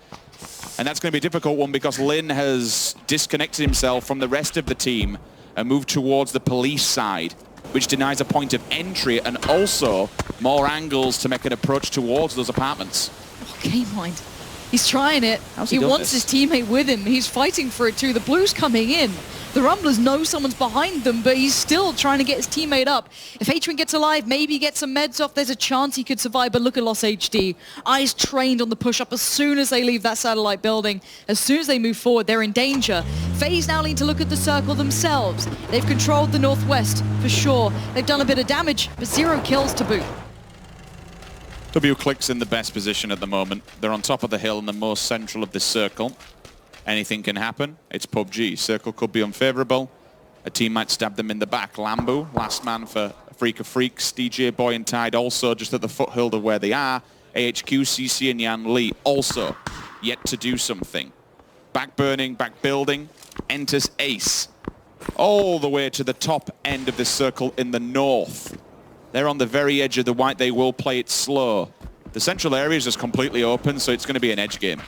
And that's going to be a difficult one because Lin has disconnected himself from the rest of the team and moved towards the police side, which denies a point of entry and also more angles to make an approach towards those apartments. Okay, Mind. He's trying it. He wants his teammate with him. He's fighting for it too. The Blues coming in. The Rumblers know someone's behind them, but he's still trying to get his teammate up. If HWin gets alive, maybe get some meds off, there's a chance he could survive, but look at Lost HD. Eyes trained on the push-up as soon as they leave that satellite building. As soon as they move forward, they're in danger. FaZe now need to look at the circle themselves. They've controlled the northwest, for sure. They've done a bit of damage, but 0 kills to boot. W-Click's in the best position at the moment. They're on top of the hill in the most central of this circle. Anything can happen. It's PUBG. Circle could be unfavorable. A team might stab them in the back. Lambu, last man for Freak of Freaks. DJ Boy and Tide also just at the foothill of where they are. AHQ, CC and Yan Lee also yet to do something. Back burning, back building. Enters Ace. All the way to the top end of this circle in the north. They're on the very edge of the white. They will play it slow. The central area is just completely open, so it's going to be an edge game.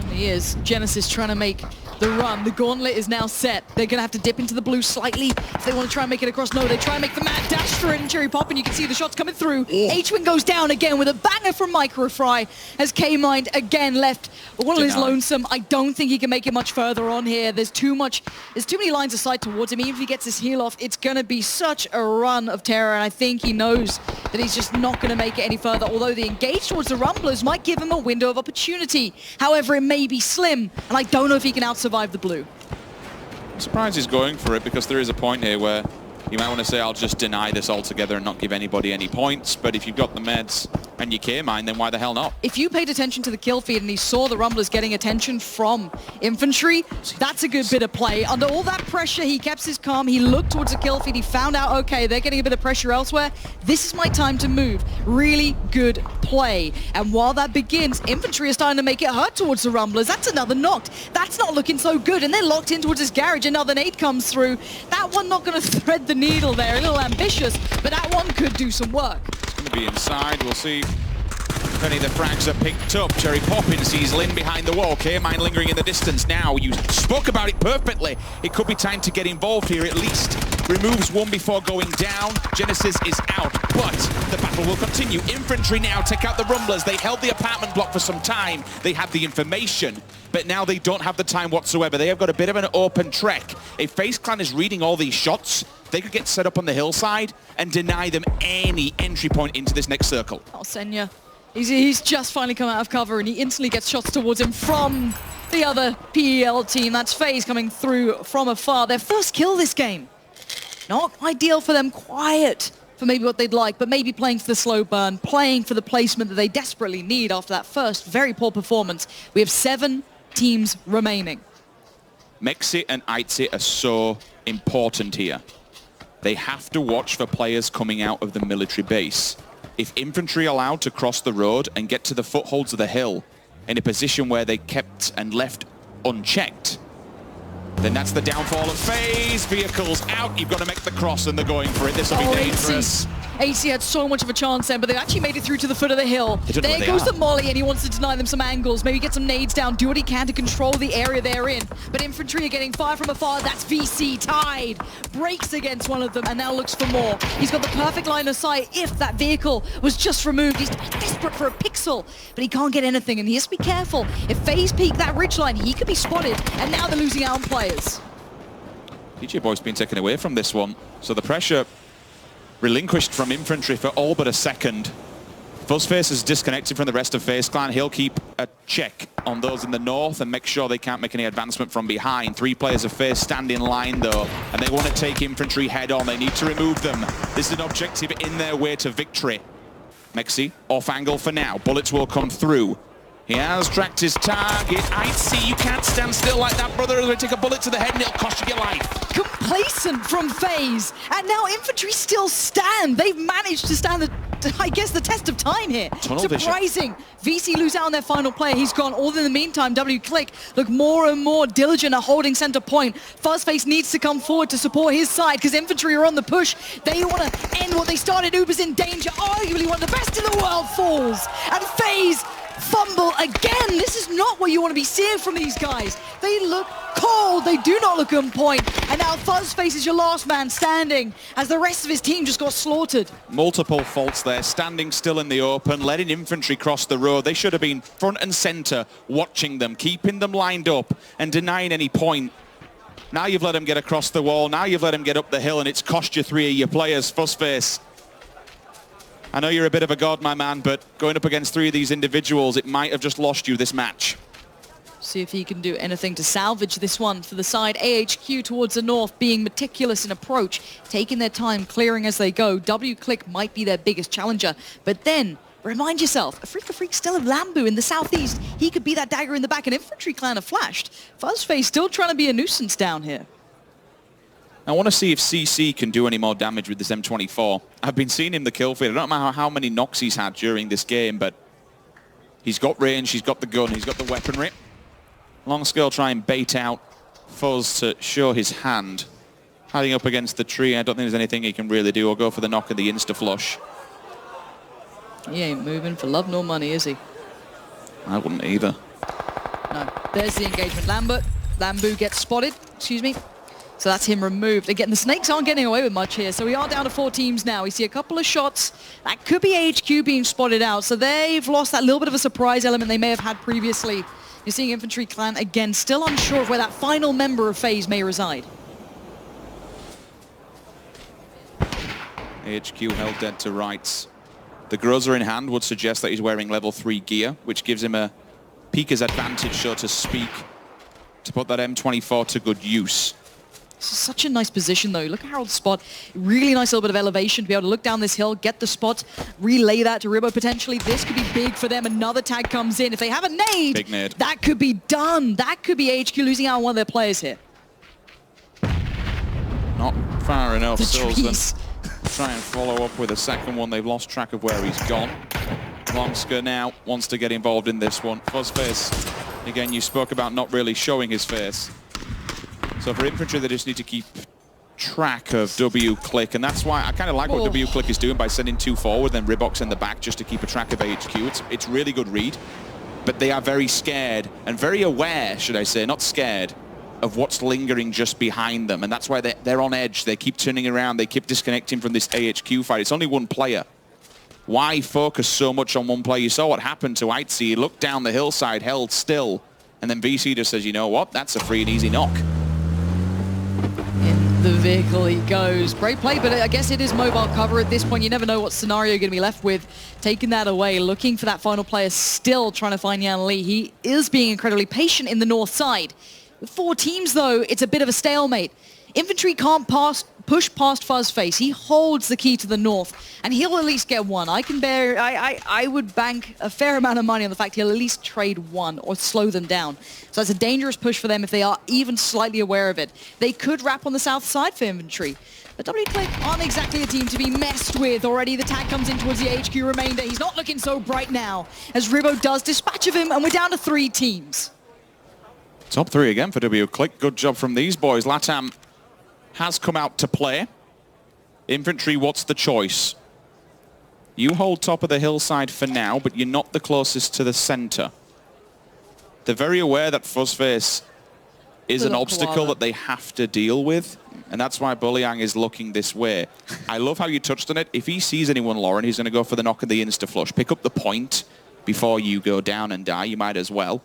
He is. Genesis trying to make the run. The gauntlet is now set. They're going to have to dip into the blue slightly if they want to try and make it across. No, they try and make the mad dash through it and cherry pop, and you can see the shots coming through. HWin goes down again with a banger from Microfry as K-Mind again left all his lonesome. I don't think he can make it much further on here. There's too many lines of sight towards him. Even if he gets his heal off, it's going to be such a run of terror, and I think he knows that he's just not going to make it any further, although the engage towards the Rumblers might give him a window of opportunity. However, it may be slim, and I don't know if he can out-survive the blue. I'm surprised he's going for it because there is a point here where you might want to say, I'll just deny this altogether and not give anybody any points. But if you've got the meds and you K-Mine, then why the hell not? If you paid attention to the kill feed and he saw the Rumblers getting attention from infantry, that's a good bit of play. Under all that pressure, he kept his calm. He looked towards the kill feed. He found out, okay, they're getting a bit of pressure elsewhere. This is my time to move. Really good play. And while that begins, infantry is starting to make it hurt towards the Rumblers. That's another knocked. That's not looking so good. And they're locked in towards his garage. Another nade comes through. That one not going to thread the needle there. A little ambitious, but that one could do some work. It's going to be inside. We'll see if any of the frags are picked up. Cherry Poppins sees Lin behind the wall. K-Mine lingering in the distance now. You spoke about it perfectly. It could be time to get involved here at least. Removes one before going down. Genesis is out, but the battle will continue. Infantry now take out the Rumblers. They held the apartment block for some time. They have the information, but now they don't have the time whatsoever. They have got a bit of an open trek. If FaZe Clan is reading all these shots, they could get set up on the hillside and deny them any entry point into this next circle. Oh, Senya. He's just finally come out of cover and he instantly gets shots towards him from the other PEL team. That's FaZe coming through from afar. Their first kill this game. Not ideal for them, quiet for maybe what they'd like, but maybe playing for the slow burn, playing for the placement that they desperately need after that first very poor performance. We have 7 teams remaining. Mexi and Aitse are so important here. They have to watch for players coming out of the military base. If infantry are allowed to cross the road and get to the footholds of the hill in a position where they kept and left unchecked, then that's the downfall of FaZe. Vehicles out, you've got to make the cross, and they're going for it. This will be dangerous. AC had so much of a chance then, but they've actually made it through to the foot of the hill. There goes the molly, and he wants to deny them some angles. Maybe get some nades down, do what he can to control the area they're in. But Infantry are getting fire from afar. That's VC tied. Breaks against one of them, and now looks for more. He's got the perfect line of sight if that vehicle was just removed. He's desperate for a pixel, but he can't get anything, and he has to be careful. If FaZe peek that ridgeline, he could be spotted, and now they're losing out on players. DJ Boy's been taken away from this one, so the pressure relinquished from Infantry for all but a second. Fuzzface is disconnected from the rest of FaZe Clan. He'll keep a check on those in the north and make sure they can't make any advancement from behind. 3 players of FaZe stand in line though, and they want to take Infantry head on. They need to remove them. This is an objective in their way to victory. Mexi off angle for now. Bullets will come through. He has tracked his target. I'd see you can't stand still like that, brother. They take a bullet to the head and it'll cost you your life. Complacent from FaZe, and now Infantry still stand. They've managed to stand the test of time here. Surprising. VC lose out on their final player. He's gone. All in the meantime, W-Click look more and more diligent at holding center point. Fuzzface needs to come forward to support his side because Infantry are on the push. They want to end what they started. Uber's in danger. Arguably one of the best in the world falls. And FaZe fumble again. This is not what you want to be seeing from these guys. They look cold. They do not look on point. And now Fuzzface is your last man standing as the rest of his team just got slaughtered. Multiple faults there, standing still in the open, letting Infantry cross the road. They should have been front and center, watching them, keeping them lined up and denying any point. Now you've let them get across the wall. Now you've let them get up the hill, and it's cost you 3 of your players. Fuzzface, I know you're a bit of a god, my man, but going up against 3 of these individuals, it might have just lost you this match. See if he can do anything to salvage this one for the side. AHQ towards the north, being meticulous in approach, taking their time, clearing as they go. W-Click might be their biggest challenger, but then remind yourself, a Freak still have Lambu in the southeast. He could be that dagger in the back, and Infantry Clan have flashed. Fuzzface still trying to be a nuisance down here. I want to see if CC can do any more damage with this M24. I've been seeing him the kill feed. I don't know how many knocks he's had during this game, but he's got range, he's got the gun, he's got the weaponry. Longscale try and bait out Fuzz to show his hand. Hiding up against the tree, I don't think there's anything he can really do. Or go for the knock and the insta-flush. He ain't moving for love nor money, is he? I wouldn't either. No. There's the engagement. Lambu gets spotted, excuse me. So that's him removed. Again, the Snakes aren't getting away with much here. So we are down to 4 teams now. We see a couple of shots. That could be AHQ being spotted out. So they've lost that little bit of a surprise element they may have had previously. You're seeing Infantry Clan, again, still unsure of where that final member of FaZe may reside. AHQ held dead to rights. The Groza in hand would suggest that he's wearing level 3 gear, which gives him a peeker's advantage, so to speak, to put that M24 to good use. This is such a nice position, though. Look at Harold's spot. Really nice little bit of elevation to be able to look down this hill, get the spot, relay that to Ribbo potentially. This could be big for them. Another tag comes in. If they have a nade, big nade, that could be done. That could be HQ losing out on one of their players here. Not far enough. Silsden try and follow up with a second one. They've lost track of where he's gone. Longska now wants to get involved in this one. Fuzzface, again, you spoke about not really showing his face. So for Infantry, they just need to keep track of W-Click, and that's why I kind of like what W-Click is doing by sending 2 forward, then Ribox in the back just to keep a track of AHQ. It's really good read, but they are very scared and very aware, should I say, not scared, of what's lingering just behind them, and that's why they're on edge. They keep turning around, they keep disconnecting from this AHQ fight. It's only one player. Why focus so much on one player? You saw what happened to Aitzi. He looked down the hillside, held still, and then VC just says, you know what, that's a free and easy knock. The vehicle he goes. Great play, but I guess it is mobile cover at this point. You never know what scenario you're going to be left with. Taking that away, looking for that final player, still trying to find Yan Lee. He is being incredibly patient in the north side. With 4 teams, though, it's a bit of a stalemate. Infantry can't push past Fuzzface. He holds the key to the north, and he'll at least get one. I would bank a fair amount of money on the fact he'll at least trade one or slow them down. So that's a dangerous push for them if they are even slightly aware of it. They could wrap on the south side for Infantry. But W-Click aren't exactly a team to be messed with already. The tag comes in towards the HQ remainder. He's not looking so bright now, as Ribbo does dispatch of him, and we're down to 3 teams. Top 3 again for WClick. Good job from these boys. LATAM has come out to play. Infantry, what's the choice? You hold top of the hillside for now, but you're not the closest to the center. They're very aware that Fuzzface is an obstacle that they have to deal with, and that's why Buliang is looking this way. I love how you touched on it. If he sees anyone, Lauren, he's going to go for the knock and the insta-flush. Pick up the point before you go down and die. You might as well.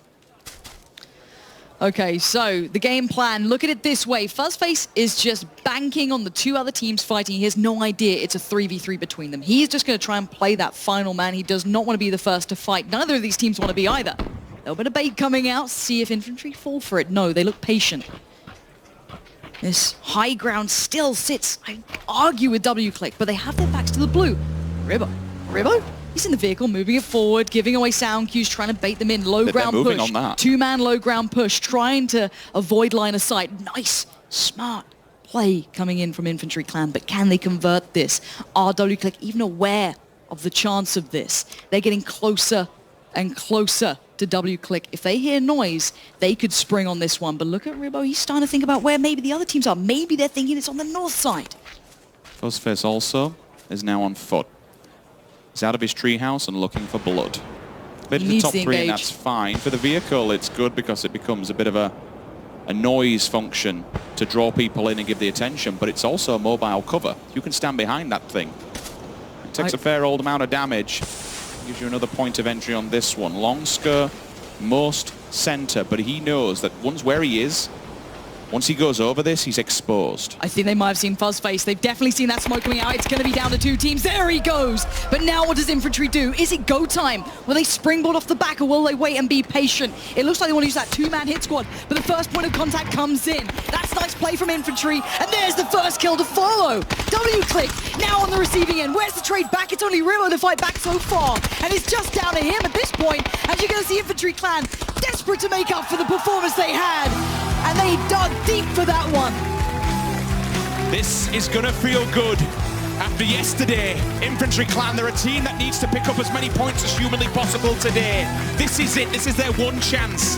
Okay, so the game plan, look at it this way. Fuzzface is just banking on the 2 other teams fighting. He has no idea it's a 3v3 between them. He's just going to try and play that final man. He does not want to be the first to fight. Neither of these teams want to be either. A little bit of bait coming out. See if Infantry fall for it. No, they look patient. This high ground still sits, I argue, with WClick, but they have their backs to the blue. Ribbo? He's in the vehicle, moving it forward, giving away sound cues, trying to bait them in. Low ground push. On that. 2-man low ground push, trying to avoid line of sight. Nice, smart play coming in from Infantry Clan, but can they convert this? Are WClick even aware of the chance of this? They're getting closer and closer to WClick. If they hear noise, they could spring on this one. But look at Ribbo, he's starting to think about where maybe the other teams are. Maybe they're thinking it's on the north side. Fuzzface also is now on foot. He's out of his treehouse and looking for blood. Bit of the top 3, and that's fine. For the vehicle, it's good because it becomes a bit of a noise function to draw people in and give the attention, but it's also a mobile cover. You can stand behind that thing. It takes a fair old amount of damage. Gives you another point of entry on this one. Longsker, most center, but he knows that once where he is, once he goes over this, he's exposed. I think they might have seen Fuzzface. They've definitely seen that smoke coming out. It's going to be down to 2 teams. There he goes. But now what does Infantry do? Is it go time? Will they springboard off the back, or will they wait and be patient? It looks like they want to use that 2-man hit squad, but the first point of contact comes in. That's nice play from Infantry, and there's the first kill to follow. WClick now on the receiving end. Where's the trade back? It's only Ribbo to fight back so far, and it's just down to him at this point, as you're going to see Infantry Clan desperate to make up for the performance they had. And they dug deep for that one. This is going to feel good. After yesterday, Infantry Clan, they're a team that needs to pick up as many points as humanly possible today. This is it. This is their one chance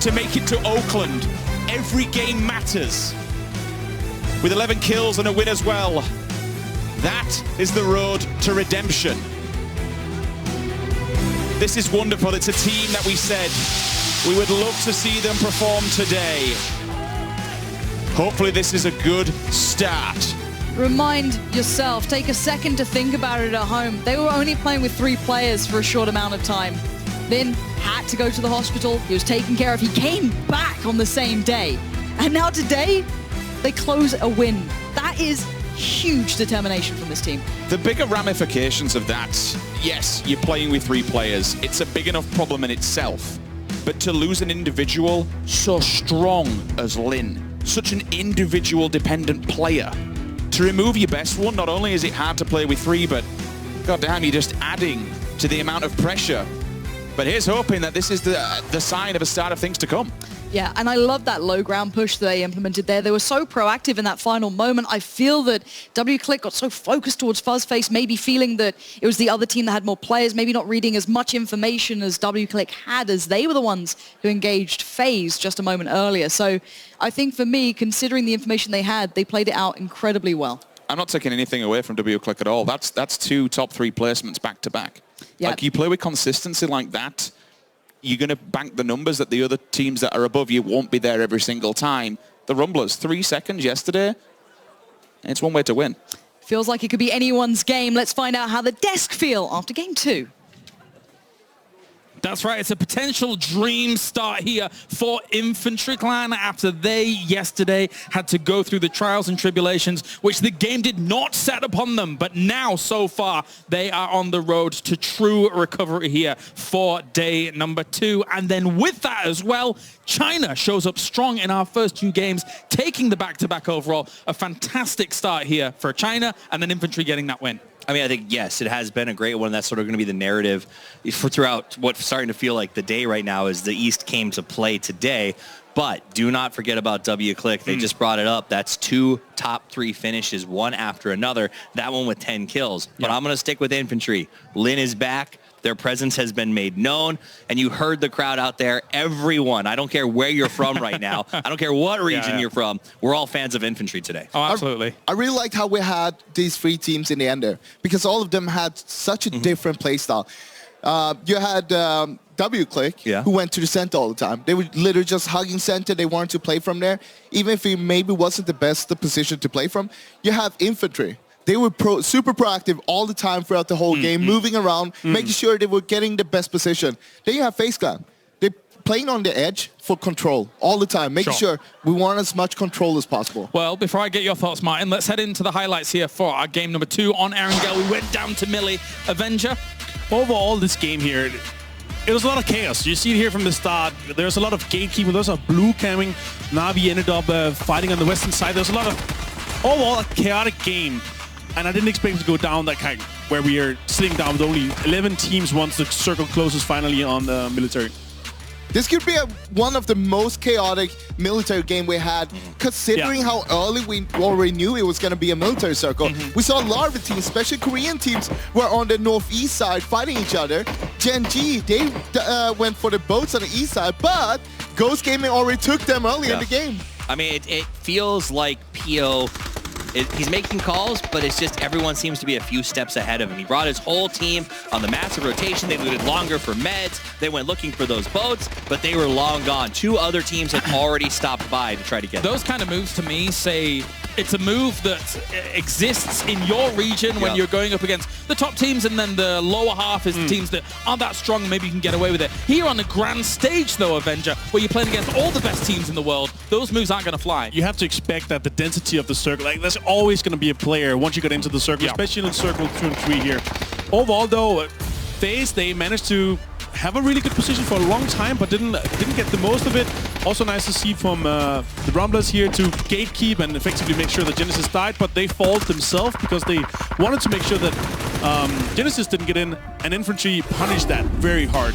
to make it to Oakland. Every game matters. With 11 kills and a win as well. That is the road to redemption. This is wonderful. It's a team that we said we would love to see them perform today. Hopefully this is a good start. Remind yourself, take a second to think about it at home. They were only playing with 3 players for a short amount of time. Lin had to go to the hospital. He was taken care of. He came back on the same day. And now today, they close a win. That is huge determination from this team. The bigger ramifications of that, yes, you're playing with 3 players. It's a big enough problem in itself. But to lose an individual so strong as Lin, such an individual dependent player, to remove your best one, not only is it hard to play with 3, but goddamn, you're just adding to the amount of pressure. But here's hoping that this is the sign of a start of things to come. Yeah, and I love that low ground push that they implemented there. They were so proactive in that final moment. I feel that WClick got so focused towards Fuzzface, maybe feeling that it was the other team that had more players, maybe not reading as much information as WClick had, as they were the ones who engaged FaZe just a moment earlier. So I think for me, considering the information they had, they played it out incredibly well. I'm not taking anything away from WClick at all. That's 2 top 3 placements back to back. Yeah. Like, you play with consistency like that, you're going to bank the numbers that the other teams that are above you won't be there every single time. The Rumblers, 3 seconds yesterday. It's one way to win. Feels like it could be anyone's game. Let's find out how the desk feel after game 2. That's right, it's a potential dream start here for Infantry Clan after they yesterday had to go through the trials and tribulations, which the game did not set upon them. But now, so far, they are on the road to true recovery here for day number 2. And then with that as well, China shows up strong in our first 2 games, taking the back-to-back overall. A fantastic start here for China, and then Infantry getting that win. I mean, I think, yes, it has been a great one. That's sort of going to be the narrative for throughout what's starting to feel like the day right now is the East came to play today. But do not forget about WClick. They just brought it up. That's 2 top 3 finishes, one after another. That one with 10 kills. But I'm going to stick with Infantry. Lin is back. Their presence has been made known, and you heard the crowd out there. Everyone, I don't care where you're from right now. I don't care what region you're from. We're all fans of Infantry today. Oh, absolutely. I really liked how we had these 3 teams in the end there, because all of them had such a different play style. You had W-Click, who went to the center all the time. They were literally just hugging center. They wanted to play from there, even if it maybe wasn't the best position to play from. You have Infantry. They were super proactive all the time throughout the whole game, moving around, making sure they were getting the best position. Then you have FaZe Clan. They're playing on the edge for control all the time, making sure we want as much control as possible. Well, before I get your thoughts, Martin, let's head into the highlights here for our game number 2 on Erangel. We went down to Millie Avenger. Overall, this game here, it was a lot of chaos. You see it here from the start. There's a lot of gatekeeping. There's a blue camming. Na'Vi ended up fighting on the western side. There's a lot of, overall, a chaotic game. And I didn't expect it to go down that kind, where we are sitting down with only 11 teams once the circle closes finally on the military. This could be one of the most chaotic military game we had, considering how early we already knew it was going to be a military circle. We saw a lot of the teams, especially Korean teams, were on the northeast side fighting each other. Gen G, they went for the boats on the east side, but Ghost Gaming already took them early in the game. I mean, it feels like PO... he's making calls, but it's just everyone seems to be a few steps ahead of him. He brought his whole team on the massive rotation. They waited longer for meds. They went looking for those boats, but they were long gone. 2 other teams had already stopped by to try to get them. Those kind of moves to me say it's a move that exists in your region when you're going up against the top teams, and then the lower half is the teams that aren't that strong. Maybe you can get away with it. Here on the grand stage, though, Avenger, where you're playing against all the best teams in the world, those moves aren't going to fly. You have to expect that the density of the circle, like there's always going to be a player once you get into the circle, especially in circle 2 and 3 here. Overall, though, FaZe, they managed to have a really good position for a long time, but didn't get the most of it. Also nice to see from the Rumblers here to gatekeep and effectively make sure that Genesis died, but they fault themselves because they wanted to make sure that Genesis didn't get in, and Infantry punished that very hard.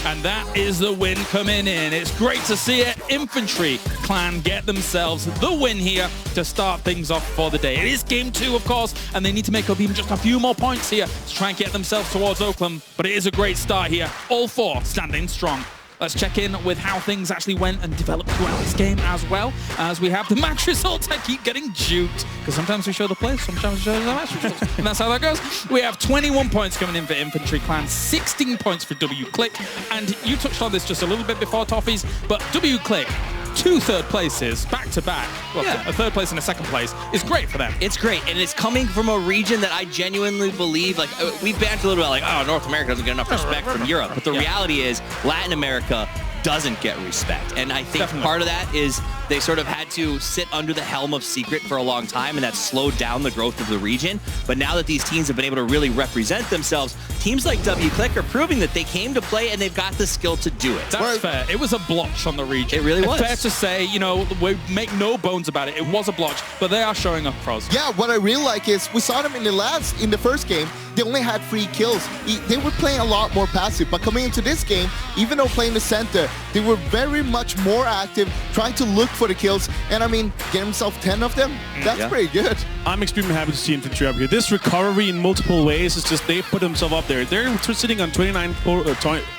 And that is the win coming in. It's great to see it. Infantry Clan get themselves the win here to start things off for the day. It is game 2, of course, and they need to make up even just a few more points here to try and get themselves towards Oakland. But it is a great start here. All 4 standing strong. Let's check in with how things actually went and developed throughout this game, as well as we have the match results. I keep getting juked because sometimes we show the plays, sometimes we show the match results, and that's how that goes. We have 21 points coming in for Infantry Clan, 16 points for W-Click, and you touched on this just a little bit before, Toffees, but W-Click, 2 third places back to back. Well, a 3rd place and a 2nd place is great for them. It's great, and it's coming from a region that I genuinely believe, like, we've bantered a little bit like, oh, North America doesn't get enough respect from Europe. But the reality is Latin America doesn't get respect. And I think part of that is they sort of had to sit under the helm of Secret for a long time, and that slowed down the growth of the region. But now that these teams have been able to really represent themselves, teams like W-Click are proving that they came to play and they've got the skill to do it. That's fair. It was a blotch on the region. It really was. Fair to say, you know, we make no bones about it. It was a blotch, but they are showing up pros. Yeah, what I really like is we saw them in the first game, they only had 3 kills. They were playing a lot more passive, but coming into this game, even though playing the center, they were very much more active, trying to look for the kills, and I mean, get himself 10 of them, that's pretty good. I'm extremely happy to see Infantry up here. This recovery in multiple ways is just, they put themselves up there. They're sitting on 29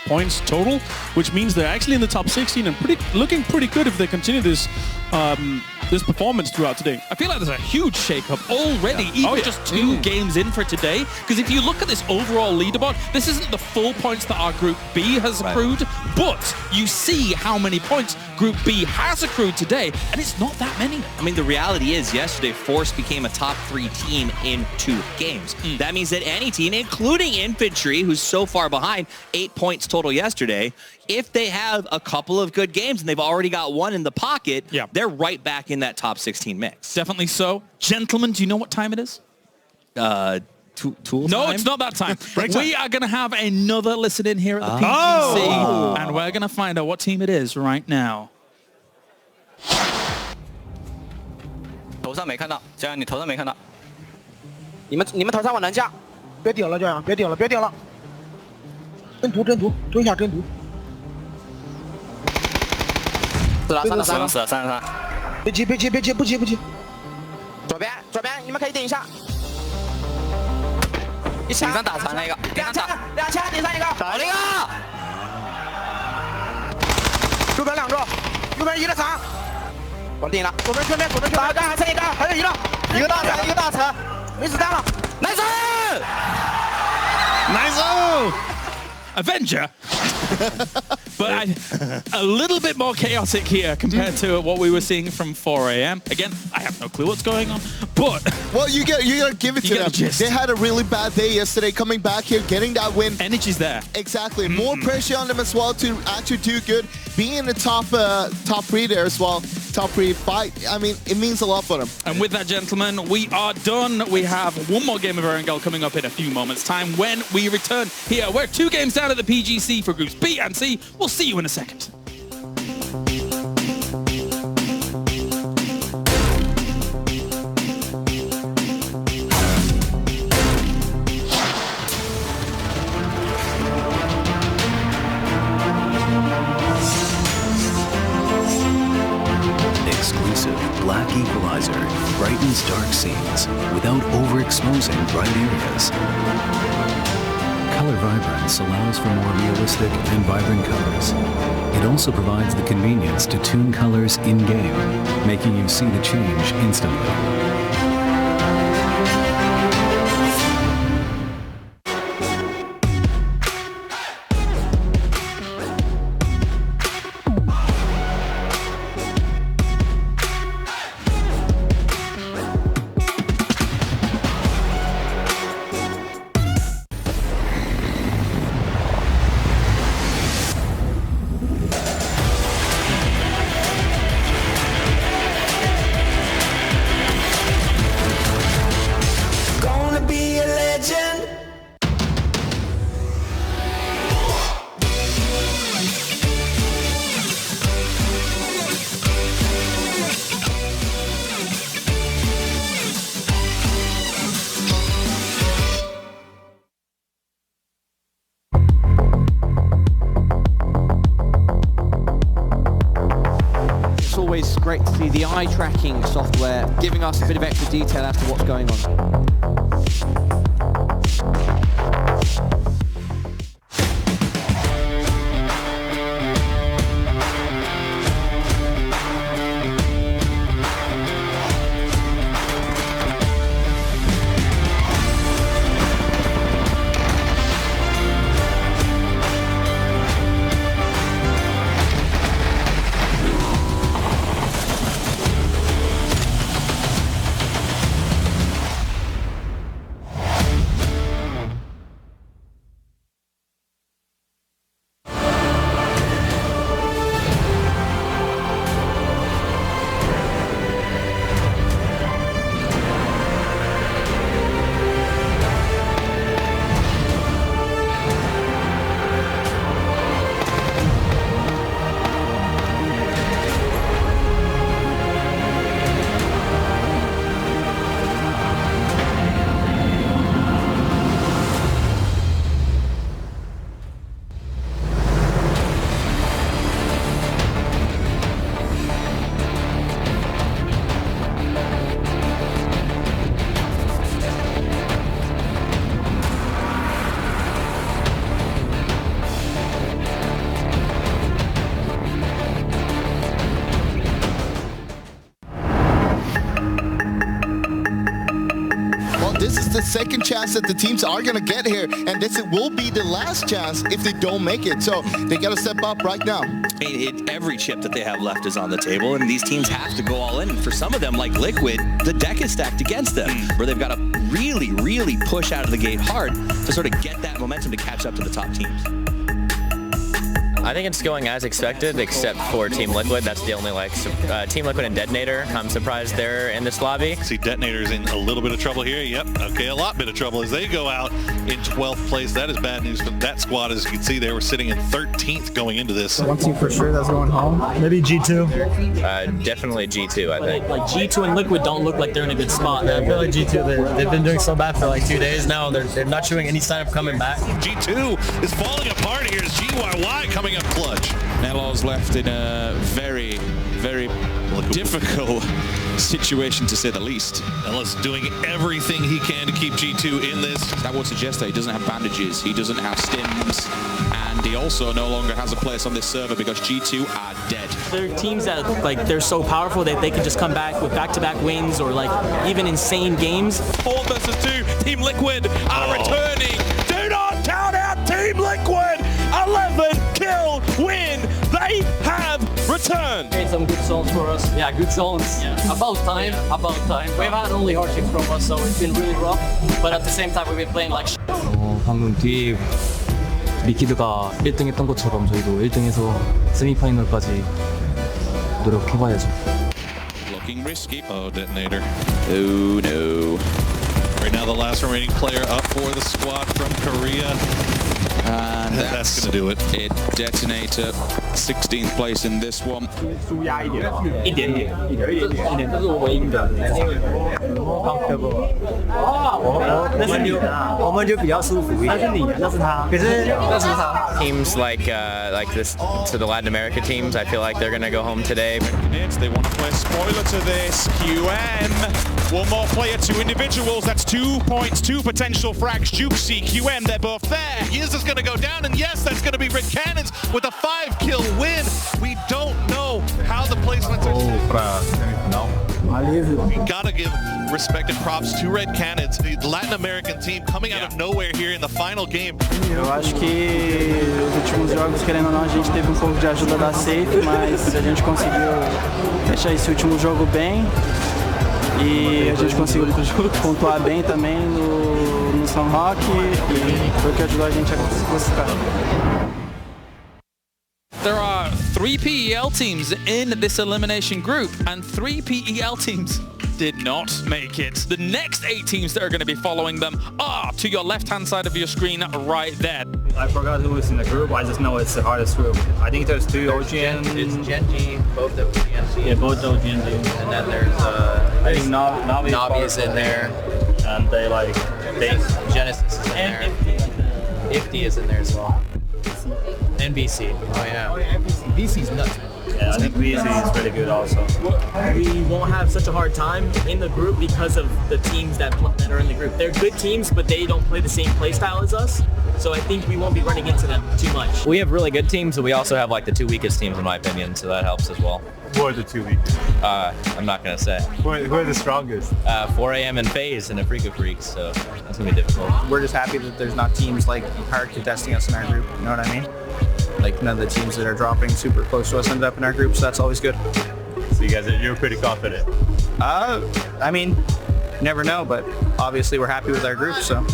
points total, which means they're actually in the top 16 and looking pretty good if they continue this this performance throughout today. I feel like there's a huge shakeup already, even just 2 games in for today. Because if you look at this overall leaderboard, this isn't the full points that our Group B has accrued, but you see how many points Group B has accrued today, and it's not that many. I mean, the reality is yesterday, Force became a top 3 team in 2 games. That means that any team, including Infantry, who's so far behind, 8 points total yesterday, if they have a couple of good games and they've already got 1 in the pocket, they're right back in that top 16 mix. Definitely so. Gentlemen, do you know what time it is? Tool No, time? it's not that time. Break time. We are going to have another listen in here at the PGC, and we're going to find out what team it is right now. 头上没看到，这样你头上没看到。你们头上往南架，别顶了，这样别顶了，别顶了。真图，蹲下真图。3了，别急，不急。左边，你们可以顶一下。顶上打残了一个。2枪，顶上一个，倒了一个。右边2个，右边1个3，我顶了。左边圈边，打一个，还剩一个，还有一个，一个大残，没子弹了，nice Avenger. But a little bit more chaotic here compared to what we were seeing from 4 a.m. Again, I have no clue what's going on, but... Well, you gotta give it to them. They had a really bad day yesterday, coming back here, getting that win. Energy's there. Exactly. More pressure on them as well to actually do good. Being in the top 3 there as well. Top 3 fight. I mean, it means a lot for them. And with that, gentlemen, we are done. We have one more game of RERUN coming up in a few moments' time when we return here. We're 2 games down at the PGC for groups B and C. We'll see you in a second. Exclusive black equalizer brightens dark scenes without overexposing bright areas. Color vibrance allows for more realistic and vibrant colors. It also provides the convenience to tune colors in-game, making you see the change instantly. Always great to see the eye tracking software giving us a bit of extra detail as to what's going on. This is the second chance that the teams are going to get here, and this will be the last chance if they don't make it. So they got to step up right now. Every chip that they have left is on the table, and these teams have to go all in. And for some of them, like Liquid, the deck is stacked against them, where they've got to really, really push out of the gate hard to sort of get that momentum to catch up to the top teams. I think it's going as expected, except for Team Liquid. That's the only, Team Liquid and Detonator. I'm surprised they're in this lobby. See, Detonator's in a little bit of trouble here. Yep, okay, a lot bit of trouble as they go out in 12th place. That is bad news for that squad. As you can see, they were sitting in 13th going into this. One team for sure that's going home. Maybe G2. Definitely G2, I think. Like G2 and Liquid don't look like they're in a good spot. I feel like G2, they've been doing so bad for like 2 days now. They're not showing any sign of coming back. G2 is falling apart here as GYY coming up clutch. Nello's left in a very, very difficult situation, to say the least. Ellis doing everything he can to keep G2 in this. That would suggest that he doesn't have bandages, he doesn't have stims, and he also no longer has a place on this server because G2 are dead. There are teams that they're so powerful that they can just come back with back-to-back wins or even insane games. 4 versus 2, Team Liquid are returning. Do not count out Team Liquid. 11 kill win. They have returned. Made some good zones for us. Yeah, good zones. Yeah. About time. We've had only hardships from us, so it's been really rough. But at the same time, we've been playing like shit. 방금 뒤에 리퀴드가 1등 했던 것처럼 저희도 1등해서 세미파이널까지 노력해봐야죠. Looking risky. Oh, detonator. Oh no. Right now, the last remaining player up for the squad from Korea. And that's going to do it. It detonator, 16th place in this one. 一点点，这是我们赢的。那是你，我们就比较舒服一点。那是你，那是他，可是那是他。Teams like this, to the Latin America teams, I feel like they're gonna go home today. They want to play spoiler to this. QM, one more player, 2 individuals. That's 2 points, 2 potential frags. Jukesy, QM, they're both there. Is this going to go down? And yes, that's going to be Red Cannons with a 5-kill win. We don't know how the placements are. We got to give respect and props to Red Cannons, the Latin American team coming out of nowhere here in the final game. Eu acho que os últimos jogos, querendo ou não, a gente teve um pouco de ajuda da Safe, mas a gente conseguiu fechar esse último jogo bem. E a gente conseguiu pontuar bem também no São Roque e foi o que ajudou a gente a classificar. There are 3 PEL teams in this elimination group, and 3 PEL teams did not make it. The next 8 teams that are going to be following them are to your left-hand side of your screen right there. I forgot who was in the group. I just know it's the hardest group. I think there's 2 OGN. It's Genji, both OGN. Yeah, both OGN. And then there's I think Navi is in there. And Genesis is in there. Ifty is in there as well. NBC. Oh yeah. BC's nuts. Yeah, I think BC is really good also. We won't have such a hard time in the group because of the teams that are in the group. They're good teams, but they don't play the same playstyle as us. So I think we won't be running into them too much. We have really good teams, but we also have the 2 weakest teams in my opinion, so that helps as well. Who are the 2 weakest? I'm not gonna say. Who are the strongest? 4AM and FaZe and a Freak of Freaks, so that's gonna be difficult. We're just happy that there's not teams like hard contesting us in our group, you know what I mean? Like none of the teams that are dropping super close to us ended up in our group, so that's always good. So you're pretty confident? I mean, never know, but obviously we're happy with our group, so.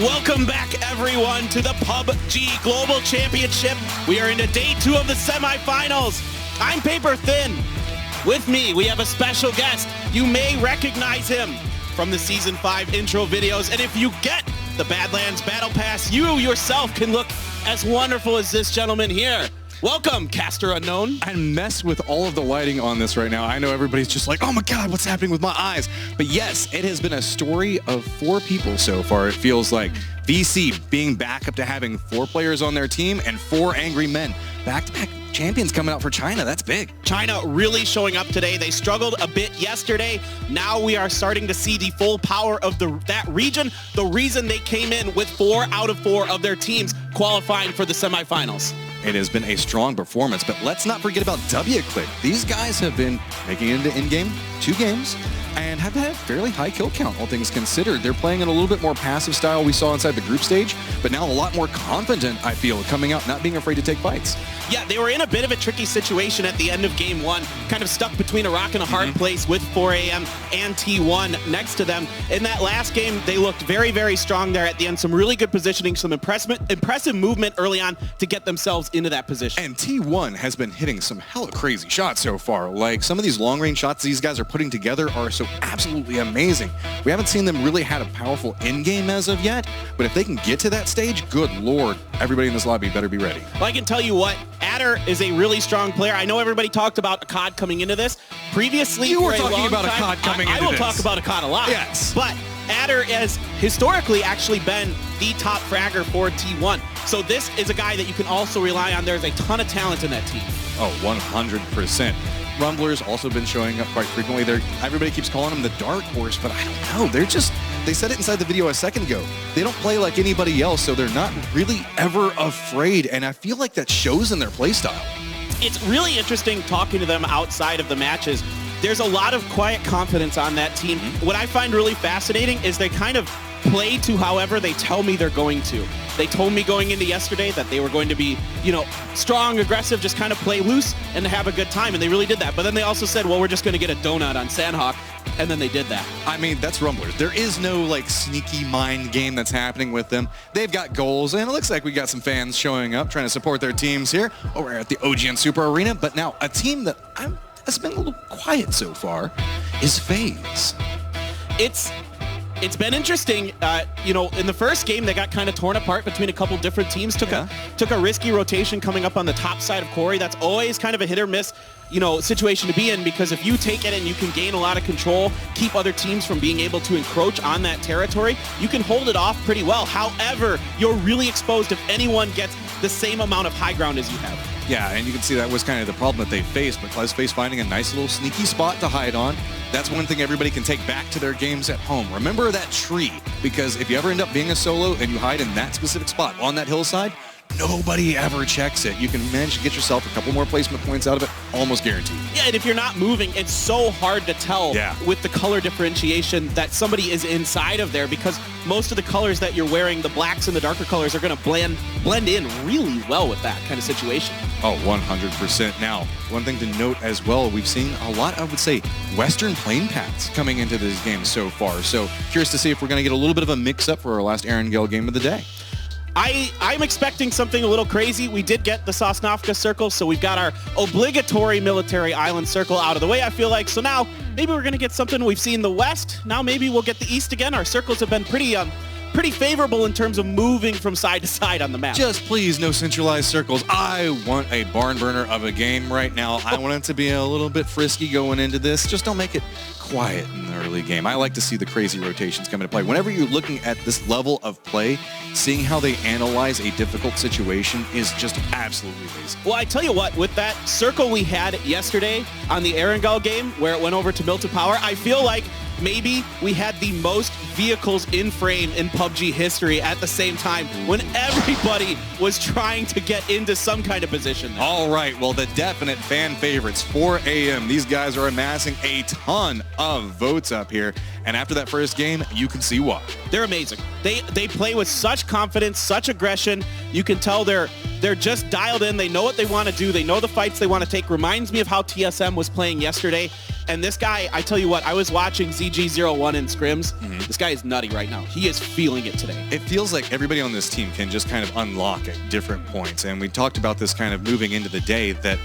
Welcome back, everyone, to the PUBG Global Championship. We are into day 2 of the semifinals. I'm Paper Thin. With me, we have a special guest. You may recognize him from the Season 5 intro videos. And if you get the Badlands Battle Pass, you yourself can look as wonderful as this gentleman here. Welcome, Caster Unknown. I mess with all of the lighting on this right now. I know everybody's just like, oh my God, what's happening with my eyes? But yes, it has been a story of 4 people so far. It feels like VC being back up to having 4 players on their team and 4 angry men. Back-to-back champions coming out for China. That's big. China really showing up today. They struggled a bit yesterday. Now we are starting to see the full power of that region. The reason they came in with 4 out of 4 of their teams qualifying for the semifinals. It has been a strong performance, but let's not forget about WClick. These guys have been making it into in-game 2 games and have had a fairly high kill count, all things considered. They're playing in a little bit more passive style we saw inside the group stage, but now a lot more confident, I feel, coming out, not being afraid to take fights. Yeah, they were in a bit of a tricky situation at the end of game 1, kind of stuck between a rock and a hard place with 4AM and T1 next to them. In that last game, they looked very, very strong there at the end. Some really good positioning, some impressive movement early on to get themselves into that position. And T1 has been hitting some hella crazy shots so far. Like, some of these long-range shots these guys are putting together are so absolutely amazing. We haven't seen them really had a powerful in-game as of yet, but if they can get to that stage, good lord, everybody in this lobby better be ready. Well, I can tell you what, Adder is a really strong player. I know everybody talked about Akkad coming into this. Previously, you were for a talking long about time, Akkad coming into this. I will talk about Akkad a lot. Yes. But Adder has historically actually been the top fragger for T1. So this is a guy that you can also rely on. There's a ton of talent in that team. Oh, 100%. Rumblers also been showing up quite frequently. Everybody keeps calling them the dark horse, but I don't know. They said it inside the video a second ago. They don't play like anybody else, so they're not really ever afraid, and I feel like that shows in their playstyle. It's really interesting talking to them outside of the matches. There's a lot of quiet confidence on that team. What I find really fascinating is they kind of play to however they tell me they're going to. They told me going into yesterday that they were going to be, strong, aggressive, just kind of play loose and have a good time, and they really did that. But then they also said, well, we're just going to get a donut on Sandhawk, and then they did that. I mean, that's Rumblers. There is no, sneaky mind game that's happening with them. They've got goals, and it looks like we got some fans showing up, trying to support their teams here over at the OGN Super Arena. But now, a team that has been a little quiet so far is FaZe. It's been interesting. In the first game, they got kind of torn apart between a couple different teams. Took a risky rotation coming up on the top side of Corey. That's always kind of a hit or miss, situation to be in, because if you take it and you can gain a lot of control, keep other teams from being able to encroach on that territory, you can hold it off pretty well. However, you're really exposed if anyone gets the same amount of high ground as you have. Yeah, and you can see that was kind of the problem that they faced, but FaZe finding a nice little sneaky spot to hide on. That's one thing everybody can take back to their games at home. Remember that tree, because if you ever end up being a solo and you hide in that specific spot on that hillside, nobody ever checks it. You can manage to get yourself a couple more placement points out of it, almost guaranteed. Yeah, and if you're not moving, it's so hard to tell with the color differentiation that somebody is inside of there, because most of the colors that you're wearing, the blacks and the darker colors, are going to blend in really well with that kind of situation. Oh, 100%. Now, one thing to note as well, we've seen a lot, I would say, Western plane paths coming into this game so far. So curious to see if we're going to get a little bit of a mix-up for our last Erangel game of the day. I'm expecting something a little crazy. We did get the Sosnovka circle, so we've got our obligatory military island circle out of the way, I feel like. So now maybe we're going to get something. We've seen the West. Now maybe we'll get the East again. Our circles have been pretty favorable in terms of moving from side to side on the map. Just please, no centralized circles. I want a barn burner of a game right now. I want it to be a little bit frisky going into this. Just don't make it quiet in the early game. I like to see the crazy rotations come into play. Whenever you're looking at this level of play, seeing how they analyze a difficult situation is just absolutely amazing. Well, I tell you what, with that circle we had yesterday on the Erangel game where it went over to Milton Power, I feel like maybe we had the most vehicles in frame in PUBG history at the same time when everybody was trying to get into some kind of position. All right, well, the definite fan favorites, 4AM. These guys are amassing a ton of votes up here, and after that first game, you can see why. They're amazing. They play with such confidence, such aggression. You can tell they're just dialed in. They know what they want to do. They know the fights they want to take. Reminds me of how TSM was playing yesterday. And this guy, I tell you what, I was watching ZG01 in scrims. This guy is nutty right now. He is feeling it today. It feels like everybody on this team can just kind of unlock at different points. And we talked about this kind of moving into the day, that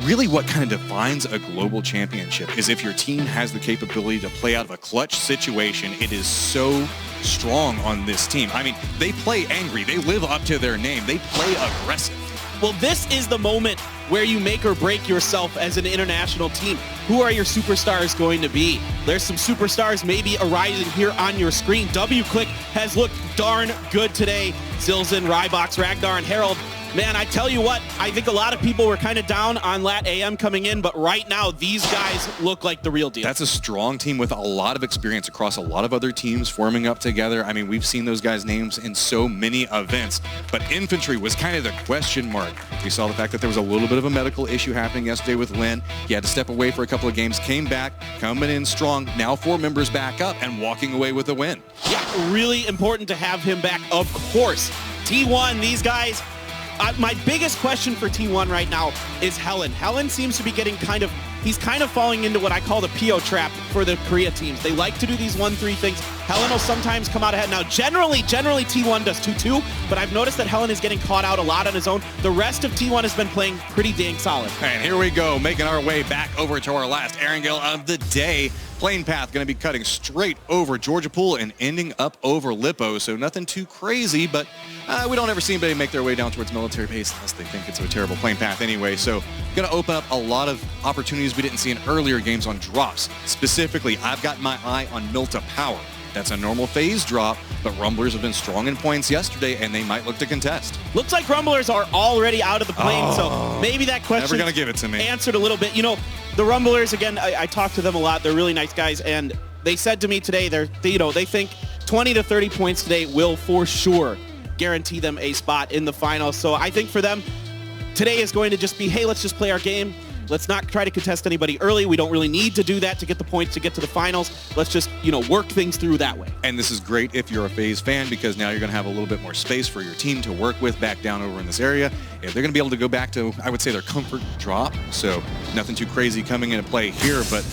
really what kind of defines a global championship is if your team has the capability to play out of a clutch situation. It is so strong on this team. I mean, they play angry. They live up to their name. They play aggressive. Well, this is the moment where you make or break yourself as an international team. Who are your superstars going to be? There's some superstars maybe arising here on your screen. WClick has looked darn good today. Zilzin, Rybox, Ragnar, and Harold Man, I tell you what, I think a lot of people were kind of down on Lat AM coming in, but right now these guys look like the real deal. That's a strong team with a lot of experience across a lot of other teams forming up together. I mean, we've seen those guys' names in so many events, but Infantry was kind of the question mark. We saw the fact that there was a little bit of a medical issue happening yesterday with Lynn. He had to step away for a couple of games, came back, coming in strong. Now 4 members back up and walking away with a win. Yeah, really important to have him back, of course. T1, these guys, my biggest question for T1 right now is Helen. Helen seems to be getting he's kind of falling into what I call the PO trap for the Korea teams. They like to do these 1-3 things. Helen will sometimes come out ahead. Now, generally T1 does 2-2, but I've noticed that Helen is getting caught out a lot on his own. The rest of T1 has been playing pretty dang solid. And here we go, making our way back over to our last Erangel of the day. Plane path going to be cutting straight over Georgia Pool and ending up over Lippo, so nothing too crazy, but we don't ever see anybody make their way down towards military base unless they think it's a terrible plane path anyway, so going to open up a lot of opportunities we didn't see in earlier games on drops. Specifically, I've got my eye on Milta Power. That's a normal phase drop, but Rumblers have been strong in points yesterday, and they might look to contest. Looks like Rumblers are already out of the plane, so maybe that question never gonna give it to me. Answered a little bit. You know, the Rumblers, again, I talked to them a lot. They're really nice guys, and they said to me today, they think 20 to 30 points today will for sure guarantee them a spot in the finals. So I think for them, today is going to just be, hey, let's just play our game. Let's not try to contest anybody early. We don't really need to do that to get the points to get to the finals. Let's just, work things through that way. And this is great if you're a FaZe fan because now you're going to have a little bit more space for your team to work with back down over in this area. If they're going to be able to go back to, I would say, their comfort drop. So nothing too crazy coming into play here, but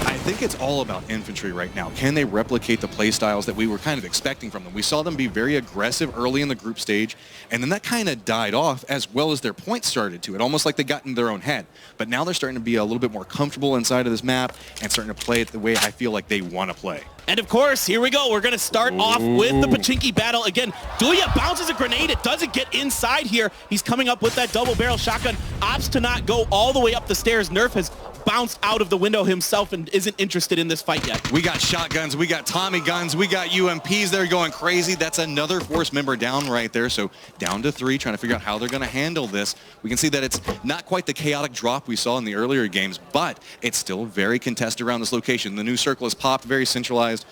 I think it's all about Infantry right now. Can they replicate the play styles that we were kind of expecting from them? We saw them be very aggressive early in the group stage, and then that kind of died off as well as their points started to. It almost like they got in their own head. But now they're starting to be a little bit more comfortable inside of this map and starting to play it the way I feel like they want to play. And of course, here we go. We're going to start off with the Pachinki battle. Again, Duya bounces a grenade. It doesn't get inside here. He's coming up with that double barrel shotgun. Opts to not go all the way up the stairs. Nerf has bounced out of the window himself and isn't interested in this fight yet. We got shotguns, we got Tommy guns, we got UMPs. They're going crazy. That's another Force member down right there. So down to 3, trying to figure out how they're going to handle this. We can see that it's not quite the chaotic drop we saw in the earlier games, but it's still very contested around this location. The new circle is popped, very centralized.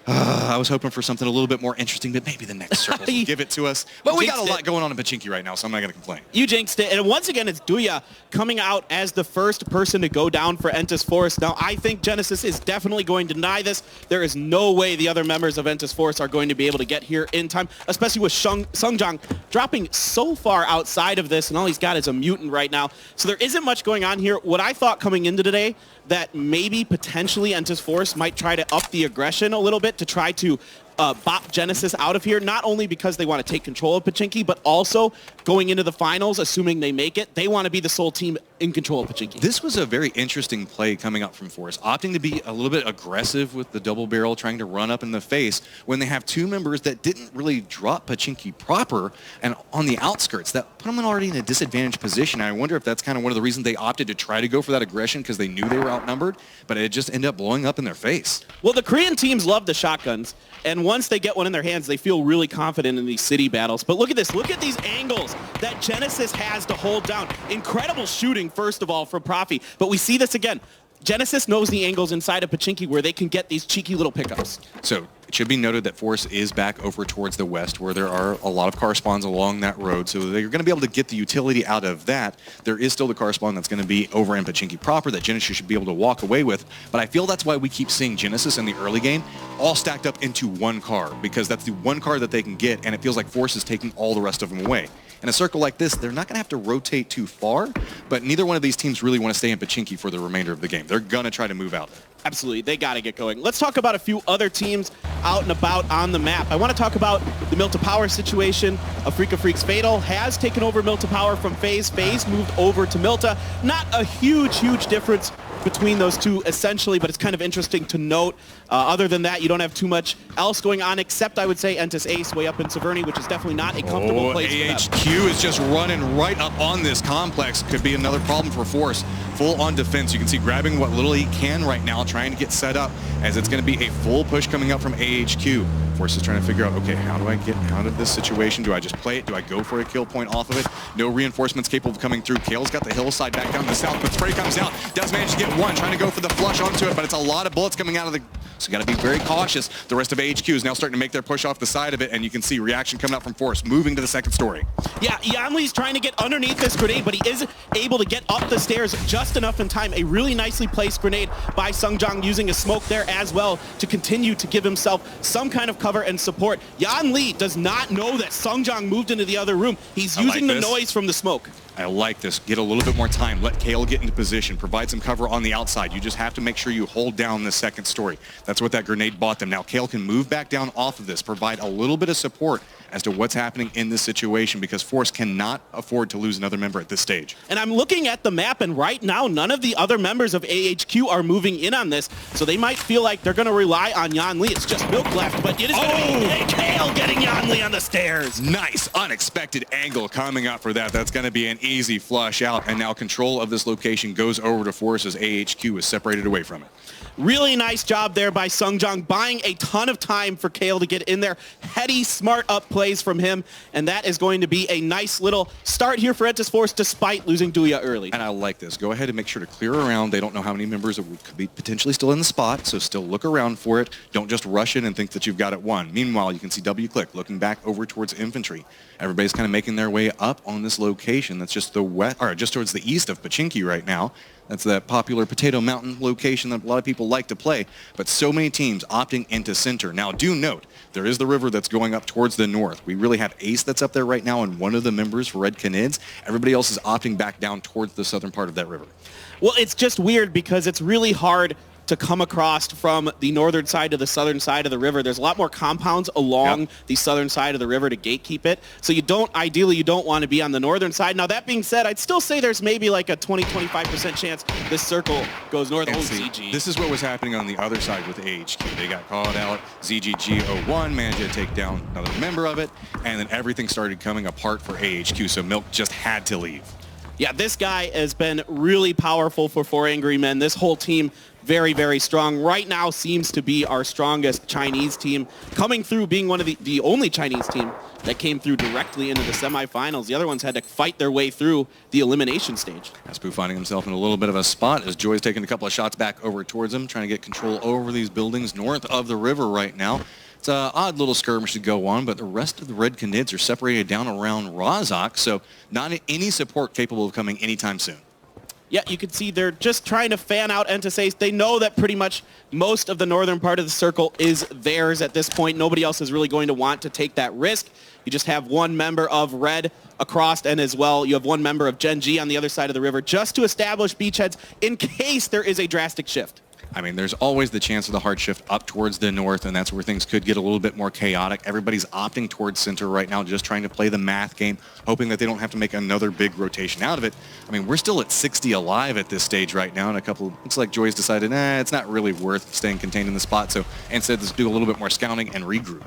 I was hoping for something a little bit more interesting, but maybe the next circle will give it to us. But we got a lot going on in Pachinki right now, so I'm not going to complain. You jinxed it. And once again, it's Duya coming out as the first person to go down for Entus Force. Now, I think Genesis is definitely going to deny this. There is no way the other members of Entus Force are going to be able to get here in time, especially with Sungjang dropping so far outside of this, and all he's got is a mutant right now. So there isn't much going on here. What I thought coming into today, that maybe potentially Entus Force might try to up the aggression a little bit to try to bop Genesis out of here, not only because they want to take control of Pachinki, but also going into the finals, assuming they make it, they want to be the sole team in control of Pachinki. This was a very interesting play coming up from Force, opting to be a little bit aggressive with the double barrel, trying to run up in the face when they have 2 members that didn't really drop Pachinki proper and on the outskirts. That put them already in a disadvantaged position. I wonder if that's kind of one of the reasons they opted to try to go for that aggression, because they knew they were outnumbered, but it just ended up blowing up in their face. Well, the Korean teams love the shotguns, and once they get one in their hands, they feel really confident in these city battles. But look at this. Look at these angles that Genesis has to hold down. Incredible shooting, first of all, from Profi. But we see this again. Genesis knows the angles inside of Pachinki where they can get these cheeky little pickups. So it should be noted that Force is back over towards the west, where there are a lot of corresponds along that road. So they're going to be able to get the utility out of that. There is still the correspond that's going to be over in Pachinki proper that Genesis should be able to walk away with. But I feel that's why we keep seeing Genesis in the early game all stacked up into one car, because that's the one car that they can get, and it feels like Force is taking all the rest of them away. In a circle like this, they're not going to have to rotate too far, but neither one of these teams really want to stay in Pachinki for the remainder of the game. They're going to try to move out. Absolutely. They got to get going. Let's talk about a few other teams out and about on the map. I want to talk about the Milta Power situation. Afrika Freaks Fatal has taken over Milta Power from FaZe. FaZe moved over to Milta. Not a huge difference between those two, essentially, but it's kind of interesting to note. Other than that, you don't have too much else going on, except I would say Entus Ace way up in Severny, which is definitely not a comfortable place for them. AHQ is just running right up on this complex. Could be another problem for Force. Full on defense. You can see grabbing what little he can right now, trying to get set up, as it's going to be a full push coming up from AHQ. Force is trying to figure out, okay, how do I get out of this situation? Do I just play it? Do I go for a kill point off of it? No reinforcements capable of coming through. Kale's got the hillside back down to the south, but spray comes out. Does manage to get one, trying to go for the flush onto it, but it's a lot of bullets coming out of the... So you got to be very cautious. The rest of AHQ is now starting to make their push off the side of it, and you can see reaction coming out from Force, moving to the second story. Yeah, Yanli's trying to get underneath this grenade, but he is able to get up the stairs just enough in time. A really nicely placed grenade by Sungjong, using a smoke there as well to continue to give himself some kind of cover and support. Yanli does not know that Sungjong moved into the other room. He's using the noise from the smoke. I like this. Get a little bit more time. Let Kale get into position. Provide some cover on the outside. You just have to make sure you hold down the second story. That's what that grenade bought them. Now Kale can move back down off of this, provide a little bit of support as to what's happening in this situation, because Force cannot afford to lose another member at this stage. And I'm looking at the map, and right now none of the other members of AHQ are moving in on this, so they might feel like they're going to rely on Yanli. It's just Milk left, but it is going to be Kale getting Yanli on the stairs. Nice, unexpected angle coming up for that. That's going to be an easy flush out, and now control of this location goes over to Force as AHQ is separated away from it. Really nice job there by Sungjong, buying a ton of time for Kale to get in there. Heady, smart up plays from him, and that is going to be a nice little start here for Entis Force despite losing Duya early. And I like this. Go ahead and make sure to clear around. They don't know how many members could be potentially still in the spot, so still look around for it. Don't just rush in and think that you've got it won. Meanwhile, you can see W-Click looking back over towards infantry. Everybody's kind of making their way up on this location that's just just towards the east of Pachinki right now. That's that popular Potato Mountain location that a lot of people like to play, but so many teams opting into center. Now, do note, there is the river that's going up towards the north. We really have Ace that's up there right now, and one of the members for Red Canids. Everybody else is opting back down towards the southern part of that river. Well, it's just weird because it's really hard to come across from the northern side to the southern side of the river. There's a lot more compounds along the southern side of the river to gatekeep it. So ideally you don't want to be on the northern side. Now that being said, I'd still say there's maybe like a 20-25% chance this circle goes north. ZG. This is what was happening on the other side with AHQ. They got called out. ZGG01 managed to take down another member of it, and then everything started coming apart for AHQ, so Milk just had to leave. Yeah, this guy has been really powerful for 4 Angry Men. This whole team, very, very strong. Right now seems to be our strongest Chinese team, coming through being one of the only Chinese team that came through directly into the semifinals. The other ones had to fight their way through the elimination stage. Aspu finding himself in a little bit of a spot as Joy's taking a couple of shots back over towards him, trying to get control over these buildings north of the river right now. It's an odd little skirmish to go on, but the rest of the Red Canids are separated down around Razak, so not any support capable of coming anytime soon. Yeah, you can see they're just trying to fan out Entis Ace. They know that pretty much most of the northern part of the circle is theirs at this point. Nobody else is really going to want to take that risk. You just have one member of Red across, and as well, you have one member of Gen G on the other side of the river just to establish beachheads in case there is a drastic shift. I mean, there's always the chance of the hard shift up towards the north, and that's where things could get a little bit more chaotic. Everybody's opting towards center right now, just trying to play the math game, hoping that they don't have to make another big rotation out of it. I mean, we're still at 60 alive at this stage right now, and looks like Joy's decided, it's not really worth staying contained in the spot, so instead let's do a little bit more scouting and regroup.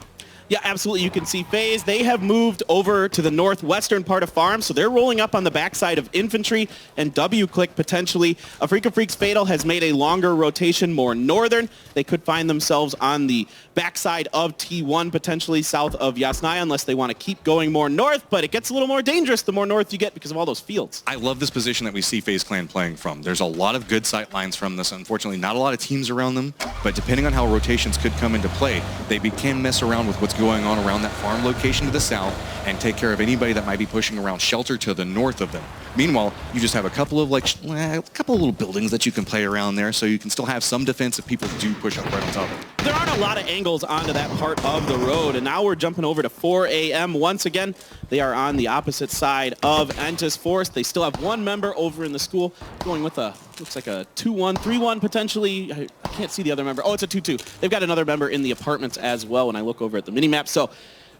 Yeah, absolutely. You can see FaZe. They have moved over to the northwestern part of Farm, so they're rolling up on the backside of Infantry and W-Click potentially. Afrika Freaks Fatal has made a longer rotation, more northern. They could find themselves on the backside of T1, potentially south of Yasnaya, unless they want to keep going more north, but it gets a little more dangerous the more north you get because of all those fields. I love this position that we see FaZe Clan playing from. There's a lot of good sight lines from this. Unfortunately, not a lot of teams around them, but depending on how rotations could come into play, they can mess around with what's going on around that farm location to the south and take care of anybody that might be pushing around shelter to the north of them. Meanwhile, you just have a couple of little buildings that you can play around there, so you can still have some defense if people do push up right on top of it. There aren't a lot of angles onto that part of the road, and now we're jumping over to 4 a.m. Once again, they are on the opposite side of Entis Force. They still have one member over in the school going with looks like a 2-1, 3-1 potentially. I can't see the other member. Oh, it's a 2-2. They've got another member in the apartments as well when I look over at the minimap. So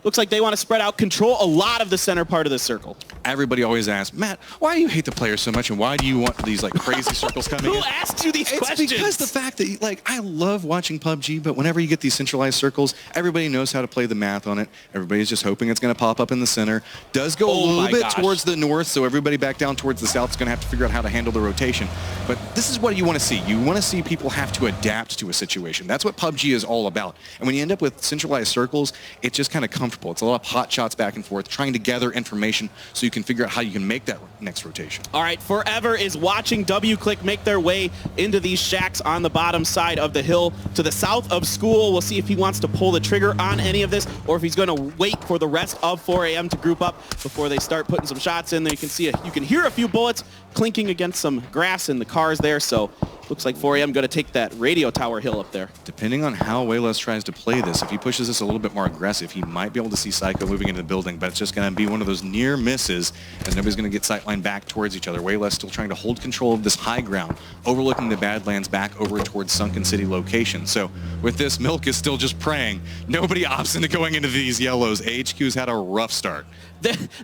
looks like they want to spread out, control a lot of the center part of the circle. Everybody always asks, Matt, why do you hate the players so much and why do you want these like crazy circles coming in? Who asks you these It's questions? because the fact that like I love watching PUBG, but whenever you get these centralized circles, everybody knows how to play the math on it. Everybody's just hoping it's going to pop up in the center. Does go a little bit towards the north, so everybody back down towards the south is going to have to figure out how to handle the rotation. But this is what you want to see. You want to see people have to adapt to a situation. That's what PUBG is all about. And when you end up with centralized circles, it's just kind of comfortable. It's a lot of hot shots back and forth, trying to gather information so you can figure out how you can make that next rotation. All right, Forever is watching WClick make their way into these shacks on the bottom side of the hill to the south of school. We'll see if he wants to pull the trigger on any of this or if he's going to wait for the rest of 4 a.m. to group up before they start putting some shots in there. You can see, you can hear a few bullets clinking against some grass in the cars there, so looks like 4 a.m. going to take that radio tower hill up there. Depending on how Wayless tries to play this, if he pushes this a little bit more aggressive, he might be able to see Psycho moving into the building, but it's just going to be one of those near misses as nobody's going to get sightline back towards each other. Wayless still trying to hold control of this high ground, overlooking the Badlands back over towards Sunken City location. So with this, Milk is still just praying. Nobody opts into going into these yellows. AHQ's had a rough start.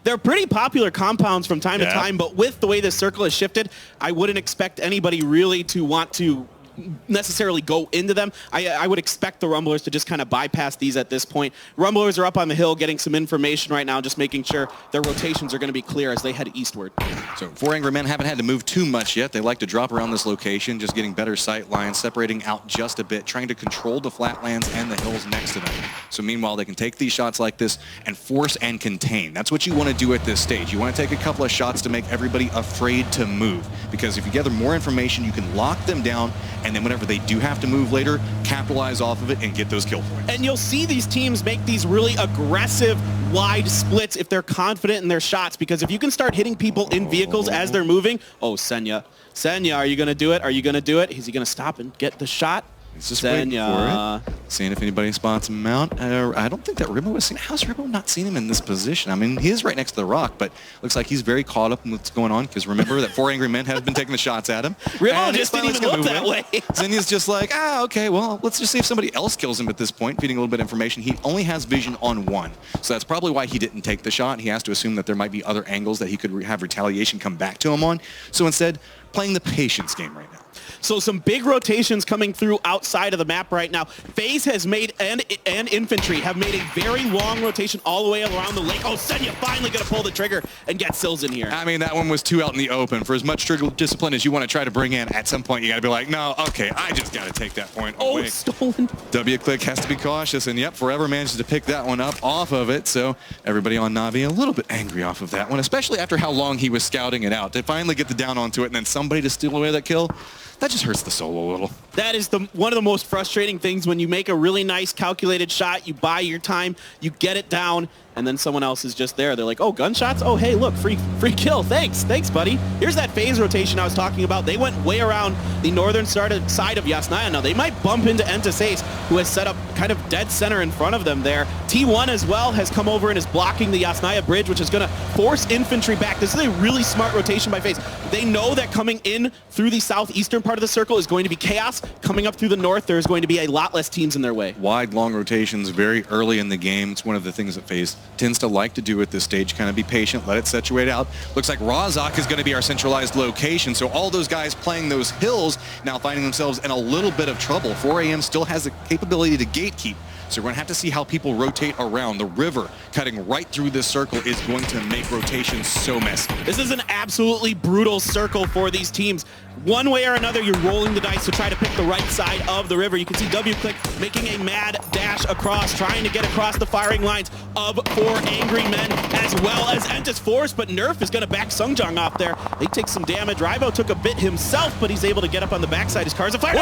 They're pretty popular compounds from time to time, but with the way this circle has shifted, I wouldn't expect anybody really to want to necessarily go into them. I would expect the Rumblers to just kind of bypass these at this point. Rumblers are up on the hill getting some information right now, just making sure their rotations are going to be clear as they head eastward. So 4 Angry Men haven't had to move too much yet. They like to drop around this location, just getting better sight lines, separating out just a bit, trying to control the flatlands and the hills next to them. So meanwhile, they can take these shots like this and force and contain. That's what you want to do at this stage. You want to take a couple of shots to make everybody afraid to move, because if you gather more information, you can lock them down, and then whenever they do have to move later, capitalize off of it and get those kill points. And you'll see these teams make these really aggressive, wide splits if they're confident in their shots, because if you can start hitting people in vehicles as they're moving, Senya, are you going to do it? Are you going to do it? Is he going to stop and get the shot? He's just waiting for it. Seeing if anybody spots him out. I don't think that Ribbo was seen. How's Ribbo not seen him in this position? I mean, he is right next to the rock, but looks like he's very caught up in what's going on, because remember that 4 Angry Men have been taking the shots at him. Ribbo just didn't even look that way. Zenya's just like, okay, well, let's just see if somebody else kills him at this point, feeding a little bit of information. He only has vision on one, so that's probably why he didn't take the shot. He has to assume that there might be other angles that he could have retaliation come back to him on. So instead, playing the patience game right now. So some big rotations coming through outside of the map right now. FaZe has made, and Infantry have made a very long rotation all the way around the lake. Senya finally going to pull the trigger and get Sills in here. I mean, that one was too out in the open. For as much trigger discipline as you want to try to bring in, at some point you got to be like, no, okay, I just got to take that point away. Stolen. WClick has to be cautious, and yep, Forever manages to pick that one up off of it, so everybody on Navi a little bit angry off of that one, especially after how long he was scouting it out. To finally get the down onto it and then somebody to steal away that kill, that just hurts the soul a little. That is one of the most frustrating things when you make a really nice calculated shot, you buy your time, you get it down, and then someone else is just there. They're like, gunshots? Hey, look, free kill. Thanks, buddy. Here's that FaZe rotation I was talking about. They went way around the northern side of Yasnaya. Now, they might bump into Entus Ace, who has set up kind of dead center in front of them there. T1 as well has come over and is blocking the Yasnaya bridge, which is going to force Infantry back. This is a really smart rotation by FaZe. They know that coming in through the southeastern part of the circle is going to be chaos. Coming up through the north, there's going to be a lot less teams in their way. Wide, long rotations very early in the game. It's one of the things that FaZe tends to like to do at this stage, kind of be patient, let it situate out. Looks like Razak is going to be our centralized location, so all those guys playing those hills now finding themselves in a little bit of trouble. 4 a.m. still has the capability to gatekeep, so we're going to have to see how people rotate around. The river cutting right through this circle is going to make rotations so messy. This is an absolutely brutal circle for these teams. One way or another, you're rolling the dice to try to pick the right side of the river. You can see WClick making a mad dash across, trying to get across the firing lines of 4 Angry Men, as well as Entus Force, but Nerf is going to back Sungjong off there. They take some damage. Ribo took a bit himself, but he's able to get up on the backside. His car's afire.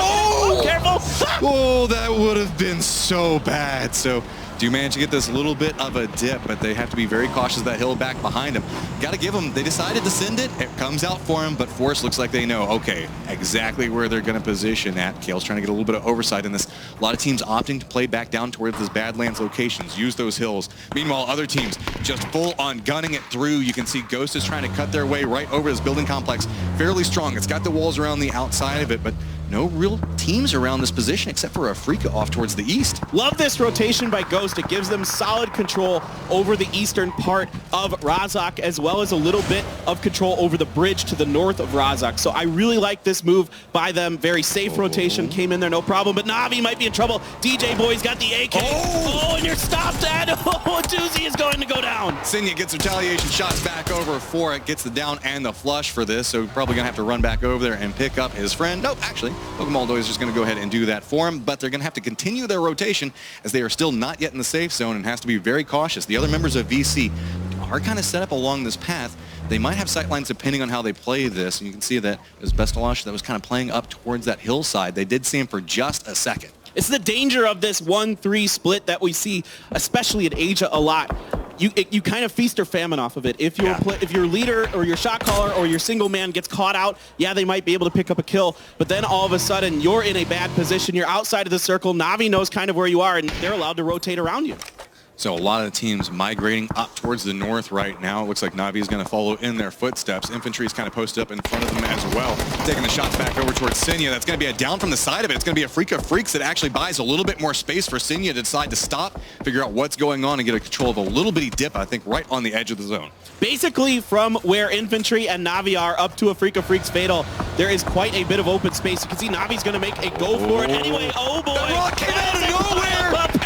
Careful! That would have been so bad. So do manage to get this little bit of a dip, but they have to be very cautious of that hill back behind him. Got to give them, they decided to send it. It comes out for him, but Force looks like they know, okay, exactly where they're going to position at. Kale's trying to get a little bit of oversight in this. A lot of teams opting to play back down towards those Badlands locations, use those hills. Meanwhile, other teams just full on gunning it through. You can see Ghost is trying to cut their way right over this building complex. Fairly strong. It's got the walls around the outside of it, but no real teams around this position except for Afrika off towards the east. Love this rotation by Ghost. It gives them solid control over the eastern part of Razak, as well as a little bit of control over the bridge to the north of Razak. So I really like this move by them. Very safe rotation, came in there, no problem. But Navi might be in trouble. DJ Boy's got the AK. Oh, and you're stopped at. Oh, a doozy is going to go down. Senya gets retaliation shots back over for it, gets the down and the flush for this, so probably going to have to run back over there and pick up his friend. Nope, actually, Pokemon is just going to go ahead and do that for him, but they're going to have to continue their rotation as they are still not yet in the safe zone and has to be very cautious. The other members of VC are kind of set up along this path. They might have sightlines depending on how they play this, and you can see that it was Bestalash that was kind of playing up towards that hillside. They did see him for just a second. It's the danger of this 1-3 split that we see, especially in Asia, a lot. You kind of feast or famine off of it. If your leader or your shot caller or your single man gets caught out, yeah, they might be able to pick up a kill, but then all of a sudden you're in a bad position. You're outside of the circle. Navi knows kind of where you are, and they're allowed to rotate around you. So a lot of the teams migrating up towards the north right now. It looks like Navi is going to follow in their footsteps. Infantry is kind of posted up in front of them as well. Taking the shots back over towards Senya. That's going to be a down from the side of it. It's going to be a Afrika Freaks that actually buys a little bit more space for Senya to decide to stop, figure out what's going on, and get a control of a little bitty dip, I think, right on the edge of the zone. Basically, from where Infantry and Navi are up to Afrika Freaks Fatal, there is quite a bit of open space. You can see Navi's going to make a go for it anyway. Oh, boy. The rock came out of nowhere.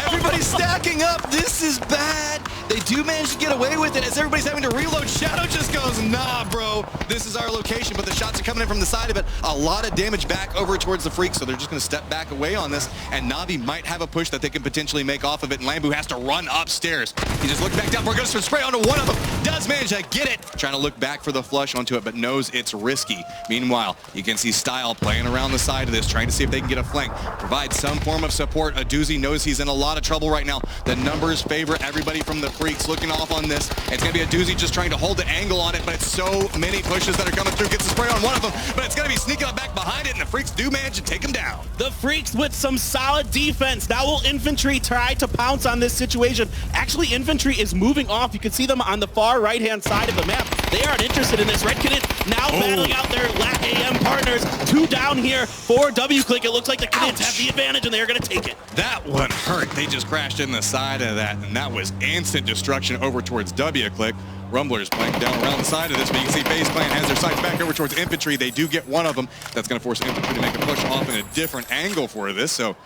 Everybody's stacking up. This is bad. They do manage to get away with it as everybody's having to reload. Shadow just goes, nah, bro. This is our location, but the shots are coming in from the side of it. A lot of damage back over towards the Freaks, so they're just going to step back away on this, and Navi might have a push that they can potentially make off of it, and Lambu has to run upstairs. He just looks back down. We're going to spray onto one of them. Does manage to get it. Trying to look back for the flush onto it, but knows it's risky. Meanwhile, you can see Style playing around the side of this, trying to see if they can get a flank. Provide some form of support. A doozy knows he's in a lot of trouble right now. The numbers favor everybody from the Freaks looking off on this. It's going to be a doozy just trying to hold the angle on it, but it's so many pushes that are coming through. Gets the spray on one of them, but it's going to be sneaking up back behind it, and the Freaks do manage to take him down. The Freaks with some solid defense. Now will Infantry try to pounce on this situation? Actually, Infantry is moving off. You can see them on the far right-hand side of the map. They aren't interested in this. Red Cannon now battling out their LAT AM partners. 2 down here for W-Click. It looks like the Canids have the advantage, and they're going to take it. That one hurt. They just crashed in the side of that, and that was instant destruction over towards W-Click. Rumblers playing down around the side of this, but you can see FaZe Clan has their sights back over towards Infantry. They do get one of them. That's going to force Infantry to make a push off in a different angle for this. So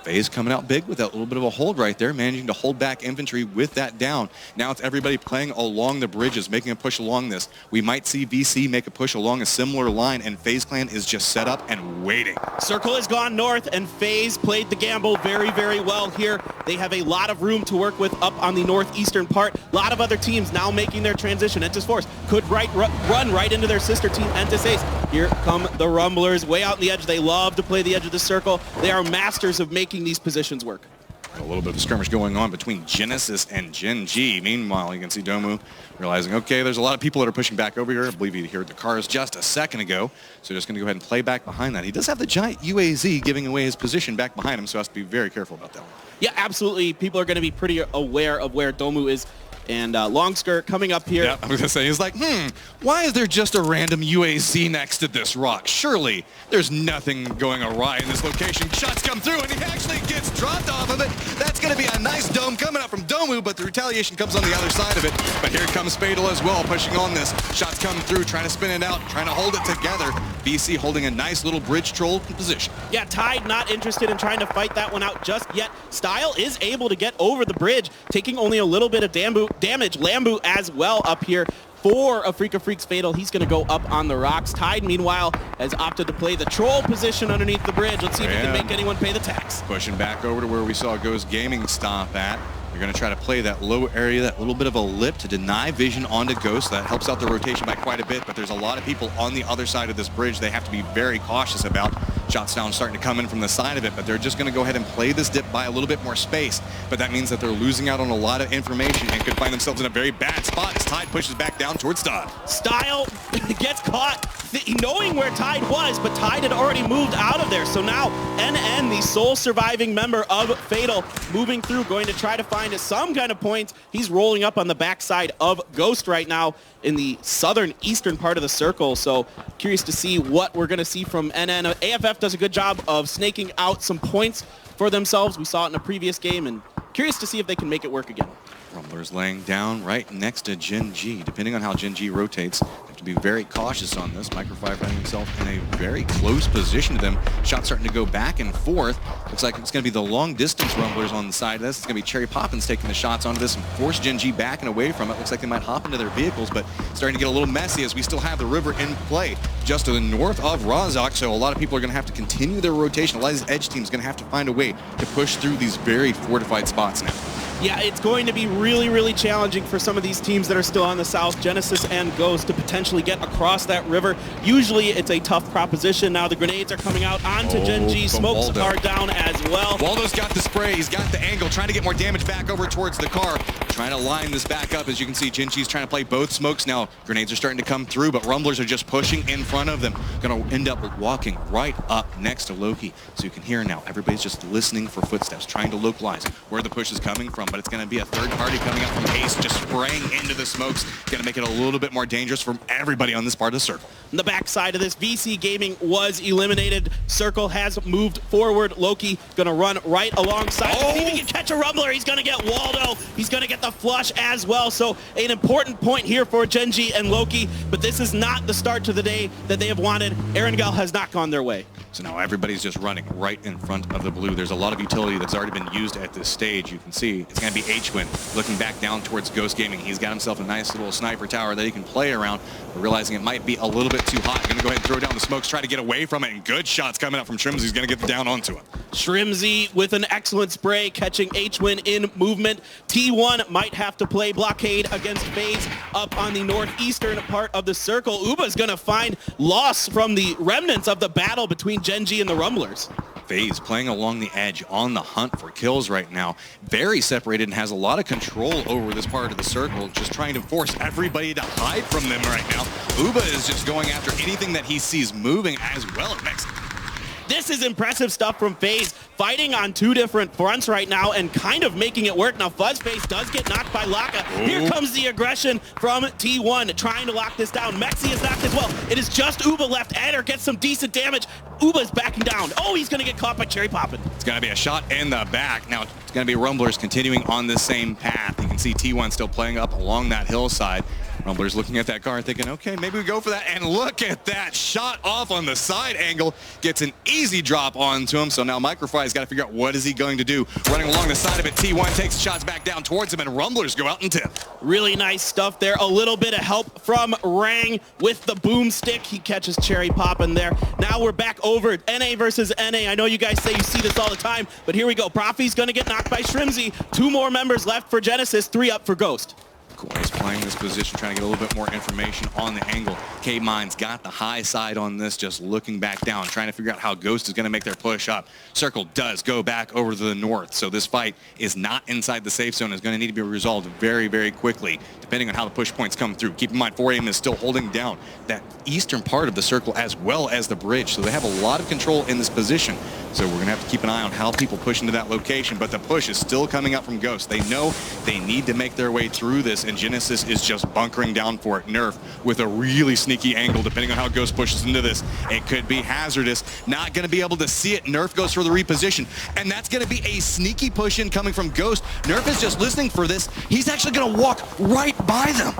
FaZe coming out big with that little bit of a hold right there, managing to hold back Infantry with that down. Now it's everybody playing along the bridges, making a push along this. We might see VC make a push along a similar line, and FaZe Clan is just set up and waiting. Circle has gone north, and FaZe played the gamble very, very well here. They have a lot of room to work with up on the northeastern part. A lot of other teams now making their transition. Entis Force could run right into their sister team, Entis Ace. Here come the Rumblers way out on the edge. They love to play the edge of the circle. They are masters of making these positions work. A little bit of a skirmish going on between Genesis and Gen G. Meanwhile, you can see Domu realizing, okay, there's a lot of people that are pushing back over here. I believe you heard the cars just a second ago. So just going to go ahead and play back behind that. He does have the giant UAZ giving away his position back behind him, so has to be very careful about that one. Yeah, absolutely. People are going to be pretty aware of where Domu is. And long skirt coming up here. Yeah, I was going to say, he's like, why is there just a random UAZ next to this rock? Surely there's nothing going awry in this location. Shots come through, and he actually gets dropped off of it. That's going to be a nice dome coming up from Domu, but the retaliation comes on the other side of it. But here comes Fatal as well, pushing on this. Shots come through, trying to spin it out, trying to hold it together. VC holding a nice little bridge troll position. Yeah, Tide not interested in trying to fight that one out just yet. Style is able to get over the bridge, taking only a little bit of damage. Lambu as well up here for Afrika Freaks Fatal. He's going to go up on the rocks. Tide, meanwhile, has opted to play the troll position underneath the bridge. Let's see if he can make anyone pay the tax. Pushing back over to where we saw Ghost Gaming stomp at. They're going to try to play that low area, that little bit of a lip to deny vision onto Ghost. That helps out the rotation by quite a bit, but there's a lot of people on the other side of this bridge they have to be very cautious about. Shots down starting to come in from the side of it, but they're just going to go ahead and play this dip by a little bit more space. But that means that they're losing out on a lot of information and could find themselves in a very bad spot as Tide pushes back down towards Style. Style gets caught knowing where Tide was, but Tide had already moved out of there. So now NN, the sole surviving member of Fatal, moving through, going to try to find some kind of point. He's rolling up on the backside of Ghost right now in the southern eastern part of the circle. So curious to see what we're going to see from NN. AFF TF does a good job of snaking out some points for themselves. We saw it in a previous game, and curious to see if they can make it work again. Rumblers laying down right next to Gen G. Depending on how Gen G rotates, they have to be very cautious on this. Micro5 finding himself in a very close position to them. Shots starting to go back and forth. Looks like it's going to be the long distance Rumblers on the side of this. It's going to be Cherry Poppins taking the shots onto this and force Gen G back and away from it. Looks like they might hop into their vehicles, but starting to get a little messy as we still have the river in play just to the north of Razak. So a lot of people are going to have to continue their rotation. A lot of these edge teams are going to have to find a way to push through these very fortified spots now. Yeah, it's going to be really, really challenging for some of these teams that are still on the south, Genesis and Ghost, to potentially get across that river. Usually it's a tough proposition. Now the grenades are coming out onto Gen G. Smokes are down as well. Waldo's got the spray. He's got the angle, trying to get more damage back over towards the car. Trying to line this back up. As you can see, Gen G's trying to play both smokes now. Grenades are starting to come through, but Rumblers are just pushing in front of them. Going to end up walking right up next to Loki. So you can hear now, everybody's just listening for footsteps, trying to localize where the push is coming from, but it's going to be a third party coming up from Ace, just spraying into the smokes. Going to make it a little bit more dangerous for everybody on this part of the circle. On the backside of this, VC Gaming was eliminated. Circle has moved forward. Loki going to run right alongside. See if he can catch a Rumbler. He's going to get Waldo. He's going to get the flush as well. So an important point here for Gen G and Loki, but this is not the start to the day that they have wanted. Erangel has not gone their way. So now everybody's just running right in front of the blue. There's a lot of utility that's already been used at this stage. You can see it's going to be H-Win looking back down towards Ghost Gaming. He's got himself a nice little sniper tower that he can play around, but realizing it might be a little bit too hot. Going to go ahead and throw down the smokes, try to get away from it, and good shots coming up from Shrimzy. He's going to get down onto him. Shrimzy with an excellent spray, catching H-Win in movement. T1 might have to play blockade against FaZe up on the northeastern part of the circle. Uba's going to find loss from the remnants of the battle between Gen G and the Rumblers. FaZe playing along the edge on the hunt for kills right now. Very separated and has a lot of control over this part of the circle, just trying to force everybody to hide from them right now. Uba is just going after anything that he sees moving as well. Next. This is impressive stuff from FaZe, fighting on two different fronts right now and kind of making it work. Now Fuzzface does get knocked by Laka. Here comes the aggression from T1, trying to lock this down. Mexi is knocked as well. It is just Uba left. Eder gets some decent damage. Uba's backing down. Oh, he's going to get caught by Cherry Poppin. It's going to be a shot in the back. Now it's going to be Rumblers continuing on the same path. You can see T1 still playing up along that hillside. Rumblers looking at that car thinking, okay, maybe we go for that. And look at that shot off on the side angle. Gets an easy drop onto him. So now Micro5's got to figure out what is he going to do. Running along the side of it, T1 takes shots back down towards him, and Rumblers go out and tip. Really nice stuff there. A little bit of help from Rang with the boomstick. He catches Cherry Poppin there. Now we're back over NA versus NA. I know you guys say you see this all the time, but here we go. Profi's going to get knocked by Shrimzy. 2 more members left for Genesis, 3 up for Ghost. He's playing this position, trying to get a little bit more information on the angle. K-Mine's got the high side on this, just looking back down, trying to figure out how Ghost is going to make their push up. Circle does go back over to the north, so this fight is not inside the safe zone. It's going to need to be resolved very, very quickly, depending on how the push points come through. Keep in mind, 4AM is still holding down that eastern part of the circle as well as the bridge, so they have a lot of control in this position. So we're going to have to keep an eye on how people push into that location, but the push is still coming up from Ghost. They know they need to make their way through this, and Genesis is just bunkering down for it. Nerf with a really sneaky angle, depending on how Ghost pushes into this. It could be hazardous. Not going to be able to see it. Nerf goes for the reposition, and that's going to be a sneaky push in coming from Ghost. Nerf is just listening for this. He's actually going to walk right by them.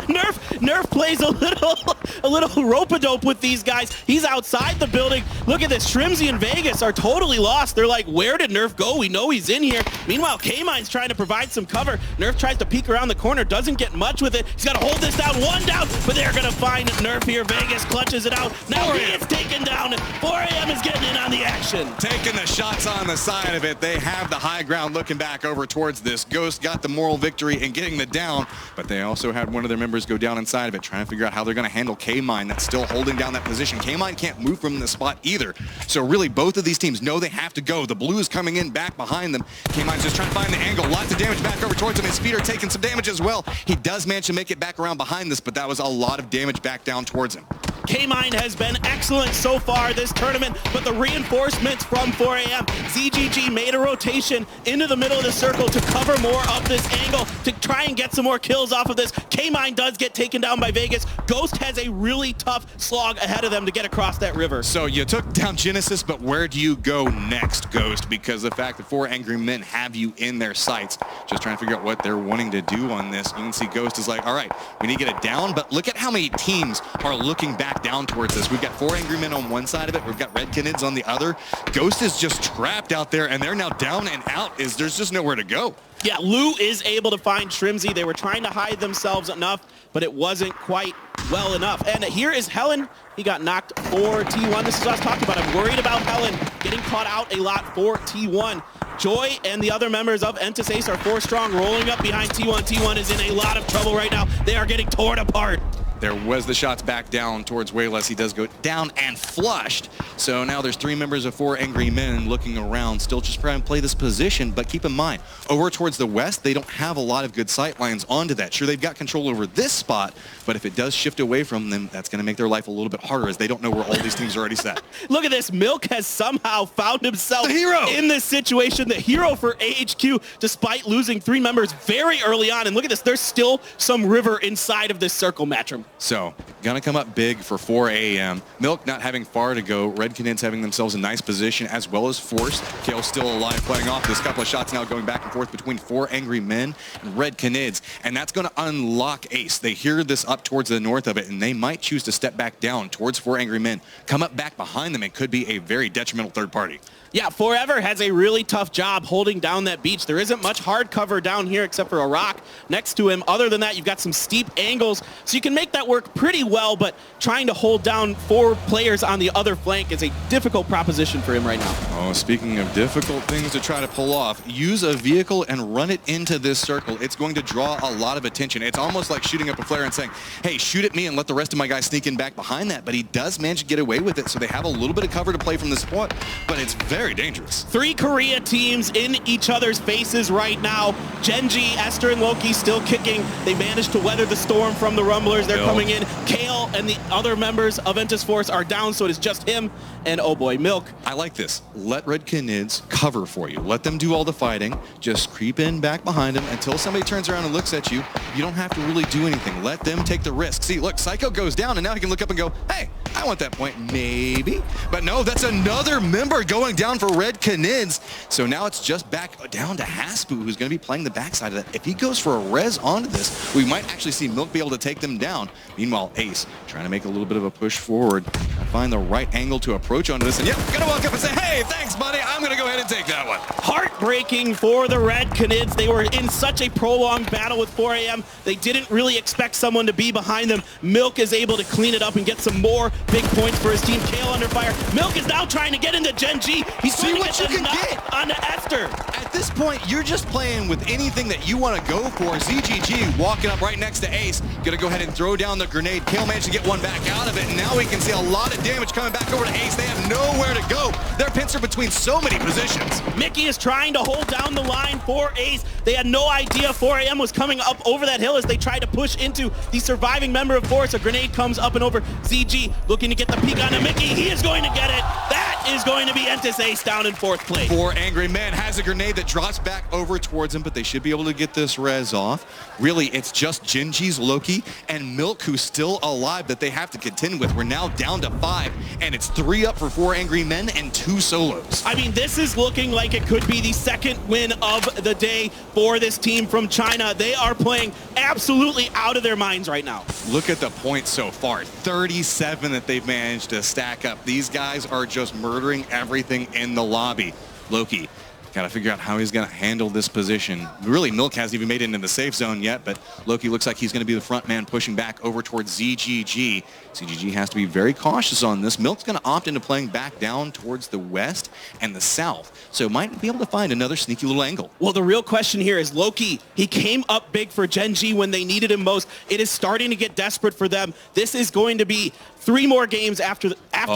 Nerf plays a little rope-a-dope with these guys. He's outside the building. Look at this. Shrimzy and Vegas are totally lost. They're like, where did Nerf go? We know he's in here. Meanwhile, K-Mine's trying to provide some cover. Nerf tries to peek around the corner, doesn't get much with it. He's got to hold this down. 1 down, but they're going to find Nerf here. Vegas clutches it out. Now he gets taken down. 4AM is getting in on the action. Taking the shots on the side of it. They have the high ground looking back over towards this. Ghost got the moral victory in getting the down, but they also had one of their members go down inside of it, trying to figure out how they're going to handle K-Mine that's still holding down that position. K-Mine can't move from the spot either. So really, both of these teams know they have to go. The blue is coming in back behind them. K-Mine's just trying to find the angle. Lots of damage back over towards him. His feet are taking some damage as well. He does manage to make it back around behind this, but that was a lot of damage back down towards him. K-Mine has been excellent so far this tournament, but the reinforcements from 4AM, ZGG made a rotation into the middle of the circle to cover more of this angle, to try and get some more kills off of this. K-Mine does get taken down by Vegas. Ghost has a really tough slog ahead of them to get across that river. So you took down Genesis, but where do you go next, Ghost? Because the fact that 4 Angry Men have you in their sights, just trying to figure out what they're wanting to do on this. You can see Ghost is like, all right, we need to get it down, but look at how many teams are looking back down towards this. We've got 4 Angry Men on one side of it. We've got Red Canids on the other. Ghost is just trapped out there, and they're now down and out. There's just nowhere to go. Yeah, Lou is able to find Trimsy. They were trying to hide themselves enough, but it wasn't quite well enough. And here is Helen. He got knocked for T1. This is what I was talking about. I'm worried about Helen getting caught out a lot for T1. Joy and the other members of Entis Ace are 4 strong, rolling up behind T1. T1 is in a lot of trouble right now. They are getting torn apart. There was the shots back down towards Wayless. He does go down and flushed. So now there's 3 members of 4 Angry Men looking around, still just trying to play this position. But keep in mind, over towards the west, they don't have a lot of good sight lines onto that. Sure, they've got control over this spot, but if it does shift away from them, that's going to make their life a little bit harder as they don't know where all these teams are already set. Look at this. Milk has somehow found himself in this situation. The hero for AHQ, despite losing 3 members very early on. And look at this. There's still some river inside of this circle, Matrim. So, gonna come up big for 4 AM. Milk not having far to go. Red Canids having themselves a nice position, as well as Force. Kale still alive, playing off this couple of shots now going back and forth between 4 Angry Men and Red Canids. And that's gonna unlock Ace. They hear this up towards the north of it, and they might choose to step back down towards 4 Angry Men. Come up back behind them. It could be a very detrimental third party. Yeah, Forever has a really tough job holding down that beach. There isn't much hard cover down here except for a rock next to him. Other than that, you've got some steep angles, so you can make that work pretty well, but trying to hold down 4 players on the other flank is a difficult proposition for him right now. Oh, speaking of difficult things to try to pull off, use a vehicle and run it into this circle. It's going to draw a lot of attention. It's almost like shooting up a flare and saying, hey, shoot at me and let the rest of my guys sneak in back behind that, but he does manage to get away with it, so they have a little bit of cover to play from this spot, but it's very dangerous. 3 Korea teams in each other's faces right now. Genji, Esther, and Loki still kicking. They managed to weather the storm from the Rumblers. They're coming in. Kale and the other members of Entis Force are down, so it is just him and, oh boy, Milk. I like this. Let Red Canids cover for you. Let them do all the fighting. Just creep in back behind them until somebody turns around and looks at you. You don't have to really do anything. Let them take the risk. See, look, Psycho goes down, and now he can look up and go, hey, I want that point, maybe. But no, that's another member going down for Red Canids. So now it's just back down to Haspu, who's going to be playing the backside of that. If he goes for a res onto this, we might actually see Milk be able to take them down. Meanwhile, Ace trying to make a little bit of a push forward, find the right angle to approach onto this. And yep, gonna walk up and say, hey, thanks, buddy. I'm gonna go ahead and take that one. Heartbreaking for the Red Canids. They were in such a prolonged battle with 4 AM. They didn't really expect someone to be behind them. Milk is able to clean it up and get some more big points for his team. Kale under fire. Milk is now trying to get into Genji. He's See going what to you can get onto Esther. At this point, you're just playing with anything that you want to go for. ZGG walking up right next to Ace. Gonna go ahead and throw down the grenade. Kale managed to get one back out of it, and now we can see a lot of damage coming back over to Ace. They have nowhere to go. They're pincer between so many positions. Mickey is trying to hold down the line for Ace. They had no idea 4 AM was coming up over that hill as they tried to push into the surviving member of Force. A grenade comes up and over. ZG looking to get the peek onto Mickey. He is going to get it. That is going to be Entis Ace down in 4th place. 4 Angry Men has a grenade that drops back over towards him, but they should be able to get this res off. Really, it's just Genji's Loki and Milk who's still alive that they have to contend with. We're now down to 5, and it's 3 up for 4 Angry Men and 2 solos. I mean, this is looking like it could be the 2nd win of the day for this team from China. They are playing absolutely out of their minds right now. Look at the points so far. 37 that they've managed to stack up. These guys are just murdering everything in the lobby. Loki, got to figure out how he's going to handle this position. Really, Milk hasn't even made it into the safe zone yet, but Loki looks like he's going to be the front man pushing back over towards ZGG. ZGG has to be very cautious on this. Milk's going to opt into playing back down towards the west and the south, so might be able to find another sneaky little angle. Well, the real question here is Loki. He came up big for Genji when they needed him most. It is starting to get desperate for them. This is going to be 3 more games after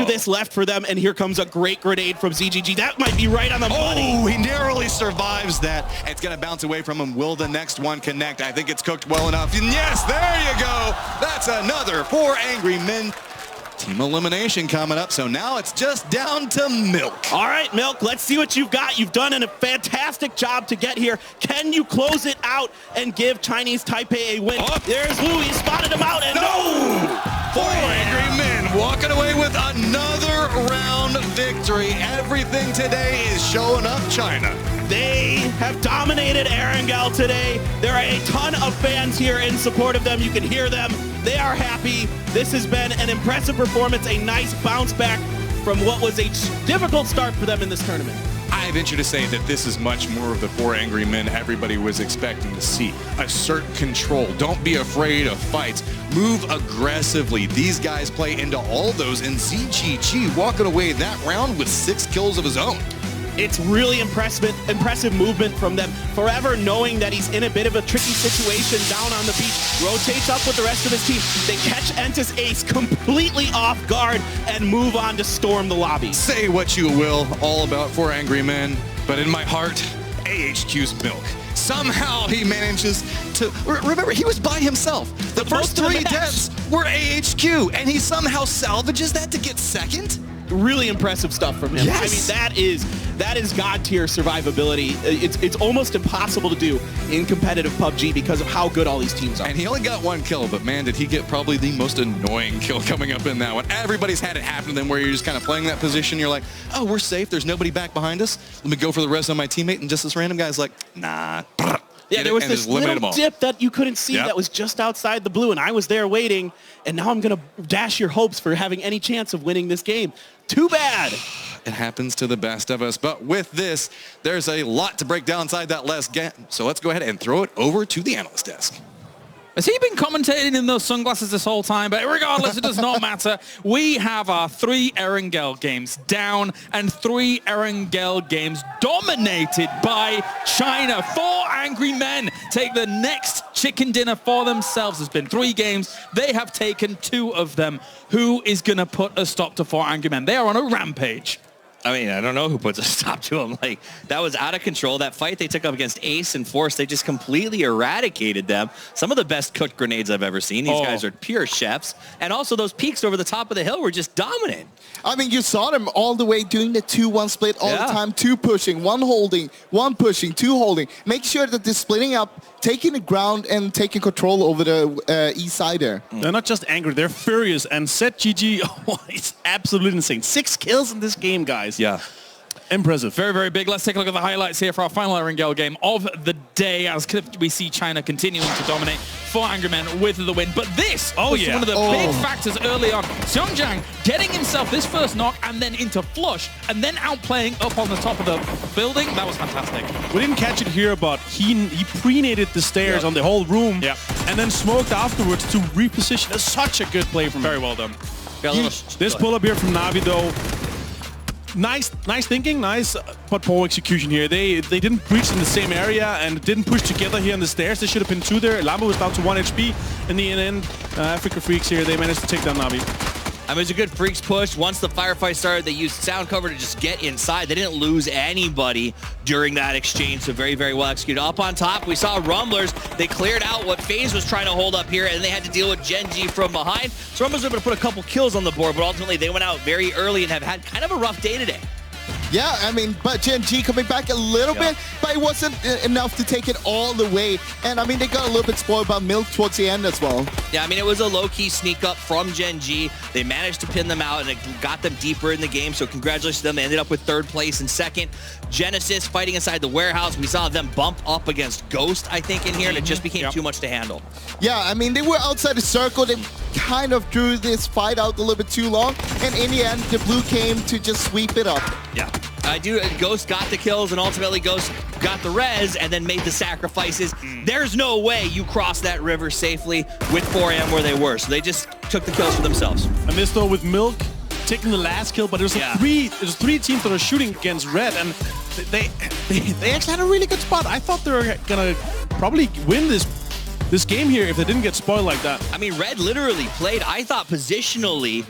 this left for them, and here comes a great grenade from ZGG. That might be right on the money. Oh, he narrowly survives that. It's going to bounce away from him. Will the next one connect? I think it's cooked well enough. And yes, there you go. That's another 4 Angry Men Team elimination coming up, so now it's just down to Milk. All right, Milk, let's see what you've got. You've done a fantastic job to get here. Can you close it out and give Chinese Taipei a win? Oh, there's Louis, spotted him out, and no! 4 Angry Men walking away with another round victory. Everything today is showing up China. They have dominated Erangel today. There are a ton of fans here in support of them. You can hear them. They are happy. This has been an impressive performance, a nice bounce back from what was a difficult start for them in this tournament. I venture to say that this is much more of the 4 Angry Men everybody was expecting to see. Assert control. Don't be afraid of fights. Move aggressively. These guys play into all those, and ZGG walking away that round with 6 kills of his own. It's really impressive movement from them. Forever knowing that he's in a bit of a tricky situation down on the beach, rotates up with the rest of his team. They catch Entis Ace completely off guard and move on to storm the lobby. Say what you will, all about 4 Angry Men, but in my heart, AHQ's Milk. Somehow he manages to, remember, he was by himself. The first 3 deaths were AHQ, and he somehow salvages that to get second? Really impressive stuff from him. Yes. I mean, that is god-tier survivability. It's almost impossible to do in competitive PUBG because of how good all these teams are. And he only got 1 kill, but man, did he get probably the most annoying kill coming up in that one. Everybody's had it happen to them where you're just kind of playing that position. You're like, oh, we're safe. There's nobody back behind us. Let me go for the rest of my teammate. And just this random guy's like, nah. Yeah, there was this little dip that you couldn't see that was just outside the blue, and I was there waiting, and now I'm going to dash your hopes for having any chance of winning this game. Too bad. It happens to the best of us, but with this, there's a lot to break down inside that last game. So let's go ahead and throw it over to the analyst desk. Has he been commentating in those sunglasses this whole time? But regardless, it does not matter. We have our 3 Erangel games down and 3 Erangel games dominated by China. 4 Angry Men take the next chicken dinner for themselves. There's been 3 games. They have taken 2 of them. Who is going to put a stop to 4 Angry Men? They are on a rampage. I mean, I don't know who puts a stop to him. Like, that was out of control. That fight they took up against Ace and Force, they just completely eradicated them. Some of the best cooked grenades I've ever seen. These guys are pure chefs. And also those peaks over the top of the hill were just dominant. I mean, you saw them all the way doing the 2-1 split all the time. 2 pushing, 1 holding, 1 pushing, 2 holding. Make sure that they're splitting up, taking the ground and taking control over the east side there. They're not just angry, they're furious. And ZGG, it's absolutely insane. 6 kills in this game, guys. Yeah. Impressive. Very, very big. Let's take a look at the highlights here for our final Erangel game of the day as we see China continuing to dominate. 4 Angry Men with the win. But this was one of the big factors early on. Xiongjiang getting himself this first knock and then into flush and then outplaying up on the top of the building. That was fantastic. We didn't catch it here, but he pre-naded the stairs on the whole room and then smoked afterwards to reposition. That's such a good play from him. Very well done. This pull-up here from Na'Vi, though, nice thinking, nice but poor execution here. They didn't breach in the same area and didn't push together here on the stairs. They should have been 2 there. Lambo was down to 1 HP in the end. Africa Freaks here, they managed to take down Na'Vi. I mean, it was a good Freaks push. Once the firefight started, they used sound cover to just get inside. They didn't lose anybody during that exchange, so very, very well executed. Up on top, we saw Rumblers. They cleared out what FaZe was trying to hold up here, and they had to deal with Gen G from behind. So Rumblers were able to put a couple kills on the board, but ultimately they went out very early and have had kind of a rough day today. Yeah, I mean, but Gen G coming back a little bit, but it wasn't enough to take it all the way. And I mean, they got a little bit spoiled by Milk towards the end as well. Yeah, I mean, it was a low-key sneak up from Gen G. They managed to pin them out, and it got them deeper in the game, so congratulations to them. They ended up with 3rd place and 2nd. Genesis fighting inside the warehouse. We saw them bump up against Ghost, I think, in here, and it just became too much to handle. Yeah, I mean, they were outside the circle. They kind of drew this fight out a little bit too long, and in the end, the blue came to just sweep it up. Yeah. Ghost got the kills, and ultimately Ghost got the res and then made the sacrifices. There's no way you cross that river safely with 4M where they were, so they just took the kills for themselves. And this though with Milk taking the last kill, but it was three teams that are shooting against Red, and they actually had a really good spot. I thought they were gonna probably win this this game here if they didn't get spoiled like that. I mean, Red literally played, I thought, positionally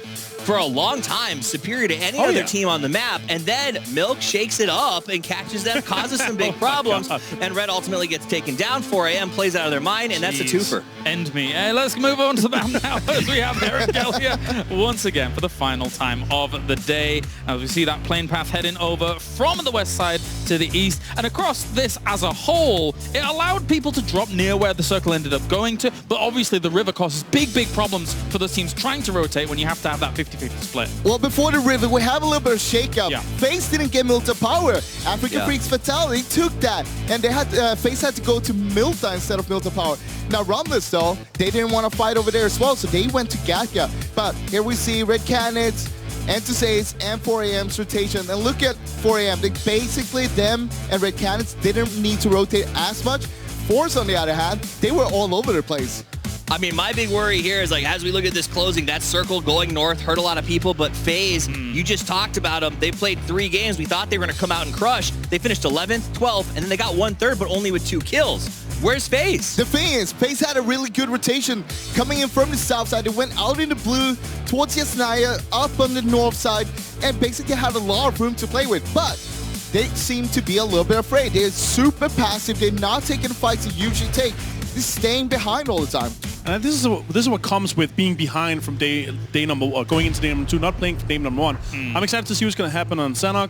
for a long time superior to any other team on the map, and then Milk shakes it up and catches them, causes some big problems, and Red ultimately gets taken down. 4am plays out of their mind, and that's a twofer. End me. Let's move on to the map now as we have Erangel here once again for the final time of the day. As we see that plane path heading over from the west side to the east, and across this as a whole, it allowed people to drop near where the circle ended up going to, but obviously the river causes big problems for those teams trying to rotate when you have to have that 50-50 split. Well, before the river, we have a little bit of shake-up. FaZe didn't get Milta power. African Freaks Fatality took that, and they had FaZe had to go to Milta instead of Milta power. Now, Rumblers, though, they didn't want to fight over there as well, so they went to Gatya. But here we see Red Canids, Entusace, and 4am's rotation. And look at 4am. They basically, them and Red Canids didn't need to rotate as much. Force, on the other hand, they were all over the place. I mean, my big worry here is, like, as we look at this closing, that circle going north hurt a lot of people, but FaZe, you just talked about them. They played 3 games. We thought they were going to come out and crush. They finished 11th, 12th, and then they got 1/3, but only with 2 kills. Where's FaZe? The thing is, FaZe had a really good rotation coming in from the south side. They went out in the blue towards Yasnaya, up on the north side, and basically had a lot of room to play with. But they seem to be a little bit afraid. They're super passive. They're not taking the fights they usually take. They're staying behind all the time. And this is what comes with being behind from day number 1, going into day number 2, not playing for day number 1. I'm excited to see what's going to happen on Sanhok.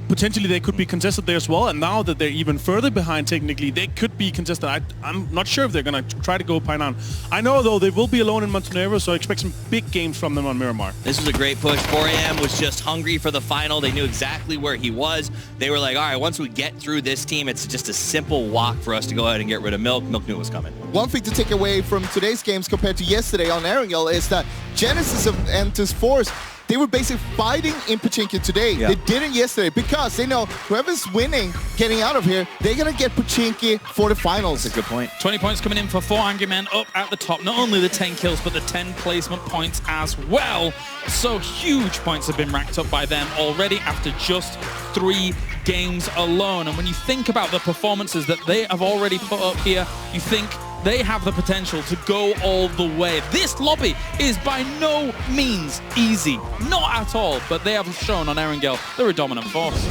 Potentially they could be contested there as well, and now that they're even further behind technically, they could be contested. I'm not sure if they're going to try to go Painan. I know, though, they will be alone in Montenegro, so I expect some big games from them on Miramar. This was a great push. 4am was just hungry for the final. They knew exactly where he was. They were like, all right, once we get through this team, it's just a simple walk for us to go ahead and get rid of Milk. Milk knew it was coming. One thing to take away from today's games compared to yesterday on Erangel is that Genesis of Entus Force, they were basically fighting in Pochinki today. They didn't yesterday because they know whoever's winning, getting out of here, they're going to get Pochinki for the finals. That's a good point. 20 points coming in for 4 Angry Men up at the top. Not only the 10 kills, but the 10 placement points as well. So huge points have been racked up by them already after just 3 games alone. And when you think about the performances that they have already put up here, you think they have the potential to go all the way. This lobby is by no means easy. Not at all, but they have shown on Erangel they're a dominant force.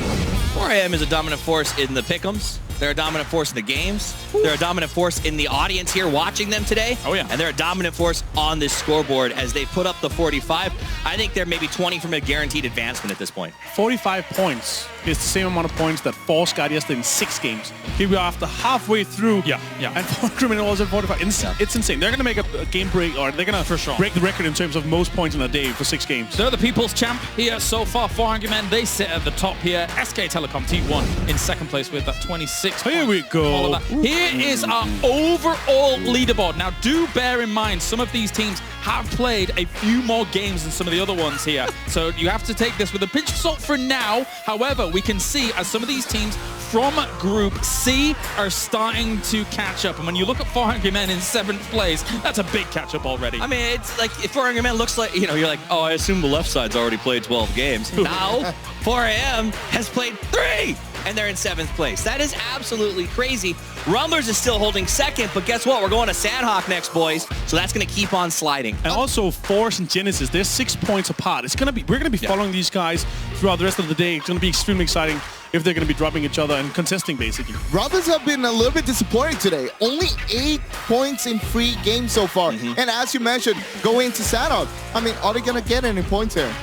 4am is a dominant force in the pick'ems. They're a dominant force in the games. They're a dominant force in the audience here watching them today. Oh, yeah. And they're a dominant force on this scoreboard as they put up the 45. I think they're maybe 20 from a guaranteed advancement at this point. 45 points is the same amount of points that Force got yesterday in 6 games. Here we are after halfway through. And Criminal was at 45. It's insane. They're going to make a game break, or they're going to break the record in terms of most points in a day for 6 games. They're the people's champ here so far. 4 Angry Men, they sit at the top here. SK Telecom T1 in second place with that 26. Here we go. Here is our overall leaderboard. Now, do bear in mind, some of these teams have played a few more games than some of the other ones here. So you have to take this with a pinch of salt for now. However, we can see as some of these teams from Group C are starting to catch up. And when you look at 4 Angry Men in 7th place, that's a big catch-up already. I mean, it's like, if 4 Angry Men looks like, you know, you're like, oh, I assume the left side's already played 12 games. Now, 4am has played 3! And they're in 7th place. That is absolutely crazy. Rumblers is still holding 2nd, but guess what? We're going to Sandhawk next, boys. So that's going to keep on sliding. And also, Force and Genesis, they're 6 points apart. We're going to be following these guys throughout the rest of the day. It's going to be extremely exciting if they're going to be dropping each other and contesting, basically. Rumblers have been a little bit disappointing today. Only 8 points in 3 games so far. And as you mentioned, going into Sandhawk, I mean, are they going to get any points here?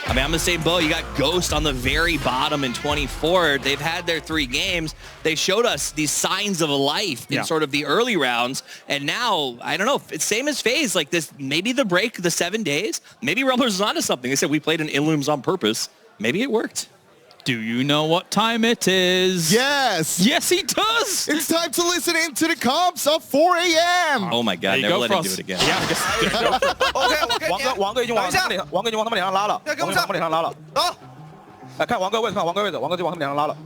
I mean, I'm the same boat. You got Ghost on the very bottom in 24. They've had their 3 games. They showed us these signs of life in sort of the early rounds. And now, I don't know, it's same as FaZe. Like this, maybe the break, the 7 days, maybe Rumblers is onto something. They said we played in Illums on purpose. Maybe it worked. Do you know what time it is? Yes. Yes, he does. It's time to listen in to the comps of 4 a.m. Oh my God, never let him do it again. Yeah, I guess. 王哥已经往他们脸上拉了，王哥往他们脸上拉了。走，来看王哥位置，看王哥位置，王哥就往他们脸上拉了。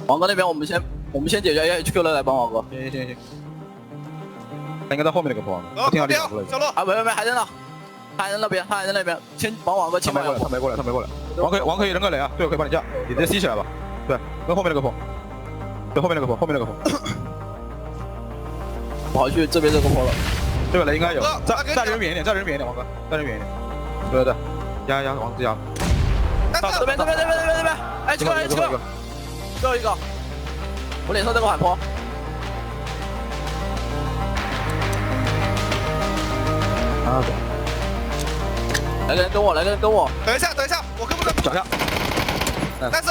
王哥那边我们先解决 HQ 了，来帮王哥。行。他应该在后面那个坡。我听到这个。小罗，啊，没，还在那。他还在那边，先帮王哥清。他没过来。王可以扔个雷啊，队友可以帮你架，你直接吸起来吧。对，跟后面那个坡，对，后面那个坡。跑去这边这个坡了。这个雷应该有，再人远一点，再人远一点，王哥，再人远一点。对对对，压王子压。这边，哎，这个，最后一个，我脸上这个缓坡。来个人跟我，来个人跟我。等一下，我跟不上。找一下。但是。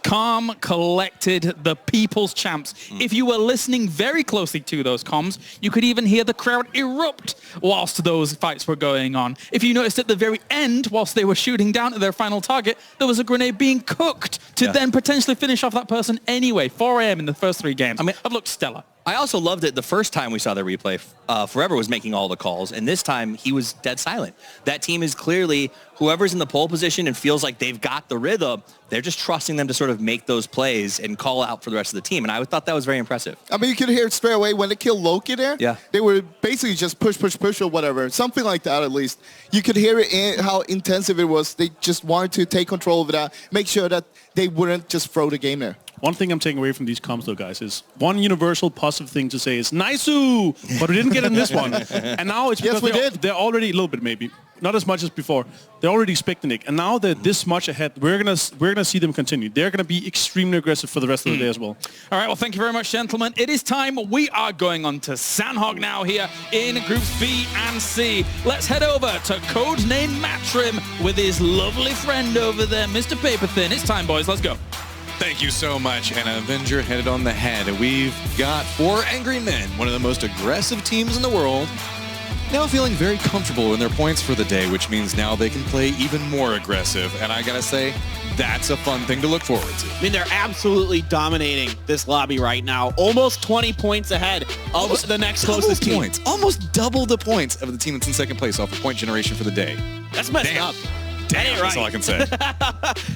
Calm, collected, the people's champs. If you were listening very closely to those comms, you could even hear the crowd erupt whilst those fights were going on. If you noticed at the very end, whilst they were shooting down at their final target, there was a grenade being cooked to then potentially finish off that person anyway. 4 AM in the first 3 games. I mean, I've looked stellar. I also loved it the first time we saw the replay. Forever was making all the calls, and this time he was dead silent. That team is clearly, whoever's in the pole position and feels like they've got the rhythm, they're just trusting them to sort of make those plays and call out for the rest of the team, and I thought that was very impressive. I mean, you could hear it straight away when they killed Loki there. Yeah. They were basically just push or whatever, something like that at least. You could hear it in how intensive it was. They just wanted to take control of that, make sure that they wouldn't just throw the game there. One thing I'm taking away from these comms, though, guys, is one universal positive thing to say is "Nice-oo," but we didn't get in this one. And now it's because they're already a little bit, maybe not as much as before. They're already expecting it, and now they're this much ahead. We're gonna see them continue. They're gonna be extremely aggressive for the rest of the day as well. All right, well, thank you very much, gentlemen. It is time. We are going on to Sandhog now here in Groups B and C. Let's head over to Codename Matrim with his lovely friend over there, Mr. Paperthin. It's time, boys. Let's go. Thank you so much, and Avenger headed on the head. We've got 4 Angry Men, one of the most aggressive teams in the world, now feeling very comfortable in their points for the day, which means now they can play even more aggressive. And I gotta say, that's a fun thing to look forward to. I mean, they're absolutely dominating this lobby right now. Almost 20 points ahead of the next closest team. Points. Almost double the points of the team that's in second place off of point generation for the day. That's messed up. Damn, that's all I can say.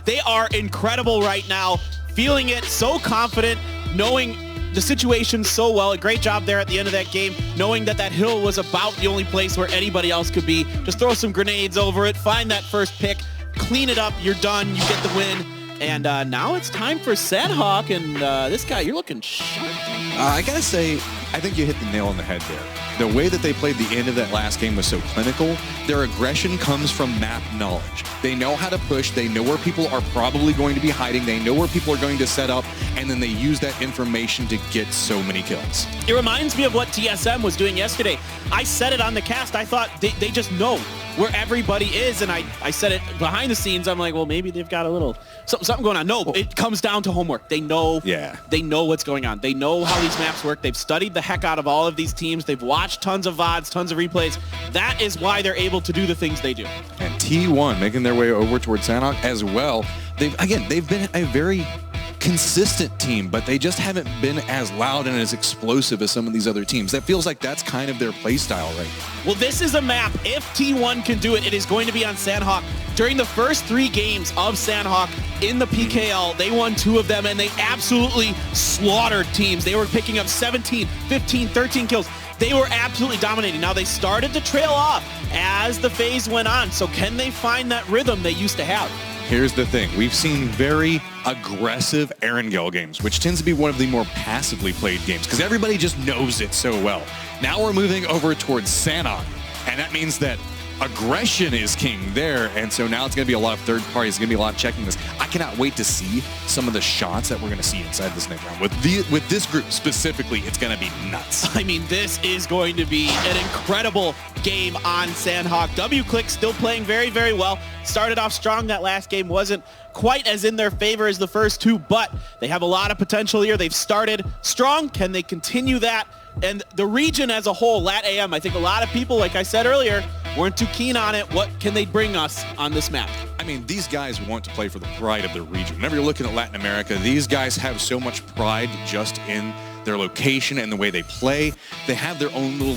They are incredible right now, feeling it, so confident, knowing the situation so well. A great job there at the end of that game, knowing that that hill was about the only place where anybody else could be. Just throw some grenades over it, find that first pick, clean it up, you're done, you get the win. And now it's time for Sandhawk, and this guy, you're looking sharp. I gotta say, I think you hit the nail on the head there. The way that they played the end of that last game was so clinical. Their aggression comes from map knowledge. They know how to push. They know where people are probably going to be hiding. They know where people are going to set up, and then they use that information to get so many kills. It reminds me of what TSM was doing yesterday. I said it on the cast. I thought they just know where everybody is, and I said it behind the scenes. I'm like, well, maybe they've got a little something going on. No, it comes down to homework. They know. Yeah. They know what's going on. They know how these maps work. They've studied the heck out of all of these teams. They've watched tons of VODs, tons of replays. That is why they're able to do the things they do. And T1 making their way over towards Sandhawk as well. They've been a very consistent team, but they just haven't been as loud and as explosive as some of these other teams. That feels like that's kind of their play style right now. Well, this is a map. If T1 can do it, it is going to be on Sandhawk. During the first 3 games of Sandhawk in the PKL, they won 2 of them, and they absolutely slaughtered teams. They were picking up 17, 15, 13 kills. They were absolutely dominating. Now, they started to trail off as the phase went on, so can they find that rhythm they used to have? Here's the thing. We've seen very aggressive Erangel games, which tends to be one of the more passively played games because everybody just knows it so well. Now we're moving over towards Sandhawk, and that means that aggression is king there, and so now it's going to be a lot of third parties. It's going to be a lot of checking this. I cannot wait to see some of the shots that we're going to see inside this next round. With this group specifically, it's going to be nuts. I mean, this is going to be an incredible game on Sandhawk. WClick still playing very, very well. Started off strong. That last game wasn't quite as in their favor as the first 2, but they have a lot of potential here. They've started strong. Can they continue that? And the region as a whole, Lat AM, I think a lot of people, like I said earlier, weren't too keen on it. What can they bring us on this map? I mean, these guys want to play for the pride of their region. Whenever you're looking at Latin America, these guys have so much pride just in their location and the way they play. They have their own little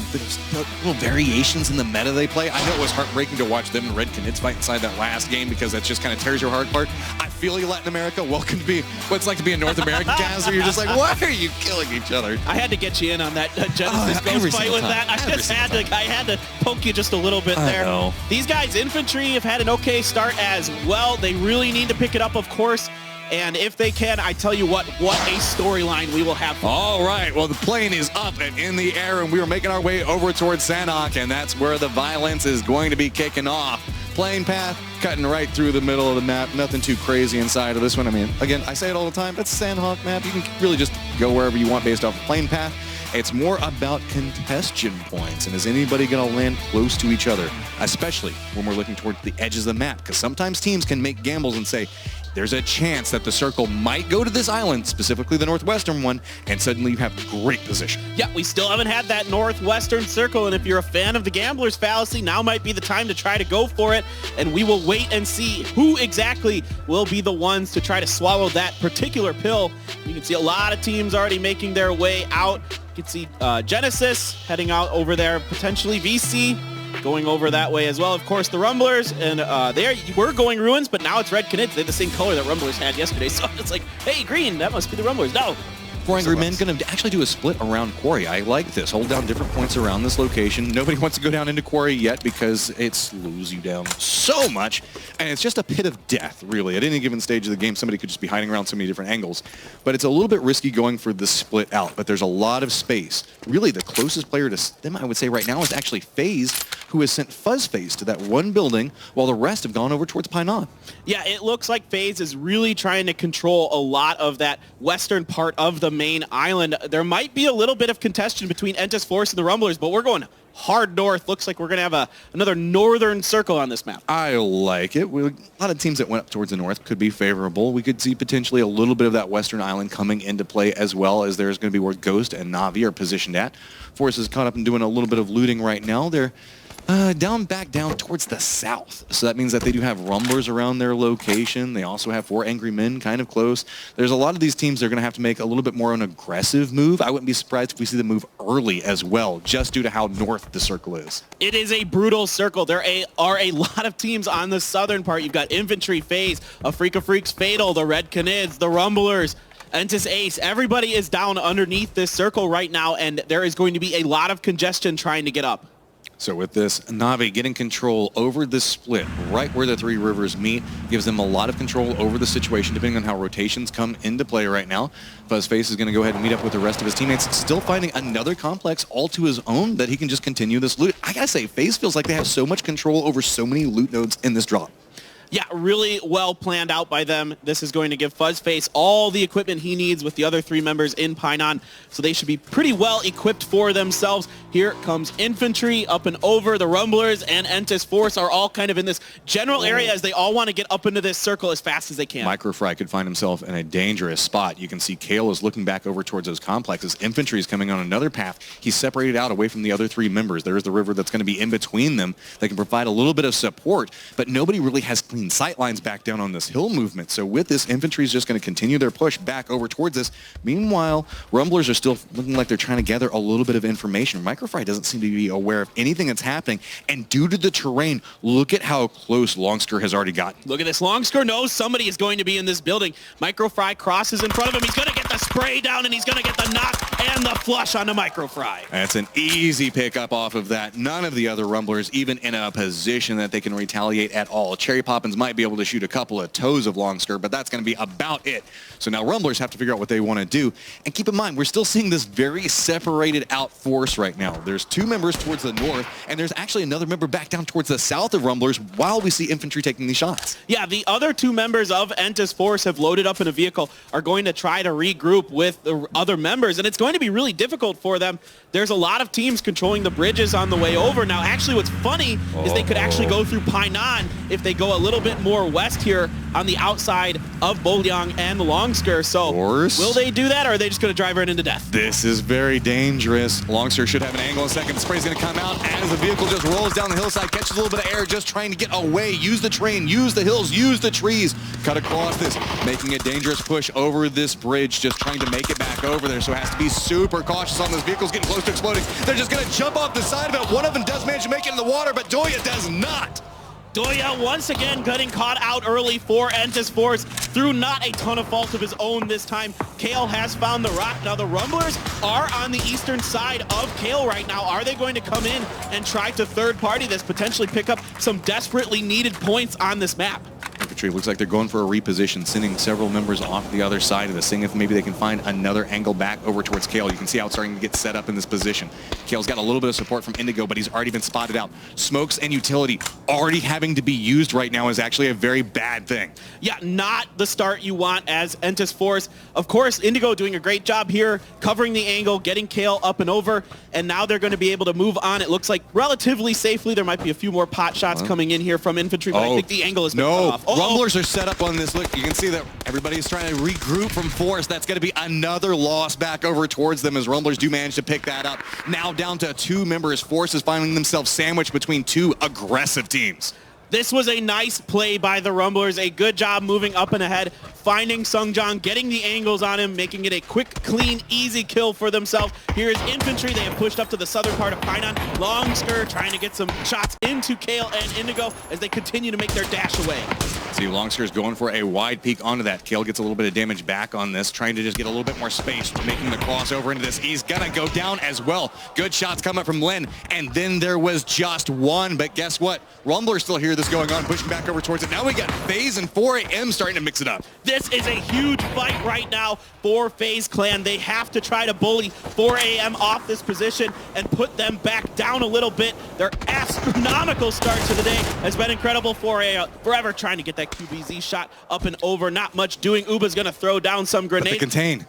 variations in the meta they play. I know it was heartbreaking to watch them and Red Knits fight inside that last game because that just kind of tears your heart apart. I feel you, Latin America. Welcome to be what it's like to be a North American cast where you're just like, why are you killing each other? I had to get you in on that Genesis Ghost fight with that. I had to poke you just a little bit there. I know. These guys, infantry, have had an okay start as well. They really need to pick it up, of course. And if they can, I tell you what a storyline we will have. All right, well, the plane is up and in the air, and we are making our way over towards Sanhok, and that's where the violence is going to be kicking off. Plane path cutting right through the middle of the map. Nothing too crazy inside of this one. I mean, again, I say it all the time, it's a Sanhok map. You can really just go wherever you want based off the plane path. It's more about congestion points, and is anybody going to land close to each other, especially when we're looking towards the edges of the map, because sometimes teams can make gambles and say, there's a chance that the circle might go to this island, specifically the northwestern one, and suddenly you have great position. Yeah, we still haven't had that northwestern circle, and if you're a fan of the gambler's fallacy, now might be the time to try to go for it, and we will wait and see who exactly will be the ones to try to swallow that particular pill. You can see a lot of teams already making their way out. You can see Genesis heading out over there, potentially VC going over that way as well. Of course, the Rumblers, and they were going Ruins, but now it's Red Canids. They have the same color that Rumblers had yesterday, so it's like, hey, green, that must be the Rumblers. No. 4 Angry Men going to actually do a split around Quarry. I like this. Hold down different points around this location. Nobody wants to go down into Quarry yet because it slows you down so much. And it's just a pit of death, really. At any given stage of the game, somebody could just be hiding around so many different angles. But it's a little bit risky going for the split out. But there's a lot of space. Really, the closest player to them, I would say right now, is actually FaZe, who has sent Fuzzface to that one building while the rest have gone over towards Painan. Yeah, it looks like FaZe is really trying to control a lot of that western part of the main island. There might be a little bit of contention between Entis Force and the Rumblers, but we're going hard north. Looks like we're going to have another northern circle on this map. I like it. A lot of teams that went up towards the north could be favorable. We could see potentially a little bit of that western island coming into play, as well as there's going to be where Ghost and Na'Vi are positioned at. Force is caught up and doing a little bit of looting right now. They're back down towards the south. So that means that they do have Rumblers around their location. They also have 4 Angry Men kind of close. There's a lot of these teams that are going to have to make a little bit more an aggressive move. I wouldn't be surprised if we see them move early as well, just due to how north the circle is. It is a brutal circle. There are a lot of teams on the southern part. You've got Infantry, FaZe, Afrika Freaks, Fatal, the Red Canids, the Rumblers, Entis Ace. Everybody is down underneath this circle right now, and there is going to be a lot of congestion trying to get up. So with this, Na'Vi getting control over this split right where the 3 rivers meet gives them a lot of control over the situation depending on how rotations come into play right now. Fuzzface is going to go ahead and meet up with the rest of his teammates, still finding another complex all to his own that he can just continue this loot. I gotta say, FaZe feels like they have so much control over so many loot nodes in this drop. Yeah, really well planned out by them. This is going to give Fuzzface all the equipment he needs with the other 3 members in Painan, so they should be pretty well equipped for themselves. Here comes Infantry up and over. The Rumblers and Entis Force are all kind of in this general area as they all want to get up into this circle as fast as they can. Microfry could find himself in a dangerous spot. You can see Kale is looking back over towards those complexes. Infantry is coming on another path. He's separated out away from the other 3 members. There is the river that's going to be in between them that can provide a little bit of support, but nobody really has clean sight lines back down on this hill movement. So with this, Infantry is just going to continue their push back over towards this. Meanwhile, Rumblers are still looking like they're trying to gather a little bit of information. Microfry doesn't seem to be aware of anything that's happening, and due to the terrain, look at how close Longsker has already gotten. Look at this. Longsker knows somebody is going to be in this building. Microfry crosses in front of him. He's going to get the spray down, and he's going to get the knock and the flush onto Microfry. That's an easy pickup off of that. None of the other Rumblers even in a position that they can retaliate at all. Cherry Poppins might be able to shoot a couple of toes of Longsker, but that's going to be about it. So now Rumblers have to figure out what they want to do. And keep in mind, we're still seeing this very separated out force right now. There's 2 members towards the north, and there's actually another member back down towards the south of Rumblers while we see Infantry taking these shots. Yeah, the other 2 members of Entis Force have loaded up in a vehicle, are going to try to regroup with the other members, and it's going to be really difficult for them. There's a lot of teams controlling the bridges on the way over. Now, actually, what's funny is they could actually go through Painan if they go a little bit more west here on the outside of Bolyang and the Longsker. So will they do that, or are they just going to drive right into death? This is very dangerous. Longsker should have an angle in a second. The spray's going to come out as the vehicle just rolls down the hillside, catches a little bit of air, just trying to get away. Use the train, use the hills, use the trees. Cut across this, making a dangerous push over this bridge, just trying to make it back over there. So has to be super cautious on this. Vehicle's getting close to exploding. They're just going to jump off the side of it. One of them does manage to make it in the water, but Doya does not. Doya once again getting caught out early for Entis Force through not a ton of fault of his own this time. Kale has found the rock. Now the Rumblers are on the eastern side of Kale right now. Are they going to come in and try to third party this, potentially pick up some desperately needed points on this map? Infantry. Looks like they're going for a reposition, sending several members off the other side of this, seeing if maybe they can find another angle back over towards Kale. You can see how it's starting to get set up in this position. Kale's got a little bit of support from Indigo, but he's already been spotted out. Smokes and utility already having to be used right now is actually a very bad thing. Yeah, not the start you want as Entis Force. Of course, Indigo doing a great job here, covering the angle, getting Kale up and over, and now they're going to be able to move on. It looks like relatively safely. There might be a few more pot shots coming in here from Infantry, but I think the angle has been cut off. Rumblers are set up on this. Look, you can see that everybody's trying to regroup from Force. That's going to be another loss back over towards them as Rumblers do manage to pick that up. Now down to 2 members. Force is finding themselves sandwiched between 2 aggressive teams. This was a nice play by the Rumblers. A good job moving up and ahead, finding Sungjan, getting the angles on him, making it a quick, clean, easy kill for themselves. Here is Infantry. They have pushed up to the southern part of Pinon. Longsker trying to get some shots into Kale and Indigo as they continue to make their dash away. See, Longsker's going for a wide peek onto that. Kale gets a little bit of damage back on this, trying to just get a little bit more space, making the crossover into this. He's gonna go down as well. Good shots coming from Lin, and then there was just one, but guess what? Rumbler still hear this going on, pushing back over towards it. Now we got FaZe and 4AM starting to mix it up. This is a huge fight right now for FaZe Clan. They have to try to bully 4AM off this position and put them back down a little bit. Their astronomical start to the day has been incredible. 4AM forever trying to get that QBZ shot up and over. Not much doing. Uba's going to throw down some grenades. The contain.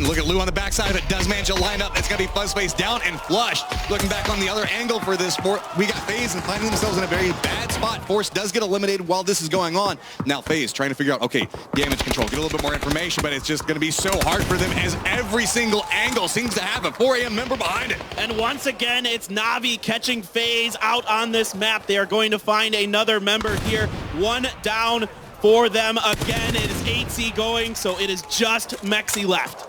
Look at Lou on the backside of it. Does manage to line up. It's going to be Fuzzface down and flushed. Looking back on the other angle for this, we got FaZe and finding themselves in a very bad spot. Force does get eliminated while this is going on. Now FaZe trying to figure out, okay, damage control. Get a little bit more information, but it's just going to be so hard for them as every single angle seems to have a 4AM member behind it. And once again, it's Navi catching FaZe out on this map. They are going to find another member here. One down for them again. It is 8C going, so it is just Mexi left.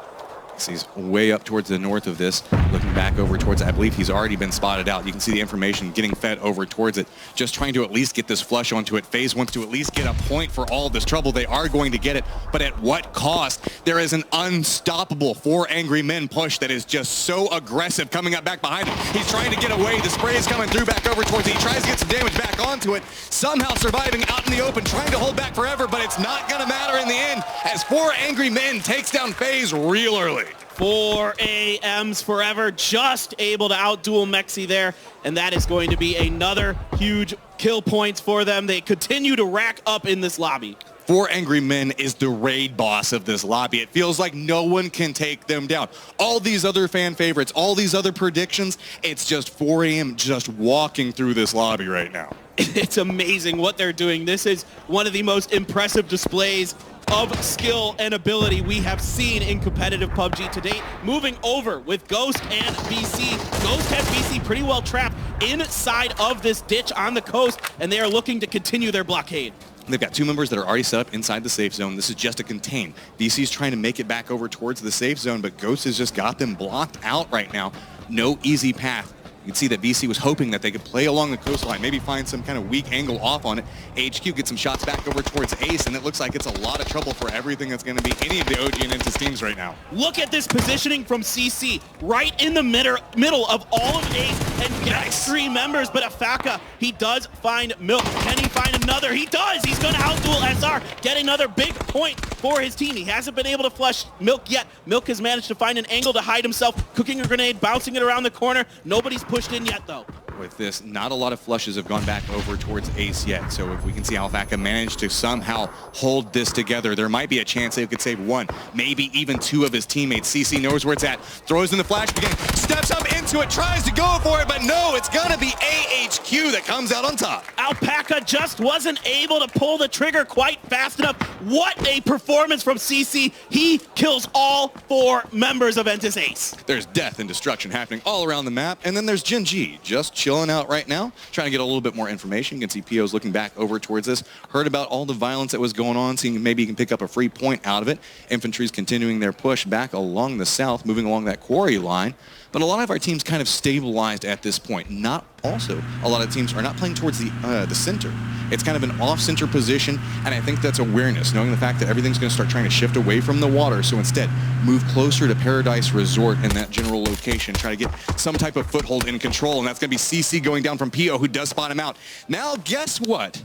He's way up towards the north of this, looking back over towards it. I believe he's already been spotted out. You can see the information getting fed over towards it, just trying to at least get this flush onto it. FaZe wants to at least get a point for all this trouble. They are going to get it, but at what cost? There is an unstoppable 4 angry men push that is just so aggressive coming up back behind him. He's trying to get away. The spray is coming through back over towards it. He tries to get some damage back onto it, somehow surviving out in the open, trying to hold back forever, but it's not going to matter in the end as 4 angry men takes down FaZe real early. 4AMs forever, just able to outduel Mexi there, and that is going to be another huge kill points for them. They continue to rack up in this lobby. 4 angry men is the raid boss of this lobby. It feels like no one can take them down. All these other fan favorites, all these other predictions, it's just 4AM just walking through this lobby right now. It's amazing what they're doing. This is one of the most impressive displays of skill and ability we have seen in competitive PUBG to date. Moving over with Ghost and BC. Ghost has BC pretty well trapped inside of this ditch on the coast, and they are looking to continue their blockade. They've got 2 members that are already set up inside the safe zone. This is just a contain. BC's trying to make it back over towards the safe zone, but Ghost has just got them blocked out right now. No easy path. You can see that BC was hoping that they could play along the coastline, maybe find some kind of weak angle off on it. HQ gets some shots back over towards Ace, and it looks like it's a lot of trouble for everything that's going to be any of the OG and Entis teams right now. Look at this positioning from CC, right in the middle of all of Ace, and gets 3 members, but Afaka, he does find Milk. Can he find another? He does! He's going to outduel SR, get another big point for his team. He hasn't been able to flush Milk yet. Milk has managed to find an angle to hide himself, cooking a grenade, bouncing it around the corner. Nobody's pushed in yet, though. With this, not a lot of flushes have gone back over towards Ace yet. So if we can see Alfaka manage to somehow hold this together, there might be a chance they could save 1, maybe even 2 of his teammates. CC knows where it's at, throws in the flash again, steps up into it, tries to go for it, but no, it's gonna be AHQ that comes out on top. Alpaca just wasn't able to pull the trigger quite fast enough. What a performance from CC. He kills all 4 members of Entis Ace. There's death and destruction happening all around the map, and then there's Jin G just chilling out right now, trying to get a little bit more information. You can see PO's looking back over towards this, heard about all the violence that was going on, seeing maybe he can pick up a free point out of it. Infantry's continuing their push back along the south, moving along that quarry line. but a lot of our teams kind of stabilized at this point. Not also, a lot of teams are not playing towards the center. It's kind of an off-center position, and I think that's awareness, knowing the fact that everything's going to start trying to shift away from the water, so instead, move closer to Paradise Resort in that general location, try to get some type of foothold in control, and that's going to be CC going down from Pio, who does spot him out. Now, guess what?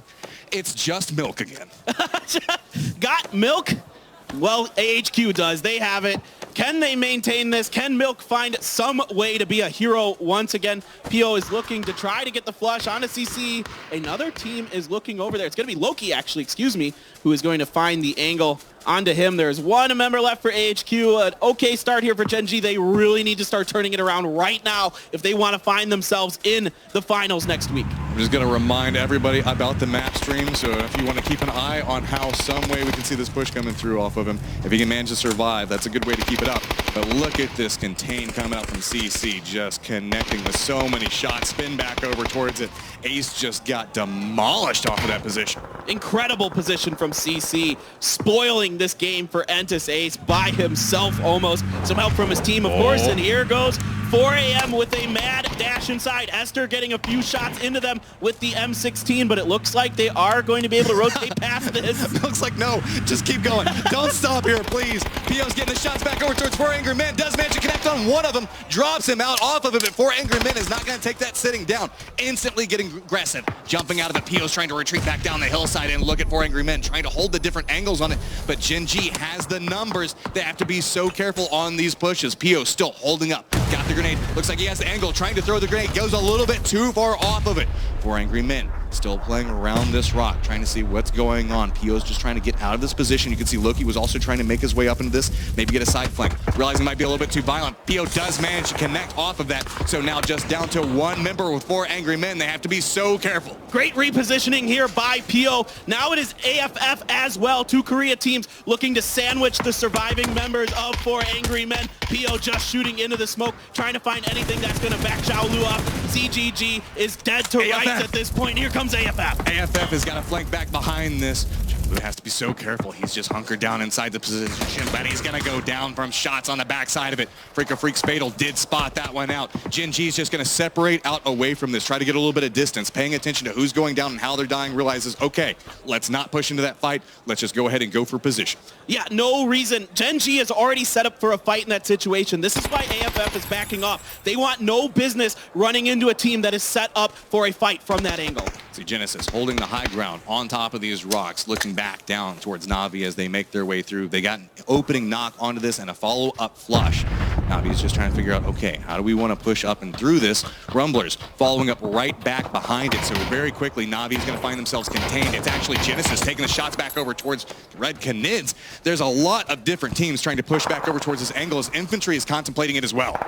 It's just Milk again. Got Milk? Well, AHQ does. They have it. Can they maintain this? Can Milk find some way to be a hero once again? Pio is looking to try to get the flush onto CC. Another team is looking over there. It's going to be Loki, actually, excuse me, who is going to find the angle onto him. There's one member left for AHQ. An okay start here for Gen G. They really need to start turning it around right now if they want to find themselves in the finals next week. I'm just going to remind everybody about the map stream, so if you want to keep an eye on how some way we can see this push coming through off of him, if he can manage to survive, that's a good way to keep it up. But look at this contain coming out from CC, just connecting with so many shots. Spin back over towards it. Ace just got demolished off of that position. Incredible position from CC, spoiling this game for Entus Ace by himself almost. Some help from his team, of course, and here goes 4 AM with a mad dash inside. Esther getting a few shots into them with the M16, but it looks like they are going to be able to rotate past this. Looks like no, just keep going. Don't stop here, please. Pio's getting the shots back over towards 4 Angry Men. Does manage to connect on one of them, drops him out off of it, but 4 Angry Men is not going to take that sitting down. Instantly getting aggressive, jumping out of it. Pio's trying to retreat back down the hillside and look at 4 Angry Men, trying to hold the different angles on it, but Gen G has the numbers. They have to be so careful on these pushes. Pio still holding up. Got the grenade. Looks like he has the angle, trying to throw the grenade. Goes a little bit too far off of it. 4 Angry Men still playing around this rock, trying to see what's going on. Pio's just trying to get out of this position. You can see Loki was also trying to make his way up into this, maybe get a side flank. Realizing it might be a little bit too violent. Pio does manage to connect off of that. So now just down to one member with 4 Angry Men. They have to be so careful. Great repositioning here by Pio. Now it is AFF as well. 2 Korea teams looking to sandwich the surviving members of 4 Angry Men. Pio just shooting into the smoke, trying to find anything that's going to back Xiaolu up. CGG is dead to rights at this point. Here comes AFF. AFF has got to flank back behind this. Xiaolu has to be so careful. He's just hunkered down inside the position, but he's going to go down from shots on the backside of it. Freak's Fatal did spot that one out. Gen G is just going to separate out away from this, try to get a little bit of distance, paying attention to who's going down and how they're dying, realizes, okay, let's not push into that fight. Let's just go ahead and go for position. Yeah, no reason. Gen G is already set up for a fight in that situation. This is why AFF is backing off. They want no business running into a team that is set up for a fight from that angle. See Genesis holding the high ground on top of these rocks, looking back down towards Na'Vi as they make their way through. They got an opening knock onto this and a follow-up flush. Na'Vi's just trying to figure out, okay, how do we want to push up and through this? Rumblers following up right back behind it. So very quickly, Na'Vi's going to find themselves contained. It's actually Genesis taking the shots back over towards Red Canids. There's a lot of different teams trying to push back over towards this angle as Infantry is contemplating it as well.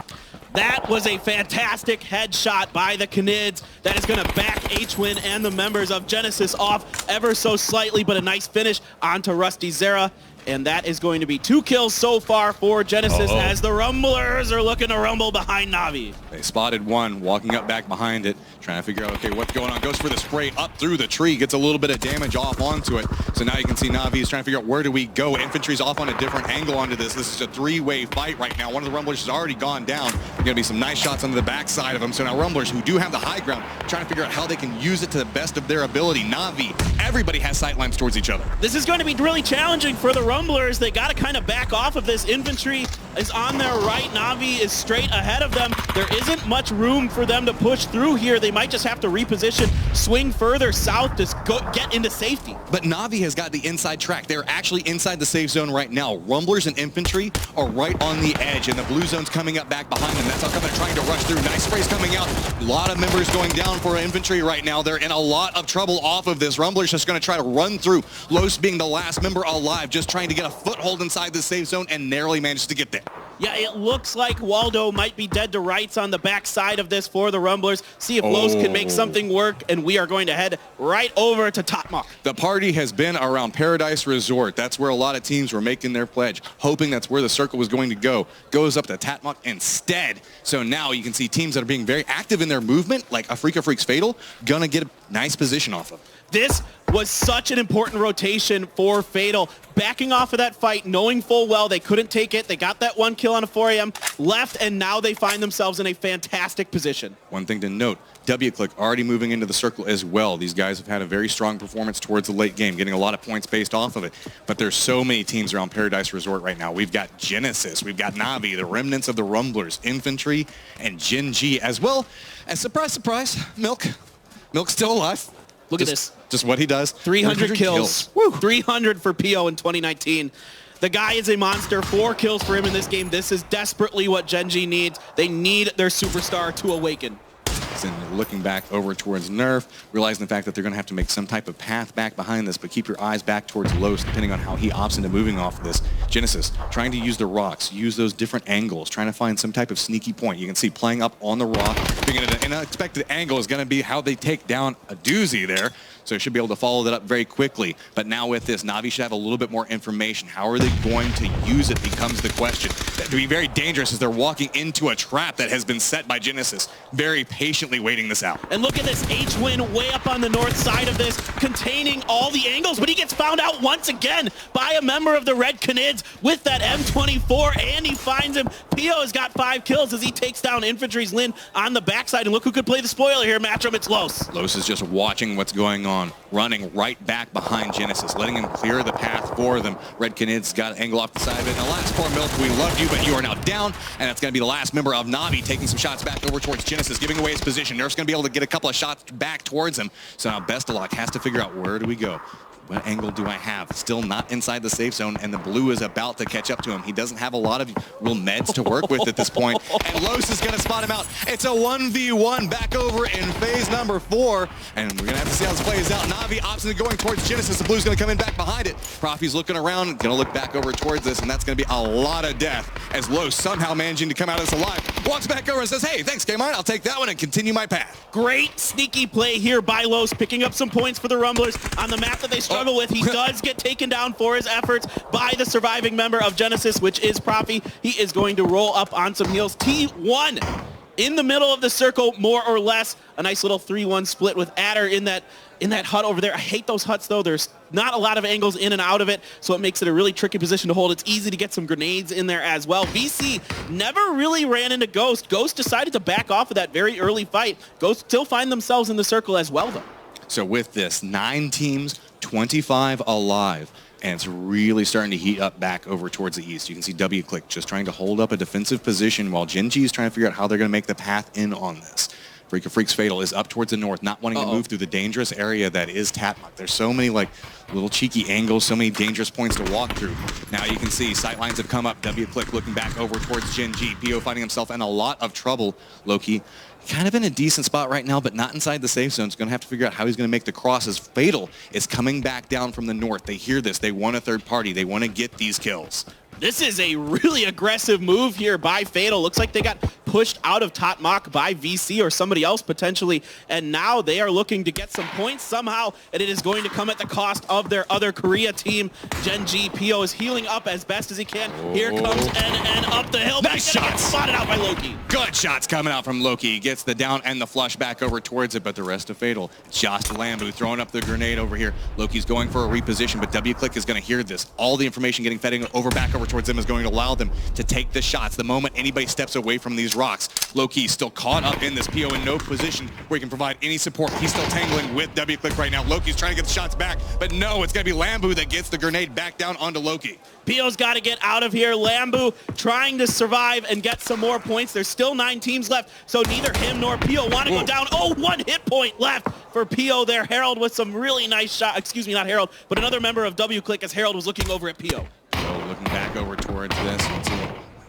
That was a fantastic headshot by the Canids. That is going to back HWin and the members of Genesis off ever so slightly, but a nice finish onto Rusty Zera. And that is going to be 2 kills so far for Genesis as the Rumblers are looking to rumble behind Na'Vi. They spotted one, walking up back behind it, trying to figure out, okay, what's going on. Goes for the spray up through the tree, gets a little bit of damage off onto it. So now you can see Na'Vi is trying to figure out where do we go. Infantry's off on a different angle onto this. This is a 3-way fight right now. One of the Rumblers has already gone down. There's going to be some nice shots on the backside of them. So now Rumblers, who do have the high ground, trying to figure out how they can use it to the best of their ability. Na'Vi, everybody has sight lines towards each other. This is going to be really challenging for the Rumblers. They got to kind of back off of this. Infantry is on their right. Na'Vi is straight ahead of them. There isn't much room for them to push through here. They might just have to reposition, swing further south to get into safety. But Na'Vi has got the inside track. They're actually inside the safe zone right now. Rumblers and Infantry are right on the edge, and the blue zone's coming up back behind them. That's how come they're trying to rush through. Nice sprays coming out. A lot of members going down for Infantry right now. They're in a lot of trouble off of this. Rumblers just going to try to run through. Los being the last member alive, just trying to get a foothold inside the safe zone and narrowly managed to get there. Yeah, it looks like Waldo might be dead to rights on the backside of this for the Rumblers. See if Los can make something work, and we are going to head right over to Tatmok. The party has been around Paradise Resort. That's where a lot of teams were making their pledge, hoping that's where the circle was going to go. Goes up to Tatmok instead. So now you can see teams that are being very active in their movement, like Freak's Fatal, gonna get a nice position off of. This was such an important rotation for Fatal. Backing off of that fight, knowing full well they couldn't take it. They got that 1 kill on a 4AM, left, and now they find themselves in a fantastic position. One thing to note, WClick already moving into the circle as well. These guys have had a very strong performance towards the late game, getting a lot of points based off of it. But there's so many teams around Paradise Resort right now. We've got Genesis, we've got Navi, the remnants of the Rumblers, Infantry, and Gen G, as well as, surprise, surprise, Milk. Milk's still alive. Look at this. Just what he does. 300 kills. Woo. 300 for PO in 2019. The guy is a monster. 4 kills for him in this game. This is desperately what Gen G needs. They need their superstar to awaken. And looking back over towards Nerf, realizing the fact that they're going to have to make some type of path back behind this, but keep your eyes back towards Los, depending on how he opts into moving off of this. Genesis, trying to use the rocks, use those different angles, trying to find some type of sneaky point. You can see playing up on the rock, being at an unexpected angle is going to be how they take down a doozy there. So should be able to follow that up very quickly. But now with this, Navi should have a little bit more information. How are they going to use it becomes the question. That could be very dangerous as they're walking into a trap that has been set by Genesis. Very patiently waiting this out. And look at this, H-Win way up on the north side of this, containing all the angles, but he gets found out once again by a member of the Red Canids with that M24, and he finds him. Pio has got 5 kills as he takes down Infantry's Lin on the backside, and look who could play the spoiler here, Matchroom, it's Los. Los is just watching what's going on, running right back behind Genesis, letting him clear the path for them. Red Canid's got an angle off the side of it. And the last poor Milk, we love you, but you are now down, and that's going to be the last member of Navi taking some shots back over towards Genesis, giving away his position. Nerf's going to be able to get a couple of shots back towards him. So now Best of Luck has to figure out, where do we go? What angle do I have? Still not inside the safe zone, and the blue is about to catch up to him. He doesn't have a lot of real meds to work with at this point, and Los is going to spot him out. It's a 1v1 back over in phase number 4, and we're going to have to see how this plays out. Navi opts into going towards Genesis. The blue's going to come in back behind it. Profi's looking around, going to look back over towards this, and that's going to be a lot of death as Los somehow managing to come out of this alive. Walks back over and says, hey, thanks, K-Mine. I'll take that one and continue my path. Great sneaky play here by Los, picking up some points for the Rumblers on the map that they struggle with. He does get taken down for his efforts by the surviving member of Genesis, which is Profi. He is going to roll up on some heals. T1 in the middle of the circle, more or less. A nice little 3-1 split with Adder in that hut over there. I hate those huts, though. There's not a lot of angles in and out of it, so it makes it a really tricky position to hold. It's easy to get some grenades in there as well. VC never really ran into Ghost. Ghost decided to back off of that very early fight. Ghost still find themselves in the circle as well, though. So with this, 9 teams, 25 alive, and it's really starting to heat up back over towards the east. You can see WClick just trying to hold up a defensive position while Gen G is trying to figure out how they're going to make the path in on this. Freak of Freaks Fatal is up towards the north, not wanting to move through the dangerous area that is Tatmuk. There's so many like little cheeky angles, so many dangerous points to walk through. Now you can see sight lines have come up. WClick looking back over towards Gen G. PO finding himself in a lot of trouble. Loki kind of in a decent spot right now, but not inside the safe zone. He's going to have to figure out how he's going to make the crosses. Fatal is coming back down from the north. They hear this. They want a third party. They want to get these kills. This is a really aggressive move here by Fatal. Looks like they got pushed out of Tatmuk by VC or somebody else potentially, and now they are looking to get some points somehow, and it is going to come at the cost of their other Korea team. Gen G. PO is healing up as best as he can. Here comes NN up the hill. Nice shots. Spotted out by Loki. Good shots coming out from Loki. He gets the down and the flush back over towards it, but the rest of Fatal. Just Lambu throwing up the grenade over here. Loki's going for a reposition, but WClick is going to hear this. All the information getting fed over back over towards them is going to allow them to take the shots. The moment anybody steps away from these rocks, Loki still caught up in this. PO in no position where he can provide any support. He's still tangling with WClick right now. Loki's trying to get the shots back, but no, it's going to be Lambu that gets the grenade back down onto Loki. PO's got to get out of here. Lambu trying to survive and get some more points. There's still 9 teams left, so neither him nor PO want to go down. Oh, 1 hit point left for PO there. Harold with some really nice shot. Excuse me, not Harold, but another member of WClick as Harold was looking over at PO. Looking back over towards this.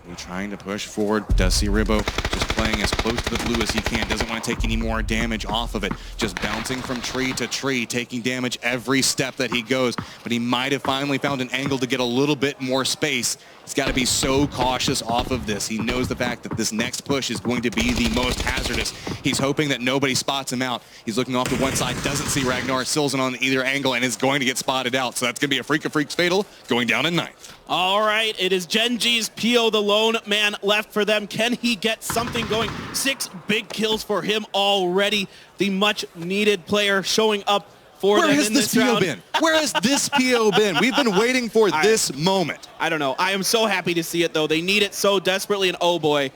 We're trying to push forward. Does see Ribbo just playing as close to the blue as he can. Doesn't want to take any more damage off of it. Just bouncing from tree to tree, taking damage every step that he goes. But he might have finally found an angle to get a little bit more space. He's got to be so cautious off of this. He knows the fact that this next push is going to be the most hazardous. He's hoping that nobody spots him out. He's looking off to one side, doesn't see Ragnar Silzen on either angle, and is going to get spotted out. So that's going to be a Freak of Freaks Fatal going down in 9th. All right, it is Gen G's PO, the lone man left for them. Can he get something going? 6 big kills for him already. The much needed player showing up for Where them has in this this PO round. been? Where has this PO been? We've been waiting for this moment. I don't know. I am so happy to see it, though. They need it so desperately, and oh boy.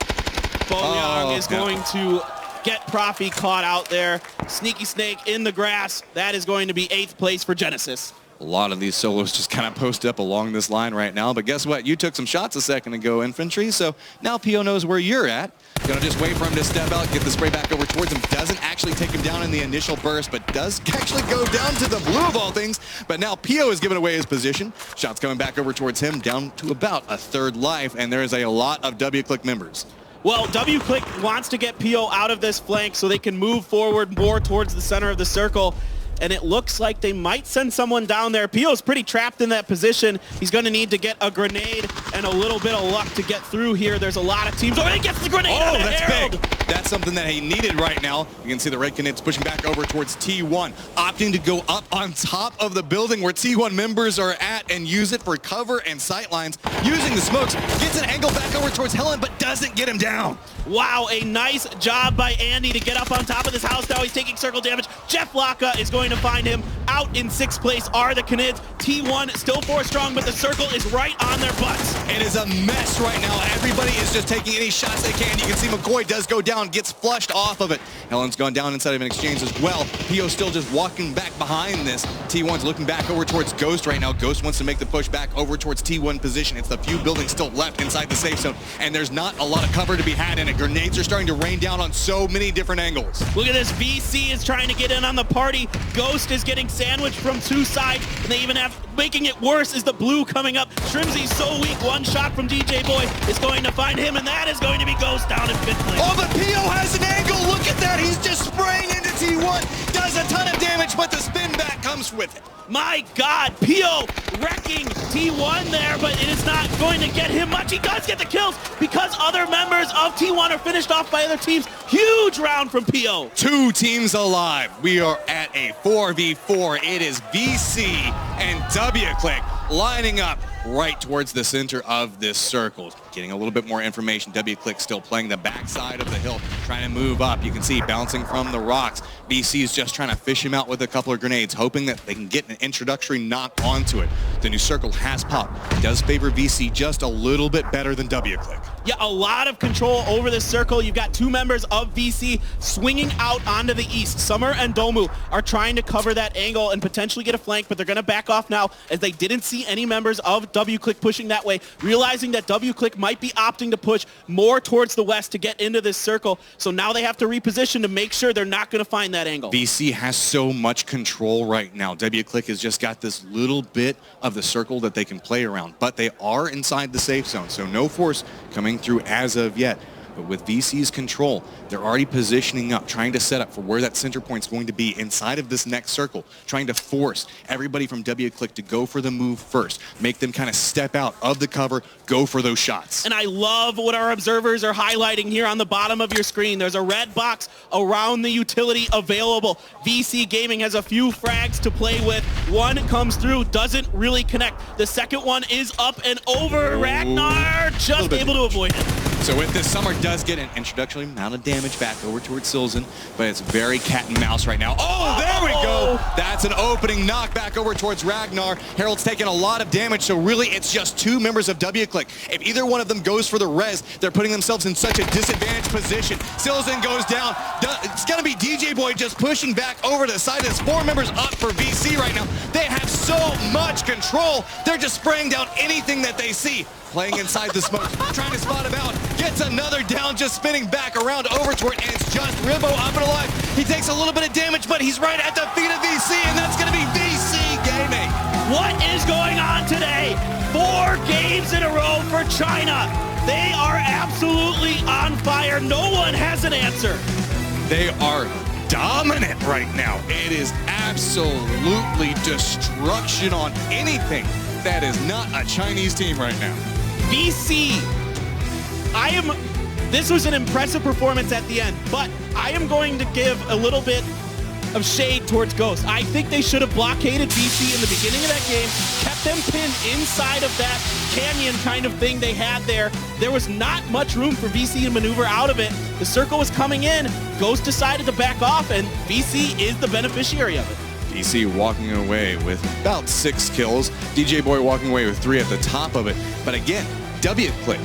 Boyoung is going to get Profi caught out there. Sneaky Snake in the grass. That is going to be 8th place for Genesis. A lot of these solos just kind of post up along this line right now. But guess what? You took some shots a second ago, Infantry. So now PO knows where you're at. Gonna just wait for him to step out, get the spray back over towards him. Doesn't actually take him down in the initial burst, but does actually go down to the blue of all things. But now PO has given away his position. Shots coming back over towards him, down to about a 3rd life. And there is a lot of WClick members. Well, WClick wants to get PO out of this flank so they can move forward more towards the center of the circle. And it looks like they might send someone down there. PO's pretty trapped in that position. He's going to need to get a grenade and a little bit of luck to get through here. There's a lot of teams. Oh, he gets the grenade out of that's Harold. big. That's something that he needed right now. You can see the red canids pushing back over towards T1, opting to go up on top of the building where T1 members are at and use it for cover and sight lines. Using the smokes, gets an angle back over towards Helen, but doesn't get him down. Wow, a nice job by Andy to get up on top of this house. Now he's taking circle damage. Jeff Laka is going to find him. Out in 6th place are the Canids. T1 still 4 strong, but the circle is right on their butts. It is a mess right now. Everybody is just taking any shots they can. You can see McCoy does go down, gets flushed off of it. Helen's gone down inside of an exchange as well. PO still just walking back behind this. T1's looking back over towards Ghost right now. Ghost wants to make the push back over towards T1 position. It's the few buildings still left inside the safe zone, and there's not a lot of cover to be had in it. Grenades are starting to rain down on so many different angles. Look at this. VC is trying to get in on the party. Ghost is getting sandwiched from 2 sides, and they even have, making it worse is the blue coming up. Shrimzy's so weak. 1 shot from DJ Boy is going to find him, and that is going to be Ghost down in 5th place. Oh, but PO has an angle. Look at that. He's just spraying into T1. Does a ton of damage, but the spin back comes with it. My God, PO wrecking T1 there, but it is not going to get him much. He does get the kills because other members of T1 are finished off by other teams. Huge round from PO. 2 teams alive. We are at a 4v4. It is VC and WClick lining up right towards the center of this circle. Getting a little bit more information. WClick still playing the backside of the hill, trying to move up. You can see bouncing from the rocks. VC is just trying to fish him out with a couple of grenades, hoping that they can get an introductory knock onto it. The new circle has popped. It does favor VC just a little bit better than WClick. Yeah, a lot of control over this circle. You've got 2 members of VC swinging out onto the east. Summer and Domu are trying to cover that angle and potentially get a flank, but they're going to back off now as they didn't see any members of WClick pushing that way, realizing that WClick might be opting to push more towards the west to get into this circle. So now they have to reposition to make sure they're not going to find that angle. VC has so much control right now. WClick has just got this little bit of the circle that they can play around, but they are inside the safe zone, so no force coming through as of yet. But with VC's control, they're already positioning up, trying to set up for where that center point's going to be inside of this next circle, trying to force everybody from WClick to go for the move first, make them kind of step out of the cover, go for those shots. And I love what our observers are highlighting here on the bottom of your screen. There's a red box around the utility available. VC Gaming has a few frags to play with. One comes through, doesn't really connect. The second one is up and over. Ragnar just able to avoid it. So with this, Summer does get an introductory amount of damage back over towards Silzen, but it's very cat and mouse right now. Oh, there we go. That's an opening knock back over towards Ragnar. Harold's taking a lot of damage, so really it's just 2 members of WClick. If either one of them goes for the res, they're putting themselves in such a disadvantaged position. Silzen goes down. It's going to be DJ Boy just pushing back over to the side. There's 4 members up for VC right now. They have so much control. They're just spraying down anything that they see. Playing inside the smoke, trying to spot him out. Gets another down, just spinning back around over toward, and it's just Ribbo up and alive. He takes a little bit of damage, but he's right at the feet of VC, and that's going to be VC Gaming. What is going on today? 4 games in a row for China. They are absolutely on fire. No one has an answer. They are dominant right now. It is absolutely destruction on anything that is not a Chinese team right now. VC, this was an impressive performance at the end, but I am going to give a little bit of shade towards Ghost. I think they should have blockaded VC in the beginning of that game, kept them pinned inside of that canyon kind of thing they had there. There was not much room for VC to maneuver out of it. The circle was coming in, Ghost decided to back off, and VC is the beneficiary of it. VC walking away with about 6 kills. DJ Boy walking away with 3 at the top of it. But again, WClick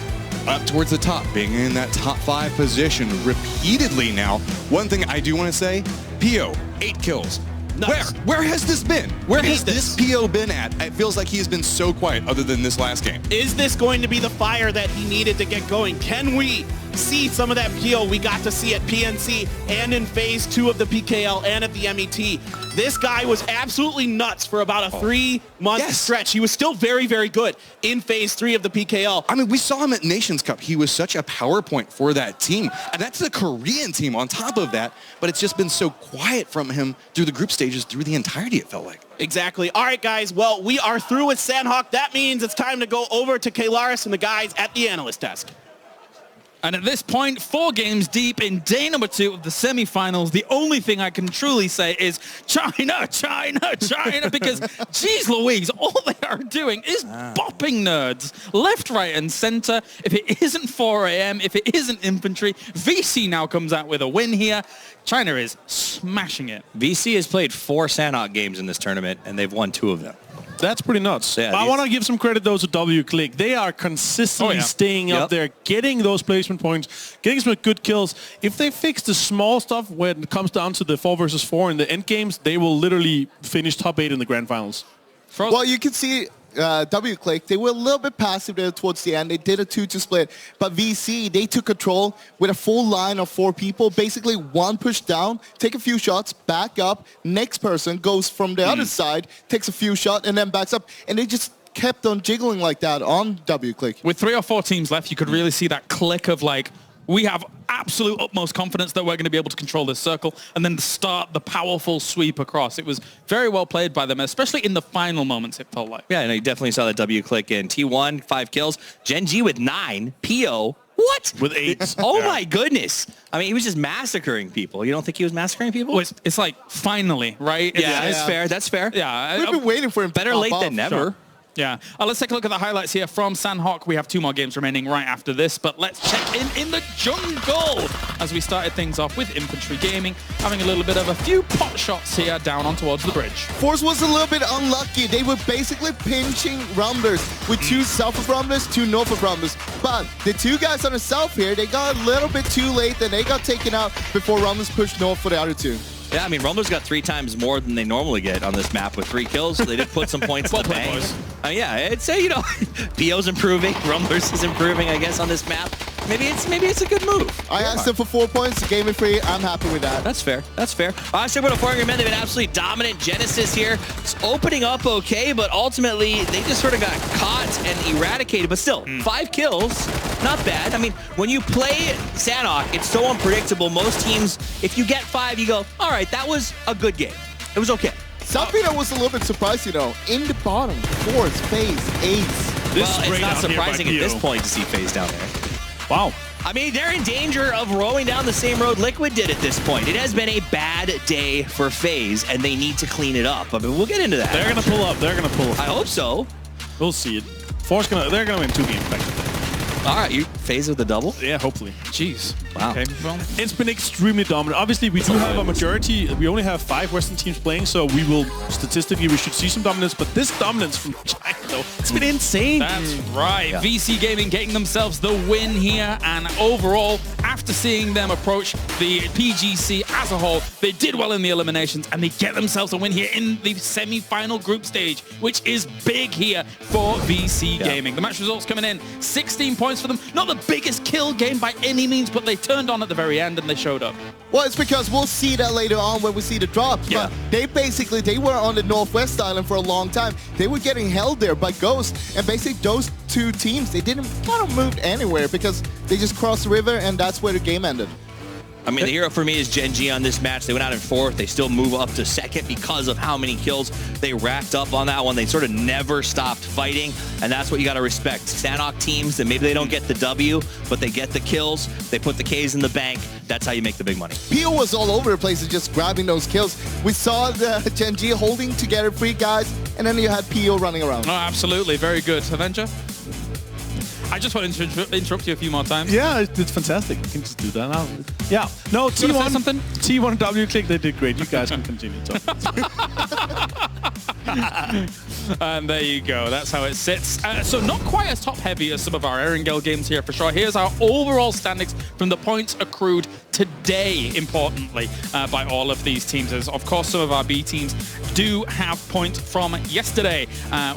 up towards the top, being in that top 5 position repeatedly now. One thing I do want to say, PO, 8 kills. Nice. Where has this been? Where has this PO been at? It feels like he's been so quiet other than this last game. Is this going to be the fire that he needed to get going? Can we see some of that PO we got to see at PNC and in phase 2 of the PKL and at the MET? This guy was absolutely nuts for about a 3-month stretch. He was still very, very good in phase 3 of the PKL. I mean, we saw him at Nations Cup. He was such a power point for that team. And that's the Korean team on top of that. But it's just been so quiet from him through the group stages through the entirety, it felt like. Exactly. All right, guys. Well, we are through with Sandhawk. That means it's time to go over to Kalaris and the guys at the analyst desk. And at this point, 4 games deep in day number 2 of the semifinals, the only thing I can truly say is China, China, China, because geez Louise, all they are doing is bopping nerds left, right, and center. If it isn't 4 AM, if it isn't infantry, VC now comes out with a win here. China is smashing it. VC has played 4 Sandhawk games in this tournament, and they've won 2 of them. That's pretty nuts. Yeah, I want to give some credit, though, to WClick. They are consistently staying up there, getting those placement points, getting some good kills. If they fix the small stuff when it comes down to the 4 versus 4 in the end games, they will literally finish top 8 in the grand finals. Well, you can see WClick, they were a little bit passive there towards the end. They did a 2-2 split. But VC, they took control with a full line of 4 people. Basically, one push down, take a few shots, back up. Next person goes from the other side, takes a few shots, and then backs up. And they just kept on jiggling like that on WClick. With 3 or 4 teams left, you could really see that click of like, we have absolute utmost confidence that we're going to be able to control this circle and then start the powerful sweep across. It was very well played by them, especially in the final moments, it felt like. Yeah, no, you definitely saw that WClick in T1, 5 kills. Gen G with 9. PO, what? With 8. Oh my goodness. I mean, he was just massacring people. You don't think he was massacring people? Well, it's like, finally, right? Yeah, that's fair. That's fair. Yeah. We've been waiting for him. Better late than never. Sure. Yeah. Let's take a look at the highlights here from Sandhawk. We have 2 more games remaining right after this, but let's check in the jungle as we started things off with Infantry Gaming, having a little bit of a few pot shots here down on towards the bridge. Force was a little bit unlucky. They were basically pinching Rumblers with 2 south of Rumblers, 2 north of Rumblers. But the 2 guys on the south here, they got a little bit too late and they got taken out before Rumblers pushed north for the other 2. Yeah, I mean, Rumblers got 3 times more than they normally get on this map with 3 kills. They did put some points in the bank. Yeah, I'd say, you know, PO's improving, Rumblers is improving, I guess, on this map. Maybe it's a good move. I asked them for 4 points, game it free. I'm happy with that. That's fair. That's fair. Still with a 4 men, they've been absolutely dominant. Genesis here, it's opening up okay, but ultimately they just sort of got caught and eradicated. But still, 5 kills, not bad. I mean, when you play Sandhawk, it's so unpredictable. Most teams, if you get 5, you go, all right, that was a good game. It was okay. Something that was a little bit surprising, though, in the bottom, 4th, phase, 8th. Well, it's not surprising at this point to see FaZe down there. Wow. I mean, they're in danger of rolling down the same road Liquid did at this point. It has been a bad day for FaZe, and they need to clean it up. I mean, we'll get into that. They're going to pull up. They're going to pull up. I hope so. We'll see it. They're going to win 2 games back to back. All right, you FaZe with the double? Yeah, hopefully. Jeez. Wow. Okay, well, it's been extremely dominant. Obviously, we do have a majority. We only have 5 Western teams playing, so we should see some dominance. But this dominance from China, though, it's been insane. That's right. Yeah. VC Gaming getting themselves the win here. And overall, after seeing them approach the PGC as a whole, they did well in the eliminations, and they get themselves a win here in the semi-final group stage, which is big here for VC Gaming. The match results coming in, 16 points for them. Not the biggest kill game by any means, but they turned on at the very end and they showed up. Well, it's because we'll see that later on when we see the drops. Yeah. But they were on the Northwest Island for a long time. They were getting held there by Ghost. And basically those 2 teams, they didn't want to move anywhere because they just crossed the river and that's where the game ended. I mean, the hero for me is Gen G on this match. They went out in 4th. They still move up to 2nd because of how many kills they racked up on that one. They sort of never stopped fighting, and that's what you got to respect. Sandhawk teams, and maybe they don't get the W, but they get the kills. They put the Ks in the bank. That's how you make the big money. PO was all over the place just grabbing those kills. We saw the Gen G holding together 3 guys, and then you had PO running around. Oh, absolutely. Very good. Avenger? I just want to interrupt you a few more times. Yeah, it's fantastic. You can just do that now. Yeah. No, T1 something? T1 W-Click, they did great. You guys can continue talking. And there you go. That's how it sits. So not quite as top-heavy as some of our Erangel games here, for sure. Here's our overall standings from the points accrued today, importantly, by all of these teams. As, of course, some of our B teams do have points from yesterday.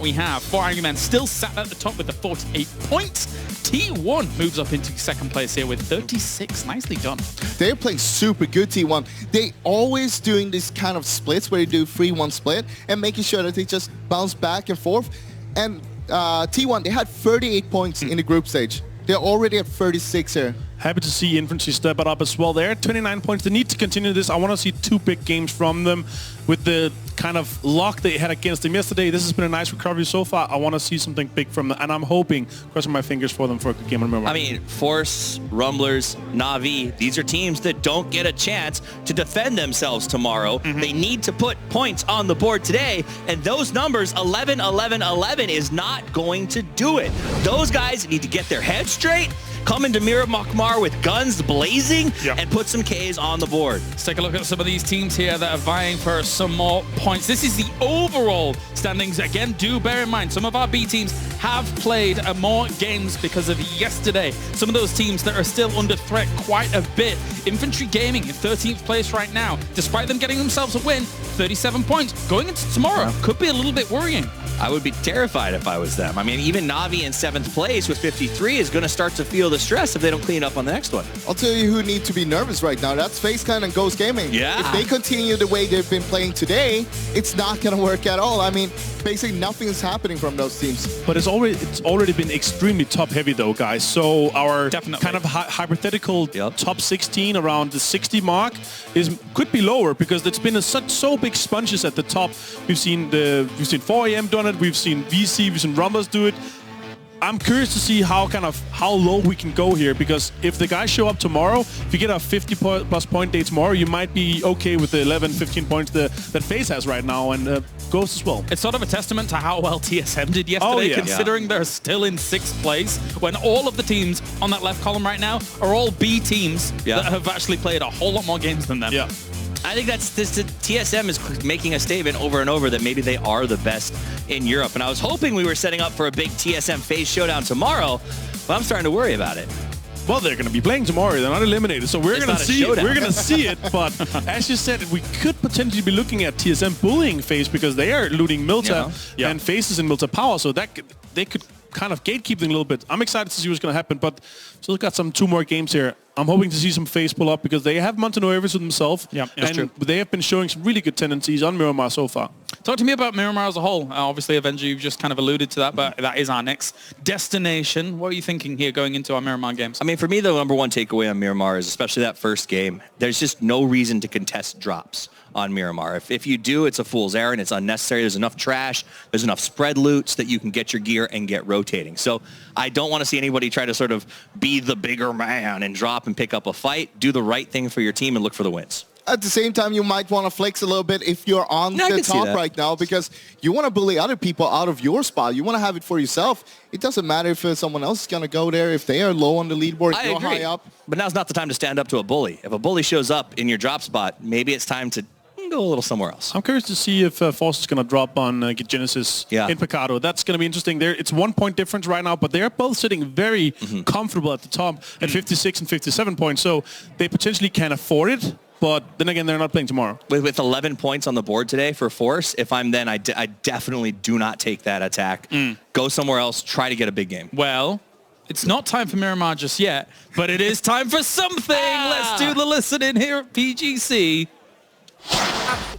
We have 4 Angry Men still sat at the top with the 48 points. T1 moves up into second place here with 36. Nicely done. They're playing super good, T1. They always doing this kind of splits where you do 3-1 split and making sure that they just bounce back and forth. And T1, they had 38 points in the group stage. They're already at 36 here. Happy to see Infantry step it up as well. They're at 29 points. They need to continue this. I want to see 2 big games from them with the kind of luck they had against them yesterday. This has been a nice recovery so far. I want to see something big from them, and I'm hoping, crossing my fingers for them for a good game on Miramar. I mean, Force, Rumblers, Na'Vi, these are teams that don't get a chance to defend themselves tomorrow. They need to put points on the board today, and those numbers, 11, 11, 11, is not going to do it. Those guys need to get their heads straight, come into Miramar with guns blazing, and put some Ks on the board. Let's take a look at some of these teams here that are vying for some more points. This is the overall standings. Again, do bear in mind, some of our B teams have played more games because of yesterday. Some of those teams that are still under threat quite a bit. Infantry Gaming in 13th place right now. Despite them getting themselves a win, 37 points. Going into tomorrow could be a little bit worrying. I would be terrified if I was them. I mean, even Na'Vi in 7th place with 53 is going to start to feel the stress if they don't clean up on the next one. I'll tell you who need to be nervous right now. That's FaceClan and Ghost Gaming. Yeah. If they continue the way they've been playing today, it's not going to work at all. I mean, basically nothing is happening from those teams. But it's already been extremely top-heavy though, guys. So our kind of hypothetical top 16 around the 60 mark could be lower because it's been so big sponges at the top. We've seen 4AM done it. We've seen VC, we've seen Rumblers do it. I'm curious to see how low we can go here, because if the guys show up tomorrow, if you get a 50+ point day tomorrow, you might be okay with the 11-15 points that FaZe has right now, and Ghost as well. It's sort of a testament to how well TSM did yesterday, considering they're still in 6th place, when all of the teams on that left column right now are all B teams that have actually played a whole lot more games than them. Yeah. I think TSM is making a statement over and over that maybe they are the best in Europe. And I was hoping we were setting up for a big TSM FaZe showdown tomorrow, but I'm starting to worry about it. Well, they're going to be playing tomorrow. They're not eliminated, so we're going to see it. We're going to see it. But as you said, we could potentially be looking at TSM bullying FaZe because they are looting Milta and FaZe is in Milta power, so that they could kind of gatekeep them a little bit. I'm excited to see what's going to happen, but still got 2 more games here. I'm hoping to see some FaZe pull up because they have Montenuevos with themselves, and they have been showing some really good tendencies on Miramar so far. Talk to me about Miramar as a whole. Obviously, Avenger, you've just kind of alluded to that, but that is our next destination. What are you thinking here going into our Miramar games? I mean, for me, the #1 takeaway on Miramar is especially that first game. There's just no reason to contest drops on Miramar. If you do, it's a fool's errand. It's unnecessary. There's enough trash. There's enough spread loots that you can get your gear and get rotating. So I don't want to see anybody try to sort of be the bigger man and drop and pick up a fight. Do the right thing for your team and look for the wins. At the same time, you might want to flex a little bit if you're on the top right now, because you want to bully other people out of your spot. You want to have it for yourself. It doesn't matter if someone else is going to go there. If they are low on the leaderboard, you're high up. But now's not the time to stand up to a bully. If a bully shows up in your drop spot, maybe it's time to go a little somewhere else. I'm curious to see if Force is going to drop on Genesis in Picado. That's going to be interesting. It's 1 point difference right now, but they're both sitting very comfortable at the top at 56 and 57 points, so they potentially can afford it. But then again, they're not playing tomorrow. With 11 points on the board today for Force, if I'm then, I definitely do not take that attack. Go somewhere else, try to get a big game. Well, it's not time for Miramar just yet, but it is time for something. Let's do the listening here at PGC.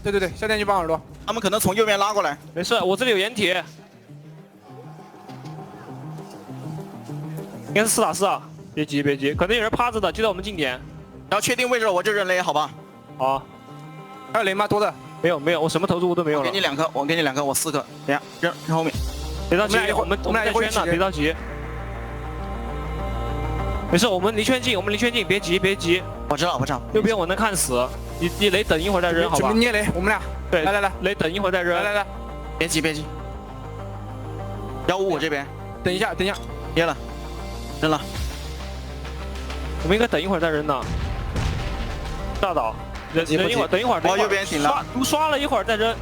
对对对，夏天去帮耳朵。他们可能从右边拉过来。没事，我这里有掩体。应该是4打4啊，别急别急，可能有人趴着的，就在我们近点。然后确定位置，我就扔雷，好吧？好。还有雷吗？多的？没有没有，我什么投入都没有了。给你2颗，我给你2颗，我4颗。等下扔后面。别着急，我们在圈呢，别着急。没事，我们离圈近，别急别急。我知道我知道。右边我能看死。 你雷等一会儿再扔，好吧？准备捏雷，我们俩。对，来，雷等一会儿再扔。来，别急别急。155这边，等一下，捏了。扔了。我们应该等一会儿再扔呢。大岛，等一会儿，等一会儿。往右边顶了。刷了一会儿再扔。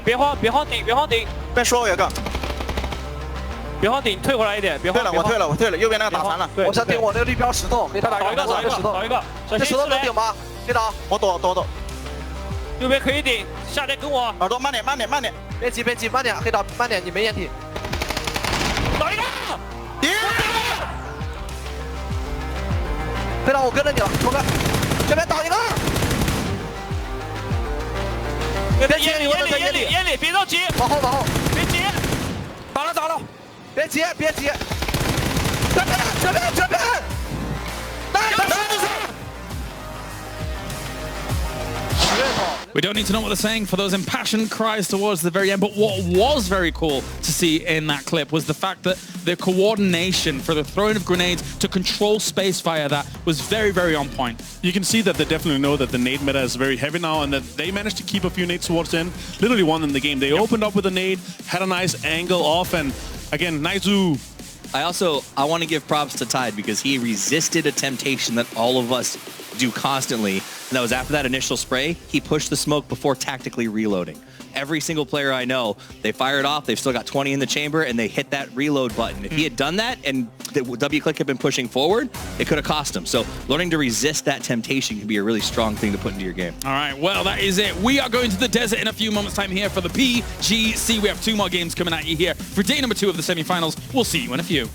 别慌顶，别慌顶。别说我有个。别慌顶，退回来一点。别慌。我退了。右边那个打残了。我想顶我那个绿标石头，给他打一个。找一个。这石头能顶吗？别打，我躲。右边可以顶，下来跟我。耳朵慢点。别急，慢点，黑岛慢点，你没掩体。找一个。顶。黑岛我跟着你了，头哥，这边打一个。眼里，别着急，往后，别急，打了，别急，这边，We don't need to know what they're saying for those impassioned cries towards the very end, but what was very cool to see in that clip was the fact that the coordination for the throwing of grenades to control space via that was very, very on point. You can see that they definitely know that the nade meta is very heavy now and that they managed to keep a few nades towards the end, literally won in the game. They opened up with a nade, had a nice angle off, and again, Naizu. I want to give props to Tide because he resisted a temptation that all of us do constantly. And that was after that initial spray, he pushed the smoke before tactically reloading. Every single player I know, they fire it off, they've still got 20 in the chamber, and they hit that reload button. If he had done that and the W-click had been pushing forward, it could have cost him. So learning to resist that temptation can be a really strong thing to put into your game. All right, well, that is it. We are going to the desert in a few moments' time here for the PGC. We have 2 more games coming at you here for day number 2 of the semifinals. We'll see you in a few.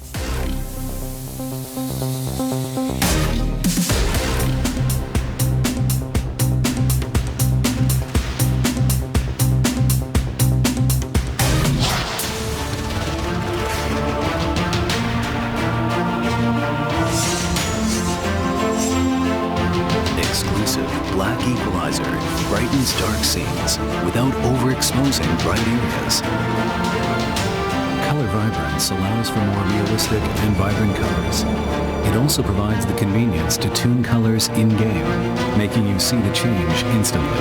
Black equalizer brightens dark scenes without overexposing bright areas. Color vibrance allows for more realistic and vibrant colors. It also provides the convenience to tune colors in-game, making you see the change instantly.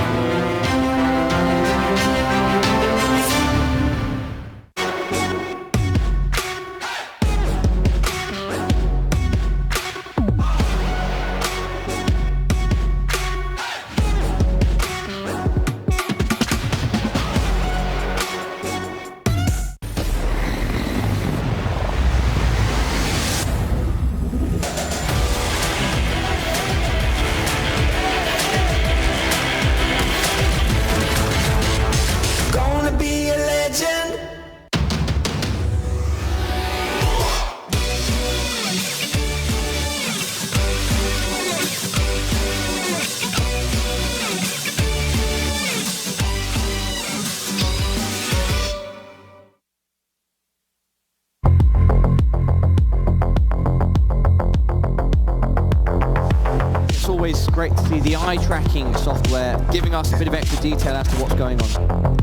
Great to see the eye tracking software giving us a bit of extra detail as to what's going on.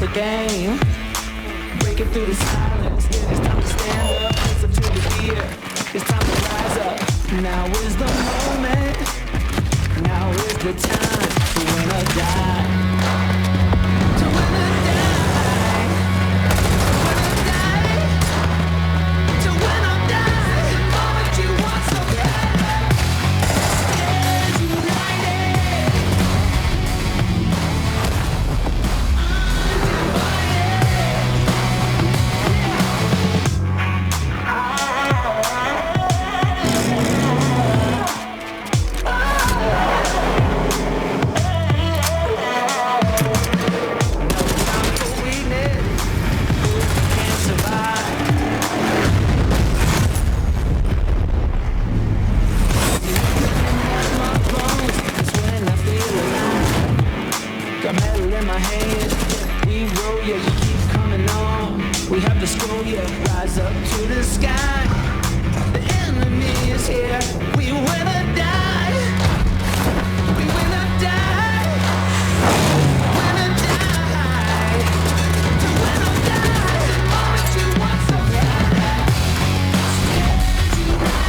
the game. Breaking through the silence, it's time to stand up. Listen to the fear, it's time to rise up. Now is the moment, now is the time to win or die. To win or die, to win or die, the moment you want so bad. Stand united, got metal in my hand. We roll, yeah, you keep coming on. We have the scroll, yeah, rise up to the sky. The enemy is here. We win or die. We win or die. Win or die. To win or die. The moment you want so bad. Stand united.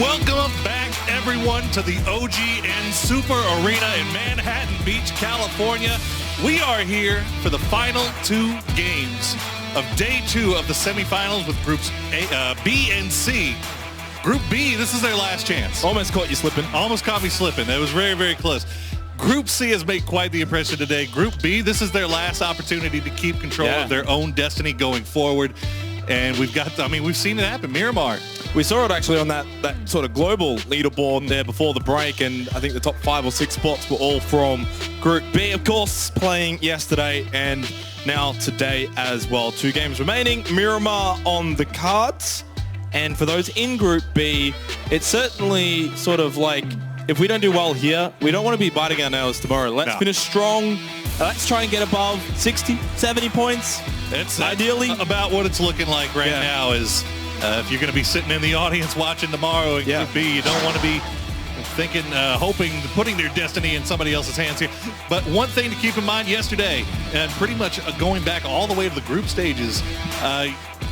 Welcome back, everyone, to the OGN Super Arena in Manhattan Beach, California. We are here for the final 2 games of day 2 of the semifinals with groups B and C. Group B, this is their last chance. Almost caught you slipping. Almost caught me slipping. It was very, very close. Group C has made quite the impression today. Group B, this is their last opportunity to keep control of their own destiny going forward. And we've got, I mean, we've seen it happen. Miramar. We saw it actually on that sort of global leaderboard there before the break, and I think the top 5 or 6 spots were all from Group B, of course, playing yesterday and now today as well. 2 games remaining. Miramar on the cards. And for those in Group B, it's certainly sort of like, if we don't do well here, we don't want to be biting our nails tomorrow. Let's finish strong. Let's try and get above 60, 70 points. It's ideally about what it's looking like right now is if you're going to be sitting in the audience watching tomorrow in Group B, you don't want to be thinking, hoping, putting their destiny in somebody else's hands here. But one thing to keep in mind yesterday, and pretty much going back all the way to the group stages,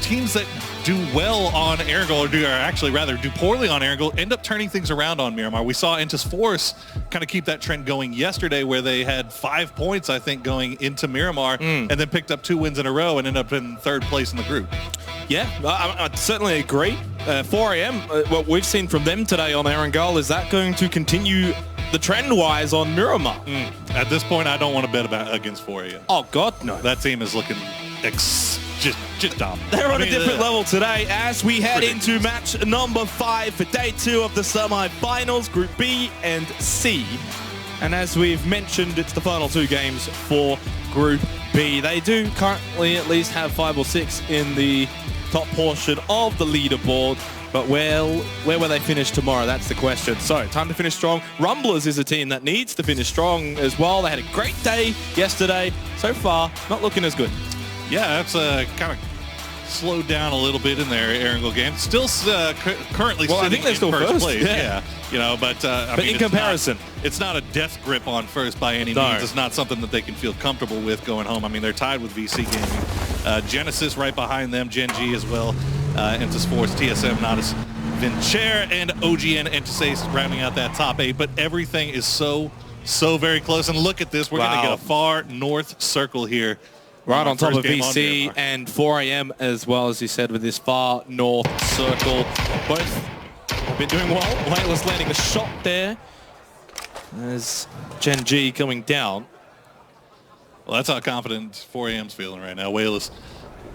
teams that do well on Erangel, or do poorly on Erangel, end up turning things around on Miramar. We saw Entus Force kind of keep that trend going yesterday, where they had 5 points, I think, going into Miramar, and then picked up 2 wins in a row and ended up in 3rd place in the group. Yeah, I certainly agree. 4AM, what we've seen from them today on Erangel, is that going to continue the trend-wise on Miramar? At this point, I don't want to bet against 4AM. Oh, God, no. That team is looking just dominant. They're on a different level today as we head into match number 5 for day 2 of the semi-finals, Group B and C. And as we've mentioned, it's the final 2 games for Group B. They do currently at least have 5 or 6 in the top portion of the leaderboard. But where will they finish tomorrow? That's the question. So, time to finish strong. Rumblers is a team that needs to finish strong as well. They had a great day yesterday. So far, not looking as good. Yeah, that's kind of slowed down a little bit in their Erangel game. Still currently sitting I think they're still first first. place. Yeah. You know, but I mean, in comparison, it's not a death grip on first by any means. It's not something that they can feel comfortable with going home. I mean, they're tied with VC Gaming. Genesis right behind them, Gen G as well. Entus Force, TSM, Nodus, Vincer, and OGN Entus Ace rounding out that top 8. But everything is so very close. And look at this. We're going to get a far north circle here. Right on top of VC and 4AM as well, as you said, with this far north circle. Both have been doing well. Layla's landing a shot there as Gen G coming down. Well, that's how confident 4AM's feeling right now. Wayless,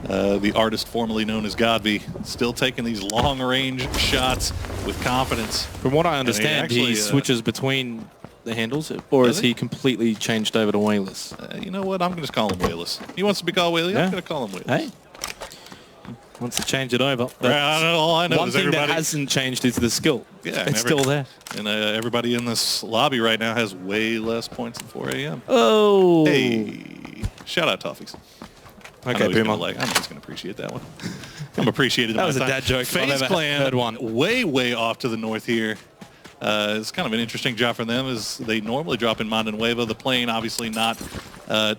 the artist formerly known as Godby, still taking these long-range shots with confidence. From what I understand, he switches between the handles, or is he completely changed over to Wayless? You know what? I'm going to just call him Wayless. He wants to be called Wayless. I'm going to call him Wayless. Hey, wants to change it over. All I know one is thing that hasn't changed is the skill. Yeah, it's still there. And everybody in this lobby right now has way less points than 4AM. Oh. Hey, shout out Toffees. Okay, Puma. I'm just going to appreciate that one. I'm appreciated. That was a dad joke. FaZe Clan heard one. way off to the north here. It's kind of an interesting job for them, as they normally drop in Manda Nueva. The plane obviously not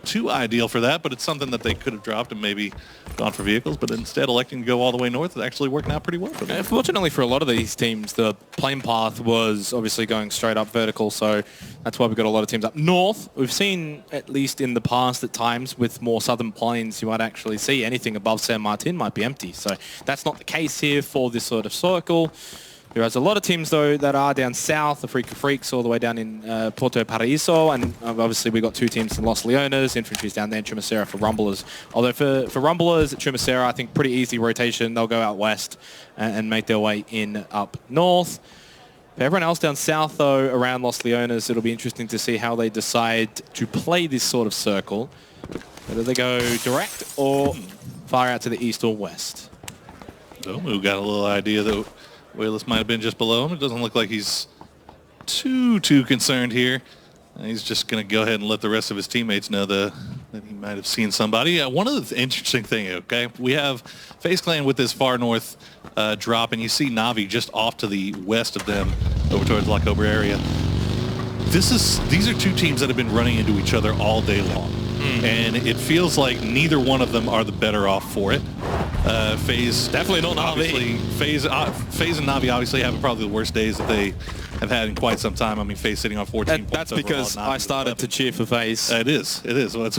too ideal for that, but it's something that they could have dropped and maybe gone for vehicles, but instead electing to go all the way north is actually working out pretty well for them. Fortunately for a lot of these teams, the plane path was obviously going straight up vertical, so that's why we've got a lot of teams up north. We've seen, at least in the past at times, with more southern planes, you might actually see anything above San Martin might be empty. So that's not the case here for this sort of circle. There is a lot of teams, though, that are down south, the Freak of Freaks, all the way down in Porto Paraíso, and obviously we've got 2 teams in Los Leones, Infantry's down there, and Chumacera for Rumblers. Although for Rumblers at Chumacera, I think pretty easy rotation. They'll go out west and make their way in up north. For everyone else down south, though, around Los Leones, it'll be interesting to see how they decide to play this sort of circle. Whether they go direct or far out to the east or west. So we got a little idea that Wayless might have been just below him. It doesn't look like he's too concerned here. He's just going to go ahead and let the rest of his teammates know that he might have seen somebody. One of the interesting things, okay, we have FaZe Clan with this far north drop, and you see Na'Vi just off to the west of them over towards La Cobra area. These are 2 teams that have been running into each other all day long. And it feels like neither one of them are the better off for it. FaZe definitely not Na'Vi. FaZe and Na'Vi obviously have probably the worst days that they have had in quite some time. I mean, FaZe sitting on 14 points. That's because I started to cheer for FaZe. It is. Well,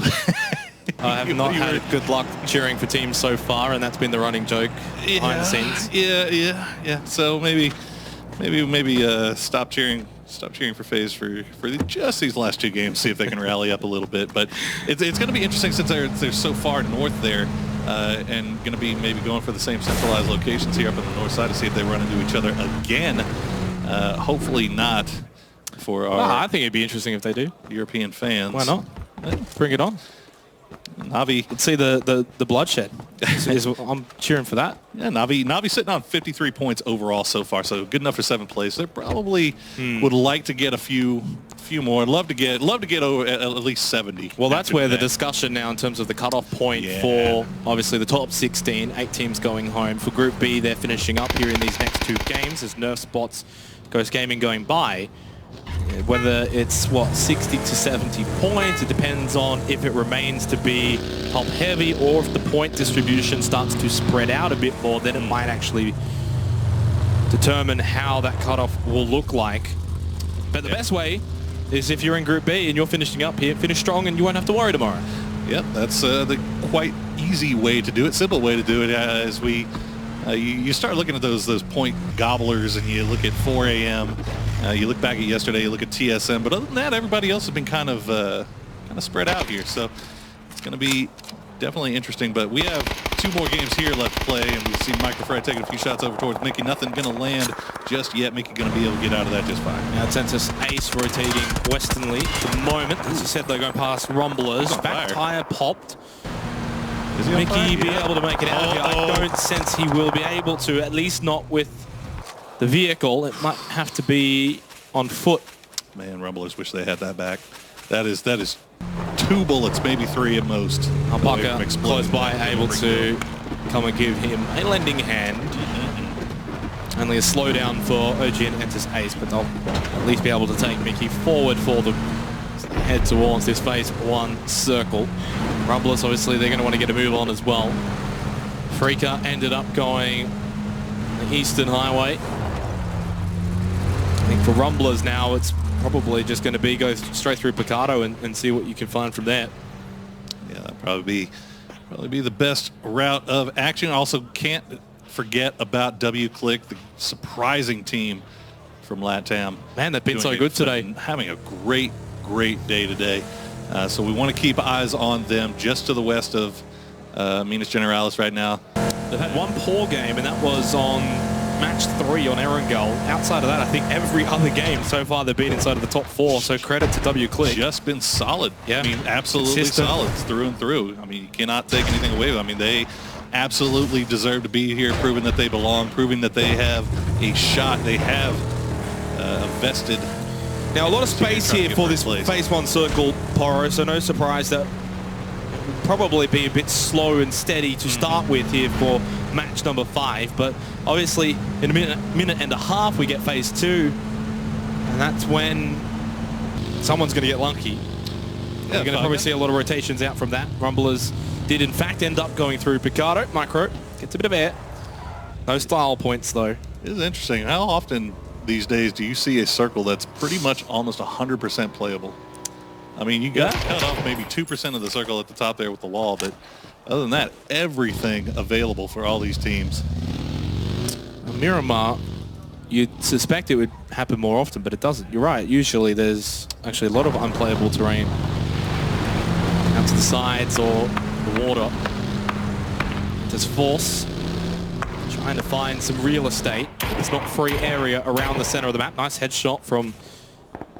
I have not had good luck cheering for teams so far, and that's been the running joke behind the scenes. Yeah. So maybe stop cheering for FaZe for just these last 2 games, see if they can rally up a little bit. But it's going to be interesting since they're so far north there, and going to be maybe going for the same centralized locations here up on the north side to see if they run into each other again. Hopefully not for our... I think it'd be interesting if they do. European fans. Why not? Bring it on. Na'Vi. Let's see the bloodshed. I'm cheering for that. Yeah, Na'Vi sitting on 53 points overall so far, so good enough for 7th place. They probably would like to get a few more. Love to get over at least 70. Well, that's where the discussion now in terms of the cutoff point for obviously the top 16, 8 teams going home. For Group B, they're finishing up here in these next 2 games as nerf spots Ghost Gaming going by. Whether it's, what, 60 to 70 points, it depends on if it remains to be top heavy or if the point distribution starts to spread out a bit more, then it might actually determine how that cutoff will look like. But the best way is if you're in Group B and you're finishing up here, finish strong and you won't have to worry tomorrow. Yep, that's the quite easy way to do it, simple way to do it. As you start looking at those point gobblers and you look at 4 a.m., you look back at yesterday, you look at TSM, but other than that, everybody else has been kind of spread out here. So it's going to be definitely interesting. But we have 2 more games here left to play, and we see Microfry taking a few shots over towards Mickey. Nothing going to land just yet. Mickey going to be able to get out of that just fine. Now Sensus Ace rotating westernly at the moment. As you said, they're going past Rumblers. Back tire popped. Is Mickey be able to make it out here? I don't sense he will be able to, at least not with the vehicle. It might have to be on foot. Man, Rumblers wish they had that back. That is 2 bullets, maybe 3 at most. Alpaca close by, able to come and give him a lending hand. Only a slowdown for OG and Entis Ace, but they'll at least be able to take Mickey forward for them. Head towards this phase 1 circle. Rumblers, obviously, they're going to want to get a move on as well. Freaka ended up going the Eastern Highway. I think for Rumblers now, it's probably just going to be go straight through Picardo and see what you can find from there. Yeah, that'd probably be the best route of action. Also, can't forget about WClick, the surprising team from LATAM. Man, they've been so good today. Having a great day today. So we want to keep eyes on them just to the west of Minas Generalis right now. They've had 1 poor game, and that was on match 3 on Erangel. Outside of that, I think every other game so far they've been inside of the top 4, so credit to WClick. Just been solid. Yeah. I mean, absolutely Consistent. solid through and through. I mean, you cannot take anything away with them. I mean, they absolutely deserve to be here, proving that they belong, proving that they have a shot. They have a vested... Now, a lot of space here for this phase 1 circle, Poro, so no surprise that will probably be a bit slow and steady to start with here for match number 5. But obviously, in a minute and a half, we get phase 2, and that's when someone's going to get lucky. We're going to probably see a lot of rotations out from that. Rumblers did, in fact, end up going through Picardo. Micro gets a bit of air. No style points, though. It is interesting. How often these days do you see a circle that's pretty much almost 100% playable? I mean, you got to cut off maybe 2% of the circle at the top there with the wall, but other than that, everything available for all these teams. Miramar, you'd suspect it would happen more often, but it doesn't. You're right. Usually there's actually a lot of unplayable terrain out to the sides or the water. There's Force trying to find some real estate. It's not free area around the center of the map. Nice headshot from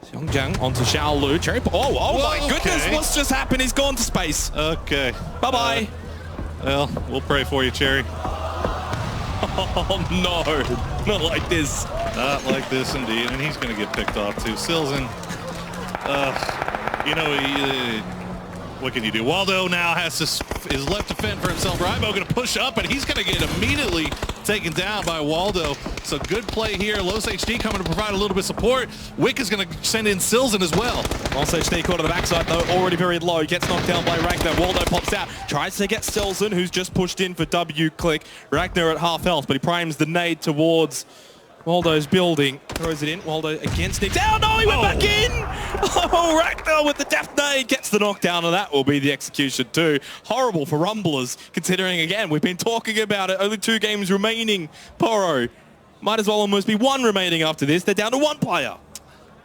Xiongjiang onto Xiaolu. Cherry. Oh my goodness, what's just happened? He's gone to space. Okay. Bye-bye. Well, we'll pray for you, Cherry. Oh no, not like this. Not like this indeed. And he's going to get picked off too. Silzen, you know, what can you do? Waldo now is left to fend for himself. Rybo going to push up, and he's going to get immediately taken down by Waldo. So good play here. Los HD coming to provide a little bit of support. Wick is going to send in Silzen as well. Los HD caught on the backside, though, already very low. Gets knocked down by Ragnar. Waldo pops out, tries to get Silzen, who's just pushed in for WClick. Ragnar at half health, but he primes the nade towards Waldo's building. Throws it in. Waldo against Nick. Oh no, he went back in! Oh, Ragnar with the death nade gets the knockdown, and that will be the execution too. Horrible for Rumblers, considering, again, we've been talking about it. Only 2 games remaining. Poro, might as well almost be 1 remaining after this. They're down to 1 player.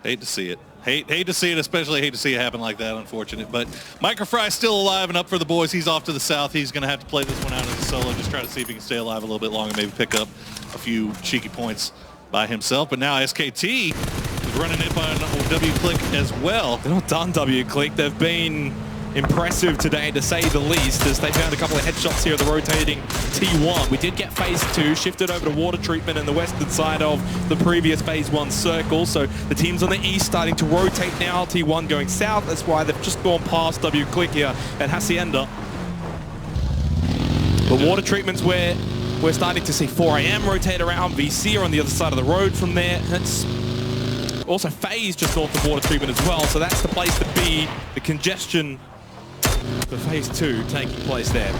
Hate to see it. Hate to see it, especially hate to see it happen like that, unfortunate. But Microfry's still alive and up for the boys. He's off to the south. He's going to have to play this one out as a solo, just try to see if he can stay alive a little bit longer, maybe pick up a few cheeky points by himself. But now SKT is running it by WClick as well. They're not done, WClick. They've been impressive today, to say the least, as they found a couple of headshots here at the rotating T1. We did get phase 2, shifted over to water treatment in the western side of the previous phase 1 circle. So the teams on the east starting to rotate now. T1 going south. That's why they've just gone past WClick here at Hacienda. But water treatment's where We're starting to see 4am rotate around. VC are on the other side of the road from there. That's also FaZe just north of water treatment as well. So that's the place to be. The congestion for phase 2 taking place there.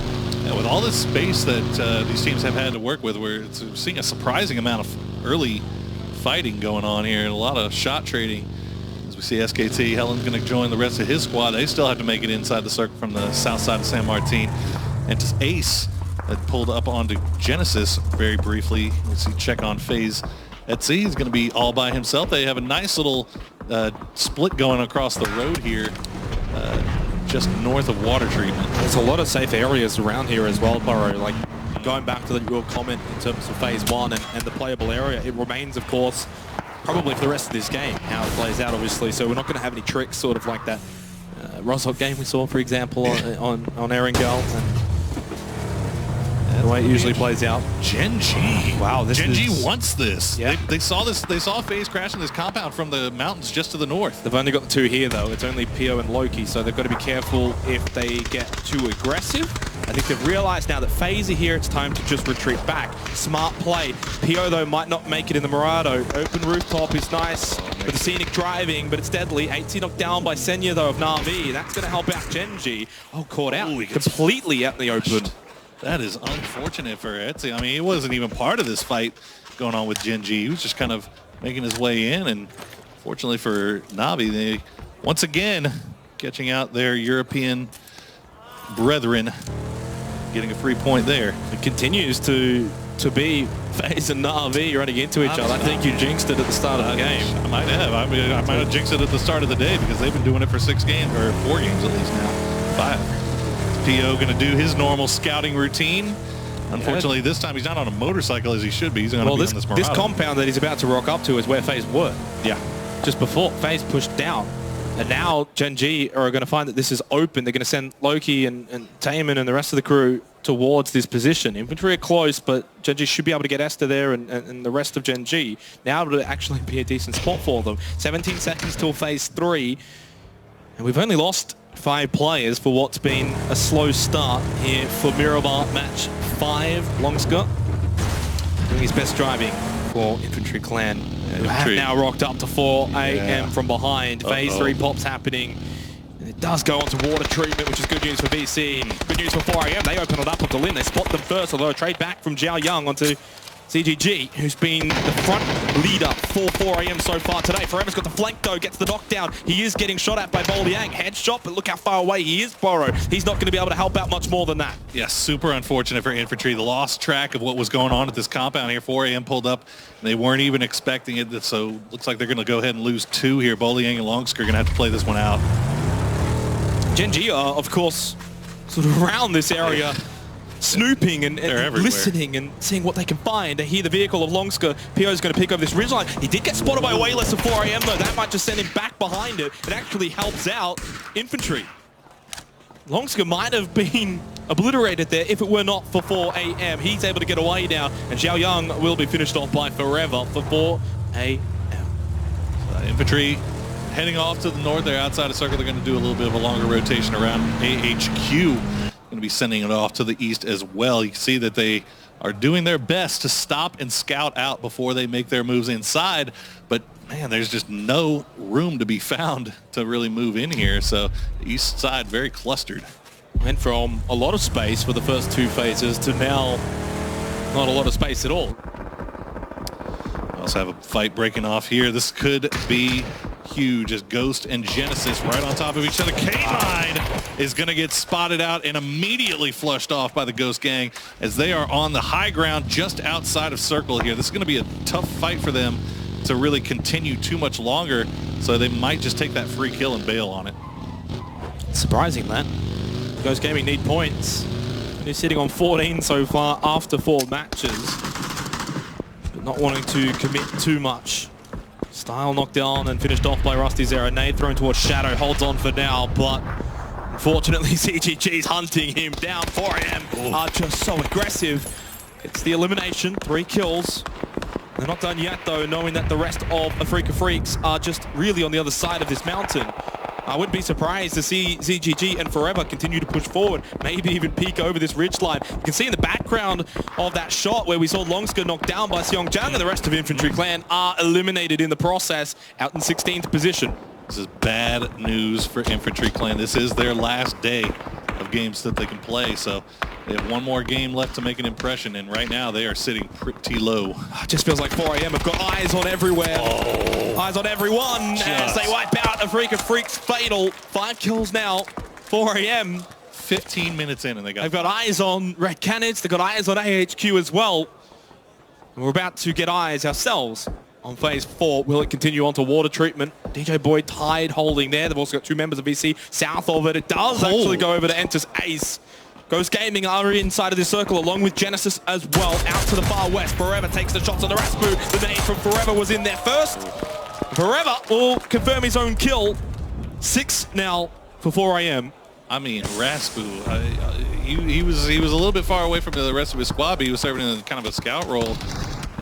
Yeah, with all this space that these teams have had to work with, we're seeing a surprising amount of early fighting going on here and a lot of shot trading. As we see SKT, Helen's going to join the rest of his squad. They still have to make it inside the circle from the south side of San Martin. And just Ace had pulled up onto Genesis very briefly. We see check on FaZe Etsy. He's going to be all by himself. They have a nice little split going across the road here. Just north of water treatment. There's a lot of safe areas around here as well, Burrow. Like going back to your comment in terms of phase 1 and the playable area, it remains, of course, probably for the rest of this game, how it plays out, obviously. So we're not going to have any tricks sort of like that Rosok game we saw, for example, on Erangel. The way it usually plays out. Gen G. Wow, Gen G wants this. Yeah. They saw this. They saw FaZe crashing this compound from the mountains just to the north. They've only got the 2 here, though. It's only Pio and Loki, so they've got to be careful if they get too aggressive. I think they've realized now that FaZe are here, it's time to just retreat back. Smart play. Pio, though, might not make it in the Murado. Open rooftop is nice for the scenic driving, but it's deadly. 80 knocked down by Senya, though, of Na'Vi. That's going to help out Gen G. Oh, caught out. Completely out in the open. That is unfortunate for Etsy. I mean, he wasn't even part of this fight going on with Gen G. He was just kind of making his way in, and fortunately for Na'Vi, they once again catching out their European brethren, getting a free point there. It continues to be FaZe and Na'Vi running into each other. I think you jinxed it at the start of the game. I might have. I mean, I might have jinxed it at the start of the day because they've been doing it for 6 games, or 4 games at least now. 5. P.O. going to do his normal scouting routine. Unfortunately, this time he's not on a motorcycle as he should be. He's going to be on this Murado. This compound that he's about to rock up to is where FaZe were. Yeah. Just before, FaZe pushed down. And now Gen G are going to find that this is open. They're going to send Loki and Taemin and the rest of the crew towards this position. Infantry are close, but Gen G should be able to get Esther there and the rest of Gen G. Now it'll actually be a decent spot for them. 17 seconds till phase 3. And we've only lost 5 players for what's been a slow start here for Miramar match 5. Longscott doing his best driving for Infantry Clan. Now rocked up to 4 AM from behind. Phase 3 pops happening. And it does go on to water treatment, which is good news for VC. Good news for 4 AM. They open it up onto Lin. They spot them first, although a trade back from Zhao Young onto CGG, who's been the front leader for 4 AM so far today. Forever's got the flank though, gets the knockdown. He is getting shot at by Boliang. Headshot, but look how far away he is, Burrow. He's not going to be able to help out much more than that. Yeah, super unfortunate for Infantry. The lost track of what was going on at this compound here. 4 AM pulled up, and they weren't even expecting it, so looks like they're going to go ahead and lose 2 here. Boliang and Longsker are going to have to play this one out. Gen G are, of course, sort of around this area. Snooping and listening and seeing what they can find. They hear the vehicle of Longsker. Pio's going to pick over this ridgeline. He did get spotted by way less than 4 AM though. That might just send him back behind it. It actually helps out Infantry. Longsker might have been obliterated there if it were not for 4 AM. He's able to get away now, and Zhao Young will be finished off by Forever for 4 AM. Infantry heading off to the north there outside of circle. They're going to do a little bit of a longer rotation around AHQ. Going to be sending it off to the east as well. You can see that they are doing their best to stop and scout out before they make their moves inside, but man, there's just no room to be found to really move in here. So the east side very clustered. Went from a lot of space for the first 2 phases to now not a lot of space at all. We also have a fight breaking off here. This could be huge as Ghost and Genesis right on top of each other. K9 is going to get spotted out and immediately flushed off by the Ghost gang as they are on the high ground just outside of circle here. This is going to be a tough fight for them to really continue too much longer, so they might just take that free kill and bail on it. Surprising, that. Ghost Gaming need points. They're sitting on 14 so far after 4 matches, but not wanting to commit too much. Style knocked down and finished off by Rusty Zero. Nade thrown towards Shadow, holds on for now, but unfortunately CGG's hunting him down. 4 AM are just so aggressive. It's the elimination, 3 kills. They're not done yet though, knowing that the rest of Afrika Freaks are just really on the other side of this mountain. I wouldn't be surprised to see ZGG and Forever continue to push forward, maybe even peek over this ridge line. You can see in the background of that shot where we saw Longska knocked down by Seongjann, and the rest of Infantry Clan are eliminated in the process, out in 16th position. This is bad news for Infantry Clan. This is their last day of games that they can play, so they have one more game left to make an impression, and right now they are sitting pretty low. It just feels like 4AM have got eyes on everywhere. Eyes on everyone as they wipe out a Freak of Freaks fatal. 5 kills now, 4AM. 15 minutes in and they've got eyes on Red Canids, they've got eyes on AHQ as well. And we're about to get eyes ourselves on phase 4. Will it continue on to water treatment? DJ Boyd tied holding there. They've also got 2 members of VC south of it. It does actually go over to Enter's Ace. Ghost Gaming are inside of this circle along with Genesis as well. Out to the far west. Forever takes the shots on the Raspu. The nade from Forever was in there first. Forever will confirm his own kill. 6 now for 4AM. I mean, Raspu, he was a little bit far away from the rest of his squad, but he was serving in kind of a scout role.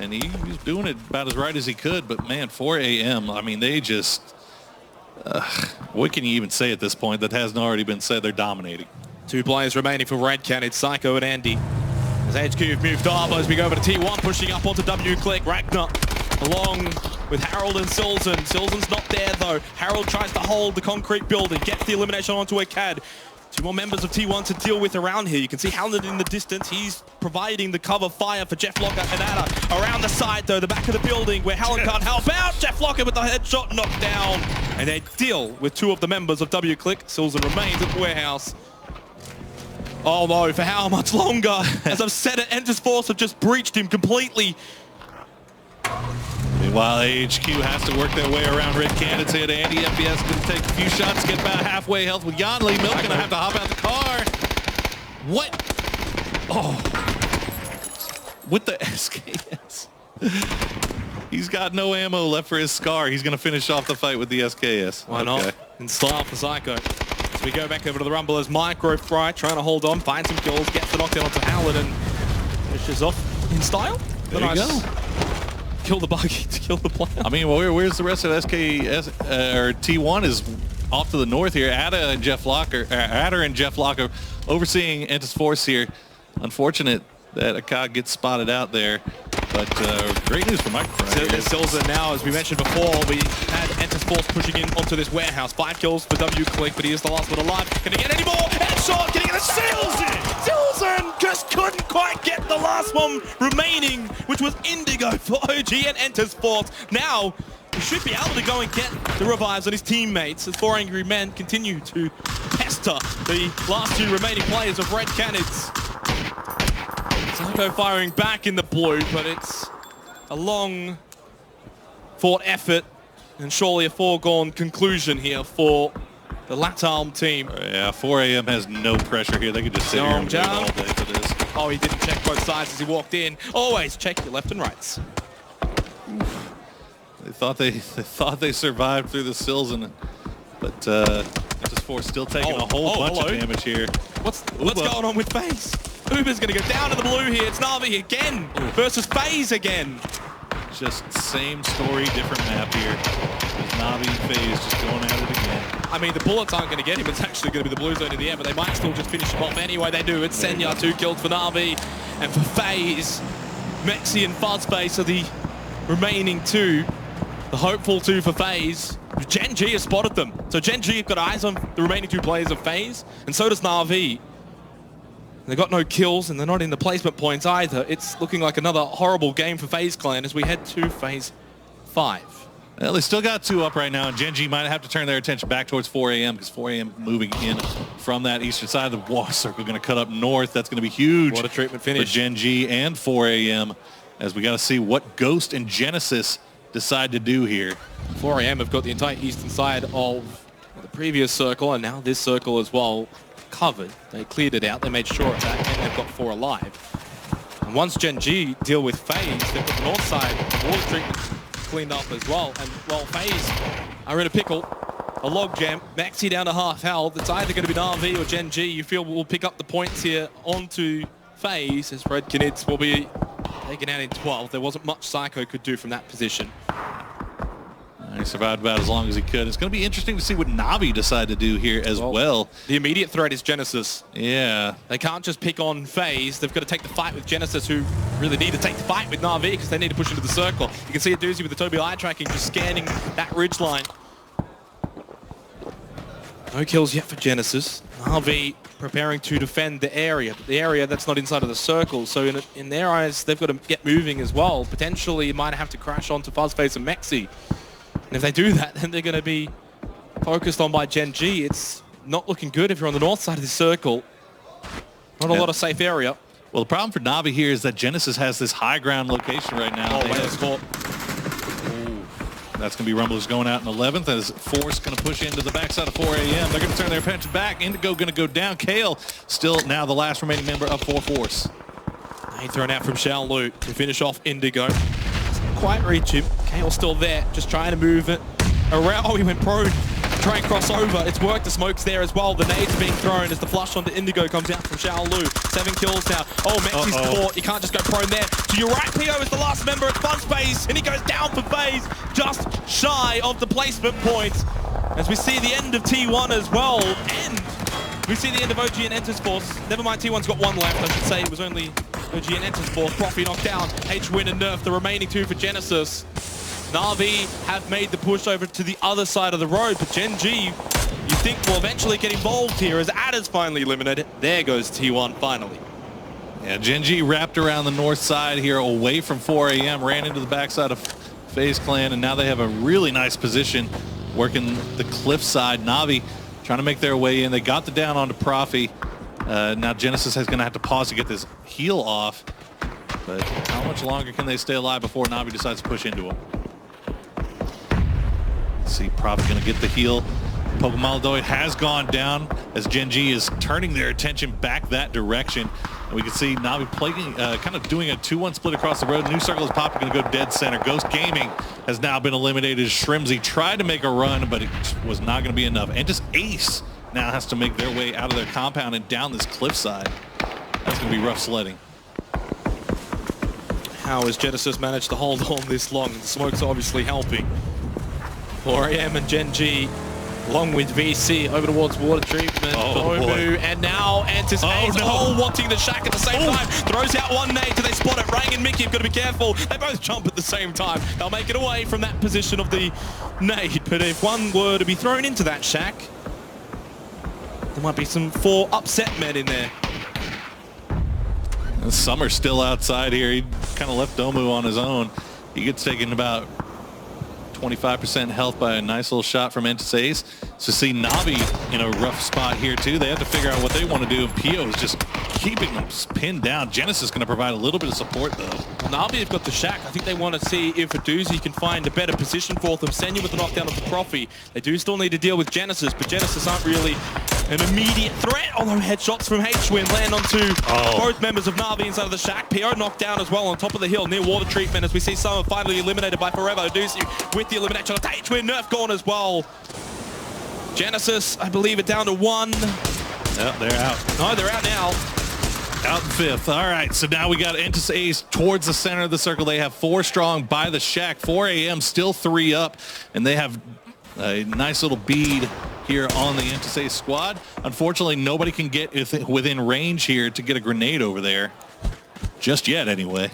And he was doing it about as right as he could. But man, 4AM, I mean, they just, what can you even say at this point that hasn't already been said? They're dominating. 2 players remaining for Red Can. It's Psycho and Andy. As HQ have moved up as we go over to T1, pushing up onto W-Click. Ragnar along with Harold and Silzen. Silzen's not there though. Harold tries to hold the concrete building, gets the elimination onto a CAD. 2 more members of T1 to deal with around here. You can see Howland in the distance. He's providing the cover fire for Jeff Locker and Ada. Around the side though, the back of the building where Howland can't help out. Jeff Locker with the headshot knocked down. And they deal with 2 of the members of W-Click. Silzen remains at the warehouse. Oh no, for how much longer? As I've said it, Enter's Force have just breached him completely. Meanwhile, AHQ has to work their way around Red Canids here. Andy FPS going to take a few shots, get about halfway health with Yanli. Milk going to have to hop out the car. What? Oh. With the SKS. He's got no ammo left for his Scar. He's going to finish off the fight with the SKS. Why not? In style for Psycho. As we go back over to the Rumble as Micro Fry trying to hold on, find some kills, gets the knockdown onto Howland and finishes off in style. There you go. Kill the buggy to kill the player. I mean, well, where's the rest of SKS or T1 is off to the north here. Ada and Jeff Locker overseeing Entis Force here. Unfortunate that Akkad gets spotted out there, but great news for Micro. Silza now, as we mentioned before, we had Entis Force pushing in onto this warehouse. 5 kills for W-Click, but he is the last one alive. Can he get any more? Headshot, getting it. Silzen just couldn't quite get the last one remaining, which was Indigo for OG and Entis Force. Now, he should be able to go and get the revives on his teammates as 4 angry men continue to pester the last 2 remaining players of Red Canids. Psycho firing back in the blue, but it's a long fought effort and surely a foregone conclusion here for the LATAM team. Yeah, 4AM has no pressure here. They could just sit here and wait all day for this. Oh, he didn't check both sides as he walked in. Always check your left and rights. They thought they survived through the Silzen, but Entis Force still taking a whole bunch of damage here. What's going on with FaZe? Uber's going to go down to the blue here. It's Na'Vi again versus FaZe again. Just same story, different map here. There's Na'Vi and FaZe just going at it again. I mean, the bullets aren't going to get him. It's actually going to be the blue zone in the air, but they might still just finish him off anyway. They do. It's Senya, 2 kills for Na'Vi. And for FaZe, Mexi and Fuzzbase are the remaining 2. The hopeful 2 for FaZe. Gen G has spotted them. So Gen G have got eyes on the remaining 2 players of FaZe, and so does Na'Vi. They got no kills, and they're not in the placement points either. It's looking like another horrible game for FaZe Clan as we head to phase 5. Well, they still got 2 up right now, and Gen G might have to turn their attention back towards 4AM because 4AM moving in from that eastern side of the water circle, going to cut up north. That's going to be huge. What a treatment finish for Gen G and 4AM, as we got to see what Ghost and Genesis decide to do here. 4AM have got the entire eastern side of the previous circle, and now this circle as well covered. They cleared it out, they made sure of that, and they've got 4 alive. And once Gen G deal with FaZe, they've got the north side water treatment cleaned up as well. And while FaZe are in a pickle, a log jam, Maxi down to half health, it's either going to be Na'Vi or Gen G. You feel will pick up the points here onto FaZe as Red Canids will be taken out in 12. There wasn't much Psycho could do from that position. He survived about as long as he could. It's going to be interesting to see what Na'Vi decide to do here as well. The immediate threat is Genesis. Yeah. They can't just pick on FaZe. They've got to take the fight with Genesis, who really need to take the fight with Na'Vi because they need to push into the circle. You can see a doozy with the Toby eye tracking, just scanning that ridge line. No kills yet for Genesis. Na'Vi preparing to defend the area that's not inside of the circle. So in their eyes, they've got to get moving as well. Potentially, you might have to crash onto Fuzzface and Mexi. And if they do that, then they're going to be focused on by Gen G. It's not looking good if you're on the north side of the circle. Not a lot of safe area. Well, the problem for Na'Vi here is that Genesis has this high ground location right now. Oh, wait, that's caught. That's going to be Rumblers going out in 11th as Force going to push into the backside of 4 a.m. They're going to turn their attention back. Indigo going to go down. Kale still now the last remaining member of 4 Force. He thrown out from Xiaolu to finish off Indigo. Doesn't quite reach him. Kale's still there, just trying to move it around. Oh, he went prone. Try and cross over. It's worked. The smoke's there as well. The nade's being thrown as the flush onto Indigo comes out from Xiaolu. 7 kills now. Oh, Mexi's caught. You can't just go prone there. To your right, PO is the last member at Fuzzface, and he goes down for FaZe, just shy of the placement point. As we see the end of T1 as well, and we see the end of OG and Enters Force. Never mind, T1's got 1 left. I should say it was only OG and Enters Force. Profi knocked down. H-Win and Nerf, the remaining 2 for Genesis. Na'Vi have made the push over to the other side of the road, but Gen G, you think, will eventually get involved here as Adder's finally eliminated. There goes T1 finally. Yeah, Gen G wrapped around the north side here away from 4 a.m., ran into the backside of FaZe Clan, and now they have a really nice position working the cliff side. Na'Vi trying to make their way in. They got the down onto Profi. Now Genesis is going to have to pause to get this heal off, but how much longer can they stay alive before Na'Vi decides to push into them? See, Profi going to get the heal. Pokemon has gone down as Gen G is turning their attention back that direction. And we can see Na'Vi playing, kind of doing a 2-1 split across the road. New circle is popping, going to go dead center. Ghost Gaming has now been eliminated. Shrimsy tried to make a run, but it was not going to be enough. And just Ace now has to make their way out of their compound and down this cliffside. That's going to be rough sledding. How has Genesis managed to hold on this long? The smoke's obviously helping. 4 a.m. and Gen G, along with VC, over towards water treatment. Domu, and now Antis Ace all wanting the shack at the same time. Throws out 1 nade. Do they spot it? Rang and Mickey have got to be careful. They both jump at the same time. They'll make it away from that position of the nade. But if one were to be thrown into that shack, there might be some 4 upset men in there. Summer's still outside here. He kind of left Domu on his own. He gets taken about 25% health by a nice little shot from Entis Ace. So see Na'Vi in a rough spot here too. They have to figure out what they want to do, and Pio is just keeping them pinned down. Genesis is going to provide a little bit of support though. Well, Na'Vi have got the shack. I think they want to see if Aduzi can find a better position for them. Senya with the knockdown of the Profi. They do still need to deal with Genesis, but Genesis aren't really an immediate threat, although headshots from H-Win land onto both members of Na'Vi inside of the shack. PO knocked down as well on top of the hill near water treatment as we see Summer finally eliminated by Forever. Aduzi with the elimination of H-Win. Nerf gone as well. Genesis, I believe, are down to 1. Yep, they're out. No, they're out now. Out in 5th. All right, so now we got Entis Ace towards the center of the circle. They have 4 strong by the shack. 4 a.m. still 3 up, and they have a nice little bead here on the Entis Ace squad. Unfortunately, nobody can get within range here to get a grenade over there. Just yet, anyway.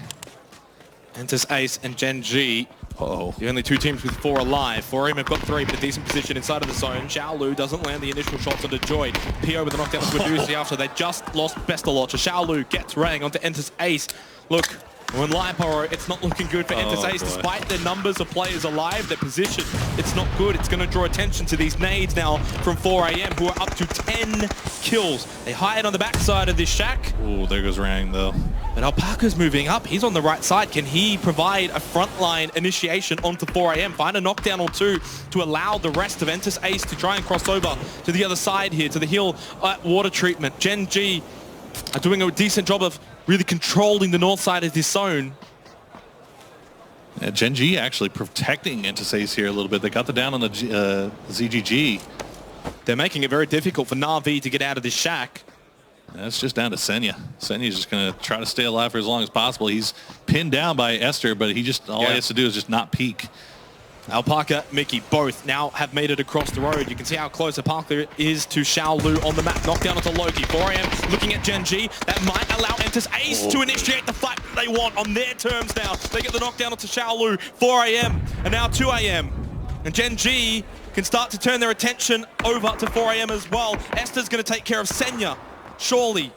Entis Ace and Gen G. The only 2 teams with 4 alive. 4 have got 3, but a decent position inside of the zone. Xiaolu doesn't land the initial shots onto Joy. PO with the knockdown to Aduzi after they just lost Bestalotch. Xiaolu gets Rang onto Entis Ace. Look, when Liporo, it's not looking good for Entis Ace. Despite their numbers of players alive, their position, it's not good. It's going to draw attention to these nades now from 4 a.m. who are up to 10 kills. They hide on the backside of this shack. Oh, there goes Rang though. But Alpaca's moving up. He's on the right side. Can he provide a frontline initiation onto 4 a.m.? Find a knockdown or 2 to allow the rest of Entis Ace to try and cross over to the other side here, to the hill at water treatment. Gen G are doing a decent job of really controlling the north side of this zone. Yeah, Gen G actually protecting Entis Ace here a little bit. They got the down on the ZGG. They're making it very difficult for Na'Vi to get out of this shack. That's just down to Senya. Senya's just going to try to stay alive for as long as possible. He's pinned down by Esther, but he just all he has to do is just not peek. Alpaca, Mickey, both now have made it across the road. You can see how close Alpaca is to Xiaolu on the map. Knockdown onto Loki. 4AM looking at Gen G. That might allow Entus Ace to initiate the fight that they want on their terms now. They get the knockdown onto Xiaolu. 4AM and now 2AM. And Gen G can start to turn their attention over to 4AM as well. Esther's going to take care of Senya, surely.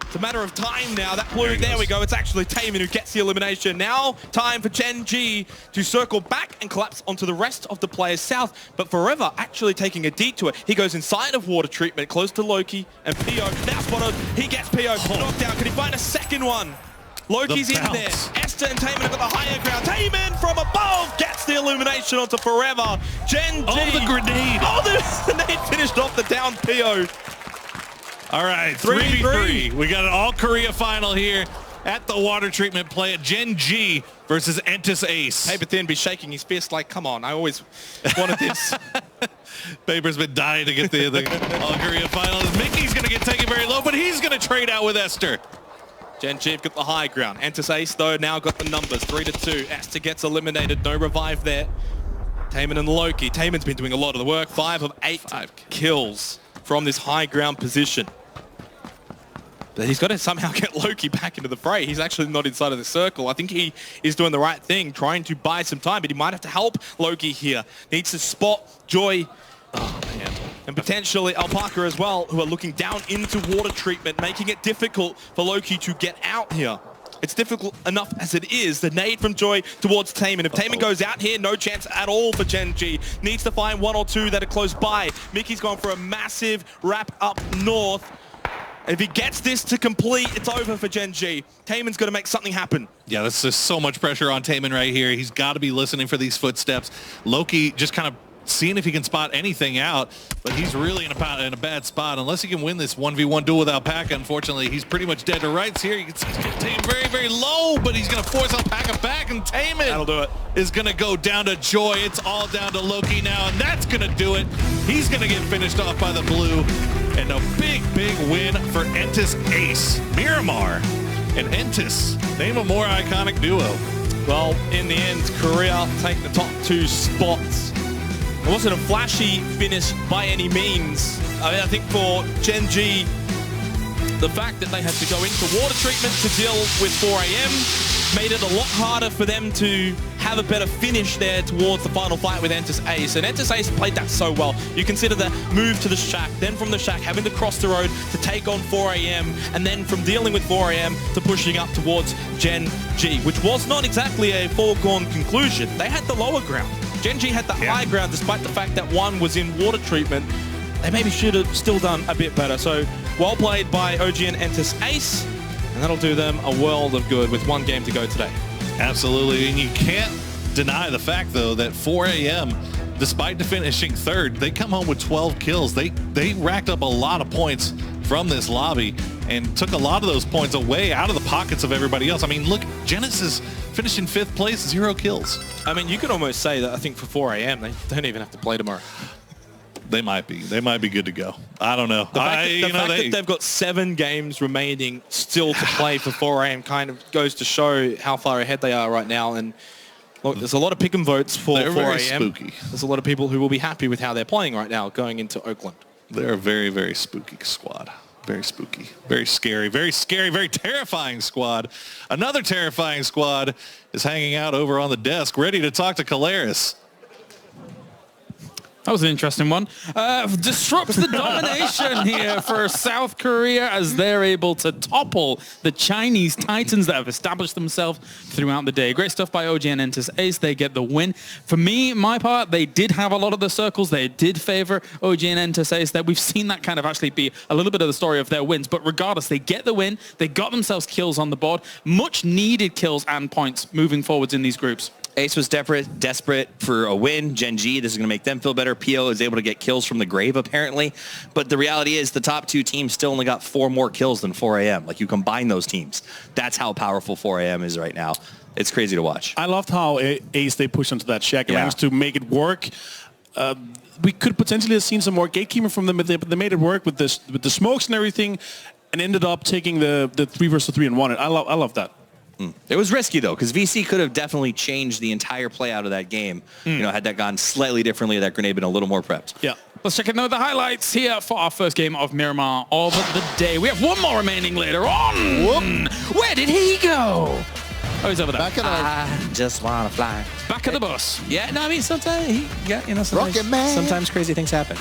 It's a matter of time now. That blue, there we go. It's actually Taemin who gets the elimination. Now, time for Gen G to circle back and collapse onto the rest of the players south. But Forever actually taking a detour. He goes inside of water treatment, close to Loki and PO. Now spotted. He gets PO knocked down. Can he find a second one? Loki's in there. Esther and Taemin have got the higher ground. Taemin from above gets the illumination onto Forever. Gen G. Oh, the grenade. Oh, the grenade finished off the down PO. All right, 3v3. We got an all-Korea final here at the water treatment plant. Gen G versus Entus Ace. Paper Thin be shaking his fist like, come on, I always wanted this. Paper's been dying to get the all-Korea finals. Mickey's going to get taken very low, but he's going to trade out with Esther. Gen G got the high ground. Entus Ace, though, now got the numbers. 3-2. Esther gets eliminated. No revive there. Taemin and Loki. Taemin's been doing a lot of the work. 5 of 8 kills from this high ground position. But he's got to somehow get Loki back into the fray. He's actually not inside of the circle. I think he is doing the right thing, trying to buy some time, but he might have to help Loki here. Needs to spot Joy. Oh, man. And potentially Alpaca as well, who are looking down into water treatment, making it difficult for Loki to get out here. It's difficult enough as it is. The nade from Joy towards Taemin. If Taemin goes out here, no chance at all for Gen G. Needs to find one or two that are close by. Mickey's gone for a massive wrap up north. If he gets this to complete, it's over for Gen G. Taemin's going to make something happen. Yeah, that's just so much pressure on Taemin right here. He's got to be listening for these footsteps. Loki just kind of seeing if he can spot anything out, but he's really in a bad spot. Unless he can win this 1v1 duel with Alpaca, unfortunately, he's pretty much dead to rights here. You can see he's getting Taemin very, very low, but he's going to force Alpaca back, and Taemin that'll do it. Is going to go down to Joy. It's all down to Loki now, and that's going to do it. He's going to get finished off by the blue, and a big, big win for Entus Ace. Miramar and Entus, name a more iconic duo. Well, in the end, Korea take the top 2 spots. It wasn't a flashy finish by any means. I think for Gen G, the fact that they had to go into water treatment to deal with 4AM made it a lot harder for them to have a better finish there towards the final fight with Entus Ace. And Entus Ace played that so well. You consider the move to the shack, then from the shack having to cross the road to take on 4AM, and then from dealing with 4AM to pushing up towards Gen G, which was not exactly a foregone conclusion. They had the lower ground. Gen G had the high ground despite the fact that one was in water treatment. They maybe should have still done a bit better. So well played by OG and Entus Ace, and that'll do them a world of good with one game to go today. Absolutely, and you can't deny the fact, though, that 4AM, despite finishing third, they come home with 12 kills. They racked up a lot of points from this lobby and took a lot of those points away out of the pockets of everybody else. I mean, look, Genesis finished in 5th place, 0 kills. I mean, you could almost say that I think for 4AM, they don't even have to play tomorrow. They might be. They might be good to go. I don't know. The fact that they've got 7 games remaining still to play for 4AM kind of goes to show how far ahead they are right now. And look, there's a lot of pick 'em votes for 4AM. Very spooky. There's a lot of people who will be happy with how they're playing right now going into Oakland. They're a very, very spooky squad. Very spooky, very scary, very terrifying squad. Another terrifying squad is hanging out over on the desk, ready to talk to Caleris. That was an interesting one. Disrupts the domination here for South Korea as they're able to topple the Chinese Titans that have established themselves throughout the day. Great stuff by OG and Entus Ace. They get the win. For me, my part, they did have a lot of the circles. They did favor OG and Entus Ace. That we've seen that kind of actually be a little bit of the story of their wins. But regardless, they get the win. They got themselves kills on the board. Much needed kills and points moving forwards in these groups. Ace was desperate for a win. Gen G, this is going to make them feel better. PO is able to get kills from the grave, apparently. But the reality is the top 2 teams still only got 4 more kills than 4AM. Like, you combine those teams. That's how powerful 4AM is right now. It's crazy to watch. I loved how Ace, they pushed into that shack and managed to make it work. We could potentially have seen some more gatekeeping from them, but they made it work with the smokes and everything and ended up taking the 3 versus 3 and 1. I love that. It was risky, though, because VC could have definitely changed the entire play out of that game. You know, had that gone slightly differently, that grenade been a little more prepped. Yeah. Let's check out the highlights here for our first game of Miramar of the day. We have one more remaining later on. Whoop. Where did he go? Oh, he's over there. Back I just want to fly. Back of the bus. Yeah, no, I mean, sometimes, sometimes, Rocket Man. sometimes crazy things happen.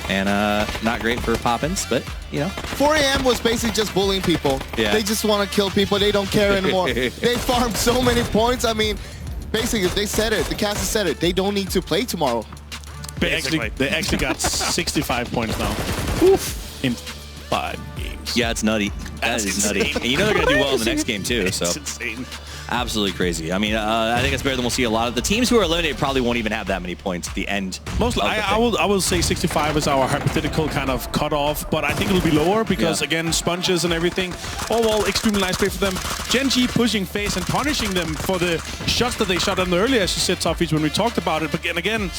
And not great for Poppins, but, 4 AM was basically just bullying people. Yeah. They just want to kill people. They don't care anymore. They farmed so many points. I mean, basically, they said it. The cast said it. They don't need to play tomorrow. They actually got 65 points now. Oof. In 5 games. Yeah, it's nutty. That is nutty. And you know they're going to do well in the next game, too. So. It's insane. Absolutely crazy. I mean, I think it's better than we'll see a lot of the teams who are eliminated probably won't even have that many points at the end. Mostly, I will say 65 is our hypothetical kind of cutoff, but I think it'll be lower because again, sponges and everything. Overall, extremely nice play for them. Gen G pushing FaZe and punishing them for the shots that they shot in earlier, as you said, Toffees, when we talked about it. But again,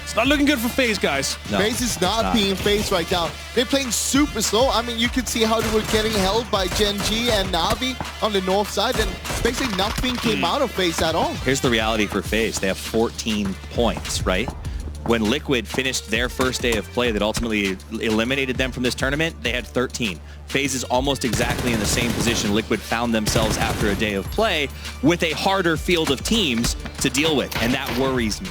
it's not looking good for FaZe, guys. No, FaZe is not being FaZe right now. They're playing super slow. I mean, you could see how they were getting held by Gen G and Na'Vi on the north side, and basically nothing came out of FaZe at all. Here's the reality for FaZe. They have 14 points, right? When Liquid finished their first day of play that ultimately eliminated them from this tournament, they had 13. FaZe is almost exactly in the same position Liquid found themselves after a day of play with a harder field of teams to deal with, and that worries me.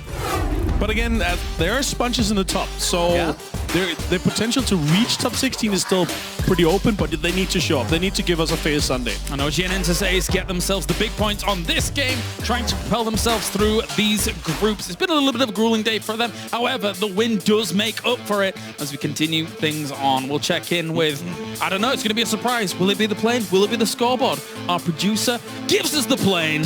But again, there are sponges in the top, so their potential to reach top 16 is still pretty open, but they need to show up. They need to give us a FaZe Sunday. I know GNN to say is get themselves the big points on this game, trying to propel themselves through these groups. It's been a little bit of a grueling day for them. However, the win does make up for it as we continue things on. We'll check in with, I don't know, it's going to be a surprise. Will it be the plane? Will it be the scoreboard? Our producer gives us the plane.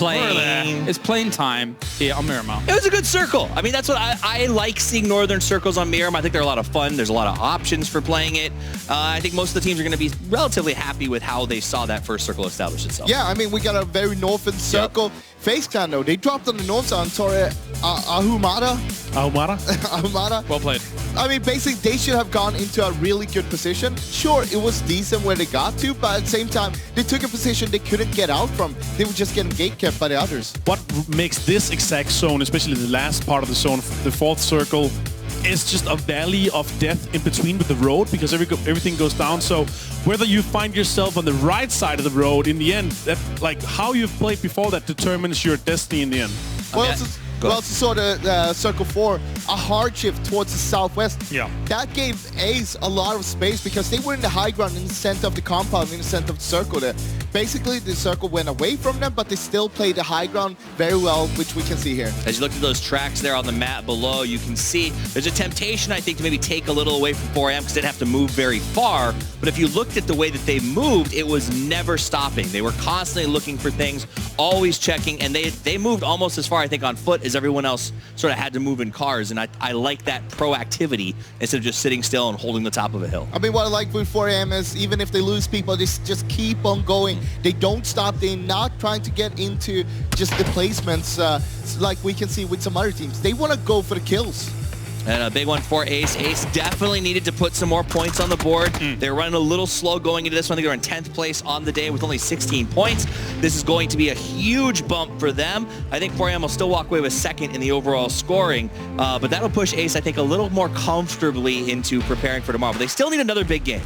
It's plane time here on Miramar. It was a good circle. I mean, that's what I like seeing Northern circles on Miramar. I think they're a lot of fun. There's a lot of options for playing it. I think most of the teams are going to be relatively happy with how they saw that first circle establish itself. Yeah, I mean, we got a very northern circle. FaZe Clan, though, they dropped on the north side on Torre Ahumada. Well played. I mean, basically, they should have gone into a really good position. Sure, it was decent where they got to, but at the same time, they took a position they couldn't get out from. They were just getting gatekept by the others. What makes this exact zone, especially the last part of the zone, the fourth circle, is just a valley of death in between with the road because everything goes down. So whether you find yourself on the right side of the road in the end, that like how you've played before that determines your destiny in the end. We also saw the Circle 4, a hard shift towards the southwest. Yeah. That gave Ace a lot of space because they were in the high ground in the center of the compound, in the center of the circle there. Basically, the circle went away from them, but they still played the high ground very well, which we can see here. As you look at those tracks there on the map below, you can see there's a temptation, I think, to maybe take a little away from 4AM because they didn't have to move very far. But if you looked at the way that they moved, it was never stopping. They were constantly looking for things, always checking, and they moved almost as far, I think, on foot as everyone else sort of had to move in cars. And I like that proactivity instead of just sitting still and holding the top of a hill. I mean, what I like with 4AM is even if they lose people, they just keep on going. They don't stop. They're not trying to get into just the placements like we can see with some other teams. They want to go for the kills. And a big one for Ace. Ace definitely needed to put some more points on the board. They're running a little slow going into this one. They're in 10th place on the day with only 16 points. This is going to be a huge bump for them. I think 4AM will still walk away with second in the overall scoring, but that'll push Ace, I think, a little more comfortably into preparing for tomorrow. But they still need another big game.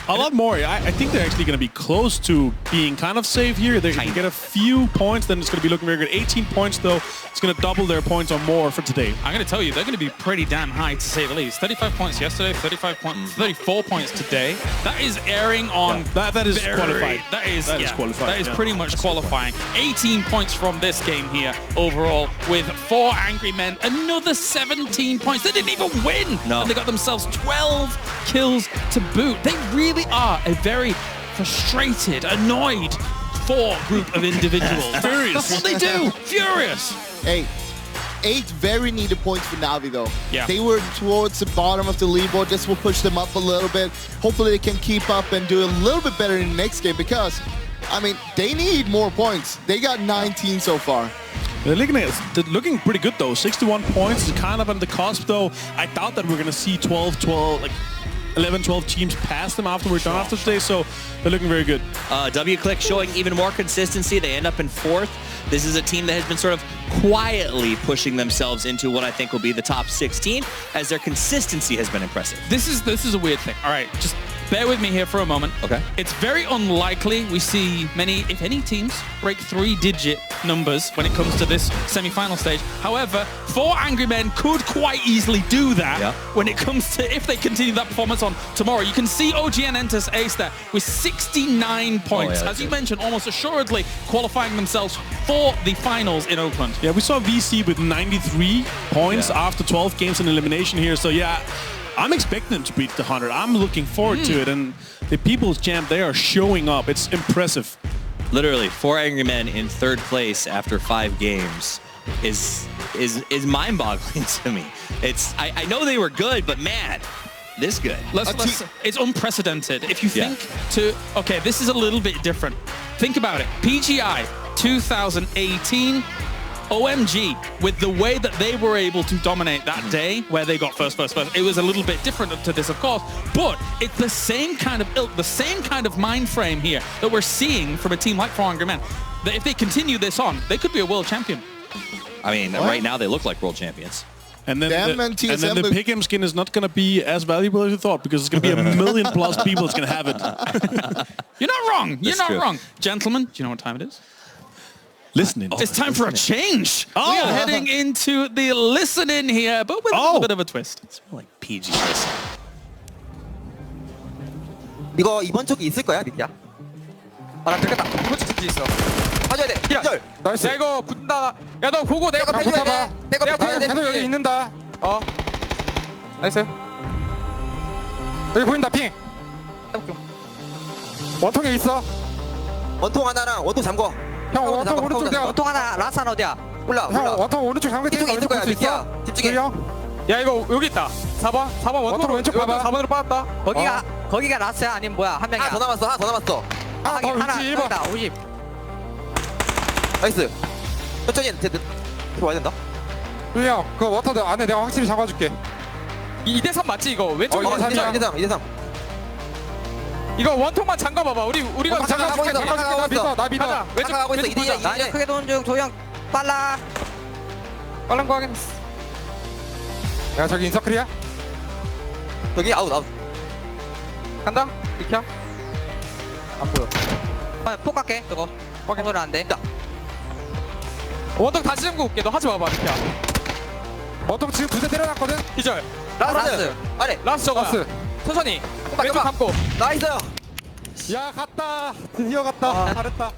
A lot more. I think they're actually going to be close to being kind of safe here. They're going to get a few points, then it's going to be looking very good. 18 points, though. It's going to double their points or more for today. I'm going to tell you, they're going to be pretty damn high, to say the least. 35 points yesterday, 34 points today. That is airing on... Yeah, that is qualified. That is qualified. That is pretty much That's qualifying. 18 points from this game here overall with 4 Angry Men. Another 17 points. They didn't even win. No. And they got themselves 12 kills to boot. They really are a very frustrated, annoyed group of individuals. Furious. That's what they do. Furious. Hey, 8 very needed points for Na'Vi, though. Yeah. They were towards the bottom of the leaderboard. This will push them up a little bit. Hopefully they can keep up and do a little bit better in the next game because, I mean, they need more points. They got 19 so far. They're looking pretty good, though. 61 points is kind of on the cusp, though. I doubt that we're going to see 12, like 11, 12 teams past them after we're done after today, so they're looking very good. WClick showing even more consistency. They end up in 4th. This is a team that has been sort of quietly pushing themselves into what I think will be the top 16, as their consistency has been impressive. This is a weird thing. All right, just bear with me here for a moment. Okay. It's very unlikely we see many, if any, teams break 3-digit numbers when it comes to this semi-final stage. However, 4 Angry Men could quite easily do that when it comes to, if they continue that performance on tomorrow. You can see OGN Entus ace there with 69 points. As you mentioned, almost assuredly qualifying themselves for the finals in Oakland. Yeah, we saw VC with 93 points after 12 games in elimination here. So yeah, I'm expecting them to beat the 100. I'm looking forward to it. And the People's Champ, they are showing up. It's impressive. Literally, 4 Angry Men in 3rd place after 5 games is mind-boggling to me. I know they were good, but man, this good. It's unprecedented. If you think okay, this is a little bit different. Think about it. PGI 2018, OMG, with the way that they were able to dominate that day where they got first. It was a little bit different to this, of course, but it's the same kind of ilk, the same kind of mind frame here that we're seeing from a team like 4 Angry Men. That if they continue this on, they could be a world champion. I mean, right now they look like world champions. And then, the Pick'em skin is not going to be as valuable as you thought, because it's going to be 1 million plus people that's going to have it. You're not wrong. You're not wrong. Gentlemen, do you know what time it is? Listening. It's time for a change. We are heading into the listening here, but with a little bit of a twist. It's more like PG listen. 이거 이번 쪽이 있을 거야, 리피야. 나 들겠다. 이번 쪽 진짜 있어. 가져야 돼. 기절. 나이스. 야 이거 붙는다. 야 너 보고 내가 붙어야 돼. 내가 붙어야 돼. 계속 여기 있는다. 나이스. 여기 보인다 핑. 원통에 있어. 원통 하나랑 원통 잠궈. 형 원통 오른쪽 내가 원통 하나 라스 하나 어디야? 몰라. 형 원통 오른쪽 잠글 테니까 있을 거야, 리피야. 집중해. 야 이거 여기 있다. 4번 원통 왼쪽 봐봐. 4번으로 빠졌다. 거기가 라스야 아니면 뭐야? 한 명이야. 하나 더 남았어. 하나 1번. 50. 나이스. 천천히 와야 된다. 형, 그 워터드 안에 내가 확실히 잡아줄게. 2대3 맞지 이거? 왼쪽 2대3. 이거 원통만 잠가봐봐. 우리가 잠가줄게. 나 믿어. 가자. 왼쪽 가고 있어. 2대1. 나 크게 도는 중. 조형 빨라. 빨란 거 확인했어. 야 저기 인서클이야? 저기 아웃. 간다. 비켜. 안 보여. 폭 갈게. 저거. 확인을 안 돼. 원통 다시 잠고 올게. 너 하지 마봐 비켜. 원통 지금 2대 때려놨거든. 기절. 라스. 아래. 라스 저거. 천천히. 왼쪽 감고. 나이스. 야 갔다. 드디어 갔다. 잘했다.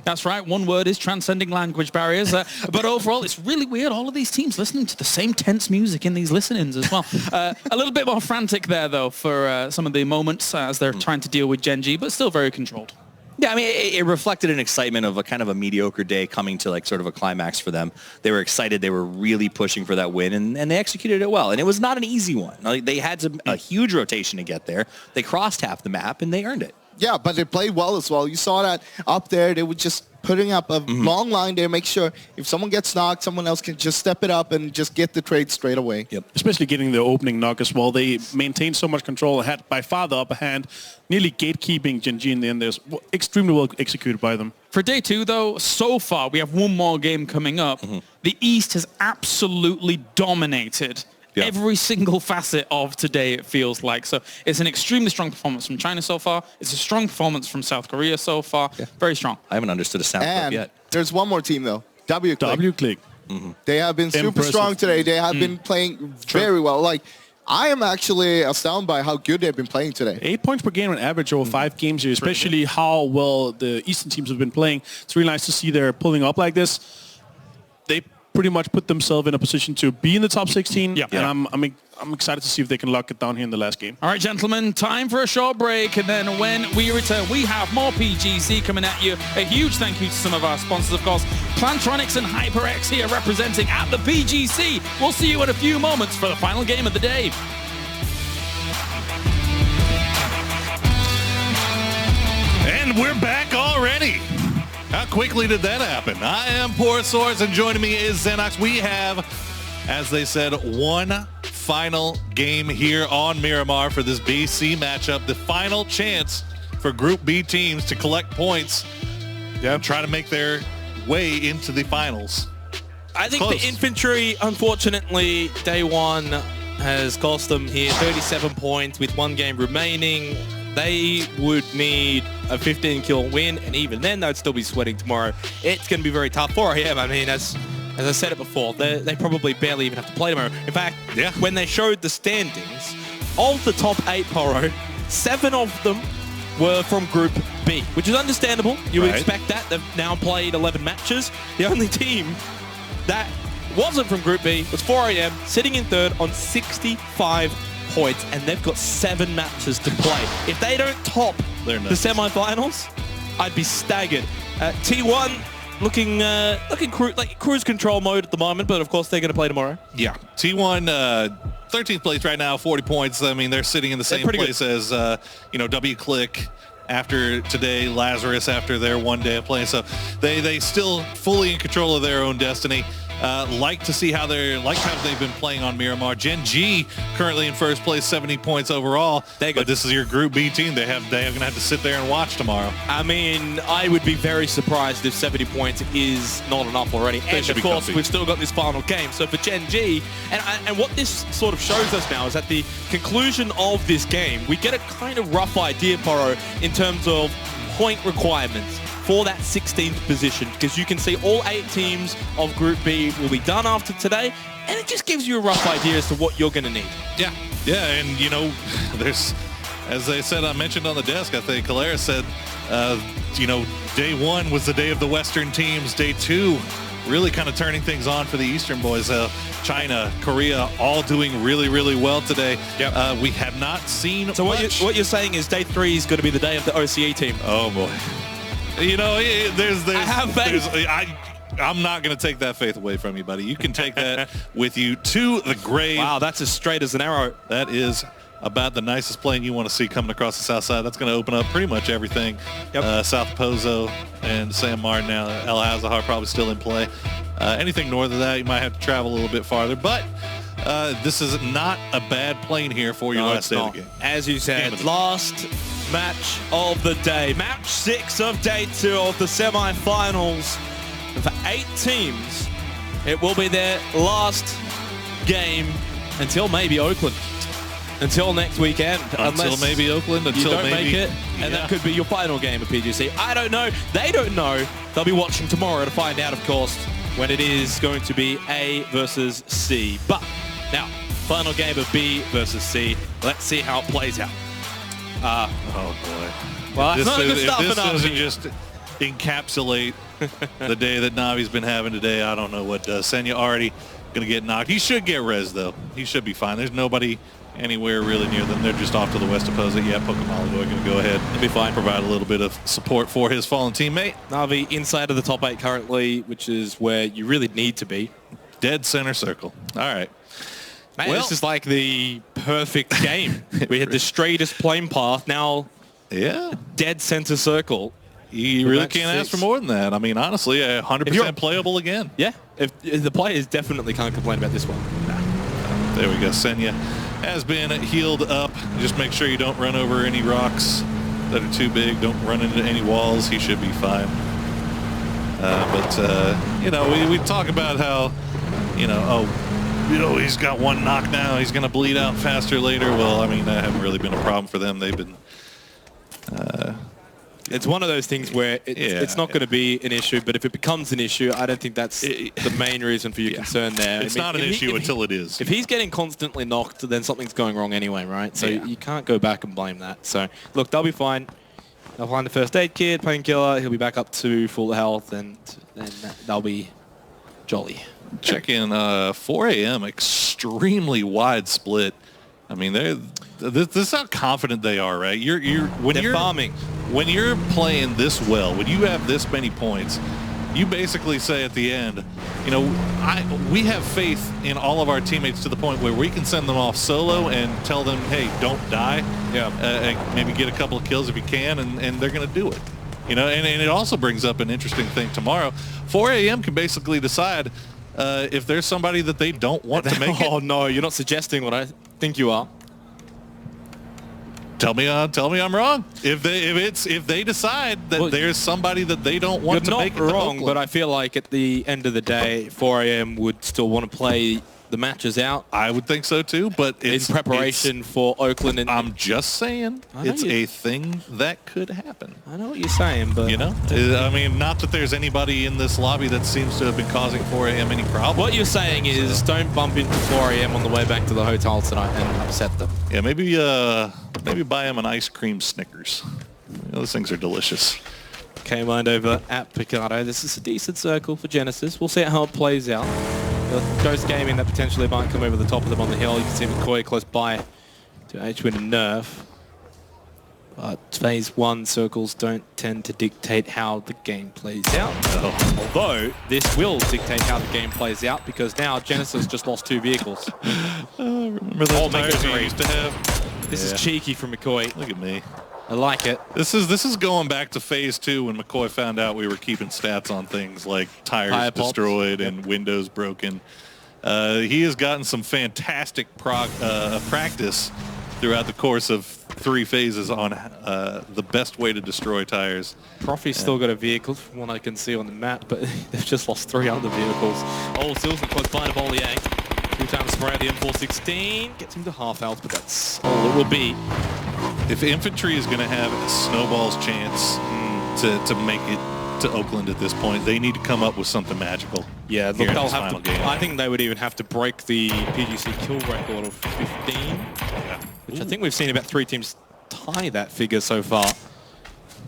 That's right, one word is transcending language barriers. But overall, it's really weird. All of these teams listening to the same tense music in these listenings as well. A little bit more frantic there, though, for some of the moments as they're trying to deal with Gen G, but still very controlled. Yeah, I mean, it reflected an excitement of a kind of a mediocre day coming to like sort of a climax for them. They were excited. They were really pushing for that win, and they executed it well. And it was not an easy one. Like, they had a huge rotation to get there. They crossed half the map, and they earned it. Yeah, but they played well as well. You saw that up there. They were just putting up a long line there, make sure if someone gets knocked, someone else can just step it up and just get the trade straight away. Yep. Especially getting the opening knock as well. They maintained so much control, had by far the upper hand, nearly gatekeeping Gen G in the end. There's extremely well executed by them. For day 2, though, so far, we have one more game coming up. The East has absolutely dominated every single facet of today, it feels like. So it's an extremely strong performance from China so far. It's a strong performance from South Korea so far. Very strong. I haven't understood a sound clip yet. There's one more team, though. WClick. WClick. They have been super strong today. They have been playing very well. Like, I am actually astounded by how good they've been playing today. 8 points per game on average over 5 games here, especially how well the Eastern teams have been playing. It's really nice to see they're pulling up like this. They pretty much put themselves in a position to be in the top 16. And I'm excited to see if they can lock it down here in the last game. All right, gentlemen, time for a short break. And then when we return, we have more PGC coming at you. A huge thank you to some of our sponsors, of course. Plantronics and HyperX here representing at the PGC. We'll see you in a few moments for the final game of the day. And we're back already. How quickly did that happen? I am Poor Source, and joining me is Xenox. We have, as they said, one final game here on Miramar for this BC matchup. The final chance for Group B teams to collect points. Yeah, try to make their way into the finals. I think the infantry, unfortunately, day one has cost them here 37 points with 1 game remaining. They would need a 15-kill win, and even then, they'd still be sweating tomorrow. It's going to be very tough for him. I mean, as I said it before, they probably barely even have to play tomorrow. In fact, when they showed the standings, of the top 8 Poro, 7 of them were from Group B, which is understandable. You would expect that. They've now played 11 matches. The only team that wasn't from Group B was 4AM, sitting in 3rd on 65 points, and they've got 7 matches to play. If they don't top the semi-finals, I'd be staggered. T1 looking like cruise control mode at the moment, but of course they're going to play tomorrow. Yeah, T1 13th place right now, 40 points. I mean, they're sitting in the same place as W-Click after today, Lazarus after their 1 day of playing. So they still fully in control of their own destiny. Like to see how they've been playing on Miramar. Gen G currently in first place, 70 points overall. But this is your Group B team. They're going to have to sit there and watch tomorrow. I mean, I would be very surprised if 70 points is not enough already. And of course, we've still got this final game. So for Gen G, and what this sort of shows us now is at the conclusion of this game, we get a kind of rough idea, Poro, in terms of point requirements for that 16th position, because you can see all 8 teams of Group B will be done after today, and it just gives you a rough idea as to what you're going to need. Yeah, and there's, as they said, I mentioned on the desk, I think Kalera said, day 1 was the day of the Western teams. Day 2, really kind of turning things on for the Eastern boys. China, Korea, all doing really, really well today. Yep. We have not seen So what you're saying is day 3 is going to be the day of the OCE team. Oh, boy. I have faith. I'm not going to take that faith away from you, buddy. You can take that with you to the grave. Wow, that's as straight as an arrow. That is about the nicest plane you want to see coming across the south side. That's going to open up pretty much everything. Yep. South Pozo and San Martin now. El Azahar probably still in play. Anything north of that, you might have to travel a little bit farther. But this is not a bad plane here for your last day of the game. As you said, last match of the day. Match 6 of day 2 of the semi-finals. And for 8 teams, it will be their last game until maybe Oakland. Until next weekend. Until maybe Oakland, until you don't maybe make it, and that could be your final game of PGC. I don't know. They don't know. They'll be watching tomorrow to find out, of course, when it is going to be A versus C. But now, final game of B versus C. Let's see how it plays out. Oh boy. Well, if that's not a good this start for Navi. doesn't just encapsulate the day that Navi's been having today, I don't know what does. Senya already going to get knocked. He should get res, though. He should be fine. There's nobody anywhere really near them. They're just off to the west opposite. Yeah, Pokemon going to go ahead and be fine. Provide a little bit of support for his fallen teammate. Navi inside of the top 8 currently, which is where you really need to be. Dead center circle. All right. Man, this is like the perfect game. We had the straightest plane path, now dead center circle. You really can't ask for more than that. I mean, honestly, 100% playable again. Yeah, if the players definitely can't complain about this one. There we go. Senya has been healed up. Just make sure you don't run over any rocks that are too big. Don't run into any walls. He should be fine. We talk about how, he's got 1 knock now. He's going to bleed out faster later. Well, I mean, that hasn't really been a problem for them. They've been... It's one of those things where it's not going to be an issue, but if it becomes an issue, I don't think that's the main reason for your concern there. It's not an issue until it is. If he's getting constantly knocked, then something's going wrong anyway, right? So you can't go back and blame that. So, look, they'll be fine. They'll find the first aid kit, painkiller. He'll be back up to full health, and then they'll be jolly. Check in 4 a.m. Extremely wide split. I mean, this is how confident they are, right? They're farming. When you're playing this well, when you have this many points, you basically say at the end, we have faith in all of our teammates to the point where we can send them off solo and tell them, hey, don't die. Yeah. Maybe get a couple of kills if you can, and they're going to do it. And it also brings up an interesting thing tomorrow. 4 a.m. can basically decide, if there's somebody that they don't want to make it. Oh no, you're not suggesting what I think you are. Tell me I'm wrong. If they decide that there's somebody that they don't want to make it, you're not wrong, but I feel like at the end of the day, 4AM would still want to play the matches out. I would think so too, but it's in preparation for Oakland. And I'm just saying, it's a thing that could happen. I know what you're saying, but you know, I mean, not that there's anybody in this lobby that seems to have been causing 4AM any problem. What you're saying is, don't bump into 4AM on the way back to the hotel tonight and upset them. Yeah, maybe buy them an ice cream Snickers. Those things are delicious. Okay, mind over at Picardo. This is a decent circle for Genesis. We'll see how it plays out. Ghost Gaming that potentially might come over the top of them on the hill. You can see McCoy close by to HWin and Nerf. But phase 1 circles don't tend to dictate how the game plays out. Although this will dictate how the game plays out because now Genesis just lost 2 vehicles. Remember those tires we used to have? This is cheeky from McCoy. Look at me. I like it. This is going back to phase 2 when McCoy found out we were keeping stats on things like tires destroyed and windows broken. He has gotten some fantastic practice throughout the course of 3 phases on the best way to destroy tires. Profi's still got a vehicle from what I can see on the map, but they've just lost 3 other vehicles. Oh, Silson close by to Bollier. 2 times spray the M416. Gets him to half health, but that's all it will be. If infantry is going to have a snowball's chance to make it to Oakland at this point, they need to come up with something magical. Yeah, look, they'll have to. I think they would even have to break the PGC kill record of 15, which I think we've seen about 3 teams tie that figure so far.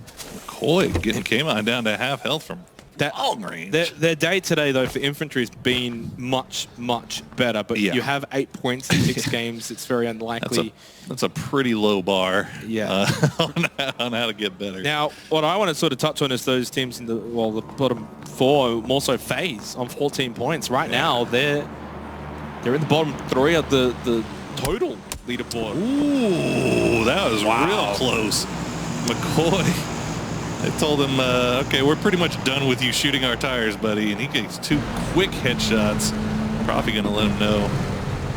McCoy getting K-Mine down to half health from long range. Their day today, though, for infantry has been much, much better. But you have 8 points in 6 games. It's very unlikely. That's a pretty low bar. Yeah. On how to get better. Now, what I want to sort of touch on is those teams in the bottom 4, more so FaZe on 14 points. Right now, they're in the bottom 3 of the total leaderboard. Ooh, that was real close. McCoy. I told him, okay, we're pretty much done with you shooting our tires, buddy. And he gets 2 quick headshots. Probably going to let him know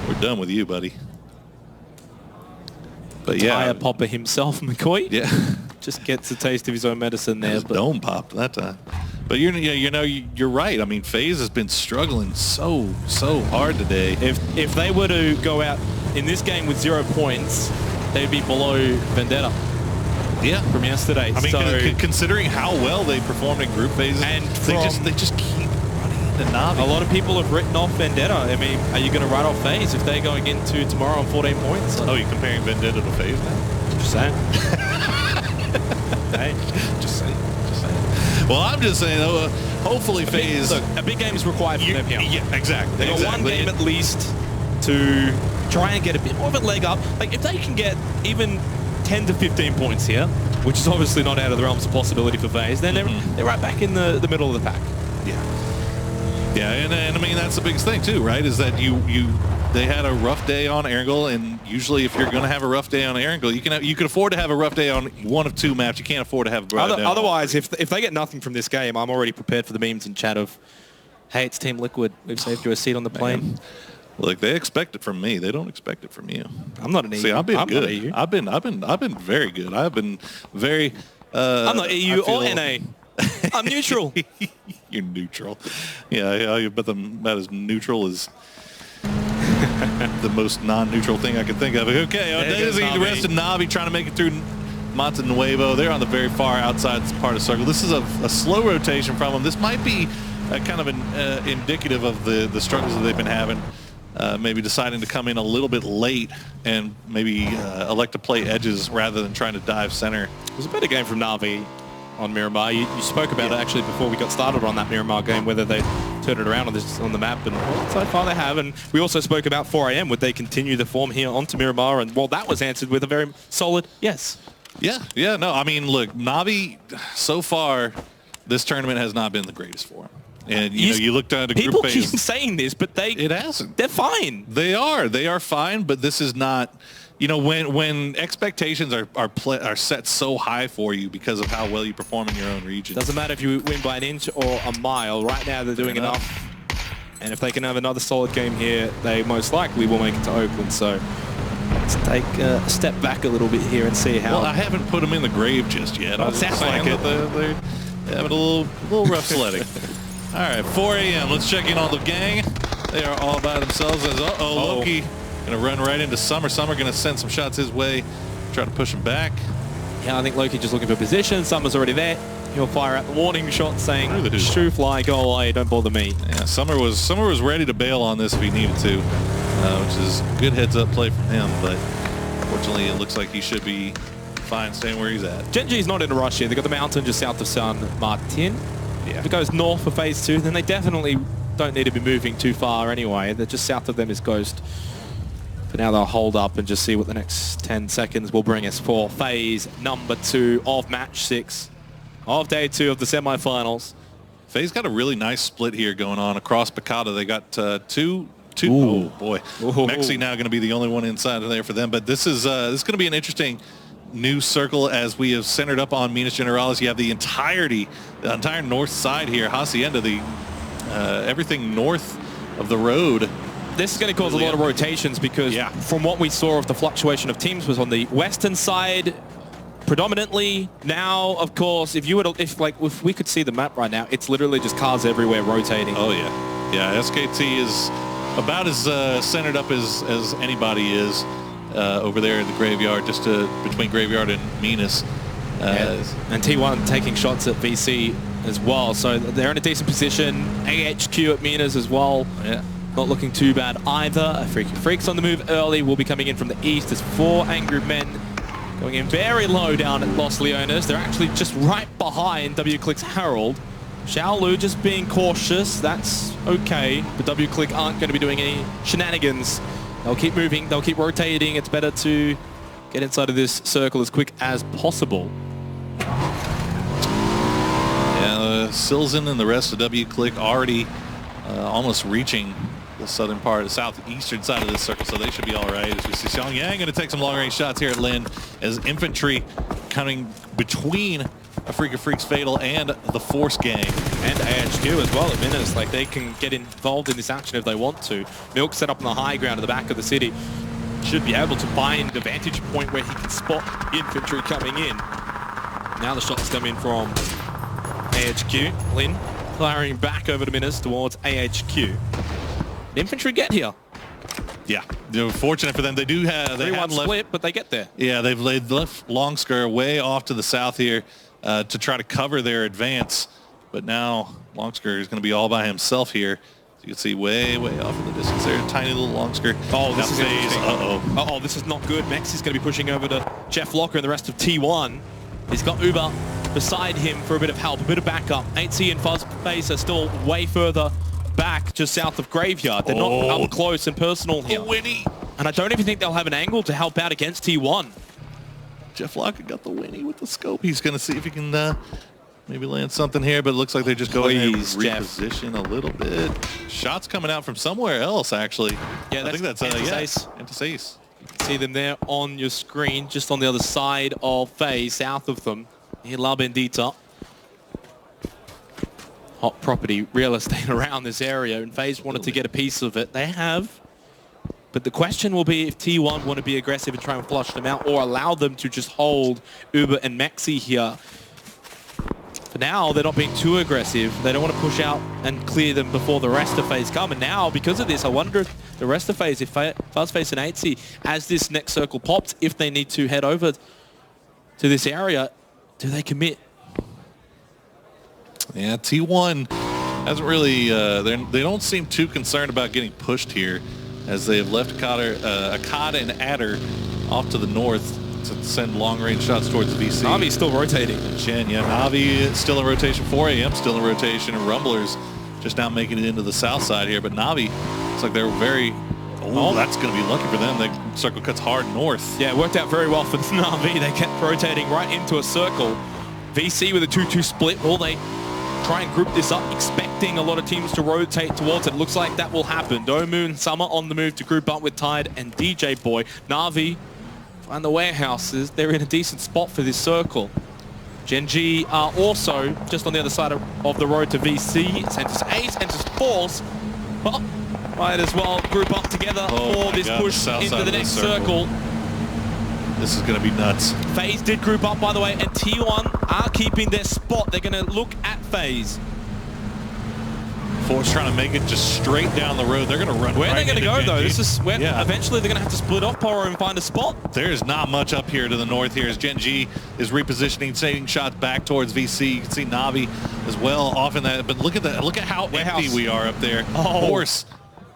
we're done with you, buddy. But yeah. Tire popper himself, McCoy. Yeah. Just gets a taste of his own medicine there. His dome popped that time. But you're right. I mean, FaZe has been struggling so hard today. If they were to go out in this game with 0 points, they'd be below Vendetta. Yeah, from yesterday. I mean, considering how well they performed in group phases, and they just keep running into Navi. A lot of people have written off Vendetta. I mean, are you going to write off FaZe if they're going into tomorrow on 14 points? Oh, you're comparing Vendetta to FaZe now? Just saying. Hey, just saying. Well, I'm just saying, hopefully FaZe. Look, a big game is required from them here. Yeah, exactly. They've got 1 game at least to try and get a bit more of a leg up. Like, if they can get even 10 to 15 points here, which is obviously not out of the realms of possibility for FaZe, then they're right back in the middle of the pack. Yeah, and I mean, that's the biggest thing too, right? Is that they had a rough day on Erangel, and usually if you're going to have a rough day on Erangel, you can afford to have a rough day on 1 of 2 maps. You can't afford to have a rough day. Otherwise, if they get nothing from this game, I'm already prepared for the memes in chat of, hey, it's Team Liquid. We've saved you a seat on the plane. Look, they expect it from me. They don't expect it from you. I'm not an EU. See, I've been good. Not EU. I've been very good. I've been very. I'm not EU or NA. I'm neutral. You're neutral. Yeah, but that is neutral is the most non-neutral thing I could think of. Okay, the rest of Navi trying to make it through Monte Nuevo. They're on the very far outside part of the circle. This is a slow rotation from them. This might be kind of indicative of the struggles that they've been having. Maybe deciding to come in a little bit late and maybe elect to play edges rather than trying to dive center. It was a better game from Navi on Miramar. You spoke about it actually before we got started on that Miramar game, whether they turned it around on the map, and well, so far they have. And we also spoke about 4AM. Would they continue the form here onto Miramar? And well, that was answered with a very solid yes. Yeah. No, I mean, look, Navi so far this tournament has not been the greatest for them. And you looked at a group people phase. keep saying this, but it hasn't. They're fine. They are fine, but this is not. When expectations are set so high for you because of how well you perform in your own region. Doesn't matter if you win by an inch or a mile. Right now, they're doing enough And if they can have another solid game here, they most likely will make it to Oakland. So let's take a step back a little bit here and see how... Well, I haven't put them in the grave just yet. Well, it sounds like it. They're having a little rough sledding. All right, 4 a.m. Let's check in on the gang. They are all by themselves. As Loki gonna run right into Summer. Summer gonna send some shots his way, try to push him back. Yeah, I think Loki just looking for position. Summer's already there. He'll fire out the warning shot saying, "Shoo fly, go away, don't bother me." Yeah, Summer was ready to bail on this if he needed to, which is good heads-up play from him. But fortunately, it looks like he should be fine staying where he's at. Genji's not in a rush here. They've got the mountain just south of San Martin. Yeah. If it goes north for phase 2, then they definitely don't need to be moving too far anyway. They're just south of them is Ghost. For now, they'll hold up and just see what the next 10 seconds will bring us for phase number 2 of match 6 of day 2 of the semifinals. FaZe got a really nice split here going on across Picata. They got two. Oh boy, Mexi now going to be the only one inside of there for them. But this is going to be an interesting new circle as we have centered up on Minas Generalis. You have the entire north side here, Hacienda, everything north of the road. This is going to cause a lot of rotations because from what we saw of the fluctuation of teams was on the western side predominantly. Now, of course, if we could see the map right now, it's literally just cars everywhere rotating. Oh yeah, SKT is about as centered up as anybody is over there in the graveyard, just between graveyard and Minas. And T1 taking shots at VC as well, so they're in a decent position. AHQ at Minas as well. Yeah. Not looking too bad either. Freaks on the move early will be coming in from the east. There's 4 Angry Men going in very low down at Los Leones. They're actually just right behind WClick's Herald. Xiaolu just being cautious. That's okay. But WClick aren't going to be doing any shenanigans. They'll keep moving. They'll keep rotating. It's better to get inside of this circle as quick as possible. Yeah, Silzen and the rest of WClick already almost reaching the southern part, the southeastern side of this circle, so they should be all right. As we see Xiang Yang going to take some long-range shots here at Lin as infantry coming between a Freak of Freaks Fatal and the Force Gang. And AHQ as well at Minas. Like, they can get involved in this action if they want to. Milk set up on the high ground at the back of the city. Should be able to find a vantage point where he can spot infantry coming in. Now the shots come in from AHQ. Lin firing back over to Minas towards AHQ. Infantry get here. Yeah, they're fortunate for them. They do have... They have split, but they get there. Yeah, they've left Longskar way off to the south here to try to cover their advance. But now Longskar is going to be all by himself here. So you can see way off in the distance there. Tiny little Longskar. Oh, this is interesting. Uh-oh, this is not good. Mexi's going to be pushing over to Jeff Locker and the rest of T1. He's got Uber beside him for a bit of help, a bit of backup. 8C and Fuzzface are still way further back, just south of Graveyard. They're not up close and personal here. Winnie. And I don't even think they'll have an angle to help out against T1. Jeff Locker got the Winnie with the scope. He's going to see if he can maybe land something here, but it looks like they're just going to reposition a little bit. Shots coming out from somewhere else, actually. Yeah, I think that's Antis-Ace. Antis-Ace. See them there on your screen, just on the other side of FaZe, south of them. Here, La Bendita. Hot property real estate around this area, and FaZe wanted to get a piece of it. They have. But the question will be if T1 want to be aggressive and try and flush them out, or allow them to just hold Uber and Mexi here. For now, they're not being too aggressive. They don't want to push out and clear them before the rest of FaZe come. And now, because of this, I wonder if the rest of FaZe, if Fuzzface and 8C, as this next circle pops, if they need to head over to this area, do they commit? Yeah, T1 hasn't really, they don't seem too concerned about getting pushed here, as they have left Akada and Adder off to the north to send long-range shots towards the VC. Navi's still rotating. Chen, yeah, Navi still in rotation. 4 AM still in rotation, and Rumblers just now making it into the south side here. But Navi, it's like they're very... Oh, that's going to be lucky for them. The circle cuts hard north. Yeah, it worked out very well for Navi. They kept rotating right into a circle. VC with a 2-2 split. Will they try and group this up, expecting a lot of teams to rotate towards it? Looks like that will happen. Domu and Summer on the move to group up with Tide and DJ Boy. Navi and the warehouses, they're in a decent spot for this circle. Genji are also just on the other side of the road to VC. It's Entis Ace, Entis Force. Well, might as well group up together for this push into the next circle. This is going to be nuts. FaZe did group up, by the way, and T1 are keeping their spot. They're going to look at FaZe. Force trying to make it just straight down the road. They're going to run. Where right are they going to go, though? This is where eventually they're going to have to split off Poro and find a spot. There's not much up here to the north here as Gen G is repositioning, taking shots back towards VC. You can see Navi as well off in that. But look at that. Look at how empty we are up there. Force.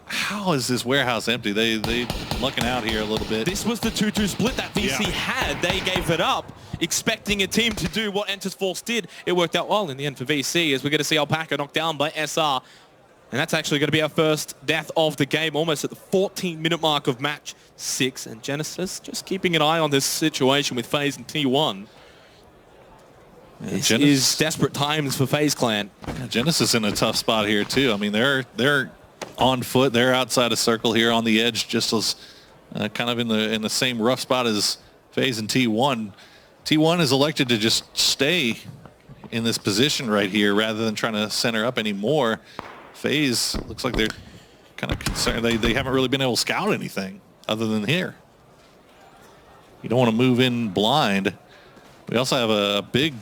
How is this warehouse empty? They lucking out here a little bit. This was the 2-2 split that VC had. They gave it up, expecting a team to do what Enters Force did. It worked out well in the end for VC, as we're going to see Alpaca knocked down by SR. And that's actually going to be our first death of the game, almost at the 14-minute mark of match 6. And Genesis just keeping an eye on this situation with FaZe and T1. This is desperate times for FaZe Clan. Genesis in a tough spot here too. I mean, they're on foot. They're outside of circle here on the edge, just as kind of in the same rough spot as FaZe and T1. T1 is elected to just stay in this position right here rather than trying to center up anymore. FaZe looks like they're kind of concerned. They haven't really been able to scout anything other than here. You don't want to move in blind. We also have a big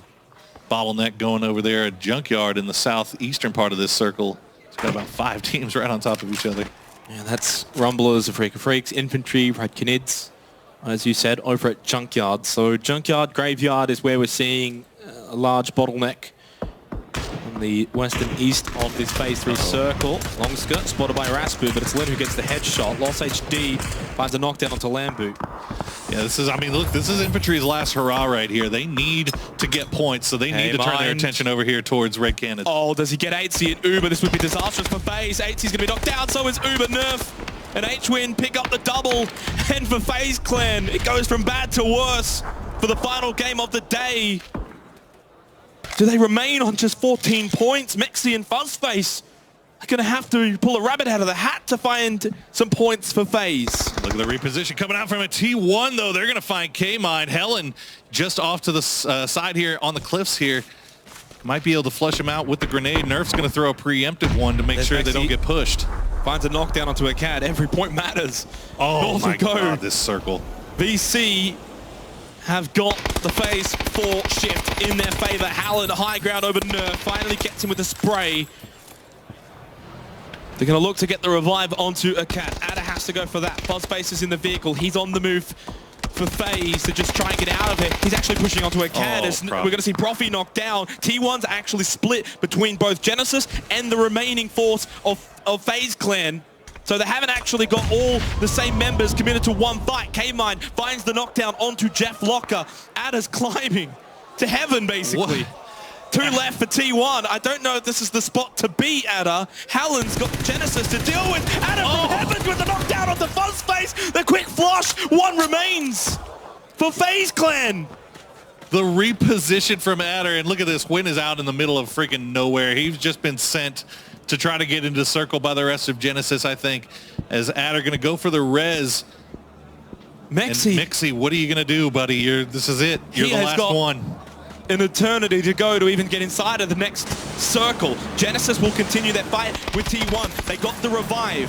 bottleneck going over there at Junkyard in the southeastern part of this circle. Got about 5 teams right on top of each other. Yeah, that's Rumblers, Afrika Freaks, Infantry, Red Knids, as you said, over at Junkyard. So Junkyard, Graveyard is where we're seeing a large bottleneck on the western east of this phase 3 circle. Long skirt spotted by Raspu, but it's Lin who gets the headshot. Lost HD finds a knockdown onto Lambu. Yeah, this is, I mean, look, this is Infantry's last hurrah right here. They need to get points, so they need to turn their attention over here towards Red Cannons. Oh, does he get 8C and Uber? This would be disastrous for FaZe. 8C's going to be knocked down, so is Uber. Nerf and H-Win pick up the double. And for FaZe Clan, it goes from bad to worse for the final game of the day. Do they remain on just 14 points? Mexi and Fuzzface are going to have to pull a rabbit out of the hat to find some points for FaZe. Look at the reposition coming out from a T1, though. They're going to find K-Mine. Helen just off to the side here on the cliffs here. Might be able to flush him out with the grenade. Nerf's going to throw a preemptive one to make sure they don't get pushed. Finds a knockdown onto a CAD. Every point matters. Oh my God, this circle. VC have got the phase 4 shift in their favor. Howland high ground over Nerf. Finally gets him with a spray. They're going to look to get the revive onto a cat. Ada has to go for that. Fuzzface is in the vehicle. He's on the move for FaZe to just try and get out of it. He's actually pushing onto a cat. We're going to see Profi knocked down. T1's actually split between both Genesis and the remaining force of FaZe Clan. So they haven't actually got all the same members committed to one fight. K-Mine finds the knockdown onto Jeff Locker. Ada's climbing to heaven, basically. What? 2 left for T1. I don't know if this is the spot to beat Ada. Howland's got Genesis to deal with. Ada from heaven with the knockdown onto Fuzzface. The quick flush. 1 remains for FaZe Clan. The reposition from Ada, and look at this. Win is out in the middle of freaking nowhere. He's just been sent to try to get into circle by the rest of Genesis, I think, as Ada going to go for the res. Mexi, what are you going to do, buddy? This is it. You're the last one. An eternity to go to even get inside of the next circle. Genesis will continue their fight with T1. They got the revive.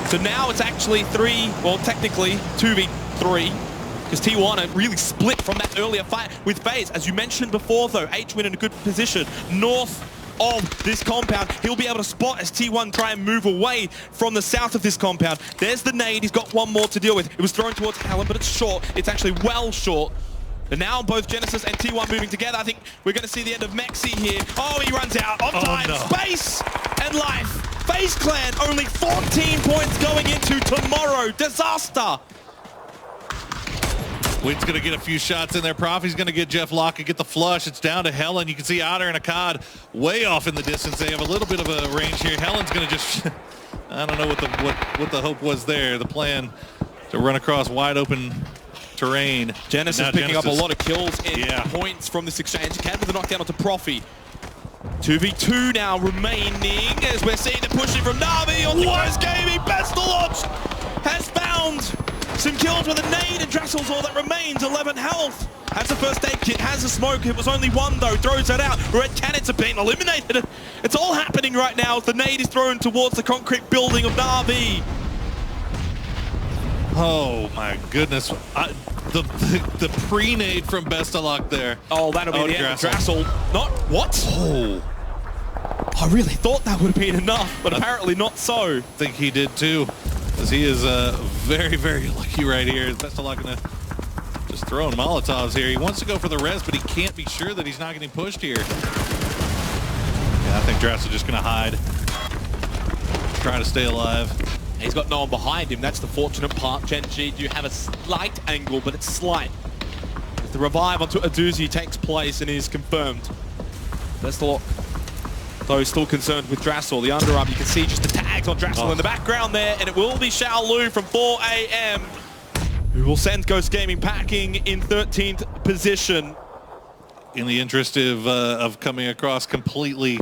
So now it's actually 3, well, technically 2v3, because T1 are really split from that earlier fight with FaZe. As you mentioned before, though, H-Win in a good position north of this compound. He'll be able to spot as T1 try and move away from the south of this compound. There's the nade. He's got 1 more to deal with. It was thrown towards Helen, but it's short. It's actually well short. And now both Genesis and T1 moving together. I think we're going to see the end of Mexi here. Oh, he runs out of time, space, and life. FaZe Clan only 14 points going into tomorrow. Disaster. Win's going to get a few shots in there. Profi's going to get Jeff Lockett, get the flush. It's down to Helen. You can see Otter and Akkad way off in the distance. They have a little bit of a range here. Helen's going to just, I don't know what the hope was there. The plan to run across wide open terrain. Genesis picking up a lot of kills and points from this exchange. Can with the knockdown onto Profi. 2v2 now remaining as we're seeing the pushing from Navi on the Ghost Gaming. Best launch has found some kills with a nade, and Drassel's all that remains, 11 health. Has a first aid kit, has a smoke, it was only one though, throws it out. Red cannons are being eliminated. It's all happening right now as the nade is thrown towards the concrete building of Na'Vi. Oh my goodness. The pre-nade from Best of Luck there. Oh, that'll be the end of Drassel. Not, what? Oh. I really thought that would have been enough, but apparently not so. I think he did too, because he is very, very lucky right here. Best of Luck gonna just throwing Molotovs here. He wants to go for the res, but he can't be sure that he's not getting pushed here. Yeah, I think Drassel just gonna hide. Try to stay alive. He's got no one behind him. That's the fortunate part. Gen G do have a slight angle, but it's slight. The revive onto Aduzi takes place and is confirmed. Best of Luck, though, still concerned with Drassel. The underarm, you can see just the tags on Drassel in the background there, and it will be Xiao Lu from 4AM, who will send Ghost Gaming packing in 13th position. In the interest of coming across completely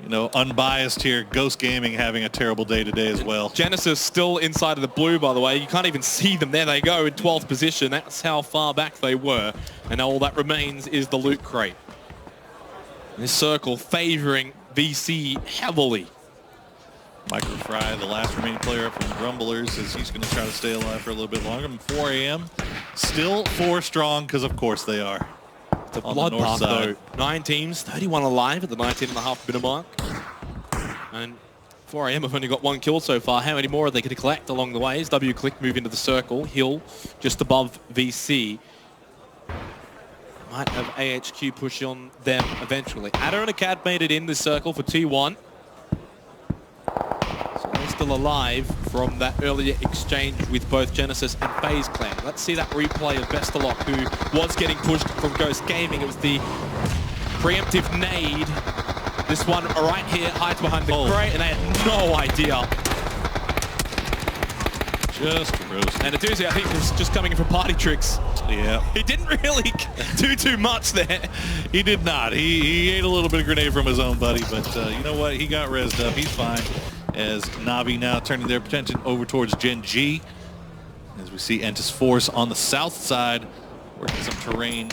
you know, unbiased here, Ghost Gaming having a terrible day today as well. Genesis still inside of the blue, by the way. You can't even see them. There they go in 12th position. That's how far back they were. And now all that remains is the loot crate. This circle favoring VC heavily. Michael Fry, the last remaining player up from Grumblers, as he's going to try to stay alive for a little bit longer. 4AM, still 4 strong, because of course they are. It's a bloodbath though. 9 teams, 31 alive at the 19.5-minute mark. And 4AM have only got 1 kill so far. How many more are they going to collect along the way? As W-Click move into the circle. Hill just above VC. Might have AHQ push on them eventually. Adder and Acad made it in this circle for T1. So they're still alive from that earlier exchange with both Genesis and FaZe Clan. Let's see that replay of Best of Luck, who was getting pushed from Ghost Gaming. It was the preemptive nade. This one right here hides behind the crate, and they had no idea. Just roasting. And Aduzi, I think, was just coming in for party tricks. Yeah. He didn't really do too much there. He did not. He ate a little bit of grenade from his own buddy, but you know what? He got rezzed up. He's fine. As Na'Vi now turning their attention over towards Gen G. As we see Entis Force on the south side, working some terrain.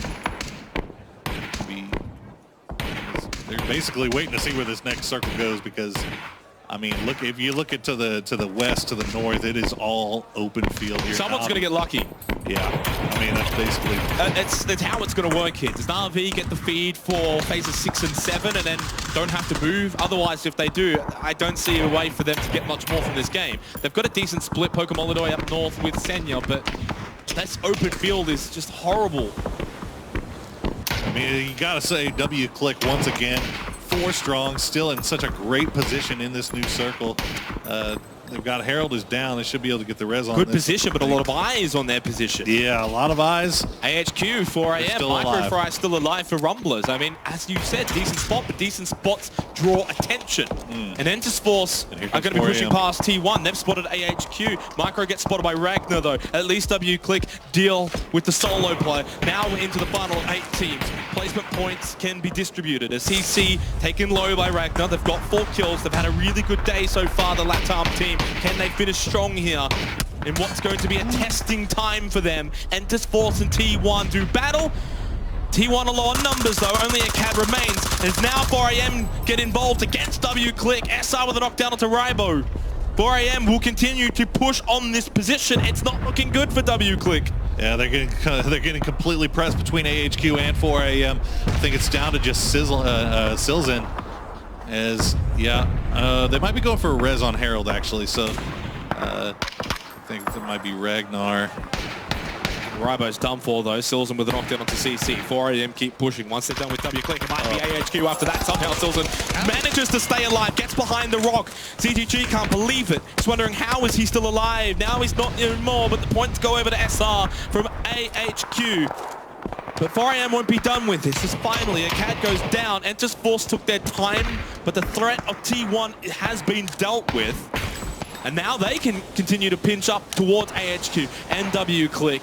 They're basically waiting to see where this next circle goes, because I mean, look, if you look to the west, to the north, it is all open field here. Someone's going to get lucky. Yeah, I mean, that's basically... That's how it's going to work here. Does Na'Vi get the feed for phases 6 and 7 and then don't have to move? Otherwise, if they do, I don't see a way for them to get much more from this game. They've got a decent split, Pokemon up north with Senya, but this open field is just horrible. I mean, you got to say W-Click once again. 4 strong, still in such a great position in this new circle. They've got Herald is down. They should be able to get the res on. Good position, but a lot of eyes on their position. Yeah, a lot of eyes. AHQ, 4AM, Microfry still alive for Rumblers. I mean, as you said, decent spot, but decent spots draw attention. And Entis Force are going to be pushing past T1. They've spotted AHQ. Micro gets spotted by Ragnar, though. At least W-Click deal with the solo play. Now we're into the final 8 teams. Placement points can be distributed. As CC taken low by Ragnar. They've got 4 kills. They've had a really good day so far, the LATAM team. Can they finish strong here in what's going to be a testing time for them? Entis Force and T1 do battle. T1 are low on numbers though, only Acad remains. As now 4AM get involved against W-Click. SR with a knockdown onto Raibo. 4AM will continue to push on this position. It's not looking good for W-Click. Yeah, they're getting completely pressed between AHQ and 4AM. I think it's down to just Silzen. As, yeah, they might be going for a res on Herald, actually, so I think that might be Ragnar. Raibo's done for, though. Silzen with a knockdown onto CC. 4AM keep pushing. Once they're done with W-Click, it might be AHQ after that. Somehow Silzen manages to stay alive, gets behind the rock. CGG can't believe it. Just wondering, how is he still alive? Now he's not anymore, but the points go over to SR from AHQ. But 4AM won't be done with this, as finally Acad goes down. Entis Force took their time, but the threat of T1 has been dealt with. And now they can continue to pinch up towards AHQ and W-Click.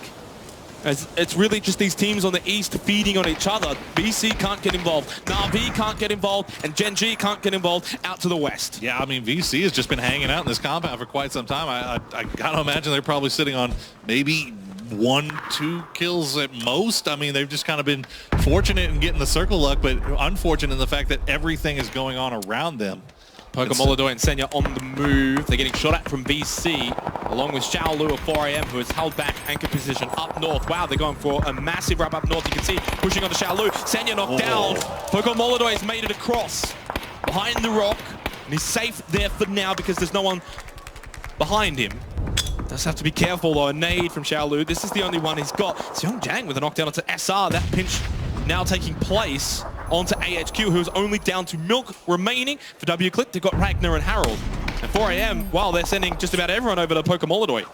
As it's really just these teams on the east feeding on each other. VC can't get involved, Na'Vi can't get involved, and Gen G can't get involved out to the west. Yeah, I mean, VC has just been hanging out in this compound for quite some time. I gotta imagine they're probably sitting on maybe 1-2 kills at most. I mean, they've just kind of been fortunate in getting the circle luck, but unfortunate in the fact that everything is going on around them. Pokemolodoy and Senya on the move. They're getting shot at from VC, along with Xiaolu of 4AM, who has held back anchor position up north. Wow, they're going for a massive wrap up north. You can see pushing onto Xiaolu. Senya knocked down. Pokemolodoy has made it across behind the rock, and he's safe there for now because there's no one behind him. Does have to be careful though. A nade from Xiaolu. This is the only one he's got. It's Young Jang with a knockdown onto SR. That pinch now taking place onto AHQ, who's only down to Milk remaining. For W-Click, they've got Ragnar and Harold. And 4AM, well, they're sending just about everyone over to Pokemolodoy.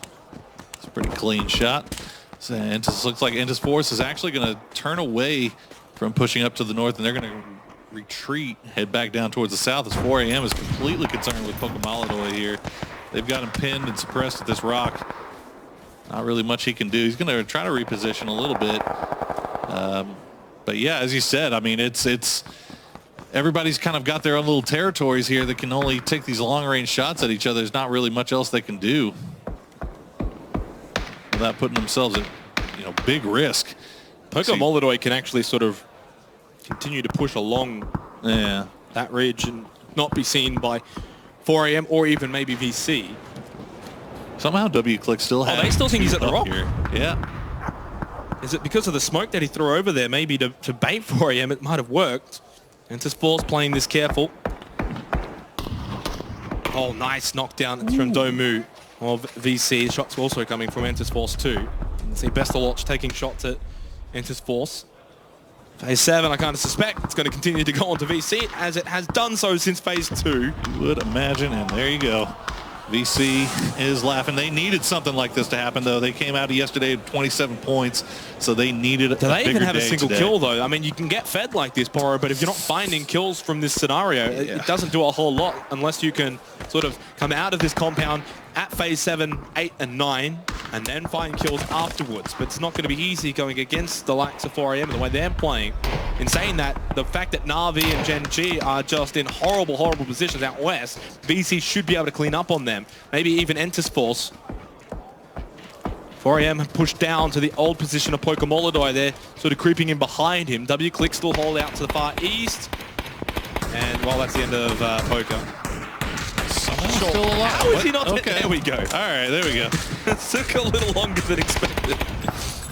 It's a pretty clean shot. So Entis looks like Entis Force is actually going to turn away from pushing up to the north, and they're going to retreat, head back down towards the south, as 4AM is completely concerned with Pokemolodoy here. They've got him pinned and suppressed at this rock. Not really much he can do. He's going to try to reposition a little bit. But yeah, as you said, I mean, it's everybody's kind of got their own little territories here that can only take these long-range shots at each other. There's not really much else they can do without putting themselves at, big risk. Pokemolodoy can actually sort of continue to push along that ridge and not be seen by 4AM or even maybe VC. Somehow W-Click still has. Oh, they still think he's at the rock here. Yeah. Is it because of the smoke that he threw over there? Maybe to bait 4AM, it might have worked. Entis Force playing this careful. Oh, nice knockdown from Domu of VC. Shots also coming from Entis Force too. You can see Bestaloch taking shots at Entis Force. Phase 7, I kind of suspect it's going to continue to go on to VC, as it has done so since Phase 2. You would imagine, and there you go. VC is laughing. They needed something like this to happen, though. They came out yesterday at 27 points, so they needed a bigger day. Do they even have a single kill, though? I mean, you can get fed like this, Poro, but if you're not finding kills from this scenario, it doesn't do a whole lot unless you can sort of come out of this compound at Phase 7, 8, and 9, and then find kills afterwards. But it's not going to be easy going against the likes of 4AM and the way they're playing. In saying that, the fact that Na'Vi and Gen G are just in horrible, horrible positions out west, VC should be able to clean up on them. Maybe even Entis Force. 4AM have pushed down to the old position of Pokemolodoy. They're sort of creeping in behind him. W-Click still hold out to the far east. And, well, that's the end of Poker. Still alive. How is he not dead? There we go. All right, there we go. It took a little longer than expected.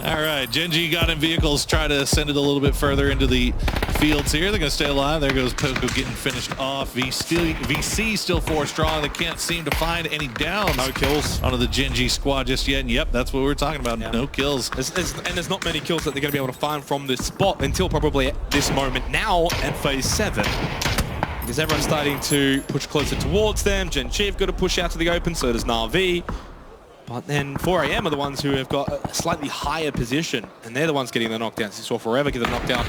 All right, Gen G got in vehicles, try to send it a little bit further into the fields here. They're going to stay alive. There goes Poco getting finished off. VC still 4 strong. They can't seem to find any downs. No kills onto the Gen G squad just yet. And yep, that's what we're talking about. Yeah. No kills. And there's not many kills that they're going to be able to find from this spot until probably at this moment now at Phase 7. Because everyone's starting to push closer towards them. Gen G have got to push out to the open, so does Na'Vi. But then 4AM are the ones who have got a slightly higher position, and they're the ones getting the knockdowns. You saw Forever get the knockdown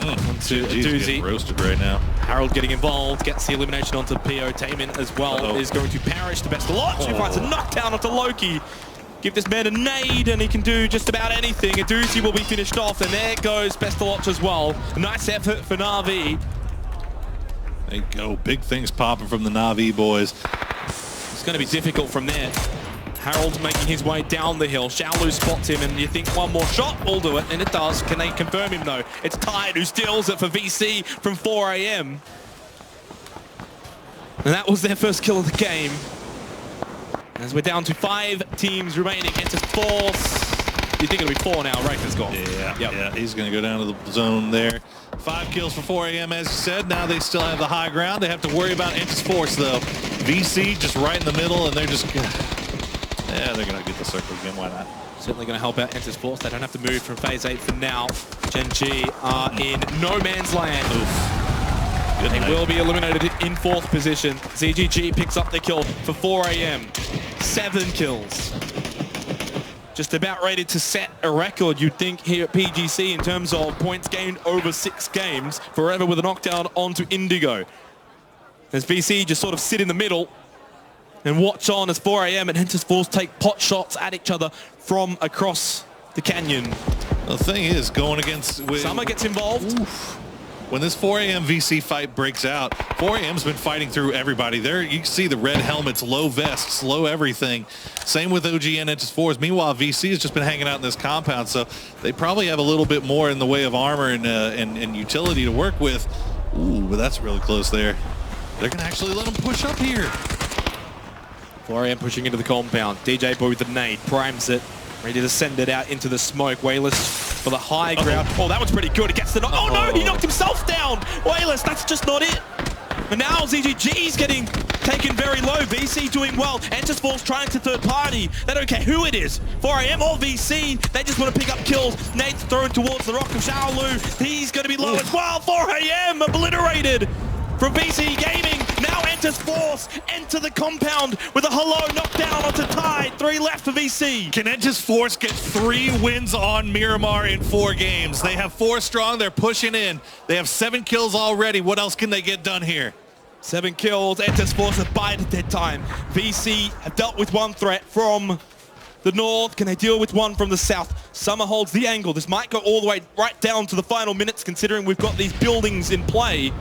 onto Doozy. Roasted right now. Harold getting involved, gets the elimination onto PO. Taemin as well is going to perish to Bestaloch, who finds a knockdown onto Loki. Give this man a nade, and he can do just about anything. And Doozy will be finished off, and there goes Bestaloch as well. A nice effort for Na'Vi. There you go. Big things popping from the Na'Vi boys. It's going to be difficult from there. Harold's making his way down the hill. Xiaolu spots him, and you think one more shot will do it, and it does. Can they confirm him, though? It's Tide who steals it for VC from 4AM. And that was their first kill of the game. As we're down to 5 teams remaining. Entis Force. You think it'll be 4 now, right? It's gone. Yeah, he's going to go down to the zone there. 5 kills for 4AM, as you said. Now they still have the high ground. They have to worry about Entis Force, though. VC just right in the middle, and they're just... Yeah, they're going to get the circle again. Why not? Certainly going to help out Entis Force. They don't have to move from Phase 8 for now. Gen G are in no man's land. They will be eliminated in 4th position. ZGG picks up the kill for 4AM. 7 kills. Just about ready to set a record, you'd think, here at PGC in terms of points gained over 6 games. Forever with a knockdown onto Indigo. As VC just sort of sit in the middle. And watch on as 4 AM and Entis Force take pot shots at each other from across the canyon. The thing is, going against... Summer gets involved. When this 4 AM VC fight breaks out, 4 AM's been fighting through everybody. There you can see the red helmets, low vests, low everything. Same with OG and Entis Force. Meanwhile, VC has just been hanging out in this compound, so they probably have a little bit more in the way of armor and utility to work with. Ooh, but that's really close there. They're going to actually let them push up here. 4 AM pushing into the compound. DJ Boy with the nade, primes it. Ready to send it out into the smoke. Wayless for the high ground. Oh, that one's pretty good. He gets the knock. Oh no, he knocked himself down. Wayless, that's just not it. And now ZGG's getting taken very low. VC doing well. Entis Force trying to third party. They don't care who it is. 4 AM or VC. They just want to pick up kills. Nate's thrown towards the rock of Shaolu. He's going to be low as well. 4 AM obliterated from VC Gaming. Now Entis Force enter the compound with a hello knockdown onto Tide. 3 left for VC. Can Entis Force get 3 wins on Miramar in 4 games? They have 4 strong. They're pushing in. They have 7 kills already. What else can they get done here? 7 kills. Entis Force have bided their time. VC have dealt with 1 threat from the north. Can they deal with 1 from the south? Summer holds the angle. This might go all the way right down to the final minutes, considering we've got these buildings in play.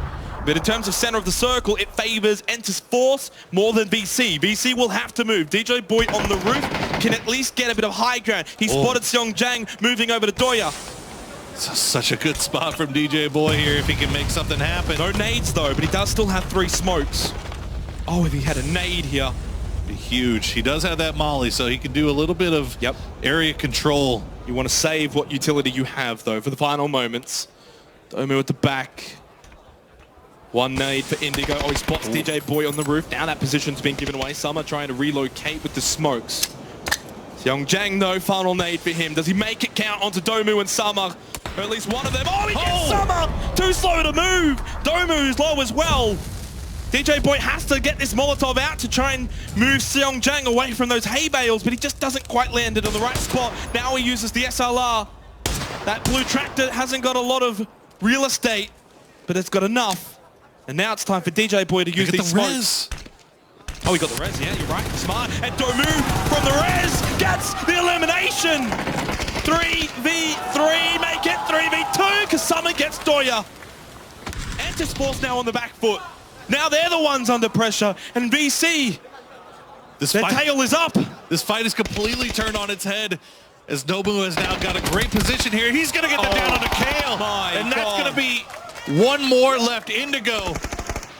But in terms of center of the circle, it favors Entis Force more than VC. VC will have to move. DJ Boy on the roof can at least get a bit of high ground. He spotted Seong Jang moving over to Doya. Such a good spot from DJ Boy here if he can make something happen. No nades though, but he does still have 3 smokes. Oh, if he had a nade here. Be huge. He does have that molly, so he can do a little bit of area control. You want to save what utility you have though for the final moments. Domu at the back. 1 nade for Indigo. Oh, he spots DJ Boy on the roof. Now that position's been given away. Summer trying to relocate with the smokes. Seong Jang, though, final nade for him. Does he make it count onto Domu and Summer? Or at least one of them. Oh, he gets Summer! Too slow to move. Domu's low as well. DJ Boy has to get this Molotov out to try and move Seong Jang away from those hay bales, but he just doesn't quite land it on the right spot. Now he uses the SLR. That blue tractor hasn't got a lot of real estate, but it's got enough. And now it's time for DJ Boy to use these smokes. Oh, he got the res, yeah, you're right. Smart. And Domu from the res gets the elimination. 3v3, make it 3v2, because Summer gets Doya. Entis Force now on the back foot. Now they're the ones under pressure. And VC, their tail is up. This fight is completely turned on its head as Domu has now got a great position here. He's going to get the down on the Kale. And that's going to be 1 more left. Indigo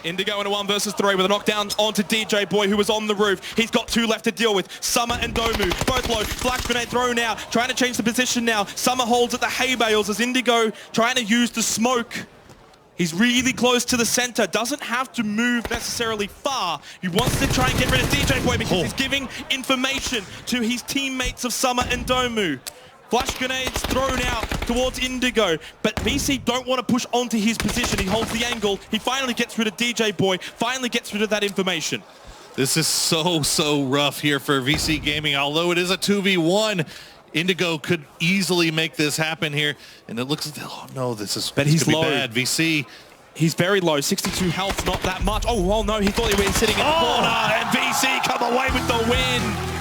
in a 1 versus 3 with a knockdown onto DJ Boy, who was on the roof. He's got 2 left to deal with. Summer and Domu, both low. Flash grenade thrown out. Trying to change the position now. Summer holds at the hay bales as Indigo trying to use the smoke. He's really close to the center. Doesn't have to move necessarily far. He wants to try and get rid of DJ Boy because he's giving information to his teammates of Summer and Domu. Flash grenades thrown out towards Indigo, but VC don't want to push onto his position. He holds the angle. He finally gets rid of DJ Boy, finally gets rid of that information. This is so rough here for VC Gaming. Although it is a 2v1, Indigo could easily make this happen here. And it looks like, oh no, this is low. Bad. VC. He's very low, 62 health, not that much. Oh, well, no, he thought he was sitting in the corner, and VC come away with the win.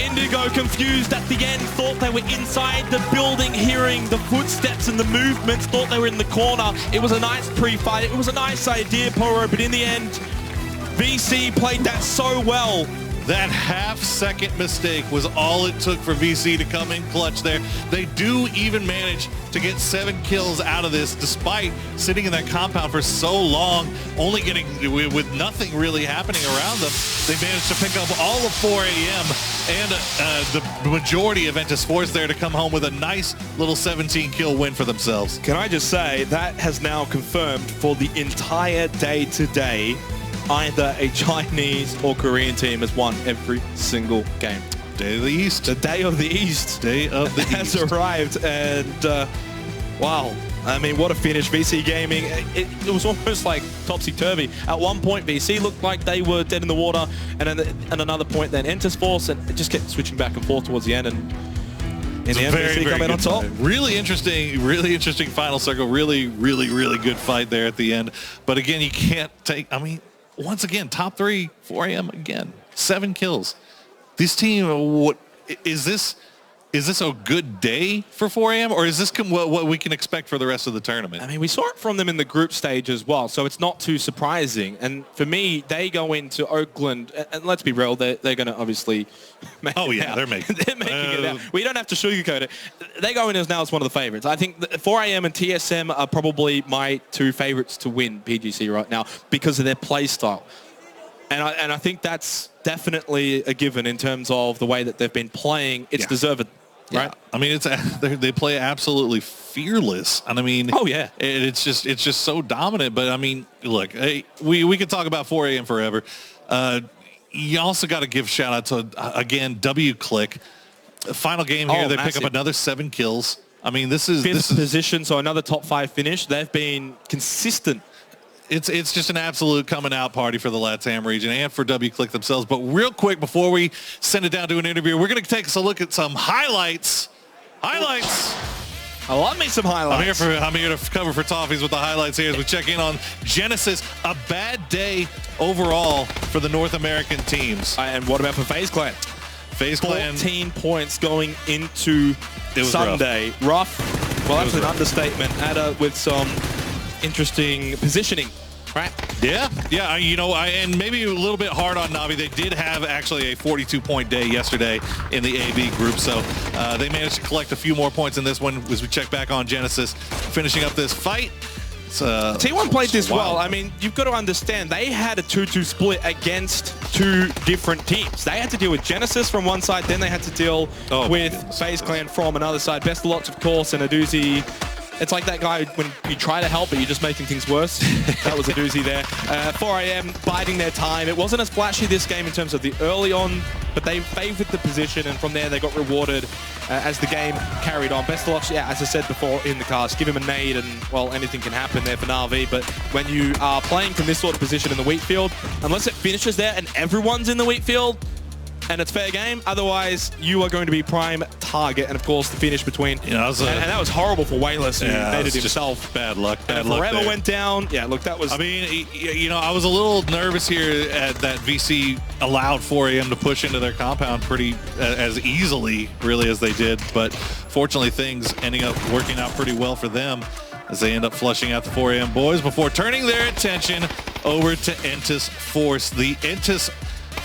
Indigo, confused at the end, thought they were inside the building, hearing the footsteps and the movements, thought they were in the corner. It was a nice pre-fight. It was a nice idea, Poro, but in the end, VC played that so well. That half-second mistake was all it took for VC to come in clutch there. They do even manage to get 7 kills out of this, despite sitting in that compound for so long, only getting with nothing really happening around them. They managed to pick up all of 4 AM and the majority of Entis Force there to come home with a nice little 17-kill win for themselves. Can I just say, that has now confirmed for the entire day today, either a Chinese or Korean team has won every single game. Day of the East. The Day of the East. Day of the has East. arrived, and wow. I mean, what a finish. VC Gaming, it was almost like topsy-turvy. At one point, VC looked like they were dead in the water, and at another point, then Entis Force, and it just kept switching back and forth towards the end, and in the end, VC coming on top. Really interesting final circle. Really good fight there at the end. But again, you can't take, I mean, once again, top 3, 4 AM again. 7 kills. This team, what is this? Is this a good day for 4AM, or is this what we can expect for the rest of the tournament? I mean, we saw it from them in the group stage as well, so it's not too surprising. And for me, they go into Oakland, and let's be real, they're going to obviously make they're making they're making it out. We don't have to sugarcoat it. They go in as now as one of the favorites. I think 4AM and TSM are probably my 2 favorites to win PGC right now because of their play style. And I think that's definitely a given in terms of the way that they've been playing. It's deserved. Right. Yeah. I mean, they play absolutely fearless, and I mean, it's just so dominant. But I mean, look, hey, we could talk about 4AM forever. You also got to give shout out to again WClick. Final game here, they pick up another 7 kills. I mean, this is 5th position, so another top 5 finish. They've been consistent. It's just an absolute coming out party for the LATAM region and for WClick themselves. But real quick, before we send it down to an interview, we're going to take a look at some highlights. Highlights. I love me some highlights. I'm here to cover for Toffees with the highlights here as we check in on Genesis. A bad day overall for the North American teams. And what about for FaZe Clan? FaZe Clan. 14 points going into Sunday. Rough. Well, that's an understatement. Adder with some interesting positioning, right? Yeah, you know, and maybe a little bit hard on Navi. They did have actually a 42-point day yesterday in the AB group, so they managed to collect a few more points in this one as we check back on Genesis, finishing up this fight. T1 played this well. I mean, you've got to understand, they had a 2-2 split against 2 different teams. They had to deal with Genesis from one side, then they had to deal with FaZe Clan from another side. Best of Lots, of course, and a doozy. It's like that guy when you try to help, but you're just making things worse. That was a doozy there. 4AM biding their time. It wasn't as flashy this game in terms of the early on, but they favored the position, and from there they got rewarded as the game carried on. Best of luck, yeah, as I said before in the cast, give him a nade and, well, anything can happen there for Na'Vi. But when you are playing from this sort of position in the wheat field, unless it finishes there and everyone's in the wheat field, and it's fair game. Otherwise, you are going to be prime target. And of course, the finish between. You know, and that was horrible for Wayless, who made it himself. Bad luck. Bad luck. Forever went down. Yeah, look, that was. I mean, you know, I was a little nervous here at that VC allowed 4AM to push into their compound pretty as easily, really, as they did. But fortunately, things ending up working out pretty well for them as they end up flushing out the 4AM boys before turning their attention over to Entus Force. The Entus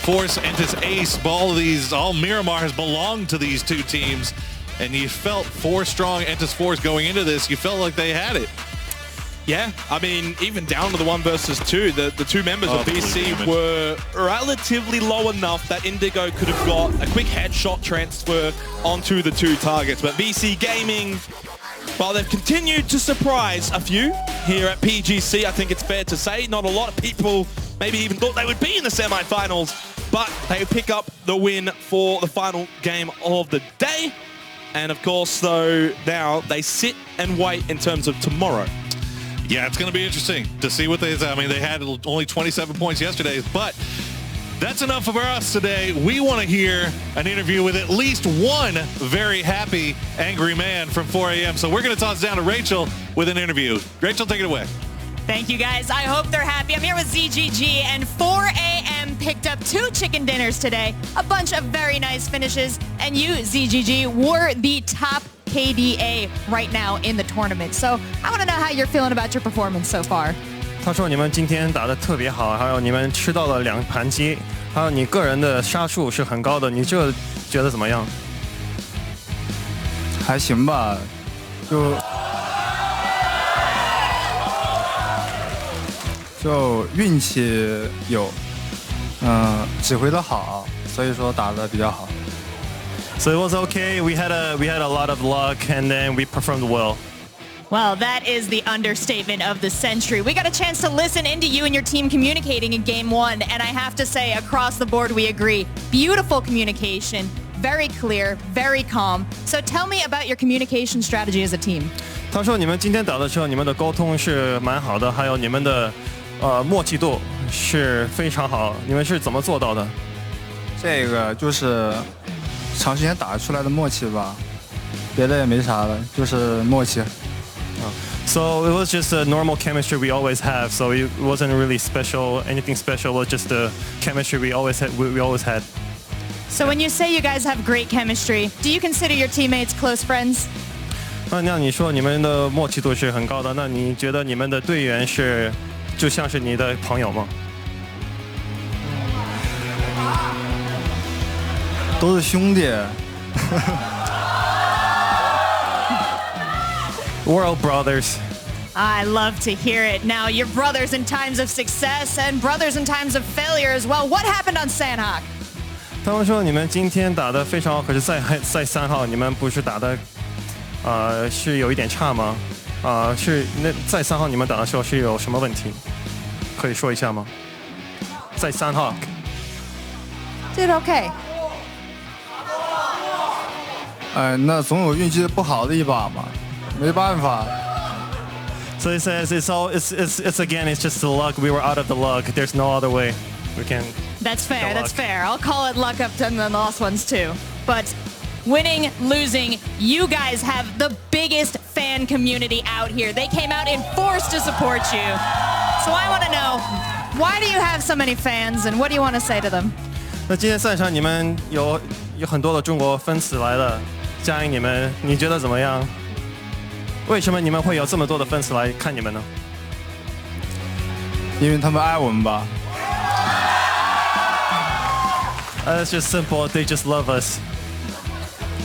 Force, Entus Ace, all Miramar has belonged to these 2 teams, and you felt 4 strong Entus Force going into this. You felt like they had it. Yeah, I mean, even down to the 1 versus 2, the 2 members of BC were relatively low enough that Indigo could have got a quick headshot transfer onto the 2 targets. But BC Gaming, well, they've continued to surprise a few here at PGC. I think it's fair to say not a lot of people maybe even thought they would be in the semifinals, but they pick up the win for the final game of the day. And of course, though, now they sit and wait in terms of tomorrow. Yeah, it's going to be interesting to see what I mean, they had only 27 points yesterday, but that's enough for us today. We want to hear an interview with at least one very happy, angry man from 4AM. So we're going to toss it down to Rachel with an interview. Rachel, take it away. Thank you, guys. I hope they're happy. I'm here with ZGG, and 4AM picked up 2 chicken dinners today, a bunch of very nice finishes, and you, ZGG, were the top KDA right now in the tournament. So I want to know how you're feeling about your performance so far. 他说你们今天打得特别好，还有你们吃到了2盘鸡，还有你个人的杀数是很高的，你这觉得怎么样？还行吧，就运气有，指挥的好，所以说打得比较好。So it was okay. We had a lot of luck, and then we performed well. Well, that is the understatement of the century. We got a chance to listen into you and your team communicating in Game 1, and I have to say, across the board, we agree. Beautiful communication, very clear, very calm. So tell me about your communication strategy as a team. 他说你们今天打的时候，你们的沟通是蛮好的，还有你们的默契度是非常好。你们是怎么做到的？这个就是长时间打出来的默契吧，别的也没啥了，就是默契。So it was just a normal chemistry we always have. So it wasn't really special, anything special. It was just the chemistry we always had. We always had. So when you say you guys have great chemistry, do you consider your teammates close friends? 那你说你们的默契度是很高的，那你觉得你们的队员是就像是你的朋友吗？都是兄弟。World brothers. I love to hear it. Now, you're brothers in times of success and brothers in times of failure as well. What happened on Sandhawk? 他们说你们今天打得非常好，可是在3号你们不是打的，是有一点差吗？是那在3号你们打的时候是有什么问题？可以说一下吗？在3号。Did okay. 那总有运气不好的一把嘛，没办法。So he says it's again it's just the luck. We were out of the luck. There's no other way. We can. That's fair. That's fair. I'll call it luck up to the lost ones too. But winning, losing, you guys have the biggest fan community out here. They came out in force to support you. So I want to know, why do you have so many fans, and what do you want to say to them? 那今天赛场你们有很多的中国粉丝来了，嘉颖你们，你觉得怎么样？为什么你们会有这么多的粉丝来看你们呢？因为他们爱我们吧。It's just simple. They just love us.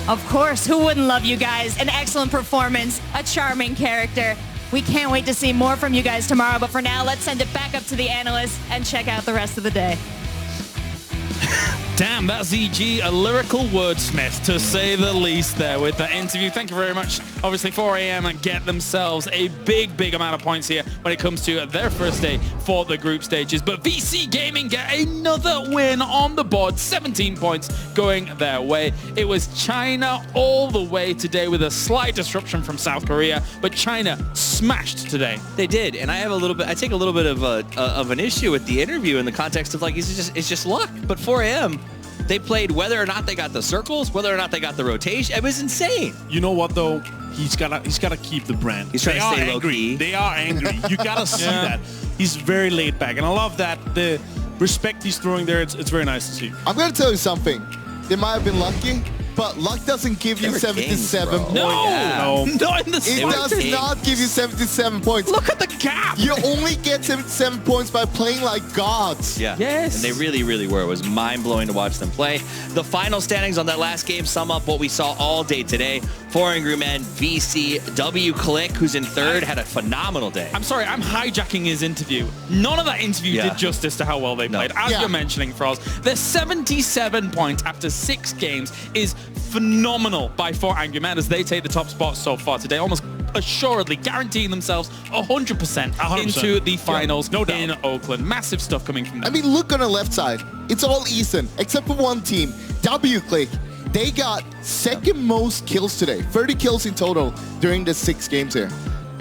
Of course, who wouldn't love you guys? An excellent performance, a charming character. We can't wait to see more from you guys tomorrow, but for now, let's send it back up to the analysts and check out the rest of the day. Damn, that's EG, a lyrical wordsmith, to say the least there with that interview. Thank you very much. Obviously, 4 a.m. and get themselves a big amount of points here when it comes to their first day for the group stages. But VC Gaming get another win on the board, 17 points going their way. It was China all the way today with a slight disruption from South Korea, but China smashed today. They did, and I take a little bit of an issue with the interview in the context of like it's just luck. But 4 a.m. they played whether or not they got the circles, whether or not they got the rotation. It was insane. You know what though? He's gotta keep the brand. He's trying to stay low key. They are angry. You gotta see that. He's very laid back, and I love that the respect he's throwing there. It's very nice to see. I'm gonna tell you something. They might have been lucky, but luck doesn't give you 77 points. No, not in the It does not give you 77 points. Look at the gap. You only get 77 points by playing like gods. Yeah. Yes. And they really were. It was mind-blowing to watch them play. The final standings on that last game sum up what we saw all day today. 4 Angry Men, VC, W Click, who's in third, had a phenomenal day. I'm sorry, I'm hijacking his interview. None of that interview did justice to how well they played. As you're mentioning, Froz, their 77 points after 6 games is phenomenal by 4 Angry Men as they take the top spot so far today, almost assuredly guaranteeing themselves 100% into the finals in Oakland. Massive stuff coming from them. I mean, look on the left side. It's all Eastern, except for one team, W Click. They got second most kills today, 30 kills in total during the 6 games here.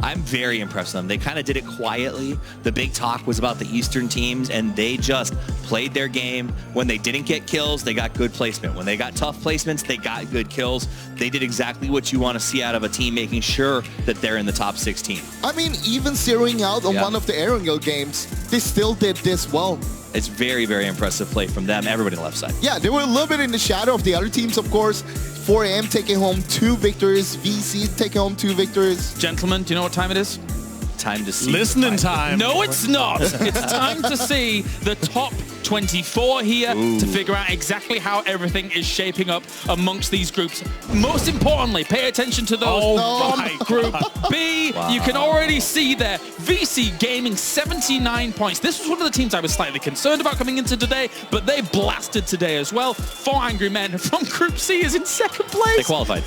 I'm very impressed with them. They kind of did it quietly. The big talk was about the Eastern teams, and they just played their game. When they didn't get kills, they got good placement. When they got tough placements, they got good kills. They did exactly what you want to see out of a team, making sure that they're in the top 16. I mean, even zeroing out on one of the RERUN games, they still did this well. It's very impressive play from them, everybody on the left side. Yeah, they were a little bit in the shadow of the other teams, of course. 4 AM taking home 2 victories, VC taking home 2 victories. Gentlemen, do you know what time it is? Time to see. Listening time. No, it's not. It's time to see the top 24 here to figure out exactly how everything is shaping up amongst these groups. Most importantly, pay attention to those from Group B. You can already see there, VC Gaming 79 points. This was one of the teams I was slightly concerned about coming into today, but they blasted today as well. 4 Angry Men from Group C is in second place. They qualified.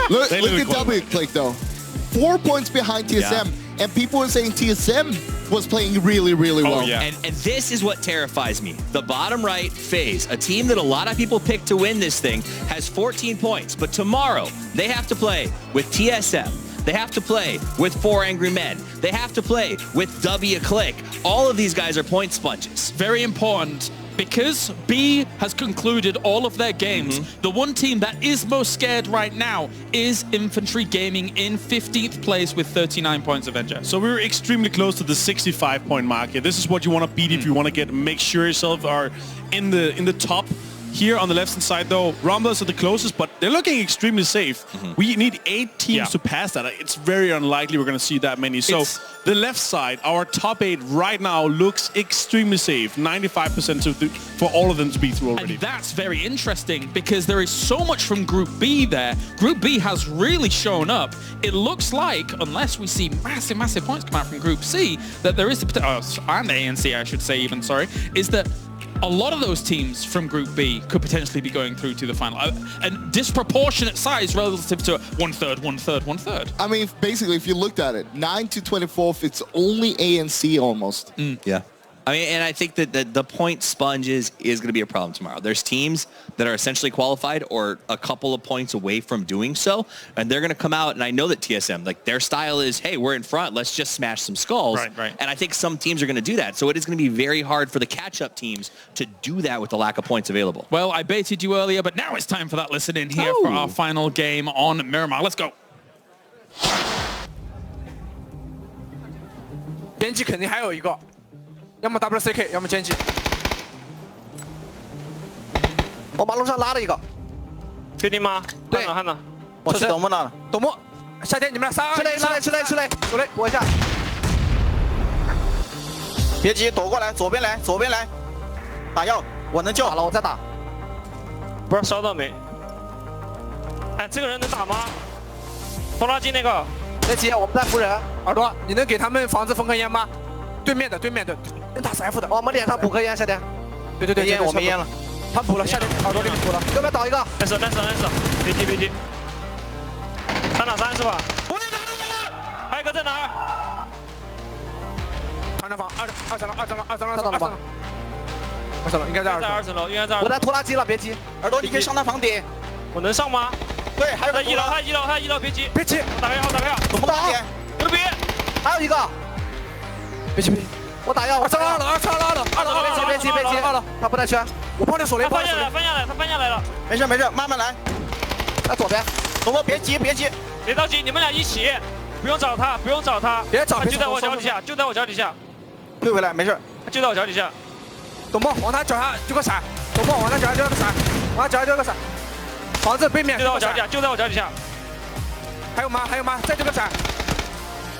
Look at W Click though. 4 points behind TSM. And people were saying TSM was playing really well. And this is what terrifies me. The bottom right, FaZe, a team that a lot of people picked to win this thing, has 14 points. But tomorrow, they have to play with TSM. They have to play with 4 Angry Men. They have to play with W Click. All of these guys are point sponges. Very important. because B has concluded all of their games, the one team that is most scared right now is Infantry Gaming in 15th place with 39 points of NJ. So we're extremely close to the 65-point mark here. This is what you want to beat if you want to make sure yourself are in the top. Here on the left-hand side, though, Rumblers are the closest, but they're looking extremely safe. We need 8 teams to pass that. It's very unlikely we're going to see that many. So the left side, our top 8 right now looks extremely safe. 95% for all of them to be through already. And that's very interesting because there is so much from Group B there. Group B has really shown up. It looks like, unless we see massive, massive points come out from Group C, that there is the potential, and ANC, I should say even, sorry, is that a lot of those teams from Group B could potentially be going through to the final. And disproportionate size relative to 1/3, 1/3, 1/3. I mean, basically, if you looked at it, 9 to 24th, it's only ANC almost. Yeah. I mean, and I think that the point sponge is going to be a problem tomorrow. There's teams that are essentially qualified or a couple of points away from doing so, and they're going to come out, and I know that TSM, like, their style is, hey, we're in front, let's just smash some skulls. Right. And I think some teams are going to do that. So it is going to be very hard for the catch-up teams to do that with the lack of points available. Well, I baited you earlier, but now it's time for that listen in here for our final game on Miramar. Let's go. 边机肯定还有一个，要么 WCK， 要么歼击。我马路上拉了一个，确定吗？对，看到。我去斗木那了。斗木，夏天你们俩吃雷，走雷，躲一下。别急，躲过来，左边来，打药，我能救。打了，我再打。不知道烧到没？哎，这个人能打吗？拖拉机那个。别急，我们在扶人。耳朵，你能给他们防止封颗烟吗？对面的，能打是 F 的。我们脸上补颗烟，夏天。对，烟我没烟了。他补了，夏天耳朵给你补了。要不要倒一个？没事，别急。3打3是吧？还有一个在哪儿？团长房二层楼，应该在2层楼，我在拖拉机了，别急。耳朵，你可以上他房顶。我能上吗？对，还有在1楼，他1楼，别急。我打个药。怎么打？牛逼！还有一个。别急。我打药。2楼，别急，他不带圈。我帮你锁雷。他翻下来了。没事，慢慢来。在左边。龙哥，别急，别着急，你们俩一起，不用找他，别找，就在我脚底下，退回来，没事，就在我脚底下。董梦往他脚下丢个闪，往他脚下丢个闪，房子背面就在我脚底下，还有吗？再丢个闪，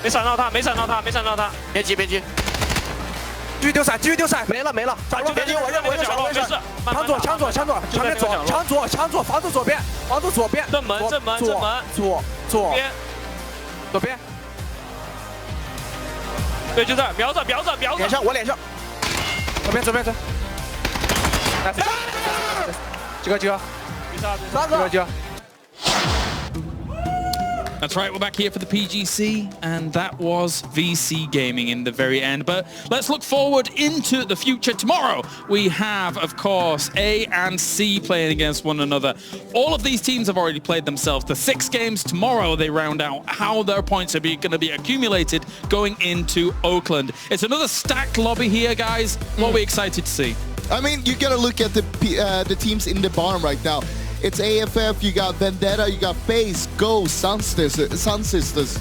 没闪到他，别急，继续丢闪，没了，别急，我认小龙没事，抢左，前面抢左，防住左边，正门，左边，对，就这儿，瞄着，脸上，左边，几个，三个。That's right, we're back here for the PGC, and that was VC Gaming in the very end. But let's look forward into the future. Tomorrow, we have, of course, A and C playing against one another. All of these teams have already played themselves. The 6 games tomorrow, they round out how their points are going to be accumulated going into Oakland. It's another stacked lobby here, guys. What are we excited to see? I mean, you got to look at the teams in the bottom right now. It's AFF, you got Vendetta, you got FaZe, Ghost, Sun Sisters.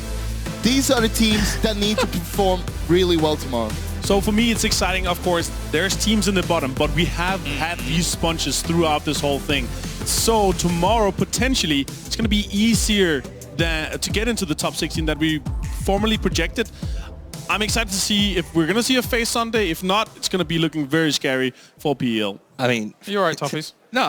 These are the teams that need to perform really well tomorrow. So for me, it's exciting, of course. There's teams in the bottom, but we have had these sponges throughout this whole thing. So tomorrow, potentially, it's going to be easier to get into the top 16 that we formerly projected. I'm excited to see if we're going to see a FaZe Sunday. If not, it's going to be looking very scary for PEL. I mean... You're right, Toffies. No,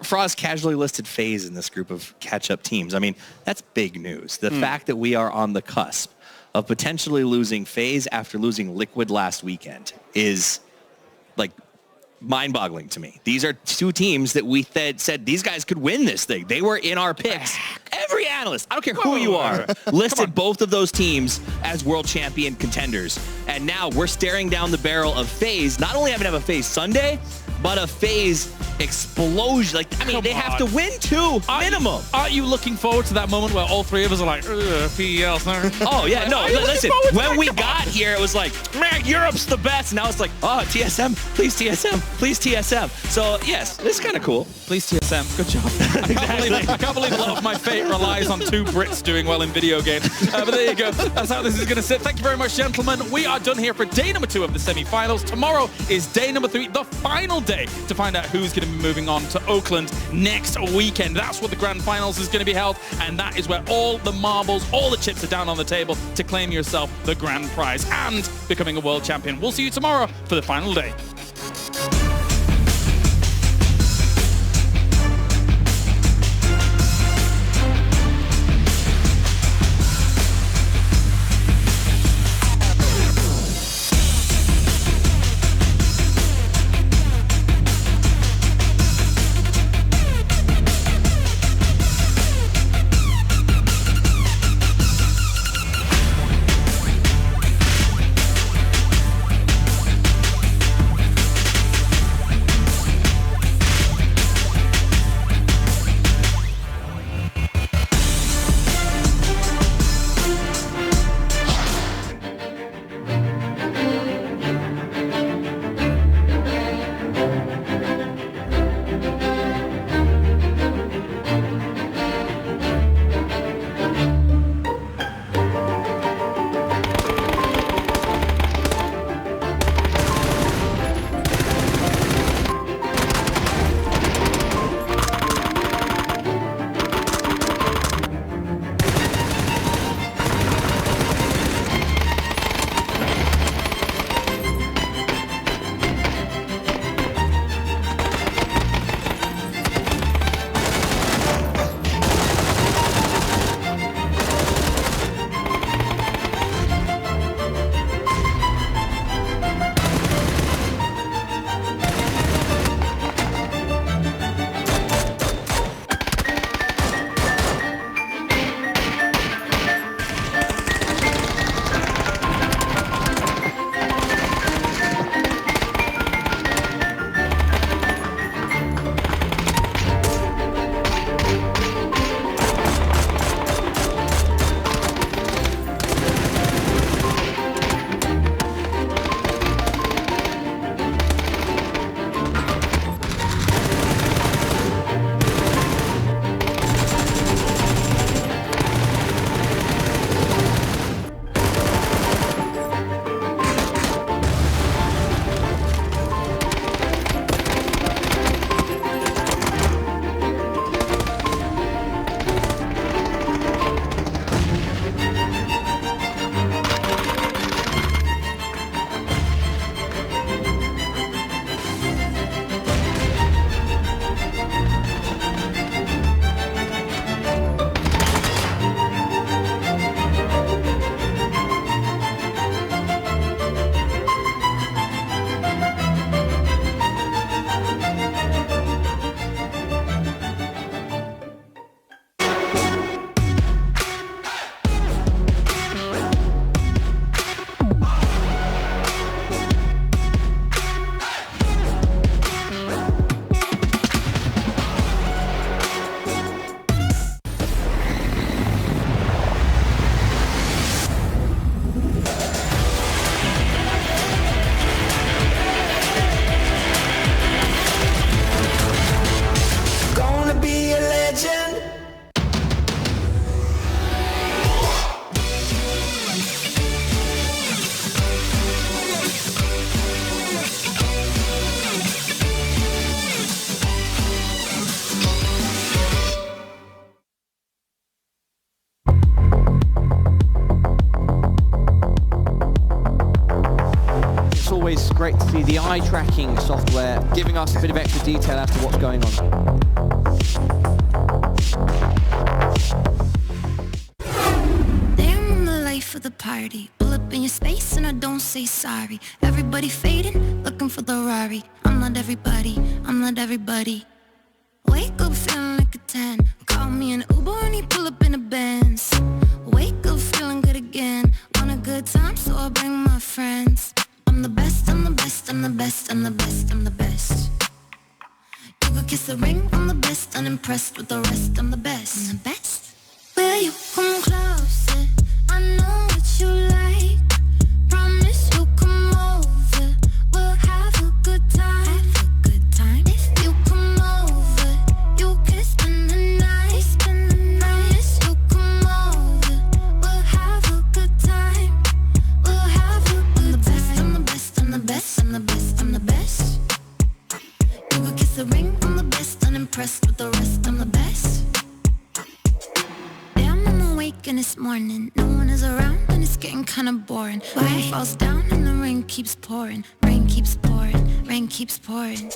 Frost casually listed FaZe in this group of catch-up teams. I mean, that's big news. The fact that we are on the cusp of potentially losing FaZe after losing Liquid last weekend is, like, mind-boggling to me. These are 2 teams that we said these guys could win this thing. They were in our picks. Every analyst, I don't care who you are, listed both of those teams as world champion contenders. And now we're staring down the barrel of FaZe, not only having to have a FaZe Sunday, but a FaZe explosion. Like, I mean, they have to win 2 minimum. Aren't you looking forward to that moment where all 3 of us are like, PEL? Oh, yeah, no, listen, when we got here, it was like, man, Europe's the best. Now it's like, oh, TSM, please TSM, please TSM. So, yes, this is kind of cool. Please TSM, good job. I can't believe a lot of my fate relies on 2 Brits doing well in video games. But there you go. That's how this is going to sit. Thank you very much, gentlemen. We are done here for day number 2 of the semifinals. Tomorrow is day number 3, the final day to find out who's going to be moving on to Oakland next weekend. That's what the grand finals is going to be held, and that is where all the marbles, all the chips are down on the table to claim yourself the grand prize and becoming a world champion. We'll see you tomorrow for the final day. great to see the eye tracking software giving us a bit of extra detail as to what's going on. Damn, I'm the life of the party. Pull up in your space and I don't say sorry. Everybody fading, looking for the Rari. I'm not everybody, I'm not everybody. Wake up feeling like a 10. Call me an Uber and he pull up in a Benz. Wake up feeling good again. Want a good time, so I'll bring my friends. I'm the best, I'm the best, I'm the best, I'm the best, I'm the best. unimpressed with the rest. I'm the best. I'm the best. Will you come closer? I know what you like. Promise you'll come over. We'll have a good time. Have a good time. If you come over, you can spend the night. Spend the night. Promise you'll come over. We'll have a good time. We'll have a good time. I'm the best. I'm the best. I'm the best. I'm the best. You could kiss a ring. I'm the best. Unimpressed with the rest. I'm the best. Damn, I'm awake and it's morning. No one is around and it's getting kinda boring. Rain falls down and the rain keeps pouring. Rain keeps pouring. Rain keeps pouring.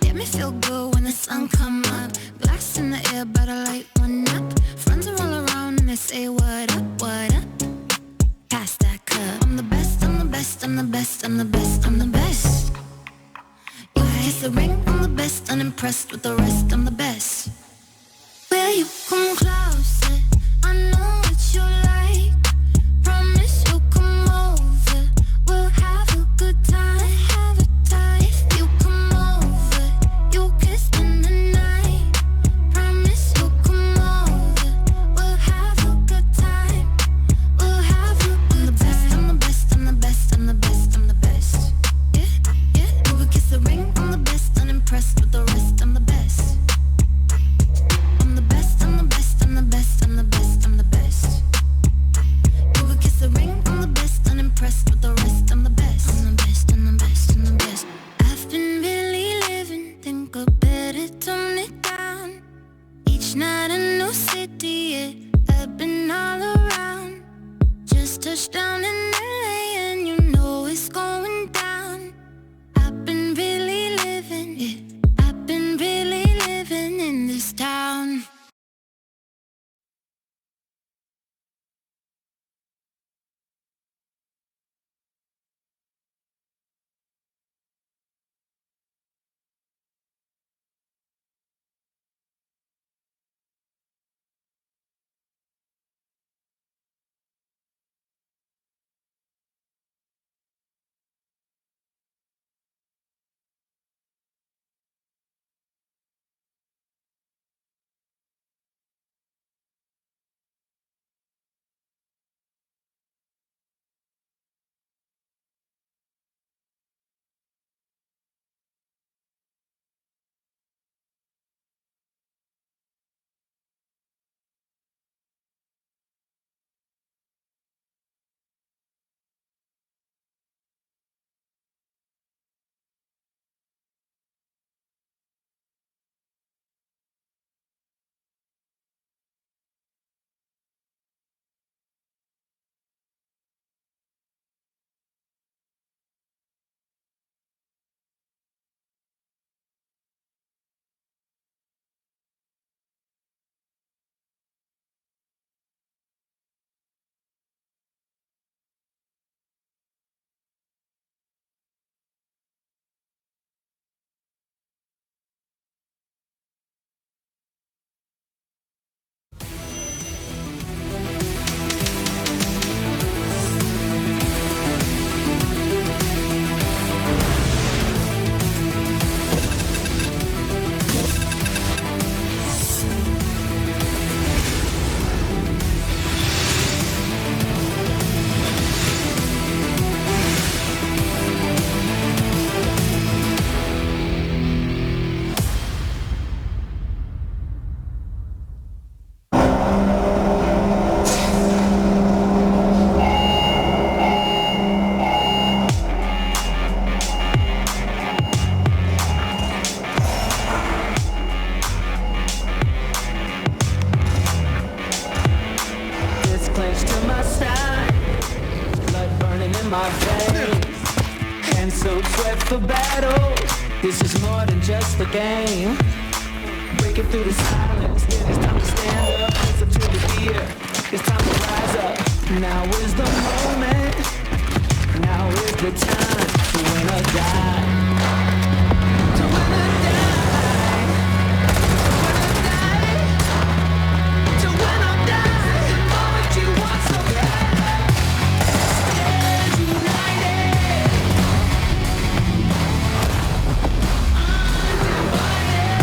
Damn, it feel good when the sun come up. Glass in the air, better light one up. Friends are all around and they say what up, what up. Pass that cup. I'm the best, I'm the best, I'm the best, I'm the best, I'm the best. You can kiss the ring, I'm the best. Unimpressed with the rest, I'm the best. Will you come closer? I know what you like. Promise you'll come over. We'll have a good time. Have a time. If you come over, you can spend the night. Promise you'll come over. We'll have a good time. We'll have a good time. I'm the best. I'm the best. I'm the best. I'm the best. Yeah, yeah. You could kiss the ring. I'm the best. Unimpressed with the rest. I'm the best. I'm the best. I'm the best. I'm the best. I'm the best. I'm the best. You could kiss the ring. I'm the best. Unimpressed with the rest. I'm the best. I'm the best. I'm the best. I'm the best. I've been really living. Think I better tone it down. Each night a new city. Yeah, I've been all around. Just touched down in LA and you know it's going down. I've been really living. Yeah, I've been really living in this town. my veins. Hands so sweat for battle. This is more than just a game. Breaking through the silence. It's time to stand up. It's up to the fear. It's time to rise up. Now is the moment. Now is the time to win or die. To win or die. To win or die. The moment you want so bad. Stand united. Undivided.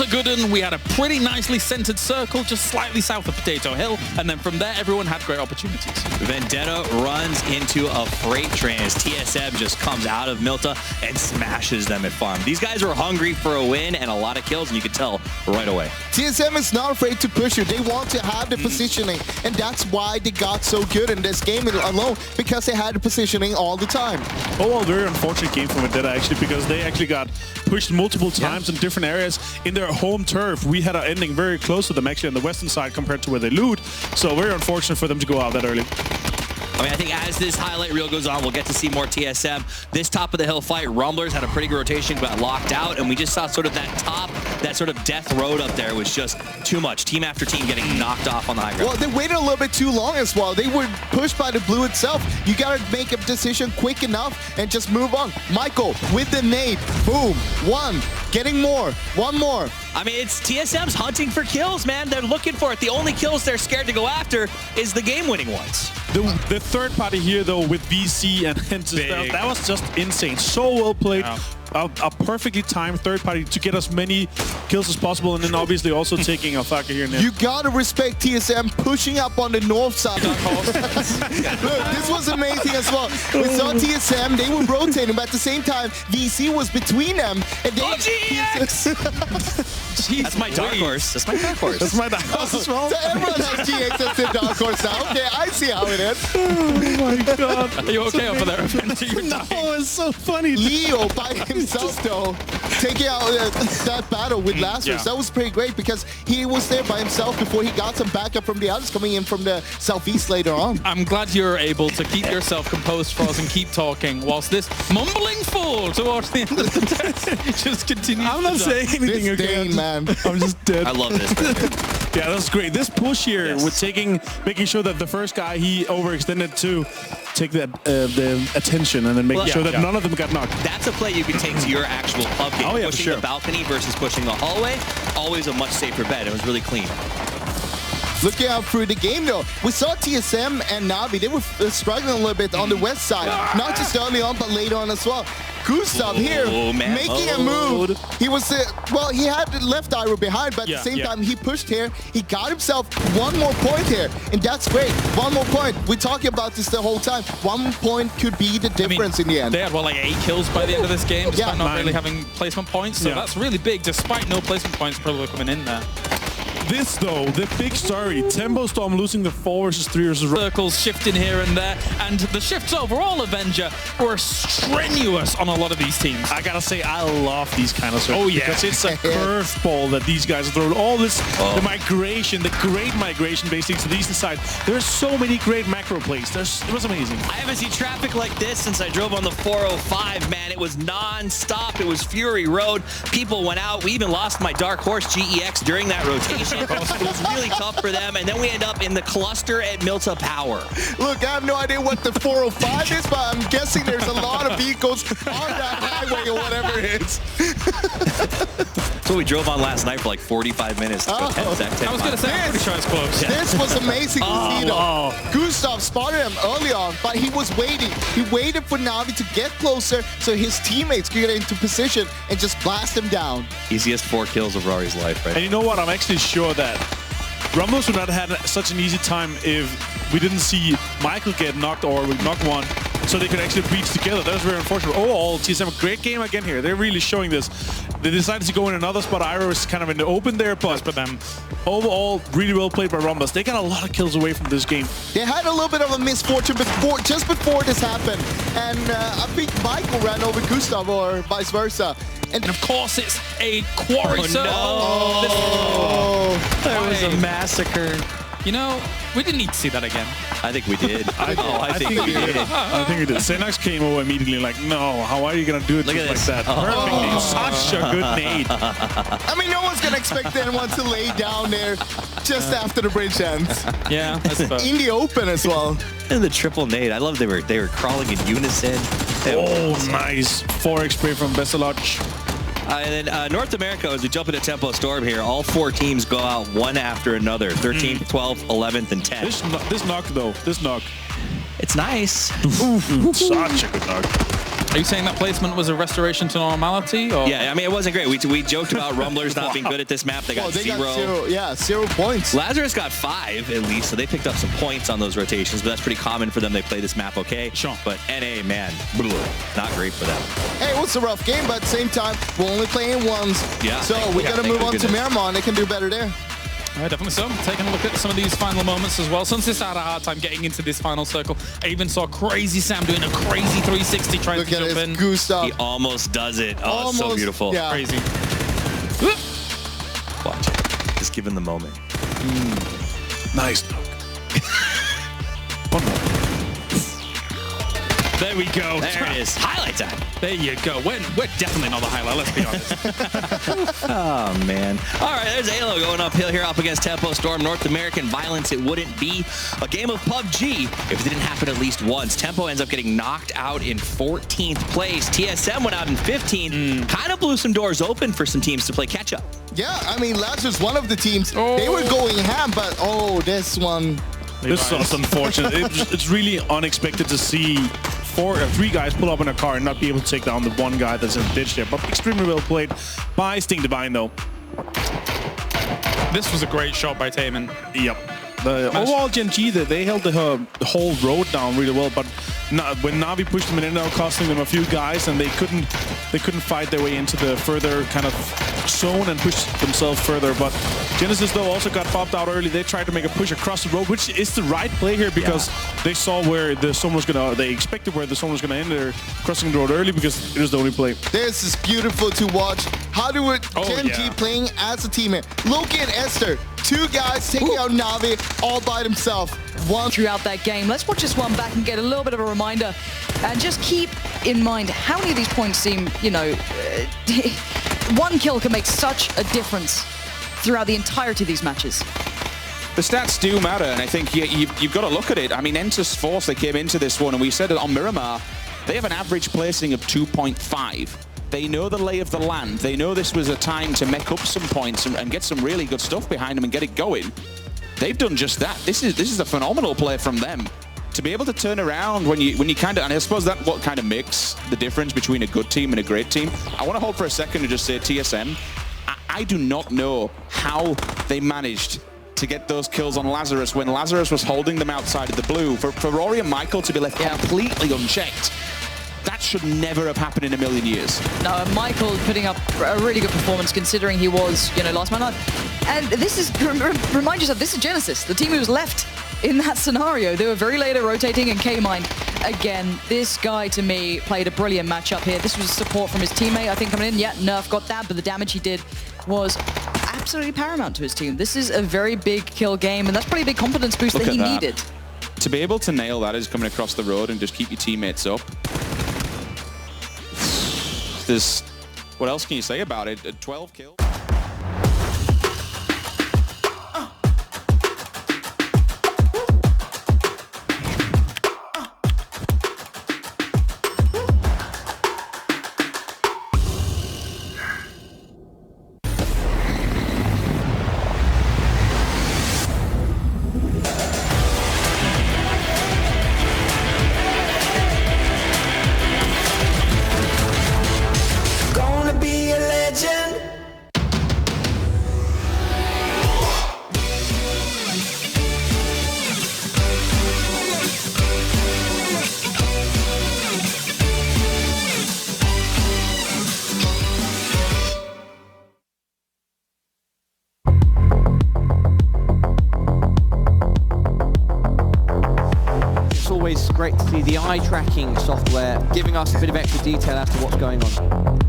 Gooden, we had a pretty nicely centered circle just slightly south of Potato Hill, and then from there everyone had great opportunities. Vendetta runs into a freight train as TSM just comes out of Milta and smashes them at farm. These guys were hungry for a win and a lot of kills, and you could tell right away. TSM is not afraid to push you. They want to have the positioning, and that's why they got so good in this game alone, because they had the positioning all the time. Oh, well, very unfortunate game for Vendetta, actually, because they actually got pushed multiple times in different areas in their home turf. We had an ending very close to them, actually, on the western side compared to where they loot. So very unfortunate for them to go out that early. I mean, I think as this highlight reel goes on, we'll get to see more TSM. This top of the hill fight, Rumblers had a pretty good rotation, got locked out, and we just saw sort of that sort of death road up there was just too much. Team after team getting knocked off on the high ground. Well, they waited a little bit too long as well. They were pushed by the blue itself. You gotta make a decision quick enough and just move on. Michael with the nade, boom, one, getting more, one more. I mean, it's TSM's hunting for kills, man. They're looking for it. The only kills they're scared to go after is the game-winning ones. The third party here, though, with VC and Hentis, that was just insane. So well played. Yeah. A perfectly timed third party to get as many kills as possible, and then obviously also taking Alfaka here and there. You gotta respect TSM pushing up on the north side. Look, this was amazing as well. We saw TSM, they were rotating, but at the same time, VC was between them. And they That's my dark horse. That's my dark horse. That's my dark horse as well. So everyone has GX as their dark horse now. Okay, I see how it is. Oh my god. Are you okay over there? No, it's so funny. Leo by himself, though, taking out that battle with Lazarus. That was pretty great because he was there by himself before he got some backup from the others coming in from the southeast later on. I'm glad you're able to keep yourself composed for us and keep talking whilst this mumbling fool towards the end of the test just continues. I'm not saying anything again, man. I'm just dead. I love this. Yeah, that's great. This push here with making sure that the first guy he overextended to take the attention and then make sure that none of them got knocked. That's a play you can take to your actual pub game. Pushing the balcony versus pushing the hallway, always a much safer bet. It was really clean. Looking out through the game, though, we saw TSM and Navi. They were struggling a little bit on the west side. Not just early on, but later on as well. Gustav here making a move. He was, well, he had the left Iroh behind, but at the same time, he pushed here. He got himself one more point here, and that's great. One more point. We're talking about this the whole time. 1 point could be the difference in the end. They had, like 8 kills by the end of this game, despite not really having placement points. So that's really big, despite no placement points probably coming in there. This, though, the big story, Tempo Storm losing the 4 versus 3 versus... Circles shifting here and there, and the shifts overall, Avenger, were strenuous on a lot of these teams. I gotta say, I love these kind of circles. Oh, yeah. Because it's a curveball that these guys throw. All this, the migration, the great migration, basically, to the eastern side. There's so many great macro plays. It was amazing. I haven't seen traffic like this since I drove on the 405, man. It was non-stop. It was Fury Road. People went out. We even lost my dark horse, GEX, during that rotation. It was really tough for them, and then we end up in the cluster at Milta Power. Look, I have no idea what the 405 is, but I'm guessing there's a lot of vehicles on that highway or whatever it is. So we drove on last night for like 45 minutes. To go 10 I was going to say, I'm pretty sure it's close. This was amazing to see, though. Gustav spotted him early on, but he was waiting. He waited for Navi to get closer so his teammates could get into position and just blast him down. Easiest 4 kills of Rory's life, right? And you know what? I'm actually sure that Rumblers would not have had such an easy time if we didn't see Michael get knocked or we knocked one, so they could actually breach together. That was very unfortunate. Overall, TSM, a great game again here. They're really showing this. They decided to go in another spot. Iroh is kind of in the open there, but overall, really well played by Rumblers. They got a lot of kills away from this game. They had a little bit of a misfortune just before this happened, and I think Michael ran over Gustav or vice versa. And of course, it's a quarry. There was a massacre. You know, we didn't need to see that again. I think we did. I think we did. I think we did. Xenox came over immediately like, no, how are you going to do it like that? Perfectly. Such a good nade. I mean, no one's going to expect anyone to lay down there just after the bridge ends. Yeah, in the open as well. And the triple nade. I love they were crawling in unison. Nice. 4x spray from Besselage. And then North America, as we jump into Tempo Storm here, all 4 teams go out one after another. 13th, 12th, 11th, and 10th. This knock, though. This knock. It's nice. Such a good knock. Are you saying that placement was a restoration to normality? Or? Yeah, I mean, it wasn't great. We joked about Rumblers not being good at this map. They got zero. 0 points. Lazarus got 5 at least, so they picked up some points on those rotations, but that's pretty common for them. They play this map okay. Sure. But NA, man, not great for them. Hey, it was a rough game, but at the same time, we're only playing once. Yeah. So we got to move on to Miramar. They can do better there. Yeah, definitely so. Taking a look at some of these final moments as well. Sunsis had a hard time getting into this final circle. I even saw Crazy Sam doing a crazy 360 trying to jump in. Gustav. He almost does it. Oh, it's so beautiful. Yeah. Crazy. Watch it. Just give him the moment. Nice. One more. There we go. There it is. Highlight time. There you go. We're definitely not the highlight, let's be honest. Oh, man. All right, there's Halo going uphill here up against Tempo Storm. North American violence. It wouldn't be a game of PUBG if it didn't happen at least once. Tempo ends up getting knocked out in 14th place. TSM went out in 15th. Kind of blew some doors open for some teams to play catch-up. Yeah, I mean, Lazarus, one of the teams, they were going ham, but this one... This is unfortunate. It's really unexpected to see 3 guys pull up in a car and not be able to take down the one guy that's in the ditch there. But extremely well played by Sting Divine, though. This was a great shot by Taman. Yep. The overall GMG, they held the whole road down really well, but when Na'Vi pushed them in, it costing them a few guys, and they couldn't fight their way into the further kind of zone and push themselves further. But Genesis, though, also got popped out early. They tried to make a push across the road, which is the right play here because they saw where the zone was gonna. They expected where the zone was gonna end. They're crossing the road early because it was the only play. This is beautiful to watch. How do it keep playing as a teammate? Loki and Esther, 2 guys taking out Na'Vi all by themselves. One throughout that game. Let's watch this one back and get a little bit of a reminder, and just keep in mind how many of these points seem, you know, one kill can make such a difference throughout the entirety of these matches. The stats do matter, and I think you've got to look at it. I mean, Entus Force, they came into this one, and we said it on Miramar, they have an average placing of 2.5. They know the lay of the land. They know this was a time to make up some points and get some really good stuff behind them and get it going. They've done just that. This is a phenomenal play from them. To be able to turn around when you kind of, and I suppose that's what kind of makes the difference between a good team and a great team. I want to hold for a second and just say TSM, I do not know how they managed to get those kills on Lazarus when Lazarus was holding them outside of the blue. For Rory and Michael to be left completely unchecked, that should never have happened in a million years. No, Michael putting up a really good performance considering he was, you know, last man alive. And this is, remind yourself, this is Genesis, the team who was left in that scenario. They were very late at rotating, and K-Mind, again, this guy to me played a brilliant matchup here. This was support from his teammate, I think, coming in. Yeah, Nerf got that, but the damage he did was absolutely paramount to his team. This is a very big kill game, and that's probably a big confidence boost that he needed. To be able to nail that is coming across the road and just keep your teammates up. What else can you say about it? 12 kills. Always great to see the eye tracking software giving us a bit of extra detail as to what's going on.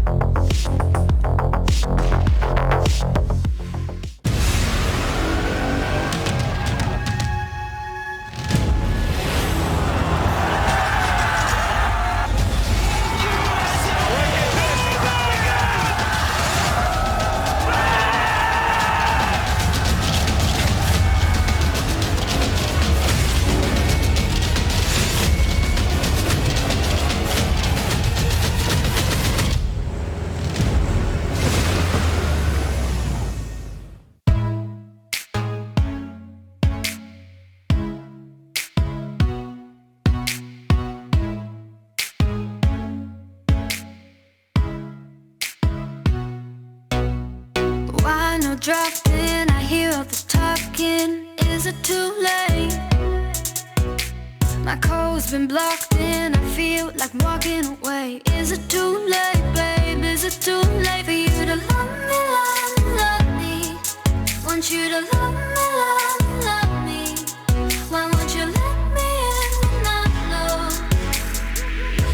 dropped in, I hear all the talking. Is it too late? My code's been blocked in, I feel like walking away. Is it too late, babe? Is it too late for you to love me, love me? Want you to love me, love me? Why won't you let me in and not know?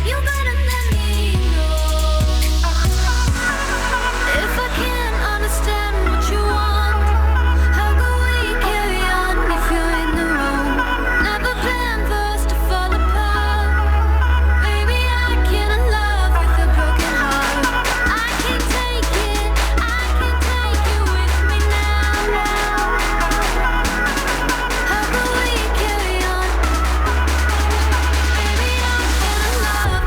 You better let me know. If I can't understand what you want, how can we carry on if you're in the wrong? Never planned for us to fall apart. Baby, I can't love with a broken heart. I can't take it, I can't take you with me now. How can we carry on? Baby, I can't love.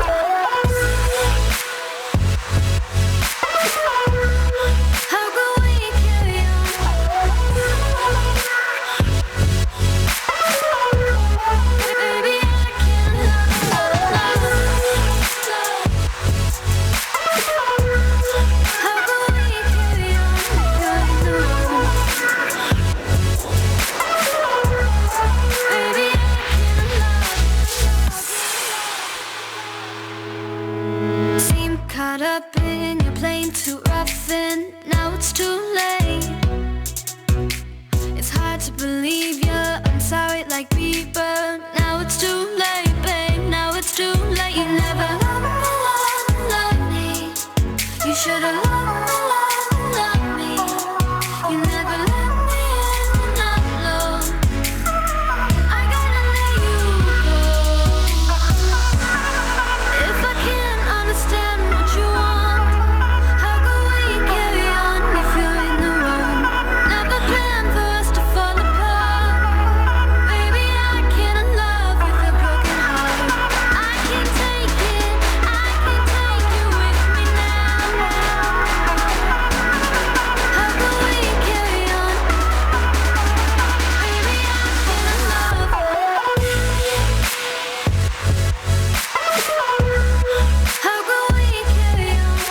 How can we carry on? Baby, I can't love. How can we carry on? Baby, I can't love. Seem caught up in your playing too rough, and now it's too late. It's hard to believe you're I'm sorry like Bieber. Now it's too late, babe. Now it's too late. You never loved me. You should've loved me. You never let me in, not alone. I gotta let you go. If I can't understand what you want, how can we carry on if you're in the wrong? Never planned for us to fall apart. Baby, I can't love with a broken heart. I can't take it, I can't take you with me now. How can we carry on? Baby, I can't love. How can we carry on? Baby, I can't love. How can we carry on?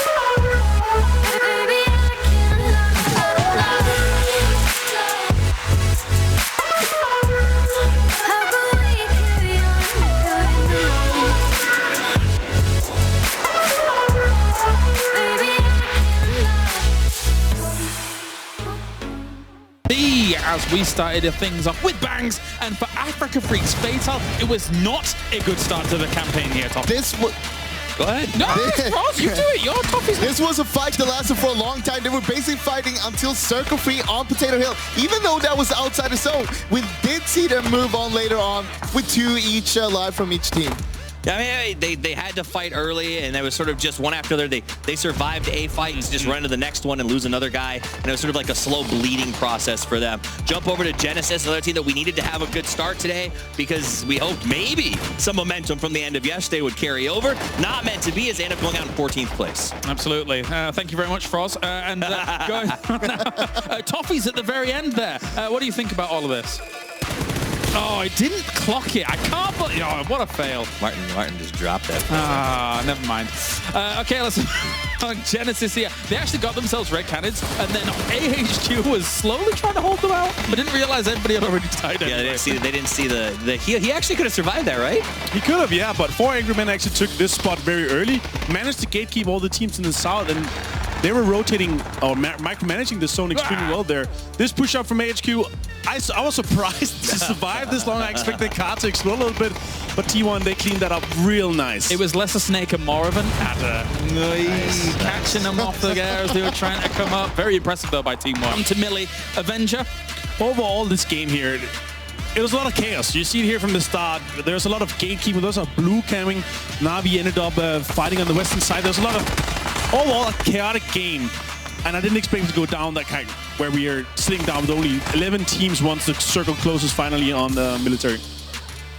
Baby, I As we started things off with bangs, and for Africa Freaks Fatal, it was not a good start to the campaign here, Tom. This was... Go ahead. No, Ross, you do it. You're Toffee's. This was a fight that lasted for a long time. They were basically fighting until Circle Free on Potato Hill. Even though that was outside the zone, we did see them move on later on with 2 each alive from each team. Yeah, I mean, they had to fight early, and it was sort of just one after the other. They survived a fight and just run to the next one and lose another guy, and it was sort of like a slow bleeding process for them. Jump over to Genesis, another team that we needed to have a good start today because we hoped maybe some momentum from the end of yesterday would carry over. Not meant to be, as they end up going out in 14th place. Absolutely. Thank you very much, Froz. Going Toffee's at the very end there. What do you think about all of this? Oh, I didn't clock it. I can't believe... Oh, what a fail. Martin just dropped that. Ah, never mind. Okay, let's... on Genesis here. They actually got themselves red cannons, and then AHQ was slowly trying to hold them out, but didn't realize everybody had already died anyway. Yeah, they didn't see the he actually could have survived that, right? He could have, yeah, but 4 Angry Men actually took this spot very early, managed to gatekeep all the teams in the south, and they were rotating or micromanaging the zone extremely well there. This push up from AHQ, I was surprised to survive this long. I expected Car to explode a little bit, but T1, they cleaned that up real nice. It was less a snake and more of an adder. Nice. Catching them off the air as they were trying to come up. Very impressive, though, by Team 1. To Millie, Avenger. Overall, this game here, it was a lot of chaos. You see it here from the start. There's a lot of gatekeeping. There's a blue camming. Na'Vi ended up fighting on the western side. There's a lot of overall a chaotic game. And I didn't expect it to go down that kind, where we are sitting down with only 11 teams once the circle closes finally on the military.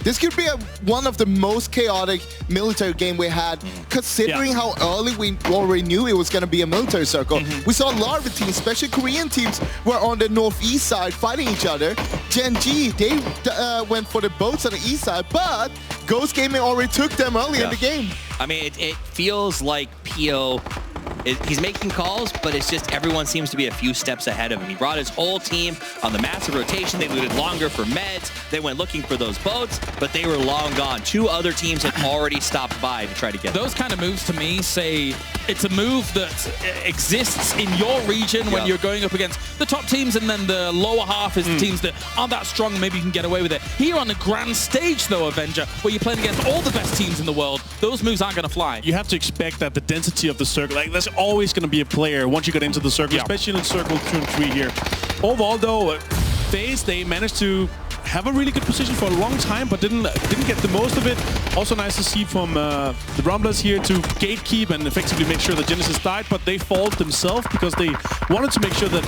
This could be one of the most chaotic military game we had, considering how early we already knew it was going to be a military circle. We saw a lot of the teams, especially Korean teams, were on the northeast side fighting each other. Gen G, they went for the boats on the east side, but Ghost Gaming already took them early in the game. I mean, it feels like PO He's making calls, but it's just everyone seems to be a few steps ahead of him. He brought his whole team on the massive rotation. They looted longer for meds. They went looking for those boats, but they were long gone. 2 other teams had already stopped by to try to get them. Those kind of moves to me say it's a move that exists in your region when you're going up against the top teams, and then the lower half is the teams that aren't that strong. Maybe you can get away with it. Here on the grand stage, though, Avenger, where you're playing against all the best teams in the world, those moves aren't going to fly. You have to expect that the density of the circle, like there's always going to be a player once you get into the circle, especially in circle 2 and 3 here. Overall, though, FaZe, they managed to have a really good position for a long time, but didn't get the most of it. Also nice to see from the Rumblers here to gatekeep and effectively make sure that Genesis died, but they fought themselves because they wanted to make sure that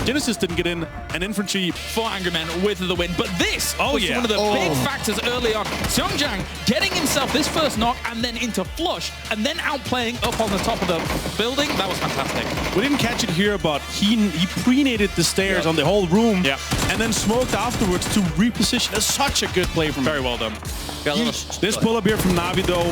Genesis didn't get in, and Infantry for Angry Men with the win. But this was one of the big factors early on. Seongjang getting himself this first knock and then into flush and then outplaying up on the top of the building. That was fantastic. We didn't catch it here, but he pre-naded the stairs on the whole room and then smoked afterwards to reposition. That's such a good play from very well done. This pull-up here from Na'Vi, though,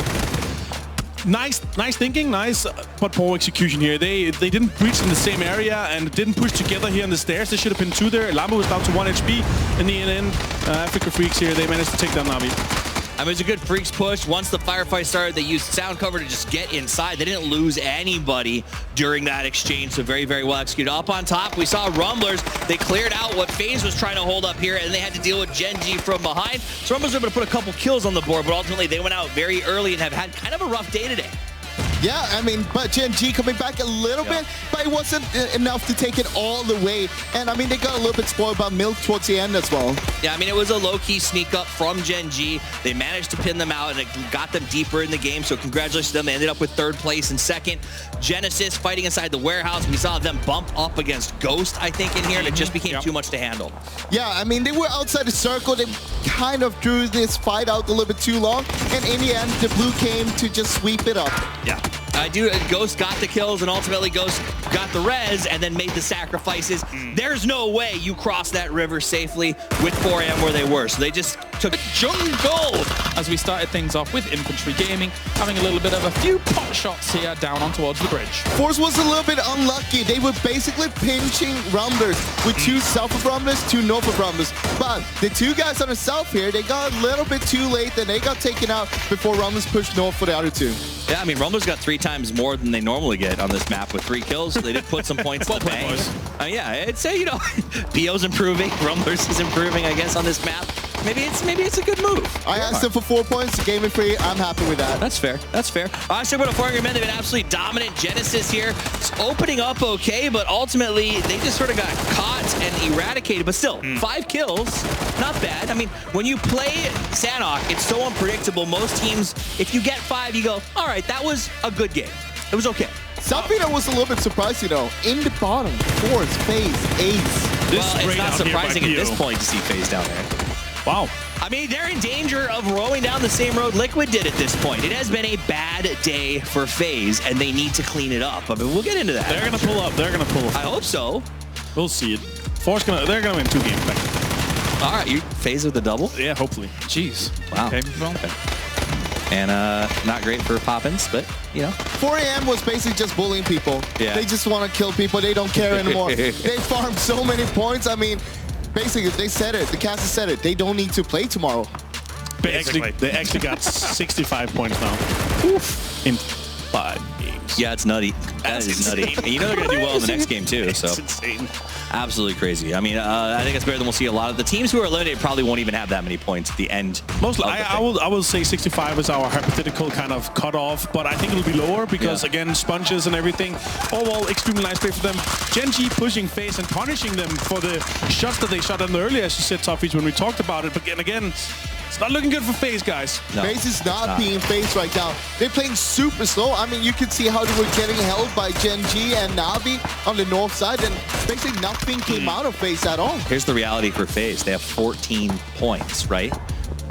nice thinking, nice, but poor execution here. They didn't breach in the same area and didn't push together here on the stairs. They should have been 2 there. Lambo was down to 1 HP in the end. Africa Freaks here, they managed to take down Na'Vi. I mean, it was a good Freaks push. Once the firefight started, they used sound cover to just get inside. They didn't lose anybody during that exchange, so very, very well executed. Up on top, we saw Rumblers. They cleared out what FaZe was trying to hold up here, and they had to deal with Gen G from behind. So Rumblers were able to put a couple kills on the board, but ultimately they went out very early and have had kind of a rough day today. Yeah, I mean, but Gen G coming back a little bit, but it wasn't enough to take it all the way. And I mean, they got a little bit spoiled by Milk towards the end as well. Yeah, I mean, it was a low-key sneak up from Gen G. They managed to pin them out, and it got them deeper in the game, so congratulations to them. They ended up with 3rd place and 2nd. Genesis fighting inside the warehouse. We saw them bump up against Ghost, I think, in here, and it just became too much to handle. Yeah, I mean, they were outside the circle. They kind of drew this fight out a little bit too long, and in the end, the blue came to just sweep it up. Yeah. Ghost got the kills, and ultimately Ghost got the res and then made the sacrifices. There's no way you cross that river safely with 4AM where they were. So they just took jungle as we started things off with Infantry Gaming, having a little bit of a few pot shots here down on towards the bridge. Force was a little bit unlucky. They were basically pinching Rumblers with 2 south of Rumblers, 2 north of Rumblers. But the 2 guys on the south here, they got a little bit too late, and they got taken out before Rumblers pushed north for the other 2. Yeah, I mean, Rumblers got 3 times more than they normally get on this map with 3 kills. So they did put some points in the bank. Yeah, it's you know, PO's improving, Rumblers is improving, I guess, on this map. Maybe it's a good move. I asked them for 4 points, gaming free. I'm happy with that. That's fair. That's fair. I said, about 400 men, they've been absolutely dominant. Genesis here, it's opening up okay, but ultimately they just sort of got caught and eradicated. But still, 5 kills, not bad. I mean, when you play Sanhok, it's so unpredictable. Most teams, if you get 5, you go, all right, that was a good game. It was okay. Something that was a little bit surprising, though, in the bottom, Force, FaZe, Ace. Well, it's not surprising at this point to see FaZe down there. Wow. I mean, they're in danger of rowing down the same road Liquid did at this point. It has been a bad day for FaZe, and they need to clean it up. I mean, we'll get into that. They're going to pull up. They're going to pull up. I hope so. We'll see it. Force they're going to win 2 games back. All right, you FaZe with the double? Yeah, hopefully. Jeez. Wow. Okay. And not great for Poppins, but, you know. 4AM was basically just bullying people. Yeah. They just want to kill people. They don't care anymore. They farmed so many points. I mean, basically, they said it. The caster said it. They don't need to play tomorrow. They actually got 65 points now. Oof. In 5 games. Yeah, it's nutty. That is nutty. And you know they're going to do well in the next game, too. So. It's insane. Absolutely crazy. I mean, I think it's better than we'll see a lot of the teams who are eliminated probably won't even have that many points at the end. Mostly, I will say 65 is our hypothetical kind of cutoff, but I think it'll be lower because, again, sponges and everything. Overall, extremely nice play for them. Gen G pushing FaZe and punishing them for the shots that they shot in earlier, as you said, Toffees, when we talked about it. But again, it's not looking good for FaZe, guys. No, FaZe is not being FaZe right now. They're playing super slow. I mean, you can see how they were getting held by Gen G and Na'Vi on the north side, and basically nothing came out of FaZe at all. Here's the reality for FaZe. They have 14 points, right?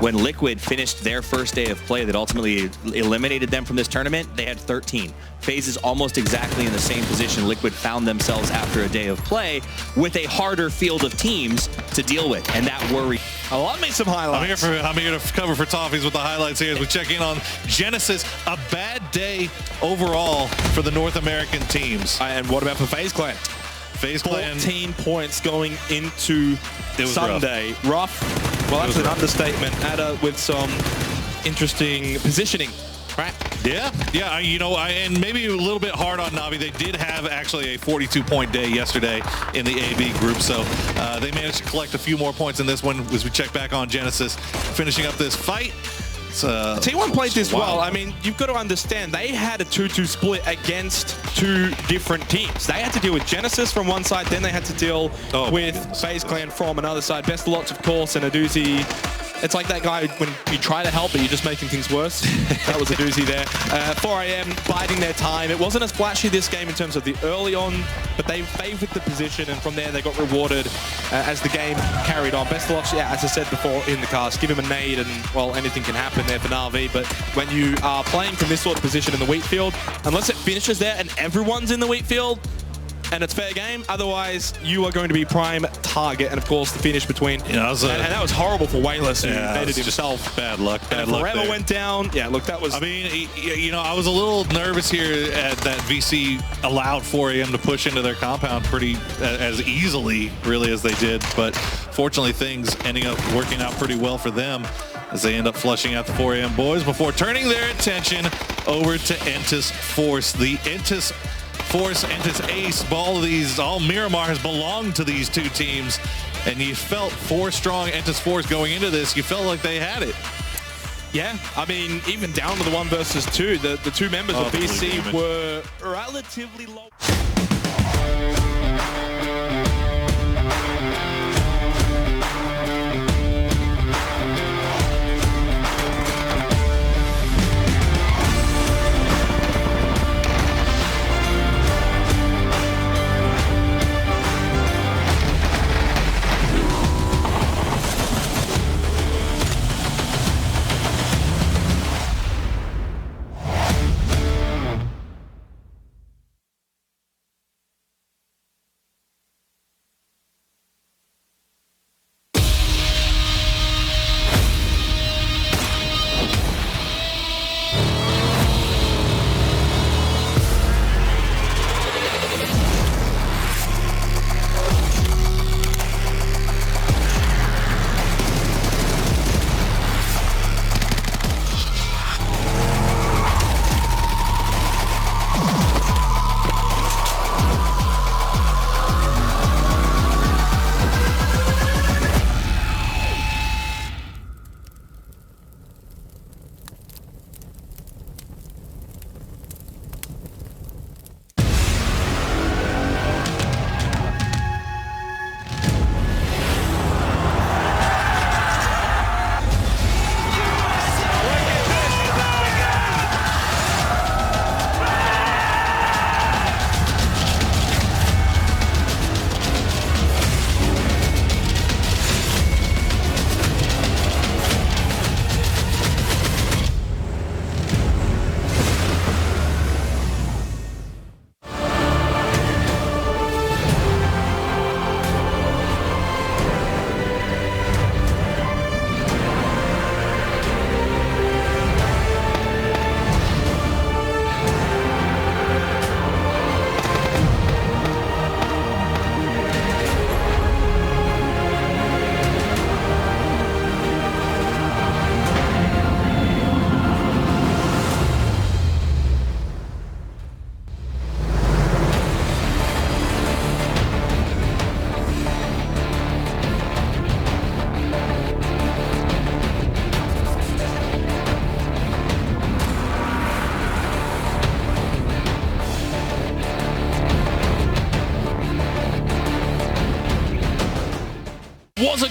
When Liquid finished their first day of play that ultimately eliminated them from this tournament, they had 13. FaZe is almost exactly in the same position Liquid found themselves after a day of play, with a harder field of teams to deal with, and that worry. Oh, I'll make some highlights. I'm here to cover for Toffees with the highlights here as we check in on Genesis. A bad day overall for the North American teams. And what about for FaZe Clan? FaZe Clan 14 points going into Sunday. Rough. Well, that's an understatement. With some interesting positioning. Right. Yeah, and maybe a little bit hard on Navi. They did have actually a 42-point day yesterday in the AB group, so they managed to collect a few more points in this one as we check back on Genesis, finishing up this fight. T1 played this well. I mean, you've got to understand, they had a 2-2 split against two different teams. They had to deal with Genesis from one side, then they had to deal with FaZe Clan from another side. Best of Lots, of course, and a doozy. It's like that guy when you try to help, but you're just making things worse. That was a doozy there. 4AM biding their time. It wasn't as flashy this game in terms of the early on, but they favored the position, and from there they got rewarded as the game carried on. Best of luck, yeah, as I said before in the cast, give him a nade and, well, anything can happen there for Na'Vi, but when you are playing from this sort of position in the wheat field, unless it finishes there and everyone's in the wheat field, and it's fair game. Otherwise, you are going to be prime target, and of course, the finish between. And that was horrible for Wayless, who made it himself. Bad luck. Bad luck. Forever went down. Yeah, look, that was. I mean, I was a little nervous here at that VC allowed 4AM to push into their compound pretty as easily, really, as they did. But fortunately, things ending up working out pretty well for them as they end up flushing out the 4AM boys before turning their attention over to Entus Force. The Entus Force, Entus Ace, all Miramar has belonged to these two teams, and you felt 4 strong Entus Force going into this. You felt like they had it. Yeah, I mean, even down to the 1 versus 2, the two members of BC were relatively low.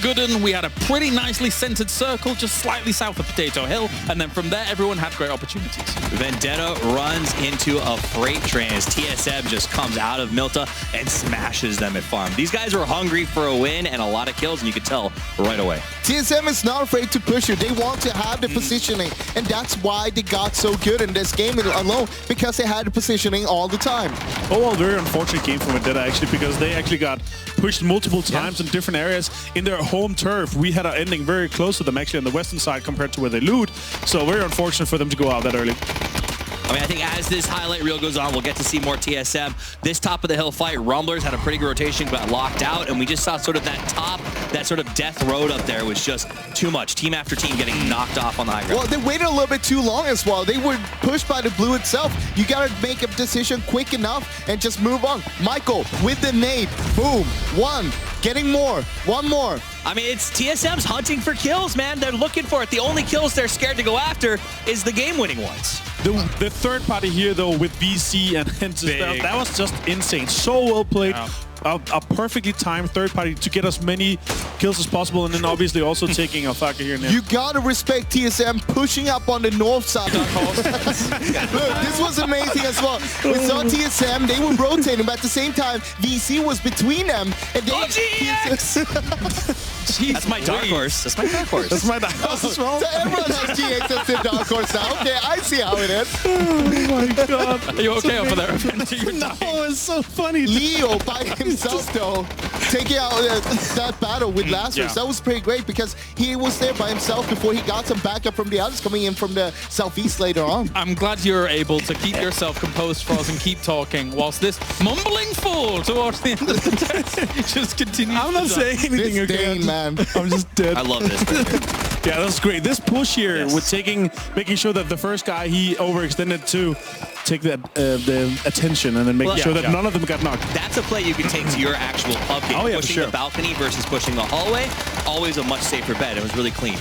Gooden, we had a pretty nicely centered circle just slightly south of Potato Hill, and then from there everyone had great opportunities. Vendetta runs into a freight train as TSM just comes out of Milta and smashes them at farm. These guys were hungry for a win and a lot of kills, and you could tell right away. TSM is not afraid to push you. They want to have the positioning, and that's why they got so good in this game alone, because they had the positioning all the time. Oh, well, very unfortunate game for Vendetta, actually, because they actually got pushed multiple times in different areas in their home turf. We had an ending very close to them, actually, on the western side compared to where they loot. So very unfortunate for them to go out that early. I mean, I think as this highlight reel goes on, we'll get to see more TSM. This top of the hill fight, Rumblers had a pretty good rotation, got locked out, and we just saw sort of that sort of death road up there was just too much. Team after team getting knocked off on the high ground. Well, they waited a little bit too long as well. They were pushed by the blue itself. You got to make a decision quick enough and just move on. Michael with the nade. Boom. One. Getting more. One more. I mean, it's TSM's hunting for kills, man. They're looking for it. The only kills they're scared to go after is the game-winning ones. The third party here, though, with VC and Hentis, that was just insane. So well played. Yeah. A perfectly timed third party to get as many kills as possible, and then obviously also taking Alfaka here now. You gotta respect TSM pushing up on the north side. Look, this was amazing as well. We saw TSM, they were rotating, but at the same time, VC was between them. And they, Jeez, that's my dark horse. That's my dark horse. That's my dark horse as well. So everyone has GX as their dark horse now. Okay, I see how it is. Oh my god. Are you okay over there? No, it's so funny. Leo by himself though, taking out that battle with Lazarus. That was pretty great because he was there by himself before he got some backup from the others coming in from the southeast later on. I'm glad you're able to keep yourself composed for us and keep talking whilst this mumbling fool towards the end of the test just continues. I'm not saying anything again, man. I'm just dead. I love this. Yeah, that's great. This push here with making sure that the first guy he overextended to take the attention and then make sure that none of them got knocked. That's a play you can take to your actual pub game. Oh, yeah, pushing the balcony versus pushing the hallway, always a much safer bet. It was really clean.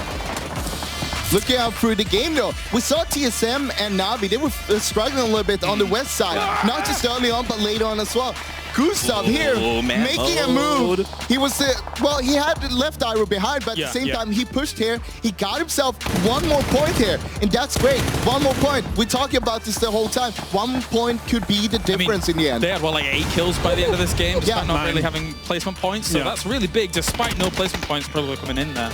Looking out through the game though, we saw TSM and Navi, they were struggling a little bit on the west side. Not just early on, but later on as well. Gustav here making a move. He was, well, he had the left Iroh behind, but at the same time, he pushed here. He got himself one more point here, and that's great. One more point. We're talking about this the whole time. 1 point could be the difference in the end. They had, like 8 kills by the end of this game, despite not really having placement points. So that's really big, despite no placement points probably coming in there.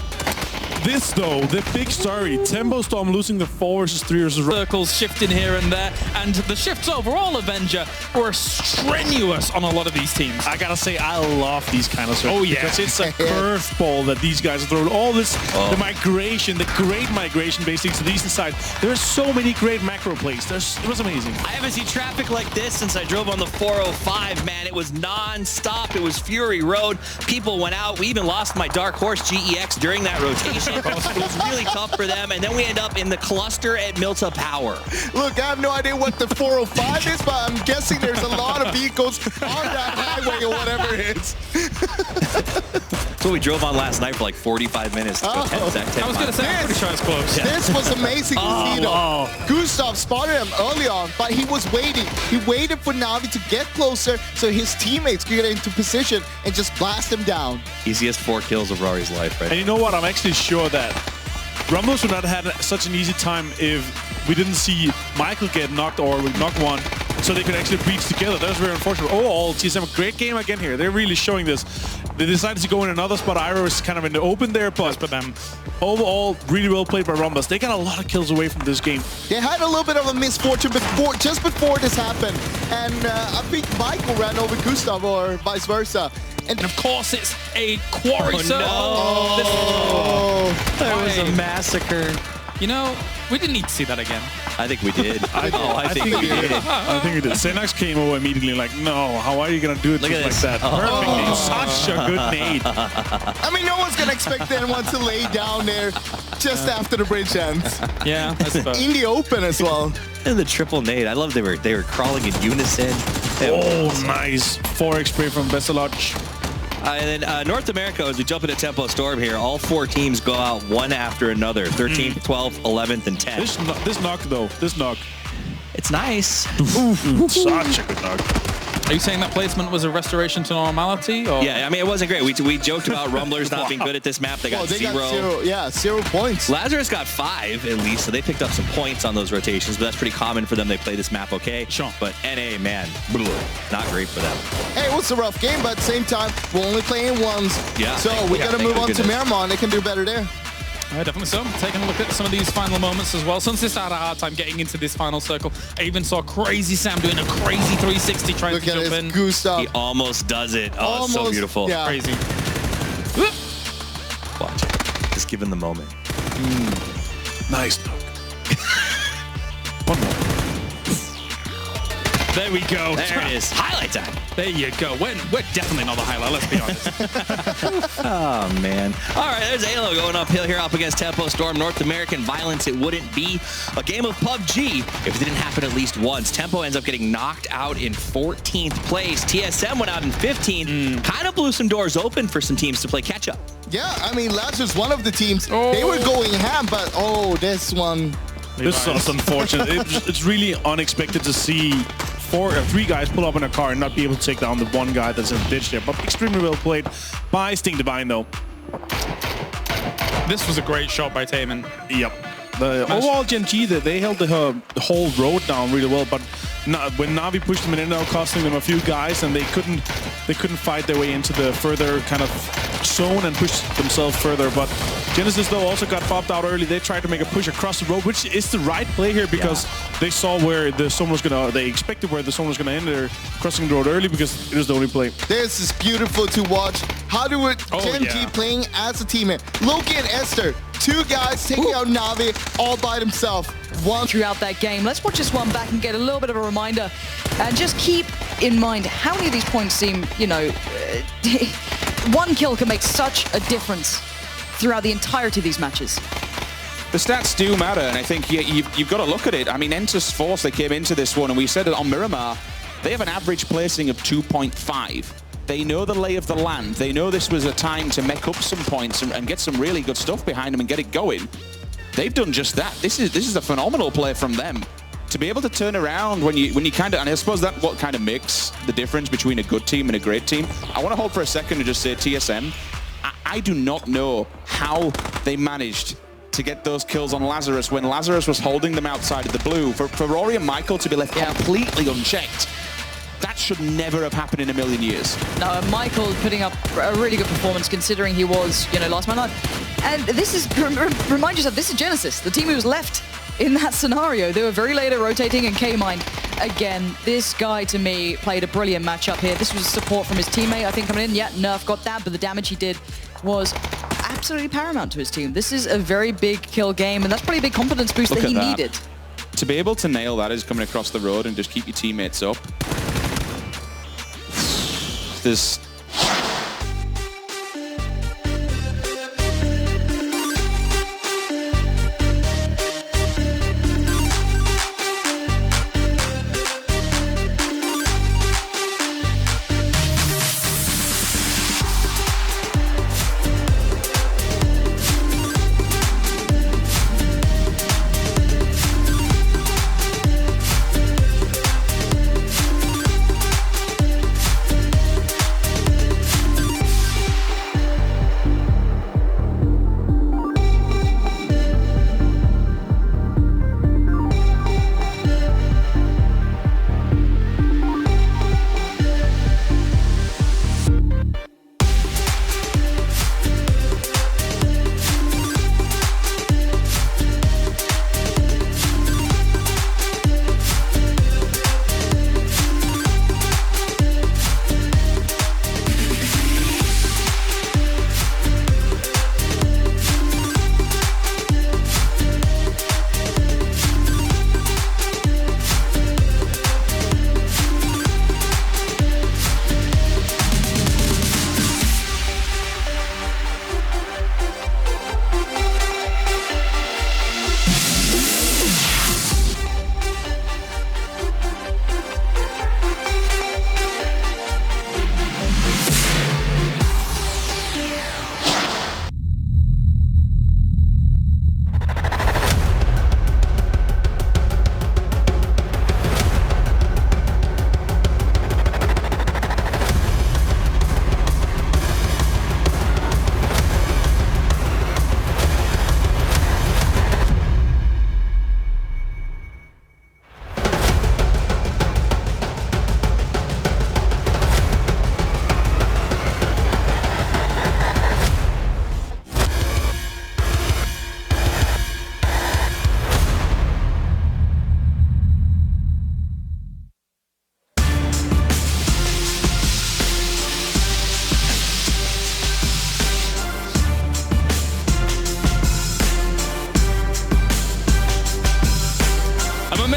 This, though, the big story, Tempo Storm losing the 4 versus 3 versus... Circles shifting here and there, and the shifts overall, Avenger, were strenuous on a lot of these teams. I gotta say, I love these kind of circles. Oh, yeah. Because it's a curveball that these guys are throwing. All this, the migration, the great migration, basically, to the eastern side. There's so many great macro plays. It was amazing. I haven't seen traffic like this since I drove on the 405, man. It was non-stop. It was Fury Road. People went out. We even lost my dark horse GEX during that rotation. It was really tough for them, and then we end up in the cluster at Milta Power. Look, I have no idea what the 405 is, but I'm guessing there's a lot of vehicles on that highway or whatever it is. That's what we drove on last night for like 45 minutes. To go 10 I was going to say, I'm pretty sure it's close. This was amazing to see, though. Gustav spotted him early on, but he was waiting. He waited for Navi to get closer so his teammates could get into position and just blast him down. Easiest 4 kills of Rory's life, right? And you know what? I'm actually sure that Rumblers would not have had such an easy time if we didn't see Michael get knocked or knock one, so they could actually breach together. That was very unfortunate. Overall, TSM, a great game again here. They're really showing this. They decided to go in another spot. Iroh is kind of in the open there, but overall, really well played by Rumblers. They got a lot of kills away from this game. They had a little bit of a misfortune just before this happened, and I think Michael ran over Gustav or vice versa. And of course, it's a quarry. There was a massacre. You know, we didn't need to see that again. I think we did. I think we did. I think we did. Xenox came over immediately like, no, how are you going to do it just like that? Perfect. Such a good nade. I mean, no one's going to expect anyone to lay down there just after the bridge ends. Yeah, I suppose. In the open as well. And the triple nade. I love they were crawling in unison. Nice. 4x spray from Besselodge. And then North America, as we jump into Tempo Storm here, all 4 teams go out one after another. 13th, 12th, 11th, and 10th. This knock, though. This knock. It's nice. Such a good knock. Are you saying that placement was a restoration to normality? Or? Yeah, I mean, it wasn't great. We joked about Rumblers not being good at this map. They got zero points. Lazarus got 5 at least, so they picked up some points on those rotations, but that's pretty common for them. They play this map okay. Sure. But NA, man, not great for them. Hey, it was a rough game, but at the same time, we're only playing ones. Yeah. So we got to move on to Miramar. They can do better there. Yeah, definitely so. Taking a look at some of these final moments as well. Sunsis had a hard time getting into this final circle. I even saw Crazy Sam doing a crazy 360 trying to jump in. Goose He almost does it. Oh, it's so beautiful. Yeah. Crazy. Watch it. Just give him the moment. Nice. One more. There we go. There it is. Highlight time. There you go. We're definitely not the highlight, let's be honest. Oh, man. All right, there's Halo going uphill here up against Tempo Storm. North American violence. It wouldn't be a game of PUBG if it didn't happen at least once. Tempo ends up getting knocked out in 14th place. TSM went out in 15th. Kind of blew some doors open for some teams to play catch-up. Yeah, I mean, Lazarus, one of the teams, they were going ham, but this one... This is unfortunate. It's really unexpected to see 3 guys pull up in a car and not be able to take down the one guy that's in the ditch there. But extremely well played by Sting Divine, though. This was a great shot by Taman. Yep. The overall GMG, they held the whole road down really well, but when Na'Vi pushed them in, it costing them a few guys, and they couldn't fight their way into the further kind of zone and push themselves further. But Genesis, though, also got popped out early. They tried to make a push across the road, which is the right play here because they saw where the zone was gonna. They expected where the zone was gonna end. They're crossing the road early because it was the only play. This is beautiful to watch. How do it? GMG playing as a teammate. Loki and Esther, 2 guys taking out Na'Vi all by themselves. One throughout that game. Let's watch this one back and get a little bit of a reminder. And just keep in mind how many of these points seem, you know, one kill can make such a difference throughout the entirety of these matches. The stats do matter, and I think you've got to look at it. I mean, Entus Force, they came into this one, and we said it on Miramar, they have an average placing of 2.5. They know the lay of the land. They know this was a time to make up some points and get some really good stuff behind them and get it going. They've done just that. This is a phenomenal play from them. To be able to turn around when you kind of, and I suppose that what kind of makes the difference between a good team and a great team. I want to hold for a second and just say TSM, I do not know how they managed to get those kills on Lazarus when Lazarus was holding them outside of the blue. For Rory and Michael to be left completely unchecked, that should never have happened in a million years. No, Michael putting up a really good performance considering he was, you know, last man alive. And this is, remind yourself, this is Genesis, the team who was left in that scenario. They were very late at rotating and K-Mine. Again, this guy to me played a brilliant matchup here. This was support from his teammate, I think, coming in. Yeah, Nerf got that, but the damage he did was absolutely paramount to his team. This is a very big kill game, and that's probably a big confidence boost that he needed. To be able to nail that is coming across the road and just keep your teammates up. There's...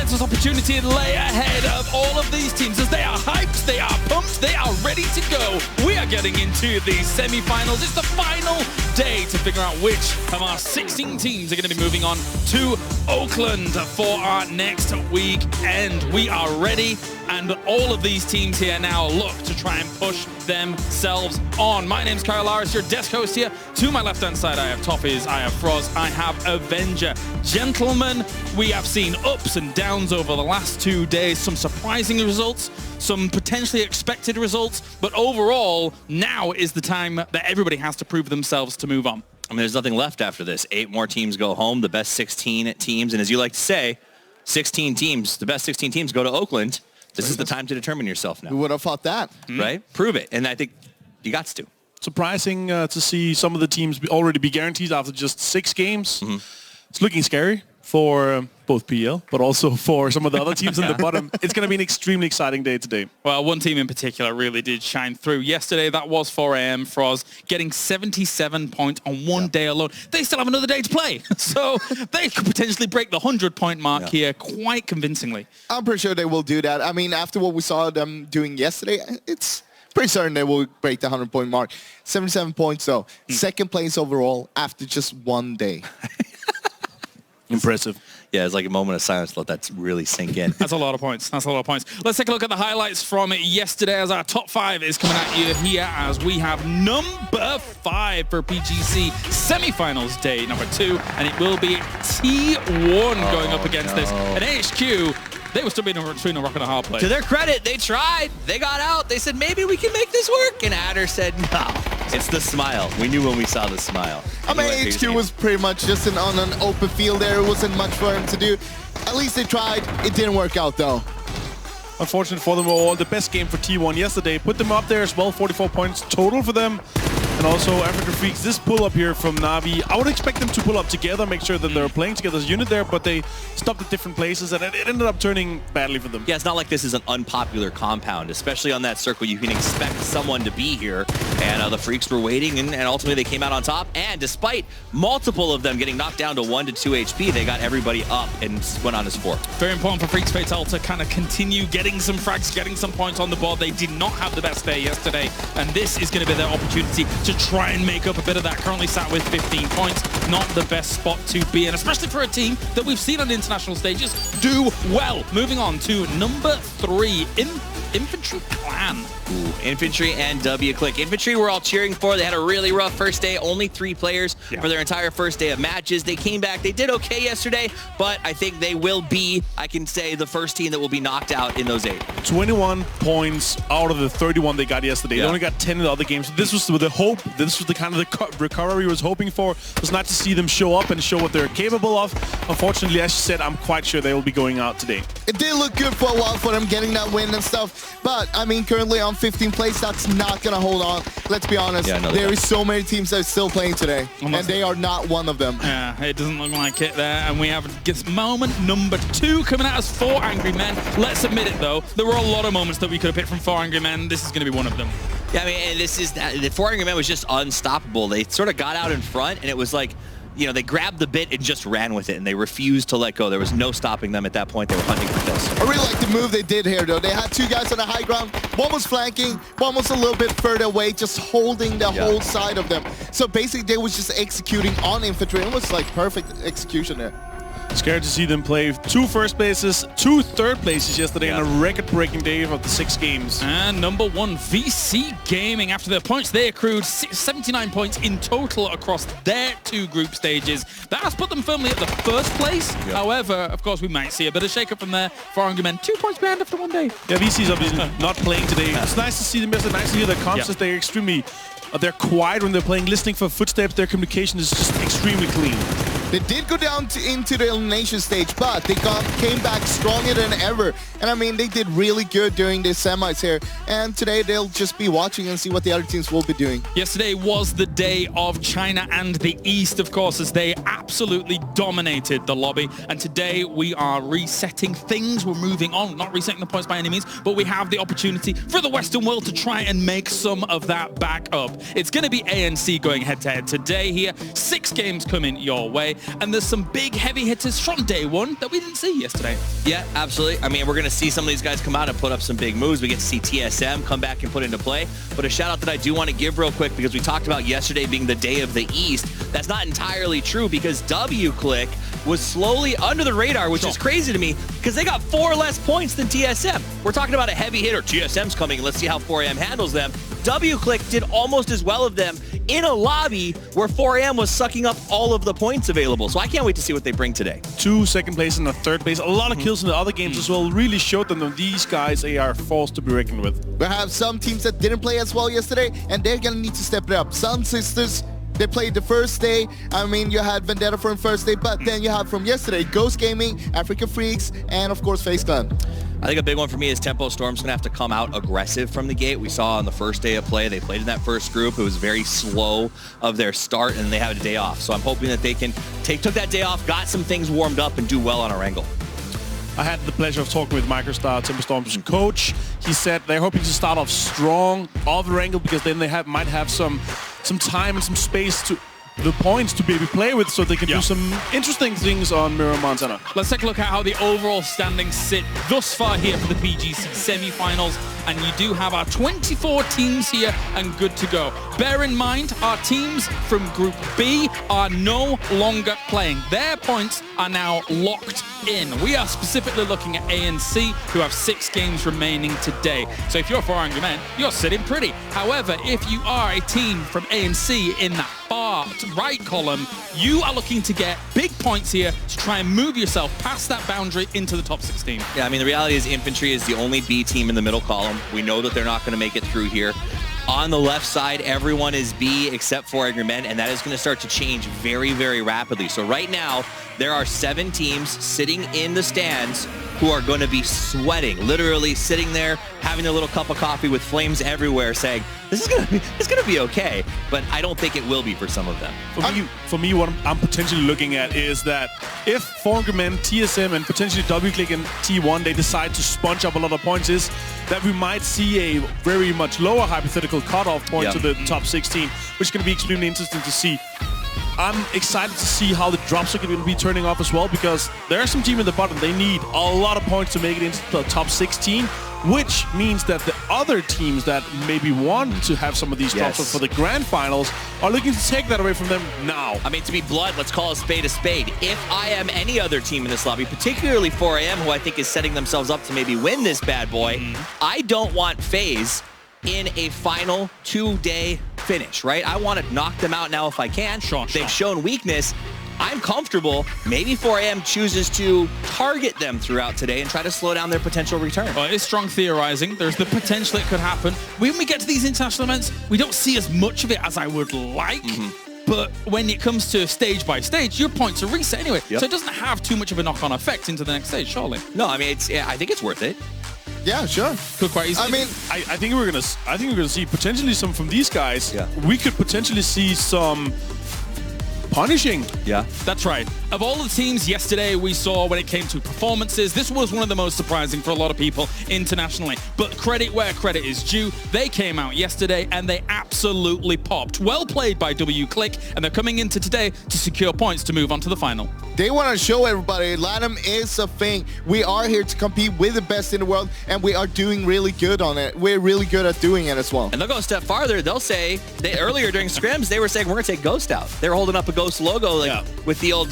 Santa's opportunity lay ahead of all of these teams as they are hyped, they are pumped, they are ready to go. We are getting into the semi-finals. It's the final day to figure out which of our 16 teams are going to be moving on to Oakland for our next weekend. We are ready, and all of these teams here now look to try and push themselves on. My name's Kyle Laris, your desk host here. To my left-hand side, I have Toffees, I have Froz, I have Avenger. Gentlemen, we have seen ups and downs over the last 2 days, some surprising results, some potentially expected results, but overall, now is the time that everybody has to prove themselves to move on. I mean, there's nothing left after this. 8 more teams go home, the best 16 teams, and as you like to say, 16 teams, the best 16 teams go to Oakland. This is the time to determine yourself now. Who would have thought that? Right? Prove it, and I think you got to. Surprising to see some of the teams already be guaranteed after just 6 games. It's looking scary for both PL, but also for some of the other teams in the bottom. It's going to be an extremely exciting day today. Well, one team in particular really did shine through. Yesterday, that was 4AM Froz, getting 77 points on one day alone. They still have another day to play, so they could potentially break the 100-point mark here quite convincingly. I'm pretty sure they will do that. I mean, after what we saw them doing yesterday, it's pretty certain they will break the 100-point mark. 77 points, though. Second place overall after just 1 day. Impressive. Yeah, it's like a moment of silence to let that really sink in. That's a lot of points. That's a lot of points. Let's take a look at the highlights from yesterday as our top 5 is coming at you here as we have number 5 for PGC semifinals day number 2, and it will be T1 going up against this. And HQ, they were still between a rock and a hard place. To their credit, they tried. They got out. They said, maybe we can make this work. And Adder said, no. It's the smile. We knew when we saw the smile. I mean, HQ was pretty much just on an open field there. It wasn't much for him to do. At least they tried. It didn't work out, though. Unfortunate for them all. The best game for T1 yesterday. Put them up there as well. 44 points total for them. And also, African Freaks, this pull-up here from Na'Vi, I would expect them to pull up together, make sure that they're playing together as a unit there, but they stopped at different places, and it ended up turning badly for them. Yeah, it's not like this is an unpopular compound, especially on that circle. You can expect someone to be here, and the Freaks were waiting, and ultimately they came out on top, and despite multiple of them getting knocked down to 1 to 2 HP, they got everybody up and went on as 4. Very important for Freaks Fatal to kind of continue getting some frags, getting some points on the board. They did not have the best day yesterday, and this is going to be their opportunity to try and make up a bit of that. Currently sat with 15 points. Not the best spot to be in, especially for a team that we've seen on international stages do well. Moving on to number 3, Infantry Clan. Ooh, Infantry and W-Click. Infantry we're all cheering for. They had a really rough first day. Only 3 players for their entire first day of matches. They came back. They did okay yesterday, but I think they will be, I can say, the first team that will be knocked out in those 8. 21 points out of the 31 they got yesterday. They only got 10 in the other games. This was the hope. This was the kind of the recovery we was hoping for. It was nice to see them show up and show what they're capable of. Unfortunately, as you said, I'm quite sure they will be going out today. It did look good for a while for them getting that win and stuff, but I mean, currently on 15th place, that's not going to hold on. Let's be honest. Yeah, no, there is so many teams that are still playing today, and they are not one of them. Yeah, it doesn't look like it there, and we have moment number 2 coming out as 4 Angry Men. Let's admit it, though. There were a lot of moments that we could have picked from 4 Angry Men. This is going to be one of them. Yeah, I mean, the 4 Angry Men was just unstoppable. They sort of got out in front, and it was like, you know, they grabbed the bit and just ran with it, and they refused to let go. There was no stopping them at that point. They were hunting for kills. I really like the move they did here, though. They had 2 guys on the high ground. One was flanking, one was a little bit further away, just holding the whole side of them. So basically, they was just executing on infantry. It was like perfect execution there. Scared to see them play 2 first places, 2 third places yesterday on a record-breaking day of the 6 games. And number 1, VC Gaming. After their points, they accrued 79 points in total across their 2 group stages. That has put them firmly at the first place. However, of course, we might see a bit of shake-up from there for argument. 2 points behind after 1 day. Yeah, VC's obviously not playing today. It's nice to see them. It's nice to hear their concepts. They're extremely... they're quiet when they're playing, listening for footsteps. Their communication is just extremely clean. They did go down into the elimination stage, but they came back stronger than ever. And I mean, they did really good during the semis here. And today they'll just be watching and see what the other teams will be doing. Yesterday was the day of China and the East, of course, as they absolutely dominated the lobby. And today we are resetting things. We're moving on, not resetting the points by any means, but we have the opportunity for the Western world to try and make some of that back up. up. It's going to be ANC going head-to-head today here. 6 games coming your way, and there's some big heavy hitters from day one that we didn't see yesterday. Yeah, absolutely. I mean, we're going to see some of these guys come out and put up some big moves. We get to see TSM come back and put into play. But a shout out that I do want to give real quick, because we talked about yesterday being the day of the East. That's not entirely true, because WClick was slowly under the radar, which is crazy to me, because they got 4 less points than TSM. We're talking about a heavy hitter. TSM's coming, and let's see how 4AM handles them. WClick did almost as well of them in a lobby where 4AM was sucking up all of the points available. So I can't wait to see what they bring today. 2 second place and a third place. A lot of kills in the other games as well. Really showed them that these guys are forced to be reckoned with. We have some teams that didn't play as well yesterday, and they're going to need to step it up. Sun Sisters, they played the first day. I mean, you had Vendetta from first day, but then you have from yesterday, Ghost Gaming, Africa Freaks, and of course, FaZe Clan. I think a big one for me is Tempo Storm's going to have to come out aggressive from the gate. We saw on the first day of play, they played in that first group. It was very slow of their start, and they had a day off. So I'm hoping that they can took that day off, got some things warmed up, and do well on Erangel. I had the pleasure of talking with Microstar, Tempo Storm's coach. He said they're hoping to start off strong off Erangel, because then they might have some time and some space to the points to maybe play with, so they can do some interesting things on Mirror Montana. Let's take a look at how the overall standings sit thus far here for the PGC semi-finals. And you do have our 24 teams here and good to go. Bear in mind, our teams from Group B are no longer playing. Their points are now locked in. We are specifically looking at ANC, who have 6 games remaining today. So if you're 4 Angry Men, you're sitting pretty. However, if you are a team from ANC in that far right column, you are looking to get big points here to try and move yourself past that boundary into the top 16. Yeah, I mean, the reality is Infantry is the only B team in the middle column. We know that they're not going to make it through here. On the left side, everyone is B except for Angry Men, and that is going to start to change very, very rapidly. So right now, there are 7 teams sitting in the stands who are going to be sweating, literally sitting there, having a little cup of coffee with flames everywhere, saying, this is going to be okay, but I don't think it will be for some of them. For me, what I'm potentially looking at is that if 4 Angry Men, TSM, and potentially WClick and T1, they decide to sponge up a lot of points, is that we might see a very much lower hypothetical cutoff point to the top 16, which is going to be extremely interesting to see. I'm excited to see how the drops are going to be turning off as well, because there are some teams at the bottom. They need a lot of points to make it into the top 16, which means that the other teams that maybe want to have some of these drops for the grand finals are looking to take that away from them now. I mean, to be blunt, let's call a spade a spade. If I am any other team in this lobby, particularly 4AM, who I think is setting themselves up to maybe win this bad boy, I don't want FaZe in a final 2-day finish, right? I want to knock them out now if I can. They've shown weakness. I'm comfortable. Maybe 4AM chooses to target them throughout today and try to slow down their potential return. Well, it is strong theorizing. There's the potential it could happen. When we get to these international events, we don't see as much of it as I would like. But when it comes to stage by stage, your points are reset anyway. So it doesn't have too much of a knock-on effect into the next stage, surely. No, I mean, I think it's worth it. Yeah, sure. Could quite easily. I mean, I think we're gonna see potentially some from these guys. Yeah. We could potentially see some punishing. Yeah. That's right. Of all the teams yesterday we saw when it came to performances, this was one of the most surprising for a lot of people internationally. But credit where credit is due. They came out yesterday and they absolutely popped. Well played by WClick, and they're coming into today to secure points to move on to the final. They want to show everybody LATAM is a thing. We are here to compete with the best in the world, and we are doing really good on it. We're really good at doing it as well. And they'll go a step farther. They'll say, earlier during scrims, they were saying, we're going to take Ghost out. They were holding up a Ghost logo with the old,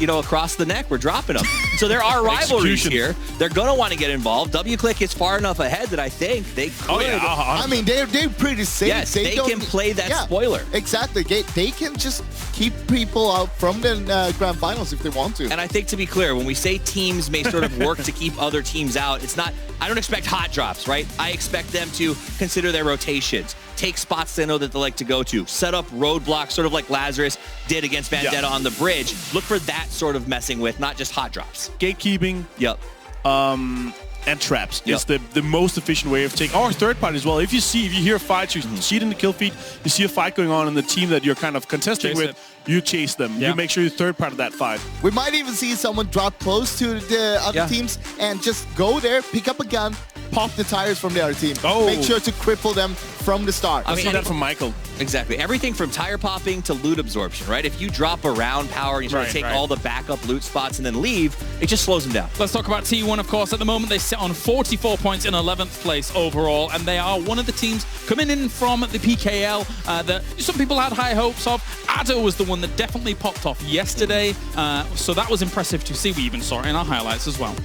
across the neck. We're dropping them. So there are rivalries here. They're going to want to get involved. WClick is far enough ahead that I think they could. Oh, yeah. I mean, they're pretty safe. Yes, they can play that spoiler. Exactly. They can just keep people out from the grand finals if they want to. And I think, to be clear, when we say teams may sort of work to keep other teams out, it's not, I don't expect hot drops, right? I expect them to consider their rotations, take spots they know that they like to go to, set up roadblocks, sort of like Lazarus did against Vendetta on the bridge. Look for that sort of messing with, not just hot drops. Gatekeeping. Yep. And traps is the most efficient way of taking, or third party as well. If you hear fights, you see it in the kill feed, you see a fight going on in the team that you're kind of contesting with, you chase them. You make sure you're third part of that fight. We might even see someone drop close to the other teams and just go there, pick up a gun, pop the tires from the other team. Oh. Make sure to cripple them from the start. I see that from Michael. Exactly. Everything from tire popping to loot absorption, right? If you drop around power and you sort of take all the backup loot spots and then leave, it just slows them down. Let's talk about T1, of course. At the moment, they sit on 44 points in 11th place overall, and they are one of the teams coming in from the PKL that some people had high hopes of. Ado was the one that definitely popped off yesterday, so that was impressive to see. We even saw it in our highlights as well.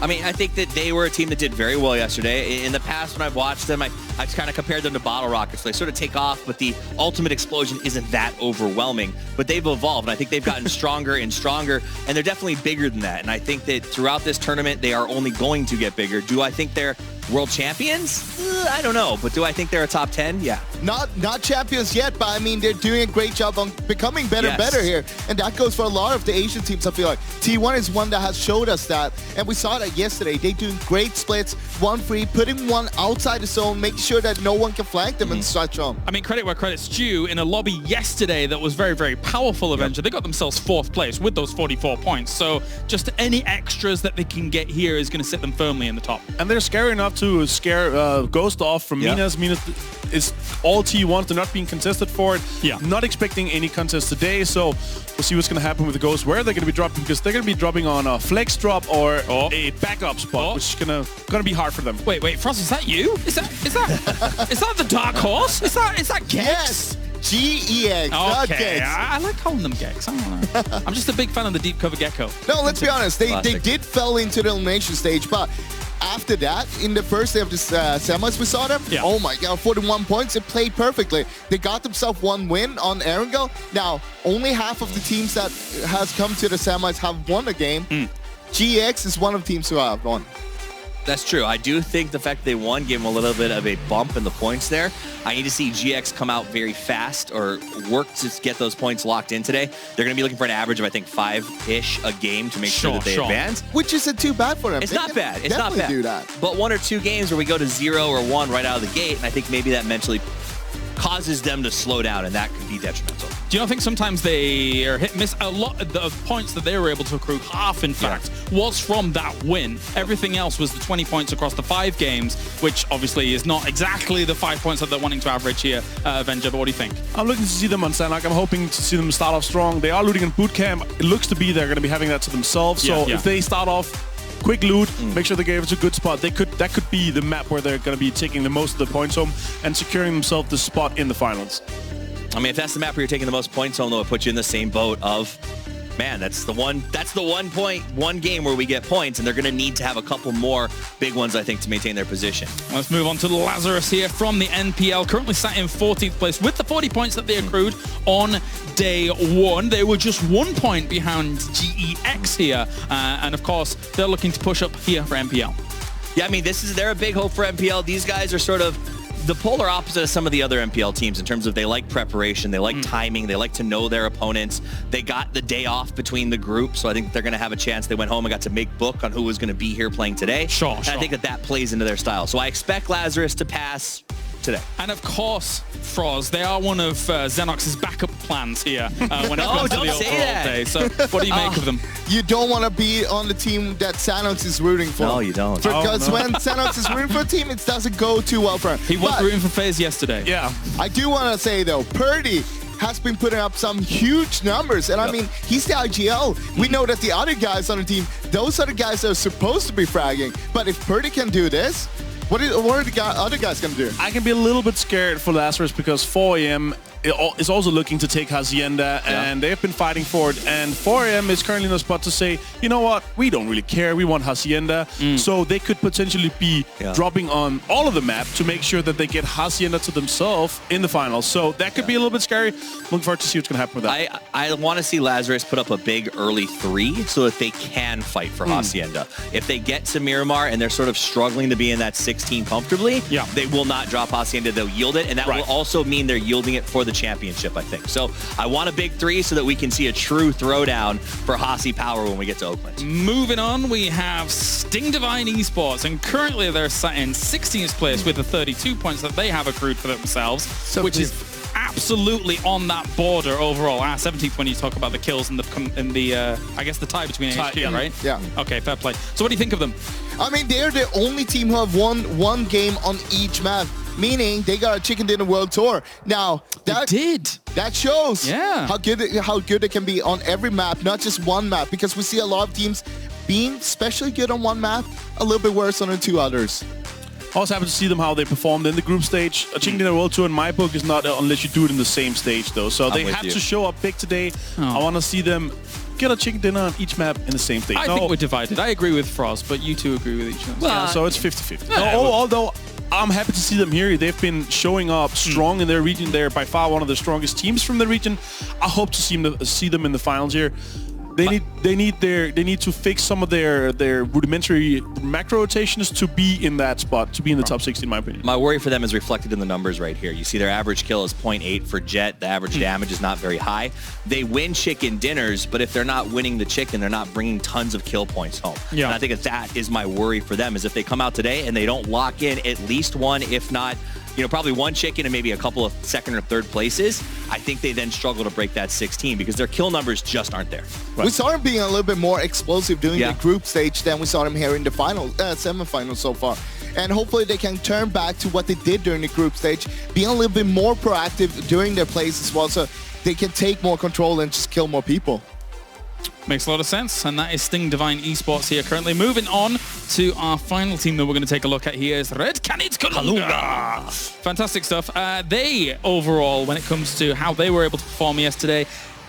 I mean, I think that they were a team that did very well yesterday. In the past, when I've watched them, I've kind of compared them to bottle rockets. They sort of take off, but the ultimate explosion isn't that overwhelming. But they've evolved, and I think they've gotten stronger and stronger, and they're definitely bigger than that. And I think that throughout this tournament, they are only going to get bigger. Do I think they're world champions? I don't know, but do I think they're a top 10? Yeah. Not champions yet, but I mean, they're doing a great job on becoming better and better here. And that goes for a lot of the Asian teams, I feel like. T1 is one that has showed us that. And we saw that yesterday. They're doing great splits, 1-3, putting one outside the zone, making sure that no one can flank them and such on. I mean, credit where credit's due. In a lobby yesterday that was very, very powerful, Avenger, they got themselves 4th place with those 44 points. So just any extras that they can get here is going to sit them firmly in the top. And they're scary enough to scare Ghost off from Minas. Minas is all T1s. They're not being contested for it. Not expecting any contest today. So we'll see what's going to happen with the Ghost. Where are they going to be dropping? Because they're going to be dropping on a flex drop or a backup spot, which is going to be hard for them. Wait, Frost, is that you? Is that the dark horse? Is that Gex? Yes. GEX, not Okay, Gex. I like calling them Gex. I don't know. I'm just a big fan of the deep cover gecko. No, let's be honest. They did fell into the elimination stage, but after that, in the first day of the semis, we saw them. Oh my God, 41 points. They played perfectly. They got themselves one win on Erangel. Now, only half of the teams that has come to the semis have won a game. GEX is one of the teams who have won. That's true. I do think the fact that they won gave them a little bit of a bump in the points there. I need to see GX come out very fast or work to get those points locked in today. They're going to be looking for an average of, I think, 5-ish a game to make sure that they advance. Which isn't too bad for them. It's not bad. It's not bad. Do that. But 1 or 2 games where we go to 0 or 1 right out of the gate, and I think maybe that mentally causes them to slow down, and that could be detrimental. Do you not think sometimes they are miss a lot of the points that they were able to accrue? Half, in fact, was from that win. Everything else was the 20 points across the 5 games, which obviously is not exactly the 5 points that they're wanting to average here, Avenger. But what do you think? I'm looking to see them on Sanak. I'm hoping to see them start off strong. They are looting in boot camp. It looks to be they're going to be having that to themselves. So if they start off quick loot, make sure they gave us a good spot. That could be the map where they're going to be taking the most of the points home and securing themselves the spot in the finals. I mean, if that's the map where you're taking the most points home, though, it puts you in the same boat of, man, that's the one game where we get points, and they're going to need to have a couple more big ones, I think, to maintain their position. Let's move on to Lazarus here from the NPL, currently sat in 14th place with the 40 points that they accrued on day 1. They were just 1 point behind GEX here, and of course, they're looking to push up here for NPL. Yeah, I mean, they're a big hope for NPL. These guys are sort of the polar opposite of some of the other MPL teams in terms of they like preparation, they like timing, they like to know their opponents. They got the day off between the groups, so I think they're going to have a chance. They went home and got to make book on who was going to be here playing today. Sure. I think that plays into their style. So I expect Lazarus to pass today. And of course, Froz, they are one of Xenox's backup plans here when it comes to the overall day. So what do you make of them? You don't want to be on the team that Xenox is rooting for. No, you don't. Because when Xenox is rooting for a team, it doesn't go too well for him. He was rooting for FaZe yesterday. Yeah. I do want to say, though, Purdy has been putting up some huge numbers. And I mean, he's the IGL. We know that the other guys on the team, those are the guys that are supposed to be fragging. But if Purdy can do this, what are the other guys going to do? I can be a little bit scared for Lazarus because 4AM is also looking to take Hacienda, and they've been fighting for it. And 4AM is currently in a spot to say, you know what, we don't really care. We want Hacienda. So they could potentially be dropping on all of the map to make sure that they get Hacienda to themselves in the finals. So that could be a little bit scary. Looking forward to see what's going to happen with that. I want to see Lazarus put up a big early 3 so that they can fight for Hacienda. If they get to Miramar and they're sort of struggling to be in that 16 comfortably, they will not drop Hacienda. They'll yield it, and that will also mean they're yielding it for the championship, I think. So I want a big 3 so that we can see a true throwdown for Hasi Power when we get to Oakland. Moving on, we have Sting Divine Esports, and currently they're sat in 16th place with the 32 points that they have accrued for themselves, which is absolutely absolutely on that border overall. 17th when you talk about the kills and the I guess the tie between HQ, right? Yeah. Okay, fair play. So what do you think of them? I mean, they're the only team who have won one game on each map, meaning they got a Chicken Dinner World Tour. Now, that shows how good they can be on every map, not just one map, because we see a lot of teams being especially good on one map, a little bit worse on the two others. I was happy to see them how they performed in the group stage. A Chicken Dinner World Tour in my book is not unless you do it in the same stage, though. So they have to show up big today. I want to see them get a chicken dinner on each map in the same stage. I think we're divided. I agree with Frost, but you two agree with each other. Well, so it's 50-50. Although I'm happy to see them here. They've been showing up strong in their region. They're by far one of the strongest teams from the region. I hope to see them in the finals here. They need to fix some of their rudimentary macro rotations to be in that spot, to be in the top 60 in my opinion. My worry for them is reflected in the numbers right here. You see their average kill is 0.8 for Jet. The average damage is not very high. They win chicken dinners, but if they're not winning the chicken, they're not bringing tons of kill points home. Yeah. And I think that is my worry for them, is if they come out today and they don't lock in at least one, if not, probably one chicken and maybe a couple of second or third places, I think they then struggle to break that 16 because their kill numbers just aren't there. Right. We saw them being a little bit more explosive during the group stage than we saw them here in the semifinals so far. And hopefully they can turn back to what they did during the group stage, being a little bit more proactive during their plays as well, so they can take more control and just kill more people. Makes a lot of sense, and that is Sting Divine Esports here currently. Moving on to our final team that we're going to take a look at here is Red Canids Kalunga. Fantastic stuff. They, overall, when it comes to how they were able to perform yesterday,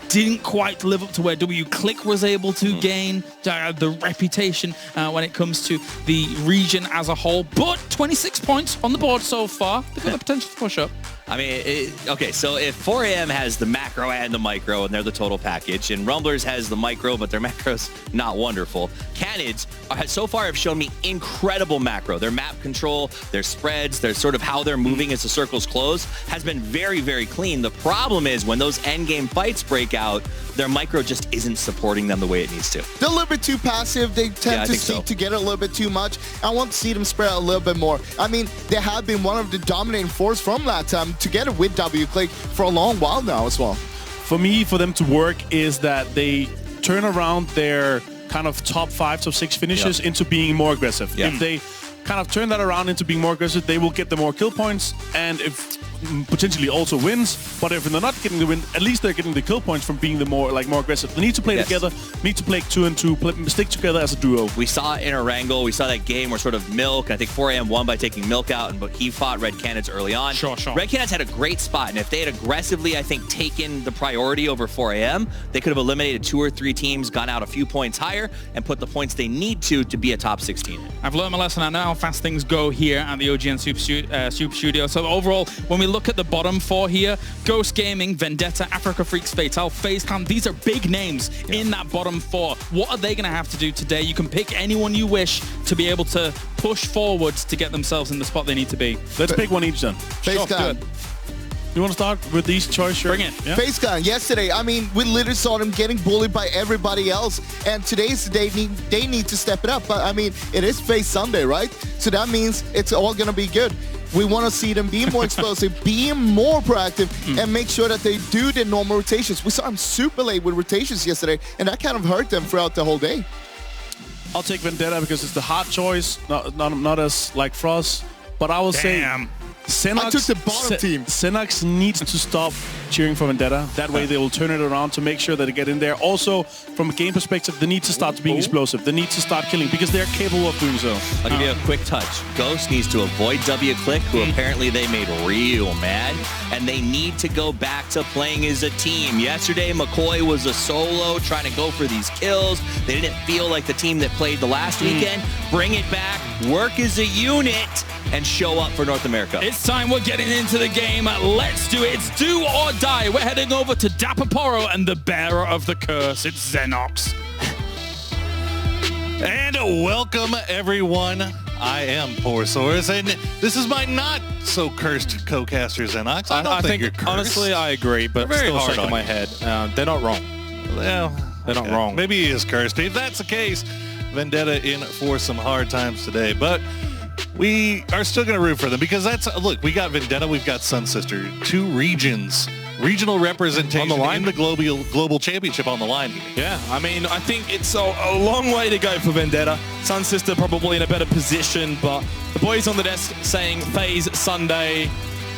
didn't quite live up to where WClick was able to gain the reputation when it comes to the region as a whole. But 26 points on the board so far. They've got the potential to push up. I mean, okay, so if 4AM has the macro and the micro, and they're the total package, and Rumblers has the micro, but their macro's not wonderful, Canids so far have shown me incredible macro. Their map control, their spreads, their sort of how they're moving as the circles close has been very, very clean. The problem is when those endgame fights break out, their micro just isn't supporting them the way it needs to. They're a little bit too passive. They tend to stick together a little bit too much. I want to see them spread out a little bit more. I mean, they have been one of the dominating force from LATAM together with WClick for a long while now as well. For me, for them to work is that they turn around their kind of top 5, top 6 finishes into being more aggressive. If they kind of turn that around into being more aggressive, they will get the more kill points, and if potentially also wins. But if they're not getting the win, at least they're getting the kill points from being the more aggressive. They need to play together, need to play 2 and 2, stick together as a duo. We saw it in a wrangle. We saw that game where sort of Milk, I think 4AM won by taking Milk out, but he fought Red Canids early on. Sure. Red Canids had a great spot, and if they had aggressively, I think, taken the priority over 4AM, they could have eliminated 2 or 3 teams, gone out a few points higher, and put the points they need to be a top 16. I've learned my lesson. I know how fast things go here at the OGN Super Studio. So overall, when we look at the bottom 4 here, Ghost Gaming, Vendetta, Africa Freaks, Fatal, FaZe Clan, these are big names in that bottom 4. What are they going to have to do today? You can pick anyone you wish to be able to push forward to get themselves in the spot they need to be. Let's pick one each then. FaZe Clan. You want to start with these choice? Bring it. Yeah? FaZe Clan, yesterday, I mean, we literally saw them getting bullied by everybody else, and today's the day they need to step it up. But I mean, it is FaZe Sunday, right? So that means it's all going to be good. We want to see them be more explosive, being more proactive, and make sure that they do their normal rotations. We saw them super late with rotations yesterday, and that kind of hurt them throughout the whole day. I'll take Vendetta because it's the hard choice, not as like Frost. But I will say Xenox, I took the bottom team. Xenox needs to stop cheering for Vendetta. That way they will turn it around to make sure that they get in there. Also, from a game perspective, they need to start being explosive. They need to start killing because they're capable of doing so. I'll give you a quick touch. Ghost needs to avoid WClick, who apparently they made real mad, and they need to go back to playing as a team. Yesterday, McCoy was a solo trying to go for these kills. They didn't feel like the team that played the last weekend. Bring it back, work as a unit, and show up for North America. It's time. We're getting into the game. Let's do it. It's do or die. We're heading over to Dapaporo and the bearer of the curse. It's Xenox. And welcome, everyone. I am Poor Source, and this is my not-so-cursed co-caster, Xenox. I think you're cursed. Honestly, I agree, but Very still hard shaking my head. They're not wrong. Well, they're not wrong. Maybe he is cursed. If that's the case, Vendetta in for some hard times today, but we are still going to root for them because look, we got Vendetta, we've got Sun Sister, 2 regions regional representation in the global championship on the line here. Yeah, I mean, I think it's a long way to go for Vendetta. Sun Sister probably in a better position, but the boys on the desk saying FaZe Sunday.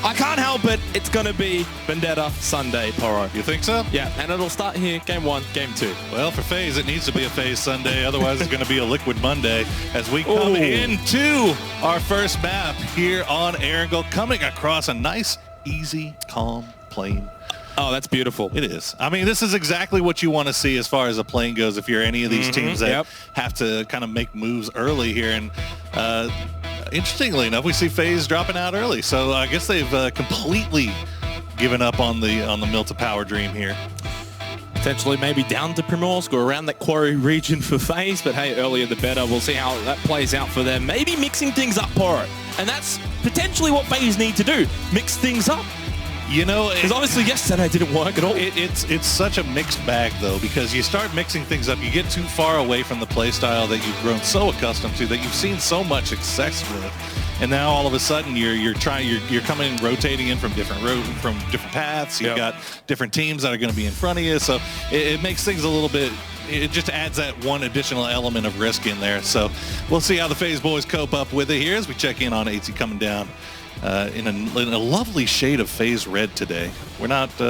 I can't help it. It's going to be Vendetta Sunday, Poro. You think so? Yeah, and it'll start here, game 1, game 2. Well, for FaZe, it needs to be a FaZe Sunday. Otherwise, it's going to be a Liquid Monday as we come into our first map here on Erangel, coming across a nice, easy, calm plane. Oh, that's beautiful. It is. I mean, this is exactly what you want to see as far as a plane goes if you're any of these teams that have to kind of make moves early here. And interestingly enough, we see FaZe dropping out early. So I guess they've completely given up on the Milta Power dream here. Potentially maybe down to Primorsk or around that quarry region for FaZe. But hey, earlier the better. We'll see how that plays out for them. Maybe mixing things up, Poro. And that's potentially what FaZe need to do. Mix things up. You know, because obviously yesterday didn't work at all. It's such a mixed bag though, because you start mixing things up, you get too far away from the play style that you've grown so accustomed to, that you've seen so much success with, and now all of a sudden you're coming rotating in from different paths. You've got different teams that are going to be in front of you, so it makes things a little bit. It just adds that one additional element of risk in there. So we'll see how the FaZe boys cope up with it here as we check in on AC coming down. In a lovely shade of FaZe red today. We're not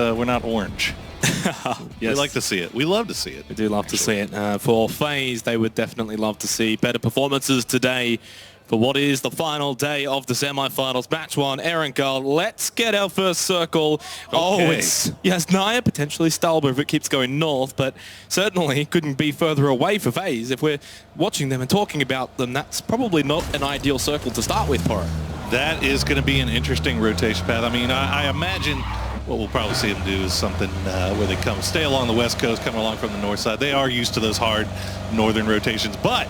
orange. Yes. We like to see it. We love to see it. We do love to see it. For FaZe, they would definitely love to see better performances today for what is the final day of the semifinals. Match 1, Erangel. Let's get our first circle. Oh, it's Yasnaya, potentially Stalber if it keeps going north, but certainly couldn't be further away for FaZe. If we're watching them and talking about them, that's probably not an ideal circle to start with, Poro. That is going to be an interesting rotation path. I mean, I imagine what we'll probably see them do is something where they stay along the west coast, come along from the north side. They are used to those hard northern rotations, but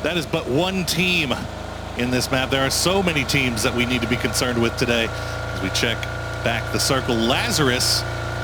that is but one team in this map. There are so many teams that we need to be concerned with today as we check back the circle. Lazarus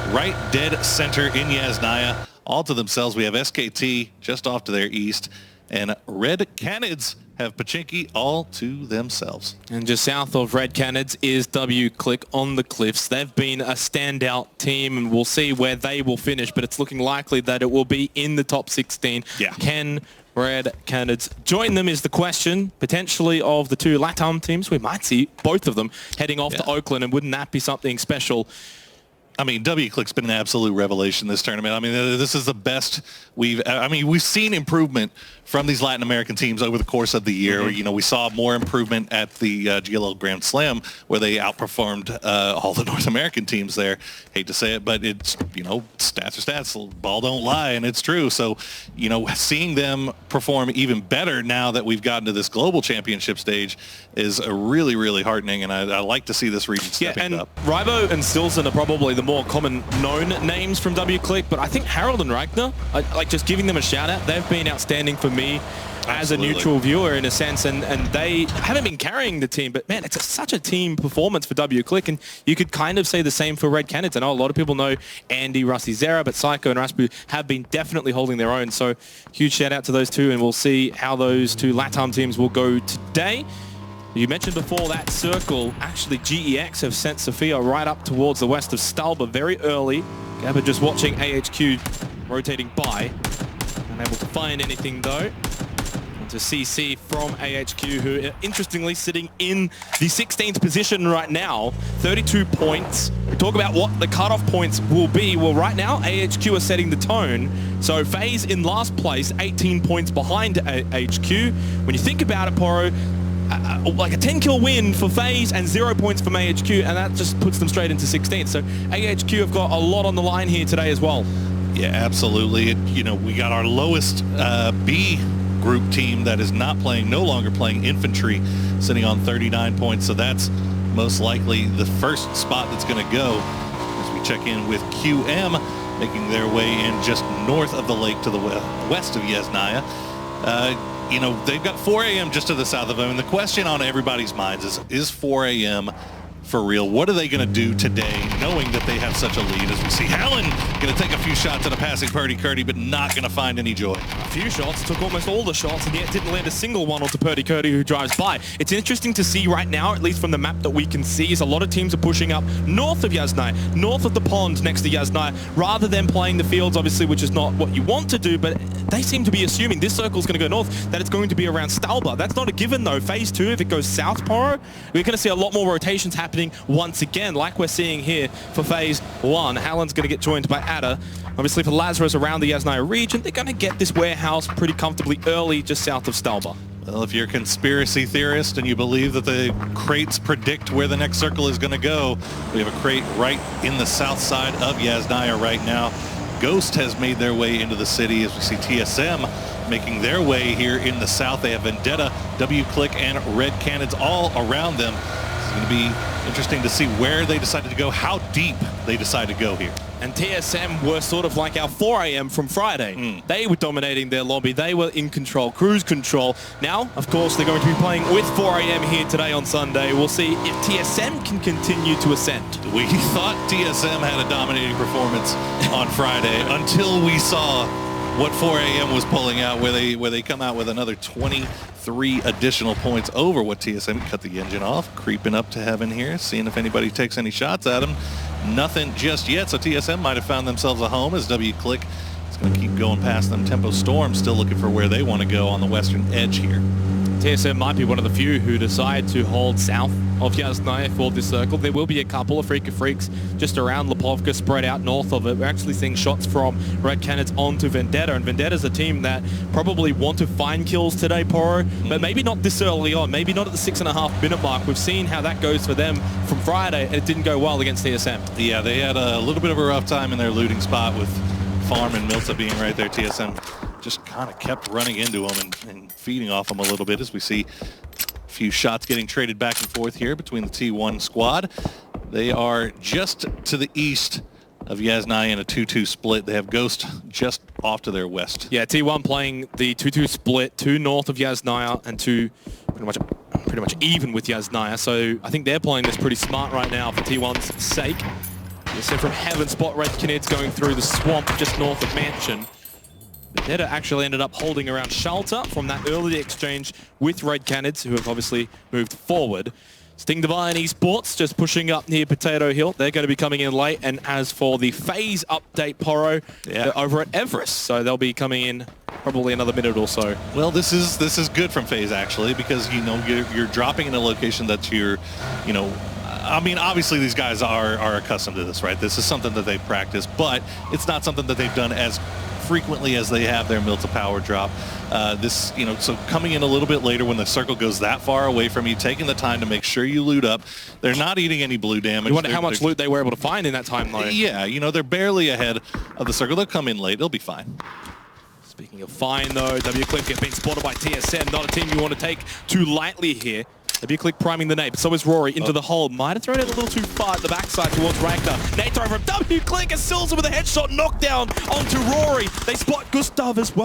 right dead center in Yasnaya. All to themselves. We have SKT just off to their east, and Red Canids have Pachinki all to themselves. And just south of Red Canids is W-Click on the cliffs. They've been a standout team, and we'll see where they will finish, but it's looking likely that it will be in the top 16. Yeah. Can Red Canids join them is the question, potentially, of the two LATAM teams. We might see both of them heading off to Oakland, and wouldn't that be something special? I mean, W-Click's been an absolute revelation this tournament. I mean, this is the best we've seen improvement from these Latin American teams over the course of the year. You know, we saw more improvement at the GLL Grand Slam where they outperformed all the North American teams there. Hate to say it, but it's, you know, stats are stats. Ball don't lie, and it's true. So, you know, seeing them perform even better now that we've gotten to this global championship stage is really, really heartening, and I like to see this region stepping up. Rybo and Stilson are probably the more common known names from W-Click, but I think Harold and Ragnar, like just giving them a shout out, they've been outstanding for me as a neutral viewer in a sense, and they haven't been carrying the team, but man, it's such a team performance for W-Click, and you could kind of say the same for Red Canids. I know a lot of people know Andy, Rusty Zera, but Psycho and Raspu have been definitely holding their own, so huge shout out to those two, and we'll see how those two LATAM teams will go today. You mentioned before that circle, actually GEX have sent Sophia right up towards the west of Stalber very early. Gabba just watching AHQ rotating by. Unable to find anything though. To CC from AHQ, who are interestingly sitting in the 16th position right now, 32 points. We talk about what the cutoff points will be. Well, right now, AHQ are setting the tone. So FaZe in last place, 18 points behind AHQ. When you think about it, Poro, like a 10-kill win for FaZe and 0 points from AHQ, and that just puts them straight into 16th. So AHQ have got a lot on the line here today as well. Yeah, absolutely. You know, we got our lowest B group team that is no longer playing infantry, sitting on 39 points. So that's most likely the first spot that's going to go as we check in with QM, making their way in just north of the lake to the west of Yasnaya. You know, they've got 4 a.m. just to the south of them, and the question on everybody's minds is 4 a.m. for real. What are they going to do today, knowing that they have such a lead? As we see Helen going to take a few shots at a passing Purdy Curdy, but not going to find any joy. A few shots, took almost all the shots, and yet didn't land a single one onto Purdy Curdy, who drives by. It's interesting to see right now, at least from the map that we can see, is a lot of teams are pushing up north of Yasnaya, north of the pond next to Yasnaya, rather than playing the fields, obviously, which is not what you want to do, but they seem to be assuming this circle is going to go north, that it's going to be around Stalba. That's not a given, though. Phase 2, if it goes south, Poro, we're going to see a lot more rotations happening once again, like we're seeing here for Phase 1. Hallen's going to get joined by Ada. Obviously, for Lazarus around the Yasnaya region, they're going to get this warehouse pretty comfortably early, just south of Stalba. Well, if you're a conspiracy theorist and you believe that the crates predict where the next circle is going to go, we have a crate right in the south side of Yasnaya right now. Ghost has made their way into the city, as we see TSM making their way here in the south. They have Vendetta, W-Click, and Red Cannons all around them. It's going to be interesting to see where they decided to go, how deep they decide to go here. And TSM were sort of like our 4 AM from Friday. They were dominating their lobby. They were in control, cruise control. Now, of course, they're going to be playing with 4 AM here today on Sunday. We'll see if TSM can continue to ascend. We thought TSM had a dominating performance on Friday until we saw what 4 AM was pulling out, where they come out with another 23 additional points over what TSM cut the engine off, creeping up to heaven here, seeing if anybody takes any shots at them. Nothing just yet, so TSM might have found themselves a home, as W-Click is going to keep going past them. Tempo Storm still looking for where they want to go on the western edge here. TSM might be one of the few who decide to hold south of Yasnaya for this circle. There will be a couple of Freak of Freaks just around Lipovka, spread out north of it. We're actually seeing shots from Red Cannons onto Vendetta, and Vendetta's a team that probably want to find kills today, Poro, but maybe not this early on, maybe not at the 6.5 minute mark. We've seen how that goes for them from Friday, and it didn't go well against TSM. Yeah, they had a little bit of a rough time in their looting spot with Farm and Milta being right there. TSM just kind of kept running into them and feeding off them a little bit, as we see a few shots getting traded back and forth here between the T1 squad. They are just to the east of Yasnaya in a 2-2 split. They have Ghost just off to their west. Yeah, T1 playing the 2-2 split, 2 north of Yasnaya and 2 pretty much even with Yasnaya. So I think they're playing this pretty smart right now for T1's sake. You see from Heaven spot Red Canids going through the swamp just north of Mansion. Vendetta actually ended up holding around shelter from that early exchange with Red Canids, who have obviously moved forward. Sting Divine Esports just pushing up near Potato Hill. They're going to be coming in late. And as for the phase update, Poro, they're over at Everest. So they'll be coming in probably another minute or so. Well, this is good from phase, actually, because, you know, you're dropping in a location that you're, you know, I mean, obviously these guys are accustomed to this, right? This is something that they practice, but it's not something that they've done as frequently as they have their Milta power drop. This, you know, so coming in a little bit later when the circle goes that far away from you, taking the time to make sure you loot up. They're not eating any blue damage. You wonder how much loot they were able to find in that time, though. Yeah, you know, they're barely ahead of the circle. They'll come in late. They'll be fine. Speaking of fine, though, W-Click has been spotted by TSM. Not a team you want to take too lightly here. W-Click priming the nade, so is Rory into the hole. Might have thrown it a little too far at the backside towards Ragnar. Nade throw from W-Click, and Silza with a headshot knockdown onto Rory. They spot Gustav as well.